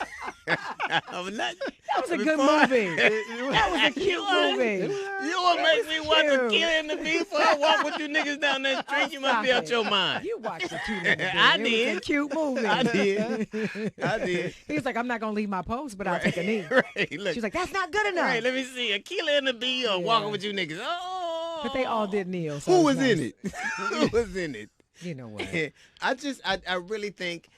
That was a good movie. That was a cute movie. You want to make me watch Aquila and the Bee before I walk with you niggas down that street? You must be out your mind. You watched the cute movie. I It did. was a cute movie. I did. He was like, I'm not going to leave my post, but I'll take a knee. Right, look. She's like, that's not good enough. Right, let me see. Aquila and the Bee or walking with you niggas. Oh. But they all did kneel. So Who it was nice. in it? Who was in it? You know what? I really think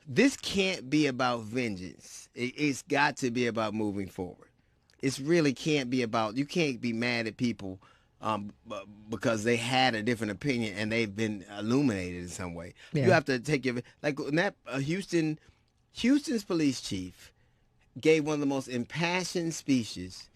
this can't be about vengeance. It's got to be about moving forward. It really can't be about, you can't be mad at people because they had a different opinion and they've been illuminated in some way. Yeah. You have to take your, like in that Houston's police chief gave one of the most impassioned speeches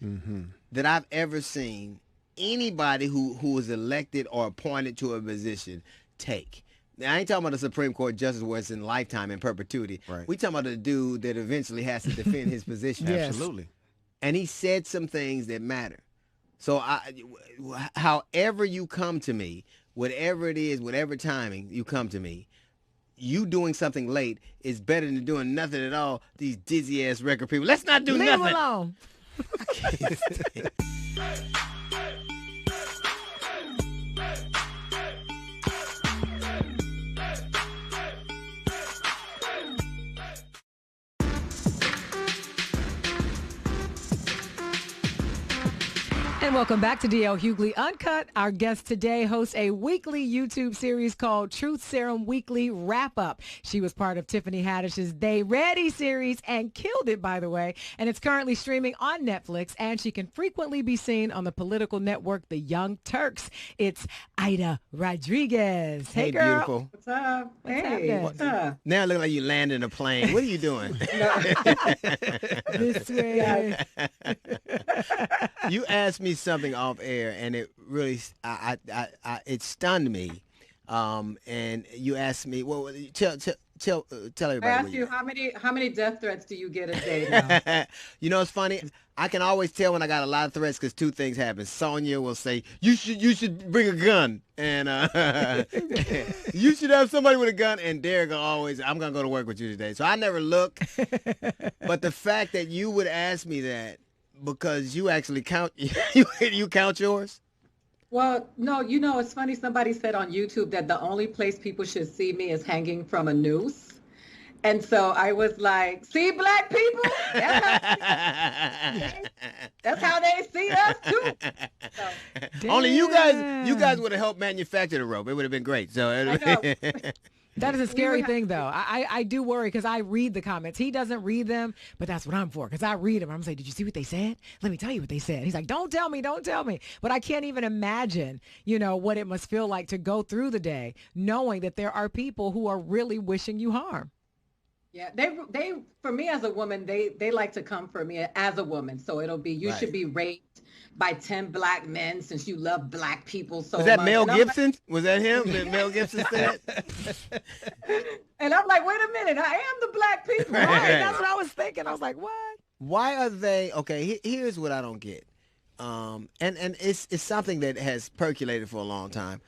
that I've ever seen anybody who was elected or appointed to a position take. Now, I ain't talking about the Supreme Court justice where it's in lifetime in perpetuity. Right. We talking about the dude that eventually has to defend his position. Yes. Absolutely. And he said some things that matter. So however you come to me, whatever it is, whatever timing you come to me, you doing something late is better than doing nothing at all. These dizzy ass record people. Let's not do Leave nothing. him alone. And welcome back to D.L. Hughley Uncut. Our guest today hosts a weekly YouTube series called Truth Serum Weekly Wrap Up. She was part of Tiffany Haddish's They Ready series and killed it, by the way. And it's currently streaming on Netflix, and she can frequently be seen on the political network The Young Turks. It's Ida Rodriguez. Hey, girl. Beautiful. What's up? What's Hey, happening? what's up? Now it look like you landing a plane. What are you doing? This way. You asked me something off air, and it really, it stunned me. And you asked me, well, tell everybody. I asked you how many death threats do you get a day now? You know, it's funny. I can always tell when I got a lot of threats because two things happen. Sonia will say, you should bring a gun, and you should have somebody with a gun. And Derek will always, I'm gonna go to work with you today. So I never look. But the fact that you would ask me that because you actually count, you count yours. Well, no, you know, it's funny. Somebody said on YouTube that the only place people should see me is hanging from a noose. And so I was like, see, black people? That's how they see us, too. So, only you guys would have helped manufacture the rope. It would have been great. So I know. That is a scary thing, though. I do worry because I read the comments. He doesn't read them, but that's what I'm for because I read them. I'm saying, did you see what they said? Let me tell you what they said. He's like, don't tell me. But I can't even imagine, what it must feel like to go through the day knowing that there are people who are really wishing you harm. Yeah, they for me as a woman, they like to come for me as a woman. So it'll be, you should be raped by 10 black men since you love black people so much. Was that Mel Gibson? Was that him? Did Mel Gibson say that? And I'm like, wait a minute, I am the black people. Right. That's what I was thinking. I was like, what? Why are they, okay, here's what I don't get. And it's something that has percolated for a long time.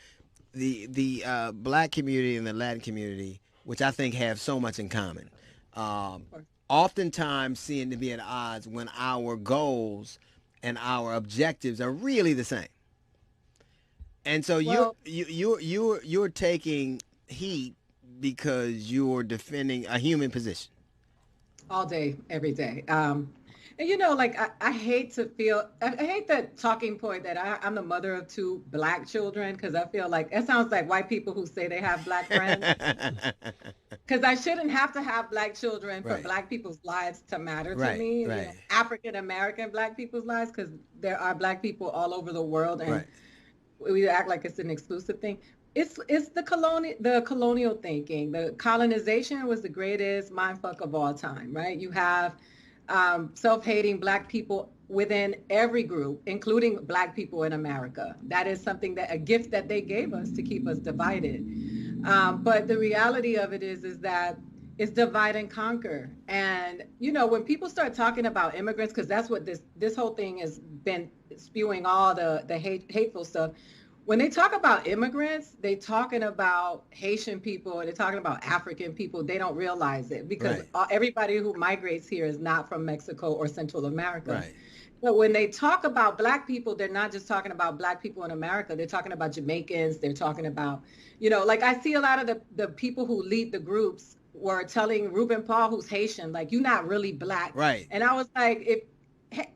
The black community and the Latin community, which I think have so much in common, oftentimes seem to be at odds when our goals and our objectives are really the same. And so you're taking heat because you're defending a human position. All day, every day. And like I hate that talking point that I'm the mother of 2 black children because I feel like it sounds like white people who say they have black friends. Because I shouldn't have to have black children for black people's lives to matter to me. Right. African American black people's lives, because there are black people all over the world, and we act like it's an exclusive thing. It's the colonial thinking. The colonization was the greatest mindfuck of all time, right? You have self-hating black people within every group, including black people in America. That is a gift that they gave us to keep us divided. But the reality of it is that it's divide and conquer. And, when people start talking about immigrants, because that's what this whole thing has been spewing, all the hateful stuff. When they talk about immigrants, they're talking about Haitian people, they're talking about African people. They don't realize it because everybody who migrates here is not from Mexico or Central America. Right. But when they talk about black people, they're not just talking about black people in America. They're talking about Jamaicans. They're talking about, like I see a lot of the people who lead the groups were telling Ruben Paul, who's Haitian, like, you're not really black. Right. And I was like,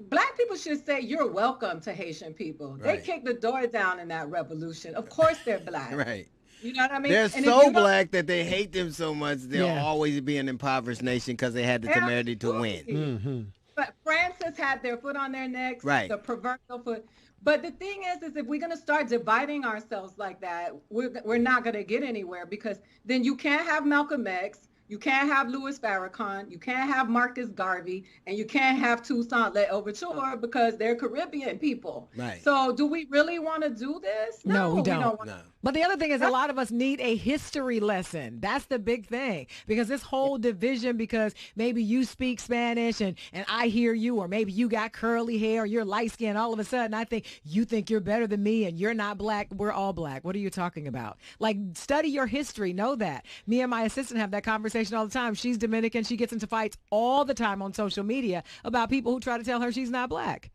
black people should say you're welcome to Haitian people. They kicked the door down in that revolution. Of course they're black. Right. You know what I mean? They're And so black that they hate them so much they'll Yeah. always be an impoverished nation because they had the temerity to win. Absolutely. But Francis had their foot on their necks, Right. the proverbial foot. But the thing is if we're going to start dividing ourselves like that, we're not going to get anywhere, because then you can't have Malcolm X, You can't have Louis Farrakhan, you can't have Marcus Garvey, and you can't have Toussaint Louverture because they're Caribbean people. Right. So do we really want to do this? No, we don't. No. But the other thing is a lot of us need a history lesson. That's the big thing. Because this whole division, because maybe you speak Spanish and I hear you, or maybe you got curly hair or you're light skinned, all of a sudden I think you think you're better than me and you're not black. We're all black. What are you talking about? Like, study your history. Know that. Me and my assistant have that conversation all the time. She's Dominican. She gets into fights all the time on social media about people who try to tell her she's not black.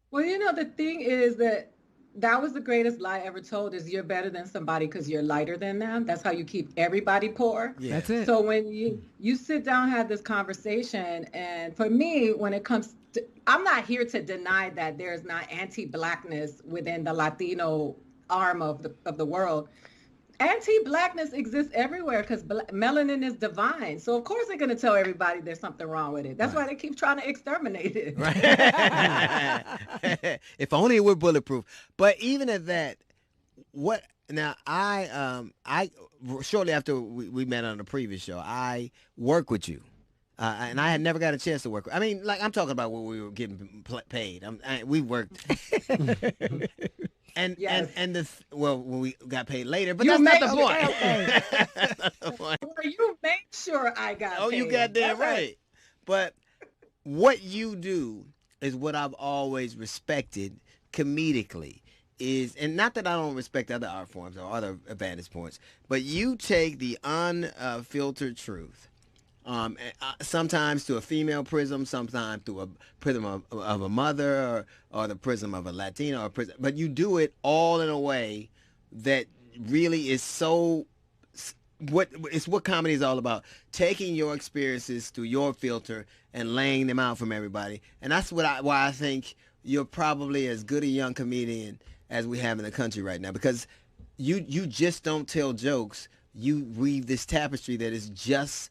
Well, the thing is that was the greatest lie ever told, is you're better than somebody because you're lighter than them. That's how you keep everybody poor. Yeah. That's it. So when you sit down, have this conversation, and for me, when it comes to, I'm not here to deny that there's not anti-blackness within the Latino arm of the world. Anti-blackness exists everywhere because melanin is divine. So of course they're going to tell everybody there's something wrong with it. That's why they keep trying to exterminate it. Right. If only it were bulletproof. But even at that, what now? I shortly after we met on the previous show, I worked with you. And I had never got a chance to work. I mean, like, I'm talking about when we were getting paid. We worked. And yes. when we got paid later, but you that's not the point. Okay. That's not the point. Well, you make sure I got paid. You got that right. But what you do is what I've always respected comedically. And not that I don't respect other art forms or other vantage points, but you take the unfiltered truth. Sometimes to a female prism, sometimes through a prism of a mother or the prism of a Latino, but you do it all in a way that really is so. What comedy is all about: taking your experiences through your filter and laying them out from everybody. And that's why I think you're probably as good a young comedian as we have in the country right now, because you just don't tell jokes. You weave this tapestry that is just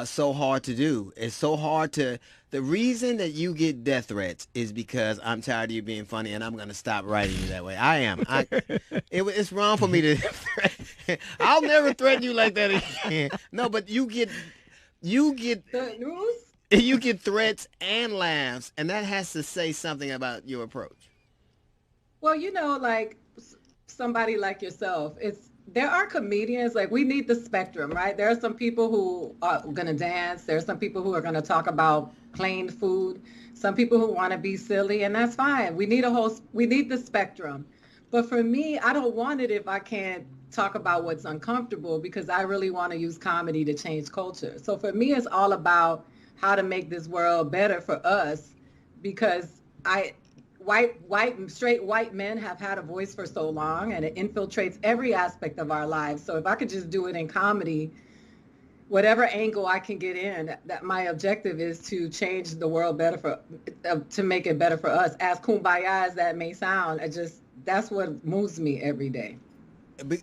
so hard to do. It's so hard to. The reason that you get death threats is because I'm tired of you being funny and I'm going to stop writing you that way. I am. It's wrong for me to. I'll never threaten you like that again. No, but you get the news. You get threats and laughs, and that has to say something about your approach. Well, like somebody like yourself, there are comedians, like, we need the spectrum, right? There are some people who are going to dance. There are some people who are going to talk about plain food. Some people who want to be silly, and that's fine. We need the spectrum. But for me, I don't want it if I can't talk about what's uncomfortable, because I really want to use comedy to change culture. So for me, it's all about how to make this world better for us, because straight white men have had a voice for so long, and it infiltrates every aspect of our lives. So if I could just do it in comedy, whatever angle I can get in, that my objective is to change the world better to make it better for us. As kumbaya as that may sound, that's what moves me every day.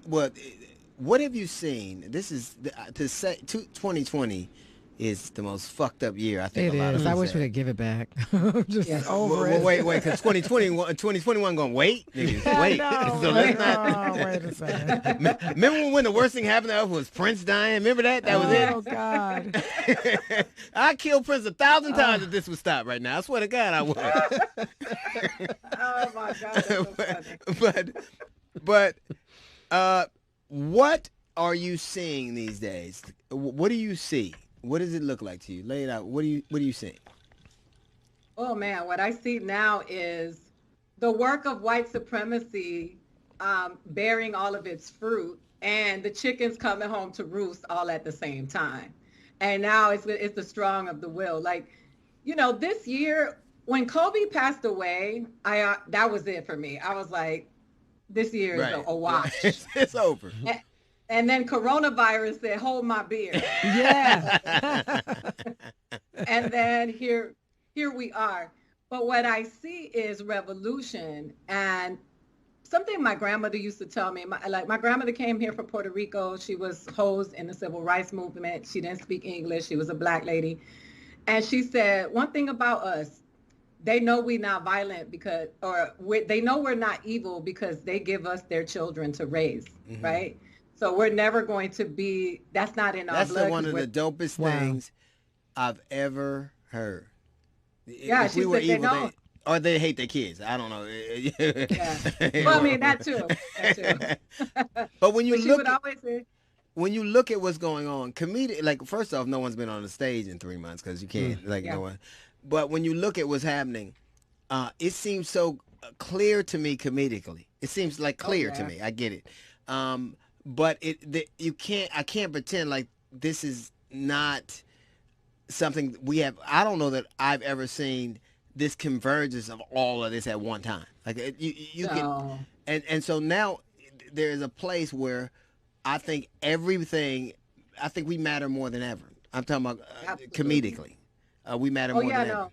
What have you seen? This is to say 2020 is the most fucked up year I think. It is. I wish we could give it back. Just over it. Wait, because 2021 going wait. Wait. So let's not. Wait a second. Remember when the worst thing happened to us was Prince dying? Remember that? That was it. Oh God. I killed Prince 1,000 times if this would stop right now. I swear to God, I would. Oh my God. That's so funny. But what are you seeing these days? What do you see? What does it look like to you? Lay it out. What do you see? Oh man, what I see now is the work of white supremacy bearing all of its fruit, and the chickens coming home to roost all at the same time. And now it's the strong of the will. Like, this year when Kobe passed away, that was it for me. I was like, this year is a wash. It's over. And then coronavirus said, hold my beer. Yeah. And then here we are. But what I see is revolution. And something my grandmother used to tell me, my grandmother came here from Puerto Rico. She was hosed in the civil rights movement. She didn't speak English. She was a black lady. And she said, one thing about us, they know we're not violent they know we're not evil because they give us their children to raise, right? So we're never going to be, that's not in our blood. That's one of the dopest things I've ever heard. Yeah, if she we were said they evil, don't. or they hate their kids. I don't know. Yeah. Well, I mean, that too. But when you but she look would always say, when you look at what's going on, comedic, like, first off, no one's been on the stage in 3 months because you can't, no one. But when you look at what's happening, it seems so clear to me comedically. It seems like clear to me. I get it. But I can't pretend like this is not something we have. I don't know that I've ever seen this convergence of all of this at one time. Like you can, and so now there is a place where I think we matter more than ever. I'm talking about comedically. We matter more than ever.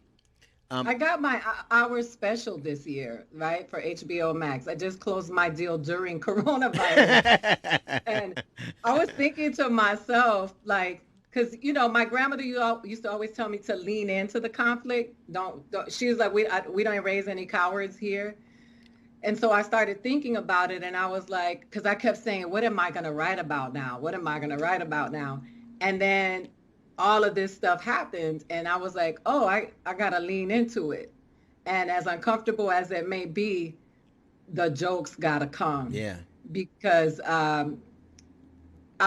I got my hour special this year, right, for HBO Max. I just closed my deal during coronavirus. And I was thinking to myself, like, because, you know, my grandmother used to always tell me to lean into the conflict. Don't she was like, we don't raise any cowards here. And so I started thinking about it, and I was like, because I kept saying, what am I going to write about now? What am I going to write about now? And then all of this stuff happened, and I was like, oh, I got to lean into it. And as uncomfortable as it may be, the jokes got to come. Yeah. Because I'll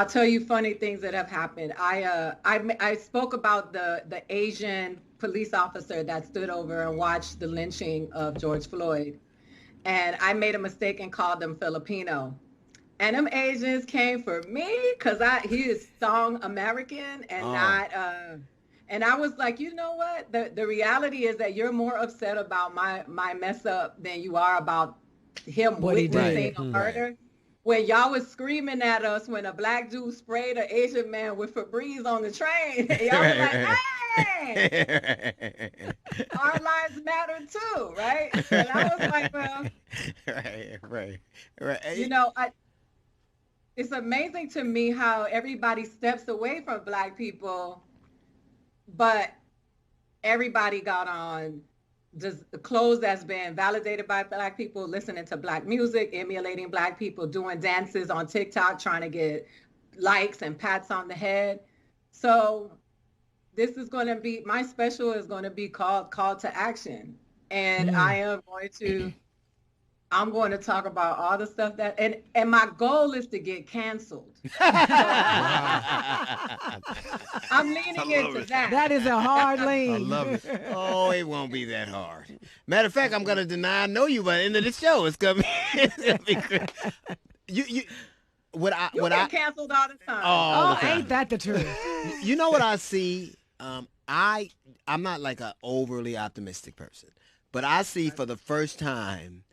tell you funny things that have happened. I spoke about the Asian police officer that stood over and watched the lynching of George Floyd. And I made a mistake and called them Filipino. And them Asians came for me because he is song American and not, and I was like, you know what? The reality is that you're more upset about my mess up than you are about him witnessing a murder. Right. When y'all was screaming at us when a black dude sprayed an Asian man with Febreze on the train, y'all was like, hey, our lives matter too, right? And I was like, well, right. You know, it's amazing to me how everybody steps away from black people, but everybody got on just the clothes that's been validated by black people, listening to black music, emulating black people, doing dances on TikTok, trying to get likes and pats on the head. So this is going to be, my special is going to be called Call to Action. And I'm going to talk about all the stuff that, and my goal is to get canceled. I'm leaning into that. That is a hard lean. I love it. Oh, it won't be that hard. Matter of fact, I'm going to deny I know you by the end of the show. It's going to be great. You get canceled all the time. Oh, ain't that the truth? You know what I see? I'm not like an overly optimistic person, but I see for the first time,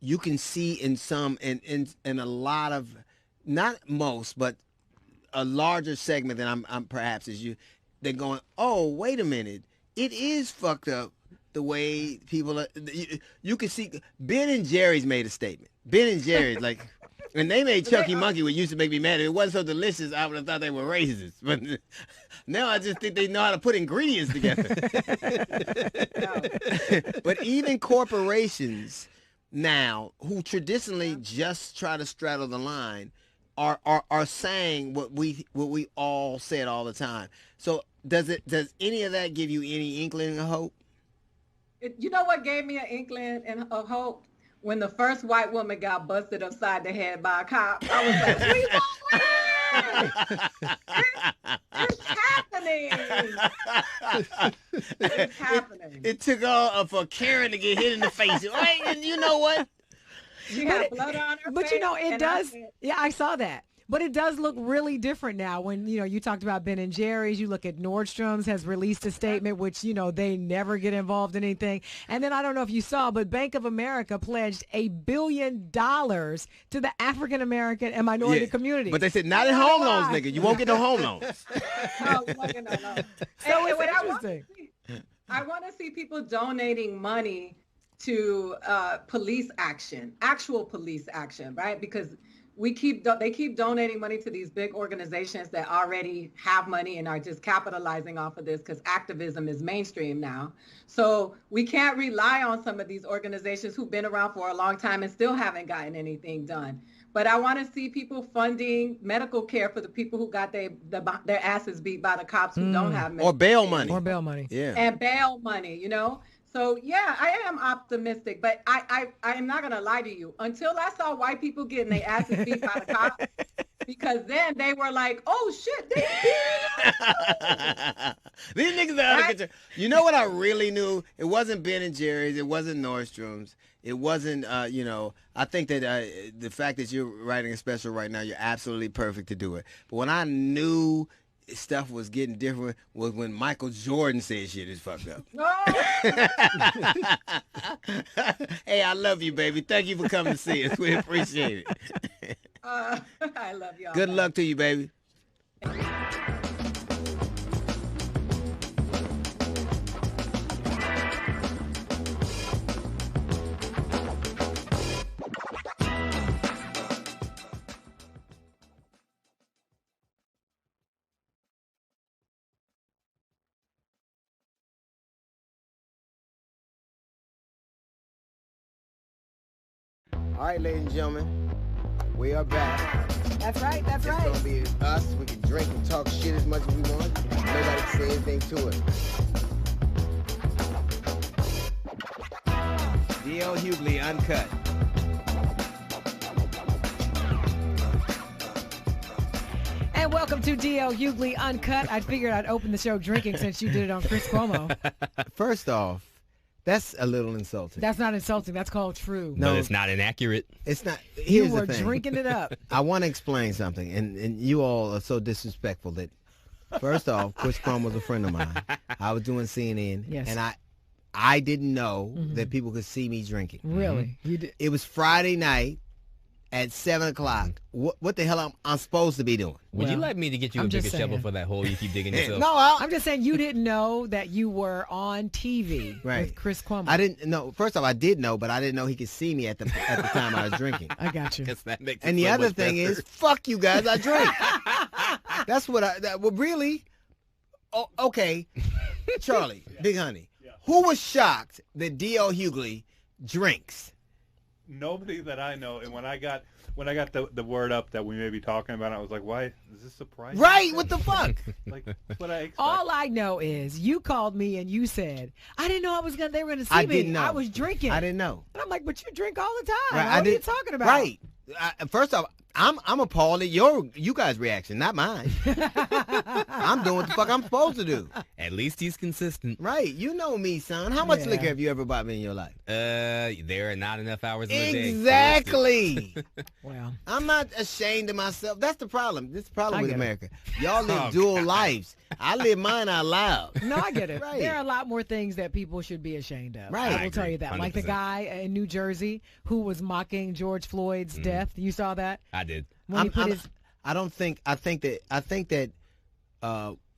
you can see in a lot of, not most, but a larger segment than I'm perhaps as you, they're going, oh, wait a minute, it is fucked up the way people are. You can see Ben and Jerry's made a statement. Ben and Jerry's like, and they made Chucky Monkey, which used to make me mad. If it wasn't so delicious, I would have thought they were racist. But now I just think they know how to put ingredients together. But even corporations now, who traditionally just try to straddle the line, are saying what we all said all the time. So does any of that give you any inkling of hope? You know what gave me an inkling of hope? When the first white woman got busted upside the head by a cop, I was like, we won! It's happening! It's happening. It took all for Karen to get hit in the face. And you know what? She had blood on her But face, you know, it does. Yeah, I saw that. But it does look really different now when, you know, you talked about Ben & Jerry's. You look at Nordstrom's has released a statement, which, you know, they never get involved in anything. And then I don't know if you saw, but Bank of America pledged $1 billion to the African American and minority community. But they said, not in home loans, nigga. You won't get no home loans. No, you won't get no loans. So it's interesting. I want to see people donating money to police action, actual police action, right? Because they keep donating money to these big organizations that already have money and are just capitalizing off of this because activism is mainstream now. So we can't rely on some of these organizations who've been around for a long time and still haven't gotten anything done. But I want to see people funding medical care for the people who got their asses beat by the cops who don't have medical or bail care. money. Or bail money. Yeah. And bail money, you know? So yeah, I am optimistic, but I am not gonna lie to you. Until I saw white people getting their asses beat by the cops, because then they were like, "Oh shit, they these niggas are out of control." You know what I really knew? It wasn't Ben and Jerry's. It wasn't Nordstrom's. It wasn't. You know, I think that the fact that you're writing a special right now, you're absolutely perfect to do it. But when I knew stuff was getting different was when Michael Jordan said shit is fucked up. Hey, I love you, baby. Thank you for coming to see us. We appreciate it. I love y'all. Good luck to you, baby. All right, ladies and gentlemen, we are back. That's right. That's it's right. It's going to be us. We can drink and talk shit as much as we want. Nobody can say anything to it. D.L. Hughley, Uncut. And welcome to D.L. Hughley Uncut. I figured I'd open the show drinking since you did it on Chris Cuomo. First off, that's a little insulting. That's not insulting. That's called true. No, it's not inaccurate. It's not. You Here's were the thing. drinking it up. I want to explain something, and you all are so disrespectful that, first off, Chris Cuomo was a friend of mine. I was doing CNN, Yes. and I didn't know that people could see me drinking. Really? You did. It was Friday night at 7 o'clock. What the hell I'm supposed to be doing? Would you like me to get you a bigger shovel for that hole you keep digging yourself? No, I'm just saying you didn't know that you were on TV with Chris Cuomo. I didn't know. First off, I did know, but I didn't know he could see me at the time I was drinking. I got you. That makes And it the so other much thing better. is, fuck you guys, I drink. That's what well, really? Oh, okay. Charlie, Big Honey, who was shocked that D.L. Hughley drinks? Nobody that I know. And when I got the word up that we may be talking about it, I was like, why is this surprising? Right, what the fuck? Like, that's what I expect. All I know is you called me and you said, I didn't know they were going to see I me. didn't know. I was drinking. I didn't know. And I'm like, but you drink all the time. Right, What are you talking about? Right. First off, I'm appalled at you guys' reaction, not mine. I'm doing what the fuck I'm supposed to do. At least he's consistent. Right. You know me, son. How much Yeah. liquor have you ever bought me in your life? There are not enough hours in the day. Exactly. Well, I'm not ashamed of myself. That's the problem. This is the problem I with get it. America. Y'all live Oh, dual God. lives. I live mine out loud. No, I get it. Right. There are a lot more things that people should be ashamed of. Right. I I will tell agree. you that. Like the 100%. guy in New Jersey who was mocking George Floyd's death. You saw that? I did. When he put his I think that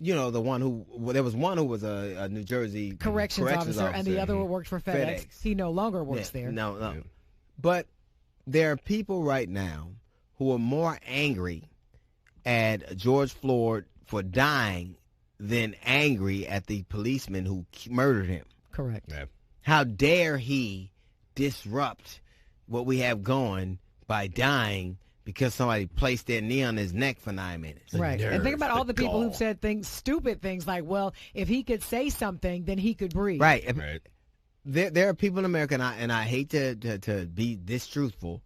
you know, the one who there was one who was a New Jersey corrections officer and the other one worked for FedEx. FedEx. He no longer works Yeah, there. No. But there are people right now who are more angry at George Floyd for dying than angry at the policeman who murdered him. Correct. Yeah. How dare he disrupt what we have going by dying because somebody placed their knee on his neck for 9 minutes. Right. And think about all the people who've said stupid things like, well, if he could say something, then he could breathe. Right. There are people in America, and I hate to be this truthful,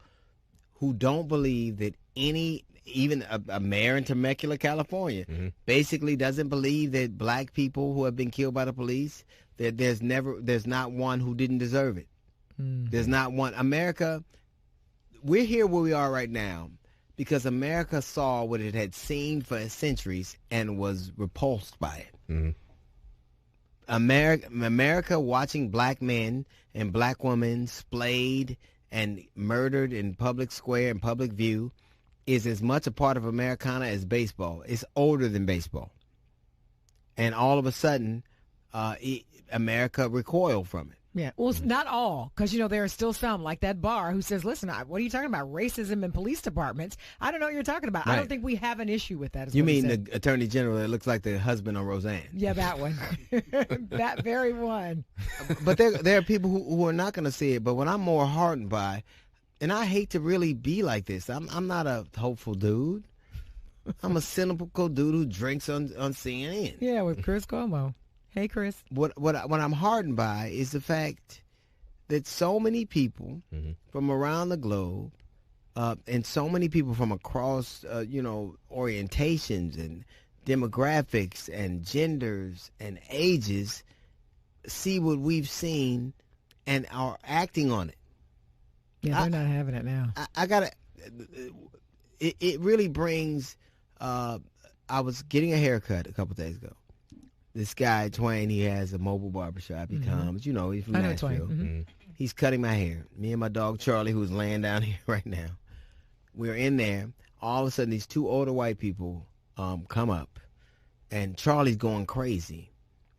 who don't believe that even a mayor in Temecula, California, basically doesn't believe that black people who have been killed by the police, that there's not one who didn't deserve it. There's not one. America, we're here where we are right now because America saw what it had seen for centuries and was repulsed by it. America watching black men and black women splayed and murdered in public square and public view is as much a part of Americana as baseball. It's older than baseball. And all of a sudden, America recoiled from it. Yeah, well, it's not all, because, there are still some, like that bar, who says, listen, what are you talking about? Racism in police departments? I don't know what you're talking about. Right. I don't think we have an issue with that. You mean the Attorney General that looks like the husband on Roseanne? Yeah, that one. That very one. But there are people who are not going to see it. But what I'm more heartened by, and I hate to really be like this, I'm not a hopeful dude. I'm a cynical dude who drinks on CNN. Yeah, with Chris Cuomo. Hey, Chris. What I'm heartened by is the fact that so many people from around the globe and so many people from across, orientations and demographics and genders and ages see what we've seen and are acting on it. Yeah, they're not having it now. I gotta. It really brings. I was getting a haircut a couple days ago. This guy, Twain, he has a mobile barbershop. He comes, he's from Nashville. He's cutting my hair. Me and my dog, Charlie, who's laying down here right now. We're in there. All of a sudden, these two older white people come up, and Charlie's going crazy.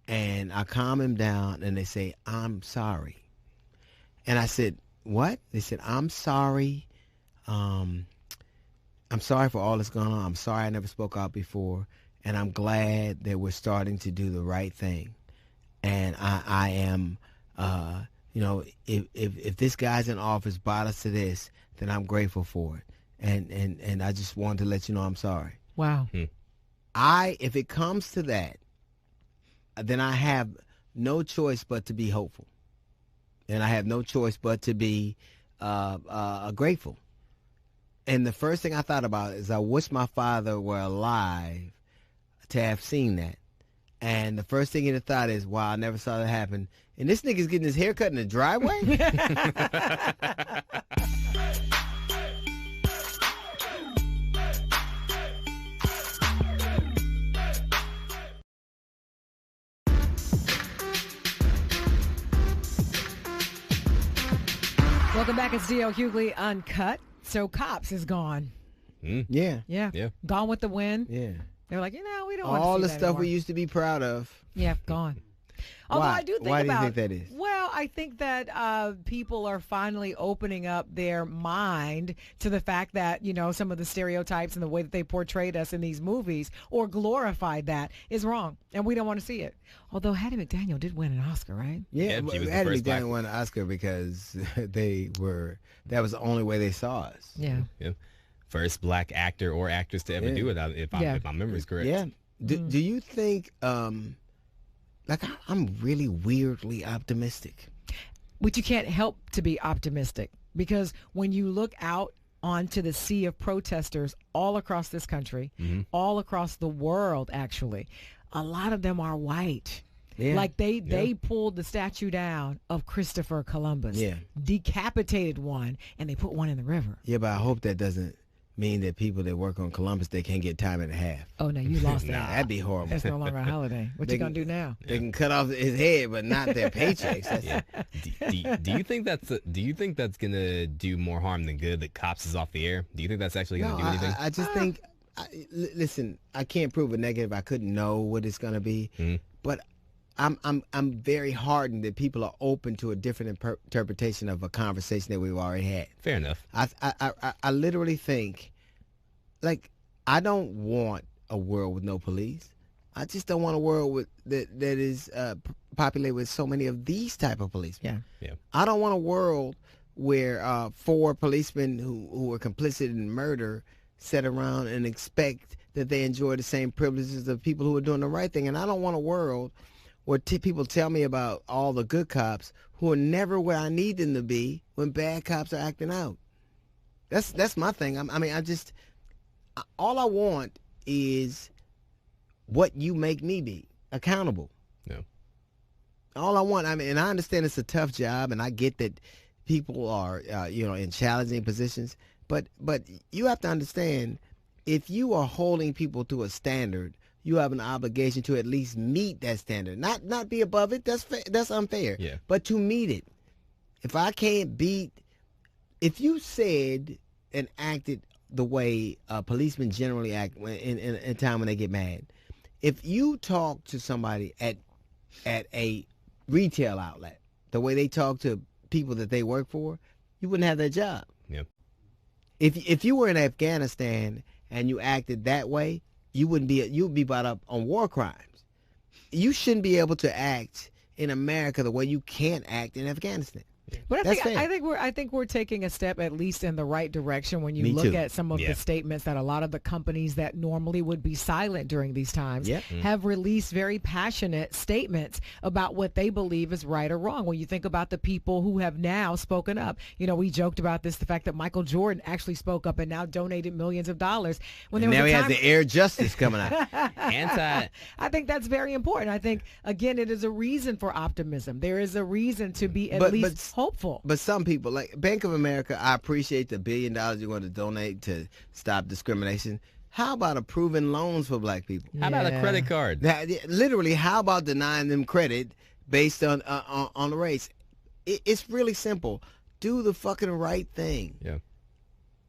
And I calm him down, and they say, I'm sorry. And I said, what? They said, I'm sorry. I'm sorry for all that's going on. I'm sorry I never spoke out before. And I'm glad that we're starting to do the right thing. And I am, if this guy's in office brought us to this, then I'm grateful for it. And I just wanted to let you know I'm sorry. Wow. If it comes to that, then I have no choice but to be hopeful. And I have no choice but to be grateful. And the first thing I thought about is I wish my father were alive to have seen that. And the first thing in the thought is, wow, I never saw that happen. And this nigga's getting his hair cut in the driveway? Welcome back. It's D.L. Hughley Uncut. So Cops is gone. Yeah. Yeah. Gone with the wind. Yeah. They're like, we don't want to see all the that stuff anymore. we used to be proud of. Yeah, gone. Although Why? I do think Why do you about, think that is? Well, I think that people are finally opening up their mind to the fact that, some of the stereotypes and the way that they portrayed us in these movies or glorified that is wrong. And we don't want to see it. Although Hattie McDaniel did win an Oscar, right? Yeah, she was the Hattie first black McDaniel won an Oscar because that was the only way they saw us. Yeah. First black actor or actress to ever do it, if my memory's correct. Yeah. Do you think, I'm really weirdly optimistic? But you can't help to be optimistic because when you look out onto the sea of protesters all across this country, all across the world, actually, a lot of them are white. Yeah. Like they pulled the statue down of Christopher Columbus, decapitated one, and they put one in the river. Yeah, but I hope that doesn't mean that people that work on Columbus, they can't get time and a half. Oh, no, you lost that. That'd be horrible. That's no longer a holiday. What you going to do now? They can cut off his head, but not their paychecks. Do you think that's going to do more harm than good that Cops is off the air? Do you think that's actually going to do anything? I just think, listen, I can't prove a negative. I couldn't know what it's going to be. But I'm very heartened that people are open to a different interpretation of a conversation that we've already had. Fair enough. I literally think, I don't want a world with no police. I just don't want a world that is populated with so many of these type of policemen. Yeah. I don't want a world where 4 policemen who are complicit in murder sit around and expect that they enjoy the same privileges of people who are doing the right thing. And I don't want a world where people tell me about all the good cops who are never where I need them to be when bad cops are acting out. That's my thing. All I want is what you make me be, accountable. Yeah. All I want, and I understand it's a tough job, and I get that people are, in challenging positions, but you have to understand, if you are holding people to a standard, you have an obligation to at least meet that standard. Not be above it. That's unfair. Yeah. But to meet it. If I can't if you said and acted the way policemen generally act in a time when they get mad, if you talk to somebody at a retail outlet, the way they talk to people that they work for, you wouldn't have that job. Yep. If you were in Afghanistan and you acted that way, you would be brought up on war crimes. You shouldn't be able to act in America the way you can't act in Afghanistan. But I think we're taking a step at least in the right direction when you look at some of the statements that a lot of the companies that normally would be silent during these times have released very passionate statements about what they believe is right or wrong. When you think about the people who have now spoken up, you know, we joked about this, the fact that Michael Jordan actually spoke up and now donated millions of dollars. When there was now he has the Air Justice coming out. I think that's very important. I think, again, it is a reason for optimism. There is a reason to be at least hopeful. But some people, like Bank of America, I appreciate the $1 billion you're going to donate to stop discrimination. How about approving loans for black people? How about a credit card? Literally, how about denying them credit based on the race? It's really simple. Do the fucking right thing. Yeah.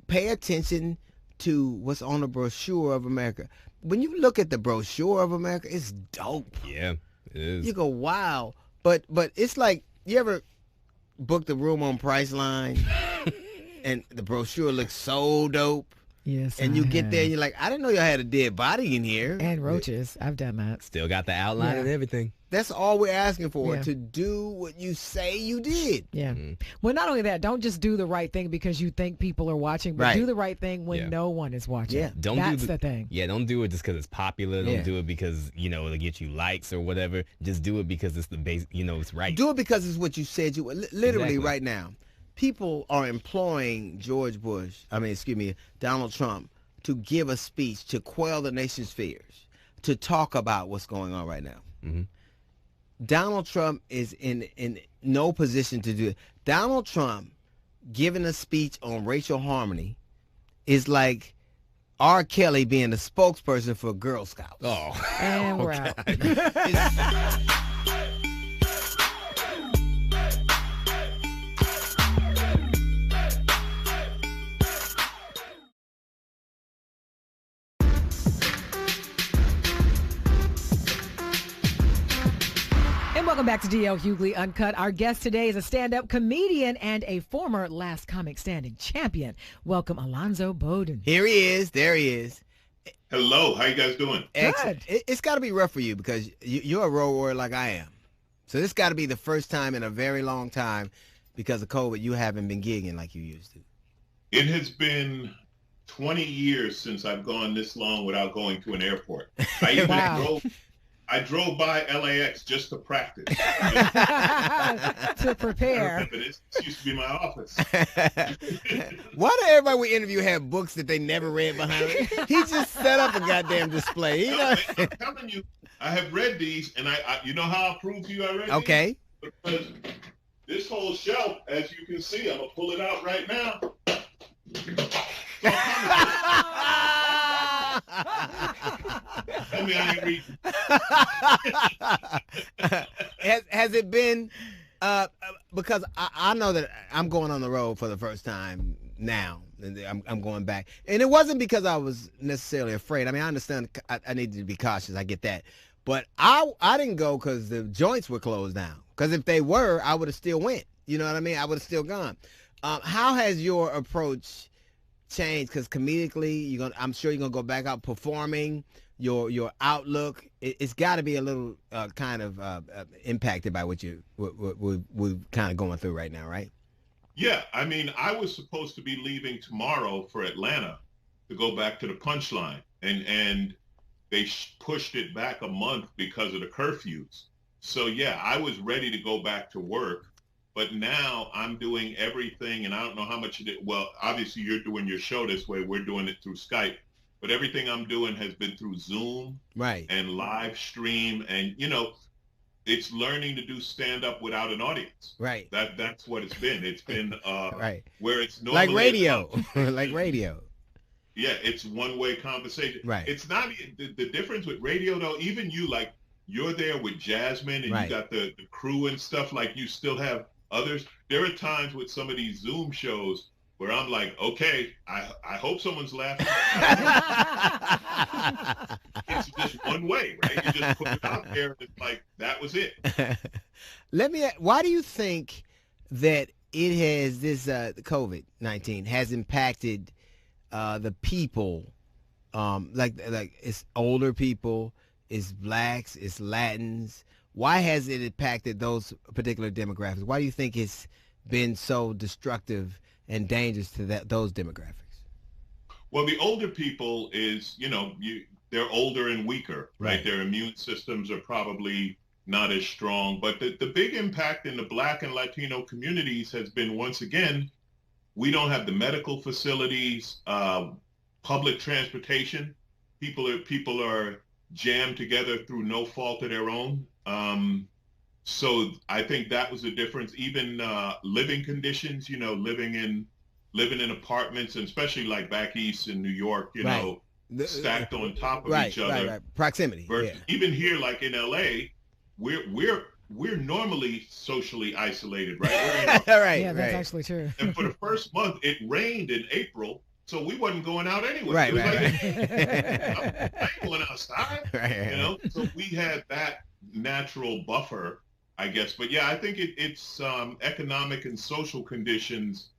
Pay attention to what's on the brochure of America. When you look at the brochure of America, it's dope. Yeah, it is. You go, wow. But it's like, you ever booked a room on Priceline and the brochure looks so dope? Yes. And you get there and you're like, I didn't know y'all had a dead body in here. And roaches. I've done that. Still got the outline and everything. That's all we're asking for, to do what you say you did. Yeah. Well, not only that, don't just do the right thing because you think people are watching, but do the right thing when no one is watching. Yeah. That's the thing. Yeah, don't do it just because it's popular. Don't do it because, you know, it'll get you likes or whatever. Just do it because it's the base, you know, it's right. Do it because it's what you said you would. Literally right now, people are employing Donald Trump to give a speech to quell the nation's fears, to talk about what's going on right now. Mm-hmm. Donald Trump is in no position to do it. Donald Trump giving a speech on racial harmony is like R. Kelly being the spokesperson for Girl Scouts. Oh. And we're out. Welcome back to D.L. Hughley Uncut. Our guest today is a stand-up comedian and a former Last Comic Standing champion. Welcome, Alonzo Bowden. Here he is. There he is. Hello. How you guys doing? Excellent. It's got to be rough for you because you're a road warrior like I am. So this got to be the first time in a very long time because of COVID you haven't been gigging like you used to. It has been 20 years since I've gone this long without going to an airport. I even I drove by LAX just to practice. To prepare. This used to be my office. Why do everybody we interview have books that they never read behind it? He just set up a goddamn display. I'm telling you, I have read these, and I you know how I'll prove to you I read these? Because this whole shelf, as you can see, I'm going to pull it out right now. Tell me I ain't reading. Has it been, because I know that I'm going on the road for the first time now, and I'm going back. And it wasn't because I was necessarily afraid. I mean, I understand I needed to be cautious. I get that. But I didn't go because the joints were closed down. Because if they were, I would have still went. You know what I mean? I would have still gone. How has your approach changed? Because comedically, I'm sure you're gonna go back out performing. Your outlook, it's got to be a little kind of impacted by what we're kind of going through right now, right? Yeah, I mean, I was supposed to be leaving tomorrow for Atlanta to go back to the Punchline, and they pushed it back a month because of the curfews. So yeah, I was ready to go back to work. But now I'm doing everything, and I don't know how much it is. Well, obviously you're doing your show this way. We're doing it through Skype. But everything I'm doing has been through Zoom and live stream. And, you know, it's learning to do stand-up without an audience. Right. That's what it's been. It's been where it's normally... Like radio. Like radio. Yeah, it's one-way conversation. Right. It's not... The difference with radio, though, even you, like, you're there with Jasmine and you got the crew and stuff, like you still have others. There are times with some of these Zoom shows where I'm like, okay, I hope someone's laughing. It's just one way, right? You just put it out there, and it's like, that was it. Why do you think that it has, this COVID-19 has impacted the people, like it's older people, it's blacks, it's Latins? Why has it impacted those particular demographics? Why do you think it's been so destructive and dangerous to those demographics? Well, the older people is, they're older and weaker, right? Their immune systems are probably not as strong. But the big impact in the Black and Latino communities has been, once again, we don't have the medical facilities, public transportation. People are jammed together through no fault of their own. So I think that was the difference. Even living conditions, living in apartments, and especially like back east in New York, stacked on top of each other. Right. Proximity. Versus, even here, like in LA, we're normally socially isolated, right? That's actually true. And for the first month, it rained in April, so we wasn't going out anyway. Right. I ain't going outside. So we had that natural buffer, I guess. But yeah, I think it's economic and social conditions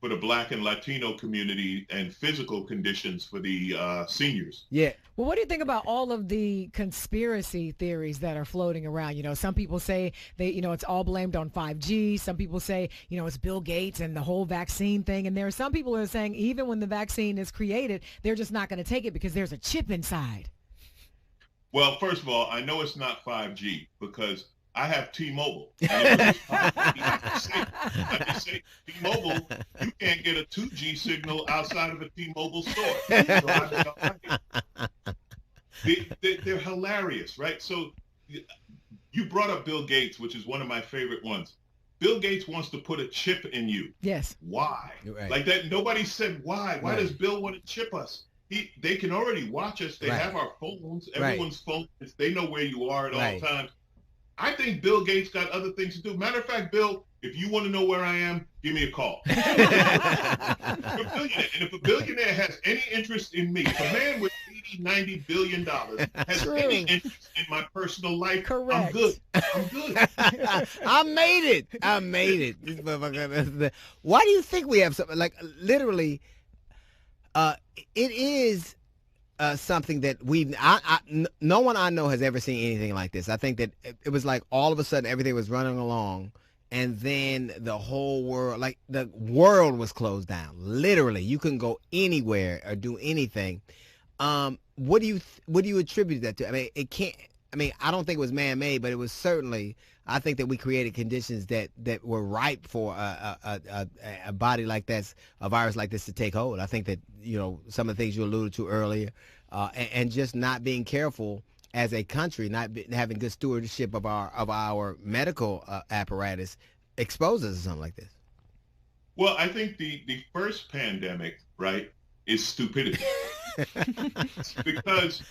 for the Black and Latino community, and physical conditions for the seniors. Yeah. Well, what do you think about all of the conspiracy theories that are floating around? Some people say it's all blamed on 5G. Some people say, it's Bill Gates and the whole vaccine thing. And there are some people who are saying even when the vaccine is created, they're just not going to take it because there's a chip inside. Well, first of all, I know it's not 5G because I have T-Mobile. I just say T-Mobile, you can't get a 2G signal outside of a T-Mobile store. So they're hilarious, right? So you brought up Bill Gates, which is one of my favorite ones. Bill Gates wants to put a chip in you. Yes. Why? Right. Like that, nobody said why. Why does Bill want to chip us? They can already watch us. They have our phones. Everyone's phone. They know where you are at all times. I think Bill Gates got other things to do. Matter of fact, Bill, if you want to know where I am, give me a call. You're a billionaire. And if a billionaire has any interest in me, if a man with $80, $90 billion has any interest in my personal life, correct. I'm good. I made it. This motherfucker. Why do you think we have something like literally? It is something that no one I know has ever seen anything like this. I think that it was like all of a sudden everything was running along, and then the whole world, like the world was closed down. Literally, you couldn't go anywhere or do anything. What do you attribute that to? I mean, it can't. I mean, I don't think it was man-made, but it was certainly. I think that we created conditions that were ripe for a body like this, a virus like this, to take hold. I think that some of the things you alluded to earlier, and just not being careful as a country, not having good stewardship of our medical apparatus, exposes us to something like this. Well, I think the first pandemic, right, is stupidity. Because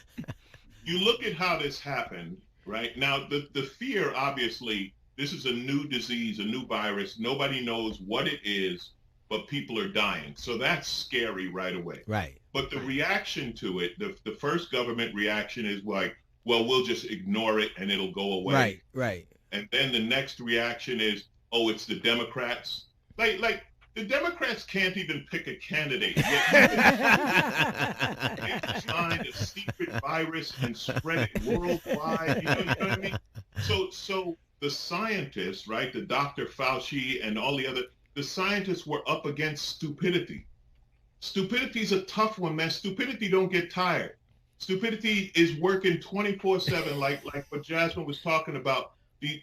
you look at how this happened. Right now, the fear, obviously, this is a new disease, a new virus. Nobody knows what it is, but people are dying. So that's scary right away. Right. But the reaction to it, the first government reaction is like, well, we'll just ignore it and it'll go away. Right. And then the next reaction is, oh, it's the Democrats. Like the Democrats can't even pick a candidate. They find a secret virus and spread it worldwide. You know what I mean? So the scientists, right, the Dr. Fauci and all the scientists were up against stupidity. Stupidity is a tough one, man. Stupidity don't get tired. Stupidity is working 24/7, like what Jasmine was talking about.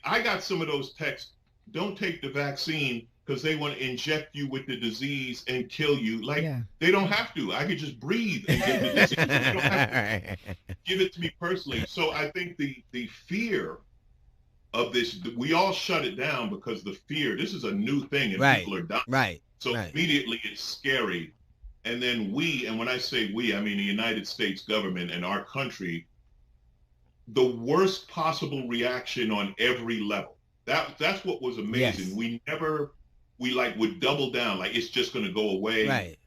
I got some of those texts. Don't take the vaccine because they want to inject you with the disease and kill you. They don't have to. I could just breathe and get the disease. They don't have to give it to me personally. So I think the fear of this, we all shut it down because the fear, this is a new thing and people are dying. So immediately it's scary. And then and when I say we, I mean the United States government and our country, the worst possible reaction on every level. That's what was amazing. Yes. We we like would double down, like it's just going to go away. Right.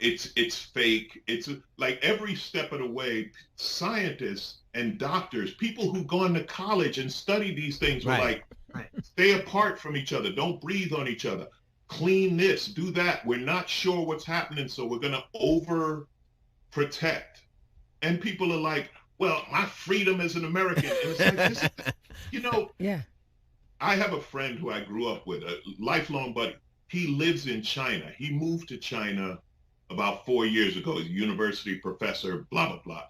It's fake. It's like every step of the way, scientists and doctors, people who've gone to college and studied these things were like, stay apart from each other. Don't breathe on each other. Clean this, do that. We're not sure what's happening, so we're going to over protect. And people are like, well, my freedom as an American. And it's like, this is, you know, I have a friend who I grew up with, a lifelong buddy. He lives in China. He moved to China about 4 years ago. He's a university professor, blah, blah, blah.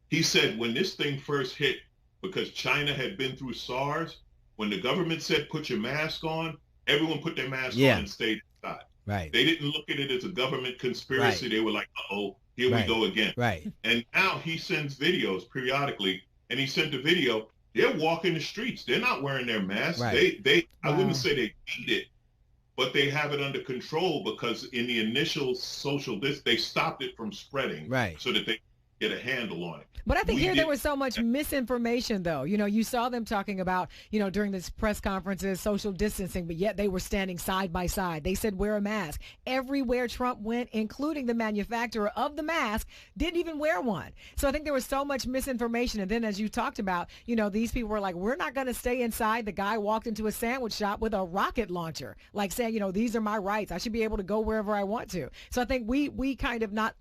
He said when this thing first hit, because China had been through SARS, when the government said put your mask on, everyone put their mask on and stayed inside. Right. They didn't look at it as a government conspiracy. They were like, uh-oh, here we go again. Right. And now he sends videos periodically, and he sent a video. They're walking the streets. They're not wearing their masks. Right. I wouldn't say they need it, but they have it under control because in the initial social they stopped it from spreading so that they get a handle on it. But I think there was so much misinformation, though. You know, you saw them talking about, you know, during this press conferences, social distancing, but yet they were standing side by side. They said wear a mask. Everywhere Trump went, including the manufacturer of the mask, didn't even wear one. So I think there was so much misinformation. And then as you talked about, you know, these people were like, we're not going to stay inside. The guy walked into a sandwich shop with a rocket launcher, like saying, you know, these are my rights. I should be able to go wherever I want to. So I think we kind of not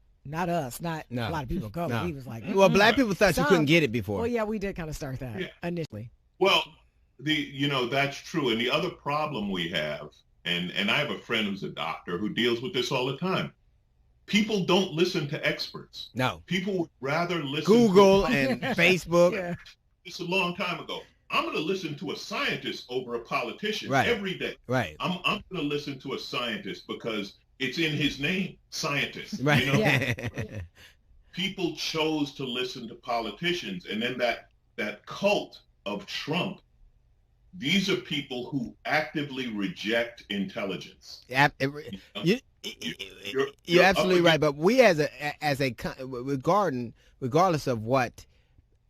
us, not a lot of people go. No. He was like, well, black people thought you couldn't get it before. Well, yeah, we did kind of start that initially. Well, that's true. And the other problem we have, and I have a friend who's a doctor who deals with this all the time. People don't listen to experts. No. People would rather listen Google to and Facebook. It's a long time ago. I'm going to listen to a scientist over a politician Right. every day. Right. I'm going to listen to a scientist because it's in his name, scientist. Right. You know? People chose to listen to politicians, and then that cult of Trump. These are people who actively reject intelligence. You're absolutely right. But we regardless of what,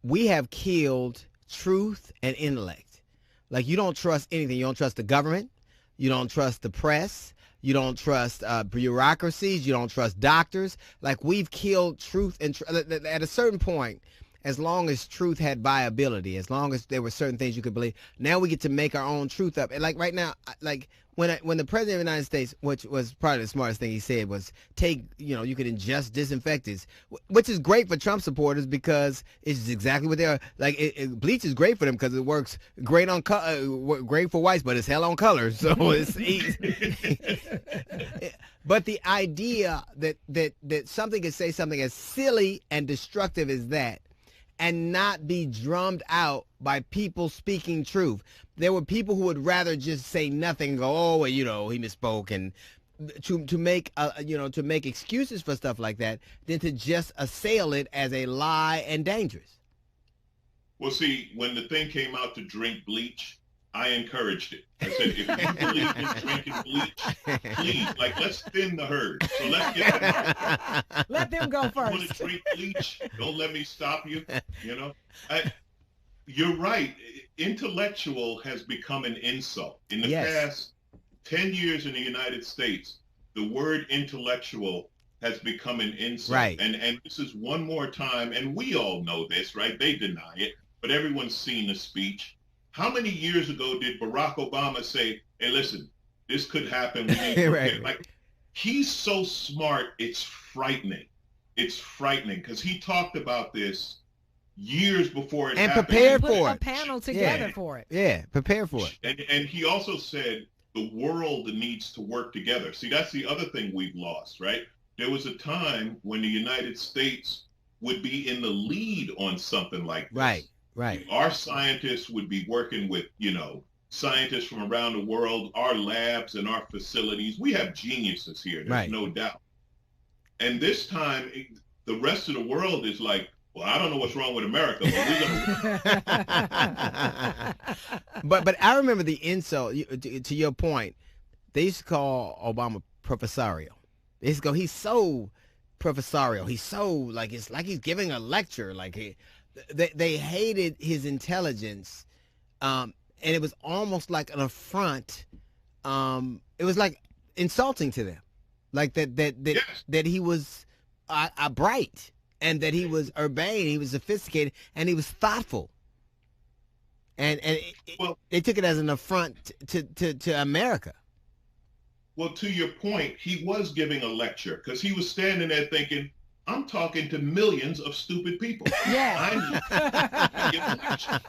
we have killed truth and intellect. Like, you don't trust anything. You don't trust the government. You don't trust the press. You don't trust bureaucracies. You don't trust doctors. Like, we've killed truth. And at a certain point, as long as truth had viability, as long as there were certain things you could believe, now we get to make our own truth up. And like right now, like when the president of the United States, which was probably the smartest thing he said, was you could ingest disinfectants, which is great for Trump supporters because it's exactly what they are. Like, bleach is great for them because it works great on great for whites, but it's hell on colors. So it's easy. But the idea that something can say something as silly and destructive as that and not be drummed out by people speaking truth. There were people who would rather just say nothing and go, oh, well, he misspoke, and to make excuses for stuff like that than to just assail it as a lie and dangerous. Well, see, when the thing came out to drink bleach, I encouraged it. I said, if you believe in drinking bleach, please, let's thin the herd. So let's get them out. Let them go first. You want to drink bleach? Don't let me stop you. You know, you're right. Intellectual has become an insult. In the past 10 years in the United States, the word intellectual has become an insult. Right. And this is one more time, and we all know this, right? They deny it, but everyone's seen the speech. How many years ago did Barack Obama say, hey, listen, this could happen. We need to prepare. Like, he's so smart, it's frightening. It's frightening because he talked about this years before it happened. And prepared for it. A panel together for it. Yeah, prepare for it. And he also said the world needs to work together. See, that's the other thing we've lost, right? There was a time when the United States would be in the lead on something like this. Right. Our scientists would be working with, scientists from around the world, our labs and our facilities. We have geniuses here, there's no doubt. And this time, the rest of the world is like, well, I don't know what's wrong with America, but we're going to... But I remember the insult, to your point, they used to call Obama professorial. They used to go, he's so professorial. He's so, it's like he's giving a lecture. They hated his intelligence, and it was almost like an affront it was like insulting to them, like that he was bright and that he was urbane, he was sophisticated, and he was thoughtful. And they took it as an affront to America. Well, to your point, he was giving a lecture because he was standing there thinking, I'm talking to millions of stupid people. Yeah. I give a lecture.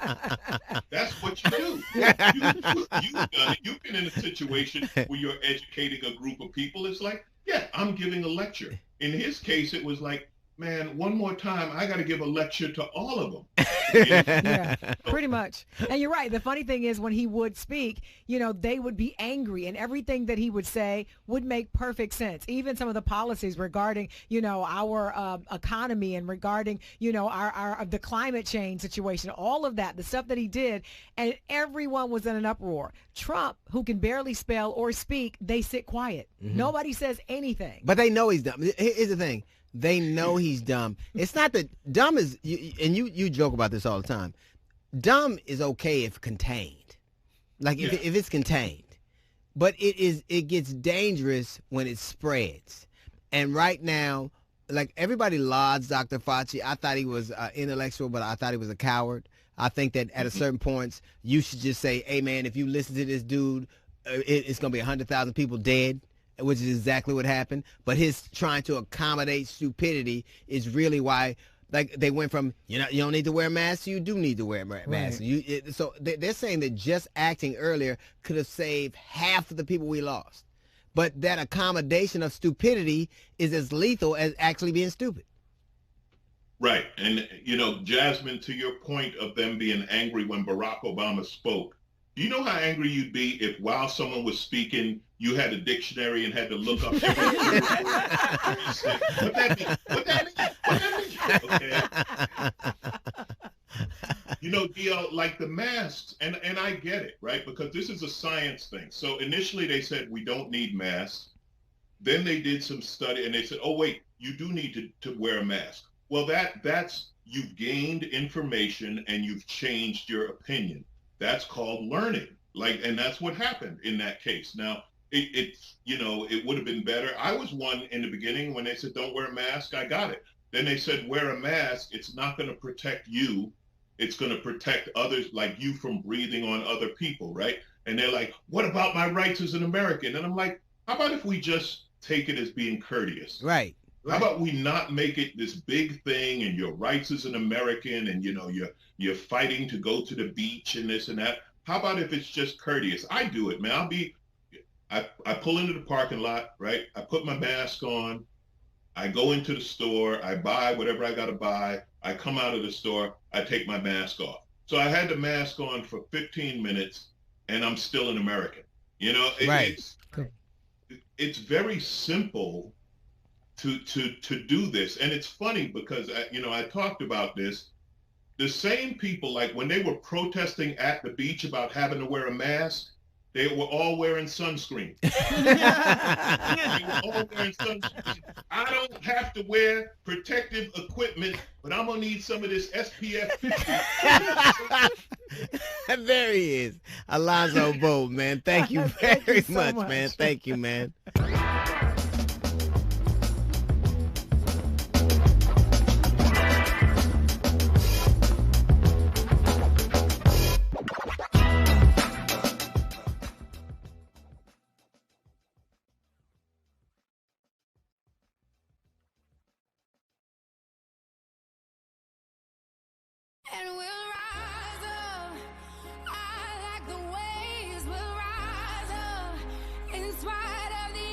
That's what you do. You've done it. You've been in a situation where you're educating a group of people. It's like, yeah, I'm giving a lecture. In his case, it was like, man, one more time, I got to give a lecture to all of them. Yeah, pretty much. And you're right. The funny thing is when he would speak, they would be angry and everything that he would say would make perfect sense. Even some of the policies regarding, our economy and regarding, the climate change situation, all of that, the stuff that he did, and everyone was in an uproar. Trump, who can barely spell or speak, they sit quiet. Mm-hmm. Nobody says anything. But they know he's dumb. Here's the thing. They know he's dumb. It's not that dumb is, and you joke about this all the time. Dumb is okay if contained, like if it's contained, but it gets dangerous when it spreads. And right now, like everybody lauds Dr. Fauci. I thought he was intellectual, but I thought he was a coward. I think that at a certain points you should just say, "Hey man, if you listen to this dude, it's gonna be 100,000 people dead." Which is exactly what happened. But his trying to accommodate stupidity is really why, like, they went from, you don't need to wear a mask, you do need to wear a mask. Right. So they're saying that just acting earlier could have saved half of the people we lost. But that accommodation of stupidity is as lethal as actually being stupid. Right. And, Jasmine, to your point of them being angry when Barack Obama spoke, do you know how angry you'd be if while someone was speaking, you had a dictionary and had to look up every word? What that mean? What that mean? Okay. Like the masks, and I get it, right? Because this is a science thing. So initially they said we don't need masks. Then they did some study and they said, oh, wait, you do need to wear a mask. Well, that's you've gained information and you've changed your opinion. That's called learning. And that's what happened in that case. Now, it would have been better. I was one in the beginning when they said, don't wear a mask. I got it. Then they said, wear a mask. It's not going to protect you. It's going to protect others like you from breathing on other people, right? And they're like, what about my rights as an American? And I'm like, how about if we just take it as being courteous? Right. How about we not make it this big thing and your rights as an American and, you're fighting to go to the beach and this and that. How about if it's just courteous? I do it, man. I pull into the parking lot, right? I put my mask on. I go into the store. I buy whatever I got to buy. I come out of the store. I take my mask off. So I had the mask on for 15 minutes and I'm still an American. Right. It's very simple to do this. And it's funny because, I talked about this. The same people, like when they were protesting at the beach about having to wear a mask, they were all wearing sunscreen. They were all wearing sunscreen. I don't have to wear protective equipment, but I'm going to need some of this SPF. There he is. Alonzo Bolt, man. Thank you very much, man. Thank you, man. And we'll rise up. I like the waves. We'll rise up in spite of the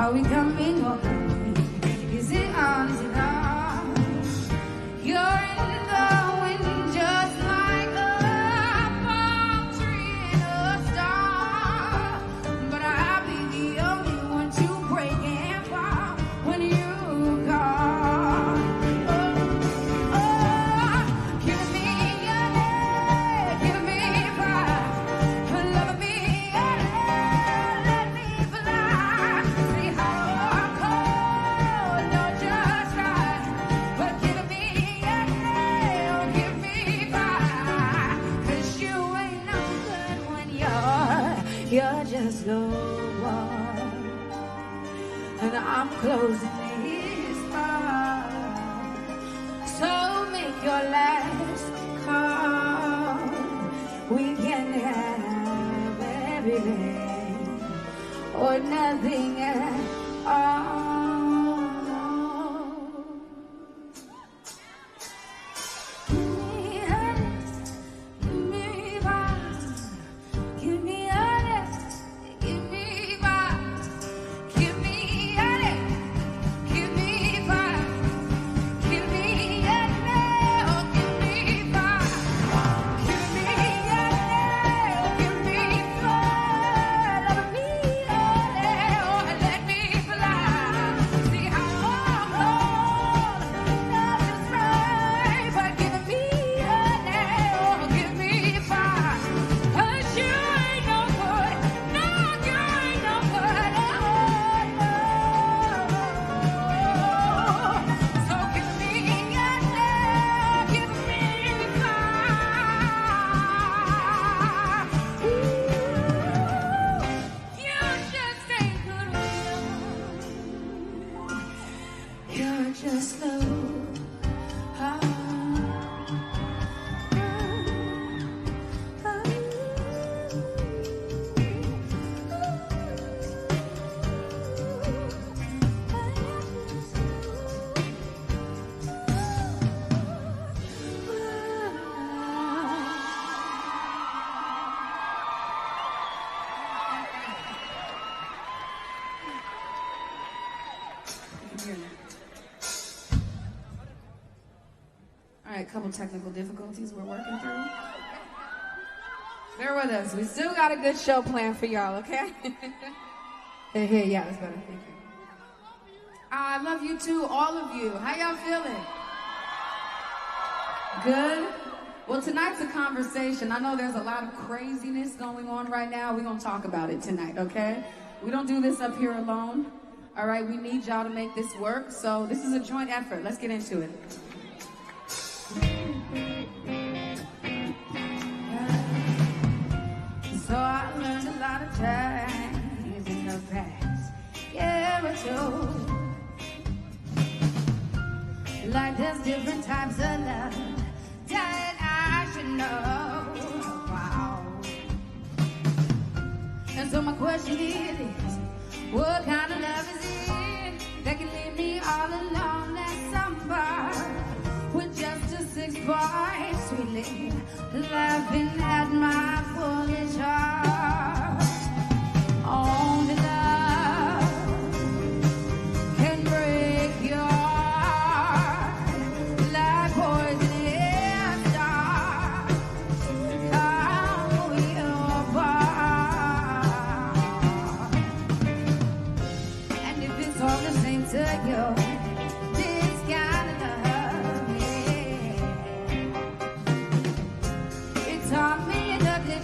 Are we coming or going? Is it on? Is it on? You're in the wind just like a palm tree in a star. But I'll be the only one to break and fall when you call. Give me your hand, give me fire, love me and let me fly. See how cold, no, just right. But give me your hand, give me fire, 'cause you ain't no good when you're just no one. And I'm closing this heart. So make your last call. We can have everything or nothing at all. Give me honest, give me honest, give me honest, give me honest, give me fire, give me honest, oh, give me fire, give me honest, give me fire, love me honest, oh, let me fly. See how cold, love is right, but give me honest, oh, give me fire, 'cause you ain't no good, no, you ain't no good, oh, no. So give me honest, give me fire. You just ain't good enough. You're just low. All right, couple technical difficulties we're working through. Bear with us. We still got a good show planned for y'all, okay? Hey, yeah, that's better. Thank you. I love you too, all of you. How y'all feeling? Good? Well, tonight's a conversation. I know there's a lot of craziness going on right now. We're going to talk about it tonight, okay? We don't do this up here alone. All right, we need y'all to make this work. So this is a joint effort. Let's get into it. So I learned a lot of times in the past, yeah, or two. Like there's different types of love that I should know about. And so my question is, what kind of love is it that can leave me all alone at some bar with just a 6-bar, sweetly laughing at my foolish heart? Only love can break your heart like poison in dark. How we apart. And if it's all the same to you, this kind of love, yeah, it taught me enough to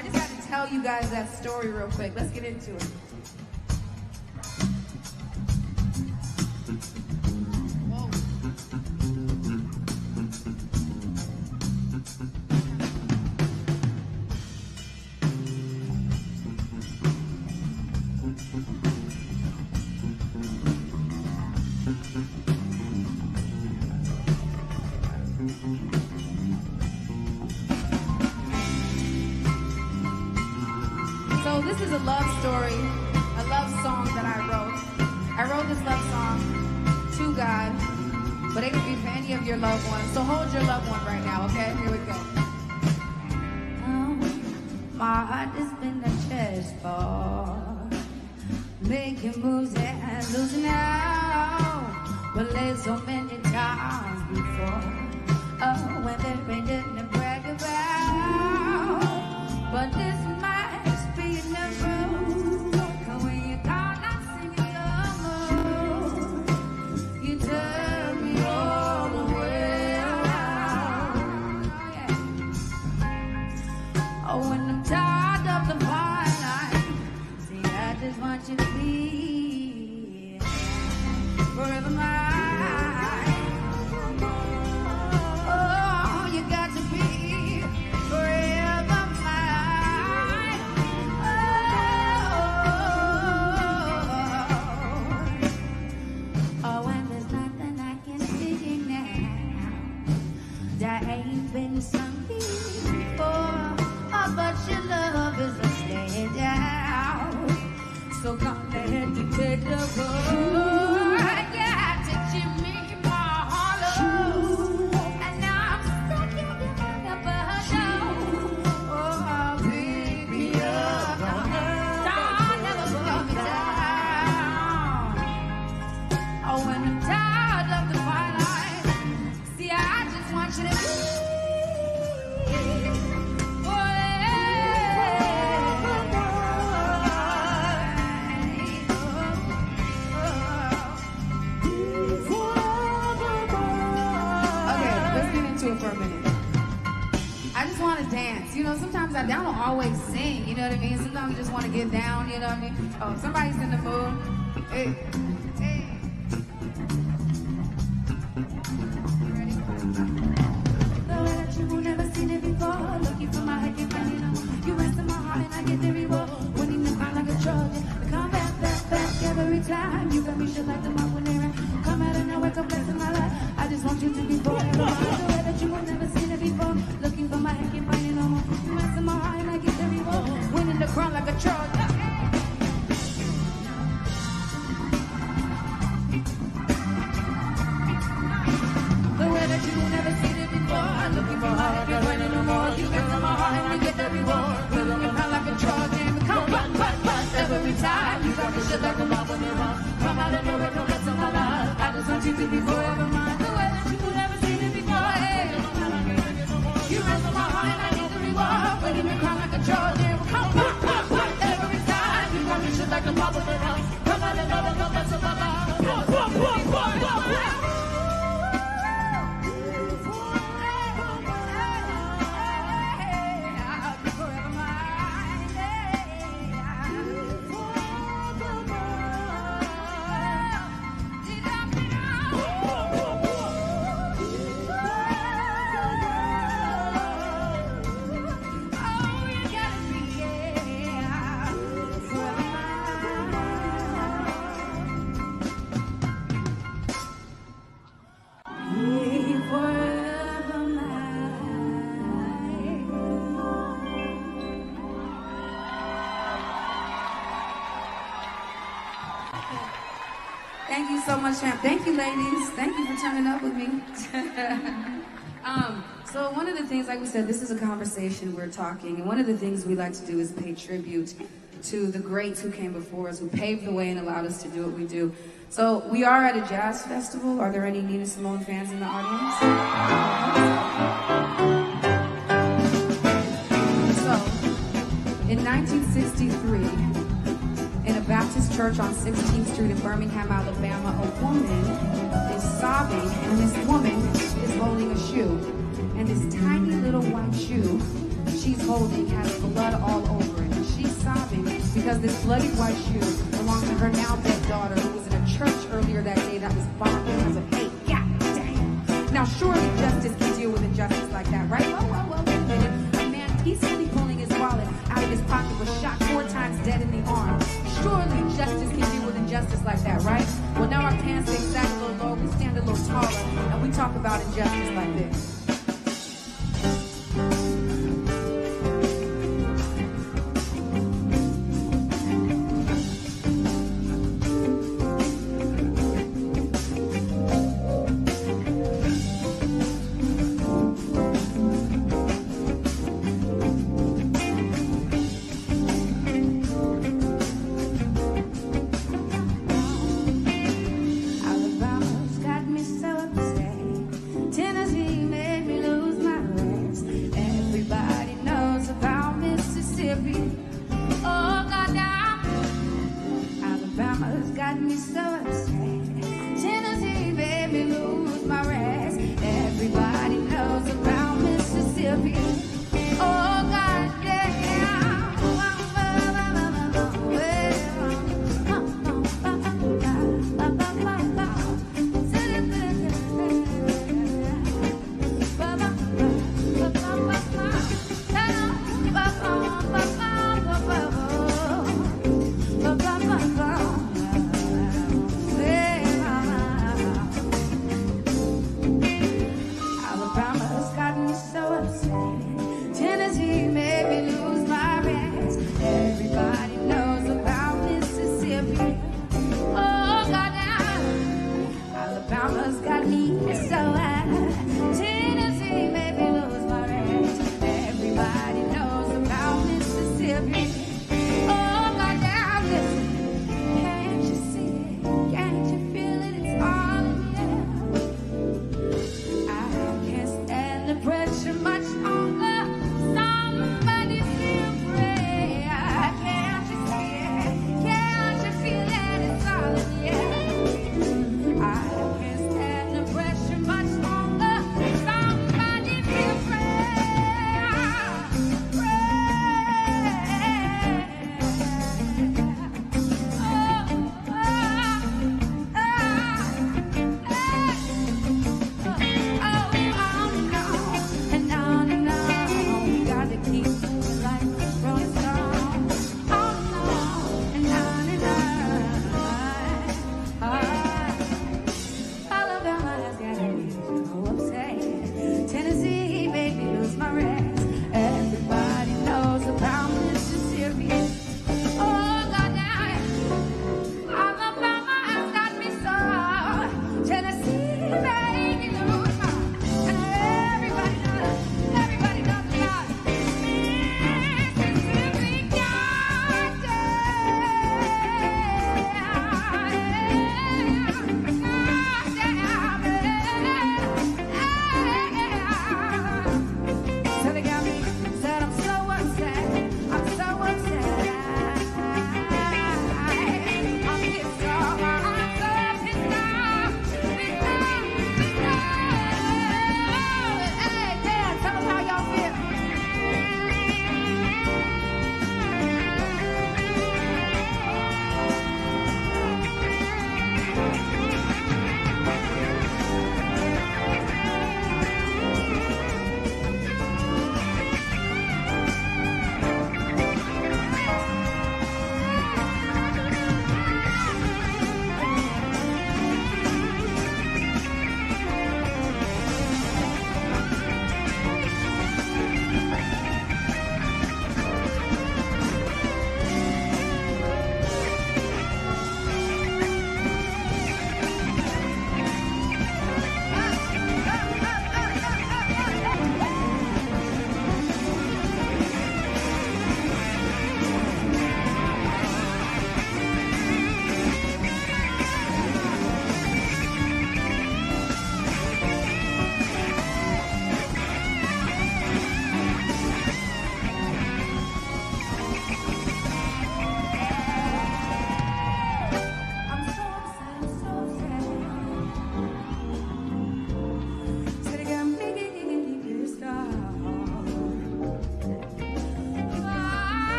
I just had to tell you guys that story real quick. Let's get into it. So this is a love story, a love song that I wrote. I wrote this love song to God, but it could be for any of your loved ones. So hold your loved one right now, okay? Here we go. My heart has been a chessboard, making moves and losing out. But played so many times before. Oh, when there ain't nothing to brag about. But this might be enough. When you call, I'm singing your mood. You turn me all the way around. Oh, when I'm tired of the fire, see, I just want you to be forever mine. Oh, you got to be forever mine. Oh, and there's nothing I can see now that ain't been sung before. Oh, but your love is a standout. So come ahead to take the road. Yeah, teaching me my hollow. And now I'm stuck in the back of a show. Oh, pick me up. Don't never put me down. Oh, when I'm tired of the twilight, see, I just want you to be. For a minute. I just want to dance. You know, sometimes I don't always sing, you know what I mean? Sometimes I just want to get down, you know what I mean? Oh, somebody's in the mood. Hey. Hey. Ready? The way that you will never seen it before. Looking for my head, you know. You rest in my heart and I get the reward. Winning the fight like a Trojan. Come back every time. You got me shit like the mouth when they rap. Come out and now wake up blessing my life. I just want you to be forever. You will never seen it before. Looking for my head, can't find it no more. You mess in my heart and I get the reward. Winning the crown like a Trojan. The way that you will never seen it before. Looking for my head, can't find it no more. You mess in my heart and I get the reward. Winning the crown like a Trojan. Come back every time. You got me shit like a mouth when you run. Come out and know it, no rest in my life. I just want you to be forever mine. The way that you will never seen it before. You rest in my heart and I get the reward. When you cry like a Trojan, come back every time. You got me shit like a mouth when you run. Come out and know it, no rest in my life. Thank you so much, champ. Thank you, ladies. Thank you for turning up with me. So one of the things, like we said, this is a conversation, we're talking, and one of the things we like to do is pay tribute to the greats who came before us, who paved the way and allowed us to do what we do. So we are at a jazz festival. Are there any Nina Simone fans in the audience? So, in 1963, in a Baptist church on 16th Street in Birmingham, Alabama, a woman is sobbing, and this woman is holding a shoe. And this tiny little white shoe, she's holding has blood all over it. And she's sobbing because this bloody white shoe belonged to her now dead daughter who was in a church earlier that day that was bombed because of hate. God damn. Now surely justice can deal with injustice like that, right? Well, wait a minute. A man peacefully pulling his wallet out of his pocket was shot 4 times dead in the arm. Surely justice can deal with injustice like that, right? Well, now our pants stay sat a little low, we stand a little taller, and we talk about injustice like this. Alabama's got me so upset. Tennessee made me lose my rest. Everybody knows about Mississippi. Oh, goddamn. Alabama's got me so upset. Tennessee made me lose my rest. Everybody knows about Mississippi. Oh, goddamn. Hey.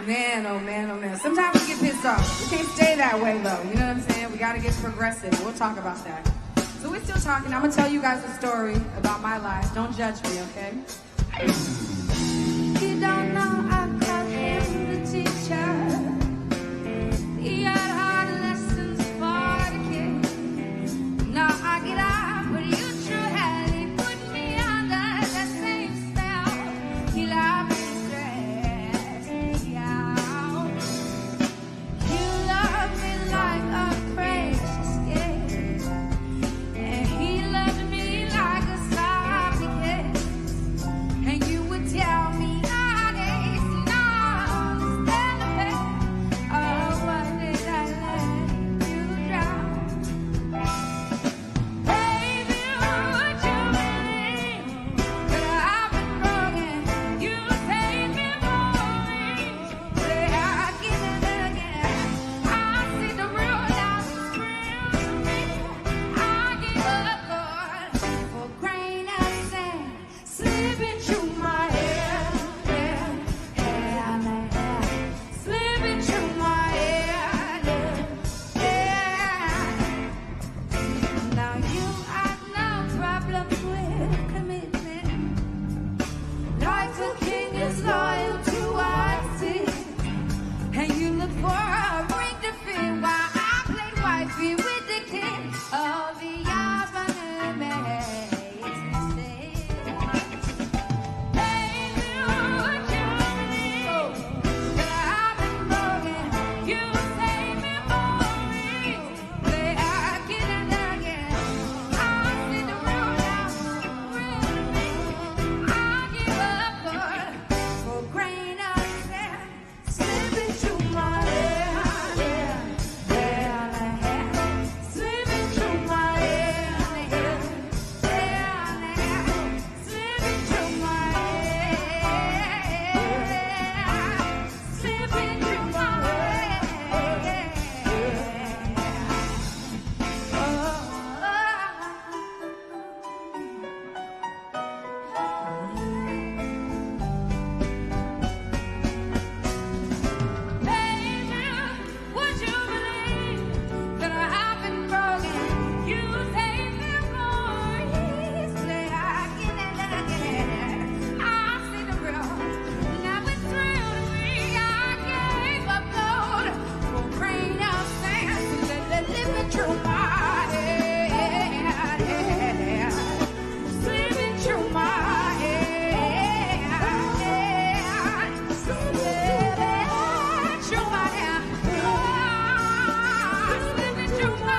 Man, oh man, oh man. Sometimes we get pissed off. We can't stay that way though. You know what I'm saying? We gotta get progressive. We'll talk about that. So we're still talking. I'm gonna tell you guys a story about my life. Don't judge me, okay? You don't know I called him the teacher. He had hard lessons for the kids. Now I get out, but you true had he put me under that same spell. He loved me, stressed me out. You love me like a precious gift, and he loved me like a sloppy kiss. And you would tell me nowadays, no, stand the pain. Oh, what did I let you drown? Baby, would you believe that I've been broken? You saved me more. Say again and again, I see the real life scream to me. I give up, Lord, for grain of sand slipping through my hair, slipping through my hair. Now you have no problem with commitment, like a king is loyal to our city, and you look for a ring to fit while I play wifey with the king of the slipping through my hair, slipping through my hair, slipping through my hair, slipping through my Baby, would you believe that I've been broken? You saved me more easily again and again. I see the real, now it's real to me. I gave up gold for grain of sand, living through my head, slipping through my head, slipping through my hair, slipping through my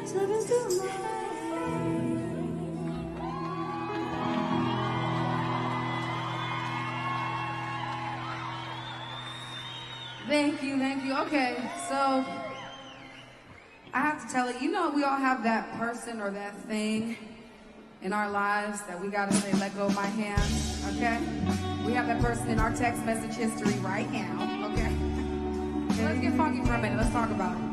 slipping through my Thank you, thank you. Okay, so I have to tell you, we all have that person or that thing in our lives that we gotta say, let go of my hand, okay? We have that person in our text message history right now, okay? Let's get funky for a minute. Let's talk about it.